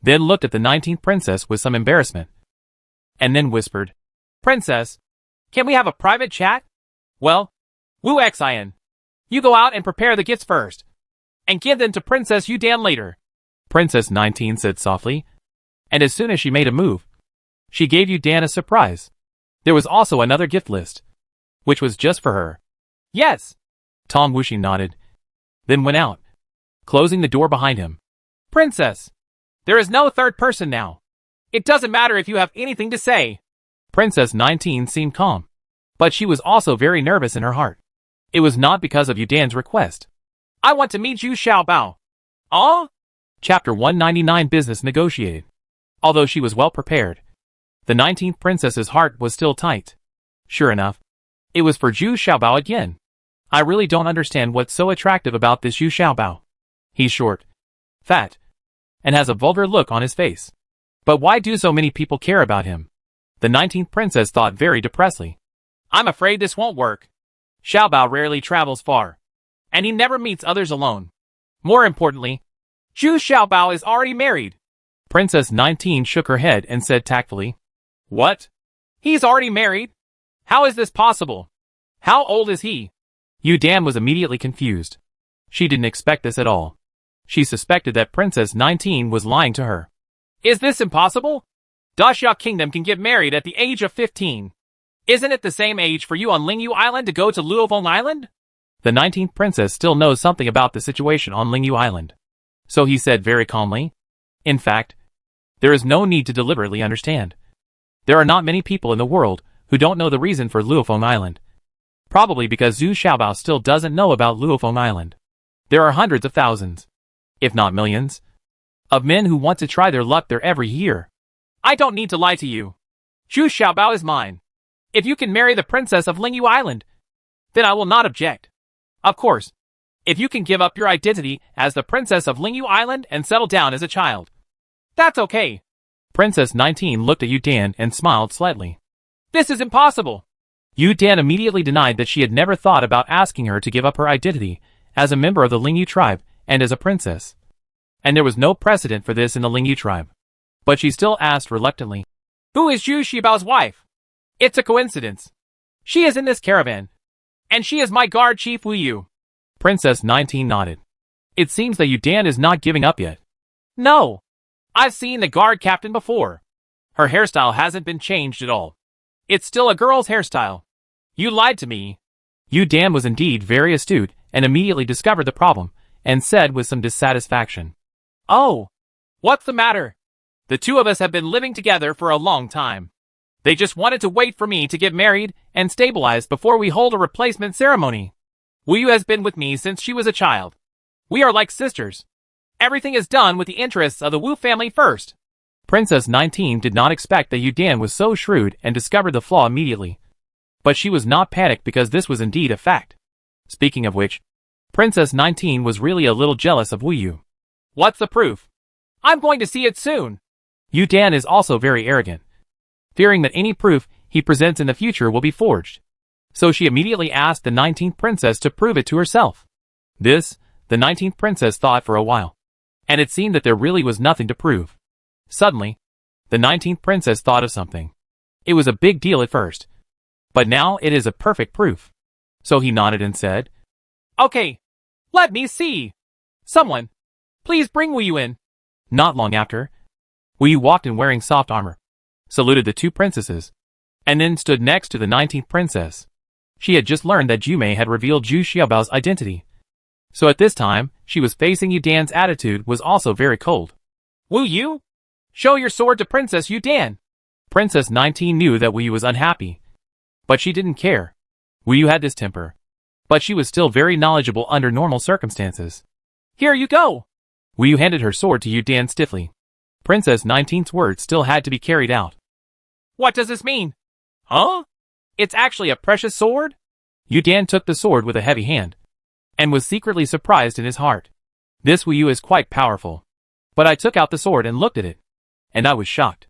then looked at the 19th princess with some embarrassment, and then whispered, Princess, can we have a private chat? Well, Wu Xin. You go out and prepare the gifts first, and give them to Princess Yu Dan later. Princess 19 said softly, and as soon as she made a move, she gave Yu Dan a surprise. There was also another gift list, which was just for her. Yes. Tong Wuxing nodded, then went out, closing the door behind him. Princess, there is no third person now. It doesn't matter if you have anything to say. Princess 19 seemed calm, but she was also very nervous in her heart. It was not because of Yu Dan's request. I want to meet Yu Xiaobao. Oh? Chapter 199 Business Negotiated. Although she was well prepared, the 19th princess's heart was still tight. Sure enough, it was for Yu Xiaobao again. I really don't understand what's so attractive about this Yu Xiaobao. He's short, fat, and has a vulgar look on his face. But why do so many people care about him? The 19th princess thought very depressedly. I'm afraid this won't work. Xiaobao rarely travels far, and he never meets others alone. More importantly, Yu Xiaobao is already married. Princess 19 shook her head and said tactfully, What? He's already married? How is this possible? How old is he? Yu Dan was immediately confused. She didn't expect this at all. She suspected that Princess 19 was lying to her. Is this impossible? Daxia Kingdom can get married at the age of 15. Isn't it the same age for you on Lingyu Island to go to Luofeng Island? The 19th princess still knows something about the situation on Lingyu Island. So he said very calmly, In fact, there is no need to deliberately understand. There are not many people in the world who don't know the reason for Luofeng Island. Probably because Yu Xiaobao still doesn't know about Luofeng Island. There are hundreds of thousands, if not millions, of men who want to try their luck there every year. I don't need to lie to you. Yu Xiaobao is mine. If you can marry the princess of Lingyu Island, then I will not object. Of course, if you can give up your identity as the princess of Lingyu Island and settle down as a child, that's okay. Princess 19 looked at Yu Dan and smiled slightly. This is impossible. Yu Dan immediately denied that she had never thought about asking her to give up her identity as a member of the Lingyu tribe and as a princess. And there was no precedent for this in the Lingyu tribe. But she still asked reluctantly, Who is Yu Xiaobao's wife? It's a coincidence. She is in this caravan. And she is my guard chief Wu Yu. Princess 19 nodded. It seems that Yu Dan is not giving up yet. No. I've seen the guard captain before. Her hairstyle hasn't been changed at all. It's still a girl's hairstyle. You lied to me. Yu Dan was indeed very astute and immediately discovered the problem and said with some dissatisfaction, Oh, what's the matter? The two of us have been living together for a long time. They just wanted to wait for me to get married and stabilized before we hold a replacement ceremony. Wu Yu has been with me since she was a child. We are like sisters. Everything is done with the interests of the Wu family first. Princess 19 did not expect that Yu Dan was so shrewd and discovered the flaw immediately. But she was not panicked because this was indeed a fact. Speaking of which, Princess 19 was really a little jealous of Wu Yu. What's the proof? I'm going to see it soon. Yu Dan is also very arrogant, fearing that any proof he presents in the future will be forged. So she immediately asked the 19th princess to prove it to herself. This, the 19th princess thought for a while, and it seemed that there really was nothing to prove. Suddenly, the 19th princess thought of something. It was a big deal at first, but now it is a perfect proof. So he nodded and said, Okay, let me see. Someone, please bring Wu Yu in. Not long after, Wu Yu walked in wearing soft armor, saluted the two princesses, and then stood next to the 19th princess. She had just learned that Jumei had revealed Yu Xiaobao's identity. So at this time, she was facing Yu Dan's attitude was also very cold. Wu Yu? Show your sword to Princess Yu Dan. Princess 19 knew that Wu Yu was unhappy, but she didn't care. Wu Yu had this temper, but she was still very knowledgeable under normal circumstances. Here you go. Wu Yu handed her sword to Yu Dan stiffly. Princess 19's words still had to be carried out. What does this mean? Huh? It's actually a precious sword? Yu Dan took the sword with a heavy hand, and was secretly surprised in his heart. This Wu Yu is quite powerful. But I took out the sword and looked at it, and I was shocked.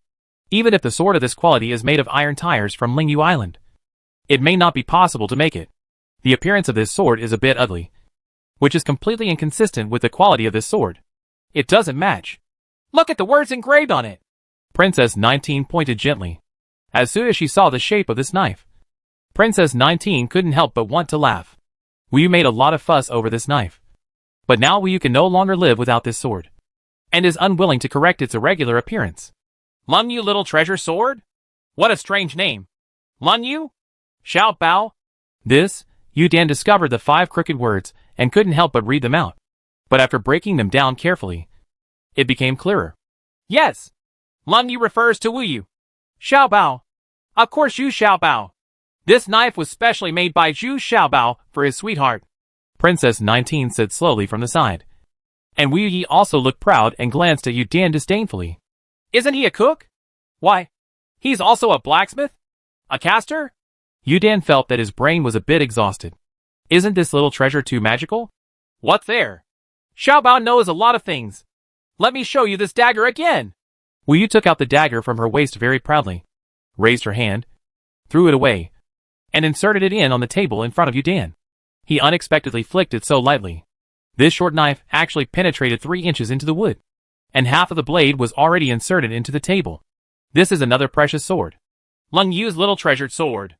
Even if the sword of this quality is made of iron tires from Lingyu Island, It may not be possible to make it. The appearance of this sword is a bit ugly, which is completely inconsistent with the quality of this sword. It doesn't match. Look at the words engraved on it. Princess 19 pointed gently. As soon as she saw the shape of this knife, Princess 19 couldn't help but want to laugh. Wu made a lot of fuss over this knife. But now Wu can no longer live without this sword, and is unwilling to correct its irregular appearance. Lun Yu Little Treasure Sword? What a strange name. Lun Yu? Xiao Bao? This, Yu Dan discovered the 5 crooked words and couldn't help but read them out. But after breaking them down carefully, it became clearer. Yes. Lun Yu refers to Wu Yu. Xiao Bao. Of course Yu Xiao Bao. This knife was specially made by Zhu Xiaobao for his sweetheart. Princess 19 said slowly from the side. And Wu Yi also looked proud and glanced at Yu Dan disdainfully. Isn't he a cook? Why, he's also a blacksmith? A caster? Yu Dan felt that his brain was a bit exhausted. Isn't this little treasure too magical? What's there? Xiaobao knows a lot of things. Let me show you this dagger again. Wu Yu took out the dagger from her waist very proudly, raised her hand, threw it away, and inserted it in on the table in front of Yu Dan. He unexpectedly flicked it so lightly. This short knife actually penetrated 3 inches into the wood, and half of the blade was already inserted into the table. This is another precious sword. Lun Yu's little treasured sword.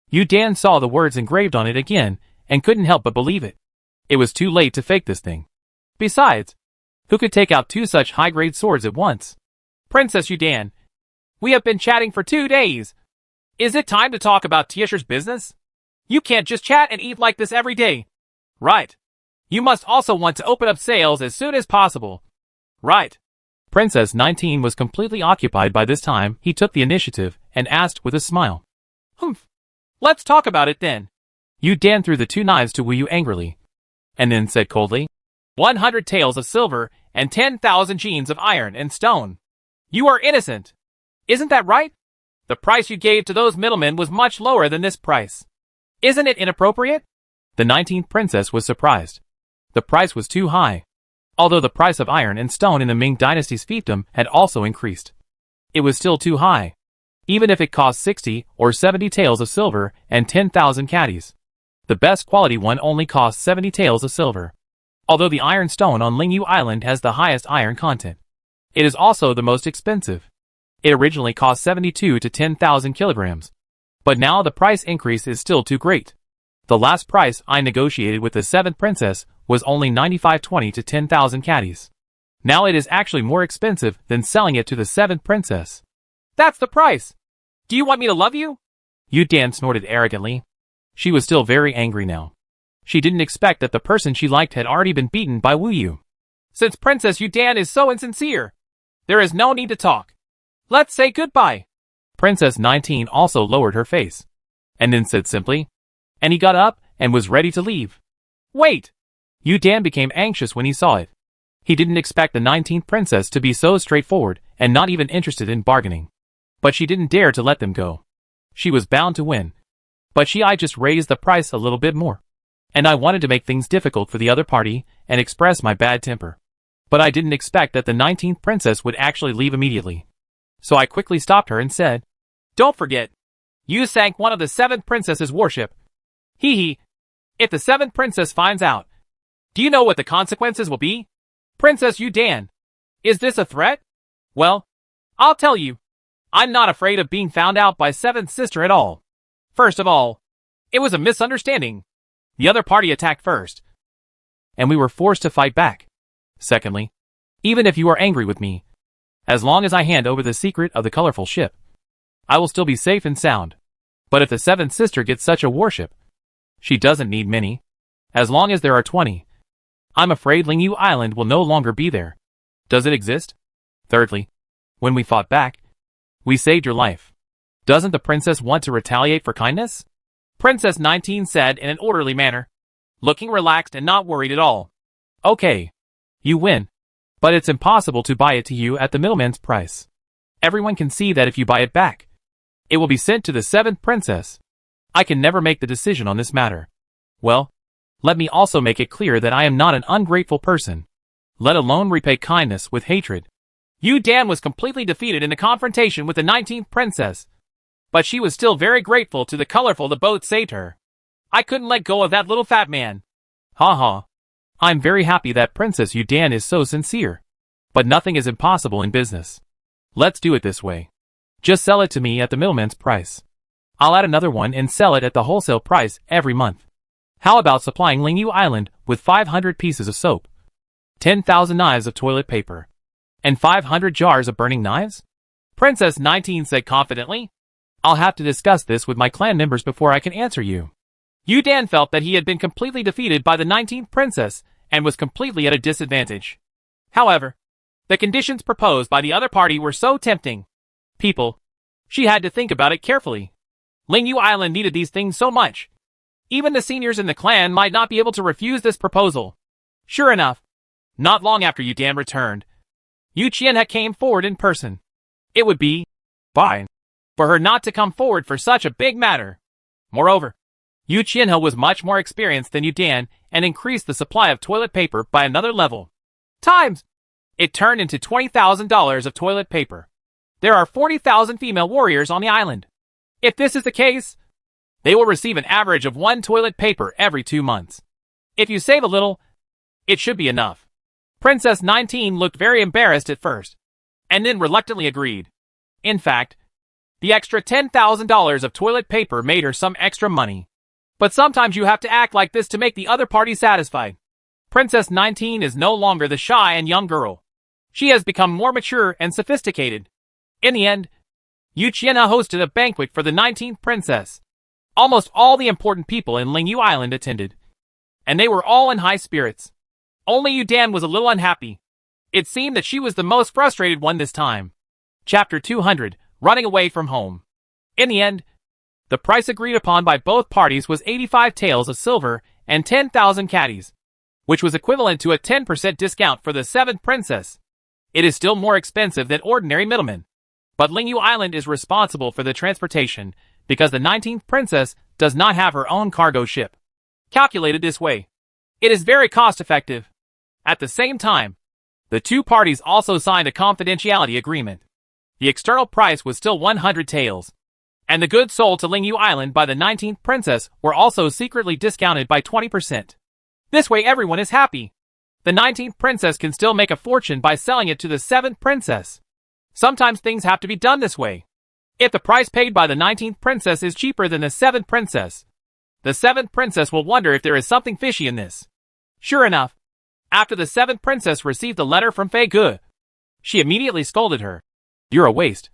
Yu Dan saw the words engraved on it again, and couldn't help but believe it. It was too late to fake this thing. Besides, who could take out 2 such high-grade swords at once? Princess Yu Dan, we have been chatting for 2 days. Is it time to talk about Tiesher's business? You can't just chat and eat like this every day. Right. You must also want to open up sales as soon as possible. Right. Princess 19 was completely occupied by this time. He took the initiative and asked with a smile. Humph. Let's talk about it then. Yu Dan threw the 2 knives to Wu Yu angrily, and then said coldly, 100 taels of silver and 10,000 genes of iron and stone. You are innocent. Isn't that right? The price you gave to those middlemen was much lower than this price. Isn't it inappropriate? The 19th princess was surprised. The price was too high. Although the price of iron and stone in the Ming dynasty's fiefdom had also increased, it was still too high. Even if it cost 60 or 70 taels of silver and 10,000 caddies. The best quality one only costs 70 taels of silver. Although the iron stone on Lingyu Island has the highest iron content, it is also the most expensive. It originally cost 72 to 10,000 kilograms. But now the price increase is still too great. The last price I negotiated with the 7th princess was only 95.20 to 10,000 caddies. Now it is actually more expensive than selling it to the 7th princess. That's the price. Do you want me to love you? Yu Dan snorted arrogantly. She was still very angry now. She didn't expect that the person she liked had already been beaten by Wu Yu. Since Princess Yu Dan is so insincere, there is no need to talk. Let's say goodbye. Princess 19 also lowered her face, and then said simply, and he got up and was ready to leave. Wait! Yu Dan became anxious when he saw it. He didn't expect the 19th princess to be so straightforward and not even interested in bargaining. But she didn't dare to let them go. She was bound to win. But I just raised the price a little bit more. And I wanted to make things difficult for the other party and express my bad temper. But I didn't expect that the 19th princess would actually leave immediately. So I quickly stopped her and said, Don't forget, you sank one of the 7th princess's warship. Hee hee. If the 7th princess finds out, do you know what the consequences will be? Princess Yu Dan, is this a threat? Well, I'll tell you. I'm not afraid of being found out by 7th sister at all. First of all, it was a misunderstanding. The other party attacked first, and we were forced to fight back. Secondly, even if you are angry with me, as long as I hand over the secret of the colorful ship, I will still be safe and sound. But if the 7th sister gets such a warship, she doesn't need many. As long as there are 20, I'm afraid Lingyu Island will no longer be there. Does it exist? Thirdly, when we fought back, we saved your life. Doesn't the princess want to retaliate for kindness? Princess 19 said in an orderly manner, looking relaxed and not worried at all. Okay. You win. But it's impossible to buy it to you at the middleman's price. Everyone can see that if you buy it back, it will be sent to the 7th princess. I can never make the decision on this matter. Well, let me also make it clear that I am not an ungrateful person, let alone repay kindness with hatred. Yu Dan was completely defeated in the confrontation with the 19th princess. but she was still very grateful to the colorful the boat saved her. I couldn't let go of that little fat man. Ha ha. I'm very happy that Princess Yudan is so sincere. But nothing is impossible in business. Let's do it this way. Just sell it to me at the middleman's price. I'll add another one and sell it at the wholesale price every month. How about supplying Lingyu Island with 500 pieces of soap, 10,000 knives of toilet paper, and 500 jars of burning knives? Princess 19 said confidently. I'll have to discuss this with my clan members before I can answer you. Yudan felt that he had been completely defeated by the 19th princess and was completely at a disadvantage. However, the conditions proposed by the other party were so tempting. People. She had to think about it carefully. Lingyu Island needed these things so much. Even the seniors in the clan might not be able to refuse this proposal. Sure enough, not long after Yudan returned, Yu Qianhe came forward in person. It would be fine for her not to come forward for such a big matter. Moreover, Yu Qianhe was much more experienced than Yudan and increased the supply of toilet paper by another level. Times! It turned into $20,000 of toilet paper. There are 40,000 female warriors on the island. If this is the case, they will receive an average of 1 toilet paper every 2 months. If you save a little, it should be enough. Princess 19 looked very embarrassed at first, and then reluctantly agreed. In fact, the extra $10,000 of toilet paper made her some extra money. But sometimes you have to act like this to make the other party satisfied. Princess 19 is no longer the shy and young girl. She has become more mature and sophisticated. In the end, Yu Qianhe hosted a banquet for the 19th princess. Almost all the important people in Lingyu Island attended, and they were all in high spirits. Only Yudan was a little unhappy. It seemed that she was the most frustrated one this time. Chapter 200, Running Away from Home. In the end, the price agreed upon by both parties was 85 taels of silver and 10,000 caddies, which was equivalent to a 10% discount for the 7th princess. It is still more expensive than ordinary middlemen. But Lingyu Island is responsible for the transportation because the 19th princess does not have her own cargo ship. Calculated this way, it is very cost-effective. At the same time, the two parties also signed a confidentiality agreement. The external price was still 100 taels, and the goods sold to Lingyu Island by the 19th princess were also secretly discounted by 20%. This way everyone is happy. The 19th princess can still make a fortune by selling it to the 7th princess. Sometimes things have to be done this way. If the price paid by the 19th princess is cheaper than the 7th princess, the 7th princess will wonder if there is something fishy in this. Sure enough, after the 7th princess received a letter from Fei Ge, she immediately scolded her. You're a waste.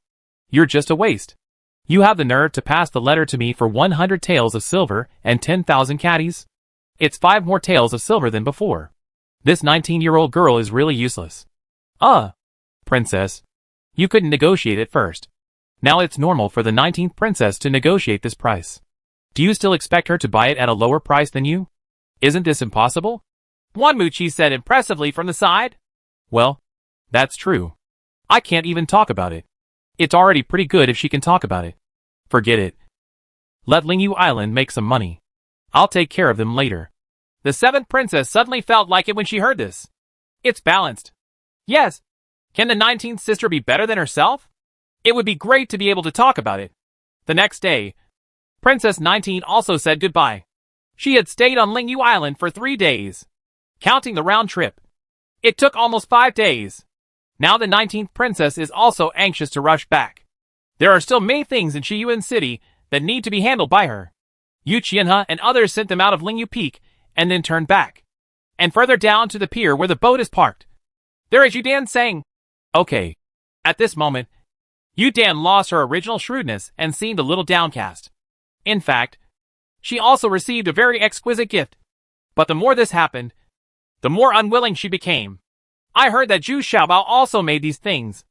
You're just a waste. You have the nerve to pass the letter to me for 100 taels of silver and 10,000 caddies? It's 5 more taels of silver than before. This 19-year-old girl is really useless. Princess. You couldn't negotiate at first. Now it's normal for the 19th princess to negotiate this price. Do you still expect her to buy it at a lower price than you? Isn't this impossible? Wanmuchi said impressively from the side. Well, that's true. I can't even talk about it. It's already pretty good if she can talk about it. Forget it. Let Lingyu Island make some money. I'll take care of them later. The 7th princess suddenly felt like it when she heard this. It's balanced. Yes. Can the 19th sister be better than herself? It would be great to be able to talk about it. The next day, Princess 19 also said goodbye. She had stayed on Lingyu Island for 3 days, counting the round trip. It took almost 5 days. Now the 19th princess is also anxious to rush back. There are still many things in Shiyuan City that need to be handled by her. Yu Qianhe and others sent them out of Lingyu Peak and then turned back, and further down to the pier where the boat is parked. There is Yudan saying, okay. At this moment, Yudan lost her original shrewdness and seemed a little downcast. In fact, she also received a very exquisite gift. But the more this happened, the more unwilling she became. I heard that Zhu Xiaobao also made these things.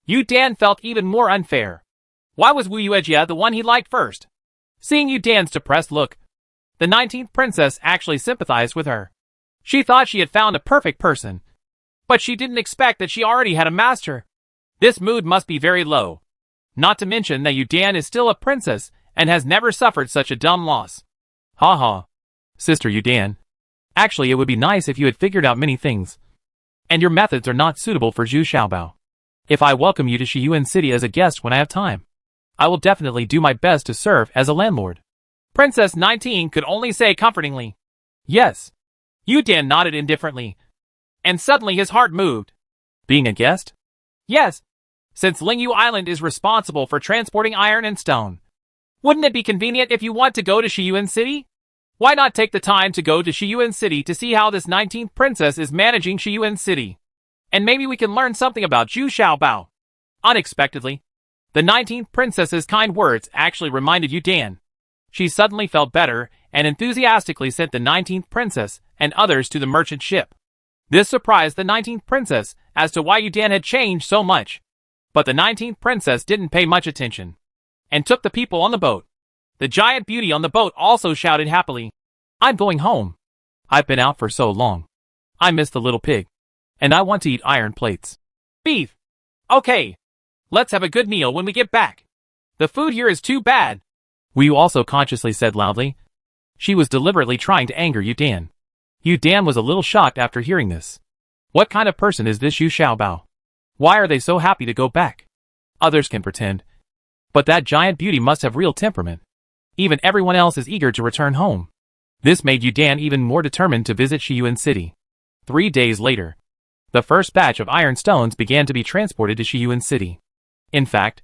Yudan felt even more unfair. Why was Wu Yuejia the one he liked first? Seeing Yudan's depressed look, the 19th princess actually sympathized with her. She thought she had found a perfect person, but she didn't expect that she already had a master. This mood must be very low. Not to mention that Yudan is still a princess and has never suffered such a dumb loss. Ha ha. Sister Yudan. Actually, it would be nice if you had figured out many things. And your methods are not suitable for Zhu Xiaobao. If I welcome you to Shiyuan City as a guest when I have time, I will definitely do my best to serve as a landlord. Princess 19 could only say comfortingly. Yes. Yu Dan nodded indifferently. And suddenly his heart moved. Being a guest? Yes. Since Lingyu Island is responsible for transporting iron and stone. Wouldn't it be convenient if you want to go to Shiyuan City? Why not take the time to go to Shiyuan City to see how this 19th princess is managing Shiyuan City? And maybe we can learn something about Zhu Xiaobao. Unexpectedly, the 19th princess's kind words actually reminded Yu Dan. She suddenly felt better and enthusiastically sent the 19th princess and others to the merchant ship. This surprised the 19th princess as to why Yu Dan had changed so much. But the 19th princess didn't pay much attention and took the people on the boat. The giant beauty on the boat also shouted happily, I'm going home. I've been out for so long. I miss the little pig. And I want to eat iron plates. Beef. Okay. Let's have a good meal when we get back. The food here is too bad. Wu Yu also consciously said loudly. She was deliberately trying to anger Yu Dan. Yu Dan was a little shocked after hearing this. What kind of person is this Zhu Xiaobao? Why are they so happy to go back? Others can pretend. But that giant beauty must have real temperament. Even everyone else is eager to return home. This made Yu Dan even more determined to visit Shiyuan City. 3 days later, the first batch of iron stones began to be transported to Shiyuan City. In fact,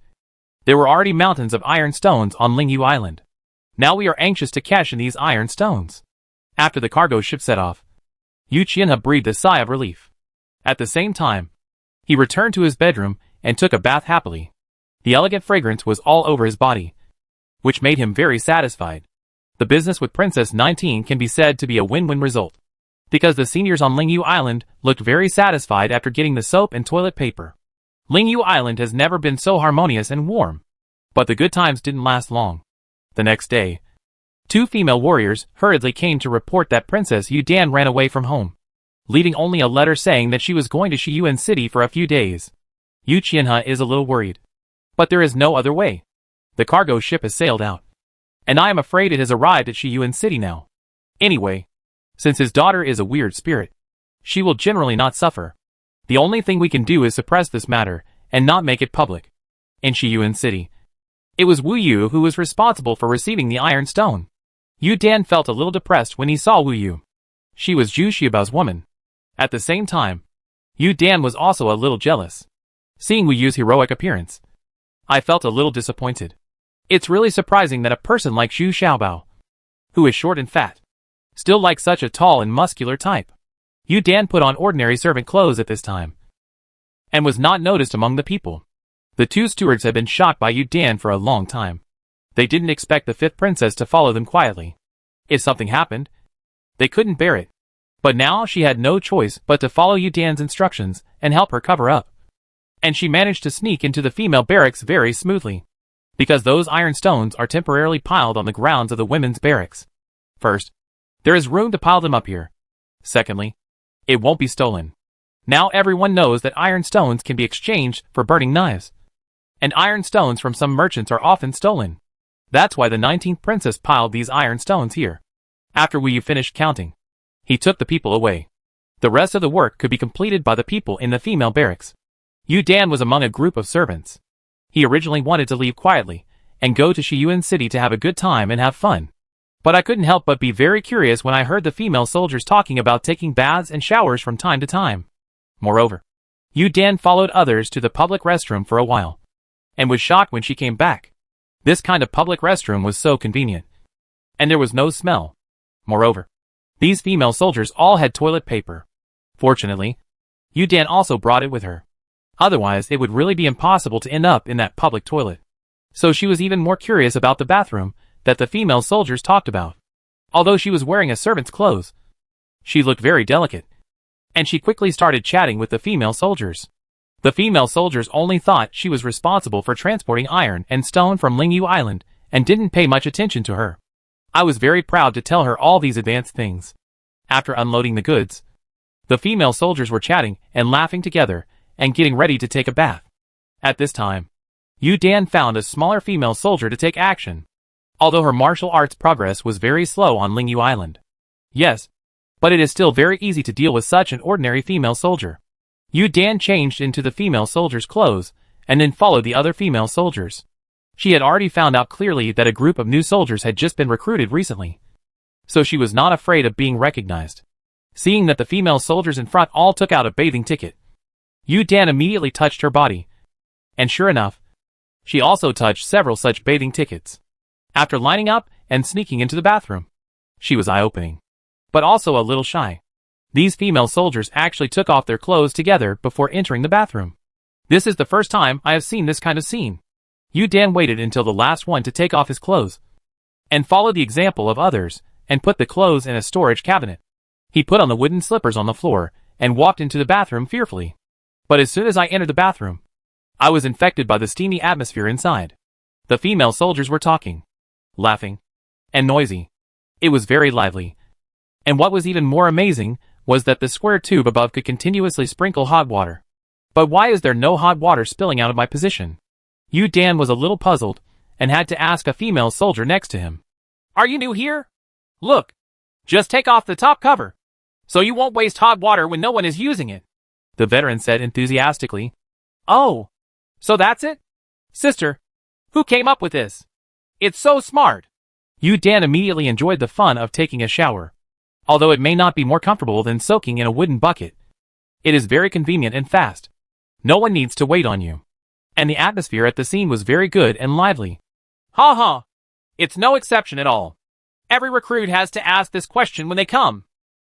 there were already mountains of iron stones on Lingyu Island. Now we are anxious to cash in these iron stones. After the cargo ship set off, Yu Qianhe breathed a sigh of relief. At the same time, he returned to his bedroom and took a bath happily. The elegant fragrance was all over his body, which made him very satisfied. The business with Princess 19 can be said to be a win-win result, because the seniors on Lingyu Island looked very satisfied after getting the soap and toilet paper. Lingyu Island has never been so harmonious and warm. But the good times didn't last long. The next day, 2 female warriors hurriedly came to report that Princess Yu Dan ran away from home, leaving only a letter saying that she was going to Shiyuan City for a few days. Yu Qianhe is a little worried. But there is no other way. The cargo ship has sailed out. And I am afraid it has arrived at Shiyuan City now. Anyway, since his daughter is a weird spirit, she will generally not suffer. The only thing we can do is suppress this matter and not make it public. In Shiyuan City, it was Wu Yu who was responsible for receiving the iron stone. Yu Dan felt a little depressed when he saw Wu Yu. She was Zhu Xiaobao's woman. At the same time, Yu Dan was also a little jealous. Seeing Wu Yu's heroic appearance, I felt a little disappointed. It's really surprising that a person like Zhu Xiaobao, who is short and fat, still likes such a tall and muscular type. Yu Dan put on ordinary servant clothes at this time, and was not noticed among the people. The 2 stewards had been shocked by Yu Dan for a long time. They didn't expect the 5th princess to follow them quietly. If something happened, they couldn't bear it. But now she had no choice but to follow Yu Dan's instructions and help her cover up. And she managed to sneak into the female barracks very smoothly, because those iron stones are temporarily piled on the grounds of the women's barracks. First, there is room to pile them up here. Secondly, it won't be stolen. Now everyone knows that iron stones can be exchanged for burning knives. And iron stones from some merchants are often stolen. That's why the 19th princess piled these iron stones here. After Wu Yu finished counting, he took the people away. The rest of the work could be completed by the people in the female barracks. Yu Dan was among a group of servants. He originally wanted to leave quietly and go to Shiyuan City to have a good time and have fun. But I couldn't help but be very curious when I heard the female soldiers talking about taking baths and showers from time to time. Moreover, Yu Dan followed others to the public restroom for a while, and was shocked when she came back. This kind of public restroom was so convenient, and there was no smell. Moreover, these female soldiers all had toilet paper. Fortunately, Yu Dan also brought it with her. Otherwise, it would really be impossible to end up in that public toilet. So she was even more curious about the bathroom that the female soldiers talked about. Although she was wearing a servant's clothes, she looked very delicate, and she quickly started chatting with the female soldiers. The female soldiers only thought she was responsible for transporting iron and stone from Lingyu Island and didn't pay much attention to her. I was very proud to tell her all these advanced things. After unloading the goods, the female soldiers were chatting and laughing together and getting ready to take a bath. At this time, Yu Dan found a smaller female soldier to take action, although her martial arts progress was very slow on Lingyu Island. Yes, but it is still very easy to deal with such an ordinary female soldier. Yu Dan changed into the female soldier's clothes and then followed the other female soldiers. She had already found out clearly that a group of new soldiers had just been recruited recently, so she was not afraid of being recognized. Seeing that the female soldiers in front all took out a bathing ticket, Yu Dan immediately touched her body, and sure enough, she also touched several such bathing tickets. After lining up and sneaking into the bathroom, she was eye-opening, but also a little shy. These female soldiers actually took off their clothes together before entering the bathroom. This is the first time I have seen this kind of scene. Yu Dan waited until the last one to take off his clothes, and followed the example of others, and put the clothes in a storage cabinet. He put on the wooden slippers on the floor, and walked into the bathroom fearfully. But as soon as I entered the bathroom, I was infected by the steamy atmosphere inside. The female soldiers were talking, laughing, and noisy. It was very lively. And what was even more amazing was that the square tube above could continuously sprinkle hot water. But why is there no hot water spilling out of my position? Yu Dan was a little puzzled, and had to ask a female soldier next to him. Are you new here? Look, just take off the top cover, so you won't waste hot water when no one is using it, the veteran said enthusiastically. Oh, so that's it? Sister, who came up with this? It's so smart. Yu Dan immediately enjoyed the fun of taking a shower. Although it may not be more comfortable than soaking in a wooden bucket, it is very convenient and fast. No one needs to wait on you. And the atmosphere at the scene was very good and lively. Ha ha. It's no exception at all. Every recruit has to ask this question when they come.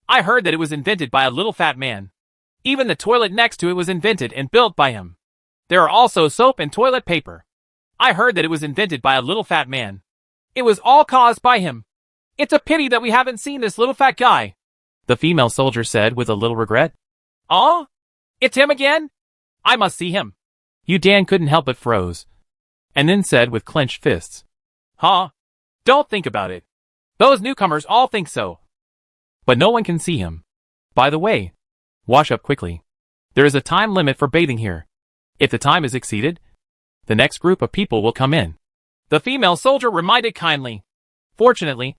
I heard that it was invented by a little fat man. Even the toilet next to it was invented and built by him. There are also soap and toilet paper. I heard that it was invented by a little fat man. It was all caused by him. It's a pity that we haven't seen this little fat guy, the female soldier said with a little regret. Oh? It's him again? I must see him. Yu Dan couldn't help but froze, and then said with clenched fists. Huh? Don't think about it. Those newcomers all think so. But no one can see him. By the way, wash up quickly. There is a time limit for bathing here. If the time is exceeded, the next group of people will come in, the female soldier reminded kindly. Fortunately,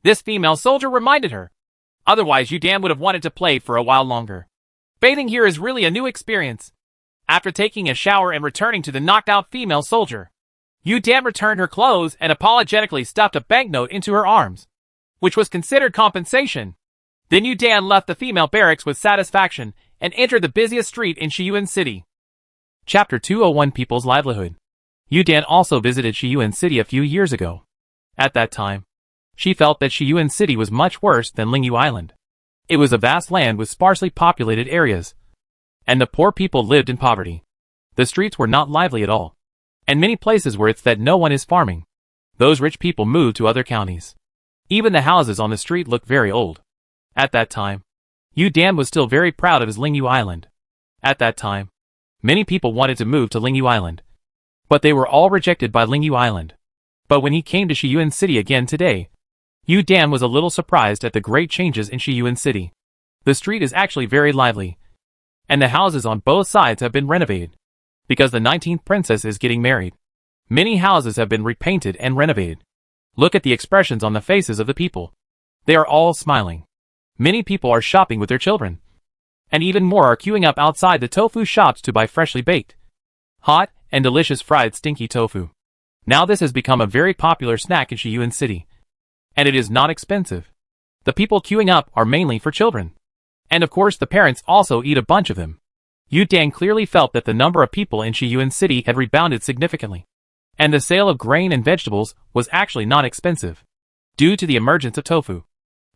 this female soldier reminded her. Otherwise, Yu Dan would have wanted to play for a while longer. Bathing here is really a new experience. After taking a shower and returning to the knocked-out female soldier, Yu Dan returned her clothes and apologetically stuffed a banknote into her arms, which was considered compensation. Then Yu Dan left the female barracks with satisfaction and entered the busiest street in Shiyuan City. Chapter 201 People's Livelihood. Yu Dan also visited Shiyuan City a few years ago. At that time, she felt that Shiyuan City was much worse than Lingyu Island. It was a vast land with sparsely populated areas, and the poor people lived in poverty. The streets were not lively at all, and many places where it's that no one is farming. Those rich people moved to other counties. Even the houses on the street looked very old. At that time, Yu Dan was still very proud of his Lingyu Island. At that time, many people wanted to move to Lingyu Island, but they were all rejected by Lingyu Island. But when he came to Shiyuan City again today, Yu Dan was a little surprised at the great changes in Shiyuan City. The street is actually very lively, and the houses on both sides have been renovated. Because the 19th princess is getting married, many houses have been repainted and renovated. Look at the expressions on the faces of the people. They are all smiling. Many people are shopping with their children, and even more are queuing up outside the tofu shops to buy freshly baked, hot, and delicious fried stinky tofu. Now this has become a very popular snack in Shiyuan City, and it is not expensive. The people queuing up are mainly for children, and of course the parents also eat a bunch of them. Yu Dan clearly felt that the number of people in Shiyuan City had rebounded significantly, and the sale of grain and vegetables was actually not expensive. Due to the emergence of tofu,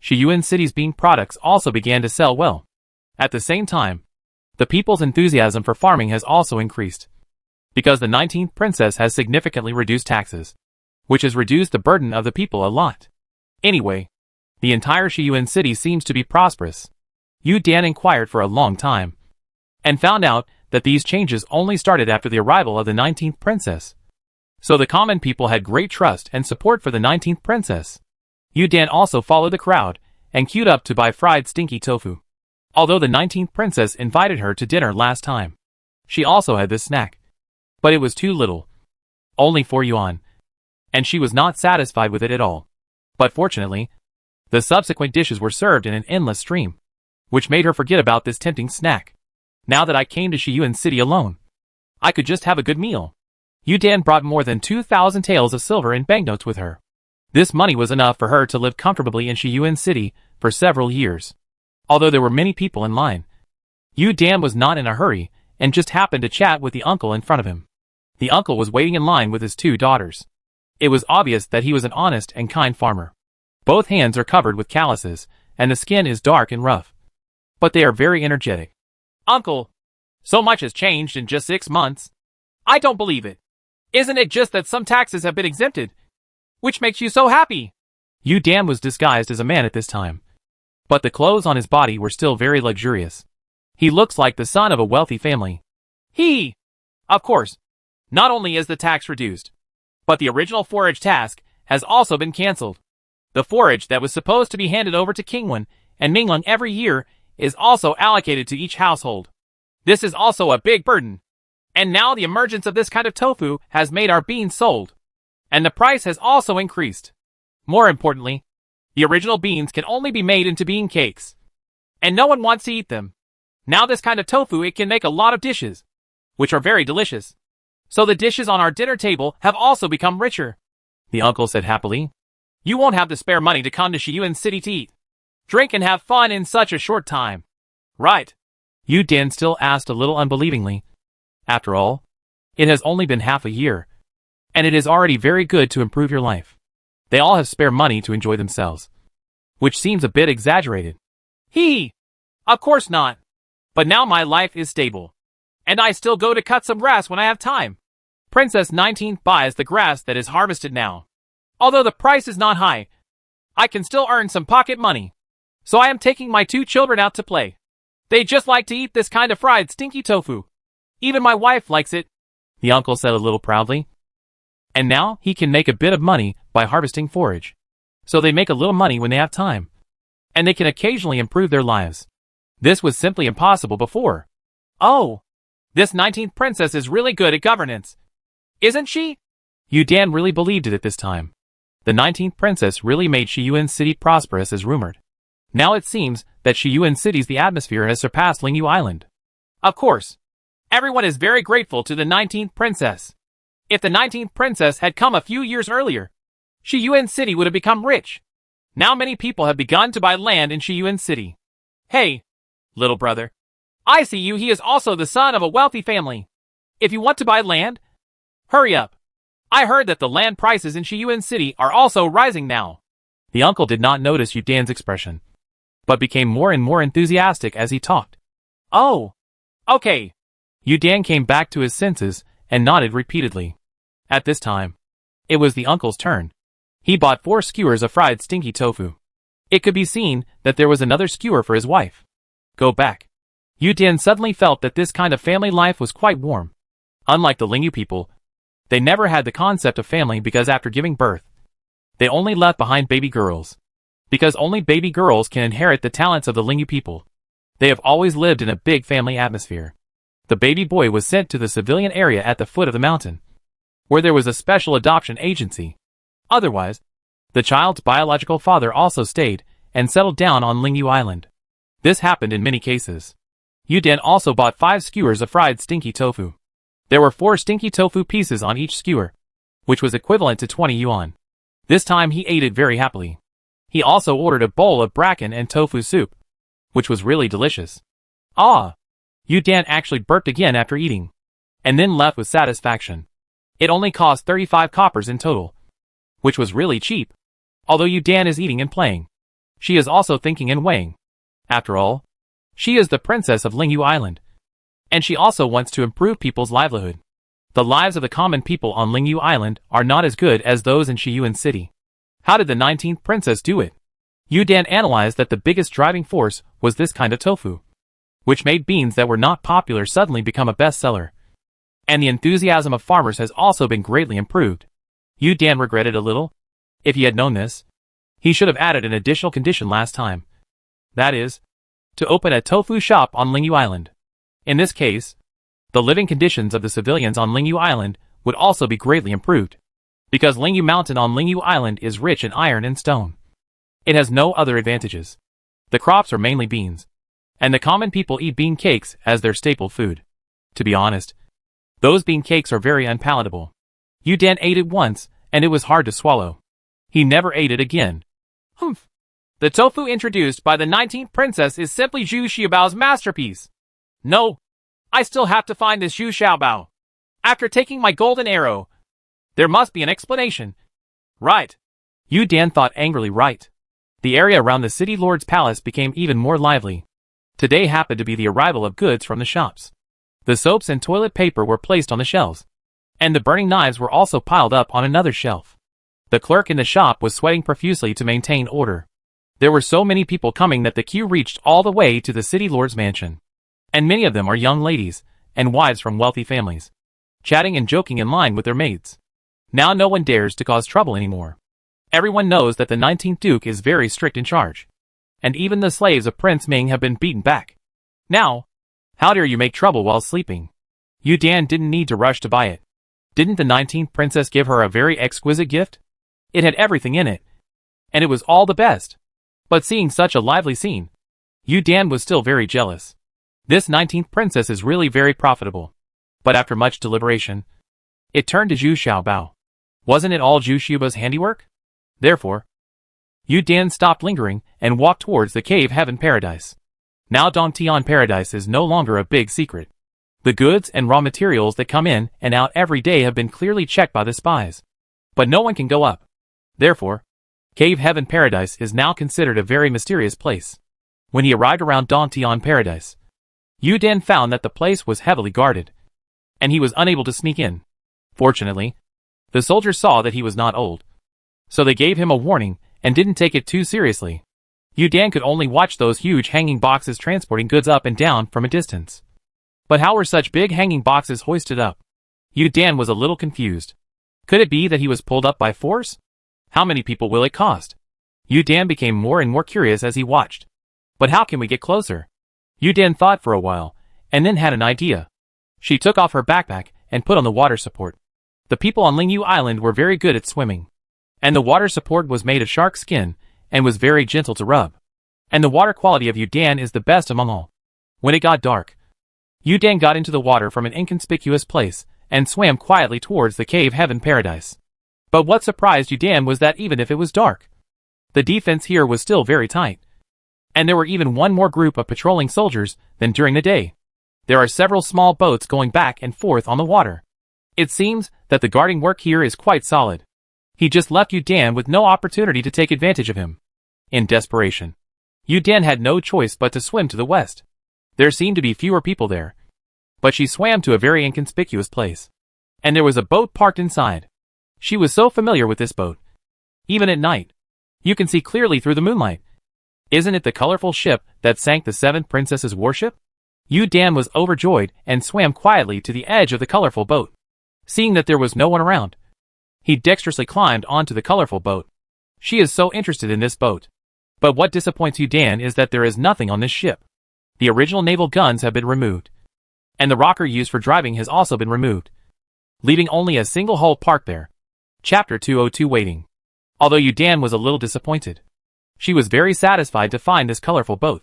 Shiyuan City's bean products also began to sell well. At the same time, the people's enthusiasm for farming has also increased, because the 19th princess has significantly reduced taxes, which has reduced the burden of the people a lot. Anyway, the entire Shiyuan City seems to be prosperous. Yu Dan inquired for a long time, and found out that these changes only started after the arrival of the 19th princess. So the common people had great trust and support for the 19th princess. Yu Dan also followed the crowd, and queued up to buy fried stinky tofu. Although the 19th princess invited her to dinner last time, she also had this snack. But it was too little. Only 4 yuan. And she was not satisfied with it at all. But fortunately, the subsequent dishes were served in an endless stream, which made her forget about this tempting snack. Now that I came to Shiyuan City alone, I could just have a good meal. Yu Dan brought more than 2,000 taels of silver in banknotes with her. This money was enough for her to live comfortably in Shiyuan City for several years. Although there were many people in line, Yu Dan was not in a hurry and just happened to chat with the uncle in front of him. The uncle was waiting in line with his 2 daughters. It was obvious that he was an honest and kind farmer. Both hands are covered with calluses, and the skin is dark and rough. But they are very energetic. Uncle, so much has changed in just 6 months. I don't believe it. Isn't it just that some taxes have been exempted? Which makes you so happy? Yu Dan was disguised as a man at this time. But the clothes on his body were still very luxurious. He looks like the son of a wealthy family. Of course, not only is the tax reduced, but the original forage task has also been cancelled. The forage that was supposed to be handed over to Kingwon and Minglung every year is also allocated to each household. This is also a big burden. And now the emergence of this kind of tofu has made our beans sold. And the price has also increased. More importantly, the original beans can only be made into bean cakes. And no one wants to eat them. Now this kind of tofu, it can make a lot of dishes, which are very delicious. So the dishes on our dinner table have also become richer. The uncle said happily. You won't have to spare money to come to Shiyuan City to eat, drink and have fun in such a short time. Right? Yu Dan still asked a little unbelievingly. After all, it has only been half a year, and it is already very good to improve your life. They all have spare money to enjoy themselves, which seems a bit exaggerated. Of course not. But now my life is stable, and I still go to cut some grass when I have time. Princess 19 buys the grass that is harvested now. Although the price is not high, I can still earn some pocket money. So I am taking my 2 children out to play. They just like to eat this kind of fried stinky tofu. Even my wife likes it, the uncle said a little proudly. And now he can make a bit of money by harvesting forage. So they make a little money when they have time. And they can occasionally improve their lives. This was simply impossible before. Oh, this 19th princess is really good at governance. Isn't she? Yu Dan really believed it at this time. The 19th princess really made Shiyuan City prosperous as rumored. Now it seems that Shiyuan City's the atmosphere has surpassed Lingyu Island. Of course. Everyone is very grateful to the 19th princess. If the 19th princess had come a few years earlier, Shiyuan City would have become rich. Now many people have begun to buy land in Shiyuan City. Hey, little brother. I see you, he is also the son of a wealthy family. If you want to buy land, hurry up. I heard that the land prices in Shiyuan City are also rising now. The uncle did not notice Yu Dan's expression, but became more and more enthusiastic as he talked. Oh, okay. Yu Dan came back to his senses and nodded repeatedly. At this time, it was the uncle's turn. He bought 4 skewers of fried stinky tofu. It could be seen that there was another skewer for his wife. Go back. Yu Dan suddenly felt that this kind of family life was quite warm. Unlike the Lingyu people, they never had the concept of family because after giving birth, they only left behind baby girls. Because only baby girls can inherit the talents of the Lingyu people. They have always lived in a big family atmosphere. The baby boy was sent to the civilian area at the foot of the mountain, where there was a special adoption agency. Otherwise, the child's biological father also stayed and settled down on Lingyu Island. This happened in many cases. Yu Dan also bought 5 skewers of fried stinky tofu. There were 4 stinky tofu pieces on each skewer, which was equivalent to 20 yuan. This time he ate it very happily. He also ordered a bowl of bracken and tofu soup, which was really delicious. Ah! Yu Dan actually burped again after eating, and then left with satisfaction. It only cost 35 coppers in total, which was really cheap. Although Yu Dan is eating and playing, she is also thinking and weighing. After all, she is the princess of Lingyu Island, and she also wants to improve people's livelihood. The lives of the common people on Lingyu Island are not as good as those in Shiyuan City. How did the 19th princess do it? Yu Dan analyzed that the biggest driving force was this kind of tofu, which made beans that were not popular suddenly become a bestseller. And the enthusiasm of farmers has also been greatly improved. Yu Dan regretted a little. If he had known this, he should have added an additional condition last time. That is, to open a tofu shop on Lingyu Island. In this case, the living conditions of the civilians on Lingyu Island would also be greatly improved, because Lingyu Mountain on Lingyu Island is rich in iron and stone. It has no other advantages. The crops are mainly beans, and the common people eat bean cakes as their staple food. To be honest, Those bean cakes are very unpalatable. Yu Dan ate it once, and it was hard to swallow. He never ate it again. Humph. The tofu introduced by the 19th princess is simply Zhu Xiaobao's masterpiece. No, I still have to find this Zhu Xiaobao. After taking my golden arrow, there must be an explanation. Right. Yu Dan thought angrily right. The area around the city lord's palace became even more lively. Today happened to be the arrival of goods from the shops. The soaps and toilet paper were placed on the shelves, and the burning knives were also piled up on another shelf. The clerk in the shop was sweating profusely to maintain order. There were so many people coming that the queue reached all the way to the city lord's mansion. And many of them are young ladies, and wives from wealthy families, chatting and joking in line with their maids. Now no one dares to cause trouble anymore. Everyone knows that the 19th Duke is very strict in charge. And even the slaves of Prince Ming have been beaten back. Now, how dare you make trouble while sleeping? Yu Dan didn't need to rush to buy it. Didn't the 19th princess give her a very exquisite gift? It had everything in it. And it was all the best. But seeing such a lively scene, Yu Dan was still very jealous. This 19th princess is really very profitable. But after much deliberation, it turned to Zhu Xiaobao. Wasn't it all Zhu Xiaobao's handiwork? Therefore, Yu Dan stopped lingering and walked towards the cave heaven paradise. Now Dongtian paradise is no longer a big secret. The goods and raw materials that come in and out every day have been clearly checked by the spies. But no one can go up. Therefore, cave heaven paradise is now considered a very mysterious place. When he arrived around Dongtian paradise, Yu Dan found that the place was heavily guarded, and he was unable to sneak in. Fortunately, the soldiers saw that he was not old, so they gave him a warning and didn't take it too seriously. Yu Dan could only watch those huge hanging boxes transporting goods up and down from a distance. But how were such big hanging boxes hoisted up? Yu Dan was a little confused. Could it be that he was pulled up by force? How many people will it cost? Yu Dan became more and more curious as he watched. But how can we get closer? Yu Dan thought for a while, and then had an idea. She took off her backpack and put on the water support. The people on Lingyu Island were very good at swimming. And the water support was made of shark skin, and was very gentle to rub. And the water quality of Yu Dan is the best among all. When it got dark, Yu Dan got into the water from an inconspicuous place, and swam quietly towards the cave heaven paradise. But what surprised Yu Dan was that even if it was dark, the defense here was still very tight. And there were even one more group of patrolling soldiers than during the day. There are several small boats going back and forth on the water. It seems that the guarding work here is quite solid. He just left Yu Dan with no opportunity to take advantage of him. In desperation, Yu Dan had no choice but to swim to the west. There seemed to be fewer people there. But she swam to a very inconspicuous place. And there was a boat parked inside. She was so familiar with this boat. Even at night, you can see clearly through the moonlight. Isn't it the colorful ship that sank the 7th princess's warship? Yu Dan was overjoyed and swam quietly to the edge of the colorful boat. Seeing that there was no one around, he dexterously climbed onto the colorful boat. She is so interested in this boat. But what disappoints Yu Dan is that there is nothing on this ship. The original naval guns have been removed. And the rocker used for driving has also been removed, leaving only a single hull parked there. Chapter 202 Waiting. Although Yu Dan was a little disappointed, she was very satisfied to find this colorful boat,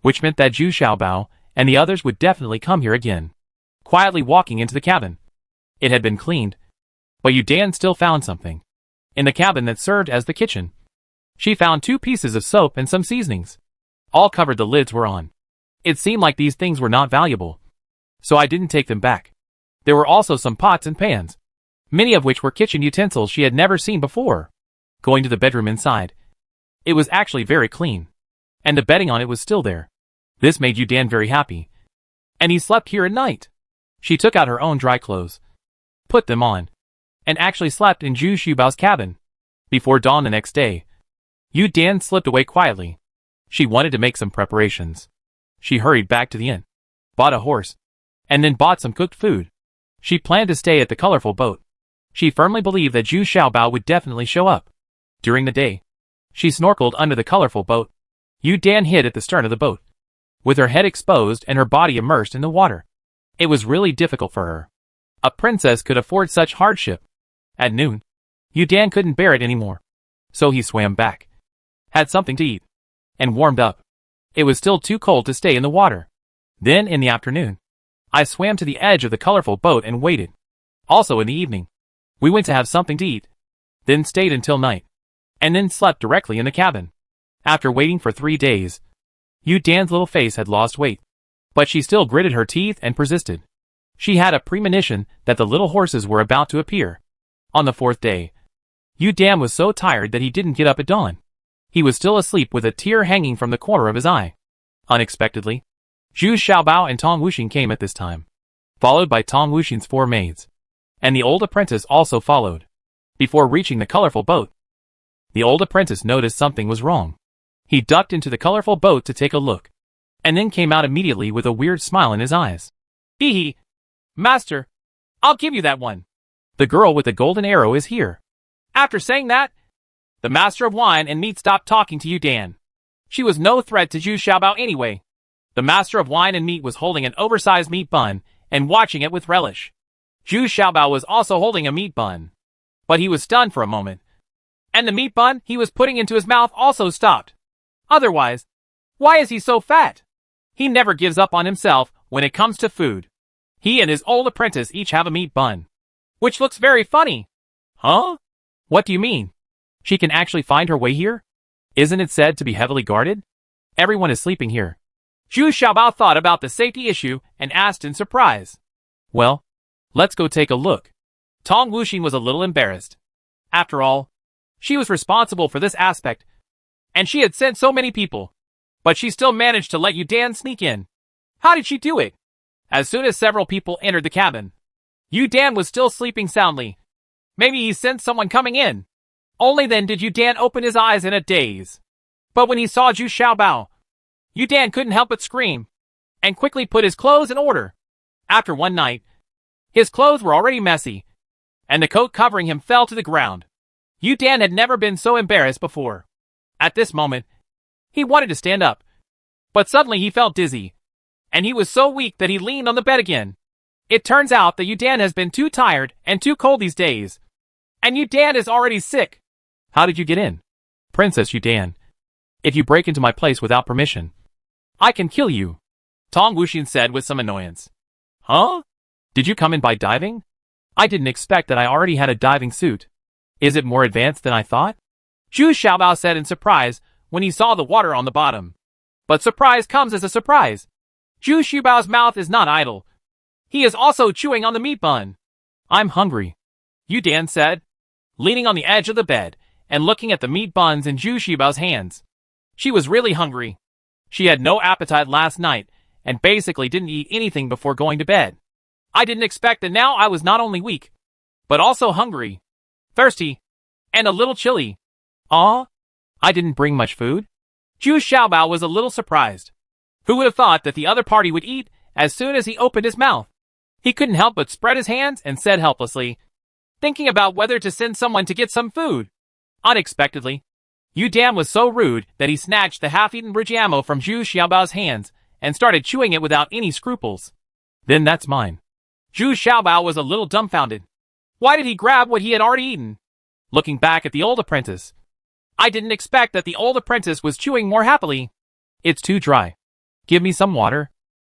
which meant that Zhu Xiaobao and the others would definitely come here again. Quietly walking into the cabin. It had been cleaned, but Yu Dan still found something. In the cabin that served as the kitchen, she found 2 pieces of soap and some seasonings. All covered, the lids were on. It seemed like these things were not valuable, so I didn't take them back. There were also some pots and pans, many of which were kitchen utensils she had never seen before. Going to the bedroom inside, it was actually very clean, and the bedding on it was still there. This made Yu Dan very happy, and he slept here at night. She took out her own dry clothes, put them on, and actually slept in Zhu Xiaobao's cabin. Before dawn the next day, Yu Dan slipped away quietly. She wanted to make some preparations. She hurried back to the inn, bought a horse, and then bought some cooked food. She planned to stay at the colorful boat. She firmly believed that Zhu Xiaobao would definitely show up. During the day, she snorkeled under the colorful boat. Yu Dan hid at the stern of the boat, with her head exposed and her body immersed in the water. It was really difficult for her. A princess could afford such hardship. At noon, Yu Dan couldn't bear it anymore, so he swam back, had something to eat, and warmed up. It was still too cold to stay in the water. Then in the afternoon, I swam to the edge of the colorful boat and waited. Also in the evening, we went to have something to eat, then stayed until night, and then slept directly in the cabin. After waiting for 3 days, Dan's little face had lost weight, but she still gritted her teeth and persisted. She had a premonition that the little horses were about to appear. On the 4th day, Dan was so tired that he didn't get up at dawn. He was still asleep with a tear hanging from the corner of his eye. Unexpectedly, Zhu Xiaobao and Tong Wuxing came at this time, followed by Tong Wuxing's 4 maids, and the old apprentice also followed. Before reaching the colorful boat, the old apprentice noticed something was wrong. He ducked into the colorful boat to take a look, and then came out immediately with a weird smile in his eyes. Hee, Master, I'll give you that one. The girl with the golden arrow is here. After saying that, the master of wine and meat stopped talking to Dan. She was no threat to Zhu Xiaobao anyway. The master of wine and meat was holding an oversized meat bun and watching it with relish. Zhu Xiaobao was also holding a meat bun, but he was stunned for a moment, and the meat bun he was putting into his mouth also stopped. Otherwise, why is he so fat? He never gives up on himself when it comes to food. He and his old apprentice each have a meat bun, which looks very funny. Huh? What do you mean? She can actually find her way here? Isn't it said to be heavily guarded? Everyone is sleeping here. Zhu Xiaobao thought about the safety issue and asked in surprise. Well, let's go take a look. Tong Wuxing was a little embarrassed. After all, she was responsible for this aspect, and she had sent so many people. But she still managed to let Dan sneak in. How did she do it? As soon as several people entered the cabin, Dan was still sleeping soundly. Maybe he sensed someone coming in. Only then did Dan open his eyes in a daze. But when he saw Zhu Xiaobao, Dan couldn't help but scream, and quickly put his clothes in order. After one night, his clothes were already messy, and the coat covering him fell to the ground. Dan had never been so embarrassed before. At this moment, he wanted to stand up, but suddenly he felt dizzy, and he was so weak that he leaned on the bed again. It turns out that Dan has been too tired and too cold these days, and Dan is already sick. How did you get in? Princess Dan, if you break into my place without permission, I can kill you, Tong Wuxing said with some annoyance. Huh? Did you come in by diving? I didn't expect that I already had a diving suit. Is it more advanced than I thought? Zhu Xiaobao said in surprise when he saw the water on the bottom. But surprise comes as a surprise. Zhu Xiaobao's mouth is not idle. He is also chewing on the meat bun. I'm hungry, Dan said, leaning on the edge of the bed and looking at the meat buns in Zhu Xiaobao's hands. She was really hungry. She had no appetite last night and basically didn't eat anything before going to bed. I didn't expect that now I was not only weak, but also hungry, thirsty, and a little chilly. Aw, I didn't bring much food? Zhu Xiaobao was a little surprised. Who would have thought that the other party would eat as soon as he opened his mouth? He couldn't help but spread his hands and said helplessly, thinking about whether to send someone to get some food. Unexpectedly, Dan was so rude that he snatched the half-eaten Rigiamo from Zhu Xiaobao's hands and started chewing it without any scruples. Then that's mine. Zhu Xiaobao was a little dumbfounded. Why did he grab what he had already eaten? Looking back at the old apprentice, I didn't expect that the old apprentice was chewing more happily. It's too dry. Give me some water.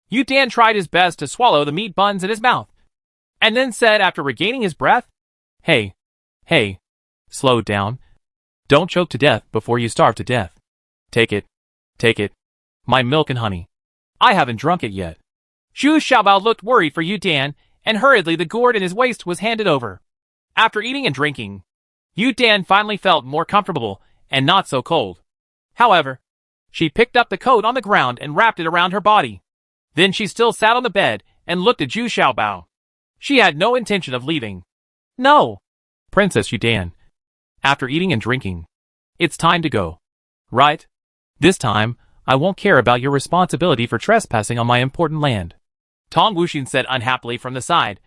Dan tried his best to swallow the meat buns in his mouth, and then said after regaining his breath, Hey, slow down. Don't choke to death before you starve to death. Take it. My milk and honey. I haven't drunk it yet. Zhu Xiaobao looked worried for Dan, and hurriedly the gourd in his waist was handed over. After eating and drinking, Dan finally felt more comfortable and not so cold. However, she picked up the coat on the ground and wrapped it around her body. Then she still sat on the bed and looked at Zhu Xiaobao. She had no intention of leaving. No. Princess Dan, after eating and drinking, it's time to go. Right? This time, I won't care about your responsibility for trespassing on my important land. Tong Wuxing said unhappily from the side.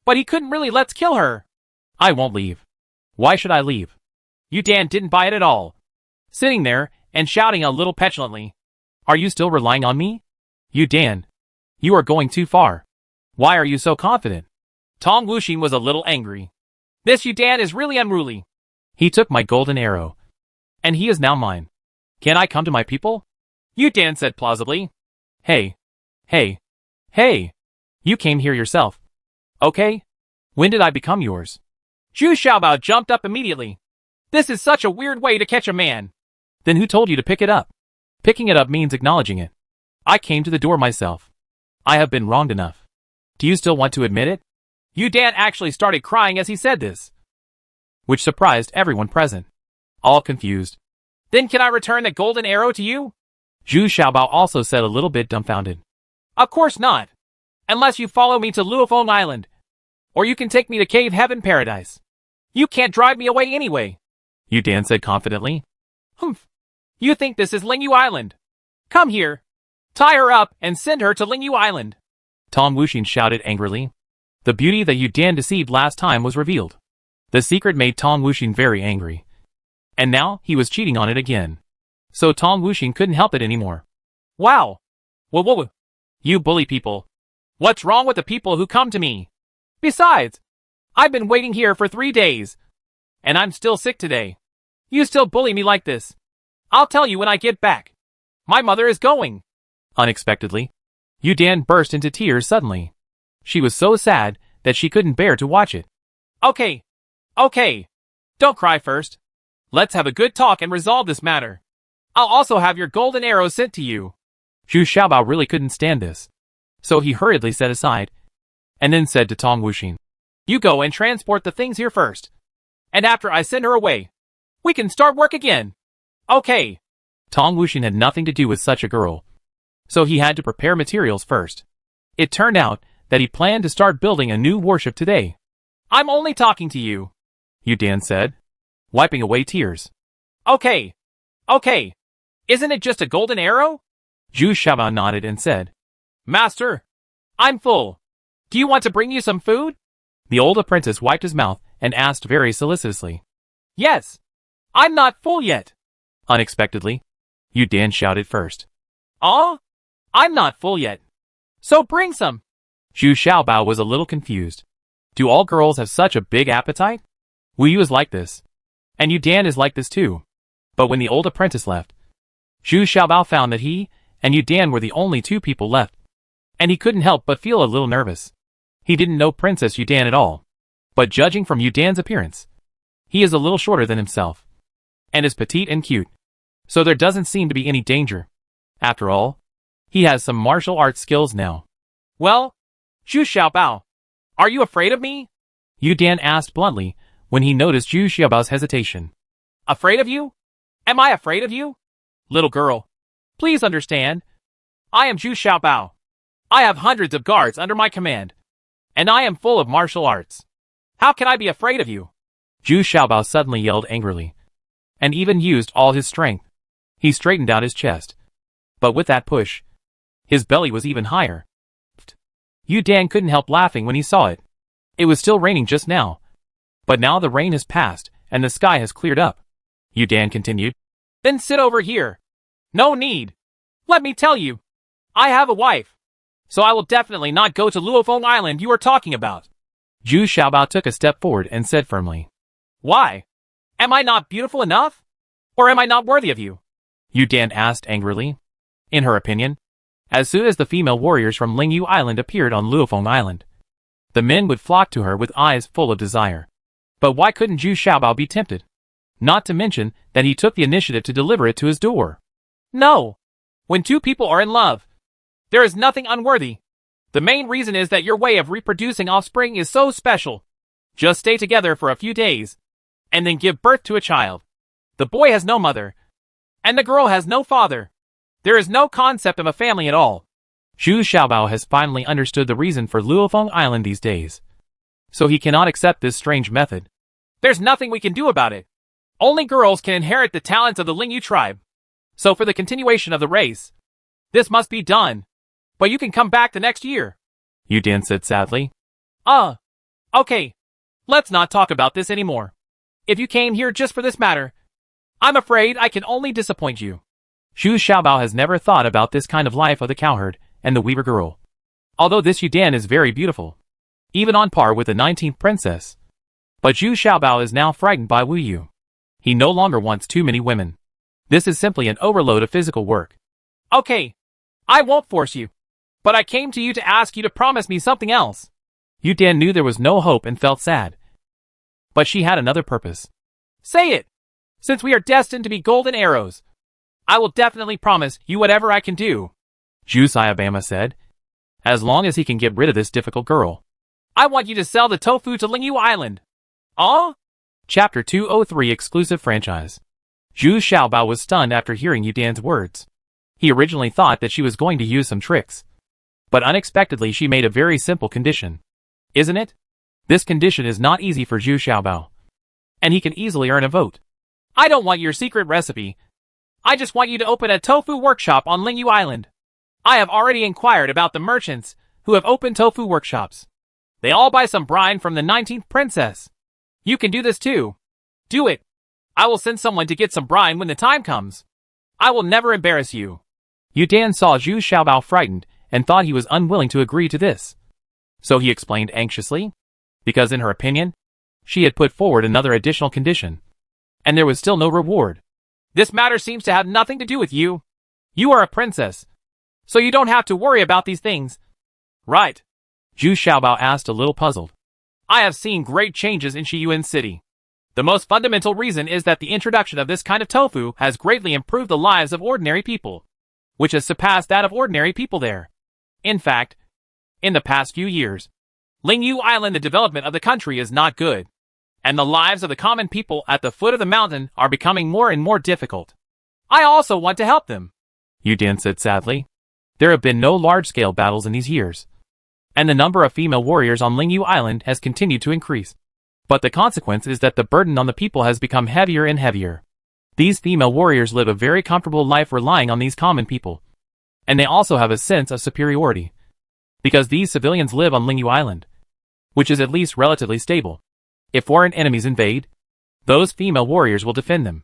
But he couldn't really let's kill her. I won't leave. Why should I leave? Dan didn't buy it at all. Sitting there and shouting a little petulantly. Are you still relying on me? Dan, you are going too far. Why are you so confident? Tong Wuxing was a little angry. This Dan is really unruly. He took my golden arrow, and he is now mine. Can I come to my people? Dan said plausibly. Hey. You came here yourself. Okay? When did I become yours? Zhu Xiaobao jumped up immediately. This is such a weird way to catch a man. Then who told you to pick it up? Picking it up means acknowledging it. I came to the door myself. I have been wronged enough. Do you still want to admit it? Yu Dan actually started crying as he said this, which surprised everyone present. All confused. Then can I return the golden arrow to you? Zhu Xiaobao also said a little bit dumbfounded. Of course not. Unless you follow me to Luofeng Island. Or you can take me to Cave Heaven Paradise. You can't drive me away anyway. Yu Dan said confidently. Humph. You think this is Lingyu Island? Come here. Tie her up and send her to Lingyu Island. Tong Wuxin shouted angrily. The beauty that Yu Dan deceived last time was revealed. The secret made Tong Wuxin very angry. And now he was cheating on it again. So Tong Wuxin couldn't help it anymore. Wow. Whoa. You bully people. What's wrong with the people who come to me? Besides, I've been waiting here for 3 days. And I'm still sick today. You still bully me like this. I'll tell you when I get back. My mother is going. Unexpectedly, Yu Dan burst into tears suddenly. She was so sad that she couldn't bear to watch it. Okay. Don't cry first. Let's have a good talk and resolve this matter. I'll also have your golden arrow sent to you. Zhu Xiaobao really couldn't stand this. So he hurriedly set aside, and then said to Tong Wuxin, You go and transport the things here first. And after I send her away, we can start work again. Okay. Tong Wuxin had nothing to do with such a girl. So he had to prepare materials first. It turned out that he planned to start building a new warship today. I'm only talking to you, Yu Dan said, wiping away tears. Okay. Isn't it just a golden arrow? Zhu Xiaobao nodded and said, Master, I'm full. Do you want to bring you some food? The old apprentice wiped his mouth and asked very solicitously. Yes. I'm not full yet. Unexpectedly, Yu Dan shouted first. I'm not full yet. So bring some. Zhu Xiaobao was a little confused. Do all girls have such a big appetite? Wu Yu is like this. And Yu Dan is like this too. But when the old apprentice left, Zhu Xiaobao found that he and Yu Dan were the only two people left. And he couldn't help but feel a little nervous. He didn't know Princess Yu Dan at all. But judging from Yu Dan's appearance, he is a little shorter than himself. And is petite and cute. So there doesn't seem to be any danger. After all, he has some martial arts skills now. Well, Zhu Xiaobao, are you afraid of me? Yu Dan asked bluntly when he noticed Zhu Xiaobao's hesitation. Afraid of you? Am I afraid of you? Little girl, please understand. I am Zhu Xiaobao. I have hundreds of guards under my command. And I am full of martial arts. How can I be afraid of you? Zhu Xiaobao suddenly yelled angrily. And even used all his strength. He straightened out his chest. But with that push, his belly was even higher. Yu Dan couldn't help laughing when he saw it. It was still raining just now. But now the rain has passed, and the sky has cleared up. Yu Dan continued. Then sit over here. No need. Let me tell you. I have a wife. So I will definitely not go to Luofeng Island you are talking about. Zhu Xiaobao took a step forward and said firmly. Why? Am I not beautiful enough? Or am I not worthy of you? Yu Dan asked angrily. In her opinion, as soon as the female warriors from Lingyu Island appeared on Luofeng Island, the men would flock to her with eyes full of desire. But why couldn't Zhu Xiaobao be tempted? Not to mention that he took the initiative to deliver it to his door. No. When two people are in love, there is nothing unworthy. The main reason is that your way of reproducing offspring is so special. Just stay together for a few days, and then give birth to a child. The boy has no mother, and the girl has no father. There is no concept of a family at all. Zhu Xiaobao has finally understood the reason for Luofeng Island these days. So he cannot accept this strange method. There's nothing we can do about it. Only girls can inherit the talents of the Lingyu tribe. So for the continuation of the race, this must be done. But you can come back the next year. Yu Dan said sadly. Okay. Let's not talk about this anymore. If you came here just for this matter, I'm afraid I can only disappoint you. Zhu Xiaobao has never thought about this kind of life of the cowherd and the weaver girl. Although this Yu Dan is very beautiful, even on par with the 19th princess. But Zhu Xiaobao is now frightened by Wu Yu. He no longer wants too many women. This is simply an overload of physical work. Okay. I won't force you. But I came to you to ask you to promise me something else. Yu Dan knew there was no hope and felt sad. But she had another purpose. Say it! Since we are destined to be golden arrows, I will definitely promise you whatever I can do, Zhu Sayabama said. As long as he can get rid of this difficult girl. I want you to sell the tofu to Lingyu Island. Chapter 203 Exclusive Franchise. Zhu Xiaobao was stunned after hearing Yu Dan's words. He originally thought that she was going to use some tricks. But unexpectedly she made a very simple condition. Isn't it? This condition is not easy for Zhu Xiaobao. And he can easily earn a vote. I don't want your secret recipe. I just want you to open a tofu workshop on Lingyu Island. I have already inquired about the merchants who have opened tofu workshops. They all buy some brine from the 19th princess. You can do this too. Do it. I will send someone to get some brine when the time comes. I will never embarrass you. Yu Dan saw Zhu Xiaobao frightened and thought he was unwilling to agree to this. So he explained anxiously, because in her opinion, she had put forward another additional condition. And there was still no reward. This matter seems to have nothing to do with you. You are a princess, so you don't have to worry about these things. Right? Zhu Xiaobao asked a little puzzled. I have seen great changes in Shiyuan City. The most fundamental reason is that the introduction of this kind of tofu has greatly improved the lives of ordinary people, which has surpassed that of ordinary people there. In fact, in the past few years, Lingyu Island, the development of the country is not good, and the lives of the common people at the foot of the mountain are becoming more and more difficult. I also want to help them, Yu Dan said sadly. There have been no large-scale battles in these years, and the number of female warriors on Lingyu Island has continued to increase. But the consequence is that the burden on the people has become heavier and heavier. These female warriors live a very comfortable life relying on these common people. And they also have a sense of superiority. Because these civilians live on Lingyu Island, which is at least relatively stable. If foreign enemies invade, those female warriors will defend them.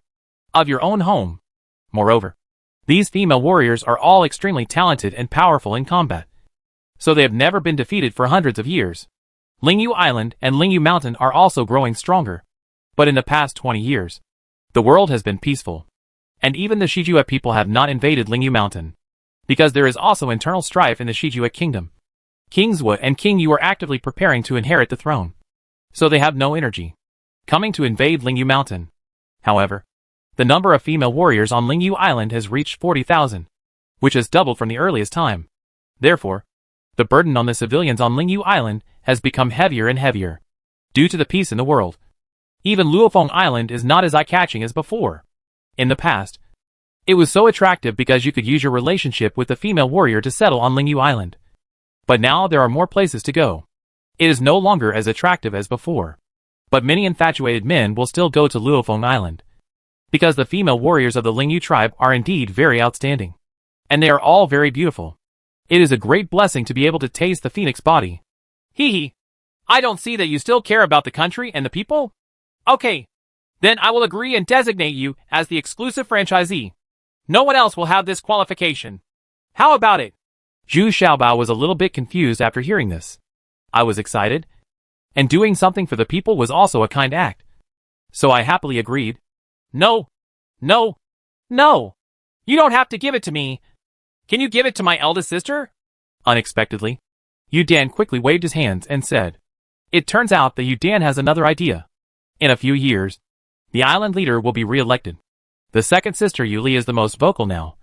Of your own home. Moreover, these female warriors are all extremely talented and powerful in combat. So they have never been defeated for hundreds of years. Lingyu Island and Lingyu Mountain are also growing stronger. But in the past 20 years, the world has been peaceful. And even the Shijue people have not invaded Lingyu Mountain. Because there is also internal strife in the Shijue kingdom. King Zue and King Yu are actively preparing to inherit the throne. So they have no energy coming to invade Lingyu Mountain. However, the number of female warriors on Lingyu Island has reached 40,000, which has doubled from the earliest time. Therefore, the burden on the civilians on Lingyu Island has become heavier and heavier. Due to the peace in the world. Even Luofeng Island is not as eye-catching as before. In the past, it was so attractive because you could use your relationship with the female warrior to settle on Lingyu Island. But now there are more places to go. It is no longer as attractive as before. But many infatuated men will still go to Luofeng Island. Because the female warriors of the Lingyu tribe are indeed very outstanding. And they are all very beautiful. It is a great blessing to be able to taste the phoenix body. Hee hee. I don't see that you still care about the country and the people. Okay. Then I will agree and designate you as the exclusive franchisee. No one else will have this qualification. How about it? Zhu Xiaobao was a little bit confused after hearing this. I was excited. And doing something for the people was also a kind act. So I happily agreed. No. No. No. You don't have to give it to me. Can you give it to my eldest sister? Unexpectedly, Yu Dan quickly waved his hands and said, It turns out that Yu Dan has another idea. In a few years, the island leader will be re-elected. The second sister Yu Li is the most vocal now.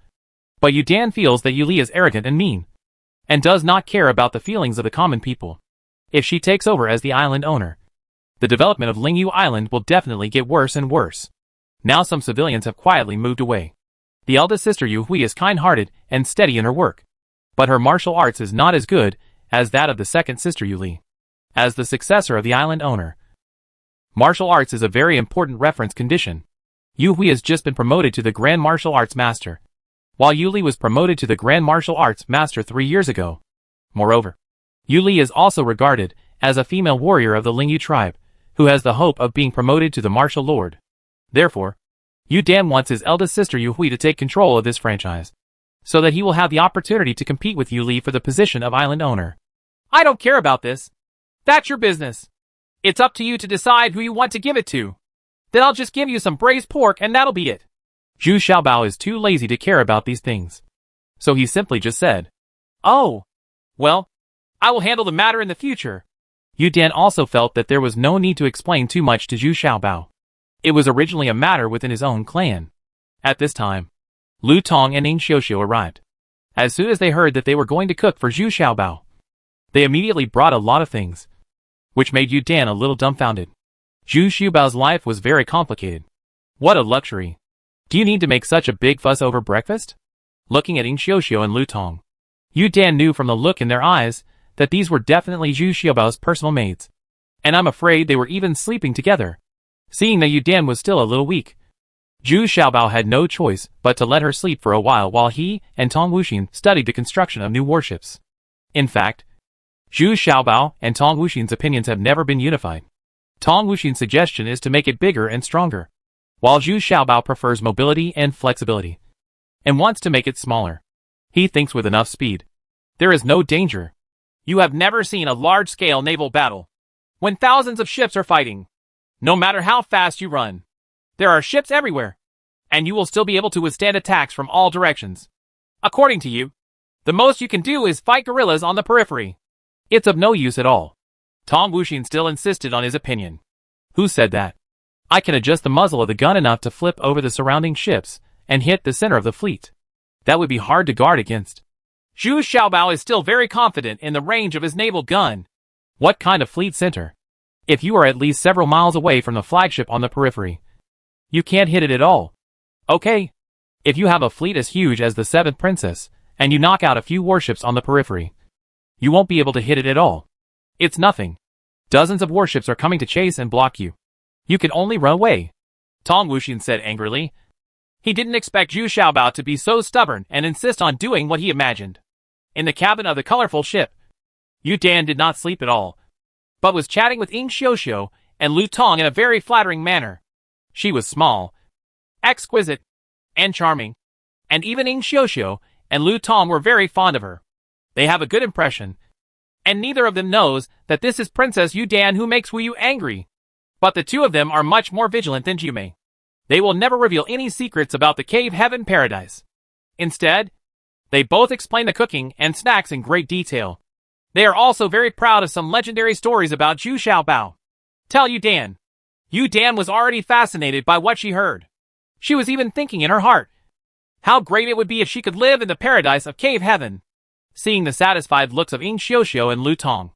But Yu Dan feels that Yu Li is arrogant and mean, and does not care about the feelings of the common people. If she takes over as the island owner, the development of Lingyu Island will definitely get worse and worse. Now some civilians have quietly moved away. The eldest sister Yu Hui is kind-hearted and steady in her work. But her martial arts is not as good as that of the second sister Yu Li. As the successor of the island owner, martial arts is a very important reference condition. Yu Hui has just been promoted to the Grand Martial Arts Master, while Yu Li was promoted to the Grand Martial Arts Master 3 years ago. Moreover, Yu Li is also regarded as a female warrior of the Lingyu tribe, who has the hope of being promoted to the Martial Lord. Therefore, Yu Dan wants his eldest sister Yu Hui to take control of this franchise, so that he will have the opportunity to compete with Yu Li for the position of island owner. I don't care about this. That's your business. It's up to you to decide who you want to give it to. Then I'll just give you some braised pork and that'll be it. Zhu Xiaobao is too lazy to care about these things. So he simply just said, Oh, Well, I will handle the matter in the future. Yu Dan also felt that there was no need to explain too much to Zhu Xiaobao. It was originally a matter within his own clan. At this time, Lu Tong and Ning Xiuxiu arrived. As soon as they heard that they were going to cook for Zhu Xiaobao, they immediately brought a lot of things, which made Yu Dan a little dumbfounded. Zhu Xiaobao's life was very complicated. What a luxury. Do you need to make such a big fuss over breakfast? Looking at Ning Xiuxiu and Lu Tong, Yu Dan knew from the look in their eyes that these were definitely Zhu Xiaobao's personal maids. And I'm afraid they were even sleeping together. Seeing that Yu Dan was still a little weak, Zhu Xiaobao had no choice but to let her sleep for a while he and Tong Wuxin studied the construction of new warships. In fact, Zhu Xiaobao and Tong Wuxin's opinions have never been unified. Tong Wuxin's suggestion is to make it bigger and stronger, while Zhu Xiaobao prefers mobility and flexibility, and wants to make it smaller. He thinks with enough speed, there is no danger. You have never seen a large-scale naval battle, when thousands of ships are fighting. No matter how fast you run, there are ships everywhere, and you will still be able to withstand attacks from all directions. According to you, the most you can do is fight guerrillas on the periphery. It's of no use at all. Tong Wuxin still insisted on his opinion. Who said that? I can adjust the muzzle of the gun enough to flip over the surrounding ships and hit the center of the fleet. That would be hard to guard against. Zhu Xiaobao is still very confident in the range of his naval gun. What kind of fleet center? If you are at least several miles away from the flagship on the periphery, you can't hit it at all. Okay. If you have a fleet as huge as the 7th Princess, and you knock out a few warships on the periphery, you won't be able to hit it at all. It's nothing. Dozens of warships are coming to chase and block you. You can only run away. Tong Wuxin said angrily. He didn't expect Zhu Xiaobao to be so stubborn and insist on doing what he imagined. In the cabin of the colorful ship, Yu Dan did not sleep at all, but was chatting with Ning Xiuxiu and Lu Tong in a very flattering manner. She was small, exquisite, and charming, and even Ning Xiuxiu and Lu Tong were very fond of her. They have a good impression, and neither of them knows that this is Princess Yu Dan who makes Wu Yu angry. But the two of them are much more vigilant than Jumei. They will never reveal any secrets about the cave heaven paradise. Instead, they both explain the cooking and snacks in great detail. They are also very proud of some legendary stories about Zhu Xiaobao. Tell Yu Dan. Yu Dan was already fascinated by what she heard. She was even thinking in her heart, how great it would be if she could live in the paradise of cave heaven. Seeing the satisfied looks of Ning Xiuxiu and Lu Tong,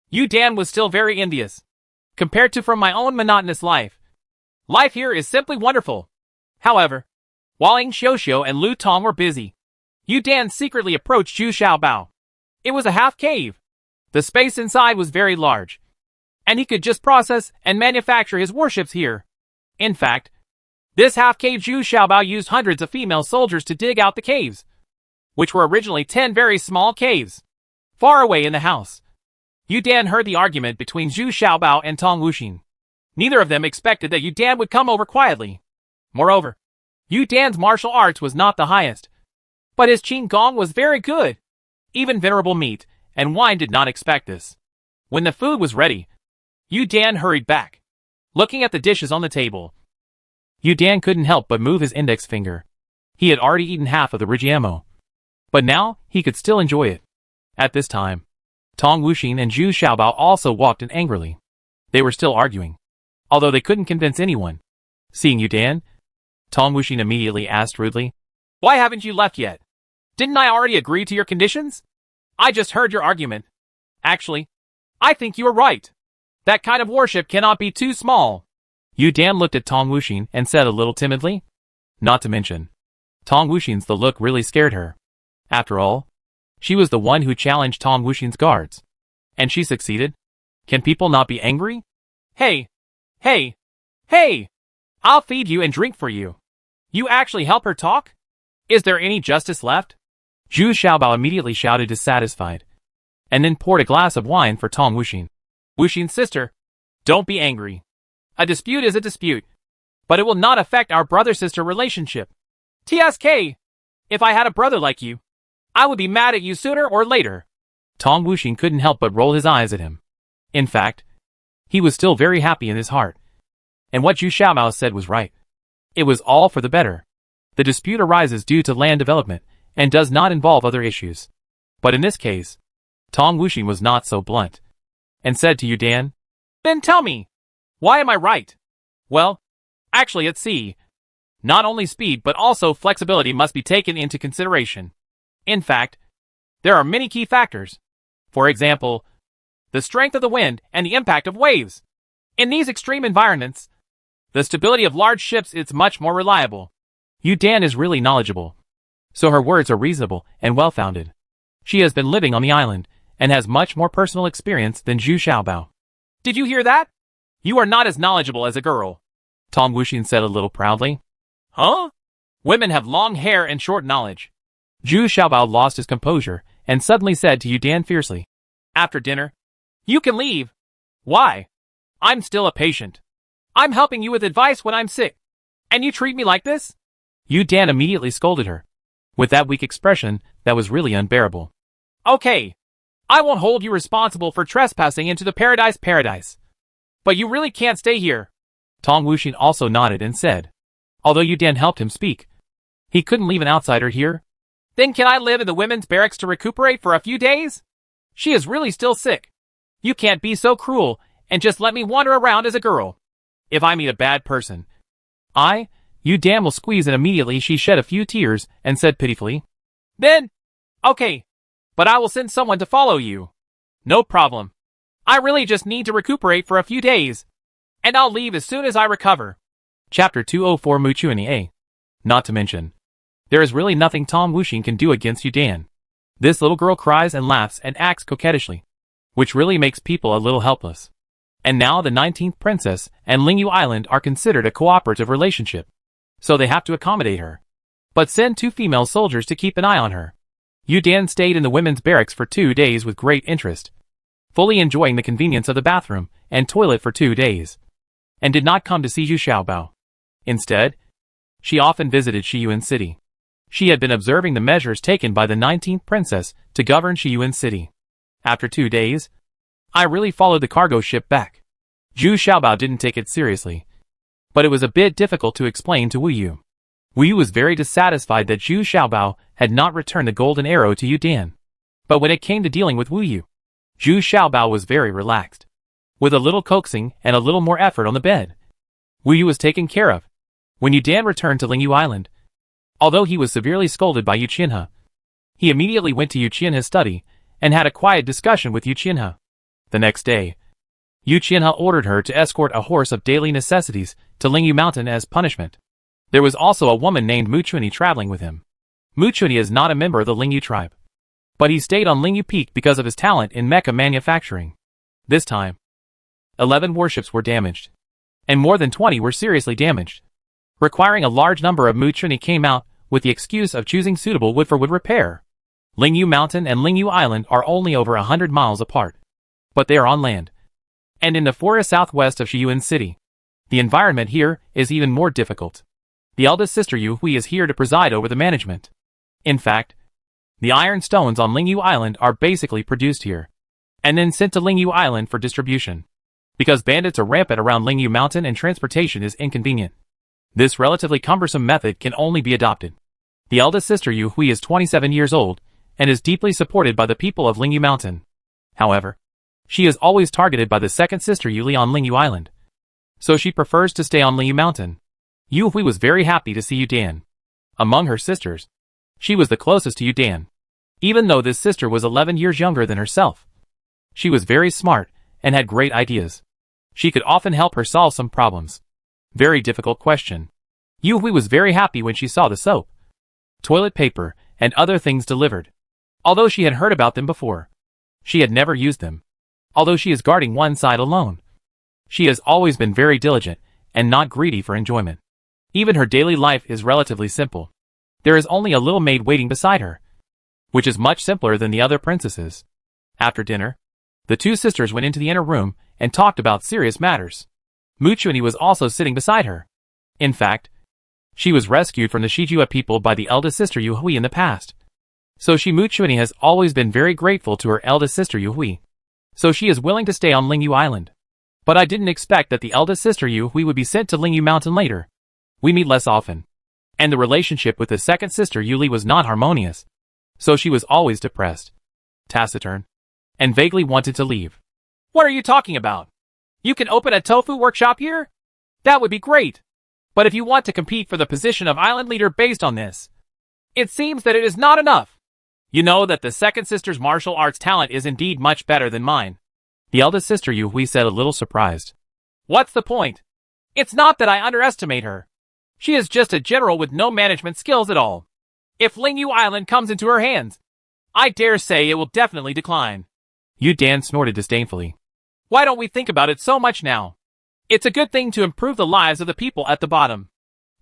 Yu Dan was still very envious. Compared to from my own monotonous life, life here is simply wonderful. However, while Ning Xiuxiu and Lu Tong were busy, Yu Dan secretly approached Zhu Xiaobao. It was a half cave. The space inside was very large, and he could just process and manufacture his warships here. In fact, this half-cave Zhu Xiaobao used hundreds of female soldiers to dig out the caves, which were originally 10 very small caves. Far away in the house, Yu Dan heard the argument between Zhu Xiaobao and Tong Wuxin. Neither of them expected that Yu Dan would come over quietly. Moreover, Yu Dan's martial arts was not the highest, but his qing gong was very good. Even venerable meat and wine did not expect this. When the food was ready, Yu Dan hurried back, looking at the dishes on the table. Yu Dan couldn't help but move his index finger. He had already eaten half of the Rigiamo, but now he could still enjoy it. At this time, Tong Wuxin and Zhu Xiaobao also walked in angrily. They were still arguing, although they couldn't convince anyone. Seeing Yu Dan, Tong Wuxin immediately asked rudely, "Why haven't you left yet? Didn't I already agree to your conditions? I just heard your argument. Actually, I think you are right. That kind of warship cannot be too small." Yu Dan looked at Tong Wuxin and said a little timidly. Not to mention, Tong Wuxin's the look really scared her. After all, she was the one who challenged Tong Wuxin's guards. And she succeeded? Can people not be angry? Hey! Hey! Hey! I'll feed you and drink for you. You actually help her talk? Is there any justice left? Zhu Xiaobao immediately shouted dissatisfied, and then poured a glass of wine for Tong Wuxin. Wuxin's sister, don't be angry. A dispute is a dispute, but it will not affect our brother-sister relationship. TSK! If I had a brother like you, I would be mad at you sooner or later. Tong Wuxin couldn't help but roll his eyes at him. In fact, he was still very happy in his heart. And what Zhu Xiaobao said was right. It was all for the better. The dispute arises due to land development and does not involve other issues. But in this case, Tong Wuxing was not so blunt, and said to Yu Dan, Then tell me, why am I right? Well, actually at sea, not only speed but also flexibility must be taken into consideration. In fact, there are many key factors. For example, the strength of the wind and the impact of waves. In these extreme environments, the stability of large ships is much more reliable. Yu Dan is really knowledgeable, so her words are reasonable and well-founded. She has been living on the island and has much more personal experience than Zhu Xiaobao. Did you hear that? You are not as knowledgeable as a girl, Tong Wuxing said a little proudly. Huh? Women have long hair and short knowledge. Zhu Xiaobao lost his composure and suddenly said to Yu Dan fiercely, After dinner, you can leave. Why? I'm still a patient. I'm helping you with advice when I'm sick. And you treat me like this? Yu Dan immediately scolded her, with that weak expression that was really unbearable. Okay, I won't hold you responsible for trespassing into the paradise. But you really can't stay here. Tong Wuxing also nodded and said, although Yu Dan helped him speak, he couldn't leave an outsider here. Then can I live in the women's barracks to recuperate for a few days? She is really still sick. You can't be so cruel and just let me wander around as a girl. If I meet a bad person, Yu Dan will squeeze, and immediately she shed a few tears and said pitifully, Then, okay, but I will send someone to follow you. No problem. I really just need to recuperate for a few days, and I'll leave as soon as I recover. Chapter 204 Muchuani A. Not to mention, there is really nothing Tong Wuxing can do against Yu Dan. This little girl cries and laughs and acts coquettishly, which really makes people a little helpless. And now the 19th princess and Lingyu Island are considered a cooperative relationship, so they have to accommodate her, but send 2 female soldiers to keep an eye on her. Yu Dan stayed in the women's barracks for 2 days with great interest, fully enjoying the convenience of the bathroom and toilet for 2 days, and did not come to see Zhu Xiaobao. Instead, she often visited Shiyuan City. She had been observing the measures taken by the 19th princess to govern Shiyuan City. After 2 days, I really followed the cargo ship back. Zhu Xiaobao didn't take it seriously, but it was a bit difficult to explain to Wu Yu. Wu Yu was very dissatisfied that Zhu Xiaobao had not returned the golden arrow to Yu Dan. But when it came to dealing with Wu Yu, Zhu Xiaobao was very relaxed. With a little coaxing and a little more effort on the bed, Wu Yu was taken care of. When Yu Dan returned to Lingyu Island, although he was severely scolded by Yu Qianhe, he immediately went to Yu Qianhe's study and had a quiet discussion with Yu Qianhe. The next day, Yu Qianhe ordered her to escort a horse of daily necessities to Lingyu Mountain as punishment. There was also a woman named Muchuani traveling with him. Muchuani is not a member of the Lingyu tribe, but he stayed on Lingyu Peak because of his talent in mecha manufacturing. This time, 11 warships were damaged, and more than 20 were seriously damaged, requiring a large number of Muchuani came out with the excuse of choosing suitable wood for wood repair. Lingyu Mountain and Lingyu Island are only over 100 miles apart, but they are on land, and in the forest southwest of Shiyuan City. The environment here is even more difficult. The eldest sister Yu Hui is here to preside over the management. In fact, the iron stones on Lingyu Island are basically produced here, and then sent to Lingyu Island for distribution. Because bandits are rampant around Lingyu Mountain and transportation is inconvenient, this relatively cumbersome method can only be adopted. The eldest sister Yu Hui is 27 years old, and is deeply supported by the people of Lingyu Mountain. However, she is always targeted by the second sister Yu Li on Lingyu Island, so she prefers to stay on Lingyu Mountain. Yu Hui was very happy to see Yu Dan. Among her sisters, she was the closest to Yu Dan, even though this sister was 11 years younger than herself. She was very smart and had great ideas. She could often help her solve some problems. Very difficult question. Yu Hui was very happy when she saw the soap, toilet paper, and other things delivered. Although she had heard about them before, she had never used them. Although she is guarding one side alone, she has always been very diligent and not greedy for enjoyment. Even her daily life is relatively simple. There is only a little maid waiting beside her, which is much simpler than the other princesses. After dinner, the 2 sisters went into the inner room and talked about serious matters. Muchuani was also sitting beside her. In fact, she was rescued from the Shijua people by the eldest sister Yu Hui in the past. So Muchuani has always been very grateful to her eldest sister Yu Hui. So she is willing to stay on Lingyu Island. But I didn't expect that the eldest sister Yu Hui would be sent to Lingyu Mountain later. We meet less often, and the relationship with the second sister Yu Li was not harmonious, so she was always depressed, taciturn, and vaguely wanted to leave. What are you talking about? You can open a tofu workshop here? That would be great. But if you want to compete for the position of island leader based on this, it seems that it is not enough. You know that the second sister's martial arts talent is indeed much better than mine. The eldest sister Yu Hui said, a little surprised. What's the point? It's not that I underestimate her. She is just a general with no management skills at all. If Lingyu Island comes into her hands, I dare say it will definitely decline. Yu Dan snorted disdainfully. Why don't we think about it so much now? It's a good thing to improve the lives of the people at the bottom.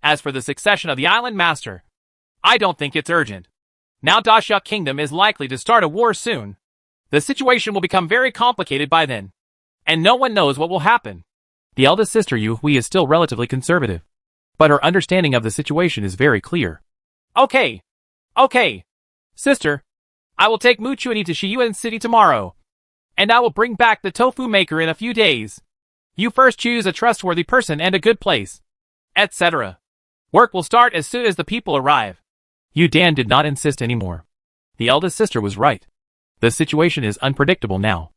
As for the succession of the island master, I don't think it's urgent. Now Daxia Kingdom is likely to start a war soon. The situation will become very complicated by then, and no one knows what will happen. The eldest sister Yu Hui is still relatively conservative, but her understanding of the situation is very clear. Okay. Sister, I will take Mu Chuanyi to Shiyuan City tomorrow, and I will bring back the tofu maker in a few days. You first choose a trustworthy person and a good place, etc. Work will start as soon as the people arrive. Yu Dan did not insist anymore. The eldest sister was right. The situation is unpredictable now.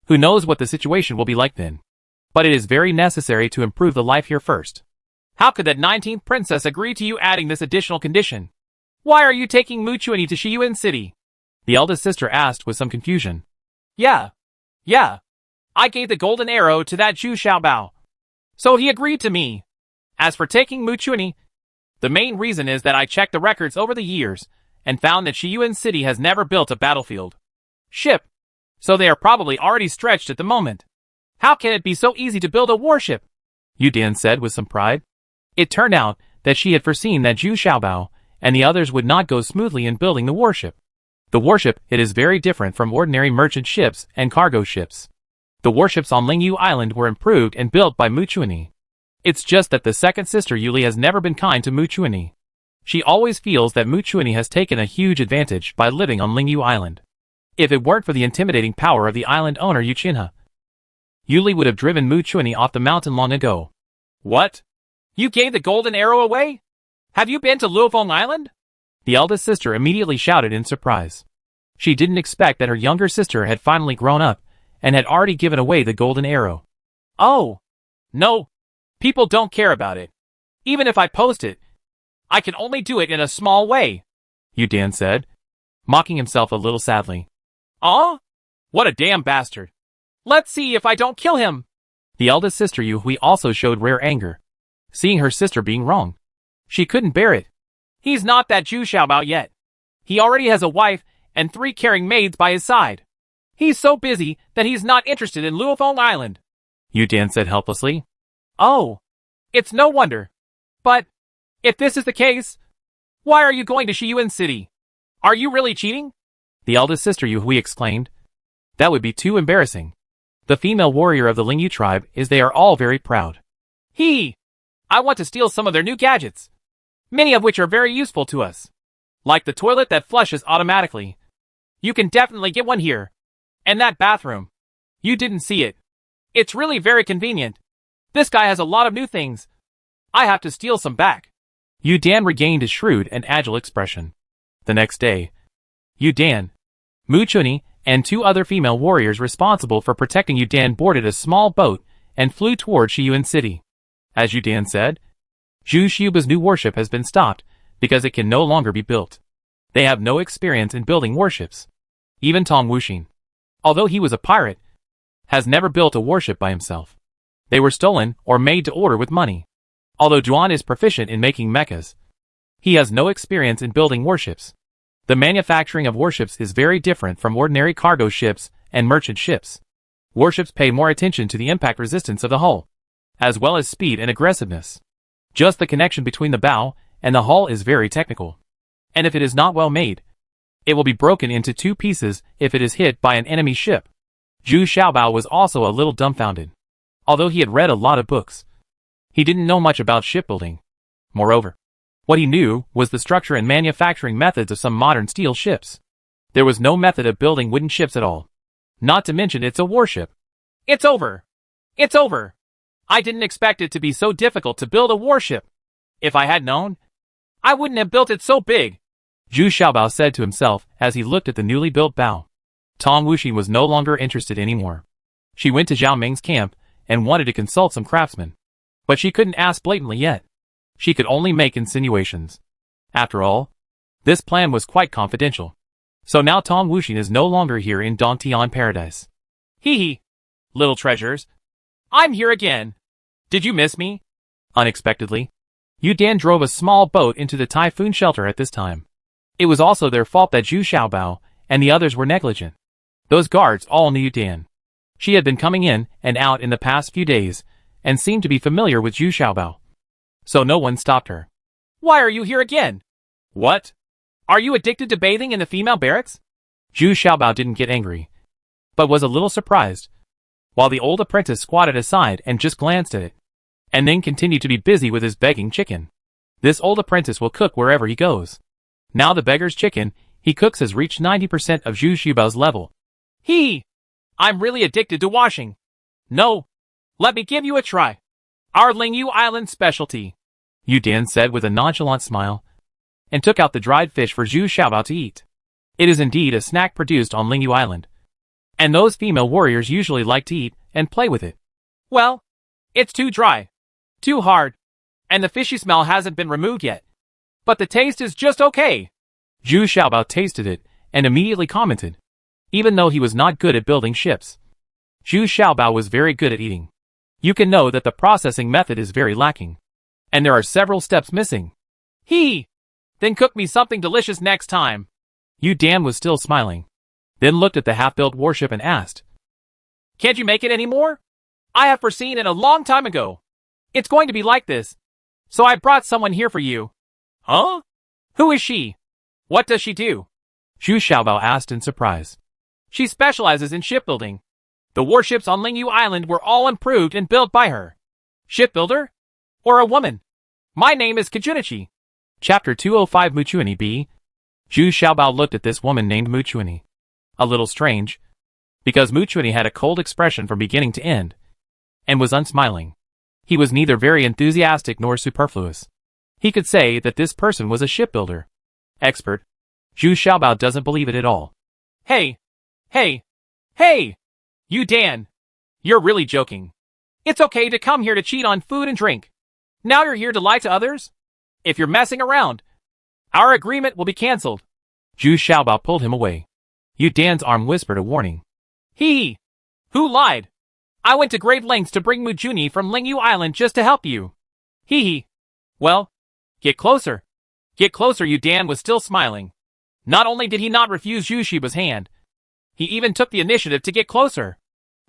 Who knows what the situation will be like then? But it is very necessary to improve the life here first. How could that 19th princess agree to you adding this additional condition? Why are you taking Mu Chuanyi to Shiyuan City? The eldest sister asked with some confusion. Yeah. I gave the golden arrow to that Zhu Xiaobao, so he agreed to me. As for taking Mu Chuanyi, the main reason is that I checked the records over the years and found that Shiyuan City has never built a battlefield ship, so they are probably already stretched at the moment. How can it be so easy to build a warship? Yu Dan said with some pride. It turned out that she had foreseen that Zhu Xiaobao and the others would not go smoothly in building the warship. The warship, it is very different from ordinary merchant ships and cargo ships. The warships on Lingyu Island were improved and built by Mu Chuanyi. It's just that the second sister Yuli has never been kind to Mu Chuanyi. She always feels that Mu Chuanyi has taken a huge advantage by living on Lingyu Island. If it weren't for the intimidating power of the island owner Yuchinha, Yuli would have driven Mu Chuanyi off the mountain long ago. What? You gave the golden arrow away? Have you been to Luofeng Island? The eldest sister immediately shouted in surprise. She didn't expect that her younger sister had finally grown up and had already given away the golden arrow. Oh, no. People don't care about it. Even if I post it, I can only do it in a small way, Yu Dan said, mocking himself a little sadly. Aw? What a damn bastard. Let's see if I don't kill him. The eldest sister Yu Hui also showed rare anger, seeing her sister being wrong. She couldn't bear it. He's not that Zhu Xiaobao yet. He already has a wife and 3 caring maids by his side. He's so busy that he's not interested in Luofeng Island, Yu Dan said helplessly. Oh, it's no wonder. But, if this is the case, why are you going to Shiyuan City? Are you really cheating? The eldest sister Yu Hui exclaimed. That would be too embarrassing. The female warrior of the Lingyu tribe is they are all very proud. I want to steal some of their new gadgets, many of which are very useful to us. Like the toilet that flushes automatically. You can definitely get one here. And that bathroom. You didn't see it. It's really very convenient. This guy has a lot of new things. I have to steal some back. Yu Dan regained his shrewd and agile expression. The next day, Yu Dan, Mu Chuanyi, and 2 other female warriors responsible for protecting Yu Dan boarded a small boat and flew toward Shiyuan City. As Yu Dan said, Zhu Xiuba's new warship has been stopped because it can no longer be built. They have no experience in building warships. Even Tong Wuxin, although he was a pirate, has never built a warship by himself. They were stolen or made to order with money. Although Duan is proficient in making mechas, he has no experience in building warships. The manufacturing of warships is very different from ordinary cargo ships and merchant ships. Warships pay more attention to the impact resistance of the hull, as well as speed and aggressiveness. Just the connection between the bow and the hull is very technical. And if it is not well made, it will be broken into 2 pieces if it is hit by an enemy ship. Zhu Xiaobao was also a little dumbfounded. Although he had read a lot of books, he didn't know much about shipbuilding. Moreover, what he knew was the structure and manufacturing methods of some modern steel ships. There was no method of building wooden ships at all. Not to mention it's a warship. It's over. It's over. I didn't expect it to be so difficult to build a warship. If I had known, I wouldn't have built it so big, Zhu Xiaobao said to himself as he looked at the newly built bow. Tong Wuxin was no longer interested anymore. She went to Zhao Ming's camp and wanted to consult some craftsmen. But she couldn't ask blatantly yet. She could only make insinuations. After all, this plan was quite confidential. So now Tong Wuxin is no longer here in Dongtian Paradise. Hee hee. Little treasures. I'm here again. Did you miss me? Unexpectedly, Yu Dan drove a small boat into the typhoon shelter at this time. It was also their fault that Zhu Xiaobao and the others were negligent. Those guards all knew Yu Dan. She had been coming in and out in the past few days and seemed to be familiar with Zhu Xiaobao. So no one stopped her. Why are you here again? What? Are you addicted to bathing in the female barracks? Zhu Xiaobao didn't get angry, but was a little surprised, while the old apprentice squatted aside and just glanced at it, and then continued to be busy with his begging chicken. This old apprentice will cook wherever he goes. Now the beggar's chicken he cooks has reached 90% of Zhu Xiaobao's level. Hee! I'm really addicted to washing. No. Let me give you a try. Our Lingyu Island specialty, Yu Dan said with a nonchalant smile, and took out the dried fish for Zhu Xiaobao to eat. It is indeed a snack produced on Lingyu Island, and those female warriors usually like to eat and play with it. Well, it's too dry, too hard, and the fishy smell hasn't been removed yet. But the taste is just okay. Zhu Xiaobao tasted it and immediately commented. Even though he was not good at building ships, Zhu Xiaobao was very good at eating. You can know that the processing method is very lacking, and there are several steps missing. Hee! Then cook me something delicious next time. Yu Dan was still smiling, then looked at the half-built warship and asked, Can't you make it any more? I have foreseen it a long time ago. It's going to be like this. So I brought someone here for you. Huh? Who is she? What does she do? Zhu Xiaobao asked in surprise. She specializes in shipbuilding. The warships on Lingyu Island were all improved and built by her. Shipbuilder? Or a woman? My name is Kajunichi. Chapter 205 Muchuani B. Zhu Xiaobao looked at this woman named Muchuani. A little strange, because Muchuani had a cold expression from beginning to end, and was unsmiling. He was neither very enthusiastic nor superfluous. He could say that this person was a shipbuilder. Expert. Zhu Xiaobao doesn't believe it at all. Hey! Hey! Hey! You Dan! You're really joking. It's okay to come here to cheat on food and drink. Now you're here to lie to others? If you're messing around, our agreement will be cancelled. Zhu Xiaobao pulled him away. Yu Dan's arm whispered a warning. Hee! Who lied? I went to great lengths to bring Mujuni from Lingyu Island just to help you. Hee hee. Well, get closer. Get closer. Yu Dan was still smiling. Not only did he not refuse Zhu Shiba's hand, he even took the initiative to get closer.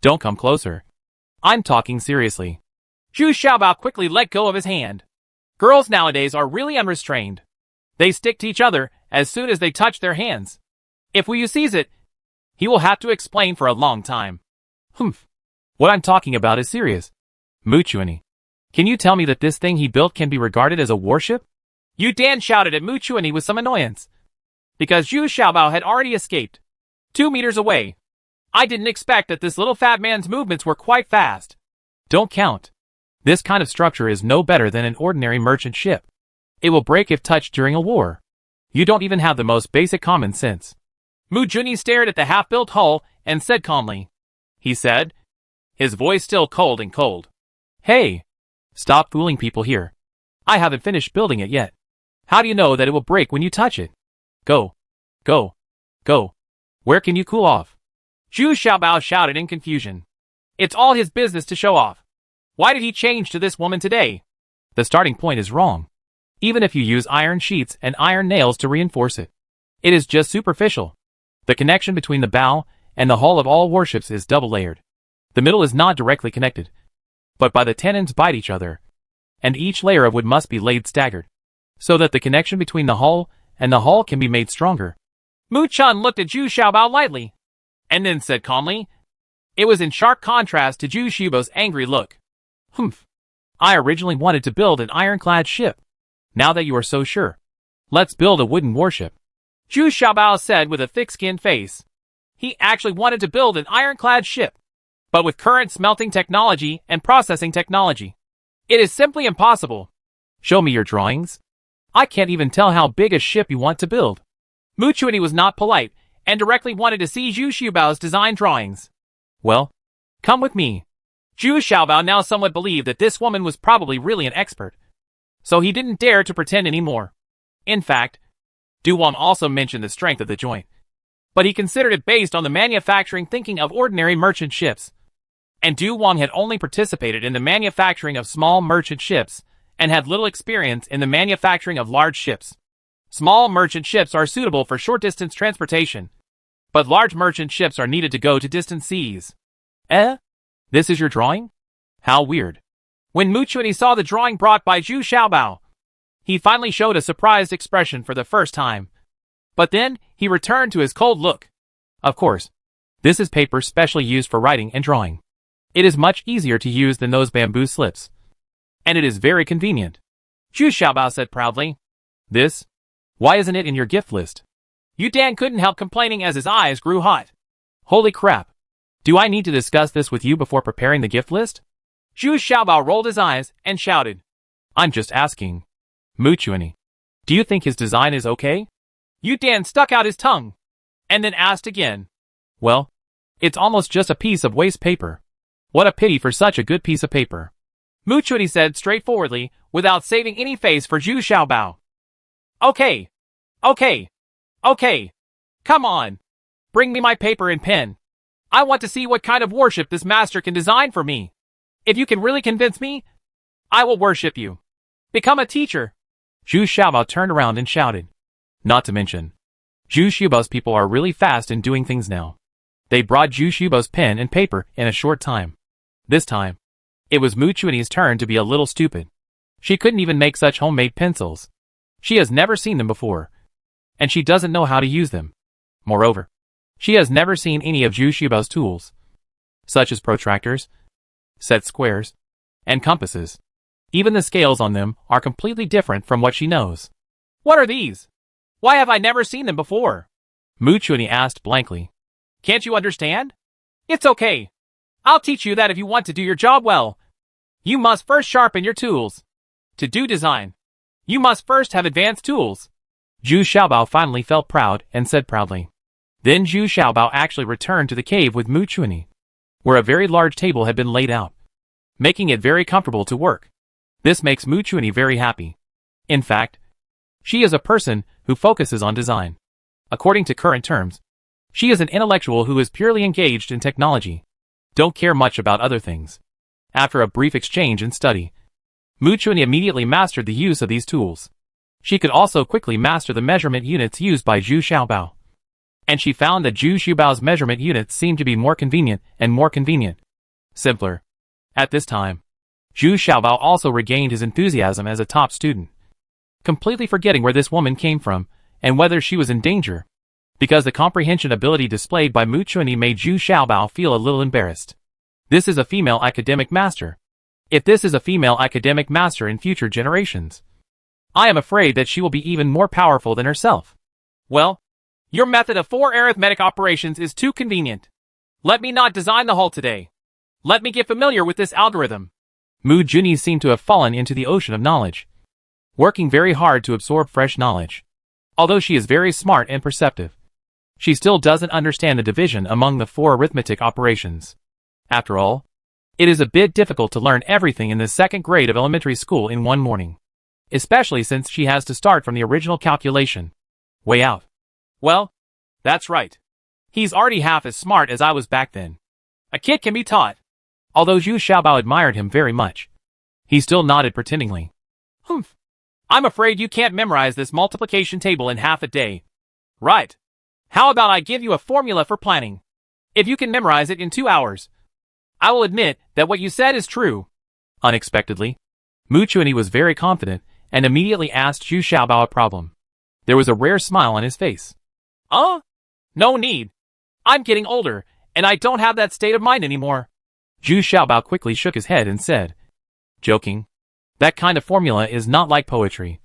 Don't come closer. I'm talking seriously. Zhu Xiaobao quickly let go of his hand. Girls nowadays are really unrestrained. They stick to each other as soon as they touch their hands. If Wu Yu sees it, he will have to explain for a long time. Humph. What I'm talking about is serious. Muchuani, can you tell me that this thing he built can be regarded as a warship? Yu Dan shouted at Muchuani with some annoyance, because Zhu Xiaobao had already escaped 2 meters away. I didn't expect that this little fat man's movements were quite fast. Don't count. This kind of structure is no better than an ordinary merchant ship. It will break if touched during a war. You don't even have the most basic common sense. Mujuni stared at the half-built hull and said calmly. He said, his voice still cold and cold. Hey! Stop fooling people here. I haven't finished building it yet. How do you know that it will break when you touch it? Go. Go. Go. Where can you cool off? Zhu Xiaobao shouted in confusion. It's all his business to show off. Why did he change to this woman today? The starting point is wrong. Even if you use iron sheets and iron nails to reinforce it, it is just superficial. The connection between the bow and the hull of all warships is double-layered. The middle is not directly connected, but by the tenons bite each other, and each layer of wood must be laid staggered, so that the connection between the hull and the hull can be made stronger. Mu Chun looked at Zhu Xiaobao lightly, and then said calmly. It was in sharp contrast to Zhu Xiaobao's angry look. Humph. I originally wanted to build an ironclad ship. Now that you are so sure, let's build a wooden warship. Zhu Xiaobao said with a thick-skinned face. He actually wanted to build an ironclad ship, but with current smelting technology and processing technology, it is simply impossible. Show me your drawings. I can't even tell how big a ship you want to build. Muchuani was not polite and directly wanted to see Zhu Xiaobao's design drawings. Well, come with me. Zhu Xiaobao now somewhat believed that this woman was probably really an expert, so he didn't dare to pretend anymore. In fact, Du Wang also mentioned the strength of the joint, but he considered it based on the manufacturing thinking of ordinary merchant ships. And Du Wang had only participated in the manufacturing of small merchant ships and had little experience in the manufacturing of large ships. Small merchant ships are suitable for short-distance transportation, but large merchant ships are needed to go to distant seas. This is your drawing? How weird. When Mu Chuanyi saw the drawing brought by Zhu Xiaobao, he finally showed a surprised expression for the first time. But then, he returned to his cold look. Of course, this is paper specially used for writing and drawing. It is much easier to use than those bamboo slips. And it is very convenient. Zhu Xiaobao said proudly. This? Why isn't it in your gift list? Yu Dan couldn't help complaining as his eyes grew hot. Holy crap. Do I need to discuss this with you before preparing the gift list? Zhu Xiaobao rolled his eyes and shouted. I'm just asking. Mu Chuanyi, do you think his design is okay? Yu Dan stuck out his tongue, and then asked again. Well, it's almost just a piece of waste paper. What a pity for such a good piece of paper. Mu Chuanyi said straightforwardly, without saving any face for Zhu Xiaobao. Okay. Come on. Bring me my paper and pen. I want to see what kind of warship this master can design for me. If you can really convince me, I will worship you. Become a teacher. Zhu Xiaobao turned around and shouted. Not to mention, Zhu Xiaobao's people are really fast in doing things now. They brought Zhu Xiaobao's pen and paper in a short time. This time, it was Mu Chuanyi's turn to be a little stupid. She couldn't even make such homemade pencils. She has never seen them before, and she doesn't know how to use them. Moreover, she has never seen any of Zhu Xiaobao's tools, such as protractors, set squares, and compasses. Even the scales on them are completely different from what she knows. What are these? Why have I never seen them before? Mu Chuanyi asked blankly. Can't you understand? It's okay. I'll teach you that if you want to do your job well. You must first sharpen your tools. To do design, you must first have advanced tools. Zhu Xiaobao finally felt proud and said proudly. Then Zhu Xiaobao actually returned to the cave with Mu Chuanyi, where a very large table had been laid out, making it very comfortable to work. This makes Mu Chuanyi very happy. In fact, she is a person who focuses on design. According to current terms, she is an intellectual who is purely engaged in technology. Don't care much about other things. After a brief exchange and study, Mu Chuanyi immediately mastered the use of these tools. She could also quickly master the measurement units used by Zhu Xiaobao. And she found that Zhu Xiaobao's measurement units seemed to be more convenient and more convenient. Simpler. At this time, Zhu Xiaobao also regained his enthusiasm as a top student, completely forgetting where this woman came from and whether she was in danger, because the comprehension ability displayed by Mu Chuanyi made Zhu Xiaobao feel a little embarrassed. This is a female academic master. If this is a female academic master in future generations, I am afraid that she will be even more powerful than herself. Well, your method of 4 arithmetic operations is too convenient. Let me not design the hull today. Let me get familiar with this algorithm. Mu Chuanyi seemed to have fallen into the ocean of knowledge, working very hard to absorb fresh knowledge. Although she is very smart and perceptive, she still doesn't understand the division among the 4 arithmetic operations. After all, it is a bit difficult to learn everything in the 2nd grade of elementary school in one morning, especially since she has to start from the original calculation, way out. Well, that's right. He's already half as smart as I was back then. A kid can be taught. Although Zhu Xiaobao admired him very much, he still nodded pretendingly. Humph. I'm afraid you can't memorize this multiplication table in half a day. Right. How about I give you a formula for planning? If you can memorize it in 2 hours, I will admit that what you said is true. Unexpectedly, Mu Chuanyi was very confident and immediately asked Zhu Xiaobao a problem. There was a rare smile on his face. No need. I'm getting older, and I don't have that state of mind anymore. Zhu Xiaobao quickly shook his head and said, joking, that kind of formula is not like poetry,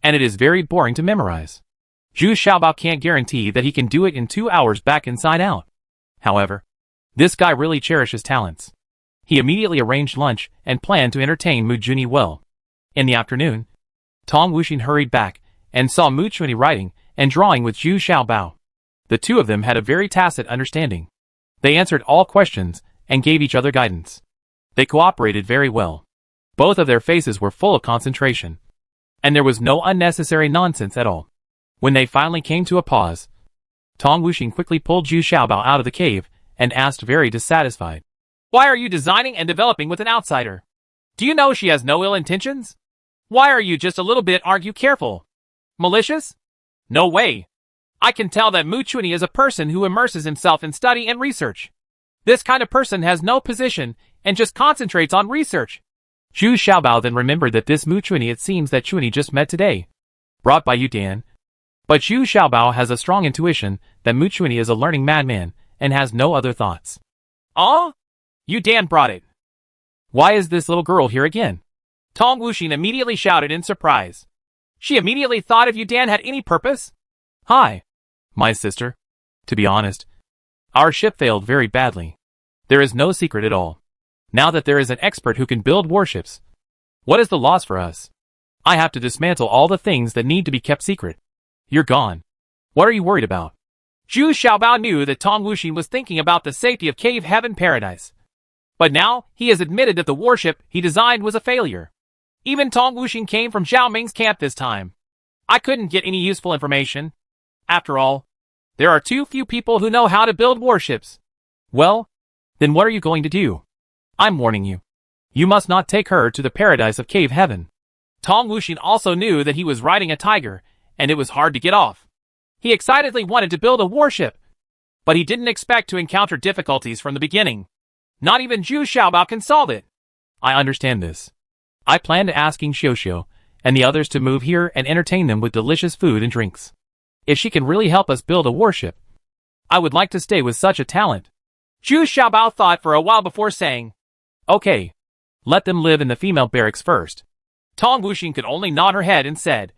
and it is very boring to memorize. Zhu Xiaobao can't guarantee that he can do it in 2 hours back inside out. However, this guy really cherishes talents. He immediately arranged lunch and planned to entertain Mu Chuanyi well. In the afternoon, Tong Wuxin hurried back and saw Mu Chuanyi writing and drawing with Zhu Xiaobao. The two of them had a very tacit understanding. They answered all questions and gave each other guidance. They cooperated very well. Both of their faces were full of concentration. And there was no unnecessary nonsense at all. When they finally came to a pause, Tong Wuxing quickly pulled Zhu Xiaobao out of the cave and asked very dissatisfied. Why are you designing and developing with an outsider? Do you know she has no ill intentions? Why are you just a little bit careful? Malicious? No way. I can tell that Mu Chuanyi is a person who immerses himself in study and research. This kind of person has no position and just concentrates on research. Zhu Xiaobao then remembered that this Mu Chuanyi it seems that Chuanyi just met today, brought by Yu Dan. But Zhu Xiaobao has a strong intuition that Mu Chuanyi is a learning madman and has no other thoughts. Ah? Yu Dan brought it. Why is this little girl here again? Tong Wuxing immediately shouted in surprise. She immediately thought if Yu Dan had any purpose. Hi, my sister. To be honest, our ship failed very badly. There is no secret at all. Now that there is an expert who can build warships, what is the loss for us? I have to dismantle all the things that need to be kept secret. You're gone. What are you worried about? Zhu Xiaobao knew that Tong Wuxing was thinking about the safety of Cave Heaven Paradise. But now, he has admitted that the warship he designed was a failure. Even Tong Wuxing came from Zhao Ming's camp this time. I couldn't get any useful information. After all, there are too few people who know how to build warships. Well, then what are you going to do? I'm warning you. You must not take her to the paradise of Cave Heaven. Tong Wuxing also knew that he was riding a tiger, and it was hard to get off. He excitedly wanted to build a warship, but he didn't expect to encounter difficulties from the beginning. Not even Zhu Xiaobao can solve it. I understand this. I plan to asking Xiuxiu and the others to move here and entertain them with delicious food and drinks. If she can really help us build a warship, I would like to stay with such a talent. Zhu Xiaobao thought for a while before saying, Okay, let them live in the female barracks first. Tong Wuxing could only nod her head and said,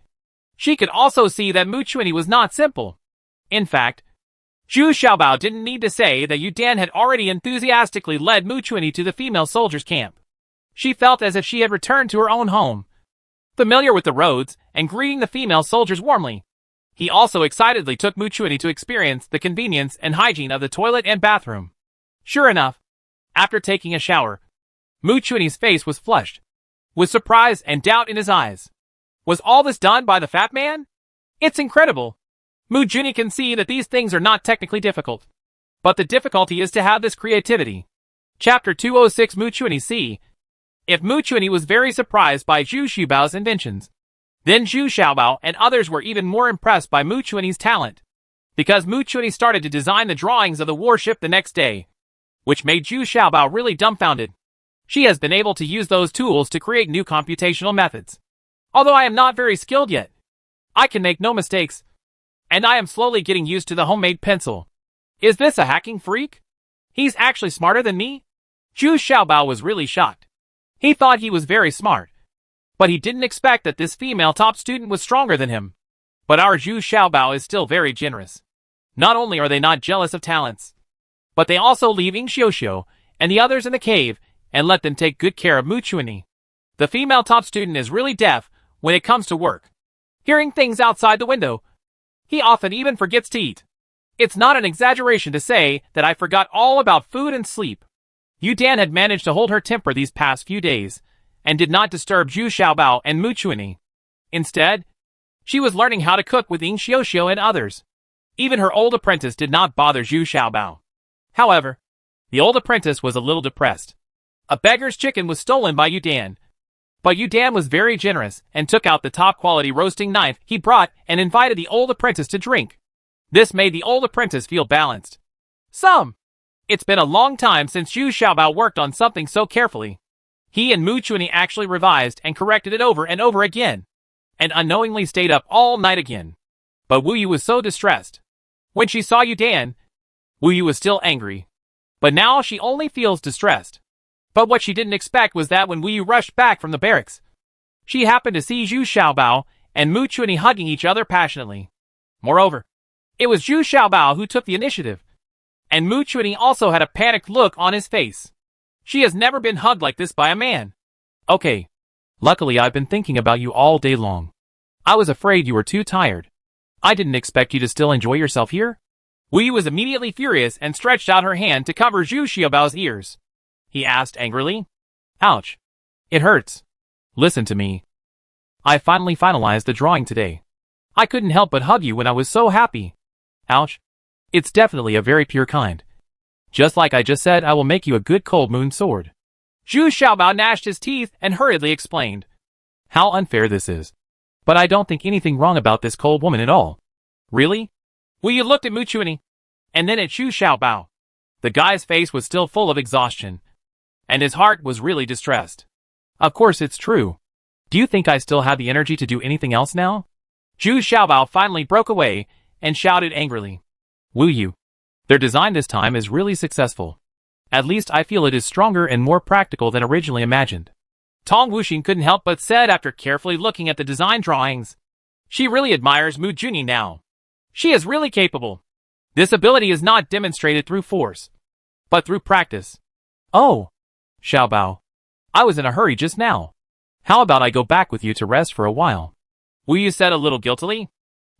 she could also see that Mu Chuanyi was not simple. In fact, Zhu Xiaobao didn't need to say that Yu Dan had already enthusiastically led Mu Chuanyi to the female soldiers' camp. She felt as if she had returned to her own home, familiar with the roads and greeting the female soldiers warmly. He also excitedly took Mu Chuanyi to experience the convenience and hygiene of the toilet and bathroom. Sure enough, after taking a shower, Mu Chuanyi's face was flushed, with surprise and doubt in his eyes. Was all this done by the fat man? It's incredible. Mu Chuanyi can see that these things are not technically difficult. But the difficulty is to have this creativity. Chapter 206 Mu Chuanyi C. If Mu Chuanyi was very surprised by Zhu Xiaobao's inventions, then Zhu Xiaobao and others were even more impressed by Mu Chuanyi's talent. Because Mu Chuanyi started to design the drawings of the warship the next day, which made Zhu Xiaobao really dumbfounded. She has been able to use those tools to create new computational methods. Although I am not very skilled yet, I can make no mistakes, and I am slowly getting used to the homemade pencil. Is this a hacking freak? He's actually smarter than me? Zhu Xiaobao was really shocked. He thought he was very smart, but he didn't expect that this female top student was stronger than him. But our Zhu Xiaobao is still very generous. Not only are they not jealous of talents, but they also leave Ying Xiuxiu and the others in the cave and let them take good care of Mu Chuanyi. The female top student is really deaf when it comes to work, hearing things outside the window. He often even forgets to eat. It's not an exaggeration to say that I forgot all about food and sleep. Yu Dan had managed to hold her temper these past few days, and did not disturb Zhu Xiaobao and Mu Chuanyi. Instead, she was learning how to cook with Ying Xiuxiu and others. Even her old apprentice did not bother Zhu Xiaobao. However, the old apprentice was a little depressed. A beggar's chicken was stolen by Yu Dan. But Yu Dan was very generous and took out the top-quality roasting knife he brought and invited the old apprentice to drink. This made the old apprentice feel balanced. It's been a long time since Zhu Xiaobao worked on something so carefully. He and Mu Chuanyi actually revised and corrected it over and over again, and unknowingly stayed up all night again. But Wu Yu was so distressed. When she saw Yu Dan, Wu Yu was still angry. But now she only feels distressed. But what she didn't expect was that when Wu Yu rushed back from the barracks, she happened to see Zhu Xiaobao and Mu Chuanyi hugging each other passionately. Moreover, it was Zhu Xiaobao who took the initiative, and Mu Chuanyi also had a panicked look on his face. She has never been hugged like this by a man. Okay. Luckily I've been thinking about you all day long. I was afraid you were too tired. I didn't expect you to still enjoy yourself here. Wu Yu was immediately furious and stretched out her hand to cover Zhu Xiaobao's ears. He asked angrily. Ouch. It hurts. Listen to me. I finally finalized the drawing today. I couldn't help but hug you when I was so happy. Ouch. It's definitely a very pure kind. Just like I just said, I will make you a good cold moon sword. Zhu Xiaobao gnashed his teeth and hurriedly explained. How unfair this is. But I don't think anything wrong about this cold woman at all. Really? Wu Yu looked at Mu Chuanyi, and then at Zhu Xiaobao. The guy's face was still full of exhaustion, and his heart was really distressed. Of course it's true. Do you think I still have the energy to do anything else now? Zhu Xiaobao finally broke away and shouted angrily. Wu Yu. Their design this time is really successful. At least I feel it is stronger and more practical than originally imagined. Tong Wuxin couldn't help but said after carefully looking at the design drawings. She really admires Mu Junyi now. She is really capable. This ability is not demonstrated through force, but through practice. Oh, Xiaobao. I was in a hurry just now. How about I go back with you to rest for a while? Wu Yu said a little guiltily.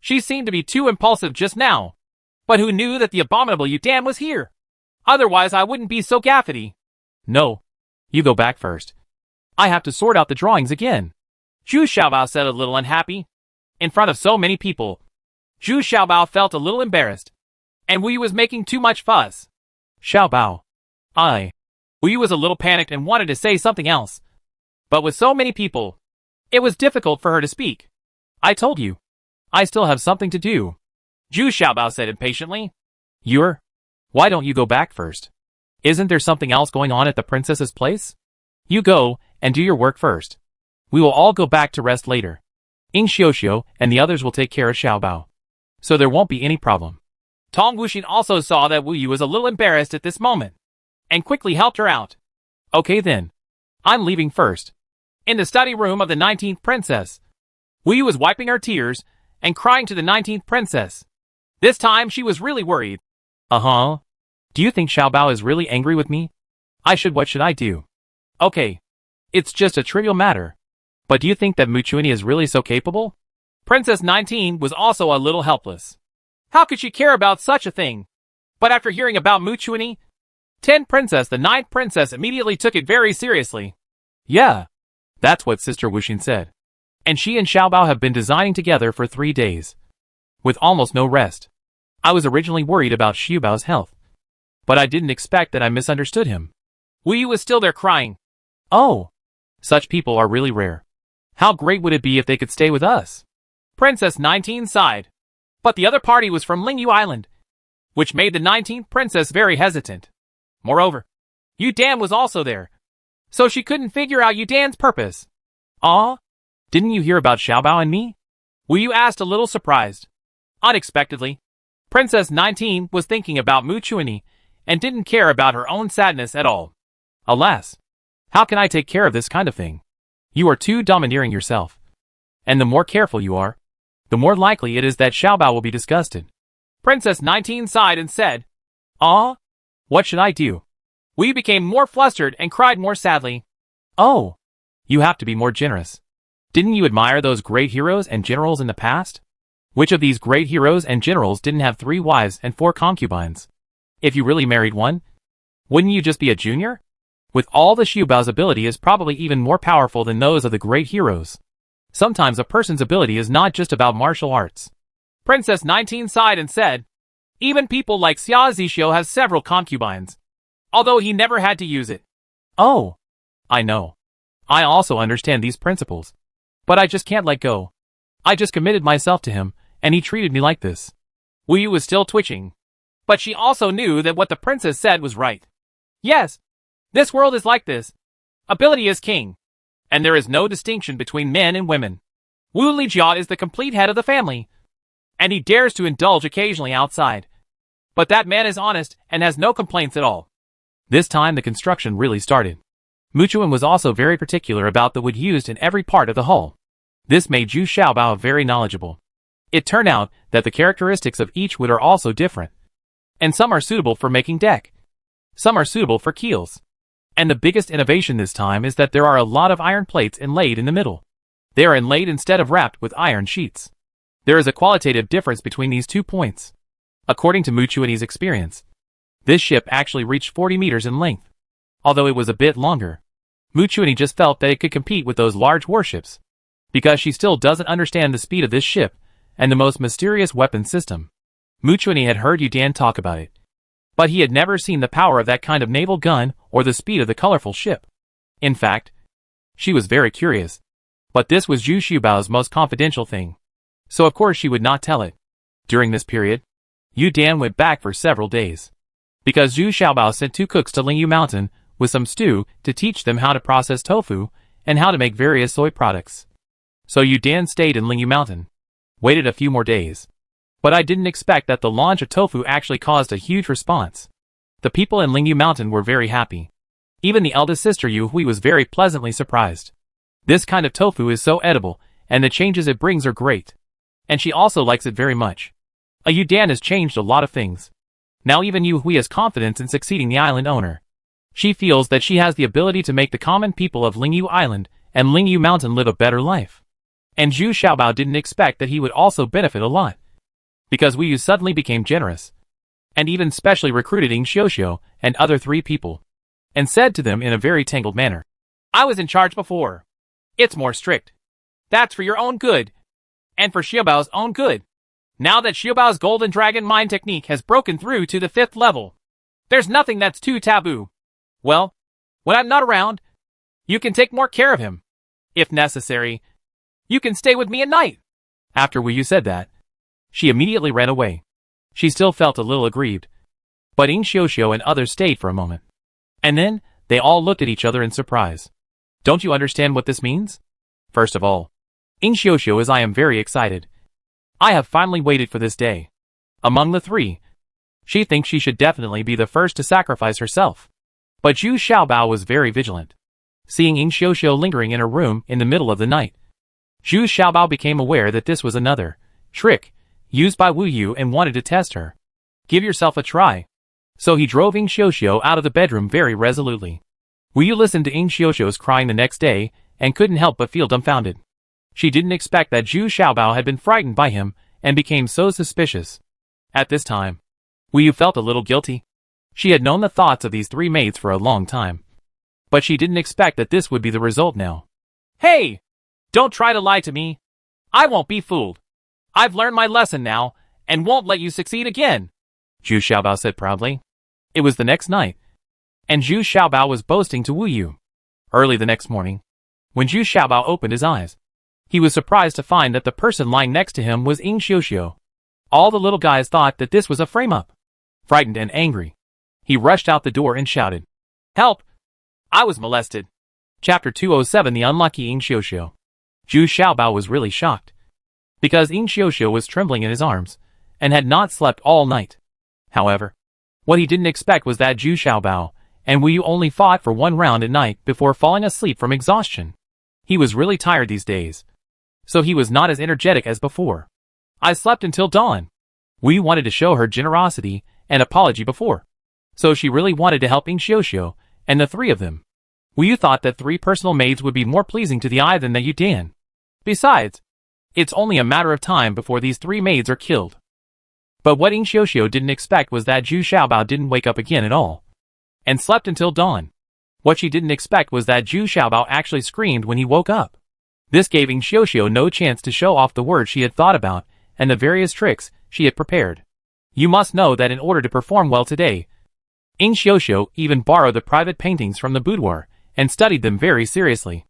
She seemed to be too impulsive just now. But who knew that the abominable Yu Dan was here? Otherwise I wouldn't be so gaffety. No. You go back first. I have to sort out the drawings again. Zhu Xiaobao said a little unhappy. In front of so many people, Zhu Xiaobao felt a little embarrassed. And Wu Yu was making too much fuss. Xiaobao. Wu Yu was a little panicked and wanted to say something else. But with so many people, it was difficult for her to speak. I told you. I still have something to do. Zhu Xiaobao said impatiently. Why don't you go back first? Isn't there something else going on at the princess's place? You go and do your work first. We will all go back to rest later. Ying Xiuxiu and the others will take care of Xiaobao. So there won't be any problem. Tong Wuxin also saw that Wu Yu was a little embarrassed at this moment, and quickly helped her out. Okay then. I'm leaving first. In the study room of the 19th princess, Wu Yu was wiping her tears and crying to the 19th princess. This time she was really worried. Do you think Xiaobao is really angry with me? What should I do? Okay. It's just a trivial matter. But do you think that Mu Chuanyi is really so capable? Princess 19 was also a little helpless. How could she care about such a thing? But after hearing about Mu Chuanyi, 10 princess, the 9th princess immediately took it very seriously. Yeah. That's what Sister Wuxin said. And she and Xiaobao have been designing together for 3 days. With almost no rest. I was originally worried about Xiaobao's health. But I didn't expect that I misunderstood him. Wu Yu was still there crying. Oh. Such people are really rare. How great would it be if they could stay with us? Princess 19 sighed. But the other party was from Lingyu Island, which made the 19th princess very hesitant. Moreover, Yu Dan was also there, so she couldn't figure out Yu Dan's purpose. Didn't you hear about Xiaobao and me? Wu Yu asked a little surprised. Unexpectedly, Princess 19 was thinking about Mu Chuanyi and didn't care about her own sadness at all. Alas, how can I take care of this kind of thing? You are too domineering yourself. And the more careful you are, the more likely it is that Xiaobao will be disgusted. Princess 19 sighed and said, What should I do? Wu Yu became more flustered and cried more sadly. Oh, you have to be more generous. Didn't you admire those great heroes and generals in the past? Which of these great heroes and generals didn't have 3 wives and 4 concubines? If you really married one, wouldn't you just be a junior? With all the Xiaobao's ability is probably even more powerful than those of the great heroes. Sometimes a person's ability is not just about martial arts. Princess 19 sighed and said, even people like Xia Zixio have several concubines, although he never had to use it. Oh, I know. I also understand these principles. But I just can't let go. I just committed myself to him, and he treated me like this. Wu Yu was still twitching. But she also knew that what the princess said was right. Yes, this world is like this. Ability is king. And there is no distinction between men and women. Wu Lijia is the complete head of the family. And he dares to indulge occasionally outside. But that man is honest and has no complaints at all. This time the construction really started. Mu Chuanyi was also very particular about the wood used in every part of the hull. This made Zhu Xiaobao very knowledgeable. It turned out that the characteristics of each wood are also different. And some are suitable for making deck. Some are suitable for keels. And the biggest innovation this time is that there are a lot of iron plates inlaid in the middle. They are inlaid instead of wrapped with iron sheets. There is a qualitative difference between these 2 points. According to Muchuani's experience, this ship actually reached 40 meters in length. Although it was a bit longer, Muchuani just felt that it could compete with those large warships, because she still doesn't understand the speed of this ship and the most mysterious weapon system. Muchuani had heard Yudan talk about it, but he had never seen the power of that kind of naval gun or the speed of the colorful ship. In fact, she was very curious, but this was Zhu Xiaobao's most confidential thing, so of course she would not tell it. During this period, Yudan went back for several days, because Zhu Xiaobao sent 2 cooks to Lingyu Mountain with some stew to teach them how to process tofu and how to make various soy products. So Yudan stayed in Lingyu Mountain, waited a few more days. But I didn't expect that the launch of tofu actually caused a huge response. The people in Lingyu Mountain were very happy. Even the eldest sister Yu Hui was very pleasantly surprised. This kind of tofu is so edible, and the changes it brings are great. And she also likes it very much. Yudan has changed a lot of things. Now even Yu Hui has confidence in succeeding the island owner. She feels that she has the ability to make the common people of Lingyu Island and Lingyu Mountain live a better life. And Zhu Xiaobao didn't expect that he would also benefit a lot, because Wu Yu suddenly became generous, and even specially recruited Ing Xiuxiu and other 3 people, and said to them in a very tangled manner, I was in charge before. It's more strict. That's for your own good, and for Xiaobao's own good. Now that Xiaobao's Golden Dragon Mind technique has broken through to the 5th level, there's nothing that's too taboo. Well, when I'm not around, you can take more care of him. If necessary, you can stay with me at night. After Wu Yu said that, she immediately ran away. She still felt a little aggrieved, but Ing Xiuxiu and others stayed for a moment. And then, they all looked at each other in surprise. Don't you understand what this means? First of all, Ing Xiuxiu is I am very excited. I have finally waited for this day. Among the 3, she thinks she should definitely be the first to sacrifice herself. But Zhu Xiaobao was very vigilant. Seeing Ing Xiuxiu lingering in her room in the middle of the night, Zhu Xiaobao became aware that this was another trick used by Wu Yu and wanted to test her. Give yourself a try. So he drove Ing Xiuxiu out of the bedroom very resolutely. Wu Yu listened to Ing Xiuxiu's crying the next day and couldn't help but feel dumbfounded. She didn't expect that Zhu Xiaobao had been frightened by him and became so suspicious. At this time, Wu Yu felt a little guilty. She had known the thoughts of these 3 maids for a long time, but she didn't expect that this would be the result now. Hey! Don't try to lie to me. I won't be fooled. I've learned my lesson now, and won't let you succeed again, Zhu Xiaobao said proudly. It was the next night, and Zhu Xiaobao was boasting to Wu Yu. Early the next morning, when Zhu Xiaobao opened his eyes, he was surprised to find that the person lying next to him was Ing Xiuxiu. All the little guys thought that this was a frame-up. Frightened and angry, he rushed out the door and shouted, Help! I was molested. Chapter 207 The Unlucky Ing Xiuxiu. Zhu Xiaobao was really shocked, because Ing Xiuxiu was trembling in his arms, and had not slept all night. However, what he didn't expect was that Zhu Xiaobao and Wu Yu only fought for 1 round at night before falling asleep from exhaustion. He was really tired these days, so he was not as energetic as before. I slept until dawn. Wu Yu wanted to show her generosity and apology before, so she really wanted to help Ing Xiuxiu and the 3 of them. Wu Yu thought that 3 personal maids would be more pleasing to the eye than the Yudan. Besides, it's only a matter of time before these 3 maids are killed. But what Ing Xiuxiu didn't expect was that Zhu Xiaobao didn't wake up again at all, and slept until dawn. What she didn't expect was that Zhu Xiaobao actually screamed when he woke up. This gave Ing Xiuxiu no chance to show off the words she had thought about and the various tricks she had prepared. You must know that in order to perform well today, Ing Xiuxiu even borrowed the private paintings from the boudoir and studied them very seriously.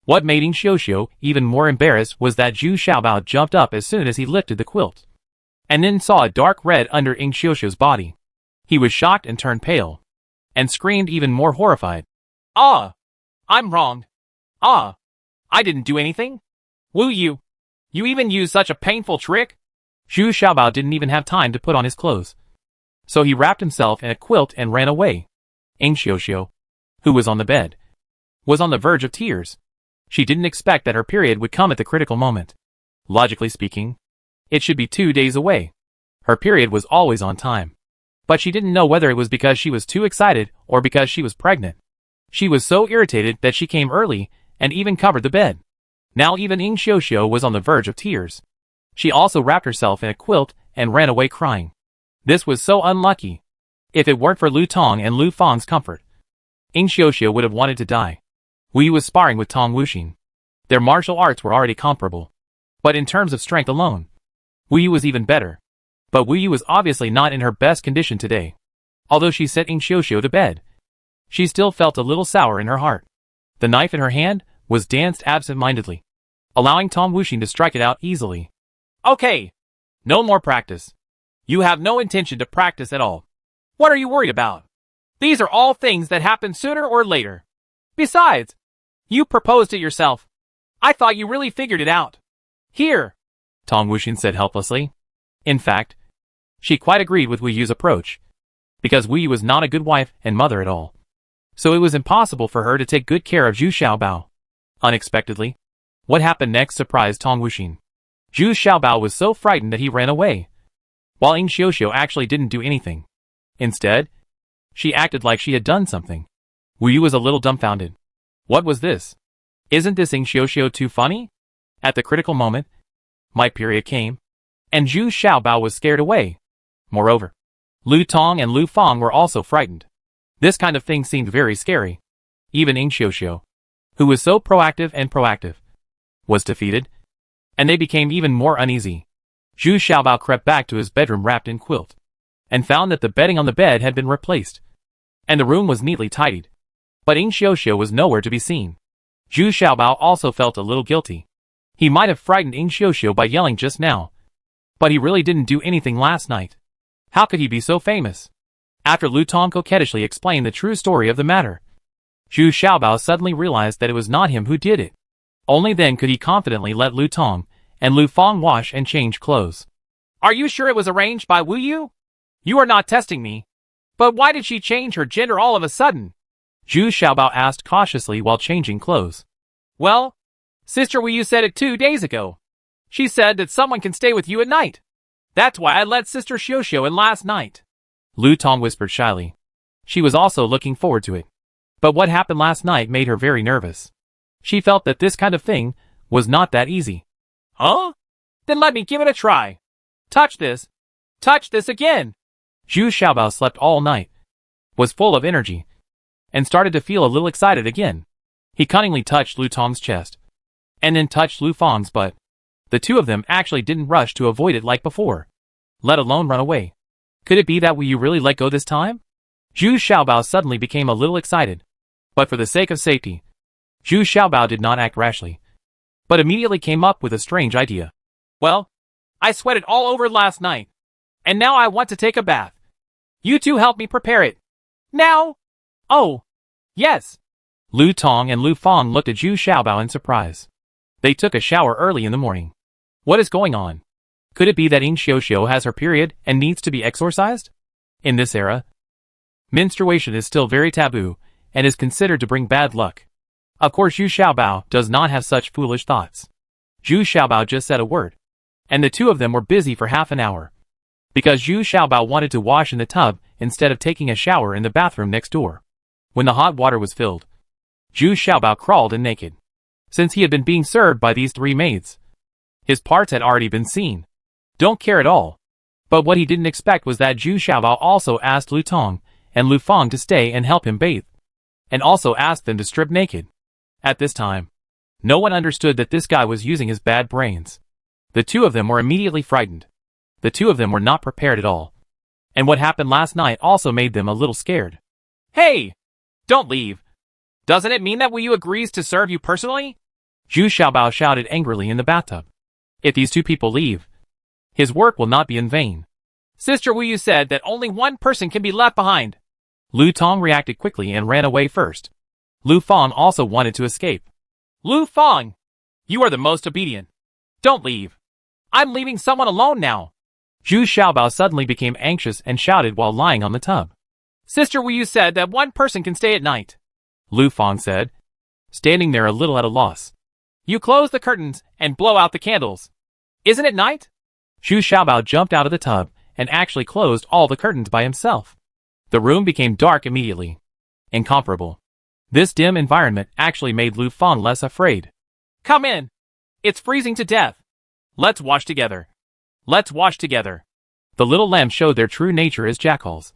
What made Ing Xiuxiu even more embarrassed was that Zhu Xiaobao jumped up as soon as he lifted the quilt, and then saw a dark red under Ing Xiuxiu's body. He was shocked and turned pale, and screamed even more horrified. Ah! I'm wrong. Ah! I didn't do anything. Wu Yu, you even used such a painful trick? Zhu Xiaobao didn't even have time to put on his clothes, so he wrapped himself in a quilt and ran away. Ing Xiuxiu, who was on the bed, was on the verge of tears. She didn't expect that her period would come at the critical moment. Logically speaking, it should be 2 days away. Her period was always on time. But she didn't know whether it was because she was too excited or because she was pregnant. She was so irritated that she came early and even covered the bed. Now even Ing Xiuxiu was on the verge of tears. She also wrapped herself in a quilt and ran away crying. This was so unlucky. If it weren't for Lu Tong and Lu Fang's comfort, Ing Xiuxiu would have wanted to die. Wu Yu was sparring with Tong Wuxin. Their martial arts were already comparable. But in terms of strength alone, Wu Yu was even better. But Wu Yu was obviously not in her best condition today. Although she sent Ing Xiuxiu to bed, she still felt a little sour in her heart. The knife in her hand was danced absent-mindedly, allowing Tong Wuxin to strike it out easily. Okay. No more practice. You have no intention to practice at all. What are you worried about? These are all things that happen sooner or later. Besides, you proposed it yourself. I thought you really figured it out. Here, Tong Wuxin said helplessly. In fact, she quite agreed with Wu Yu's approach, because Wu Yu was not a good wife and mother at all. So it was impossible for her to take good care of Zhu Xiaobao. Unexpectedly, what happened next surprised Tong Wuxin. Zhu Xiaobao was so frightened that he ran away, while Ing Xiuxiu actually didn't do anything. Instead, she acted like she had done something. Wu Yu was a little dumbfounded. What was this? Isn't this Ing Xiuxiu too funny? At the critical moment, my period came, and Zhu Xiaobao was scared away. Moreover, Lu Tong and Lu Fang were also frightened. This kind of thing seemed very scary. Even Ing Xiuxiu, who was so proactive, was defeated, and they became even more uneasy. Zhu Xiaobao crept back to his bedroom wrapped in quilt, and found that the bedding on the bed had been replaced, and the room was neatly tidied. But Ing Xiuxiu was nowhere to be seen. Zhu Xiaobao also felt a little guilty. He might have frightened Ing Xiuxiu by yelling just now, but he really didn't do anything last night. How could he be so famous? After Lu Tong coquettishly explained the true story of the matter, Zhu Xiaobao suddenly realized that it was not him who did it. Only then could he confidently let Lu Tong and Lu Fang wash and change clothes. Are you sure it was arranged by Wu Yu? You are not testing me. But why did she change her gender all of a sudden? Zhu Xiaobao asked cautiously while changing clothes. Well, Sister Wu Yu said it 2 days ago. She said that someone can stay with you at night. That's why I let Sister Xiuxiu in last night. Lu Tong whispered shyly. She was also looking forward to it. But what happened last night made her very nervous. She felt that this kind of thing was not that easy. Huh? Then let me give it a try. Touch this. Touch this again. Zhu Xiaobao slept all night, was full of energy, and started to feel a little excited again. He cunningly touched Lu Tong's chest, and then touched Lu Fang's butt. The two of them actually didn't rush to avoid it like before, let alone run away. Could it be that Wu Yu really let go this time? Zhu Xiaobao suddenly became a little excited. But for the sake of safety, Zhu Xiaobao did not act rashly, but immediately came up with a strange idea. Well, I sweated all over last night, and now I want to take a bath. You two help me prepare it. Now? Oh, yes. Lu Tong and Lu Fang looked at Zhu Xiaobao in surprise. They took a shower early in the morning. What is going on? Could it be that Ing Xiuxiu has her period and needs to be exorcised? In this era, menstruation is still very taboo and is considered to bring bad luck. Of course, Zhu Xiaobao does not have such foolish thoughts. Zhu Xiaobao just said a word, and the two of them were busy for half an hour, because Zhu Xiaobao wanted to wash in the tub instead of taking a shower in the bathroom next door. When the hot water was filled, Zhu Xiaobao crawled in naked. Since he had been being served by these three maids, his parts had already been seen. Don't care at all. But what he didn't expect was that Zhu Xiaobao also asked Lu Tong and Lu Fang to stay and help him bathe, and also asked them to strip naked. At this time, no one understood that this guy was using his bad brains. The two of them were immediately frightened. The two of them were not prepared at all. And what happened last night also made them a little scared. Hey! Don't leave. Doesn't it mean that Wu Yu agrees to serve you personally? Zhu Xiaobao shouted angrily in the bathtub. If these two people leave, his work will not be in vain. Sister Wu Yu said that only one person can be left behind. Lu Tong reacted quickly and ran away first. Lu Fang also wanted to escape. Lu Fang, you are the most obedient. Don't leave. I'm leaving someone alone now. Zhu Xiaobao suddenly became anxious and shouted while lying on the tub. Sister Wu Yu said that one person can stay at night. Lu Fang said, standing there a little at a loss. You close the curtains and blow out the candles. Isn't it night? Zhu Xiaobao jumped out of the tub and actually closed all the curtains by himself. The room became dark immediately. Incomparable. This dim environment actually made Lu Fang less afraid. Come in. It's freezing to death. Let's wash together. Let's wash together. The little lamb showed their true nature as jackals.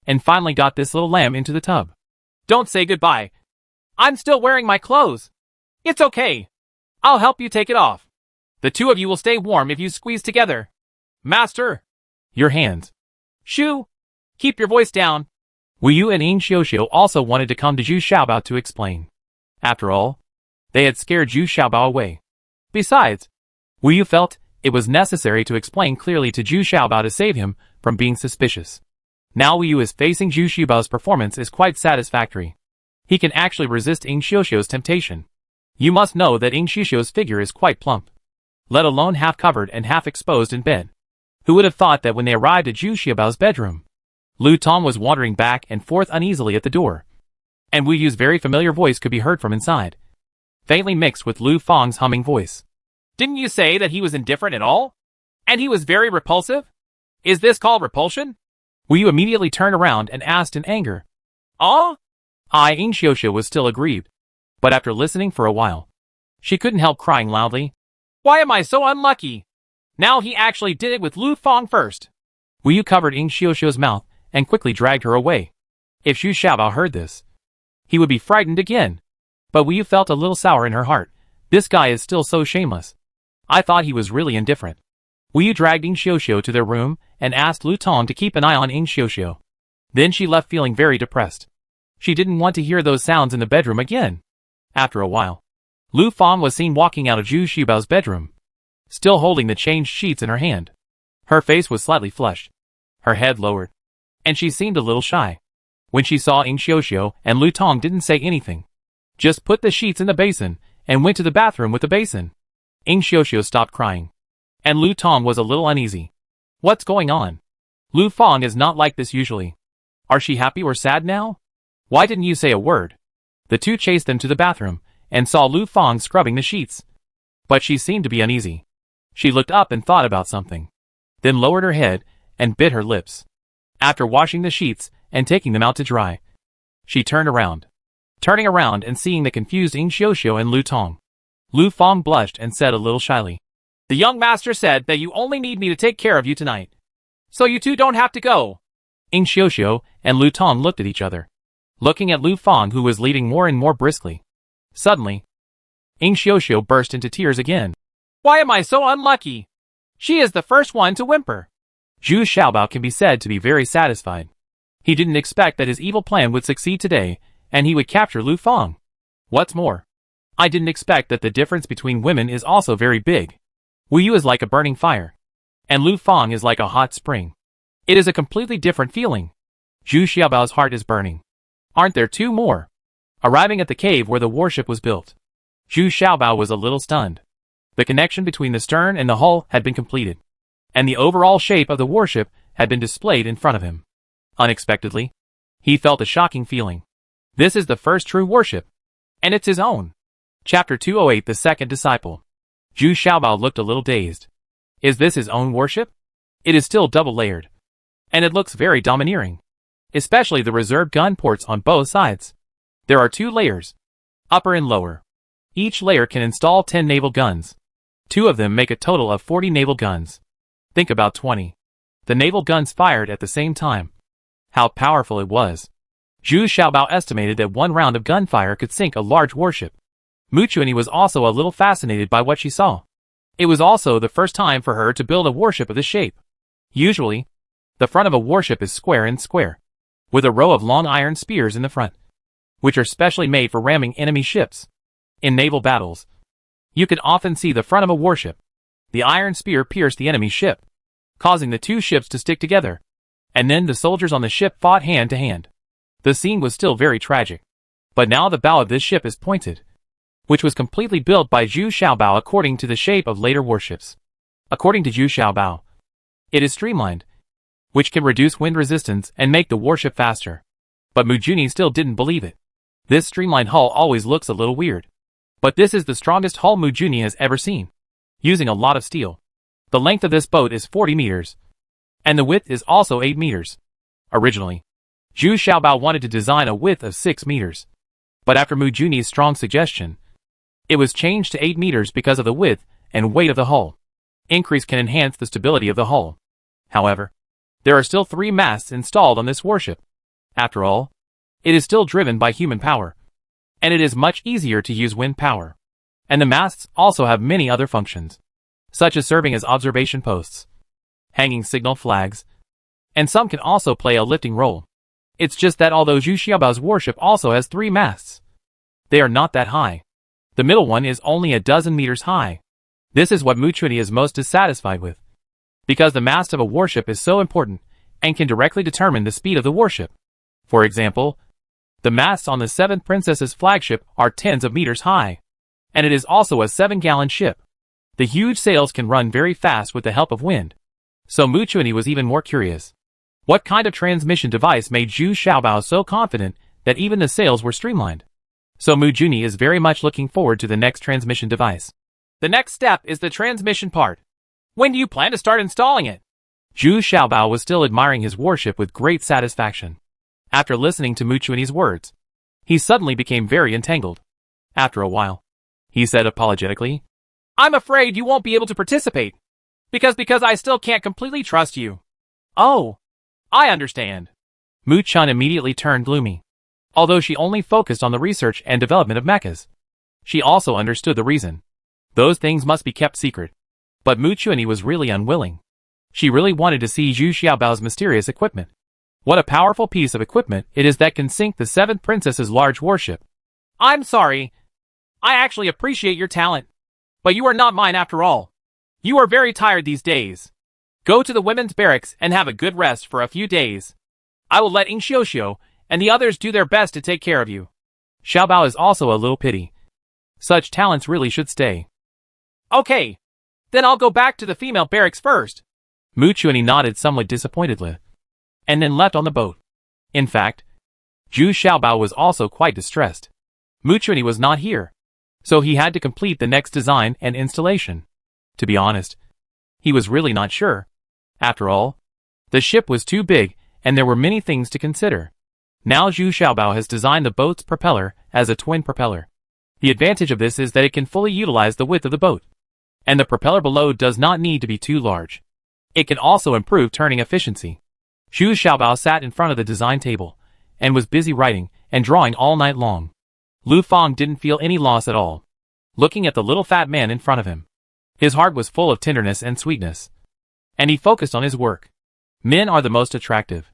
And finally got this little lamb into the tub. Don't say goodbye. I'm still wearing my clothes. It's okay. I'll help you take it off. The two of you will stay warm if you squeeze together. Master! Your hands. Shoo! Keep your voice down. Wu Yu and Ing Xiuxiu also wanted to come to Zhu Xiaobao to explain. After all, they had scared Zhu Xiaobao away. Besides, Wu Yu felt it was necessary to explain clearly to Zhu Xiaobao to save him from being suspicious. Now Wu Yu is facing Zhu Xiaobao's performance is quite satisfactory. He can actually resist Ing Xiuxiu's temptation. You must know that Ing Xiuxiu's figure is quite plump, let alone half covered and half exposed in bed. Who would have thought that when they arrived at Zhu Xiaobao's bedroom, Lu Tong was wandering back and forth uneasily at the door, and Wu Yu's very familiar voice could be heard from inside, faintly mixed with Lu Fang's humming voice. Didn't you say that he was indifferent at all? And he was very repulsive? Is this called repulsion? Wu Yu immediately turned around and asked in anger. Oh? Ing Xiuxiu was still aggrieved, but after listening for a while, she couldn't help crying loudly. Why am I so unlucky? Now he actually did it with Lu Fang first. Wu Yu covered Ing Xiuxiu's mouth and quickly dragged her away. If Zhu Xiaobao heard this, he would be frightened again. But Wu Yu felt a little sour in her heart. This guy is still so shameless. I thought he was really indifferent. Wu Yu dragged Ing Xiuxiu to their room and asked Lu Tong to keep an eye on Ing Xiuxiu. Then she left feeling very depressed. She didn't want to hear those sounds in the bedroom again. After a while, Lu Fang was seen walking out of Zhu Xiaobao's bedroom, still holding the changed sheets in her hand. Her face was slightly flushed, her head lowered, and she seemed a little shy. When she saw Ing Xiuxiu and Lu Tong didn't say anything, just put the sheets in the basin and went to the bathroom with the basin. Ing Xiuxiu stopped crying, and Lu Tong was a little uneasy. What's going on? Lu Fang is not like this usually. Are she happy or sad now? Why didn't you say a word? The two chased them to the bathroom and saw Lu Fang scrubbing the sheets. But she seemed to be uneasy. She looked up and thought about something, then lowered her head and bit her lips. After washing the sheets and taking them out to dry, she turned around. Turning around and seeing the confused Ing Xiuxiu and Lu Tong, Lu Fang blushed and said a little shyly, The young master said that you only need me to take care of you tonight, so you two don't have to go. Ing Xiuxiu and Lu Tong looked at each other, looking at Lu Fang, who was leading more and more briskly. Suddenly, Ing Xiuxiu burst into tears again. Why am I so unlucky? She is the first one to whimper. Zhu Xiaobao can be said to be very satisfied. He didn't expect that his evil plan would succeed today, and he would capture Lu Fang. What's more, I didn't expect that the difference between women is also very big. Wu Yu is like a burning fire, and Lu Fang is like a hot spring. It is a completely different feeling. Zhu Xiaobao's heart is burning. Aren't there two more? Arriving at the cave where the warship was built, Zhu Xiaobao was a little stunned. The connection between the stern and the hull had been completed, and the overall shape of the warship had been displayed in front of him. Unexpectedly, he felt a shocking feeling. This is the first true warship, and it's his own. Chapter 208, The Second Disciple. Zhu Xiaobao looked a little dazed. Is this his own warship? It is still double-layered, and it looks very domineering, especially the reserve gun ports on both sides. There are 2 layers, upper and lower. Each layer can install 10 naval guns. 2 of them make a total of 40 naval guns. Think about 20. The naval guns fired at the same time. How powerful it was. Zhu Xiaobao estimated that 1 round of gunfire could sink a large warship. Mu Chuanyi was also a little fascinated by what she saw. It was also the first time for her to build a warship of this shape. Usually, the front of a warship is square and square, with a row of long iron spears in the front, which are specially made for ramming enemy ships. In naval battles, you can often see the front of a warship. The iron spear pierced the enemy ship, causing the 2 ships to stick together, and then the soldiers on the ship fought hand to hand. The scene was still very tragic, but now the bow of this ship is pointed, which was completely built by Zhu Xiaobao according to the shape of later warships. According to Zhu Xiaobao, it is streamlined, which can reduce wind resistance and make the warship faster. But Mu Chuanyi still didn't believe it. This streamlined hull always looks a little weird. But this is the strongest hull Mu Chuanyi has ever seen, using a lot of steel. The length of this boat is 40 meters, and the width is also 8 meters. Originally, Zhu Xiaobao wanted to design a width of 6 meters, but after Mu Chuanyi's strong suggestion, it was changed to 8 meters because of the width and weight of the hull. Increase can enhance the stability of the hull. However, There are still 3 masts installed on this warship. After all, it is still driven by human power, and it is much easier to use wind power. And the masts also have many other functions, such as serving as observation posts, hanging signal flags, and some can also play a lifting role. It's just that although Zhu Xiaobao's warship also has 3 masts, they are not that high. The middle one is only a dozen meters high. This is what Mu Chuanyi is most dissatisfied with, because the mast of a warship is so important and can directly determine the speed of the warship. For example, the masts on the 7th Princess's flagship are tens of meters high, and it is also a 7-gallon ship. The huge sails can run very fast with the help of wind. So Mu Chuanyi was even more curious. What kind of transmission device made Zhu Xiaobao so confident that even the sails were streamlined? So Mu Chuanyi is very much looking forward to the next transmission device. The next step is the transmission part. When do you plan to start installing it? Zhu Xiaobao was still admiring his warship with great satisfaction. After listening to Mu Chuanyi's words, he suddenly became very entangled. After a while, he said apologetically, I'm afraid you won't be able to participate. Because I still can't completely trust you. Oh, I understand. Mu Chun immediately turned gloomy. Although she only focused on the research and development of mechas, she also understood the reason. Those things must be kept secret. But Mu Chuanyi was really unwilling. She really wanted to see Zhu Xiaobao's mysterious equipment. What a powerful piece of equipment it is that can sink the 7th Princess's large warship. I'm sorry. I actually appreciate your talent. But you are not mine after all. You are very tired these days. Go to the women's barracks and have a good rest for a few days. I will let Ing Xiuxiu and the others do their best to take care of you. Xiaobao is also a little pity. Such talents really should stay. Okay. Then I'll go back to the female barracks first. Mu Chuanyi nodded somewhat disappointedly, and then left on the boat. In fact, Zhu Xiaobao was also quite distressed. Mu Chuanyi was not here, so he had to complete the next design and installation. To be honest, he was really not sure. After all, the ship was too big and there were many things to consider. Now Zhu Xiaobao has designed the boat's propeller as a twin propeller. The advantage of this is that it can fully utilize the width of the boat, and the propeller below does not need to be too large. It can also improve turning efficiency. Zhu Xiaobao sat in front of the design table and was busy writing and drawing all night long. Lu Fang didn't feel any loss at all, looking at the little fat man in front of him. His heart was full of tenderness and sweetness, and he focused on his work. Men are the most attractive.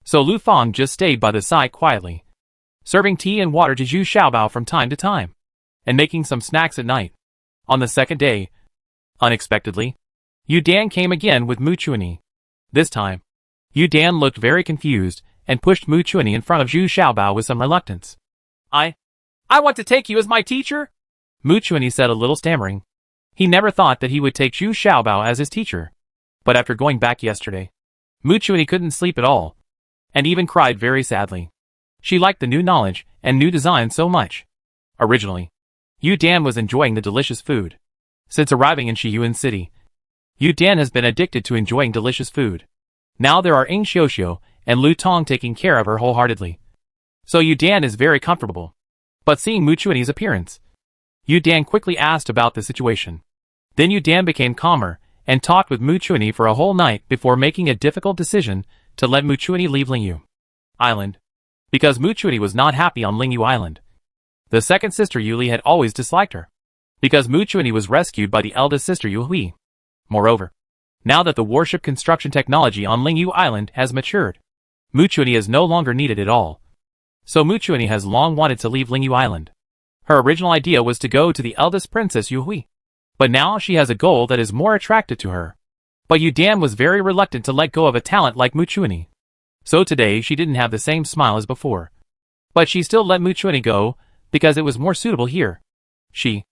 So Lu Fang just stayed by the side quietly, serving tea and water to Zhu Xiaobao from time to time, and making some snacks at night. On the second day, unexpectedly, Yu Dan came again with Mu Chuanyi. This time, Yu Dan looked very confused and pushed Mu Chuanyi in front of Zhu Xiaobao with some reluctance. I want to take you as my teacher? Mu Chuanyi said a little stammering. He never thought that he would take Zhu Xiaobao as his teacher. But after going back yesterday, Mu Chuanyi couldn't sleep at all, and even cried very sadly. She liked the new knowledge and new design so much. Originally, Yu Dan was enjoying the delicious food. Since arriving in Shiyuan City, Yu Dan has been addicted to enjoying delicious food. Now there are Ing Xiuxiu and Lu Tong taking care of her wholeheartedly. So Yu Dan is very comfortable. But seeing Mu Chuanyi's appearance, Yu Dan quickly asked about the situation. Then Yu Dan became calmer and talked with Mu Chuanyi for a whole night before making a difficult decision to let Mu Chuanyi leave Lingyu Island, because Mu Chuanyi was not happy on Lingyu Island. The second sister Yuli had always disliked her, because Mu Chuanyi was rescued by the eldest sister Yu Hui. Moreover, now that the warship construction technology on Lingyu Island has matured, Mu Chuanyi is no longer needed at all. So Mu Chuanyi has long wanted to leave Lingyu Island. Her original idea was to go to the eldest princess Yu Hui, but now she has a goal that is more attractive to her. But Yu Dan was very reluctant to let go of a talent like Mu Chuanyi. So today she didn't have the same smile as before. But she still let Mu Chuanyi go, because it was more suitable here. She...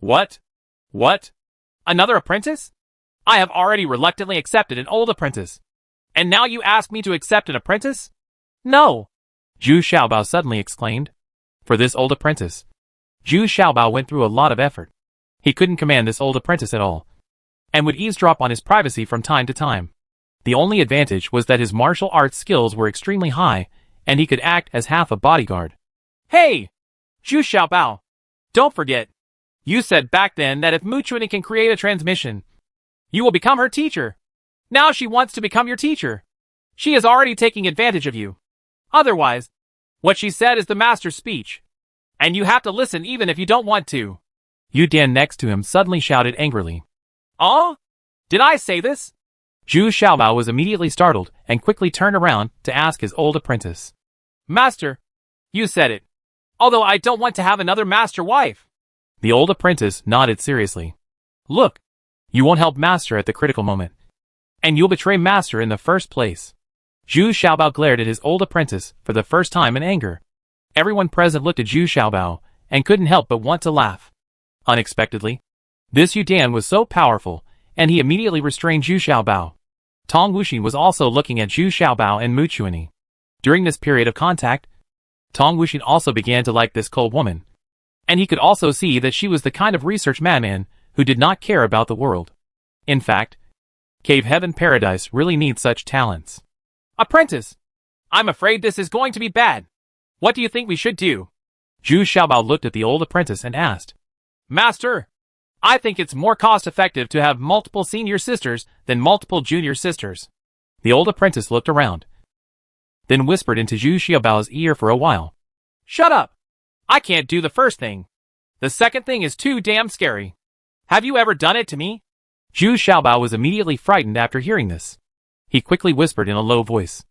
What? What? Another apprentice? I have already reluctantly accepted an old apprentice. And now you ask me to accept an apprentice? No! Zhu Xiaobao suddenly exclaimed. For this old apprentice, Zhu Xiaobao went through a lot of effort. He couldn't command this old apprentice at all, and would eavesdrop on his privacy from time to time. The only advantage was that his martial arts skills were extremely high, and he could act as half a bodyguard. Hey! Zhu Xiaobao! Don't forget, you said back then that if Mu Chuanyi can create a transmission, you will become her teacher. Now she wants to become your teacher. She is already taking advantage of you. Otherwise, what she said is the master's speech. And you have to listen even if you don't want to. Yu Dan next to him suddenly shouted angrily. Oh? Did I say this? Zhu Xiaobao was immediately startled and quickly turned around to ask his old apprentice. Master, you said it. Although I don't want to have another master wife. The old apprentice nodded seriously. Look, you won't help master at the critical moment. And you'll betray master in the first place. Zhu Xiaobao glared at his old apprentice for the first time in anger. Everyone present looked at Zhu Xiaobao and couldn't help but want to laugh. Unexpectedly, this Yu Dan was so powerful, and he immediately restrained Zhu Xiaobao. Tong Wuxin was also looking at Zhu Xiaobao and Mu Chuanyi. During this period of contact, Tong Wuxin also began to like this cold woman. And he could also see that she was the kind of research madman who did not care about the world. In fact, Cave Heaven Paradise really needs such talents. Apprentice, I'm afraid this is going to be bad. What do you think we should do? Zhu Xiaobao looked at the old apprentice and asked. Master, I think it's more cost-effective to have multiple senior sisters than multiple junior sisters. The old apprentice looked around, then whispered into Zhu Xiaobao's ear for a while. Shut up! I can't do the first thing. The second thing is too damn scary. Have you ever done it to me? Zhu Xiaobao was immediately frightened after hearing this. He quickly whispered in a low voice.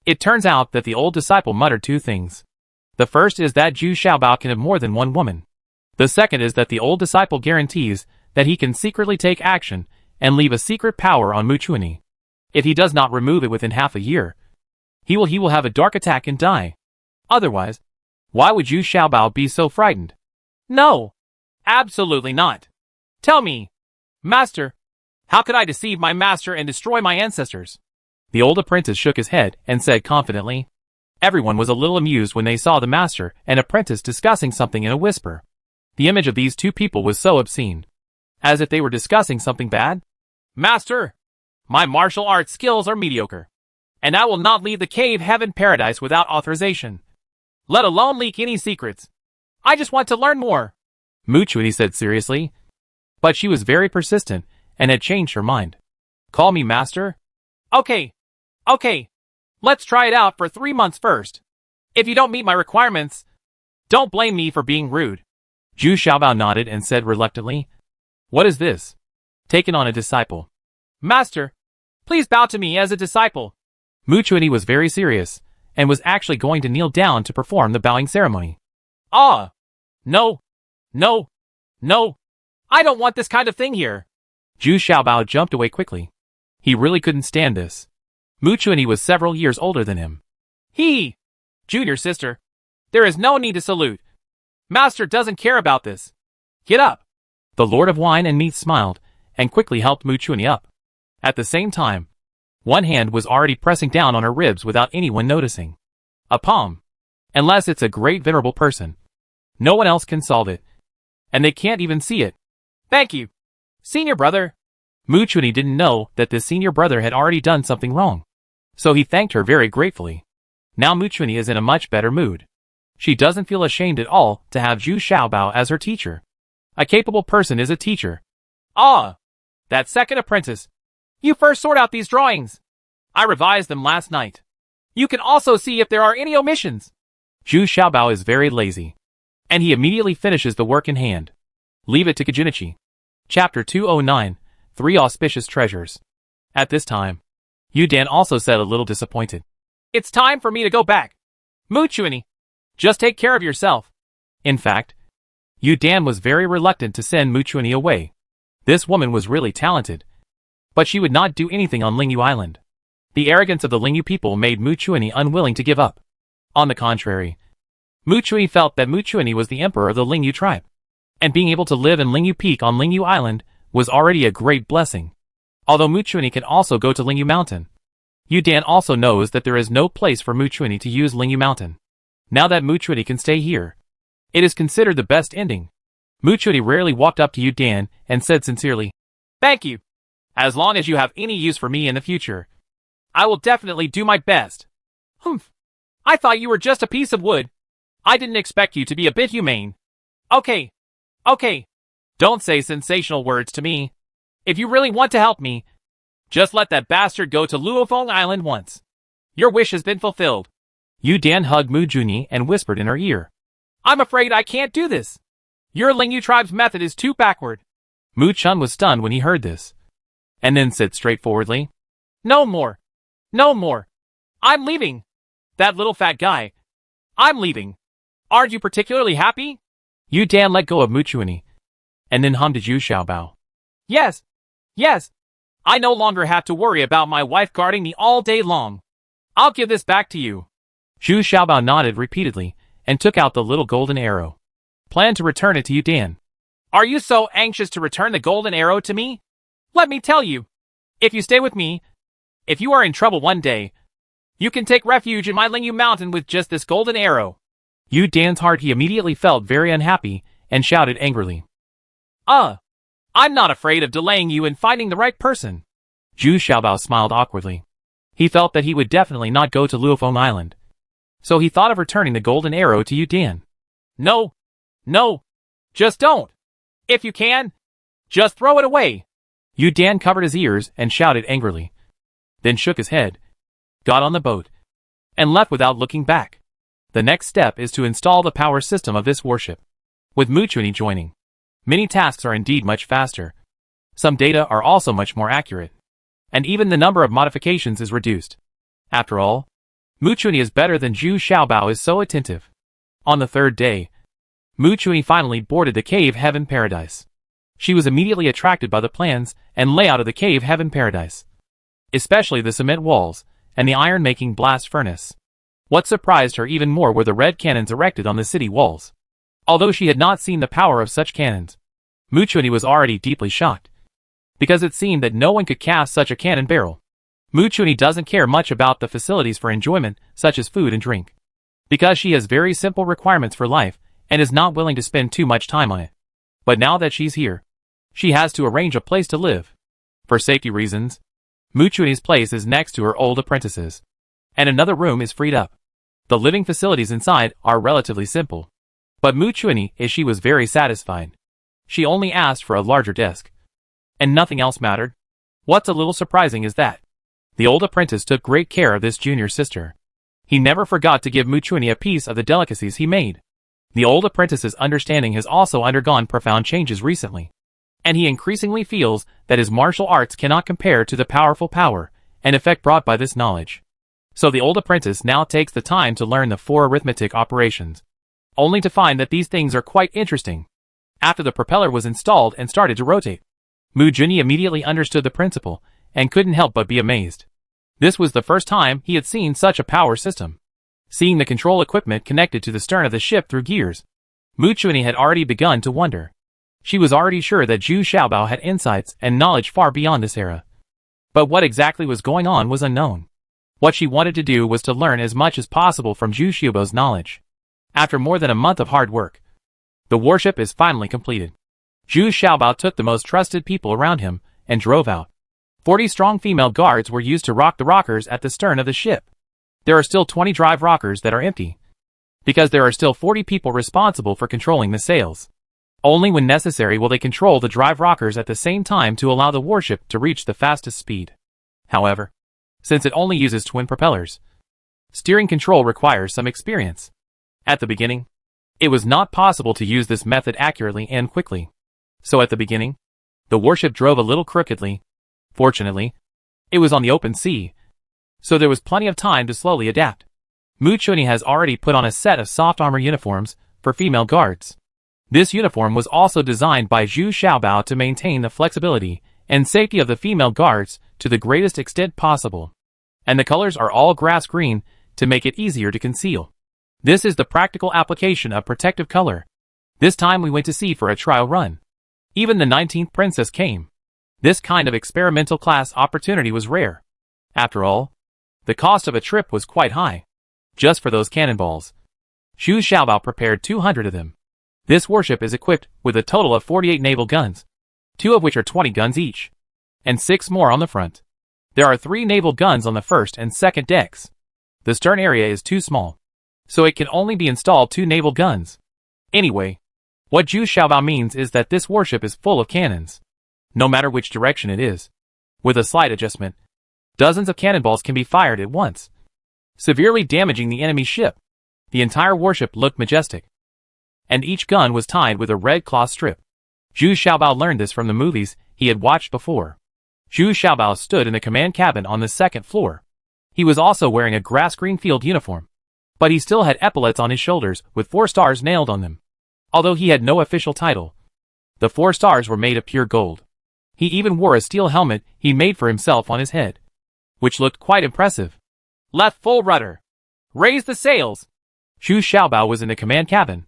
It turns out that the old disciple muttered two things. The first is that Zhu Xiaobao can have more than one woman. The second is that the old disciple guarantees that he can secretly take action and leave a secret power on Mu Chuanyi. If he does not remove it within half a year, he will have a dark attack and die. Otherwise, why would Zhu Xiaobao be so frightened? No, absolutely not. Tell me, Master, how could I deceive my master and destroy my ancestors? The old apprentice shook his head and said confidently. Everyone was a little amused when they saw the master and apprentice discussing something in a whisper. The image of these two people was so obscene. As if they were discussing something bad. Master, my martial arts skills are mediocre. And I will not leave the Cave Heaven Paradise without authorization. Let alone leak any secrets. I just want to learn more. Mu Chuanyi said seriously. But she was very persistent and had changed her mind. Call me master? Okay. Let's try it out for 3 months first. If you don't meet my requirements, don't blame me for being rude. Zhu Xiaobao nodded and said reluctantly. What is this? Taken on a disciple. Master, please bow to me as a disciple. Mu Chuanyi was very serious and was actually going to kneel down to perform the bowing ceremony. Ah! No! I don't want this kind of thing here. Zhu Xiaobao jumped away quickly. He really couldn't stand this. Mu Chuanyi was several years older than him. Junior sister, there is no need to salute. Master doesn't care about this. Get up. The Lord of Wine and Meat smiled and quickly helped Mu Chuanyi up. At the same time, one hand was already pressing down on her ribs without anyone noticing. A palm. Unless it's a great venerable person. No one else can solve it. And they can't even see it. Thank you, senior brother. Mu Chuanyi didn't know that this senior brother had already done something wrong. So he thanked her very gratefully. Now Mu Chuanyi is in a much better mood. She doesn't feel ashamed at all to have Zhu Xiaobao as her teacher. A capable person is a teacher. Ah! That second apprentice. You first sort out these drawings. I revised them last night. You can also see if there are any omissions. Zhu Xiaobao is very lazy. And he immediately finishes the work in hand. Leave it to Kijinichi. Chapter 209, 3 Auspicious Treasures. At this time, Yu Dan also said a little disappointed. It's time for me to go back. Mu Chuanyi, just take care of yourself. In fact, Yu Dan was very reluctant to send Mu Chuanyi away. This woman was really talented. But she would not do anything on Lingyu Island. The arrogance of the Lingyu people made Mu Chuanyi unwilling to give up. On the contrary, Mu Chuanyi felt that Mu Chuanyi was the emperor of the Lingyu tribe. And being able to live in Lingyu Peak on Lingyu Island was already a great blessing. Although Mu Chuanyi can also go to Lingyu Mountain. Yu Dan also knows that there is no place for Mu Chuanyi to use Lingyu Mountain. Now that Mu Chuanyi can stay here, it is considered the best ending. Mu Chuanyi rarely walked up to Yu Dan and said sincerely, Thank you. As long as you have any use for me in the future, I will definitely do my best. Humph. I thought you were just a piece of wood. I didn't expect you to be a bit humane. Okay. Don't say sensational words to me. If you really want to help me, just let that bastard go to Luofeng Island once. Your wish has been fulfilled. Yu Dan hugged Mu Junyi and whispered in her ear. I'm afraid I can't do this. Your Lingyu tribe's method is too backward. Mu Chun was stunned when he heard this, and then said straightforwardly, No more. No more. I'm leaving. That little fat guy. I'm leaving. Aren't you particularly happy? Yu Dan let go of Mu Junyi, and then hummed to Zhu Xiaobao. Yes. Yes. I no longer have to worry about my wife guarding me all day long. I'll give this back to you. Zhu Xiaobao nodded repeatedly and took out the little golden arrow. Planned to return it to Yu Dan. Are you so anxious to return the golden arrow to me? Let me tell you. If you stay with me, if you are in trouble one day, you can take refuge in my Lingyu mountain with just this golden arrow. Yu Dan's heart he immediately felt very unhappy and shouted angrily. I'm not afraid of delaying you in finding the right person. Zhu Xiaobao smiled awkwardly. He felt that he would definitely not go to Luofeng Island. So he thought of returning the golden arrow to Yu Dan. No. Just don't. If you can, just throw it away. Yu Dan covered his ears and shouted angrily. Then shook his head, got on the boat, and left without looking back. The next step is to install the power system of this warship. With Mu Junyi joining, many tasks are indeed much faster. Some data are also much more accurate. And even the number of modifications is reduced. After all, Mu Junyi is better than Zhu Xiaobao is so attentive. On the third day, Mu Junyi finally boarded the Cave Heaven Paradise. She was immediately attracted by the plans and layout of the Cave Heaven Paradise, especially the cement walls and the iron-making blast furnace. What surprised her even more were the red cannons erected on the city walls. Although she had not seen the power of such cannons, Mu Junyi was already deeply shocked, because it seemed that no one could cast such a cannon barrel. Mu Junyi doesn't care much about the facilities for enjoyment, such as food and drink, because she has very simple requirements for life and is not willing to spend too much time on it. But now that she's here, she has to arrange a place to live. For safety reasons, Mu Junyi's place is next to her old apprentices, and another room is freed up. The living facilities inside are relatively simple, but Mu Junyi she was very satisfied. She only asked for a larger desk, and nothing else mattered. What's a little surprising is that the old apprentice took great care of this junior sister. He never forgot to give Mu Junyi a piece of the delicacies he made. The old apprentice's understanding has also undergone profound changes recently, and he increasingly feels that his martial arts cannot compare to the powerful power and effect brought by this knowledge. So the old apprentice now takes the time to learn the 4 arithmetic operations, only to find that these things are quite interesting. After the propeller was installed and started to rotate, Mu Junyi immediately understood the principle and couldn't help but be amazed. This was the first time he had seen such a power system. Seeing the control equipment connected to the stern of the ship through gears, Mu Junyi had already begun to wonder. She was already sure that Zhu Xiaobao had insights and knowledge far beyond this era. But what exactly was going on was unknown. What she wanted to do was to learn as much as possible from Zhu Xiaobao's knowledge. After more than a month of hard work, the warship is finally completed. Zhu Xiaobao took the most trusted people around him and drove out. 40 strong female guards were used to rock the rockers at the stern of the ship. There are still 20 drive rockers that are empty, because there are still 40 people responsible for controlling the sails. Only when necessary will they control the drive rockers at the same time to allow the warship to reach the fastest speed. However, since it only uses twin propellers, steering control requires some experience. At the beginning, it was not possible to use this method accurately and quickly. So at the beginning, the warship drove a little crookedly. Fortunately, it was on the open sea, so there was plenty of time to slowly adapt. Mu Junyi has already put on a set of soft armor uniforms for female guards. This uniform was also designed by Zhu Xiaobao to maintain the flexibility and safety of the female guards to the greatest extent possible. And the colors are all grass green to make it easier to conceal. This is the practical application of protective color. This time we went to sea for a trial run. Even the 19th princess came. This kind of experimental class opportunity was rare. After all, the cost of a trip was quite high. Just for those cannonballs, Zhu Xiaobao prepared 200 of them. This warship is equipped with a total of 48 naval guns, 2 of which are 20 guns each, and 6 more on the front. There are 3 naval guns on the first and second decks. The stern area is too small, so it can only be installed 2 naval guns. Anyway, what Zhu Xiaobao means is that this warship is full of cannons, no matter which direction it is. With a slight adjustment, dozens of cannonballs can be fired at once. severely damaging the enemy ship. The entire warship looked majestic, and each gun was tied with a red cloth strip. Zhu Xiaobao learned this from the movies he had watched before. Zhu Xiaobao stood in the command cabin on the second floor. He was also wearing a grass-green field uniform, but he still had epaulets on his shoulders with 4 stars nailed on them. Although he had no official title, the 4 stars were made of pure gold. He even wore a steel helmet he made for himself on his head, which looked quite impressive. Left full rudder. Raise the sails. Zhu Xiaobao was in the command cabin,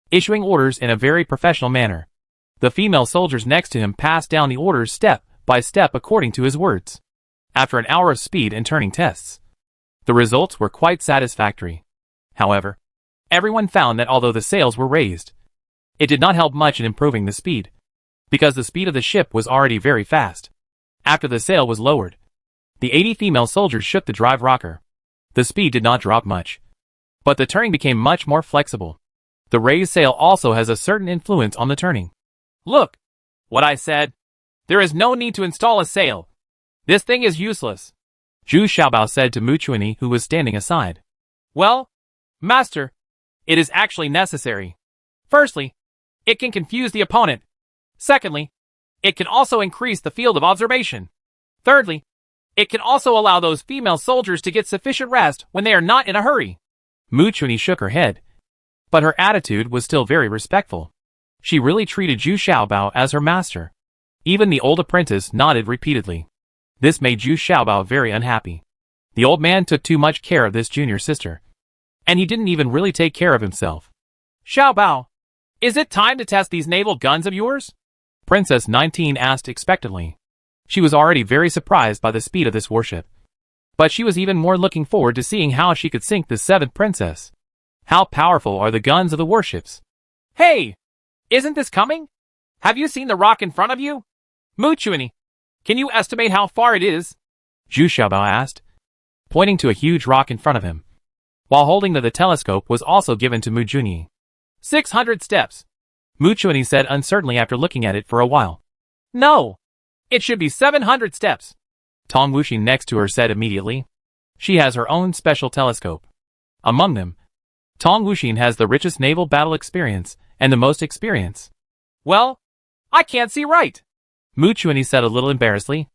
issuing orders in a very professional manner. The female soldiers next to him passed down the orders step by step according to his words. After an hour of speed and turning tests, the results were quite satisfactory. However, everyone found that although the sails were raised, it did not help much in improving the speed, because the speed of the ship was already very fast. After the sail was lowered, the 80 female soldiers shook the drive rocker. The speed did not drop much, but the turning became much more flexible. The raised sail also has a certain influence on the turning. Look, what I said. There is no need to install a sail. This thing is useless. Zhu Xiaobao said to Mu Chuanyi, who was standing aside. Well, master, it is actually necessary. Firstly, it can confuse the opponent. Secondly, it can also increase the field of observation. Thirdly, it can also allow those female soldiers to get sufficient rest when they are not in a hurry. Mu Chuanyi shook her head, but her attitude was still very respectful. She really treated Zhu Xiaobao as her master. Even the old apprentice nodded repeatedly. This made Zhu Xiaobao very unhappy. The old man took too much care of this junior sister, and he didn't even really take care of himself. Xiaobao, is it time to test these naval guns of yours? Princess 19 asked expectantly. She was already very surprised by the speed of this warship, but she was even more looking forward to seeing how she could sink the 7th princess. How powerful are the guns of the warships? Hey! Isn't this coming? Have you seen the rock in front of you? Mu Chuanyi, can you estimate how far it is? Zhu Xiaobao asked, pointing to a huge rock in front of him, while holding the telescope was also given to Mu Chuanyi. 600 steps. Mu Chuanyi said uncertainly after looking at it for a while. No, it should be 700 steps. Tong Wuxin next to her said immediately. She has her own special telescope. Among them, Tong Wuxin has the richest naval battle experience and the most experience. Well, I can't see right. Mu Chuanyi said a little embarrassedly.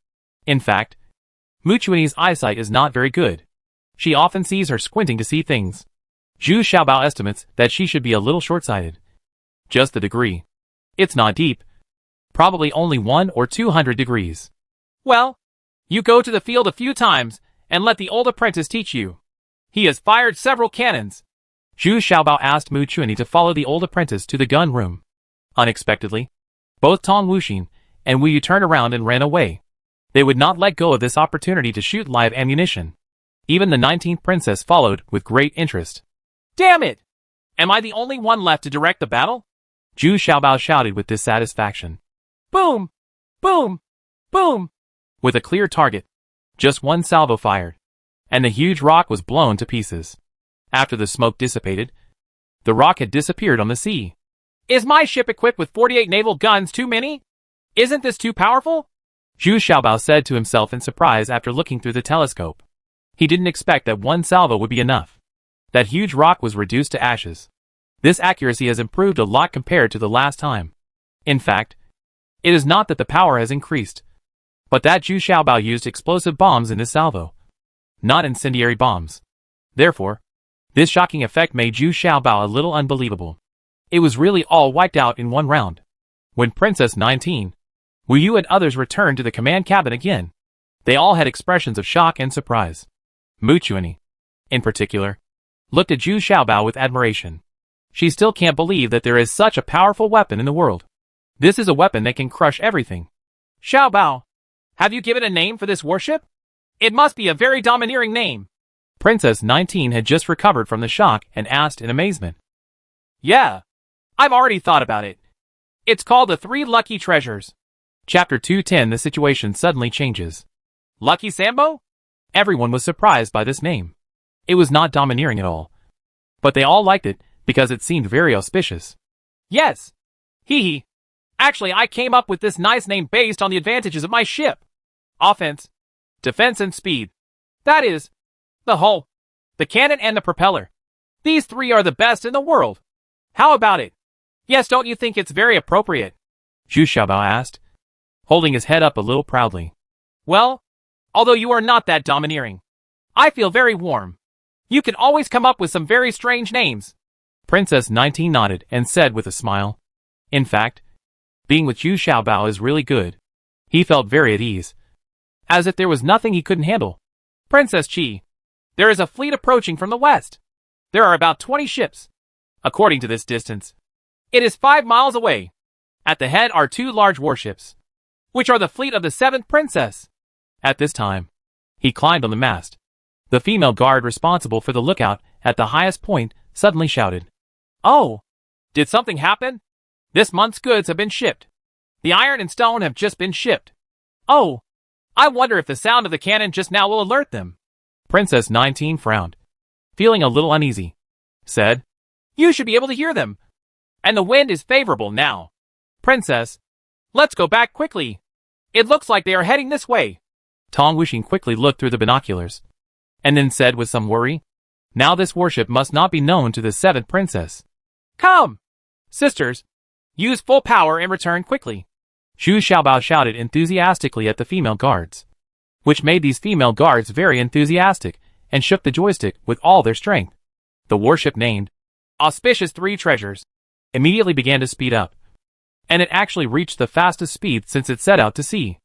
In fact, Mu Chuanyi's eyesight is not very good. She often sees her squinting to see things. Zhu Xiaobao estimates that she should be a little short-sighted. Just a degree. It's not deep. Probably only 100 or 200 degrees. Well, you go to the field a few times and let the old apprentice teach you. He has fired several cannons. Zhu Xiaobao asked Mu Chuanyi to follow the old apprentice to the gun room. Unexpectedly, both Tong Wuxin and Wu Yu turned around and ran away. They would not let go of this opportunity to shoot live ammunition. Even the 19th princess followed with great interest. Damn it! Am I the only one left to direct the battle? Zhu Xiaobao shouted with dissatisfaction. Boom! Boom! Boom! With a clear target, just one salvo fired, and the huge rock was blown to pieces. After the smoke dissipated, the rock had disappeared on the sea. Is my ship equipped with 48 naval guns too many? Isn't this too powerful? Zhu Xiaobao said to himself in surprise after looking through the telescope. He didn't expect that one salvo would be enough. That huge rock was reduced to ashes. This accuracy has improved a lot compared to the last time. In fact, it is not that the power has increased, but that Zhu Xiaobao used explosive bombs in this salvo, not incendiary bombs. Therefore, this shocking effect made Zhu Xiaobao a little unbelievable. It was really all wiped out in one round. When Princess 19, Wu Yu and others returned to the command cabin again, they all had expressions of shock and surprise. Mu Chuanyi, in particular, looked at Zhu Xiaobao with admiration. She still can't believe that there is such a powerful weapon in the world. This is a weapon that can crush everything. Xiaobao, have you given a name for this warship? It must be a very domineering name. Princess 19 had just recovered from the shock and asked in amazement. Yeah, I've already thought about it. It's called the 3 Lucky Treasures. Chapter 210. The situation suddenly changes. Lucky Sambo? Everyone was surprised by this name. It was not domineering at all, but they all liked it because it seemed very auspicious. Yes. Hee hee. Actually, I came up with this nice name based on the advantages of my ship. Offense, defense, and speed. That is, the hull. the cannon and the propeller. These three are the best in the world. How about it? Yes, don't you think it's very appropriate? Zhu Xiaobao asked, holding his head up a little proudly. Well, although you are not that domineering, I feel very warm. You can always come up with some very strange names. Princess 19 nodded and said with a smile. In fact, being with Zhu Xiaobao is really good. He felt very at ease, as if there was nothing he couldn't handle. Princess Qi, there is a fleet approaching from the west. There are about 20 ships. According to this distance, it is 5 miles away. At the head are 2 large warships, which are the fleet of the 7th princess. At this time, he climbed on the mast. The female guard responsible for the lookout at the highest point suddenly shouted, "Oh! Did something happen? This month's goods have been shipped. The iron and stone have just been shipped. Oh! I wonder if the sound of the cannon just now will alert them." Princess 19 frowned, feeling a little uneasy, said, "You should be able to hear them. And the wind is favorable now. Princess, let's go back quickly. It looks like they are heading this way." Tong Wuxing quickly looked through the binoculars, and then said with some worry, "Now this warship must not be known to the 7th princess." "Come! Sisters, use full power and return quickly." Zhu Xiaobao shouted enthusiastically at the female guards, which made these female guards very enthusiastic and shook the joystick with all their strength. The warship named Auspicious 3 Treasures immediately began to speed up, and it actually reached the fastest speed since it set out to sea.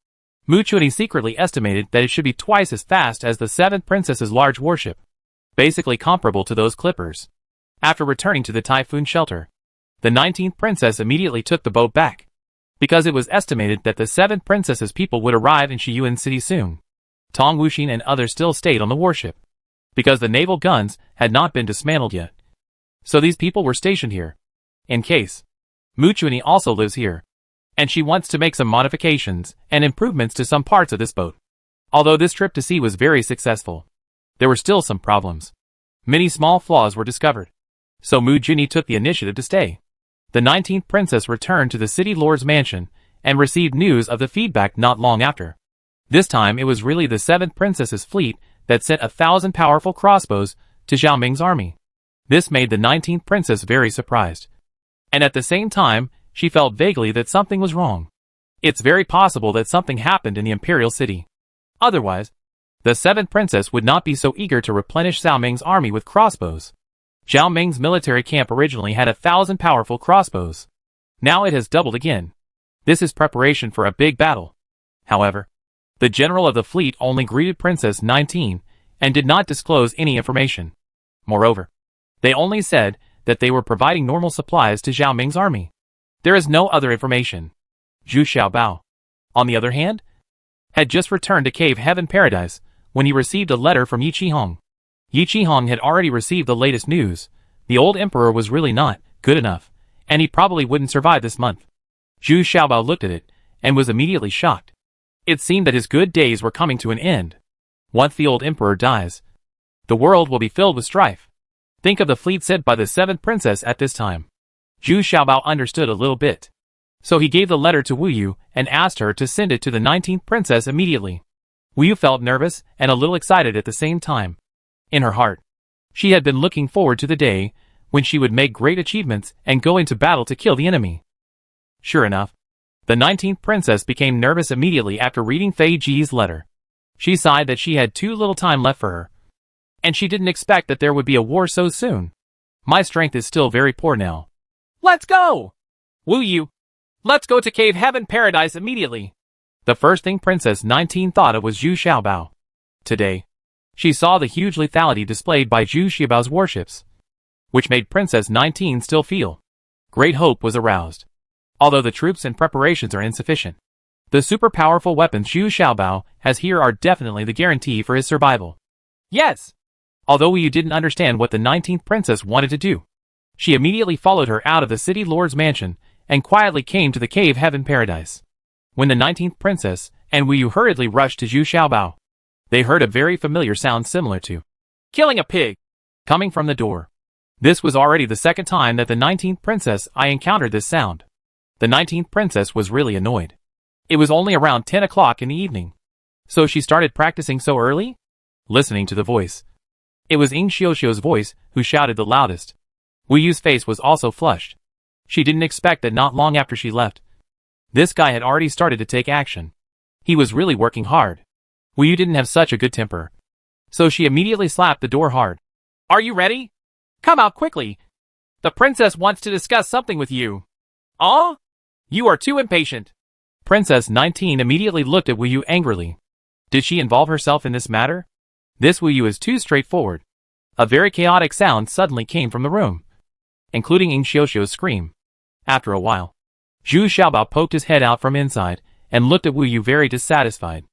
Mu Chuanyi secretly estimated that it should be twice as fast as the 7th princess's large warship, basically comparable to those clippers. After returning to the typhoon shelter, the 19th princess immediately took the boat back, because it was estimated that the 7th princess's people would arrive in Shiyuan City soon. Tong Wuxing and others still stayed on the warship, because the naval guns had not been dismantled yet. So these people were stationed here, in case. Mu Chuanyi also lives here, and she wants to make some modifications and improvements to some parts of this boat. Although this trip to sea was very successful, there were still some problems. Many small flaws were discovered, so Mu Chuanyi took the initiative to stay. The 19th princess returned to the city lord's mansion and received news of the feedback not long after. This time it was really the 7th princess's fleet that sent 1,000 powerful crossbows to Zhao Ming's army. This made the 19th princess very surprised, and at the same time, she felt vaguely that something was wrong. It's very possible that something happened in the imperial city. Otherwise, the 7th princess would not be so eager to replenish Zhao Ming's army with crossbows. Zhao Ming's military camp originally had 1,000 powerful crossbows. Now it has doubled again. This is preparation for a big battle. However, the general of the fleet only greeted Princess 19 and did not disclose any information. Moreover, they only said that they were providing normal supplies to Zhao Ming's army. There is no other information. Zhu Xiaobao, on the other hand, had just returned to Cave Heaven Paradise when he received a letter from Yi Qihong. Yi Qihong had already received the latest news. The old emperor was really not good enough, and he probably wouldn't survive this month. Zhu Xiaobao looked at it and was immediately shocked. It seemed that his good days were coming to an end. Once the old emperor dies, the world will be filled with strife. Think of the fleet sent by the 7th princess at this time. Zhu Xiaobao understood a little bit. So he gave the letter to Wu Yu and asked her to send it to the 19th princess immediately. Wu Yu felt nervous and a little excited at the same time. In her heart, she had been looking forward to the day when she would make great achievements and go into battle to kill the enemy. Sure enough, the 19th princess became nervous immediately after reading Fei Ji's letter. She sighed that she had too little time left for her, and she didn't expect that there would be a war so soon. My strength is still very poor now. Let's go! Wu Yu, let's go to Cave Heaven Paradise immediately. The first thing Princess 19 thought of was Zhu Xiaobao. Today, she saw the huge lethality displayed by Zhu Xiaobao's warships, which made Princess 19 still feel great hope was aroused. Although the troops and preparations are insufficient, the super powerful weapons Zhu Xiaobao has here are definitely the guarantee for his survival. Yes! Although Wu Yu didn't understand what the 19th princess wanted to do, she immediately followed her out of the city lord's mansion and quietly came to the Cave Heaven Paradise. When the 19th princess and Wu Yu hurriedly rushed to Zhu Xiaobao, they heard a very familiar sound similar to killing a pig coming from the door. This was already the second time that the 19th princess I encountered this sound. The 19th princess was really annoyed. It was only around 10 o'clock in the evening. So she started practicing so early? Listening to the voice, It was Ing Xiuxiu's voice who shouted the loudest. Wu Yu's face was also flushed. She didn't expect that not long after she left, this guy had already started to take action. He was really working hard. Wu Yu didn't have such a good temper, so she immediately slapped the door hard. Are you ready? Come out quickly. The princess wants to discuss something with you. Oh? You are too impatient. Princess 19 immediately looked at Wu Yu angrily. Did she involve herself in this matter? This Wu Yu is too straightforward. A very chaotic sound suddenly came from the room, including Ing Xiuxiu's scream. After a while, Zhu Xiaobao poked his head out from inside and looked at Wu Yu very dissatisfied.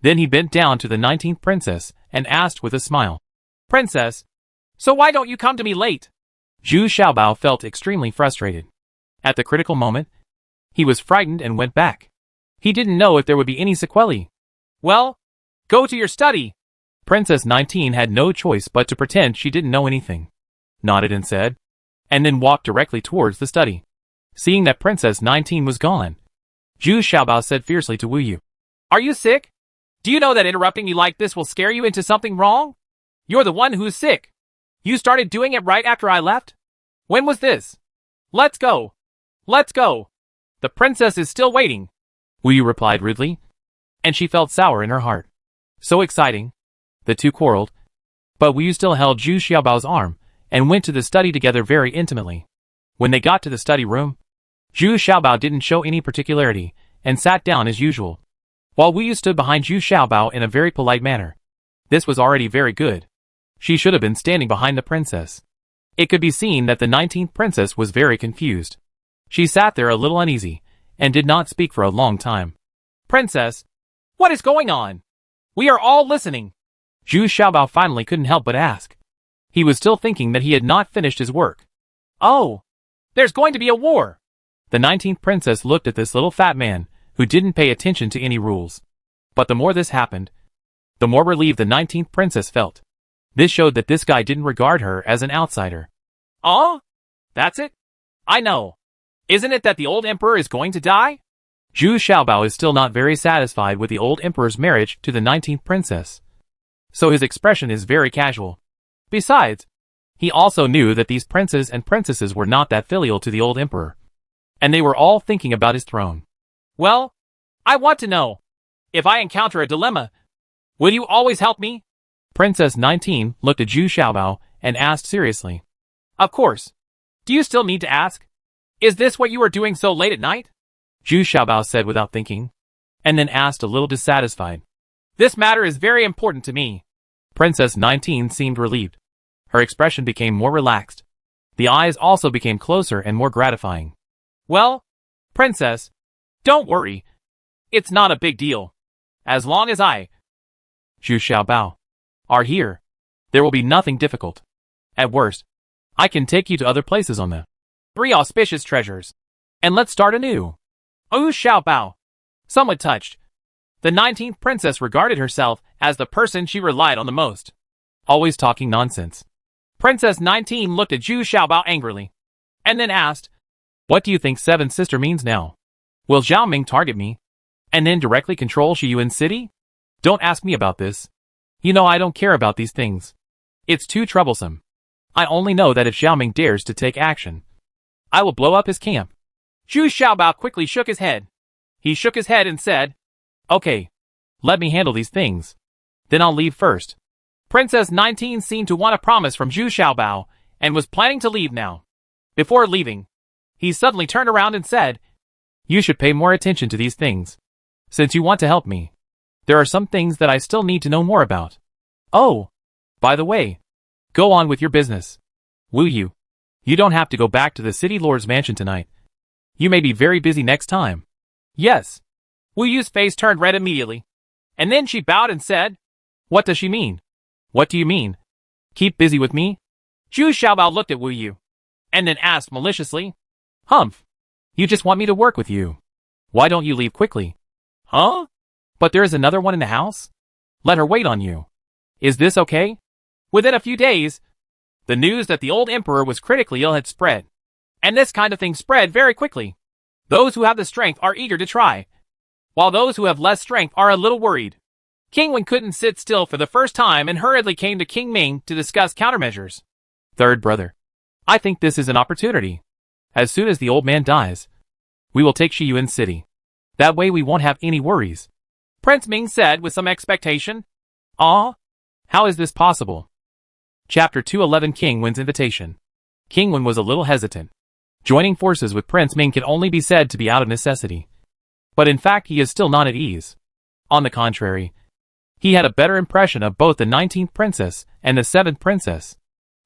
Then he bent down to the 19th princess and asked with a smile. Princess, so why don't you come to me late? Zhu Xiaobao felt extremely frustrated. At the critical moment, he was frightened and went back. He didn't know if there would be any sequelae. Well, go to your study. Princess 19 had no choice but to pretend she didn't know anything, nodded and said, and then walked directly towards the study. Seeing that Princess 19 was gone, Zhu Xiaobao said fiercely to Wu Yu. Are you sick? Do you know that interrupting you like this will scare you into something wrong? You're the one who's sick. You started doing it right after I left? When was this? Let's go. Let's go. The princess is still waiting. Wu Yu replied rudely, and she felt sour in her heart. So exciting. The two quarreled, but Wu Yu still held Zhu Xiaobao's arm and went to the study together very intimately. When they got to the study room, Zhu Xiaobao didn't show any particularity and sat down as usual, while Wu Yu stood behind Zhu Xiaobao in a very polite manner. This was already very good. She should have been standing behind the princess. It could be seen that the 19th princess was very confused. She sat there a little uneasy and did not speak for a long time. Princess, what is going on? We are all listening. Zhu Xiaobao finally couldn't help but ask. He was still thinking that he had not finished his work. Oh, there's going to be a war. The 19th princess looked at this little fat man who didn't pay attention to any rules. But the more this happened, the more relieved the 19th princess felt. This showed that this guy didn't regard her as an outsider. Oh, that's it? I know. Isn't it that the old emperor is going to die? Zhu Xiaobao is still not very satisfied with the old emperor's marriage to the 19th princess, so his expression is very casual. Besides, he also knew that these princes and princesses were not that filial to the old emperor, and they were all thinking about his throne. Well, I want to know. If I encounter a dilemma, will you always help me? Princess 19 looked at Zhu Xiaobao and asked seriously. Of course. Do you still need to ask? Is this what you are doing so late at night? Zhu Xiaobao said without thinking, and then asked a little dissatisfied. This matter is very important to me. Princess 19 seemed relieved. Her expression became more relaxed. The eyes also became closer and more gratifying. Well, Princess, don't worry. It's not a big deal. As long as Zhu Xiaobao, are here, there will be nothing difficult. At worst, I can take you to other places on the 3 auspicious treasures. And let's start anew. Zhu Xiaobao, somewhat touched. The 19th princess regarded herself as the person she relied on the most. Always talking nonsense. Princess 19 looked at Zhu Xiaobao angrily, and then asked, What do you think Seventh Sister means now? Will Zhao Ming target me, and then directly control Shiyuan City? Don't ask me about this. You know I don't care about these things. It's too troublesome. I only know that if Zhao Ming dares to take action, I will blow up his camp. Zhu Xiaobao quickly shook his head. He shook his head and said, Okay, let me handle these things. Then I'll leave first. Princess 19 seemed to want a promise from Zhu Xiaobao and was planning to leave now. Before leaving, he suddenly turned around and said, You should pay more attention to these things. Since you want to help me, there are some things that I still need to know more about. Oh, by the way, go on with your business. Wu Yu, you don't have to go back to the city lord's mansion tonight. You may be very busy next time. Yes. Wu Yu's face turned red immediately. And then she bowed and said, What does she mean? What do you mean? Keep busy with me? Zhu Xiaobao looked at Wu Yu, and then asked maliciously, Humph. You just want me to work with you. Why don't you leave quickly? Huh? But there is another one in the house? Let her wait on you. Is this okay? Within a few days, the news that the old emperor was critically ill had spread. And this kind of thing spread very quickly. Those who have the strength are eager to try, while those who have less strength are a little worried. King Wen couldn't sit still for the first time and hurriedly came to King Ming to discuss countermeasures. Third brother, I think this is an opportunity. As soon as the old man dies, we will take Shiyuan City. That way we won't have any worries. Prince Ming said with some expectation. Ah? How is this possible? Chapter 211 King Wen's Invitation. King Wen was a little hesitant. Joining forces with Prince Ming can only be said to be out of necessity. But in fact he is still not at ease. On the contrary, he had a better impression of both the 19th princess and the 7th princess.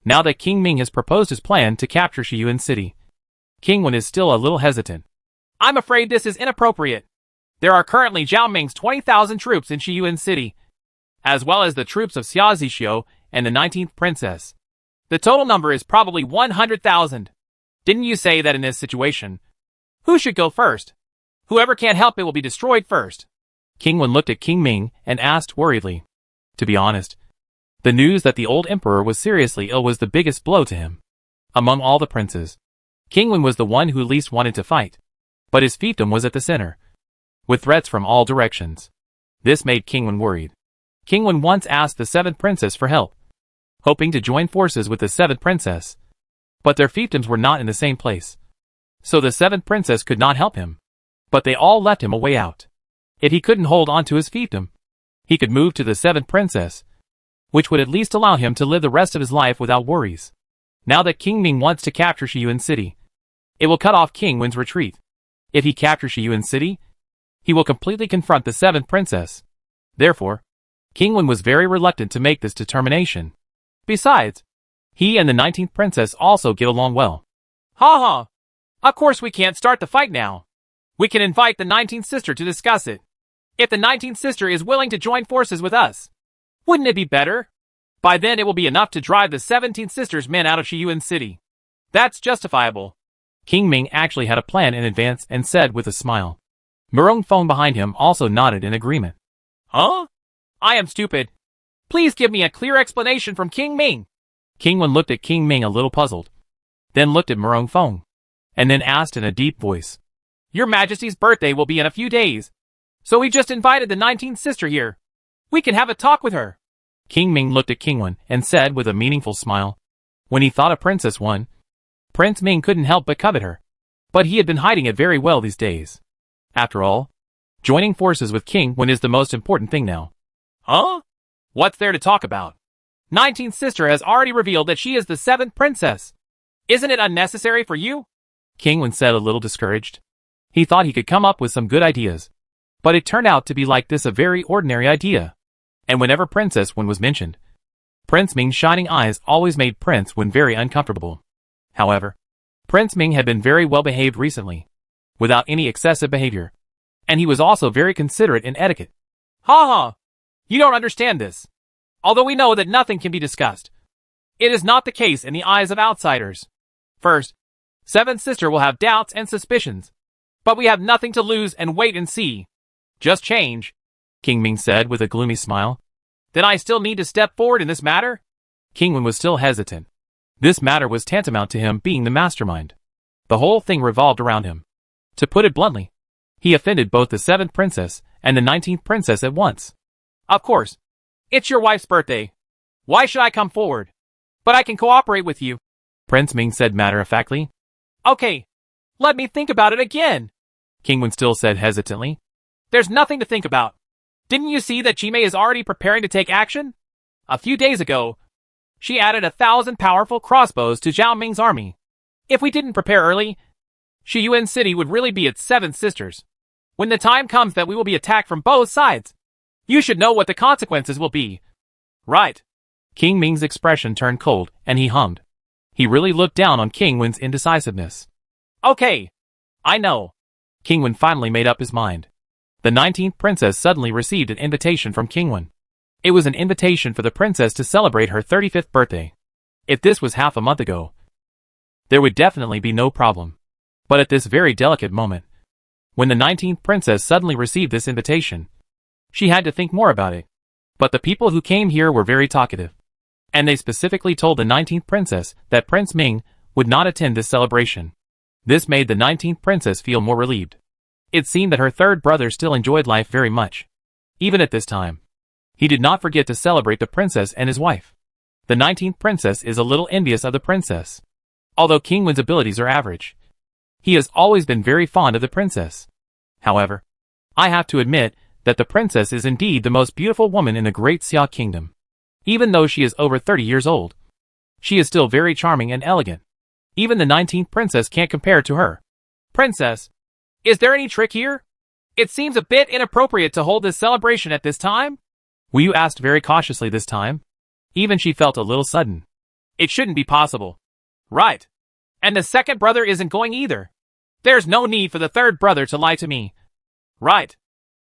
Now that King Ming has proposed his plan to capture Shiyuan City, King Wen is still a little hesitant. I'm afraid this is inappropriate. There are currently Zhao Ming's 20,000 troops in Shiyuan City, as well as the troops of Xia Zixio and the 19th princess. The total number is probably 100,000. Didn't you say that in this situation, who should go first? Whoever can't help it will be destroyed first. King Wen looked at King Ming and asked worriedly. To be honest, the news that the old emperor was seriously ill was the biggest blow to him. Among all the princes, King Wen was the one who least wanted to fight. But his fiefdom was at the center, with threats from all directions. This made King Wen worried. King Wen once asked the 7th princess for help, hoping to join forces with the 7th princess. But their fiefdoms were not in the same place. So the 7th princess could not help him. But they all left him a way out. If he couldn't hold on to his fiefdom, he could move to the 7th princess, which would at least allow him to live the rest of his life without worries. Now that King Ming wants to capture Shiyuan City, it will cut off King Wen's retreat. If he captures Shiyuan City, he will completely confront the 7th princess. Therefore, King Wen was very reluctant to make this determination. Besides, he and the 19th princess also get along well. Ha ha! Of course we can't start the fight now. We can invite the 19th sister to discuss it. If the 19th sister is willing to join forces with us, wouldn't it be better? By then it will be enough to drive the 17th sister's men out of Shiyuan City. That's justifiable. King Ming actually had a plan in advance and said with a smile. Murong Feng behind him also nodded in agreement. Huh? I am stupid. Please give me a clear explanation from King Ming. King Wen looked at King Ming a little puzzled, then looked at Murong Feng, and then asked in a deep voice. Your Majesty's birthday will be in a few days, so we just invited the 19th sister here. We can have a talk with her. King Ming looked at King Wen and said with a meaningful smile. When he thought of Princess Wen, Prince Ming couldn't help but covet her. But he had been hiding it very well these days. After all, joining forces with King Wen is the most important thing now. Huh? What's there to talk about? 19th sister has already revealed that she is the 7th princess. Isn't it unnecessary for you? King Wen said a little discouraged. He thought he could come up with some good ideas. But it turned out to be like this, a very ordinary idea. And whenever Princess Wen was mentioned, Prince Ming's shining eyes always made Prince Wen very uncomfortable. However, Prince Ming had been very well behaved recently, without any excessive behavior. And he was also very considerate in etiquette. Ha ha! You don't understand this. Although we know that nothing can be discussed, it is not the case in the eyes of outsiders. First, 7th sister will have doubts and suspicions. But we have nothing to lose and wait and see. Just change, King Ming said with a gloomy smile. Then I still need to step forward in this matter? King Wen was still hesitant. This matter was tantamount to him being the mastermind. The whole thing revolved around him. To put it bluntly, he offended both the 7th princess and the 19th princess at once. Of course. It's your wife's birthday. Why should I come forward? But I can cooperate with you, Prince Ming said matter-of-factly. Okay. Let me think about it again, King Wen still said hesitantly. There's nothing to think about. Didn't you see that Chimei is already preparing to take action? A few days ago, she added 1,000 powerful crossbows to Zhao Ming's army. If we didn't prepare early, Shiyuan City would really be its 7th sisters. When the time comes that we will be attacked from both sides, you should know what the consequences will be. Right. King Ming's expression turned cold, and he hummed. He really looked down on King Wen's indecisiveness. Okay. I know. King Wen finally made up his mind. The 19th princess suddenly received an invitation from King Wen. It was an invitation for the princess to celebrate her 35th birthday. If this was half a month ago, there would definitely be no problem. But at this very delicate moment, when the 19th princess suddenly received this invitation, she had to think more about it. But the people who came here were very talkative. And they specifically told the 19th princess that Prince Ming would not attend this celebration. This made the 19th princess feel more relieved. It seemed that her third brother still enjoyed life very much, even at this time. He did not forget to celebrate the princess and his wife. The 19th princess is a little envious of the princess. Although King Wen's abilities are average, he has always been very fond of the princess. However, I have to admit that the princess is indeed the most beautiful woman in the Great Xia Kingdom. Even though she is over 30 years old, she is still very charming and elegant. Even the 19th princess can't compare to her. Princess, is there any trick here? It seems a bit inappropriate to hold this celebration at this time. Wu Yu asked very cautiously this time. Even she felt a little sudden. It shouldn't be possible. Right. And the second brother isn't going either. There's no need for the third brother to lie to me. Right.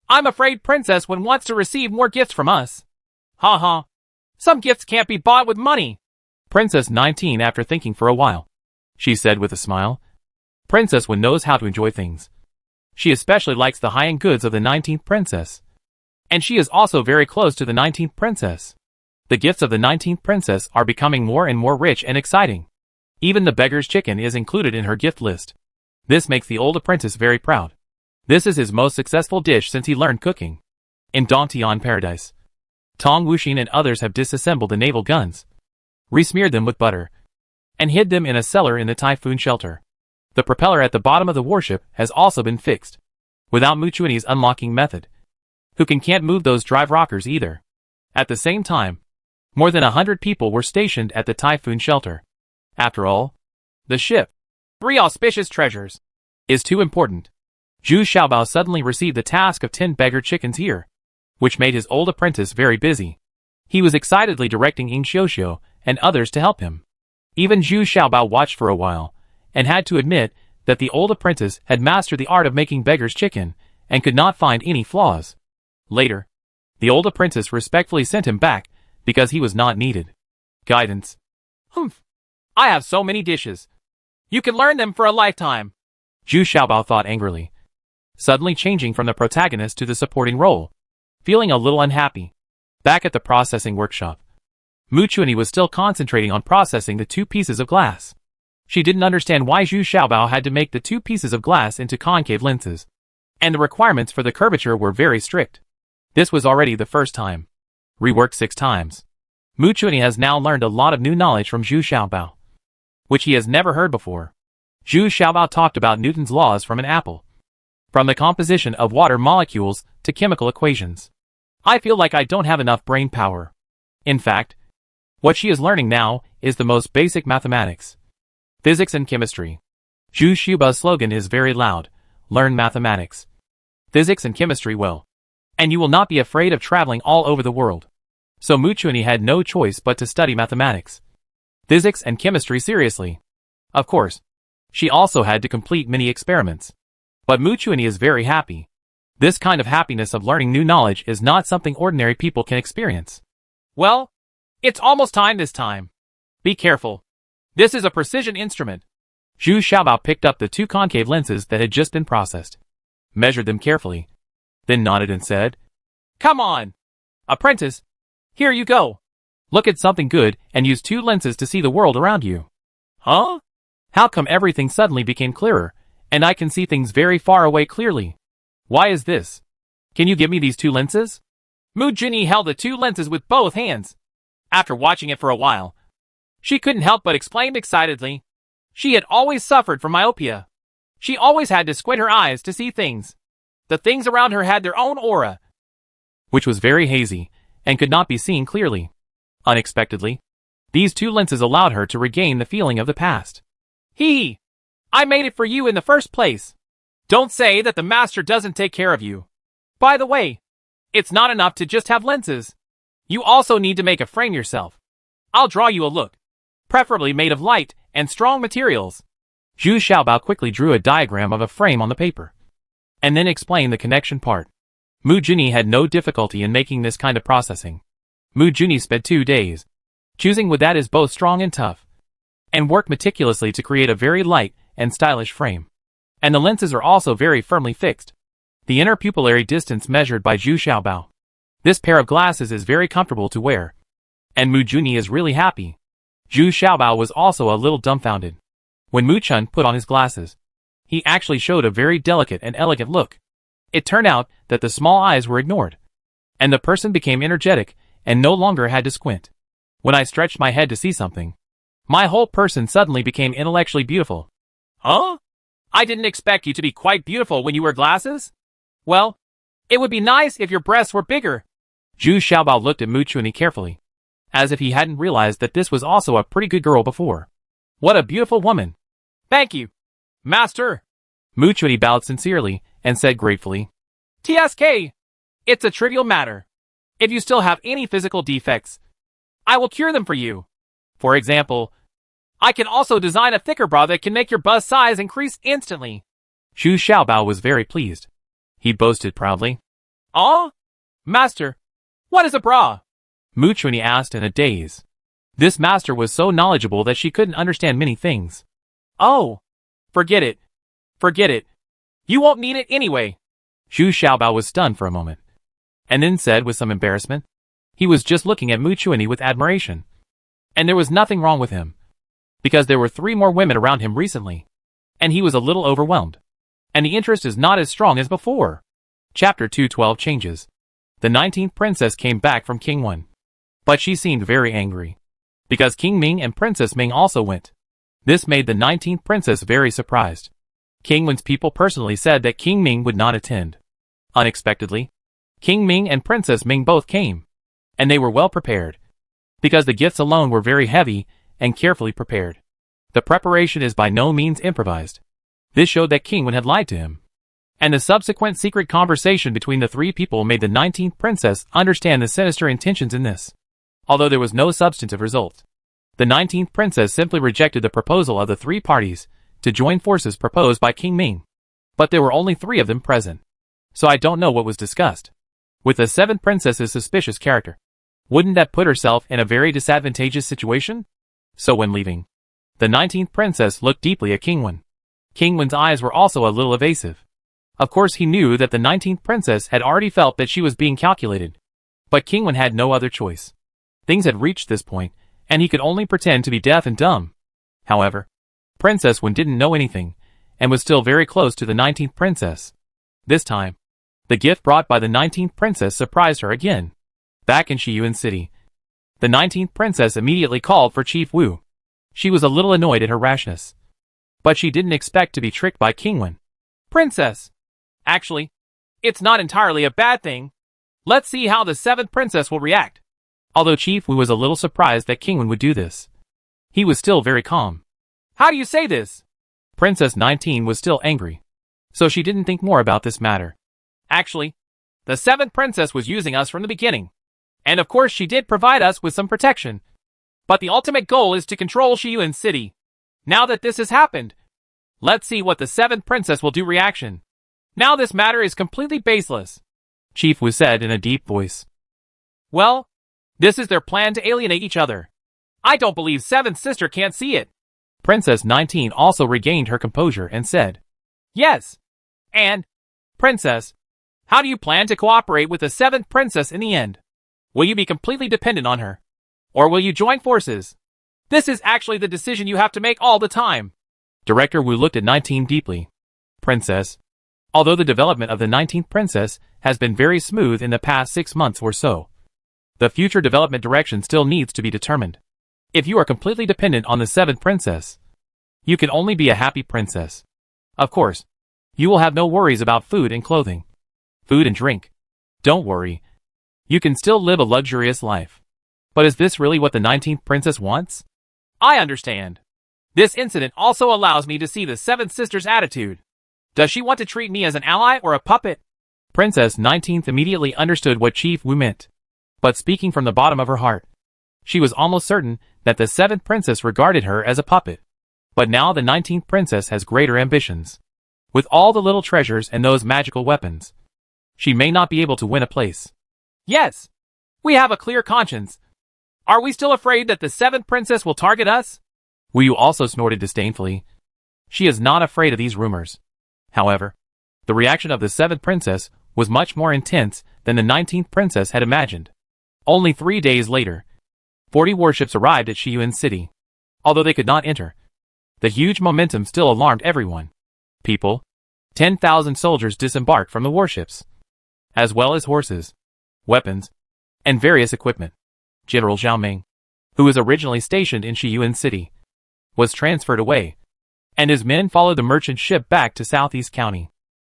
I'm afraid Princess Wen wants to receive more gifts from us. Ha ha. Some gifts can't be bought with money. Princess 19, after thinking for a while, she said with a smile. Princess Wen knows how to enjoy things. She especially likes the high-end goods of the 19th princess. And she is also very close to the 19th princess. The gifts of the 19th princess are becoming more and more rich and exciting. Even the beggar's chicken is included in her gift list. This makes the old apprentice very proud. This is his most successful dish since he learned cooking. In Dantian Paradise, Tong Wuxin and others have disassembled the naval guns, resmeared them with butter, and hid them in a cellar in the typhoon shelter. The propeller at the bottom of the warship has also been fixed, without Mu Chuanyi's unlocking method. Who can't move those drive rockers either. At the same time, more than 100 people were stationed at the typhoon shelter. After all, the ship, 3 auspicious treasures, is too important. Zhu Xiaobao suddenly received the task of 10 beggar chickens here, which made his old apprentice very busy. He was excitedly directing Ying Xiuxiu and others to help him. Even Zhu Xiaobao watched for a while, and had to admit that the old apprentice had mastered the art of making beggar's chicken, and could not find any flaws. Later, the old apprentice respectfully sent him back, because he was not needed. Guidance. Humph. I have so many dishes. You can learn them for a lifetime. Zhu Xiaobao thought angrily, suddenly changing from the protagonist to the supporting role, feeling a little unhappy. Back at the processing workshop, Mu Chuanyi was still concentrating on processing the 2 pieces of glass. She didn't understand why Zhu Xiaobao had to make the 2 pieces of glass into concave lenses, and the requirements for the curvature were very strict. This was already the first time. Reworked 6 times. Mu Chuanyi has now learned a lot of new knowledge from Zhu Xiaobao, which he has never heard before. Zhu Xiaobao talked about Newton's laws from an apple, from the composition of water molecules to chemical equations. I feel like I don't have enough brain power. In fact, what she is learning now is the most basic mathematics, physics and chemistry. Zhu Xiaobao's slogan is very loud: learn mathematics, physics and chemistry well, and you will not be afraid of traveling all over the world. So Mu Chuanyi had no choice but to study mathematics, physics and chemistry seriously. Of course, she also had to complete many experiments. But Mu Chuanyi is very happy. This kind of happiness of learning new knowledge is not something ordinary people can experience. Well, it's almost time this time. Be careful. This is a precision instrument. Zhu Xiaobao picked up the 2 concave lenses that had just been processed, measured them carefully, then nodded and said, Come on, apprentice. Here you go. Look at something good and use 2 lenses to see the world around you. Huh? How come everything suddenly became clearer, and I can see things very far away clearly? Why is this? Can you give me these 2 lenses? Mu Chuanyi held the 2 lenses with both hands. After watching it for a while, she couldn't help but exclaim excitedly. She had always suffered from myopia. She always had to squint her eyes to see things. The things around her had their own aura, which was very hazy, and could not be seen clearly. Unexpectedly, these 2 lenses allowed her to regain the feeling of the past. Hee! I made it for you in the first place. Don't say that the master doesn't take care of you. By the way, it's not enough to just have lenses. You also need to make a frame yourself. I'll draw you a look, preferably made of light and strong materials. Zhu Xiaobao quickly drew a diagram of a frame on the paper, and then explained the connection part. Mu Chuanyi had no difficulty in making this kind of processing. Mu Chuanyi spent 2 days, choosing wood that is both strong and tough, and worked meticulously to create a very light and stylish frame. And the lenses are also very firmly fixed. The inner pupillary distance measured by Zhu Xiaobao. This pair of glasses is very comfortable to wear, and Mu Chuanyi is really happy. Zhu Xiaobao was also a little dumbfounded. When Mu Chun put on his glasses, he actually showed a very delicate and elegant look. It turned out that the small eyes were ignored, and the person became energetic and no longer had to squint. When I stretched my head to see something, my whole person suddenly became intellectually beautiful. Huh? I didn't expect you to be quite beautiful when you wear glasses. Well, it would be nice if your breasts were bigger. Zhu Xiaobao looked at Mu Chuanyi carefully, as if he hadn't realized that this was also a pretty good girl before. What a beautiful woman. Thank you, Master. Mu Chuanyi bowed sincerely and said gratefully, TSK, it's a trivial matter. If you still have any physical defects, I will cure them for you. For example, I can also design a thicker bra that can make your bust size increase instantly. Zhu Xiaobao was very pleased. He boasted proudly. Oh, Master, what is a bra? Mu Chuanyi asked in a daze. This master was so knowledgeable that she couldn't understand many things. Oh, forget it. Forget it. You won't need it anyway. Zhu Xiaobao was stunned for a moment, and then said with some embarrassment. He was just looking at Mu Chuanyi with admiration. And there was nothing wrong with him, because there were 3 more women around him recently, and he was a little overwhelmed. And the interest is not as strong as before. Chapter 212 changes. The 19th princess came back from King Wen, but she seemed very angry, because King Ming and Princess Ming also went. This made the 19th princess very surprised. King Wen's people personally said that King Ming would not attend. Unexpectedly, King Ming and Princess Ming both came, and they were well prepared, because the gifts alone were very heavy and carefully prepared. The preparation is by no means improvised. This showed that King Wen had lied to him, and the subsequent secret conversation between the 3 people made the 19th princess understand the sinister intentions in this. Although there was no substantive result, the 19th princess simply rejected the proposal of the 3 parties to join forces proposed by King Ming. But there were only 3 of them present, so I don't know what was discussed. With the 7th princess's suspicious character, wouldn't that put herself in a very disadvantageous situation? So when leaving, the 19th princess looked deeply at King Wen. King Wen's eyes were also a little evasive. Of course he knew that the 19th princess had already felt that she was being calculated. But King Wen had no other choice. Things had reached this point, and he could only pretend to be deaf and dumb. However, Princess Wen didn't know anything, and was still very close to the 19th princess. This time, the gift brought by the 19th princess surprised her again. Back in Shiyuan City, the 19th princess immediately called for Chief Wu. She was a little annoyed at her rashness, but she didn't expect to be tricked by King Wen. Princess, actually, it's not entirely a bad thing. Let's see how the 7th princess will react. Although Chief Wu was a little surprised that King Wen would do this, he was still very calm. How do you say this? Princess 19 was still angry, so she didn't think more about this matter. Actually, the 7th princess was using us from the beginning. And of course she did provide us with some protection. But the ultimate goal is to control Shiyuan City. Now that this has happened, let's see what the 7th princess will do reaction. Now this matter is completely baseless, Chief Wu said in a deep voice. Well, this is their plan to alienate each other. I don't believe 7th sister can't see it. Princess 19 also regained her composure and said, Yes. And, Princess, how do you plan to cooperate with the 7th princess in the end? Will you be completely dependent on her? Or will you join forces? This is actually the decision you have to make all the time. Director Wu looked at 19 deeply. Princess, although the development of the 19th princess has been very smooth in the past 6 months or so, the future development direction still needs to be determined. If you are completely dependent on the 7th princess, you can only be a happy princess. Of course, you will have no worries about food and clothing. Food and drink. Don't worry. You can still live a luxurious life. But is this really what the 19th princess wants? I understand. This incident also allows me to see the 7th sister's attitude. Does she want to treat me as an ally or a puppet? Princess 19th immediately understood what Chief Wu meant. But speaking from the bottom of her heart, she was almost certain that the 7th princess regarded her as a puppet. But now the 19th princess has greater ambitions. With all the little treasures and those magical weapons, she may not be able to win a place. Yes, we have a clear conscience. Are we still afraid that the 7th princess will target us? Wu Yu also snorted disdainfully. She is not afraid of these rumors. However, the reaction of the 7th princess was much more intense than the 19th princess had imagined. Only 3 days later, 40 warships arrived at Shiyuan City. Although they could not enter, the huge momentum still alarmed everyone. People, 10,000 soldiers disembarked from the warships, as well as horses. weapons, and various equipment. General Zhao Ming, who was originally stationed in Shiyuan City, was transferred away, and his men followed the merchant ship back to Southeast County.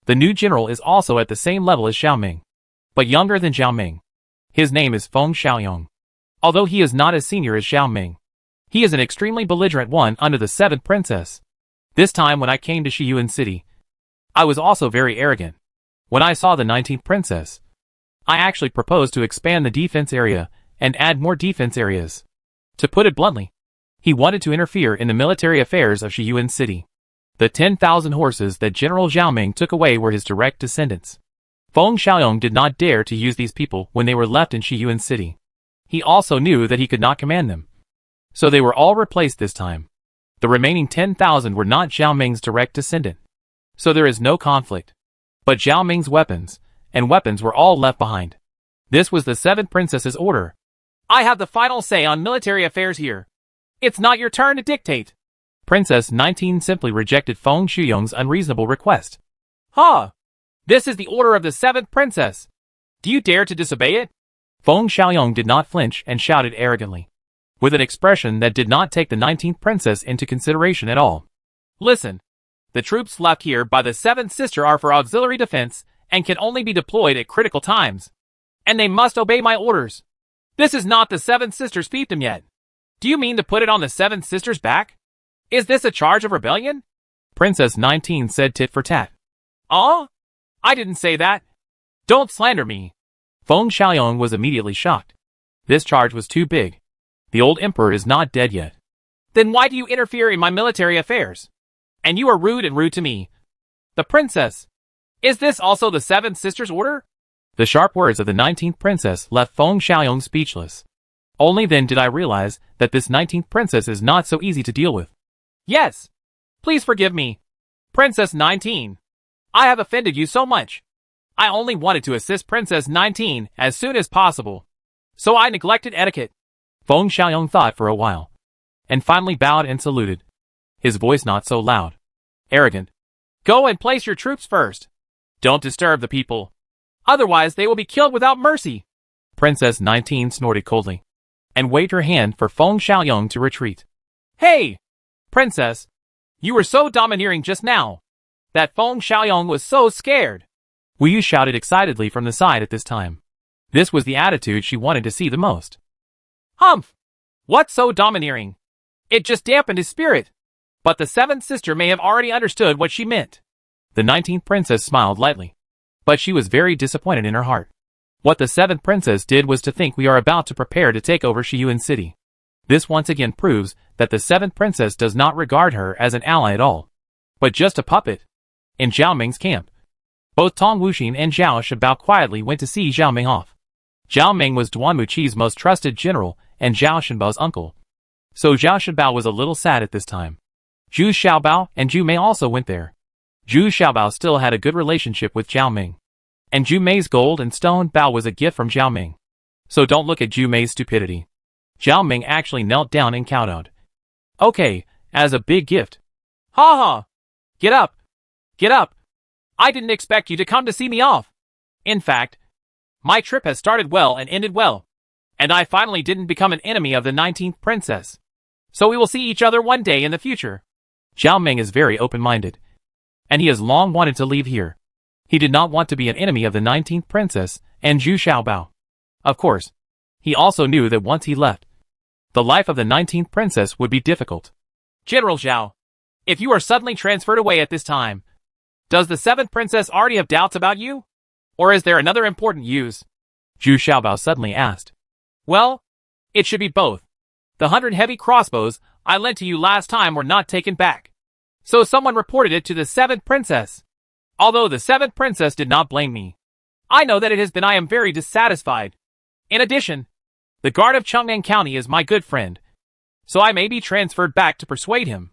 The new general is also at the same level as Zhao Ming, but younger than Zhao Ming. His name is Feng Xiaoyong. Although he is not as senior as Zhao Ming, he is an extremely belligerent one under the 7th princess. This time when I came to Shiyuan City, I was also very arrogant. When I saw the 19th princess, I actually proposed to expand the defense area and add more defense areas. To put it bluntly, he wanted to interfere in the military affairs of Shiyuan City. The 10,000 horses that General Zhao Ming took away were his direct descendants. Feng Xiaoyong did not dare to use these people when they were left in Shiyuan City. He also knew that he could not command them. So they were all replaced this time. The remaining 10,000 were not Zhao Ming's direct descendant. So there is no conflict. But Zhao Ming's weapons were all left behind. This was the 7th princess's order. I have the final say on military affairs here. It's not your turn to dictate. Princess 19 simply rejected Feng Xiaoyong's unreasonable request. Huh. This is the order of the 7th princess. Do you dare to disobey it? Feng Xiaoyong did not flinch and shouted arrogantly, with an expression that did not take the 19th princess into consideration at all. Listen. The troops left here by the 7th sister are for auxiliary defense and can only be deployed at critical times. And they must obey my orders. This is not the 7th sister's fiefdom yet. Do you mean to put it on the 7th sister's back? Is this a charge of rebellion? Princess 19 said tit for tat. I didn't say that. Don't slander me. Feng Xiaoyong was immediately shocked. This charge was too big. The old emperor is not dead yet. Then why do you interfere in my military affairs? And you are rude to me. The princess. Is this also the 7th sister's order? The sharp words of the 19th princess left Feng Xiaoyong speechless. Only then did I realize that this 19th princess is not so easy to deal with. Yes. Please forgive me. Princess 19. I have offended you so much. I only wanted to assist Princess 19 as soon as possible. So I neglected etiquette. Feng Xiaoyong thought for a while, and finally bowed and saluted. His voice not so loud. Arrogant. Go and place your troops first. Don't disturb the people. Otherwise they will be killed without mercy. Princess 19 snorted coldly, and waved her hand for Feng Xiaoyong to retreat. Hey! Princess, you were so domineering just now. That Feng Xiaoyong was so scared. Wu Yu shouted excitedly from the side at this time. This was the attitude she wanted to see the most. Humph! What's so domineering? It just dampened his spirit. But the 7th sister may have already understood what she meant. The 19th princess smiled lightly, but she was very disappointed in her heart. What the 7th princess did was to think we are about to prepare to take over Shiyuan City. This once again proves that the 7th princess does not regard her as an ally at all, but just a puppet. In Zhao Ming's camp, both Tong Wuxin and Zhao Shenbao quietly went to see Zhao Ming off. Zhao Ming was Duan Muqi's most trusted general and Zhao Shenbao's uncle, so Zhao Shenbao was a little sad at this time. Zhu Xiaobao and Zhu Mei also went there. Zhu Xiaobao still had a good relationship with Zhao Ming, and Zhu Mei's gold and stone bao was a gift from Zhao Ming. So don't look at Zhu Mei's stupidity. Zhao Ming actually knelt down and kowtowed. Okay, as a big gift. Ha ha! Get up! Get up! I didn't expect you to come to see me off. In fact, my trip has started well and ended well. And I finally didn't become an enemy of the 19th princess. So we will see each other one day in the future. Zhao Ming is very open-minded, and he has long wanted to leave here. He did not want to be an enemy of the 19th princess and Zhu Xiaobao. Of course, he also knew that once he left, the life of the 19th princess would be difficult. General Zhao, if you are suddenly transferred away at this time, does the 7th princess already have doubts about you? Or is there another important use? Zhu Xiaobao suddenly asked. Well, it should be both. The 100 heavy crossbows I lent to you last time were not taken back. So someone reported it to the 7th princess. Although the 7th princess did not blame me. I know that it has been I am very dissatisfied. In addition, the guard of Chengnan County is my good friend. So I may be transferred back to persuade him.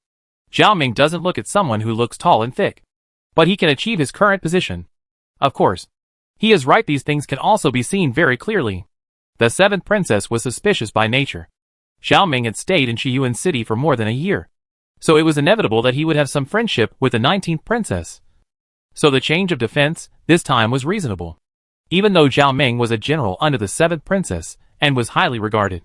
Zhao Ming doesn't look at someone who looks tall and thick, but he can achieve his current position. Of course, he is right, these things can also be seen very clearly. The 7th princess was suspicious by nature. Zhao Ming had stayed in Shiyuan City for more than a year, so it was inevitable that he would have some friendship with the 19th princess. So the change of defense, this time, was reasonable. Even though Zhao Ming was a general under the 7th princess and was highly regarded,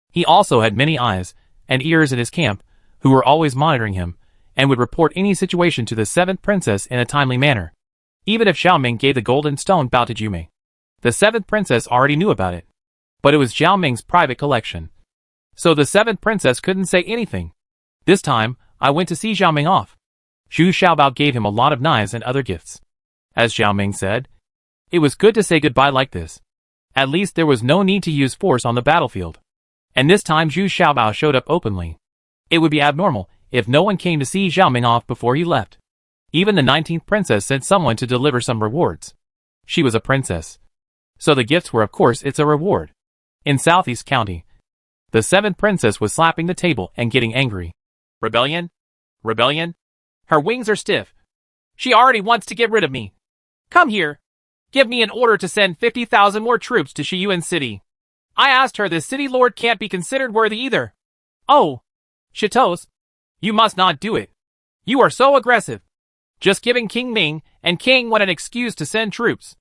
he also had many eyes and ears in his camp who were always monitoring him and would report any situation to the 7th princess in a timely manner. Even if Zhao Ming gave the golden stone bao to Jume, the 7th princess already knew about it. But it was Zhao Ming's private collection, so the 7th princess couldn't say anything. This time, I went to see Zhao Ming off. Zhu Xiaobao gave him a lot of knives and other gifts. As Zhao Ming said, it was good to say goodbye like this. At least there was no need to use force on the battlefield. And this time Zhu Xiaobao showed up openly. It would be abnormal if no one came to see Zhao Ming off before he left. Even the 19th princess sent someone to deliver some rewards. She was a princess, so the gifts were, of course, it's a reward. In Southeast County, the 7th princess was slapping the table and getting angry. Rebellion? Rebellion? Her wings are stiff. She already wants to get rid of me. Come here. Give me an order to send 50,000 more troops to Shiyuan City. I asked her this city lord can't be considered worthy either. Oh, Shitos, you must not do it. You are so aggressive. Just giving King Ming and King Wen an excuse to send troops.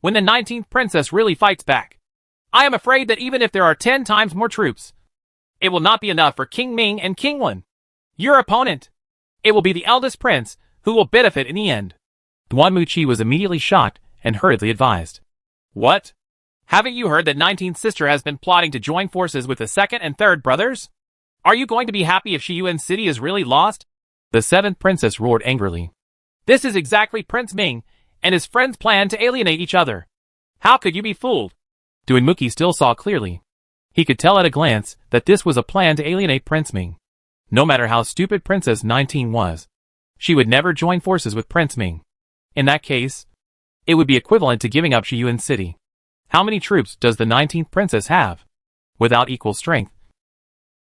When the 19th princess really fights back, I am afraid that even if there are 10 times more troops, it will not be enough for King Ming and King Wen, your opponent. It will be the eldest prince who will benefit in the end. Duan Muqi was immediately shocked and hurriedly advised. What? Haven't you heard that 19th sister has been plotting to join forces with the 2nd and 3rd brothers? Are you going to be happy if Shiyuan City is really lost? The 7th princess roared angrily. This is exactly Prince Ming and his friends' plan to alienate each other. How could you be fooled? Duan Muqi still saw clearly. He could tell at a glance that this was a plan to alienate Prince Ming. No matter how stupid Princess 19 was, she would never join forces with Prince Ming. In that case, it would be equivalent to giving up Shiyuan City. How many troops does the 19th princess have? Without equal strength,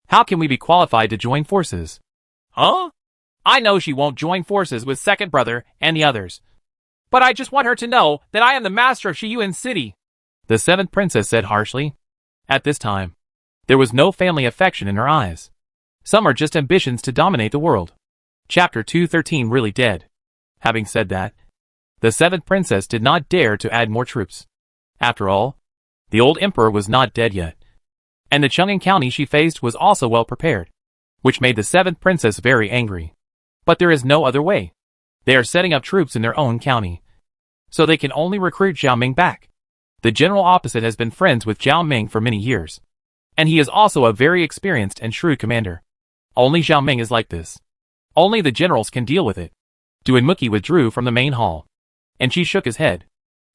how can we be qualified to join forces? Huh? I know she won't join forces with 2nd brother and the others. But I just want her to know that I am the master of Shiyuan City. The 7th princess said harshly. At this time, there was no family affection in her eyes. Some are just ambitions to dominate the world. Chapter 213 really dead. Having said that, the 7th princess did not dare to add more troops. After all, the old emperor was not dead yet. And the Cheng'an county she faced was also well prepared, which made the 7th princess very angry. But there is no other way. They are setting up troops in their own county, so they can only recruit Zhao Ming back. The general opposite has been friends with Zhao Ming for many years, and he is also a very experienced and shrewd commander. Only Zhao Ming is like this. Only the generals can deal with it. Duan Muqi withdrew from the main hall, and she shook his head.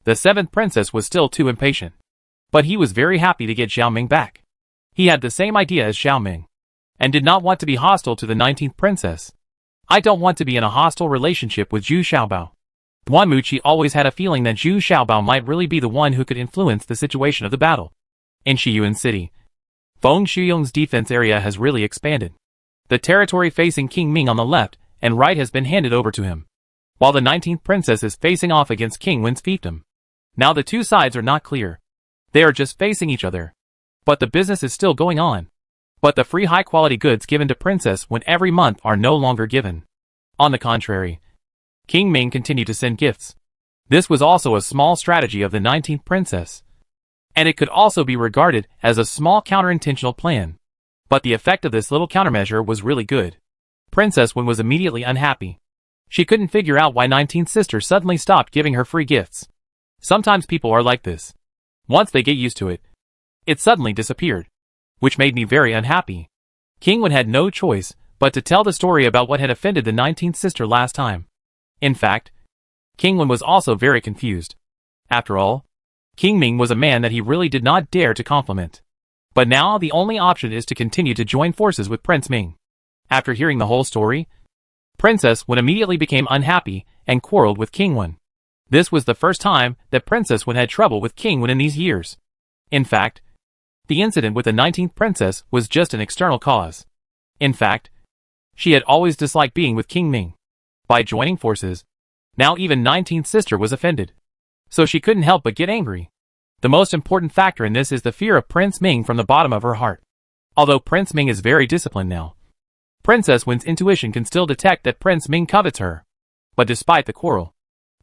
The 7th princess was still too impatient, but he was very happy to get Zhao Ming back. He had the same idea as Zhao Ming, and did not want to be hostile to the 19th princess. I don't want to be in a hostile relationship with Zhu Xiaobao. Duan Muqi always had a feeling that Zhu Xiaobao might really be the one who could influence the situation of the battle. In Shiyuan City, Feng Shuyong's defense area has really expanded. The territory facing King Ming on the left and right has been handed over to him, while the 19th princess is facing off against King Wen's fiefdom. Now the two sides are not clear. They are just facing each other. But the business is still going on. But the free high-quality goods given to Princess Wen every month are no longer given. On the contrary, King Ming continued to send gifts. This was also a small strategy of the 19th princess, and it could also be regarded as a small counter-intentional plan. But the effect of this little countermeasure was really good. Princess Wen was immediately unhappy. She couldn't figure out why 19th sister suddenly stopped giving her free gifts. Sometimes people are like this. Once they get used to it, it suddenly disappeared, which made me very unhappy. King Wen had no choice but to tell the story about what had offended the 19th sister last time. In fact, King Wen was also very confused. After all, King Ming was a man that he really did not dare to compliment. But now the only option is to continue to join forces with Prince Ming. After hearing the whole story, Princess Wen immediately became unhappy and quarreled with King Wen. This was the first time that Princess Wen had trouble with King Wen in these years. In fact, the incident with the 19th princess was just an external cause. In fact, she had always disliked being with King Ming. By joining forces, now even 19th sister was offended. So she couldn't help but get angry. The most important factor in this is the fear of Prince Ming from the bottom of her heart. Although Prince Ming is very disciplined now, Princess Wen's intuition can still detect that Prince Ming covets her. But despite the quarrel,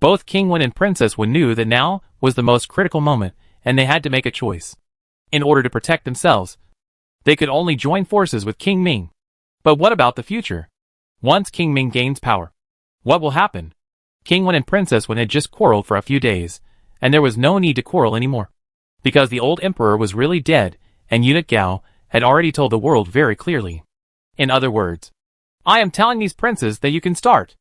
Both King Wen and Princess Wen knew that now was the most critical moment, and they had to make a choice. In order to protect themselves, they could only join forces with King Ming. But what about the future? Once King Ming gains power, what will happen? King Wen and Princess Wen had just quarreled for a few days, and there was no need to quarrel anymore. Because the old emperor was really dead, and Eunuch Gao had already told the world very clearly. In other words, I am telling these princes that you can start.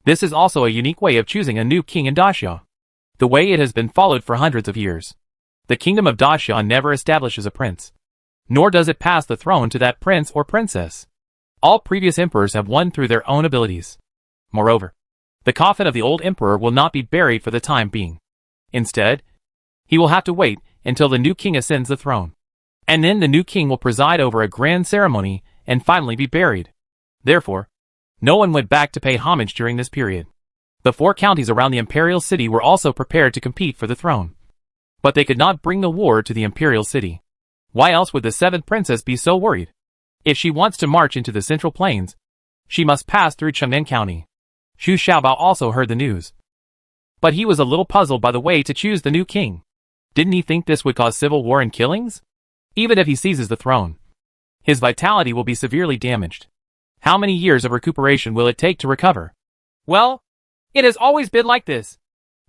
This is also a unique way of choosing a new king in Daxia. The way it has been followed for hundreds of years. The kingdom of Daxia never establishes a prince. Nor does it pass the throne to that prince or princess. All previous emperors have won through their own abilities. Moreover, the coffin of the old emperor will not be buried for the time being. Instead, he will have to wait until the new king ascends the throne. And then the new king will preside over a grand ceremony and finally be buried. Therefore, no one went back to pay homage during this period. The 4 counties around the imperial city were also prepared to compete for the throne. But they could not bring the war to the imperial city. Why else would the 7th princess be so worried? If she wants to march into the central plains, she must pass through Chengmen County. Xu Xiaobao also heard the news. But he was a little puzzled by the way to choose the new king. Didn't he think this would cause civil war and killings? Even if he seizes the throne, his vitality will be severely damaged. How many years of recuperation will it take to recover? Well, it has always been like this.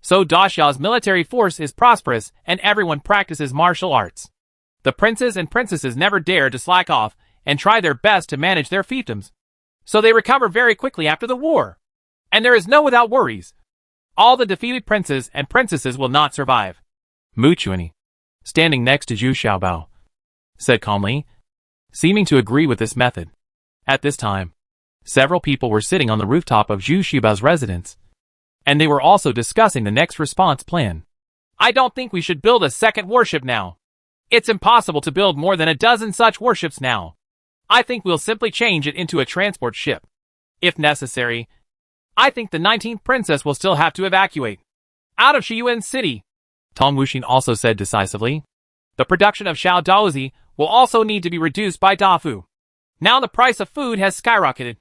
So Daxia's military force is prosperous and everyone practices martial arts. The princes and princesses never dare to slack off and try their best to manage their fiefdoms. So they recover very quickly after the war. And there is no without worries. All the defeated princes and princesses will not survive. Mu Chuanyi, standing next to Xu Xiaobao, said calmly, seeming to agree with this method. At this time, several people were sitting on the rooftop of Xu Xiaobao's residence, and they were also discussing the next response plan. I don't think we should build a second warship now. It's impossible to build more than a dozen such warships now. I think we'll simply change it into a transport ship. If necessary, I think the 19th princess will still have to evacuate out of Shiyuan City. Tong Wuxin also said decisively. The production of Xiao Daozi will also need to be reduced by Dafu. Now the price of food has skyrocketed,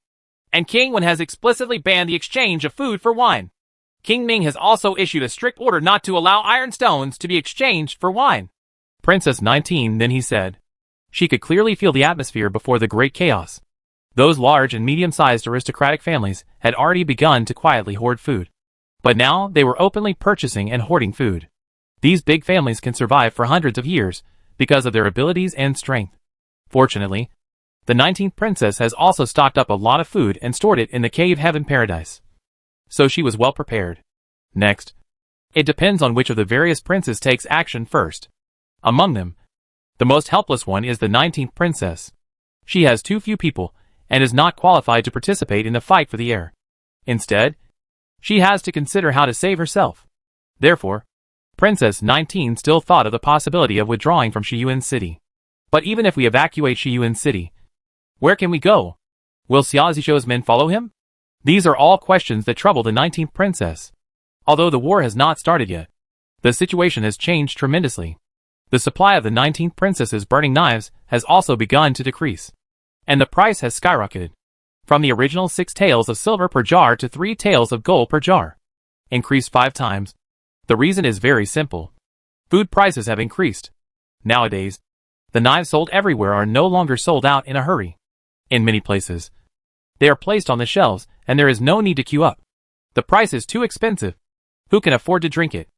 and King Wen has explicitly banned the exchange of food for wine. King Ming has also issued a strict order not to allow iron stones to be exchanged for wine. Princess 19, then he said. She could clearly feel the atmosphere before the great chaos. Those large and medium-sized aristocratic families had already begun to quietly hoard food. But now they were openly purchasing and hoarding food. These big families can survive for hundreds of years because of their abilities and strength. Fortunately, the 19th princess has also stocked up a lot of food and stored it in the Cave Heaven Paradise. So she was well prepared. Next, it depends on which of the various princes takes action first. Among them, the most helpless one is the 19th princess. She has too few people and is not qualified to participate in the fight for the heir. Instead, she has to consider how to save herself. Therefore, Princess 19 still thought of the possibility of withdrawing from Shiyuan City. But even if we evacuate Shiyuan City, where can we go? Will Xia Zishuo's men follow him? These are all questions that trouble the 19th princess. Although the war has not started yet, the situation has changed tremendously. The supply of the 19th princess's burning knives has also begun to decrease, and the price has skyrocketed. From the original 6 taels of silver per jar to 3 taels of gold per jar. Increased 5 times. The reason is very simple. Food prices have increased. Nowadays, the knives sold everywhere are no longer sold out in a hurry. In many places, they are placed on the shelves and there is no need to queue up. The price is too expensive. Who can afford to drink it?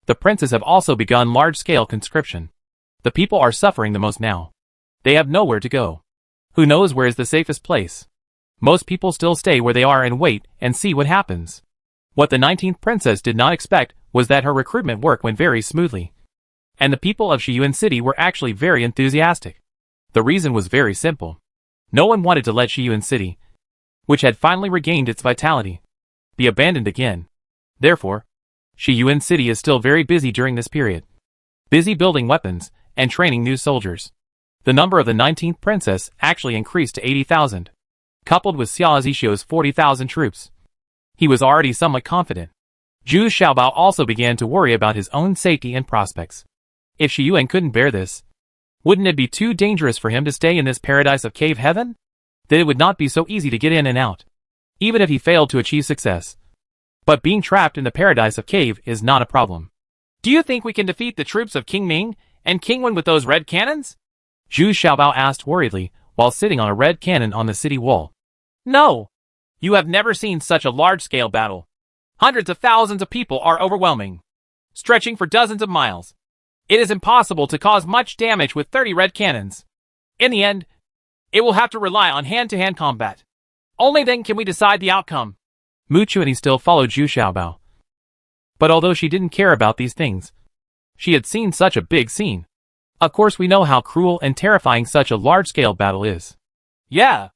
The princes have also begun large-scale conscription. The people are suffering the most now. They have nowhere to go. Who knows where is the safest place? Most people still stay where they are and wait and see what happens. What the 19th princess did not expect was that her recruitment work went very smoothly. And the people of Shiyuan City were actually very enthusiastic. The reason was very simple. No one wanted to let Shiyuan City, which had finally regained its vitality, be abandoned again. Therefore, Shiyuan City is still very busy during this period. Busy building weapons and training new soldiers. The number of the 19th princess actually increased to 80,000. Coupled with Xia Zishuo's 40,000 troops, he was already somewhat confident. Xu Xiaobao also began to worry about his own safety and prospects. If Shiyuan couldn't bear this, wouldn't it be too dangerous for him to stay in this paradise of cave heaven? Then it would not be so easy to get in and out. Even if he failed to achieve success, But being trapped in the paradise of cave is not a problem. Do you think we can defeat the troops of King Ming and King Wen with those red cannons? Zhu Xiaobao asked worriedly while sitting on a red cannon on the city wall. No. You have never seen such a large-scale battle. Hundreds of thousands of people are overwhelming, stretching for dozens of miles. It is impossible to cause much damage with 30 red cannons. In the end, it will have to rely on hand-to-hand combat. Only then can we decide the outcome. Mu Chuanyi still followed Zhu Xiaobao. But although she didn't care about these things, she had seen such a big scene. Of course we know how cruel and terrifying such a large-scale battle is. Yeah.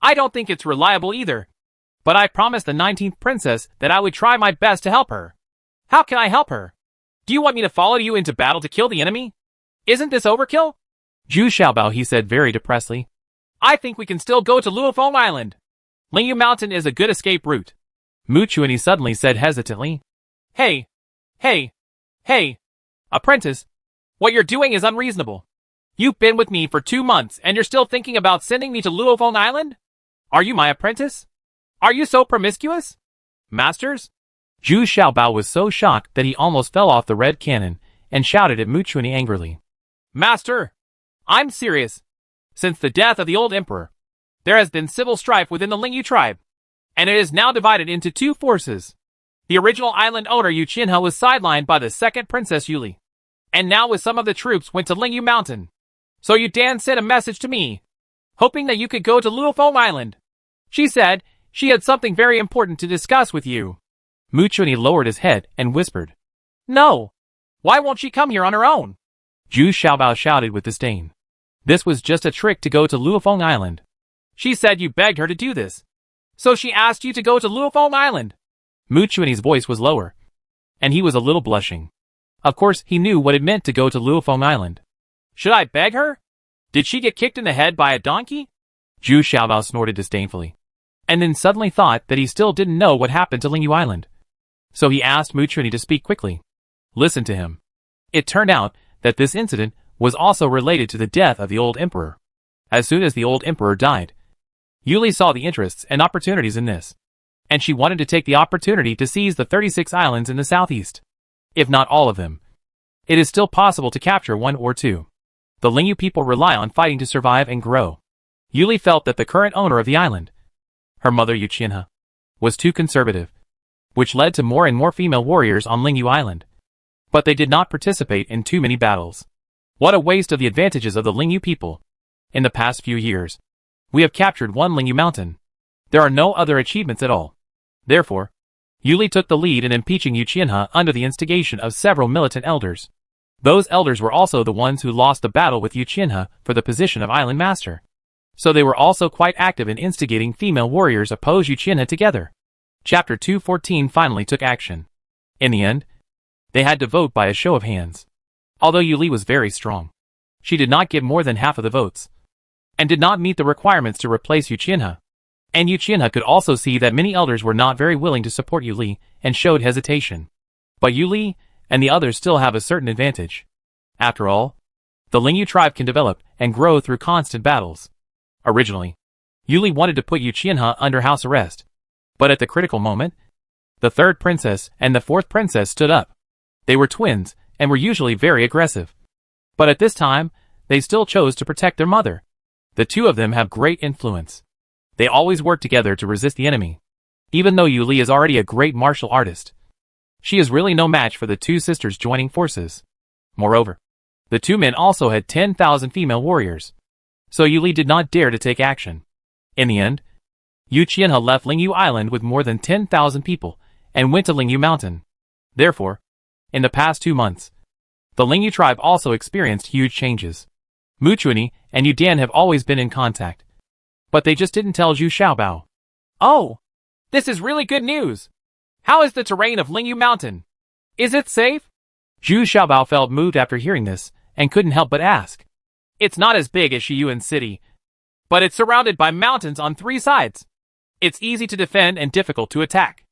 I don't think it's reliable either. But I promised the 19th princess that I would try my best to help her. How can I help her? Do you want me to follow you into battle to kill the enemy? Isn't this overkill? Zhu Xiaobao, he said very depressedly. I think we can still go to Luofeng Island. Lingyu Mountain is a good escape route. Mu Chuanyi suddenly said hesitantly. Hey! Apprentice, what you're doing is unreasonable. You've been with me for 2 months and you're still thinking about sending me to Luofeng Island? Are you my apprentice? Are you so promiscuous? Masters? Zhu Xiaobao was so shocked that he almost fell off the red cannon and shouted at Mu Chuanyi angrily. Master! I'm serious. Since the death of the old emperor, there has been civil strife within the Lingyu tribe, and it is now divided into 2 forces. The original island owner Yu Qianhe was sidelined by the second Princess Yuli, and now with some of the troops went to Lingyu Mountain. So Yu Dan sent a message to me, hoping that you could go to Luofeng Island. She said she had something very important to discuss with you. Mu Chuanyi lowered his head and whispered. No. Why won't she come here on her own? Zhu Xiaobao shouted with disdain. This was just a trick to go to Luofeng Island. She said you begged her to do this. So she asked you to go to Luofeng Island. Mu Chuanyi's voice was lower, and he was a little blushing. Of course, he knew what it meant to go to Luofeng Island. Should I beg her? Did she get kicked in the head by a donkey? Zhu Xiaobao snorted disdainfully, and then suddenly thought that he still didn't know what happened to Lingyu Island. So he asked Mu Chuanyi to speak quickly. Listen to him. It turned out that this incident was also related to the death of the old emperor. As soon as the old emperor died, Yuli saw the interests and opportunities in this, and she wanted to take the opportunity to seize the 36 islands in the southeast. If not all of them, it is still possible to capture 1 or 2. The Lingyu people rely on fighting to survive and grow. Yuli felt that the current owner of the island, her mother Yu Qianhe, was too conservative, which led to more and more female warriors on Lingyu Island. But they did not participate in too many battles. What a waste of the advantages of the Lingyu people. In the past few years, we have captured 1 Lingyu mountain. There are no other achievements at all. Therefore, Yuli took the lead in impeaching Yu Qianhe under the instigation of several militant elders. Those elders were also the ones who lost the battle with Yu Qianhe for the position of island master. So they were also quite active in instigating female warriors oppose Yu Qianhe together. Chapter 214 finally took action. In the end, they had to vote by a show of hands. Although Yuli was very strong, she did not get more than half of the votes, and did not meet the requirements to replace Yu Qianhe. And Yu Qianhe could also see that many elders were not very willing to support Yuli and showed hesitation. But Yuli and the others still have a certain advantage. After all, the Lingyu tribe can develop and grow through constant battles. Originally, Yuli wanted to put Yu Qianhe under house arrest, but at the critical moment, the 3rd princess and the 4th princess stood up. They were twins and were usually very aggressive. But at this time, they still chose to protect their mother. The 2 of them have great influence. They always work together to resist the enemy. Even though Yuli is already a great martial artist, she is really no match for the 2 sisters joining forces. Moreover, the 2 men also had 10,000 female warriors. So Yuli did not dare to take action. In the end, Yu Qianhe left Lingyu Island with more than 10,000 people and went to Lingyu Mountain. Therefore, in the past 2 months, the Lingyu tribe also experienced huge changes. Mu Chuanyi and Yu Dan have always been in contact, but they just didn't tell Zhu Xiaobao. Oh, this is really good news. How is the terrain of Lingyu Mountain? Is it safe? Zhu Xiaobao felt moved after hearing this and couldn't help but ask. It's not as big as Shiyuan City, but it's surrounded by mountains on 3 sides. It's easy to defend and difficult to attack.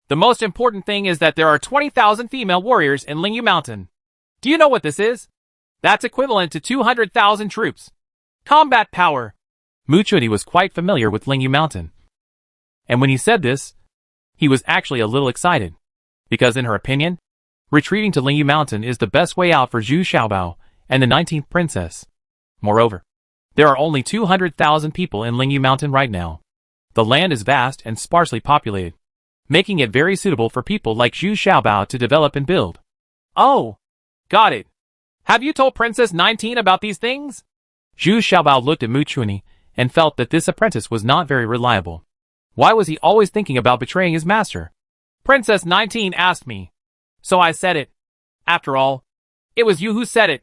The most important thing is that there are 20,000 female warriors in Lingyu Mountain. Do you know what this is? That's equivalent to 200,000 troops. Combat power. Mu Chuanyi was quite familiar with Lingyu Mountain. And when he said this, He was actually a little excited, because in her opinion, retreating to Lingyu Mountain is the best way out for Zhu Xiaobao and the 19th princess. Moreover, there are only 200,000 people in Lingyu Mountain right now. The land is vast and sparsely populated, making it very suitable for people like Zhu Xiaobao to develop and build. Oh, got it. Have you told Princess 19 about these things? Zhu Xiaobao looked at Mu Chuanyi and felt that this apprentice was not very reliable. Why was he always thinking about betraying his master? Princess 19 asked me, so I said it. After all, it was you who said it.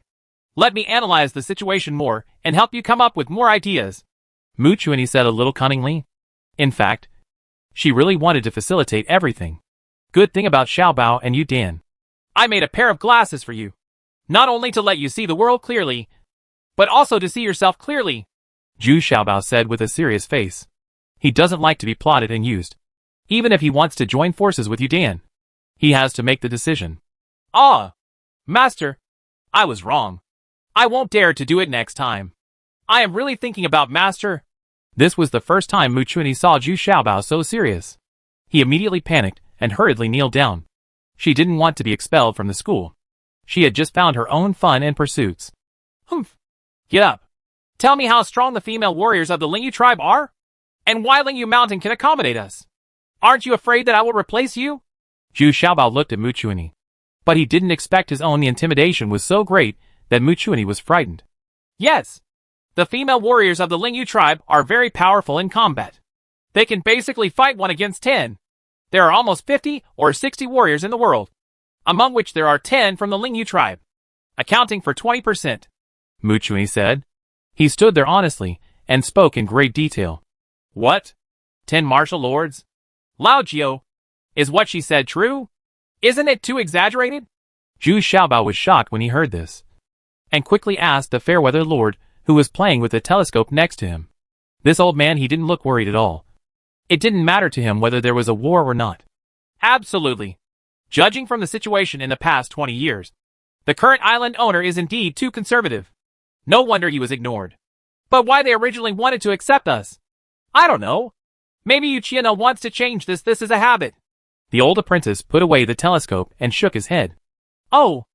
Let me analyze the situation more and help you come up with more ideas. Mu Chuanyi said a little cunningly. In fact, she really wanted to facilitate everything. Good thing about Xiaobao and Yu Dan. I made a pair of glasses for you. Not only to let you see the world clearly, but also to see yourself clearly. Zhu Xiaobao said with a serious face. He doesn't like to be plotted and used. Even if he wants to join forces with Yu Dan, he has to make the decision. Ah, Master, I was wrong. I won't dare to do it next time. I am really thinking about Master. This was the first time Mu Chuanyi saw Zhu Xiaobao so serious. He immediately panicked and hurriedly kneeled down. She didn't want to be expelled from the school. She had just found her own fun and pursuits. Humph. Get up. Tell me how strong the female warriors of the Lingyu tribe are, and why Lingyu Mountain can accommodate us. Aren't you afraid that I will replace you? Zhu Xiaobao looked at Mu Chuanyi, but he didn't expect his own intimidation was so great that Mu Chuanyi was frightened. Yes. The female warriors of the Lingyu tribe are very powerful in combat. They can basically fight 1 against 10. There are almost 50 or 60 warriors in the world, among which there are 10 from the Lingyu tribe, accounting for 20%. Mu Chuanyi said. He stood there honestly and spoke in great detail. What? 10 martial lords? Lao Jiao. Is what she said true? Isn't it too exaggerated? Zhu Xiaobao was shocked when he heard this, and quickly asked the fair-weather lord who was playing with the telescope next to him. This old man, he didn't look worried at all. It didn't matter to him whether there was a war or not. Absolutely. Judging from the situation in the past 20 years, the current island owner is indeed too conservative. No wonder he was ignored. But why they originally wanted to accept us? I don't know. Maybe Yuchiana wants to change this is a habit. The old apprentice put away the telescope and shook his head. Oh,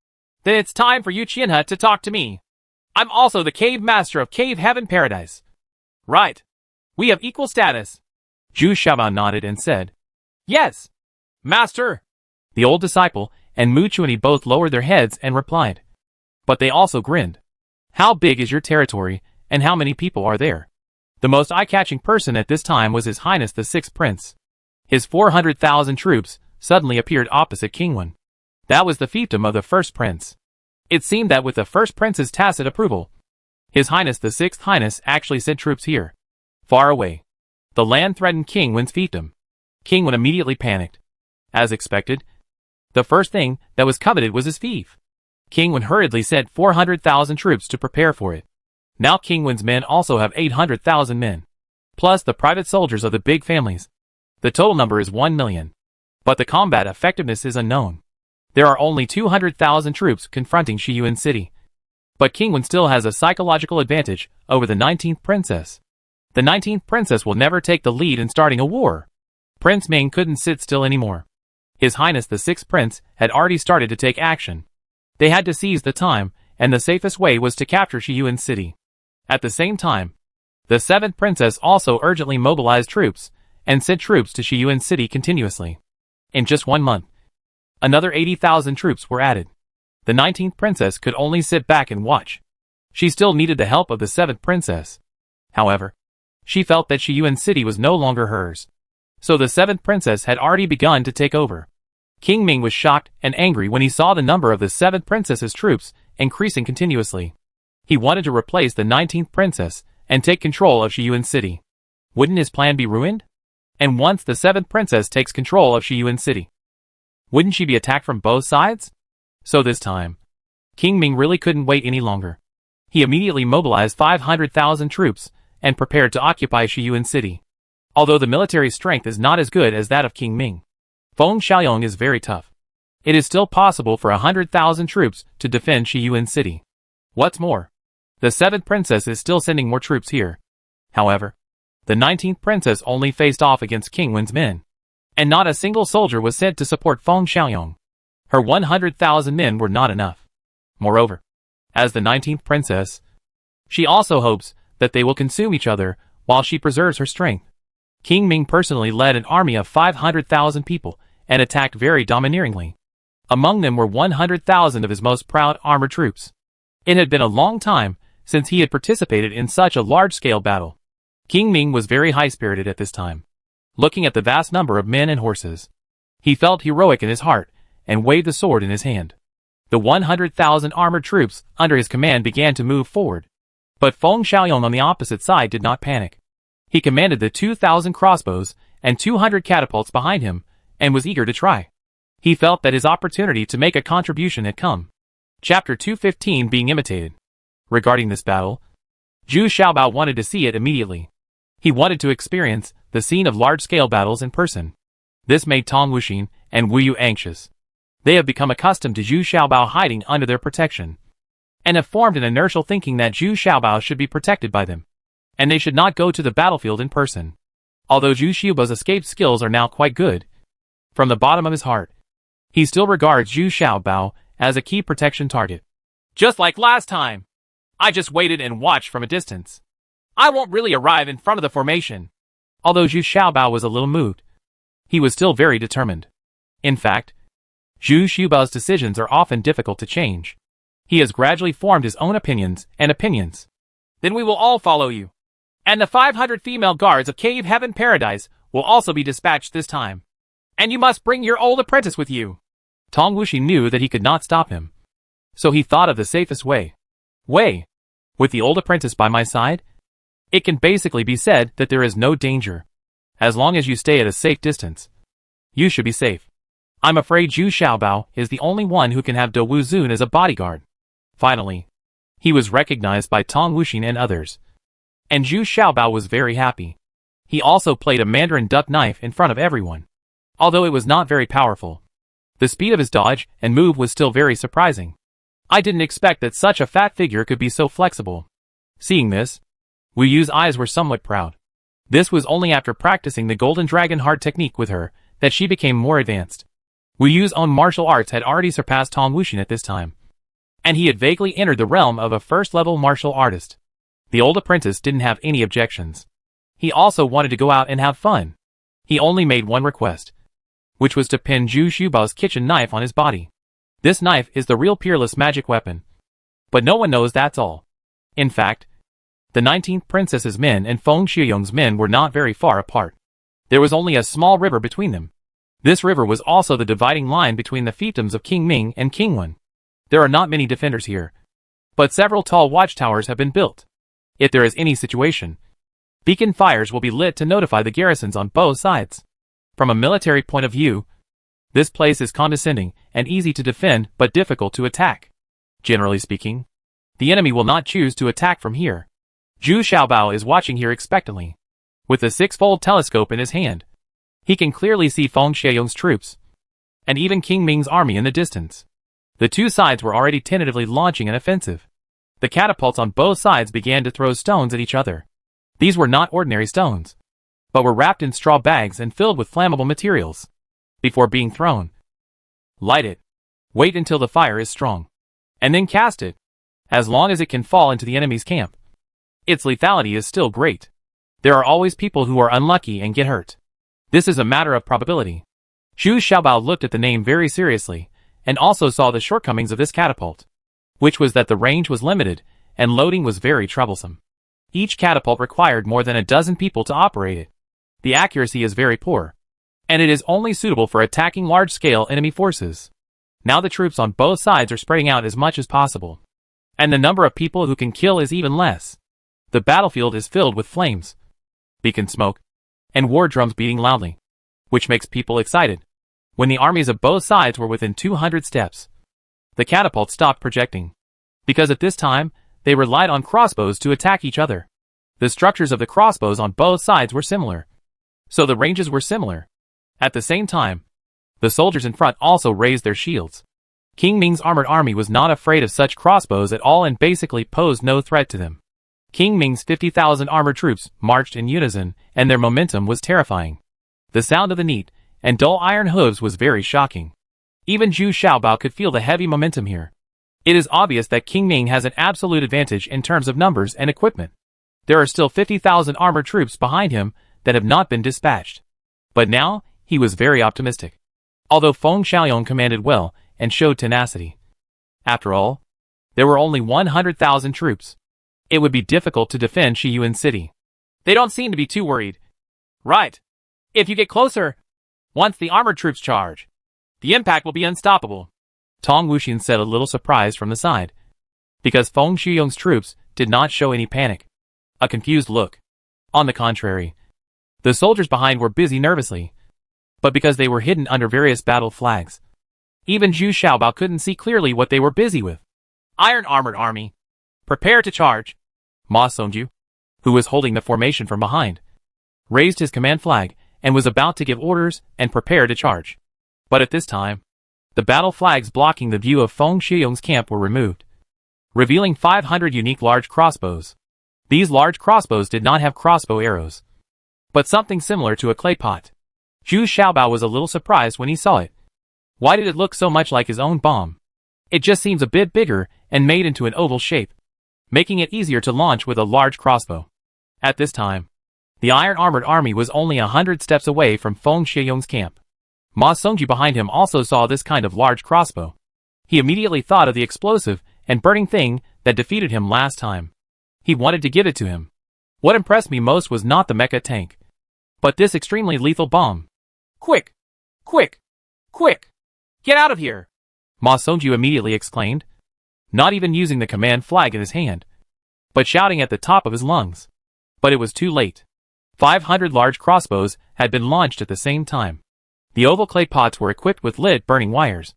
then it's time for Yuchiana to talk to me. I'm also the cave master of Cave Heaven Paradise. Right. We have equal status. Zhu Xiaobao nodded and said, Yes, master. The old disciple and Mu Chuanyi both lowered their heads and replied. But they also grinned. How big is your territory, and how many people are there? The most eye-catching person at this time was His Highness the Sixth Prince. His 400,000 troops suddenly appeared opposite King Wen. That was the fiefdom of the first prince. It seemed that with the first prince's tacit approval, His Highness the Sixth Highness actually sent troops here. Far away. The land threatened King Wen's fiefdom. King Wen immediately panicked. As expected, the first thing that was coveted was his fief. King Wen hurriedly sent 400,000 troops to prepare for it. Now King Wen's men also have 800,000 men, plus the private soldiers of the big families. The total number is 1 million. But the combat effectiveness is unknown. There are only 200,000 troops confronting Shiyuan City. But King Wen still has a psychological advantage over the 19th princess. The 19th princess will never take the lead in starting a war. Prince Ming couldn't sit still anymore. His Highness the Sixth Prince had already started to take action. They had to seize the time, and the safest way was to capture Shiyuan City. At the same time, the 7th princess also urgently mobilized troops, and sent troops to Shiyuan City continuously. In just 1 month, another 80,000 troops were added. The 19th princess could only sit back and watch. She still needed the help of the 7th princess. However, she felt that Shiyuan City was no longer hers. So the 7th princess had already begun to take over. King Ming was shocked and angry when he saw the number of the 7th princess's troops increasing continuously. He wanted to replace the 19th princess and take control of Shiyuan City. Wouldn't his plan be ruined? And once the 7th princess takes control of Shiyuan City, wouldn't she be attacked from both sides? So this time, King Ming really couldn't wait any longer. He immediately mobilized 500,000 troops and prepared to occupy Shiyuan City. Although the military strength is not as good as that of King Ming, Feng Xiaoyong is very tough. It is still possible for 100,000 troops to defend Shiyuan City. What's more, the 7th princess is still sending more troops here. However, the 19th princess only faced off against King Wen's men. and not a single soldier was sent to support Feng Xiaoyong. Her 100,000 men were not enough. Moreover, as the 19th princess, she also hopes that they will consume each other while she preserves her strength. King Ming personally led an army of 500,000 people and attacked very domineeringly. Among them were 100,000 of his most proud armored troops. It had been a long time since he had participated in such a large-scale battle. King Ming was very high-spirited at this time. Looking at the vast number of men and horses, he felt heroic in his heart and waved the sword in his hand. The 100,000 armored troops under his command began to move forward. But Feng Xiaoyong on the opposite side did not panic. He commanded the 2,000 crossbows and 200 catapults behind him and was eager to try. He felt that his opportunity to make a contribution had come. Chapter 215 being imitated. Regarding this battle, Zhu Xiaobao wanted to see it immediately. He wanted to experience the scene of large-scale battles in person. This made Tong Wuxin and Wu Yu anxious. They have become accustomed to Zhu Xiaobao hiding under their protection, and have formed an inertial thinking that Zhu Xiaobao should be protected by them, and they should not go to the battlefield in person. Although Zhu Xiaobao's escape skills are now quite good, from the bottom of his heart, he still regards Zhu Xiaobao as a key protection target. Just like last time, I just waited and watched from a distance. I won't really arrive in front of the formation. Although Zhu Xiaobao was a little moved, he was still very determined. In fact, Zhu Xiaobao's decisions are often difficult to change. He has gradually formed his own opinions. Then we will all follow you. And the 500 female guards of Cave Heaven Paradise will also be dispatched this time. And you must bring your old apprentice with you. Tong Wuxi knew that he could not stop him, so he thought of the safest way. With the old apprentice by my side, it can basically be said that there is no danger. As long as you stay at a safe distance, you should be safe. I'm afraid Zhu Xiaobao is the only one who can have Do Wu Zun as a bodyguard. Finally, he was recognized by Tong Wuxin and others, and Zhu Xiaobao was very happy. He also played a Mandarin duck knife in front of everyone. Although it was not very powerful, the speed of his dodge and move was still very surprising. I didn't expect that such a fat figure could be so flexible. Seeing this, Wu Yu's eyes were somewhat proud. This was only after practicing the Golden Dragon Heart technique with her that she became more advanced. Wu Yu's own martial arts had already surpassed Tong Wuxin at this time, and he had vaguely entered the realm of a first-level martial artist. The old apprentice didn't have any objections. He also wanted to go out and have fun. He only made one request, which was to pin Zhu Xiaobao's kitchen knife on his body. This knife is the real peerless magic weapon. But no one knows that's all. In fact, the 19th princess's men and Feng Xiaoyong's men were not very far apart. There was only a small river between them. This river was also the dividing line between the fiefdoms of King Ming and King Wen. There are not many defenders here, but several tall watchtowers have been built. If there is any situation, beacon fires will be lit to notify the garrisons on both sides. From a military point of view, this place is condescending and easy to defend but difficult to attack. Generally speaking, the enemy will not choose to attack from here. Zhu Xiaobao is watching here expectantly. With a six-fold telescope in his hand, he can clearly see Feng Xiaoyong's troops, and even King Ming's army in the distance. The two sides were already tentatively launching an offensive. The catapults on both sides began to throw stones at each other. These were not ordinary stones, but were wrapped in straw bags and filled with flammable materials. Before being thrown, light it, wait until the fire is strong, and then cast it, as long as it can fall into the enemy's camp. Its lethality is still great. There are always people who are unlucky and get hurt. This is a matter of probability. Zhu Xiaobao looked at the name very seriously, and also saw the shortcomings of this catapult, which was that the range was limited, and loading was very troublesome. Each catapult required more than a dozen people to operate it. The accuracy is very poor, and it is only suitable for attacking large-scale enemy forces. Now the troops on both sides are spreading out as much as possible, and the number of people who can kill is even less. The battlefield is filled with flames, beacon smoke, and war drums beating loudly, which makes people excited. When the armies of both sides were within 200 steps, the catapults stopped projecting, because at this time, they relied on crossbows to attack each other. The structures of the crossbows on both sides were similar, so the ranges were similar. At the same time, the soldiers in front also raised their shields. King Ming's armored army was not afraid of such crossbows at all and basically posed no threat to them. King Ming's 50,000 armored troops marched in unison, and their momentum was terrifying. The sound of the neat and dull iron hooves was very shocking. Even Zhu Xiaobao could feel the heavy momentum here. It is obvious that King Ming has an absolute advantage in terms of numbers and equipment. There are still 50,000 armored troops behind him that have not been dispatched. But now, he was very optimistic. Although Feng Xiaoyong commanded well and showed tenacity. After all, there were only 100,000 troops. It would be difficult to defend Shiyuan City. They don't seem to be too worried. Right. If you get closer, once the armored troops charge, the impact will be unstoppable. Tong Wuxian said, a little surprised from the side, because Feng Xiaoyong's troops did not show any panic. A confused look. On the contrary, the soldiers behind were busy nervously, but because they were hidden under various battle flags, even Zhu Xiaobao couldn't see clearly what they were busy with. Iron Armored Army, prepare to charge. Ma Songju, who was holding the formation from behind, raised his command flag and was about to give orders and prepare to charge. But at this time, the battle flags blocking the view of Feng Xiaoyong's camp were removed, revealing 500 unique large crossbows. These large crossbows did not have crossbow arrows, but something similar to a clay pot. Zhu Xiaobao was a little surprised when he saw it. Why did it look so much like his own bomb? It just seems a bit bigger and made into an oval shape, making it easier to launch with a large crossbow. At this time, the Iron Armored Army was only 100 steps away from Feng Xiaoyong's camp. Ma Songju behind him also saw this kind of large crossbow. He immediately thought of the explosive and burning thing that defeated him last time. He wanted to give it to him. What impressed me most was not the mecha tank, but this extremely lethal bomb. Quick! Quick! Quick! Get out of here! Ma Songju immediately exclaimed, not even using the command flag in his hand, but shouting at the top of his lungs. But it was too late. 500 large crossbows had been launched at the same time. The oval clay pots were equipped with lit burning wires,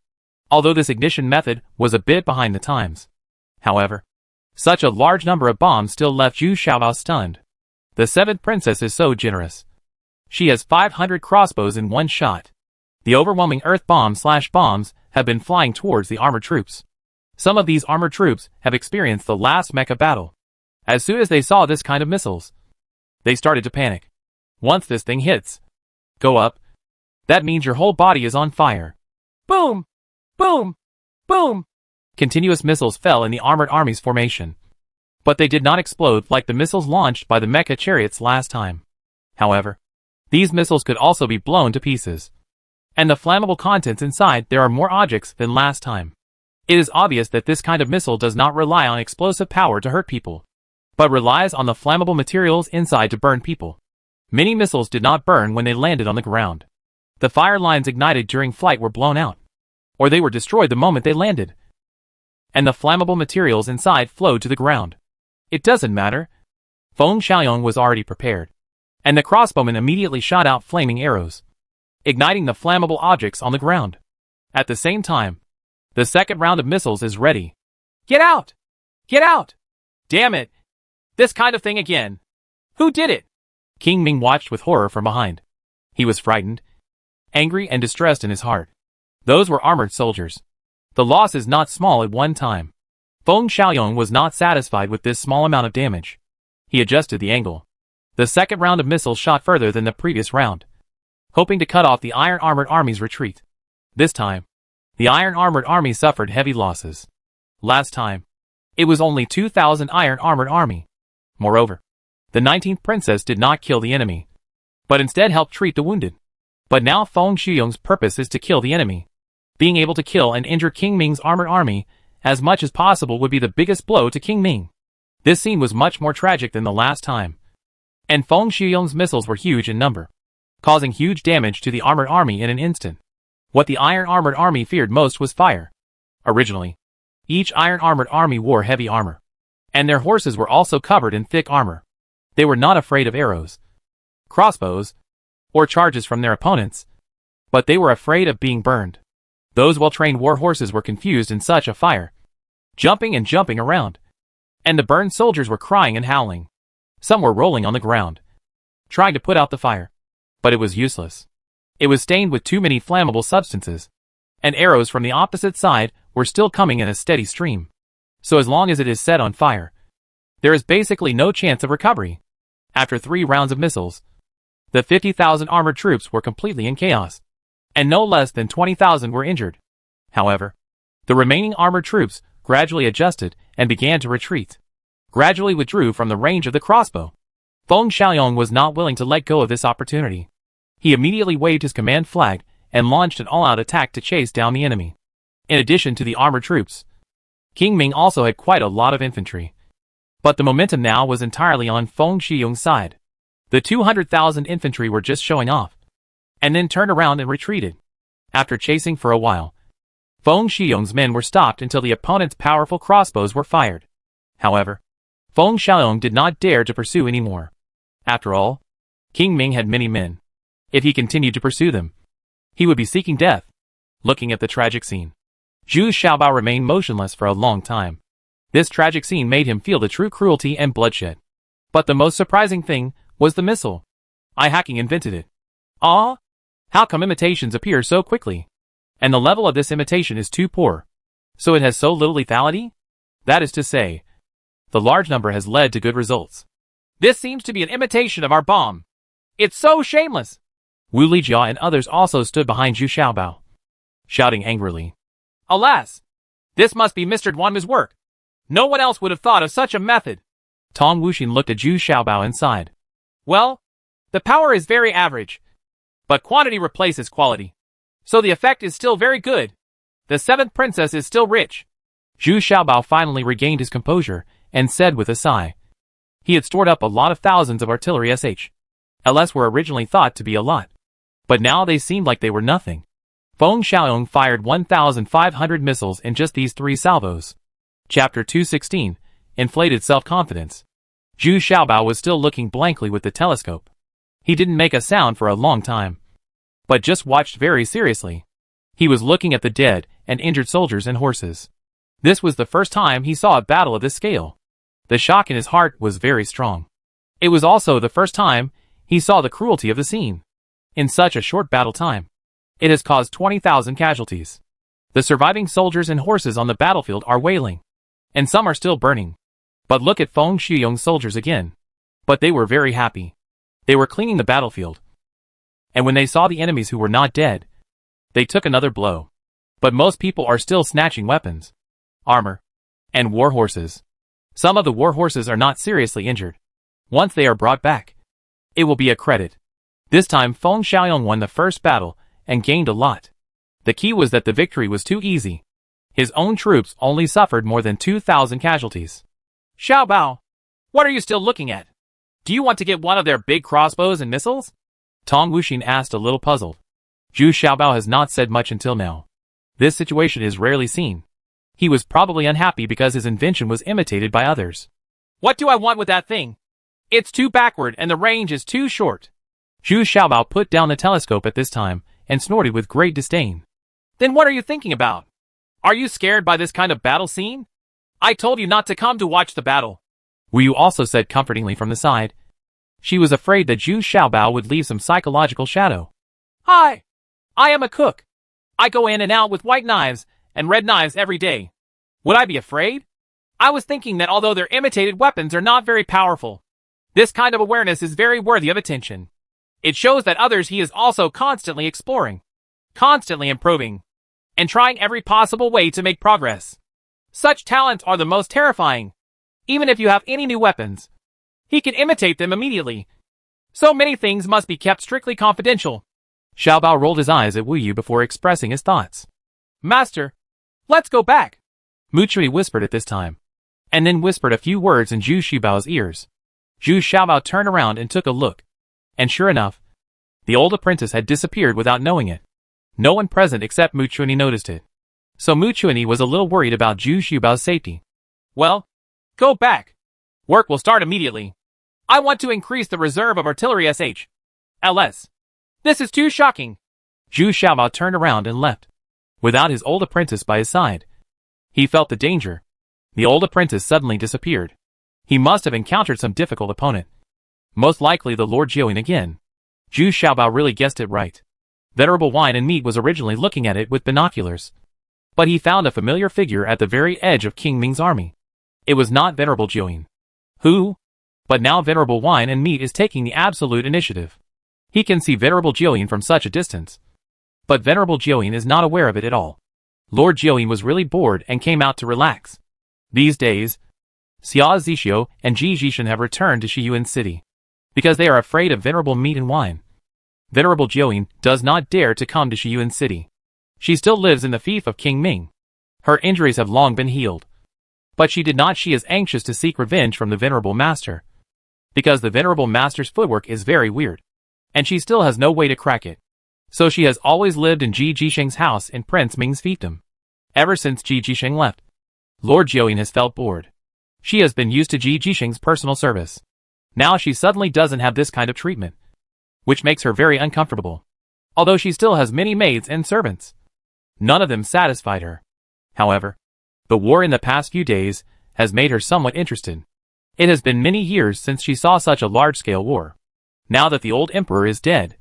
although this ignition method was a bit behind the times. However, such a large number of bombs still left Zhu Xiaobao stunned. The 7th princess is so generous. She has 500 crossbows in one shot. The overwhelming earth bombs have been flying towards the armored troops. Some of these armored troops have experienced the last mecha battle. As soon as they saw this kind of missiles, they started to panic. Once this thing hits, go up, that means your whole body is on fire. Boom! Boom! Boom! Continuous missiles fell in the armored army's formation, but they did not explode like the missiles launched by the mecha chariots last time. However, these missiles could also be blown to pieces, and the flammable contents inside there are more objects than last time. It is obvious that this kind of missile does not rely on explosive power to hurt people, but relies on the flammable materials inside to burn people. Many missiles did not burn when they landed on the ground. The fire lines ignited during flight were blown out, or they were destroyed the moment they landed, and the flammable materials inside flowed to the ground. It doesn't matter. Feng Xiaoyong was already prepared, and the crossbowmen immediately shot out flaming arrows, igniting the flammable objects on the ground. At the same time, the second round of missiles is ready. Get out! Get out! Damn it! This kind of thing again. Who did it? King Ming watched with horror from behind. He was frightened, angry and distressed in his heart. Those were armored soldiers. The loss is not small at one time. Feng Xiaoyong was not satisfied with this small amount of damage. He adjusted the angle. The second round of missiles shot further than the previous round, hoping to cut off the Iron Armored Army's retreat. This time, the Iron Armored Army suffered heavy losses. Last time, it was only 2,000 Iron Armored Army. Moreover, the 19th princess did not kill the enemy, but instead helped treat the wounded. But now Feng Xiaoyong's purpose is to kill the enemy. Being able to kill and injure King Ming's armored army as much as possible would be the biggest blow to King Ming. This scene was much more tragic than the last time, and Feng Xiaoyong's missiles were huge in number, causing huge damage to the armored army in an instant. What the Iron Armored Army feared most was fire. Originally, each Iron Armored Army wore heavy armor, and their horses were also covered in thick armor. They were not afraid of arrows, crossbows, or charges from their opponents, but they were afraid of being burned. Those well-trained war horses were confused in such a fire, jumping and jumping around, and the burned soldiers were crying and howling. Some were rolling on the ground, trying to put out the fire, but it was useless. It was stained with too many flammable substances, and arrows from the opposite side were still coming in a steady stream. So as long as it is set on fire, there is basically no chance of recovery. After 3 rounds of missiles, the 50,000 armored troops were completely in chaos. and no less than 20,000 were injured. However, the remaining armored troops gradually adjusted and began to retreat, gradually withdrew from the range of the crossbow. Feng Xiaoyong was not willing to let go of this opportunity. He immediately waved his command flag and launched an all-out attack to chase down the enemy. In addition to the armored troops, King Ming also had quite a lot of infantry. But the momentum now was entirely on Feng Xiaoyong's side. The 200,000 infantry were just showing off, and then turned around and retreated. After chasing for a while, Feng Xiaoyong's men were stopped until the opponent's powerful crossbows were fired. However, Feng Xiaoyong did not dare to pursue anymore. After all, King Ming had many men. If he continued to pursue them, he would be seeking death. Looking at the tragic scene, Zhu Xiaobao remained motionless for a long time. This tragic scene made him feel the true cruelty and bloodshed. But the most surprising thing was the missile. Hacking invented it. Ah? How come imitations appear so quickly? And the level of this imitation is too poor. So it has so little lethality? That is to say, the large number has led to good results. This seems to be an imitation of our bomb. It's so shameless. Wu Lijia and others also stood behind Zhu Xiaobao, shouting angrily. Alas! This must be Mr. Duanmu's work. No one else would have thought of such a method. Tong Wuxin looked at Zhu Xiaobao and sighed. Well, the power is very average, but quantity replaces quality. So the effect is still very good. The seventh princess is still rich. Zhu Xiaobao finally regained his composure and said with a sigh. He had stored up a lot of thousands of artillery LS were originally thought to be a lot, but now they seemed like they were nothing. Feng Xiaoyong fired 1,500 missiles in just these 3 salvos. Chapter 216, Inflated Self-Confidence. Zhu Xiaobao was still looking blankly with the telescope. He didn't make a sound for a long time, but just watched very seriously. He was looking at the dead and injured soldiers and horses. This was the first time he saw a battle of this scale. The shock in his heart was very strong. It was also the first time he saw the cruelty of the scene. In such a short battle time, it has caused 20,000 casualties. The surviving soldiers and horses on the battlefield are wailing, and some are still burning. But look at Feng Xiaoyong's soldiers again. But they were very happy. They were cleaning the battlefield. And when they saw the enemies who were not dead, they took another blow. But most people are still snatching weapons, armor, and war horses. Some of the war horses are not seriously injured. Once they are brought back, it will be a credit. This time Feng Xiaoyong won the first battle and gained a lot. The key was that the victory was too easy. His own troops only suffered more than 2,000 casualties. Xiaobao, what are you still looking at? Do you want to get one of their big crossbows and missiles? Tong Wuxin asked, a little puzzled. Zhu Xiaobao has not said much until now. This situation is rarely seen. He was probably unhappy because his invention was imitated by others. What do I want with that thing? It's too backward and the range is too short. Zhu Xiaobao put down the telescope at this time and snorted with great disdain. Then what are you thinking about? Are you scared by this kind of battle scene? I told you not to come to watch the battle. Wu Yu also said comfortingly from the side. She was afraid that Zhu Xiaobao would leave some psychological shadow. Hi! I am a cook. I go in and out with white knives and red knives every day. Would I be afraid? I was thinking that although their imitated weapons are not very powerful, this kind of awareness is very worthy of attention. It shows that others he is also constantly exploring, constantly improving, and trying every possible way to make progress. Such talents are the most terrifying. Even if you have any new weapons, he can imitate them immediately. So many things must be kept strictly confidential. Xiaobao rolled his eyes at Wu Yu before expressing his thoughts. Master, let's go back. Mu Chui whispered at this time, and then whispered a few words in Zhu Xiaobao's ears. Zhu Xiaobao turned around and took a look, and sure enough, the old apprentice had disappeared without knowing it. No one present except Mu Chui noticed it. So Mu Chui was a little worried about Zhu Xiaobao's safety. Well, go back. Work will start immediately. I want to increase the reserve of artillery LS. This is too shocking. Zhu Xiaobao turned around and left, without his old apprentice by his side. He felt the danger. The old apprentice suddenly disappeared. He must have encountered some difficult opponent. Most likely the Lord Jiuyin again. Zhu Xiaobao really guessed it right. Venerable Wine and Meat was originally looking at it with binoculars, but he found a familiar figure at the very edge of King Ming's army. It was not Venerable Jiuyin. Who? But now Venerable Wine and Meat is taking the absolute initiative. He can see Venerable Jiuyin from such a distance. But Venerable Jiuyin is not aware of it at all. Lord Jiuyin was really bored and came out to relax. These days, Xia Zixio and Ji Jishan have returned to Shiyuan City, because they are afraid of venerable meat and wine. Venerable Jiuyin does not dare to come to Shiyuan City. She still lives in the fief of King Ming. Her injuries have long been healed. But she is anxious to seek revenge from the Venerable Master, because the Venerable Master's footwork is very weird, and she still has no way to crack it. So she has always lived in Ji Jisheng's house in Prince Ming's fiefdom. Ever since Ji Jisheng left, Lord Jiuyin has felt bored. She has been used to Ji Jisheng's personal service. Now she suddenly doesn't have this kind of treatment, which makes her very uncomfortable. Although she still has many maids and servants, none of them satisfied her. However, the war in the past few days has made her somewhat interested. It has been many years since she saw such a large-scale war. Now that the old emperor is dead,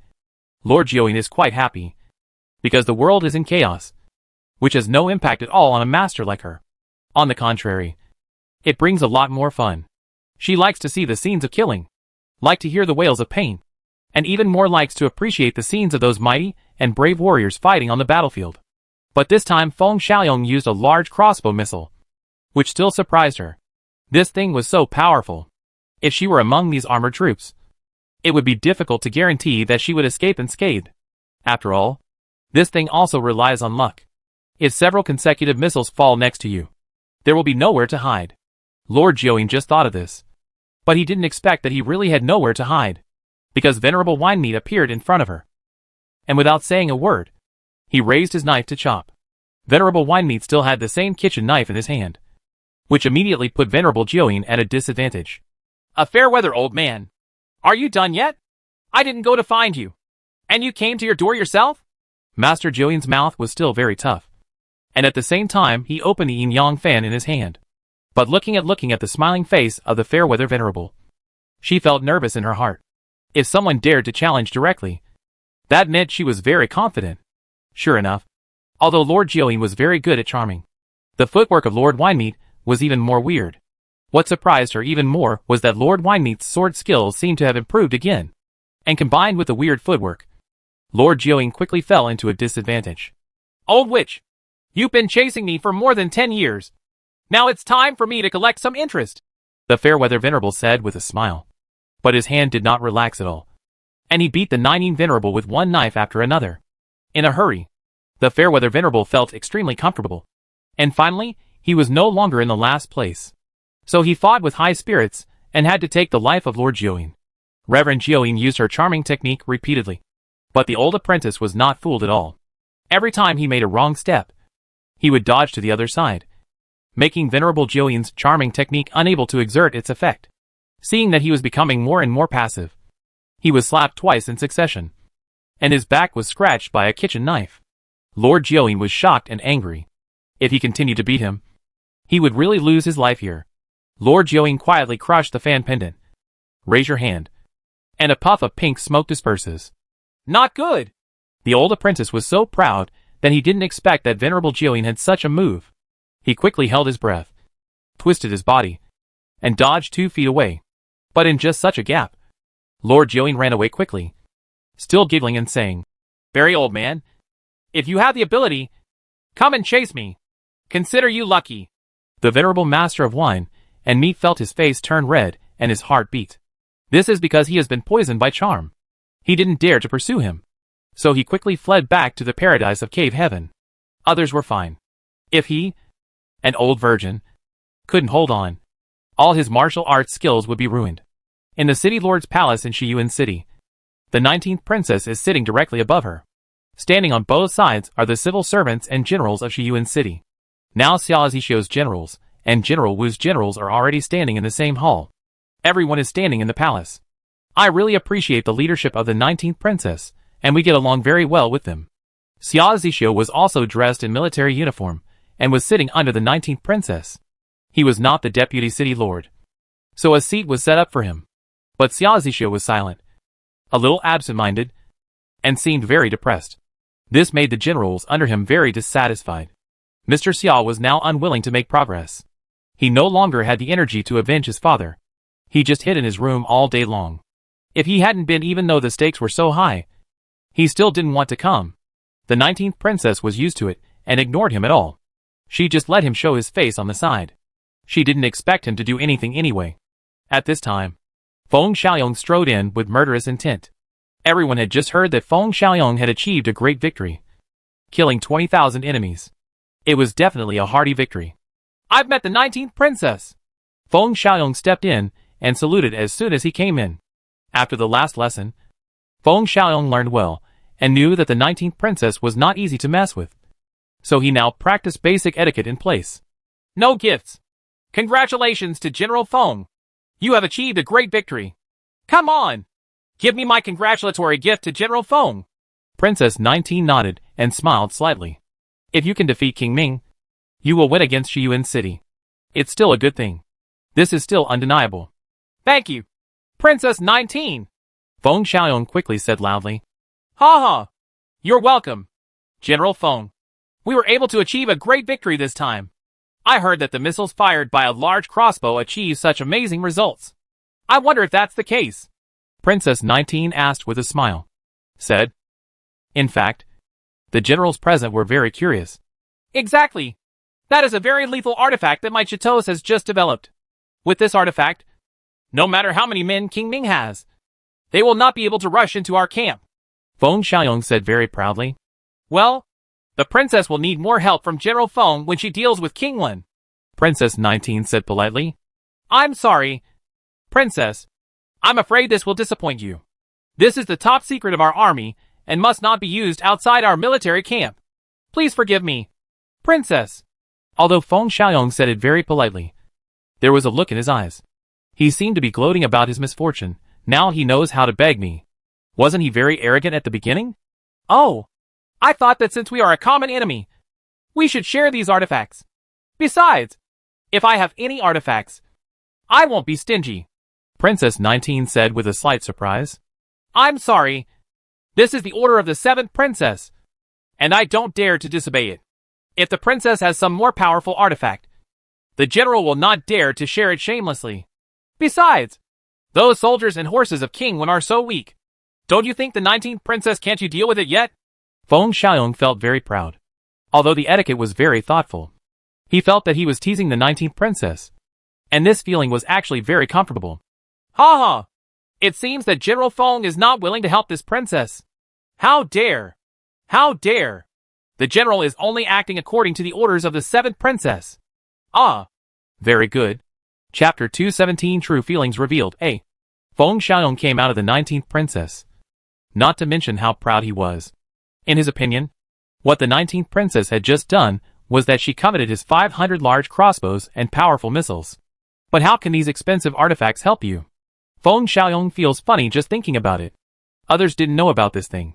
Lord Jiuyin is quite happy, because the world is in chaos, which has no impact at all on a master like her. On the contrary, it brings a lot more fun. She likes to see the scenes of killing, like to hear the wails of pain, and even more likes to appreciate the scenes of those mighty and brave warriors fighting on the battlefield. But this time Feng Xiaoyong used a large crossbow missile, which still surprised her. This thing was so powerful. If she were among these armored troops, it would be difficult to guarantee that she would escape unscathed. After all, this thing also relies on luck. If several consecutive missiles fall next to you, there will be nowhere to hide. Lord Jiuyin just thought of this, but he didn't expect that he really had nowhere to hide, because Venerable Winemeat appeared in front of her. And without saying a word, he raised his knife to chop. Venerable Winemeat still had the same kitchen knife in his hand, which immediately put Venerable Jiuyin at a disadvantage. A fair weather, old man. Are you done yet? I didn't go to find you. And you came to your door yourself? Master Jiuyin's mouth was still very tough, and at the same time he opened the yin-yang fan in his hand. But looking at the smiling face of the fair-weather Venerable, she felt nervous in her heart. If someone dared to challenge directly, that meant she was very confident. Sure enough, although Lord Jiuyin was very good at charming, the footwork of Lord Winemeat was even more weird. What surprised her even more was that Lord Winemeat's sword skills seemed to have improved again, and combined with the weird footwork, Lord Jiuyin quickly fell into a disadvantage. Old witch, you've been chasing me for more than 10 years. Now it's time for me to collect some interest, the fair-weather Venerable said with a smile. But his hand did not relax at all, and he beat the Nining Venerable with one knife after another. In a hurry, the fair-weather Venerable felt extremely comfortable, and finally, he was no longer in the last place. So he fought with high spirits, and had to take the life of Lord Jiuyin. Reverend Jiuyin used her charming technique repeatedly, but the old apprentice was not fooled at all. Every time he made a wrong step, he would dodge to the other side, making Venerable Jiuyin's charming technique unable to exert its effect. Seeing that he was becoming more and more passive, he was slapped twice in succession, and his back was scratched by a kitchen knife. Lord Jiuyin was shocked and angry. If he continued to beat him, he would really lose his life here. Lord Jiuyin quietly crushed the fan pendant. Raise your hand, and a puff of pink smoke disperses. Not good! The old apprentice was so proud that he didn't expect that Venerable Jiuyin had such a move. He quickly held his breath, twisted his body, and dodged 2 feet away. But in just such a gap, Lord Jiuyin ran away quickly, still giggling and saying, "Very old man, if you have the ability, come and chase me. Consider you lucky." The Venerable Master of Wine and Meat felt his face turn red and his heart beat. This is because he has been poisoned by charm. He didn't dare to pursue him, so he quickly fled back to the paradise of Cave Heaven. Others were fine. If he, an old virgin, couldn't hold on, all his martial arts skills would be ruined. In the City Lord's palace in Shiyuan City, the 19th princess is sitting directly above her. Standing on both sides are the civil servants and generals of Shiyuan City. Now Xia Zixio's generals and General Wu's generals are already standing in the same hall. Everyone is standing in the palace. I really appreciate the leadership of the 19th princess, and we get along very well with them. Xia Zixio was also dressed in military uniform, and was sitting under the 19th princess. He was not the deputy city lord, so a seat was set up for him. But Xia Zixio was silent, a little absent-minded, and seemed very depressed. This made the generals under him very dissatisfied. Mr. Xia was now unwilling to make progress. He no longer had the energy to avenge his father. He just hid in his room all day long. If he hadn't been, even though the stakes were so high, he still didn't want to come. The 19th princess was used to it and ignored him at all. She just let him show his face on the side. She didn't expect him to do anything anyway. At this time, Feng Xiaoyong strode in with murderous intent. Everyone had just heard that Feng Xiaoyong had achieved a great victory, killing 20,000 enemies. It was definitely a hearty victory. I've met the 19th princess. Feng Xiaoyong stepped in and saluted as soon as he came in. After the last lesson, Feng Xiaoyong learned well and knew that the 19th princess was not easy to mess with. So he now practiced basic etiquette in place. No gifts. Congratulations to General Feng. You have achieved a great victory. Come on. Give me my congratulatory gift to General Feng. Princess 19 nodded and smiled slightly. If you can defeat King Ming, you will win against Shiyuan City. It's still a good thing. This is still undeniable. Thank you, Princess 19. Feng Xiaoyong quickly said loudly. Ha ha. You're welcome, General Feng. We were able to achieve a great victory this time. I heard that the missiles fired by a large crossbow achieve such amazing results. I wonder if that's the case. Princess 19 asked with a smile. Said. In fact, the generals present were very curious. Exactly. That is a very lethal artifact that my Chitos has just developed. With this artifact, no matter how many men King Ming has, they will not be able to rush into our camp. Feng Xiaoyong said very proudly. Well, the princess will need more help from General Feng when she deals with King Lin. Princess 19 said politely. I'm sorry, Princess. I'm afraid this will disappoint you. This is the top secret of our army and must not be used outside our military camp. Please forgive me, Princess. Although Feng Xiaoyong said it very politely, there was a look in his eyes. He seemed to be gloating about his misfortune. Now he knows how to beg me. Wasn't he very arrogant at the beginning? Oh, I thought that since we are a common enemy, we should share these artifacts. Besides, if I have any artifacts, I won't be stingy. Princess 19 said with a slight surprise. I'm sorry. This is the order of the 7th princess, and I don't dare to disobey it. If the princess has some more powerful artifact, the general will not dare to share it shamelessly. Besides, those soldiers and horses of King Wen are so weak. Don't you think the 19th princess can't you deal with it yet? Feng Xiaoyong felt very proud. Although the etiquette was very thoughtful, he felt that he was teasing the 19th princess, and this feeling was actually very comfortable. Ha ha! It seems that General Feng is not willing to help this princess. How dare! How dare! The general is only acting according to the orders of the 7th princess. Ah! Very good. Chapter 217 True Feelings Revealed. A. Feng Xiaoyong came out of the 19th princess. Not to mention how proud he was. In his opinion, what the 19th princess had just done was that she coveted his 500 large crossbows and powerful missiles. But how can these expensive artifacts help you? Feng Xiaoyong feels funny just thinking about it. Others didn't know about this thing,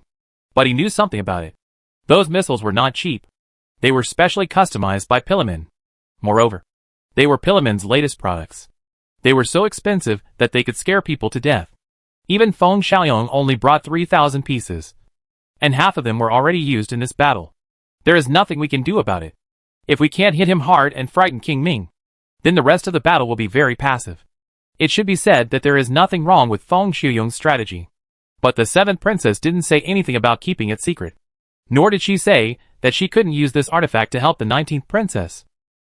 but he knew something about it. Those missiles were not cheap. They were specially customized by Pillaman. Moreover, they were Pillaman's latest products. They were so expensive that they could scare people to death. Even Feng Xiaoyong only brought 3,000 pieces, and half of them were already used in this battle. There is nothing we can do about it. If we can't hit him hard and frighten King Ming, then the rest of the battle will be very passive. It should be said that there is nothing wrong with Feng Xiaoyong's strategy. But the 7th princess didn't say anything about keeping it secret. Nor did she say that she couldn't use this artifact to help the 19th princess.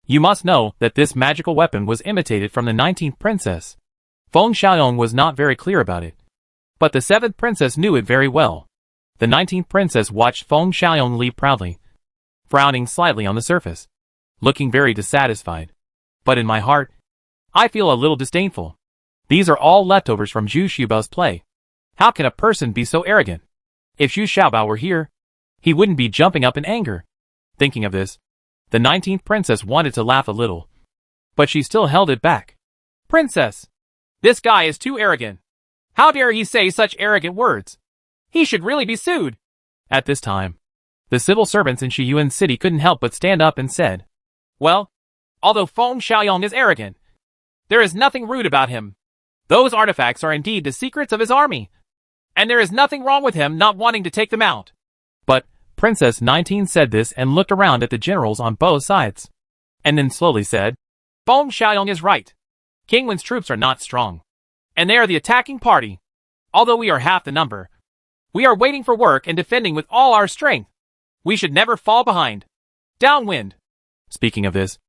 You must know that this magical weapon was imitated from the 19th princess. Feng Xiaoyong was not very clear about it. But the 7th princess knew it very well. The 19th princess watched Feng Xiaoyong leave proudly, frowning slightly on the surface, looking very dissatisfied. But in my heart, I feel a little disdainful. These are all leftovers from Zhu Xiaobao's play. How can a person be so arrogant? If Zhu Xiaobao were here, he wouldn't be jumping up in anger. Thinking of this, the 19th princess wanted to laugh a little, but she still held it back. Princess, this guy is too arrogant. How dare he say such arrogant words? He should really be sued. At this time, the civil servants in Shiyuan City couldn't help but stand up and said, Well, although Feng Xiaoyong is arrogant, there is nothing rude about him. Those artifacts are indeed the secrets of his army, and there is nothing wrong with him not wanting to take them out. But Princess 19 said this and looked around at the generals on both sides, and then slowly said, Feng Xiaoyong is right. King Wen's troops are not strong, and they are the attacking party. Although we are half the number, we are waiting for work and defending with all our strength. We should never fall behind. Downwind. Speaking of this,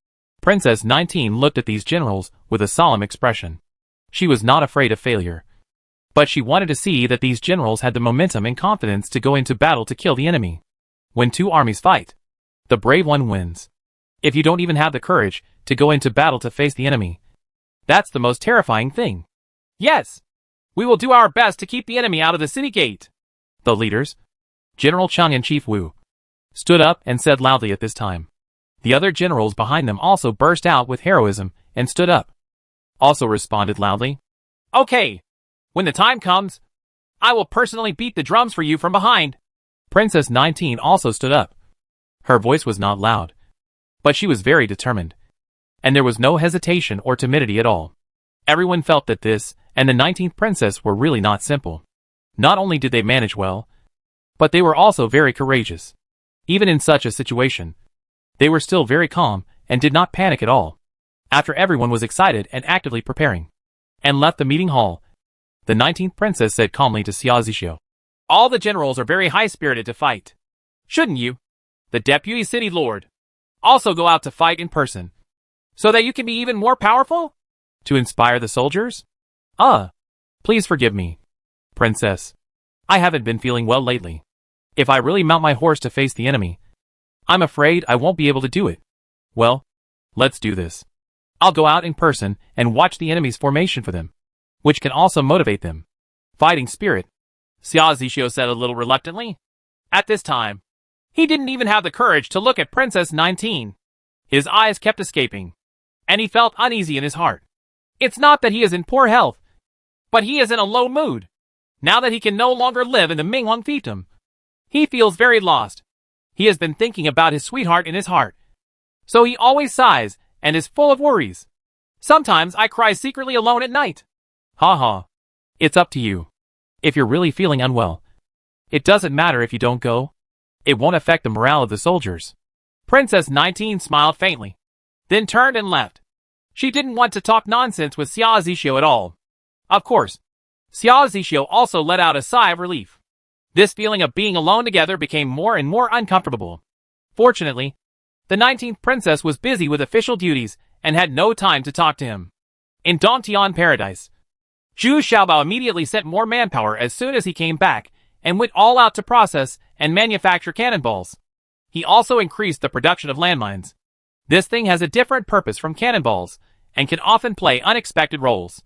Princess 19 looked at these generals with a solemn expression. She was not afraid of failure, but she wanted to see that these generals had the momentum and confidence to go into battle to kill the enemy. When two armies fight, the brave one wins. If you don't even have the courage to go into battle to face the enemy, that's the most terrifying thing. Yes. We will do our best to keep the enemy out of the city gate. The leaders, General Chung and Chief Wu, stood up and said loudly at this time. The other generals behind them also burst out with heroism and stood up. Also responded loudly. Okay. When the time comes, I will personally beat the drums for you from behind. Princess 19 also stood up. Her voice was not loud, but she was very determined, and there was no hesitation or timidity at all. Everyone felt that this and the 19th princess were really not simple. Not only did they manage well, but they were also very courageous. Even in such a situation, they were still very calm and did not panic at all. After everyone was excited and actively preparing, and left the meeting hall, the 19th princess said calmly to Xia Zixio, all the generals are very high-spirited to fight. Shouldn't you, the deputy city lord, also go out to fight in person, so that you can be even more powerful? To inspire the soldiers? Please forgive me, princess. I haven't been feeling well lately. If I really mount my horse to face the enemy, I'm afraid I won't be able to do it. Well, let's do this. I'll go out in person and watch the enemy's formation for them, which can also motivate them. Fighting spirit, Xia Zixio said a little reluctantly. At this time, he didn't even have the courage to look at Princess 19. His eyes kept escaping, and he felt uneasy in his heart. It's not that he is in poor health, but he is in a low mood. Now that he can no longer live in the Minghuang fiefdom, he feels very lost. He has been thinking about his sweetheart in his heart, so he always sighs and is full of worries. Sometimes I cry secretly alone at night. Ha ha. It's up to you. If you're really feeling unwell, it doesn't matter if you don't go. It won't affect the morale of the soldiers. Princess 19 smiled faintly, then turned and left. She didn't want to talk nonsense with Xia Zixio at all. Of course, Xia Zixio also let out a sigh of relief. This feeling of being alone together became more and more uncomfortable. Fortunately, the 19th princess was busy with official duties and had no time to talk to him. In Dongtian Paradise, Zhu Xiaobao immediately sent more manpower as soon as he came back and went all out to process and manufacture cannonballs. He also increased the production of landmines. This thing has a different purpose from cannonballs and can often play unexpected roles.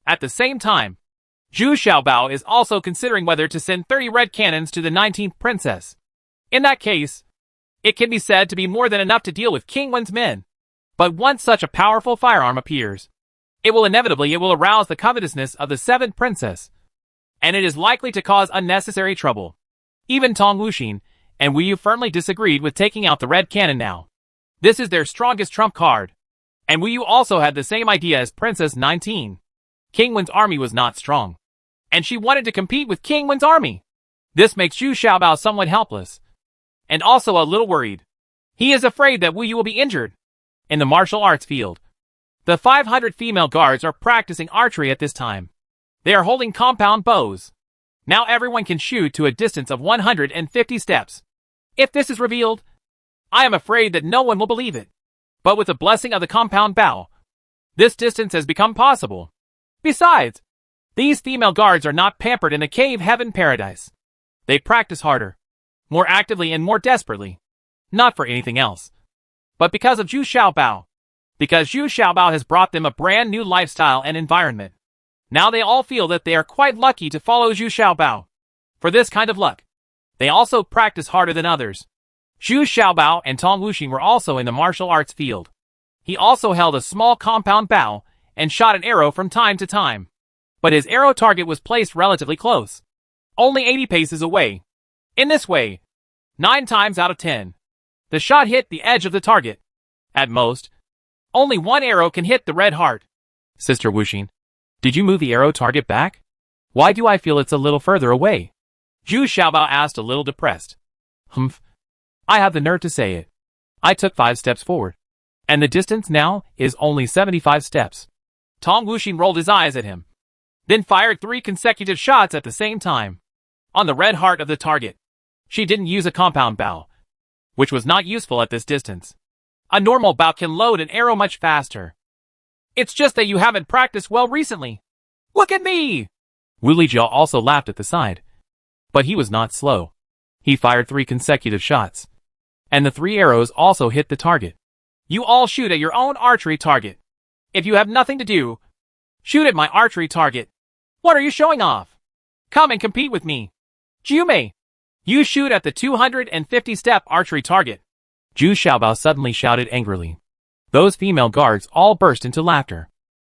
At the same time, Zhu Xiaobao is also considering whether to send 30 red cannons to the 19th princess. In that case, it can be said to be more than enough to deal with King Wen's men. But once such a powerful firearm appears, it will arouse the covetousness of the 7th princess, and it is likely to cause unnecessary trouble. Even Tong Wuxin and Wu Yu firmly disagreed with taking out the red cannon now. This is their strongest trump card, and Wu Yu also had the same idea as Princess 19. King Wen's army was not strong, and she wanted to compete with King Wen's army. This makes Zhu Xiaobao somewhat helpless, and also a little worried. He is afraid that Wu Yu will be injured. In the martial arts field, the 500 female guards are practicing archery at this time. They are holding compound bows. Now everyone can shoot to a distance of 150 steps. If this is revealed, I am afraid that no one will believe it. But with the blessing of the compound bow, this distance has become possible. Besides, these female guards are not pampered in a cave heaven paradise. They practice harder, more actively and more desperately. Not for anything else, but because of Zhu Xiaobao. Because Zhu Xiaobao has brought them a brand new lifestyle and environment. Now they all feel that they are quite lucky to follow Zhu Xiaobao. For this kind of luck, they also practice harder than others. Zhu Xiaobao and Tong Wuxin were also in the martial arts field. He also held a small compound bow and shot an arrow from time to time. But his arrow target was placed relatively close, only 80 paces away. In this way, 9 times out of 10, the shot hit the edge of the target. At most, only one arrow can hit the red heart. Sister Wuxin, did you move the arrow target back? Why do I feel it's a little further away? Zhu Xiaobao asked, a little depressed. Humph. I have the nerve to say it. I took 5 steps forward, and the distance now is only 75 steps. Tong Wuxin rolled his eyes at him, then fired 3 consecutive shots at the same time, on the red heart of the target. She didn't use a compound bow, which was not useful at this distance. A normal bout can load an arrow much faster. It's just that you haven't practiced well recently. Look at me! Wulijia also laughed at the side. But he was not slow. He fired 3 consecutive shots. And the 3 arrows also hit the target. You all shoot at your own archery target. If you have nothing to do, shoot at my archery target. What are you showing off? Come and compete with me. Jiumei, you shoot at the 250-step archery target. Zhu Xiaobao suddenly shouted angrily. Those female guards all burst into laughter.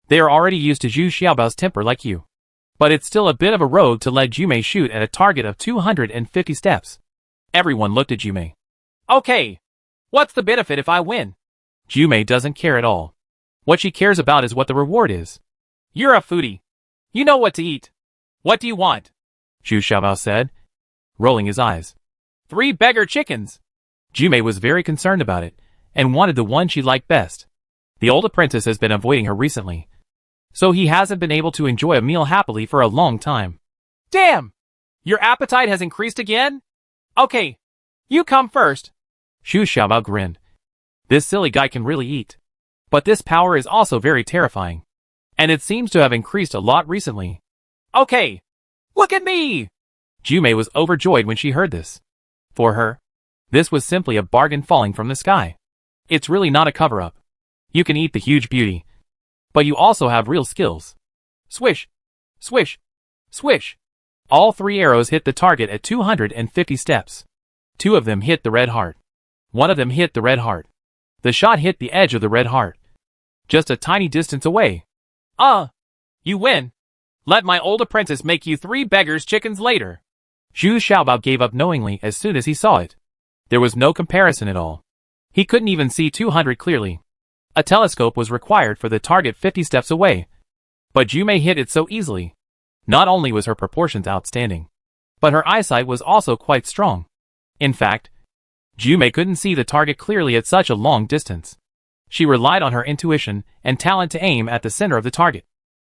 They are already used to Zhu Xiaobao's temper like you. But it's still a bit of a road to let Jiumei shoot at a target of 250 steps. Everyone looked at Jiumei. Okay. What's the benefit if I win? Jiumei doesn't care at all. What she cares about is what the reward is. You're a foodie. You know what to eat. What do you want? Zhu Xiaobao said, rolling his eyes. 3 beggar chickens. Jiumei was very concerned about it, and wanted the one she liked best. The old apprentice has been avoiding her recently, so he hasn't been able to enjoy a meal happily for a long time. Damn! Your appetite has increased again? Okay, you come first. Zhu Xiaobao grinned. This silly guy can really eat. But this power is also very terrifying. And it seems to have increased a lot recently. Okay, look at me! Jiumei was overjoyed when she heard this. For her, this was simply a bargain falling from the sky. It's really not a cover-up. You can eat the huge beauty. But you also have real skills. Swish! Swish! Swish! All 3 arrows hit the target at 250 steps. 2 of them hit the red heart. 1 of them hit the red heart. The shot hit the edge of the red heart. Just a tiny distance away. You win. Let my old apprentice make you 3 beggars' chickens later. Zhu Xiaobao gave up knowingly as soon as he saw it. There was no comparison at all. He couldn't even see 200 clearly. A telescope was required for the target 50 steps away. But Jiumei hit it so easily. Not only was her proportions outstanding, but her eyesight was also quite strong. In fact, Jiumei couldn't see the target clearly at such a long distance. She relied on her intuition and talent to aim at the center of the target.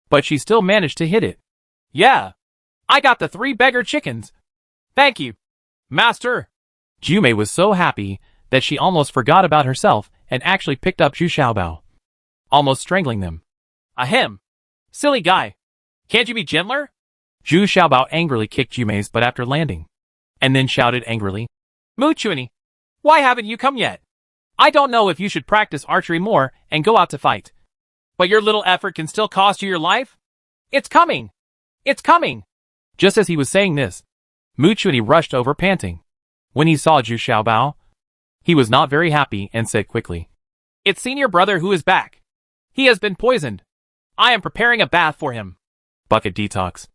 But she still managed to hit it. Yeah, I got the 3 beggar chickens. Thank you, Master. Jiumei was so happy that she almost forgot about herself and actually picked up Zhu Xiaobao, almost strangling them. Ahem. Silly guy. Can't you be gentler? Zhu Xiaobao angrily kicked Jiumei's butt after landing, and then shouted angrily, Muchuani, why haven't you come yet? I don't know if you should practice archery more and go out to fight. But your little effort can still cost you your life? It's coming! It's coming! Just as he was saying this, Muchuani rushed over panting. When he saw Zhu Xiaobao, he was not very happy and said quickly, It's senior brother who is back. He has been poisoned. I am preparing a bath for him. Bucket detox.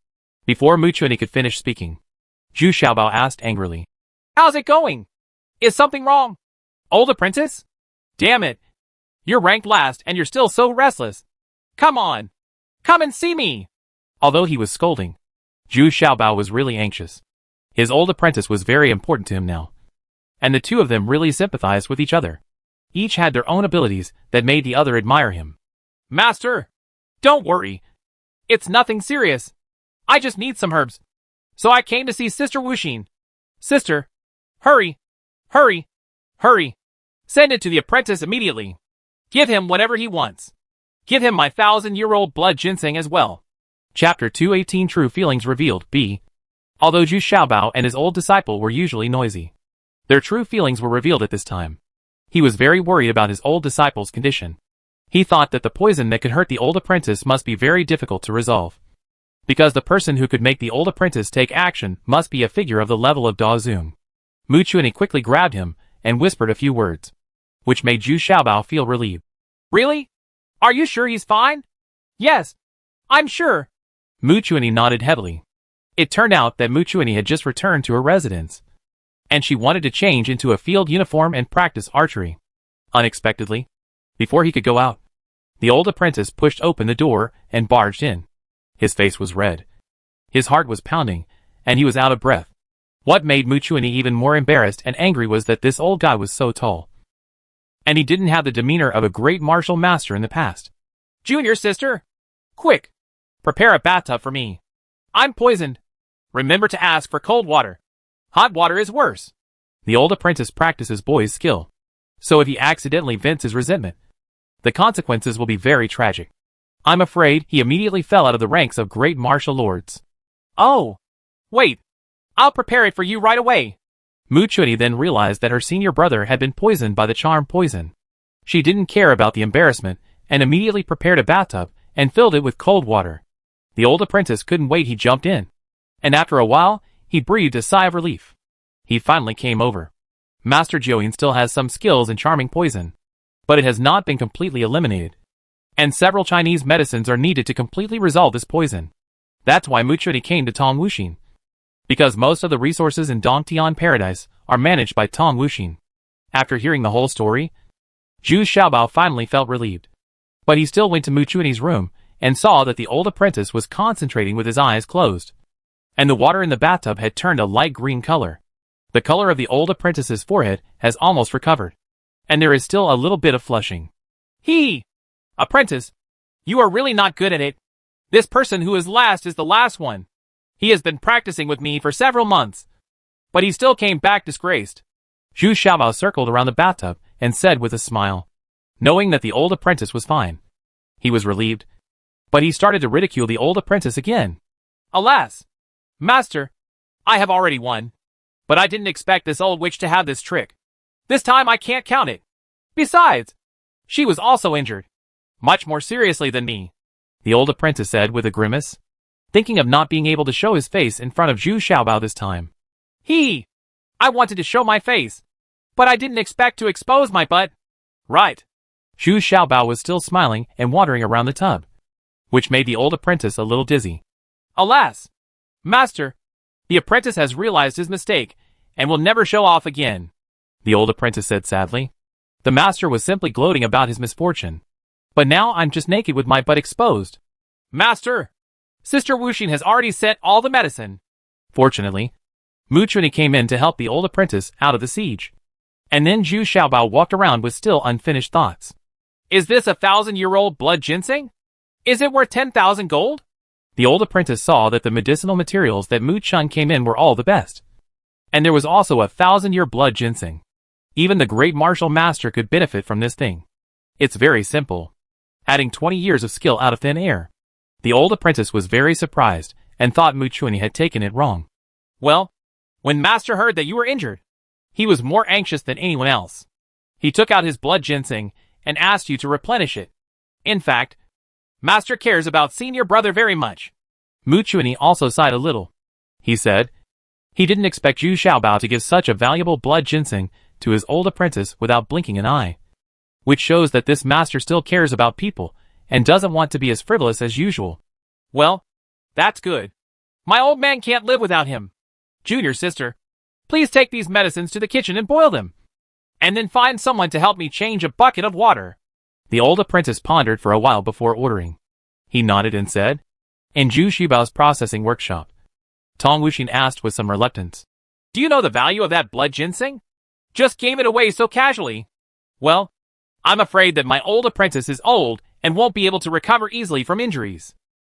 Before Muchuani could finish speaking, Zhu Xiaobao asked angrily, How's it going? Is something wrong? Old apprentice? Damn it. You're ranked last and you're still so restless. Come on. Come and see me. Although he was scolding, Zhu Xiaobao was really anxious. His old apprentice was very important to him now. And the 2 of them really sympathized with each other. Each had their own abilities that made the other admire him. Master, don't worry. It's nothing serious. I just need some herbs. So I came to see Sister Wuxin. Sister, hurry, hurry, hurry. Send it to the apprentice immediately. Give him whatever he wants. Give him my 1,000-year-old blood ginseng as well. Chapter 218 True Feelings Revealed B. Although Zhu Xiaobao and his old disciple were usually noisy, their true feelings were revealed at this time. He was very worried about his old disciple's condition. He thought that the poison that could hurt the old apprentice must be very difficult to resolve. Because the person who could make the old apprentice take action must be a figure of the level of Da Zung. Muchuani quickly grabbed him and whispered a few words, which made Zhu Xiaobao feel relieved. Really? Are you sure he's fine? Yes, I'm sure. Muchuani nodded heavily. It turned out that Muchuani had just returned to her residence, and she wanted to change into a field uniform and practice archery. Unexpectedly, before he could go out, the old apprentice pushed open the door and barged in. His face was red. His heart was pounding, and he was out of breath. What made Muchuani even more embarrassed and angry was that this old guy was so tall, and he didn't have the demeanor of a great martial master in the past. Junior sister, quick, prepare a bathtub for me. I'm poisoned. Remember to ask for cold water. Hot water is worse. The old apprentice practices boy's skill. So if he accidentally vents his resentment, the consequences will be very tragic. I'm afraid he immediately fell out of the ranks of great martial lords. Oh! Wait! I'll prepare it for you right away! Mu Chunyi then realized that her senior brother had been poisoned by the charm poison. She didn't care about the embarrassment and immediately prepared a bathtub and filled it with cold water. The old apprentice couldn't wait. He jumped in. And after a while, he breathed a sigh of relief. He finally came over. Master Join still has some skills in charming poison, but it has not been completely eliminated. And several Chinese medicines are needed to completely resolve this poison. That's why Mu Chunyi came to Tong Wuxin. Because most of the resources in Dongtian Paradise are managed by Tong Wuxin. After hearing the whole story, Zhu Xiaobao finally felt relieved. But he still went to Mu Chunyi's room and saw that the old apprentice was concentrating with his eyes closed. And the water in the bathtub had turned a light green color. The color of the old apprentice's forehead has almost recovered. And there is still a little bit of flushing. Apprentice, you are really not good at it. This person who is last is the last one. He has been practicing with me for several months. But he still came back disgraced. Zhu Xiaobao circled around the bathtub and said with a smile. Knowing that the old apprentice was fine, he was relieved. But he started to ridicule the old apprentice again. Alas! Master, I have already won. But I didn't expect this old witch to have this trick. This time I can't count it. Besides, she was also injured. Much more seriously than me. The old apprentice said with a grimace, thinking of not being able to show his face in front of Zhu Xiaobao this time. I wanted to show my face, but I didn't expect to expose my butt. Right. Zhu Xiaobao was still smiling and wandering around the tub, which made the old apprentice a little dizzy. Alas! Master, the apprentice has realized his mistake and will never show off again, the old apprentice said sadly. The master was simply gloating about his misfortune. But now I'm just naked with my butt exposed. Master, Sister Wuxin has already sent all the medicine. Fortunately, Mu Chunyi came in to help the old apprentice out of the siege. And then Zhu Xiaobao walked around with still unfinished thoughts. Is this 1,000-year-old blood ginseng? Is it worth 10,000 gold? The old apprentice saw that the medicinal materials that Mu Chun came in were all the best. And there was also 1,000-year blood ginseng. Even the great martial master could benefit from this thing. It's very simple. Adding 20 years of skill out of thin air. The old apprentice was very surprised and thought Mu Chunyi had taken it wrong. Well, when Master heard that you were injured, he was more anxious than anyone else. He took out his blood ginseng and asked you to replenish it. In fact, Master cares about senior brother very much. Mu Chunyi also sighed a little. He said he didn't expect Zhu Xiaobao to give such a valuable blood ginseng to his old apprentice without blinking an eye. Which shows that this master still cares about people and doesn't want to be as frivolous as usual. Well, that's good. My old man can't live without him. Junior sister, please take these medicines to the kitchen and boil them. And then find someone to help me change a bucket of water. The old apprentice pondered for a while before ordering. He nodded and said, in Zhu Xiaobao's processing workshop. Tong Wuxin asked with some reluctance, do you know the value of that blood ginseng? Just gave it away so casually. Well, I'm afraid that my old apprentice is old and won't be able to recover easily from injuries.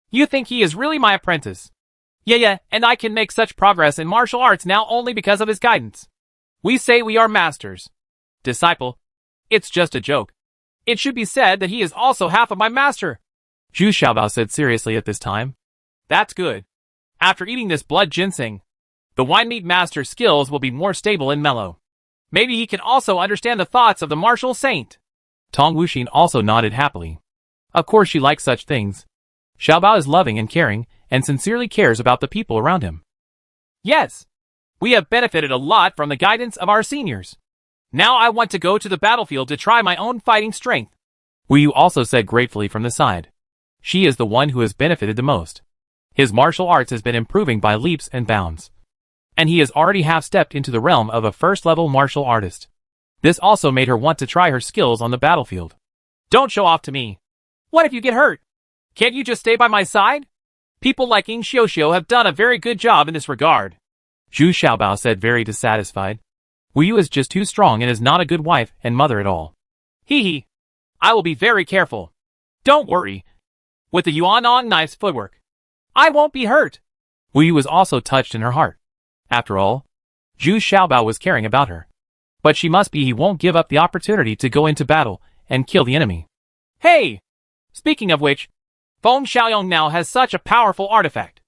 You think he is really my apprentice? Yeah, and I can make such progress in martial arts now only because of his guidance. We say we are masters. Disciple, it's just a joke. It should be said that he is also half of my master. Zhu Xiaobao said seriously at this time. That's good. After eating this blood ginseng, the wine meat master's skills will be more stable and mellow. Maybe he can also understand the thoughts of the martial saint. Tong Wuxin also nodded happily. Of course she likes such things. Xiaobao is loving and caring, and sincerely cares about the people around him. Yes, we have benefited a lot from the guidance of our seniors. Now I want to go to the battlefield to try my own fighting strength. Wu Yu also said gratefully from the side. She is the one who has benefited the most. His martial arts has been improving by leaps and bounds. And he has already half-stepped into the realm of a first-level martial artist. This also made her want to try her skills on the battlefield. Don't show off to me. What if you get hurt? Can't you just stay by my side? People like Ying Xiuxiu have done a very good job in this regard. Zhu Xiaobao said very dissatisfied. Wu Yu is just too strong and is not a good wife and mother at all. I will be very careful. Don't worry. With the Yuanong knife's footwork, I won't be hurt. Wu Yu was also touched in her heart. After all, Zhu Xiaobao was caring about her. But she must be he won't give up the opportunity to go into battle and kill the enemy. Hey! Speaking of which, Feng Xiaoyong now has such a powerful artifact.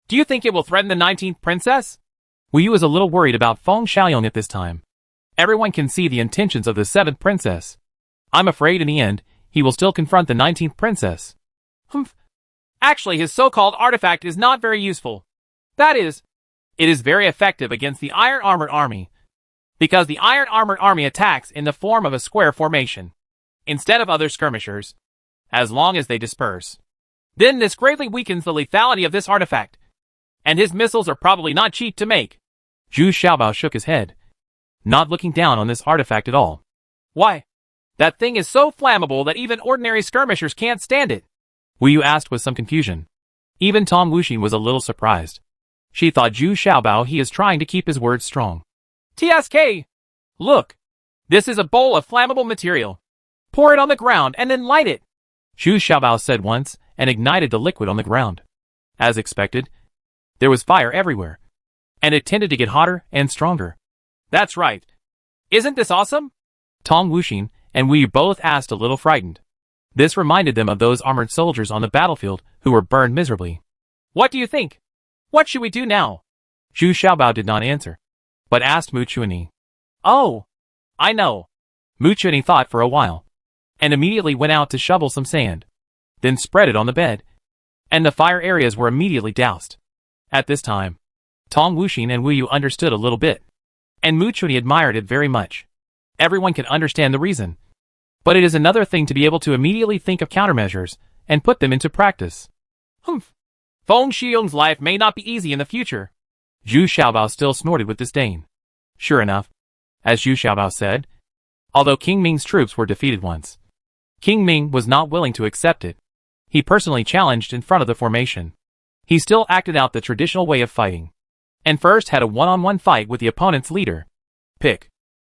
Do you think it will threaten the 19th princess? Wu Yu is a little worried about Feng Xiaoyong at this time. Everyone can see the intentions of the 7th princess. I'm afraid in the end, he will still confront the 19th princess. Humph. Actually, his so-called artifact is not very useful. That is, it is very effective against the Iron Armored Army, because the Iron Armored Army attacks in the form of a square formation, instead of other skirmishers, as long as they disperse. Then this greatly weakens the lethality of this artifact, and his missiles are probably not cheap to make. Zhu Xiaobao shook his head, not looking down on this artifact at all. Why? That thing is so flammable that even ordinary skirmishers can't stand it. Wu Yu asked with some confusion. Even Tong Wuxin was a little surprised. She thought Zhu Xiaobao he is trying to keep his words strong. TSK! Look! This is a bowl of flammable material. Pour it on the ground and then light it. Zhu Xiaobao said once and ignited the liquid on the ground. As expected, there was fire everywhere, and it tended to get hotter and stronger. That's right. Isn't this awesome? Tong Wuxin and Wu Yu both asked a little frightened. This reminded them of those armored soldiers on the battlefield who were burned miserably. What do you think? What should we do now? Zhu Xiaobao did not answer, but asked Mu Chuanyi. Oh, I know. Mu Chuanyi thought for a while, and immediately went out to shovel some sand, then spread it on the bed, and the fire areas were immediately doused. At this time, Tong Wuxin and Wu Yu understood a little bit, and Mu Chuanyi admired it very much. Everyone can understand the reason, but it is another thing to be able to immediately think of countermeasures and put them into practice. Humph. Feng Xiaoyong's life may not be easy in the future. Zhu Xiaobao still snorted with disdain. Sure enough, as Zhu Xiaobao said, although King Ming's troops were defeated once, King Ming was not willing to accept it. He personally challenged in front of the formation. He still acted out the traditional way of fighting, and first had a one-on-one fight with the opponent's leader. Pick.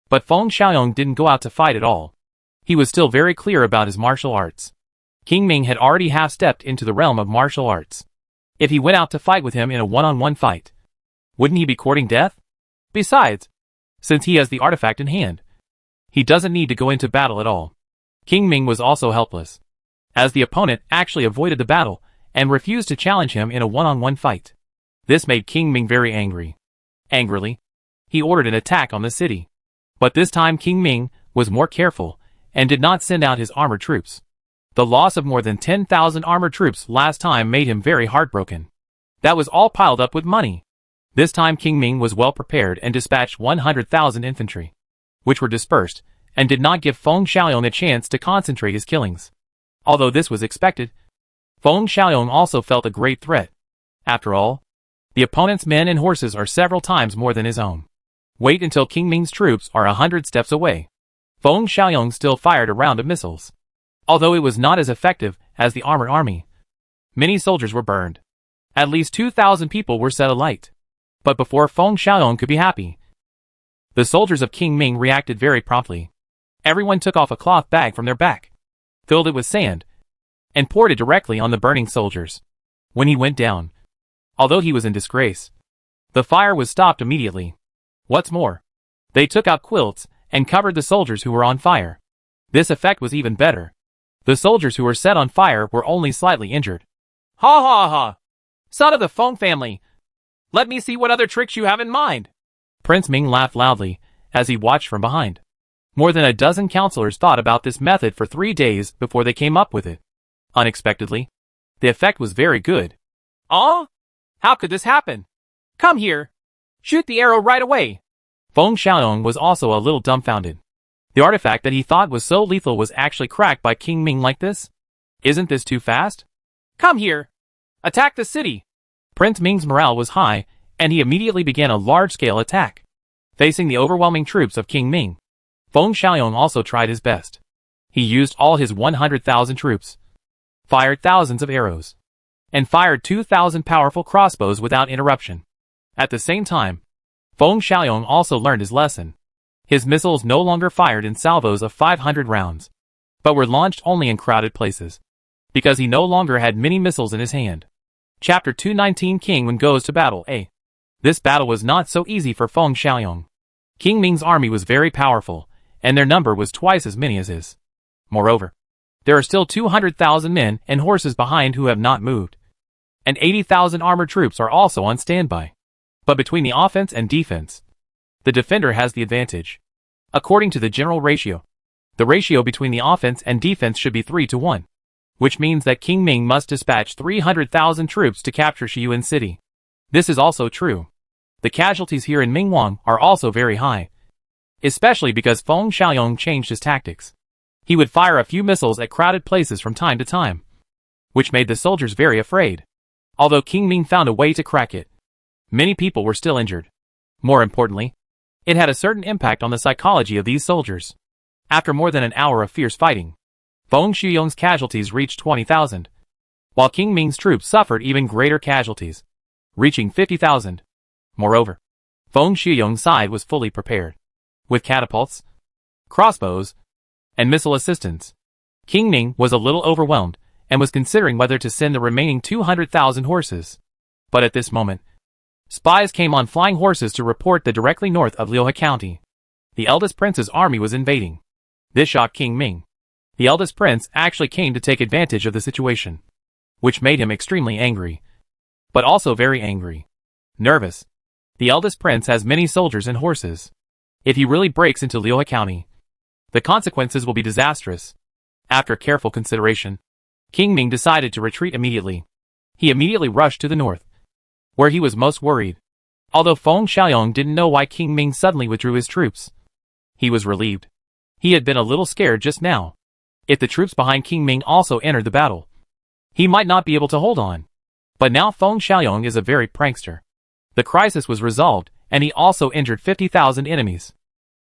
But Feng Xiaoyong didn't go out to fight at all. He was still very clear about his martial arts. King Ming had already half-stepped into the realm of martial arts. If he went out to fight with him in a one-on-one fight, wouldn't he be courting death? Besides, since he has the artifact in hand, he doesn't need to go into battle at all. King Ming was also helpless, as the opponent actually avoided the battle and refused to challenge him in a one-on-one fight. This made King Ming very angry. Angrily, he ordered an attack on the city. But this time King Ming was more careful and did not send out his armored troops. The loss of more than 10,000 armored troops last time made him very heartbroken. That was all piled up with money. This time King Ming was well prepared and dispatched 100,000 infantry, which were dispersed, and did not give Feng Xiaoyong a chance to concentrate his killings. Although this was expected, Feng Xiaoyong also felt a great threat. After all, the opponent's men and horses are several times more than his own. Wait until King Ming's troops are 100 steps away. Feng Xiaoyong still fired a round of missiles. Although it was not as effective as the armored army, many soldiers were burned. At least 2,000 people were set alight. But before Feng Xiaoyong could be happy, the soldiers of King Ming reacted very promptly. Everyone took off a cloth bag from their back, filled it with sand, and poured it directly on the burning soldiers. When he went down, although he was in disgrace, the fire was stopped immediately. What's more, they took out quilts and covered the soldiers who were on fire. This effect was even better. The soldiers who were set on fire were only slightly injured. Ha ha ha! Son of the Feng family! Let me see what other tricks you have in mind! Prince Ming laughed loudly as he watched from behind. More than a dozen counselors thought about this method for 3 days before they came up with it. Unexpectedly, the effect was very good. Ah? How could this happen? Come here! Shoot the arrow right away! Feng Xiaoyong was also a little dumbfounded. The artifact that he thought was so lethal was actually cracked by King Ming like this? Isn't this too fast? Come here! Attack the city! Prince Ming's morale was high, and he immediately began a large-scale attack. Facing the overwhelming troops of King Ming, Feng Xiaoyong also tried his best. He used all his 100,000 troops, fired thousands of arrows, and fired 2,000 powerful crossbows without interruption. At the same time, Feng Xiaoyong also learned his lesson. His missiles no longer fired in salvos of 500 rounds, but were launched only in crowded places, because he no longer had many missiles in his hand. Chapter 219 King Wen Goes to Battle A. This battle was not so easy for Feng Xiaoyong. King Ming's army was very powerful, and their number was twice as many as his. Moreover, there are still 200,000 men and horses behind who have not moved, and 80,000 armored troops are also on standby. But between the offense and defense, the defender has the advantage. According to the general ratio, the ratio between the offense and defense should be 3-1, which means that King Ming must dispatch 300,000 troops to capture Shiyuan City. This is also true. The casualties here in Mingwang are also very high, especially because Feng Xiaoyong changed his tactics. He would fire a few missiles at crowded places from time to time, which made the soldiers very afraid. Although King Ming found a way to crack it, many people were still injured. More importantly, it had a certain impact on the psychology of these soldiers. After more than an hour of fierce fighting, Feng Xiaoyong's casualties reached 20,000, while King Ming's troops suffered even greater casualties, reaching 50,000. Moreover, Feng Xiaoyong's side was fully prepared, with catapults, crossbows, and missile assistance. King Ming was a little overwhelmed and was considering whether to send the remaining 200,000 horses. But at this moment, spies came on flying horses to report that directly north of Liuhe County, the eldest prince's army was invading. This shocked King Ming. The eldest prince actually came to take advantage of the situation, which made him extremely angry, but also very angry. Nervous. The eldest prince has many soldiers and horses. If he really breaks into Liuhe County, the consequences will be disastrous. After careful consideration, King Ming decided to retreat immediately. He immediately rushed to the north, where he was most worried. Although Feng Xiaoyong didn't know why King Ming suddenly withdrew his troops, he was relieved. He had been a little scared just now. If the troops behind King Ming also entered the battle, he might not be able to hold on. But now Feng Xiaoyong is a very prankster. The crisis was resolved, and he also injured 50,000 enemies.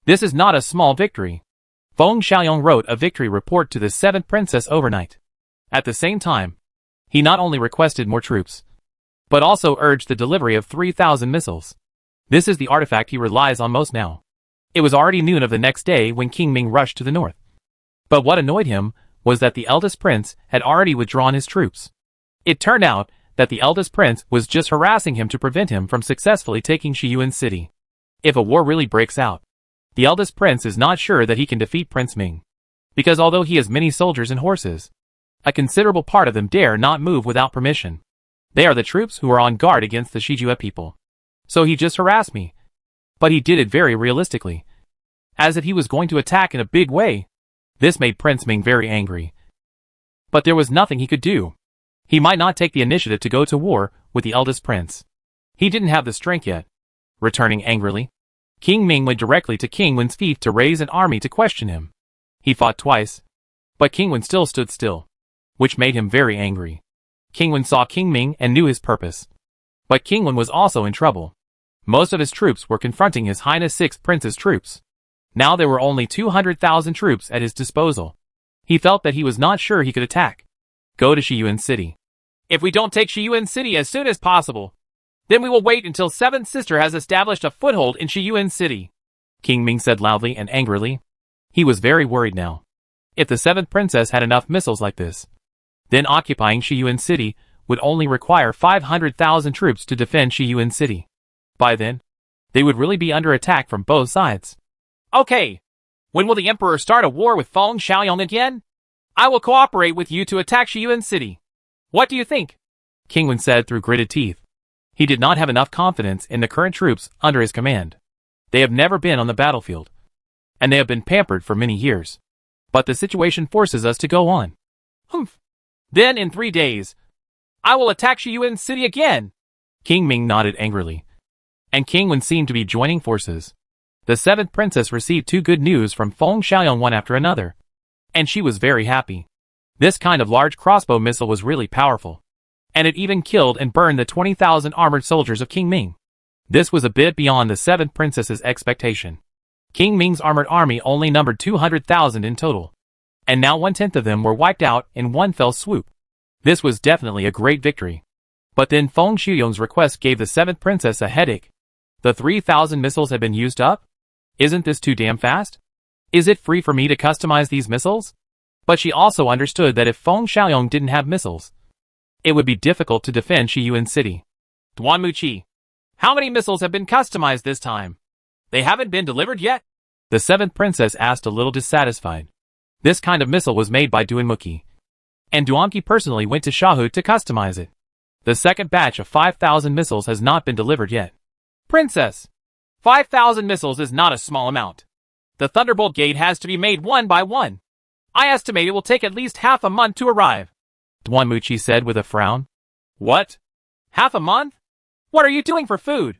This is not a small victory. Feng Xiaoyong wrote a victory report to the 7th princess overnight. At the same time, he not only requested more troops, but also urged the delivery of 3,000 missiles. This is the artifact he relies on most now. It was already noon of the next day when King Ming rushed to the north. But what annoyed him was that the eldest prince had already withdrawn his troops. It turned out that the eldest prince was just harassing him to prevent him from successfully taking Shiyuan City. If a war really breaks out, the eldest prince is not sure that he can defeat Prince Ming, because although he has many soldiers and horses, a considerable part of them dare not move without permission. They are the troops who are on guard against the Shijue people. So he just harassed me. But he did it very realistically, as if he was going to attack in a big way. This made Prince Ming very angry. But there was nothing he could do. He might not take the initiative to go to war with the eldest prince. He didn't have the strength yet. Returning angrily, King Ming went directly to King Wen's fief to raise an army to question him. He fought twice, but King Wen still stood still, which made him very angry. King Wen saw King Ming and knew his purpose. But King Wen was also in trouble. Most of his troops were confronting His Highness 6th Prince's troops. Now there were only 200,000 troops at his disposal. He felt that he was not sure he could attack. Go to Shiyuan City. If we don't take Shiyuan City as soon as possible, then we will wait until 7th Sister has established a foothold in Shiyuan City, King Ming said loudly and angrily. He was very worried now. If the 7th princess had enough missiles like this, then occupying Shiyuan City would only require 500,000 troops to defend Shiyuan City. By then, they would really be under attack from both sides. Okay, when will the Emperor start a war with Feng Xiaoyong again? I will cooperate with you to attack Shiyuan City. What do you think? King Wen said through gritted teeth. He did not have enough confidence in the current troops under his command. They have never been on the battlefield, and they have been pampered for many years. But the situation forces us to go on. Humph. Then in 3 days, I will attack Shiyuan City again. King Ming nodded angrily, and King Wen seemed to be joining forces. The 7th princess received 2 good news from Feng Xiaoyong one after another, and she was very happy. This kind of large crossbow missile was really powerful, and it even killed and burned the 20,000 armored soldiers of King Ming. This was a bit beyond the 7th princess's expectation. King Ming's armored army only numbered 200,000 in total, and now 1/10 of them were wiped out in one fell swoop. This was definitely a great victory. But then Feng Xiaoyong's request gave the 7th princess a headache. The 3,000 missiles had been used up? Isn't this too damn fast? Is it free for me to customize these missiles? But she also understood that if Feng Xiaoyong didn't have missiles, it would be difficult to defend Shiyuan City. Duan Muqi, How many missiles have been customized this time? They haven't been delivered yet? The seventh princess asked, a little dissatisfied. This kind of missile was made by Duanmuki, and Duanmuki personally went to Shahu to customize it. The second batch of 5,000 missiles has not been delivered yet. Princess, 5,000 missiles is not a small amount. The Thunderbolt Gate has to be made one by one. I estimate it will take at least half a month to arrive, Duanmuki said with a frown. What? Half a month? What are you doing for food?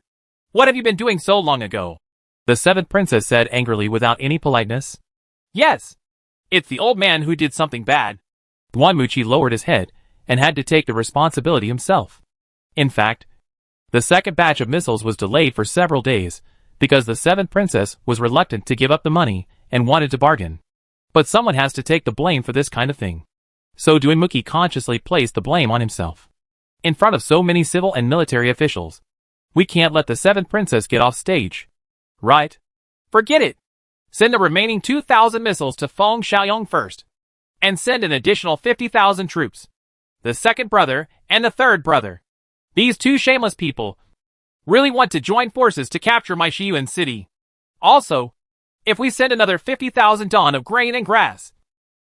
What have you been doing so long ago? The seventh princess said angrily without any politeness. Yes. It's the old man who did something bad. Duanmuki lowered his head and had to take the responsibility himself. In fact, the second batch of missiles was delayed for several days because the seventh princess was reluctant to give up the money and wanted to bargain. But someone has to take the blame for this kind of thing. So Duanmuki consciously placed the blame on himself. In front of so many civil and military officials, we can't let the seventh princess get off stage. Right? Forget it. Send the remaining 2,000 missiles to Feng Xiaoyong first. And send an additional 50,000 troops. The second brother and the third brother. These two shameless people really want to join forces to capture my Shiyuan city. Also, if we send another 50,000 ton of grain and grass,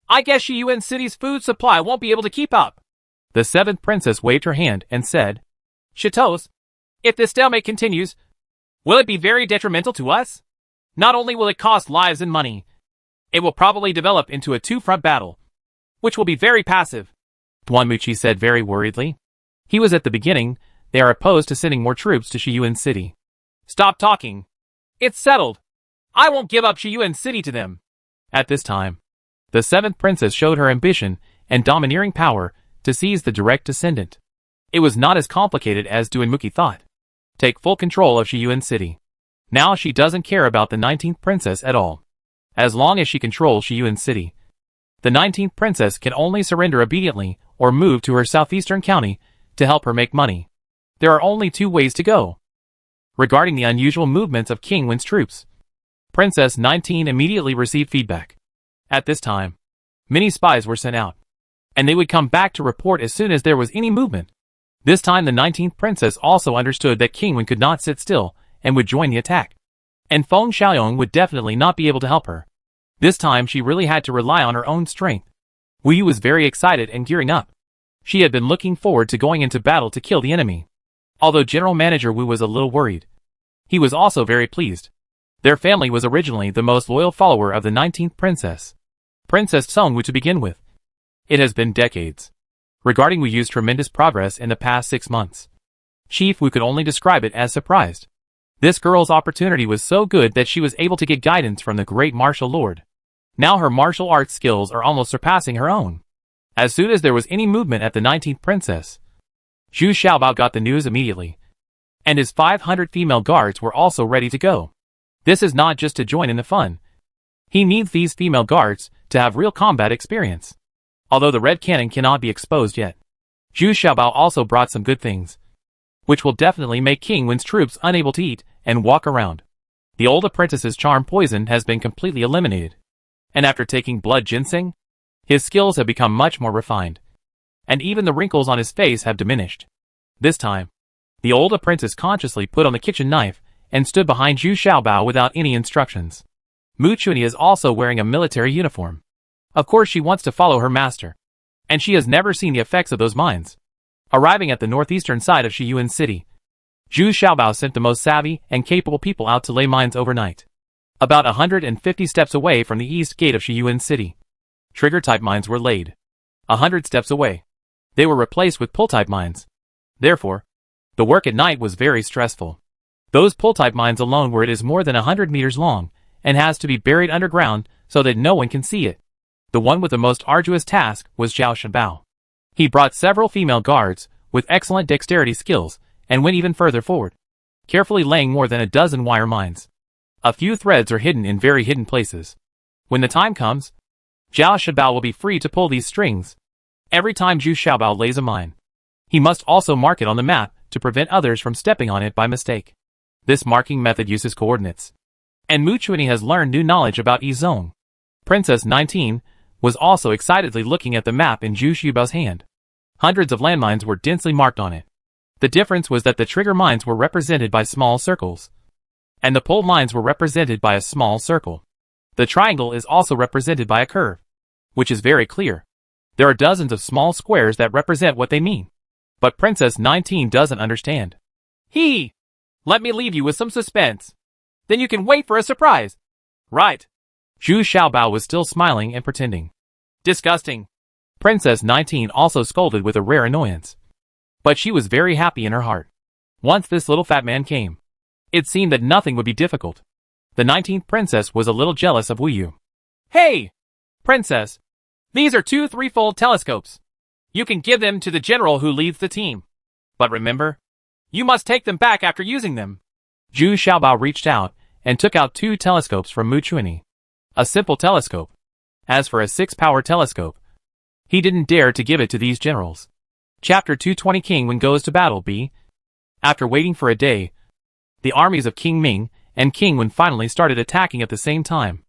I guess Shiyuan city's food supply won't be able to keep up. The seventh princess waved her hand and said, Chateaus, if this stalemate continues, will it be very detrimental to us? Not only will it cost lives and money, it will probably develop into a two-front battle, which will be very passive, Duanmuki said very worriedly. He was at the beginning. They are opposed to sending more troops to Shiyuan city. Stop talking. It's settled. I won't give up Shiyuan city to them. At this time, the seventh princess showed her ambition and domineering power to seize the direct descendant. It was not as complicated as Duanmuki thought. Take full control of Shiyuan city. Now she doesn't care about the 19th princess at all. As long as she controls Shiyuan city, the 19th princess can only surrender obediently or move to her southeastern county to help her make money. There are only two ways to go. Regarding the unusual movements of King Wen's troops, Princess 19 immediately received feedback. At this time, many spies were sent out, and they would come back to report as soon as there was any movement. This time the 19th princess also understood that King Wen could not sit still and would join the attack. And Feng Xiaoyong would definitely not be able to help her. This time she really had to rely on her own strength. Wu Yu was very excited and gearing up. She had been looking forward to going into battle to kill the enemy. Although General Manager Wu was a little worried, he was also very pleased. Their family was originally the most loyal follower of the 19th princess, Princess Songwu, to begin with. It has been decades. Regarding Wu Yu's tremendous progress in the past 6 months, Chief Wu could only describe it as surprised. This girl's opportunity was so good that she was able to get guidance from the great martial lord. Now her martial arts skills are almost surpassing her own. As soon as there was any movement at the 19th princess, Zhu Xiaobao got the news immediately, and his 500 female guards were also ready to go. This is not just to join in the fun. He needs these female guards to have real combat experience. Although the red cannon cannot be exposed yet, Zhu Xiaobao also brought some good things, which will definitely make King Wen's troops unable to eat and walk around. The old apprentice's charm poison has been completely eliminated, and after taking blood ginseng, his skills have become much more refined, and even the wrinkles on his face have diminished. This time, the old apprentice consciously put on the kitchen knife and stood behind Zhu Xiaobao without any instructions. Mu Chunyi is also wearing a military uniform. Of course she wants to follow her master, and she has never seen the effects of those mines. Arriving at the northeastern side of Shiyuan city, Zhu Xiaobao sent the most savvy and capable people out to lay mines overnight. About 150 steps away from the east gate of Shiyuan city, trigger-type mines were laid. 100 steps away, they were replaced with pull-type mines. Therefore, the work at night was very stressful. Those pull-type mines alone were it is more than 100 meters long and has to be buried underground so that no one can see it. The one with the most arduous task was Zhao Shenbao. He brought several female guards with excellent dexterity skills and went even further forward, carefully laying more than a dozen wire mines. A few threads are hidden in very hidden places. When the time comes, Zhao Shenbao will be free to pull these strings. Every time Zhu Xiaobao lays a mine, he must also mark it on the map to prevent others from stepping on it by mistake. This marking method uses coordinates, and Mu Chunyi has learned new knowledge about Yizong. Princess 19 was also excitedly looking at the map in Zhu Xiaobao's hand. Hundreds of landmines were densely marked on it. The difference was that the trigger mines were represented by small circles, and the pole mines were represented by a small circle. The triangle is also represented by a curve, which is very clear. There are dozens of small squares that represent what they mean. But Princess 19 doesn't understand. Let me leave you with some suspense. Then you can wait for a surprise. Right. Zhu Xiaobao was still smiling and pretending. Disgusting. Princess 19 also scolded with a rare annoyance. But she was very happy in her heart. Once this little fat man came, it seemed that nothing would be difficult. The 19th princess was a little jealous of Wu Yu. Hey, princess. These are 2 3-fold telescopes. You can give them to the general who leads the team. But remember, you must take them back after using them. Zhu Xiaobao reached out and took out 2 telescopes from Mu Chuanyi. A simple telescope. As for a 6-power telescope, he didn't dare to give it to these generals. Chapter 220 King Wen Goes to Battle B. After waiting for a day, the armies of King Ming and King Wen finally started attacking at the same time.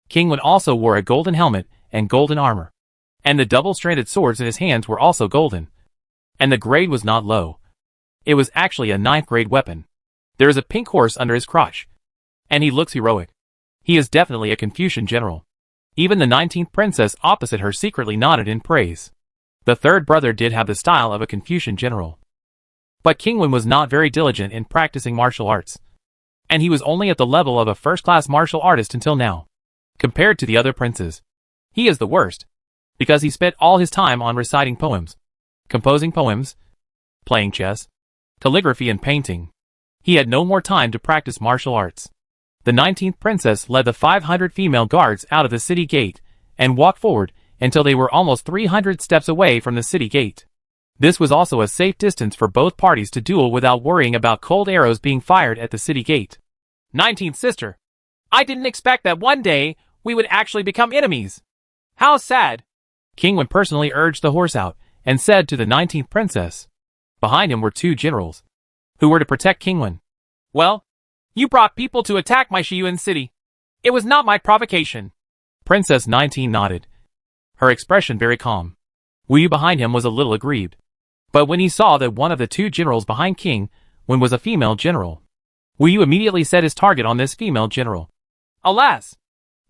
King Wen also wore a golden helmet and golden armor. And the double-stranded swords in his hands were also golden. And the grade was not low. It was actually a 9th grade weapon. There is a pink horse under his crotch. And he looks heroic. He is definitely a Confucian general. Even the 19th princess opposite her secretly nodded in praise. The third brother did have the style of a Confucian general. But King Wen was not very diligent in practicing martial arts. And he was only at the level of a first-class martial artist until now. Compared to the other princes, he is the worst. Because he spent all his time on reciting poems, composing poems, playing chess, calligraphy and painting. He had no more time to practice martial arts. The 19th princess led the 500 female guards out of the city gate and walked forward until they were almost 300 steps away from the city gate. This was also a safe distance for both parties to duel without worrying about cold arrows being fired at the city gate. 19th sister, I didn't expect that one day we would actually become enemies. How sad. King Wen personally urged the horse out and said to the 19th princess. Behind him were 2 generals, who were to protect King Wen. Well, you brought people to attack my Shiyuan city. It was not my provocation. Princess 19 nodded, her expression very calm. Wu Yu behind him was a little aggrieved. But when he saw that one of the 2 generals behind King Wen was a female general, Wu Yu immediately set his target on this female general. Alas!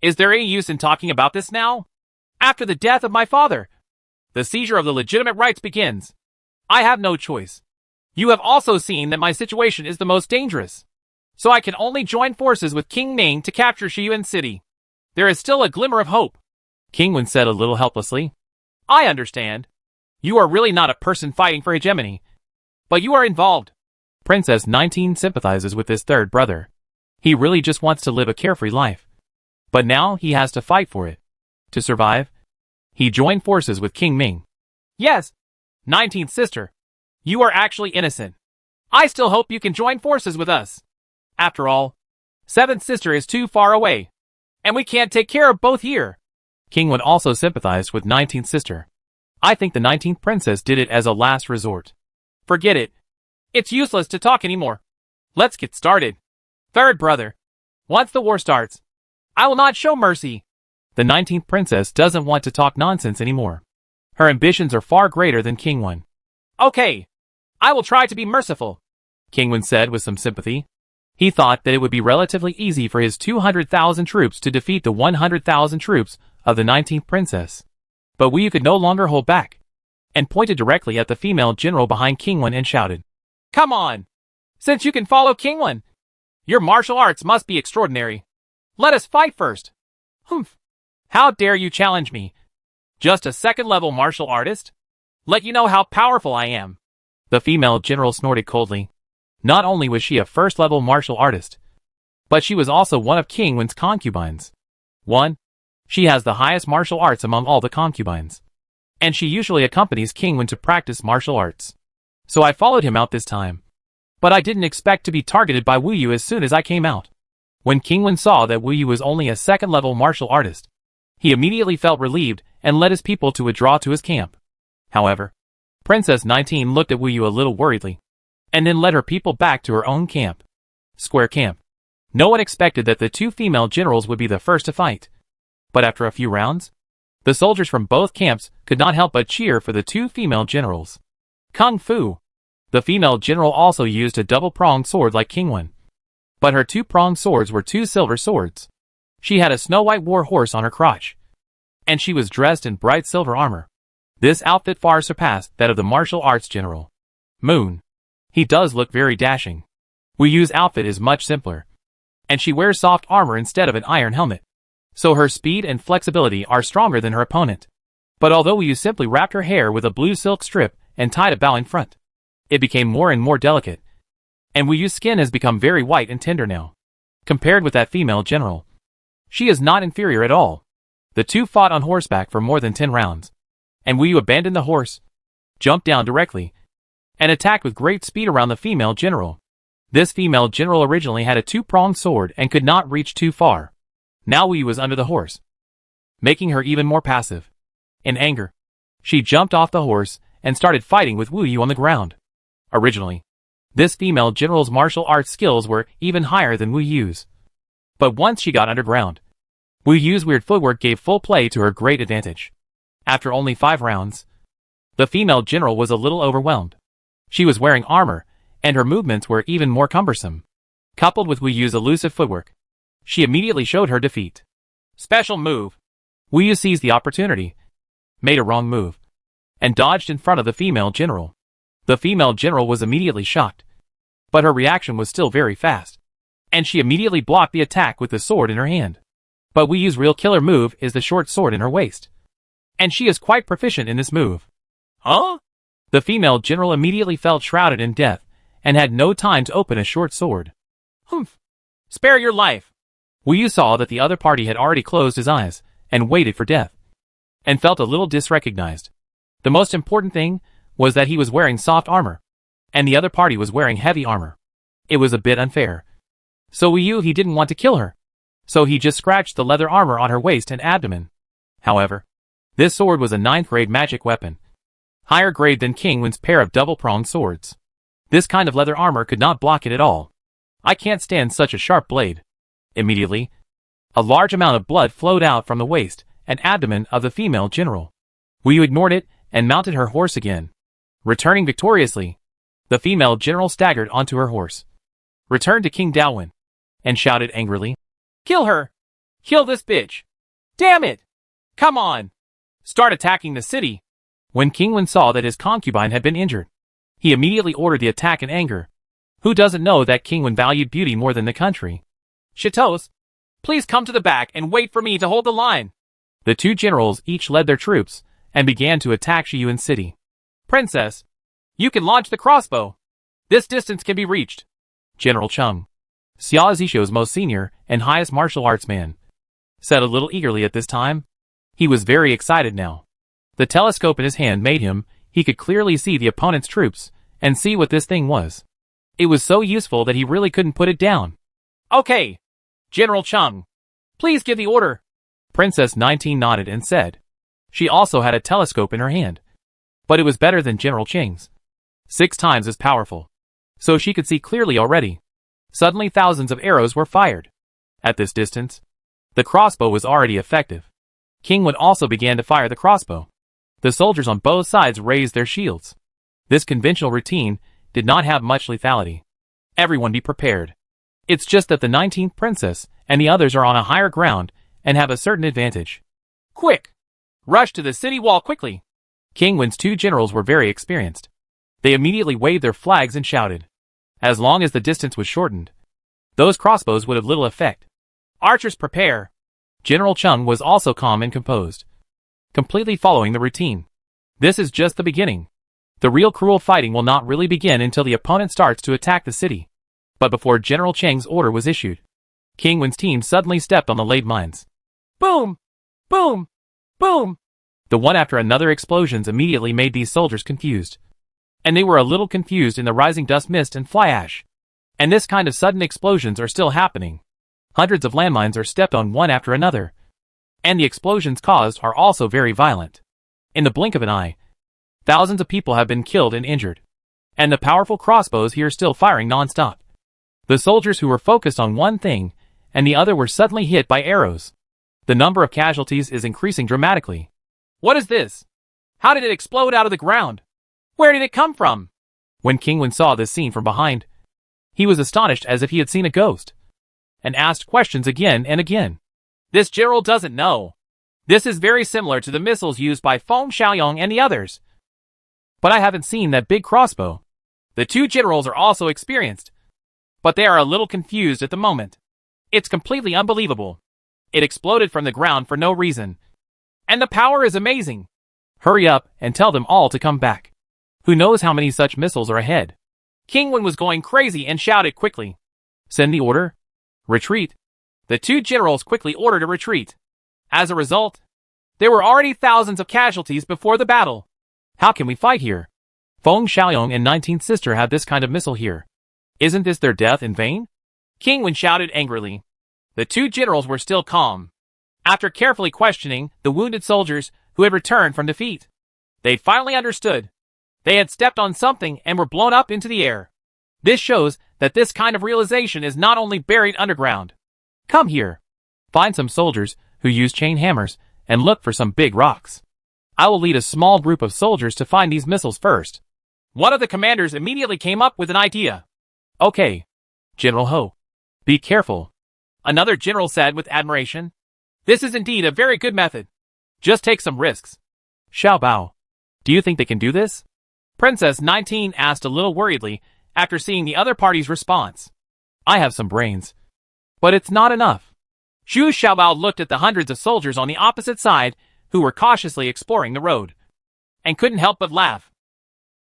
Is there any use in talking about this now? After the death of my father, the seizure of the legitimate rights begins. I have no choice. You have also seen that my situation is the most dangerous. So I can only join forces with King Ming to capture Shiyuan City. There is still a glimmer of hope. King Wen said a little helplessly. I understand. You are really not a person fighting for hegemony. But you are involved. Princess 19 sympathizes with his third brother. He really just wants to live a carefree life. But now he has to fight for it. To survive, he joined forces with King Ming. Yes, 19th sister. You are actually innocent. I still hope you can join forces with us. After all, 7th sister is too far away. And we can't take care of both here. King Wen also sympathized with 19th sister. I think the 19th princess did it as a last resort. Forget it. It's useless to talk anymore. Let's get started. Third brother. Once the war starts, I will not show mercy. The 19th princess doesn't want to talk nonsense anymore. Her ambitions are far greater than King Wen. Okay. I will try to be merciful, King Wen said with some sympathy. He thought that it would be relatively easy for his 200,000 troops to defeat the 100,000 troops of the 19th princess. But Wu Yu could no longer hold back, and pointed directly at the female general behind King Wen and shouted, Come on! Since you can follow King Wen, your martial arts must be extraordinary. Let us fight first. Humph! How dare you challenge me? Just a second-level martial artist? Let you know how powerful I am. The female general snorted coldly. Not only was she a first-level martial artist, but she was also one of King Wen's concubines. She has the highest martial arts among all the concubines. And she usually accompanies King Wen to practice martial arts. So I followed him out this time. But I didn't expect to be targeted by Wu Yu as soon as I came out. When King Wen saw that Wu Yu was only a second-level martial artist, he immediately felt relieved and led his people to withdraw to his camp. However, Princess 19 looked at Wu Yu a little worriedly, and then led her people back to her own camp. Square camp. No one expected that the 2 female generals would be the first to fight. But after a few rounds, the soldiers from both camps could not help but cheer for the 2 female generals. Kung Fu! The female general also used a double-pronged sword like King Wen. But her two-pronged swords were two silver swords. She had a snow-white war horse on her crotch. And she was dressed in bright silver armor. This outfit far surpassed that of the martial arts general. Moon. He does look very dashing. Wu Yu's outfit is much simpler. And she wears soft armor instead of an iron helmet. So her speed and flexibility are stronger than her opponent. But although Wu Yu simply wrapped her hair with a blue silk strip and tied a bow in front, it became more and more delicate. And Wu Yu's skin has become very white and tender now. Compared with that female general, she is not inferior at all. The two fought on horseback for more than 10 rounds. And Wu Yu abandoned the horse, jumped down directly, and attacked with great speed around the female general. This female general originally had a two-pronged sword and could not reach too far. Now Wu Yu was under the horse, making her even more passive. In anger, she jumped off the horse and started fighting with Wu Yu on the ground. Originally, this female general's martial arts skills were even higher than Wu Yu's. But once she got underground, Wu Yu's weird footwork gave full play to her great advantage. After only 5 rounds, the female general was a little overwhelmed. She was wearing armor, and her movements were even more cumbersome. Coupled with Wu Yu's elusive footwork, she immediately showed her defeat. Special move. Wu Yu seized the opportunity, made a wrong move, and dodged in front of the female general. The female general was immediately shocked, but her reaction was still very fast, and she immediately blocked the attack with the sword in her hand. But Wu Yu's real killer move is the short sword in her waist, and she is quite proficient in this move. Huh? The female general immediately felt shrouded in death, and had no time to open a short sword. Humph! Spare your life! Wu Yu saw that the other party had already closed his eyes, and waited for death, and felt a little disrecognized. The most important thing was that he was wearing soft armor, and the other party was wearing heavy armor. It was a bit unfair. So Wu Yu, he didn't want to kill her, so he just scratched the leather armor on her waist and abdomen. However, this sword was a 9th grade magic weapon, higher grade than King Wen's pair of double-pronged swords. This kind of leather armor could not block it at all. I can't stand such a sharp blade. Immediately, a large amount of blood flowed out from the waist and abdomen of the female general. Wu Yu ignored it and mounted her horse again. Returning victoriously, the female general staggered onto her horse, returned to King Daowin, and shouted angrily, "Kill her! Kill this bitch! Damn it! Come on! Start attacking the city!" When King Wen saw that his concubine had been injured, he immediately ordered the attack in anger. Who doesn't know that King Wen valued beauty more than the country? "Chateaus, please come to the back and wait for me to hold the line." The two generals each led their troops and began to attack Shiyuan city. "Princess, you can launch the crossbow. This distance can be reached." General Chung, Xia Zishu's most senior and highest martial arts man, said a little eagerly at this time. He was very excited now. The telescope in his hand made him, he could clearly see the opponent's troops and see what this thing was. It was so useful that he really couldn't put it down. "Okay, General Chung, please give the order." Princess 19 nodded and said. She also had a telescope in her hand, but it was better than General Ching's. 6 times as powerful, so she could see clearly already. Suddenly thousands of arrows were fired. At this distance, the crossbow was already effective. King Wen also began to fire the crossbow. The soldiers on both sides raised their shields. This conventional routine did not have much lethality. Everyone be prepared. It's just that the 19th princess and the others are on a higher ground and have a certain advantage. Quick! Rush to the city wall quickly! King Wen's 2 generals were very experienced. They immediately waved their flags and shouted. As long as the distance was shortened, those crossbows would have little effect. Archers prepare! General Chung was also calm and composed, completely following the routine. This is just the beginning. The real cruel fighting will not really begin until the opponent starts to attack the city. But before General Cheng's order was issued, King Wen's team suddenly stepped on the laid mines. Boom! Boom! Boom! The one after another explosions immediately made these soldiers confused. And they were a little confused in the rising dust mist and fly ash. And this kind of sudden explosions are still happening. Hundreds of landmines are stepped on one after another. And the explosions caused are also very violent. In the blink of an eye, thousands of people have been killed and injured. And the powerful crossbows here still firing non-stop. The soldiers who were focused on one thing and the other were suddenly hit by arrows. The number of casualties is increasing dramatically. What is this? How did it explode out of the ground? Where did it come from? When King Wen saw this scene from behind, he was astonished as if he had seen a ghost, and asked questions again and again. This general doesn't know. This is very similar to the missiles used by Feng Xiaoyong and the others. But I haven't seen that big crossbow. The two generals are also experienced, but they are a little confused at the moment. It's completely unbelievable. It exploded from the ground for no reason. And the power is amazing. Hurry up and tell them all to come back. Who knows how many such missiles are ahead? King Wen was going crazy and shouted quickly. Send the order. Retreat. The two generals quickly ordered a retreat. As a result, there were already thousands of casualties before the battle. How can we fight here? Feng Xiaoyong and 19th Sister have this kind of missile here. Isn't this their death in vain? King Wen shouted angrily. The two generals were still calm. After carefully questioning the wounded soldiers who had returned from defeat, they finally understood. They had stepped on something and were blown up into the air. This shows that this kind of realization is not only buried underground. Come here. Find some soldiers who use chain hammers and look for some big rocks. I will lead a small group of soldiers to find these missiles first. One of the commanders immediately came up with an idea. Okay, General Ho. Be careful. Another general said with admiration. This is indeed a very good method. Just take some risks. Xiao Bao, do you think they can do this? Princess 19 asked a little worriedly after seeing the other party's response. I have some brains, but it's not enough. Zhu Xiaobao looked at the hundreds of soldiers on the opposite side who were cautiously exploring the road, and couldn't help but laugh.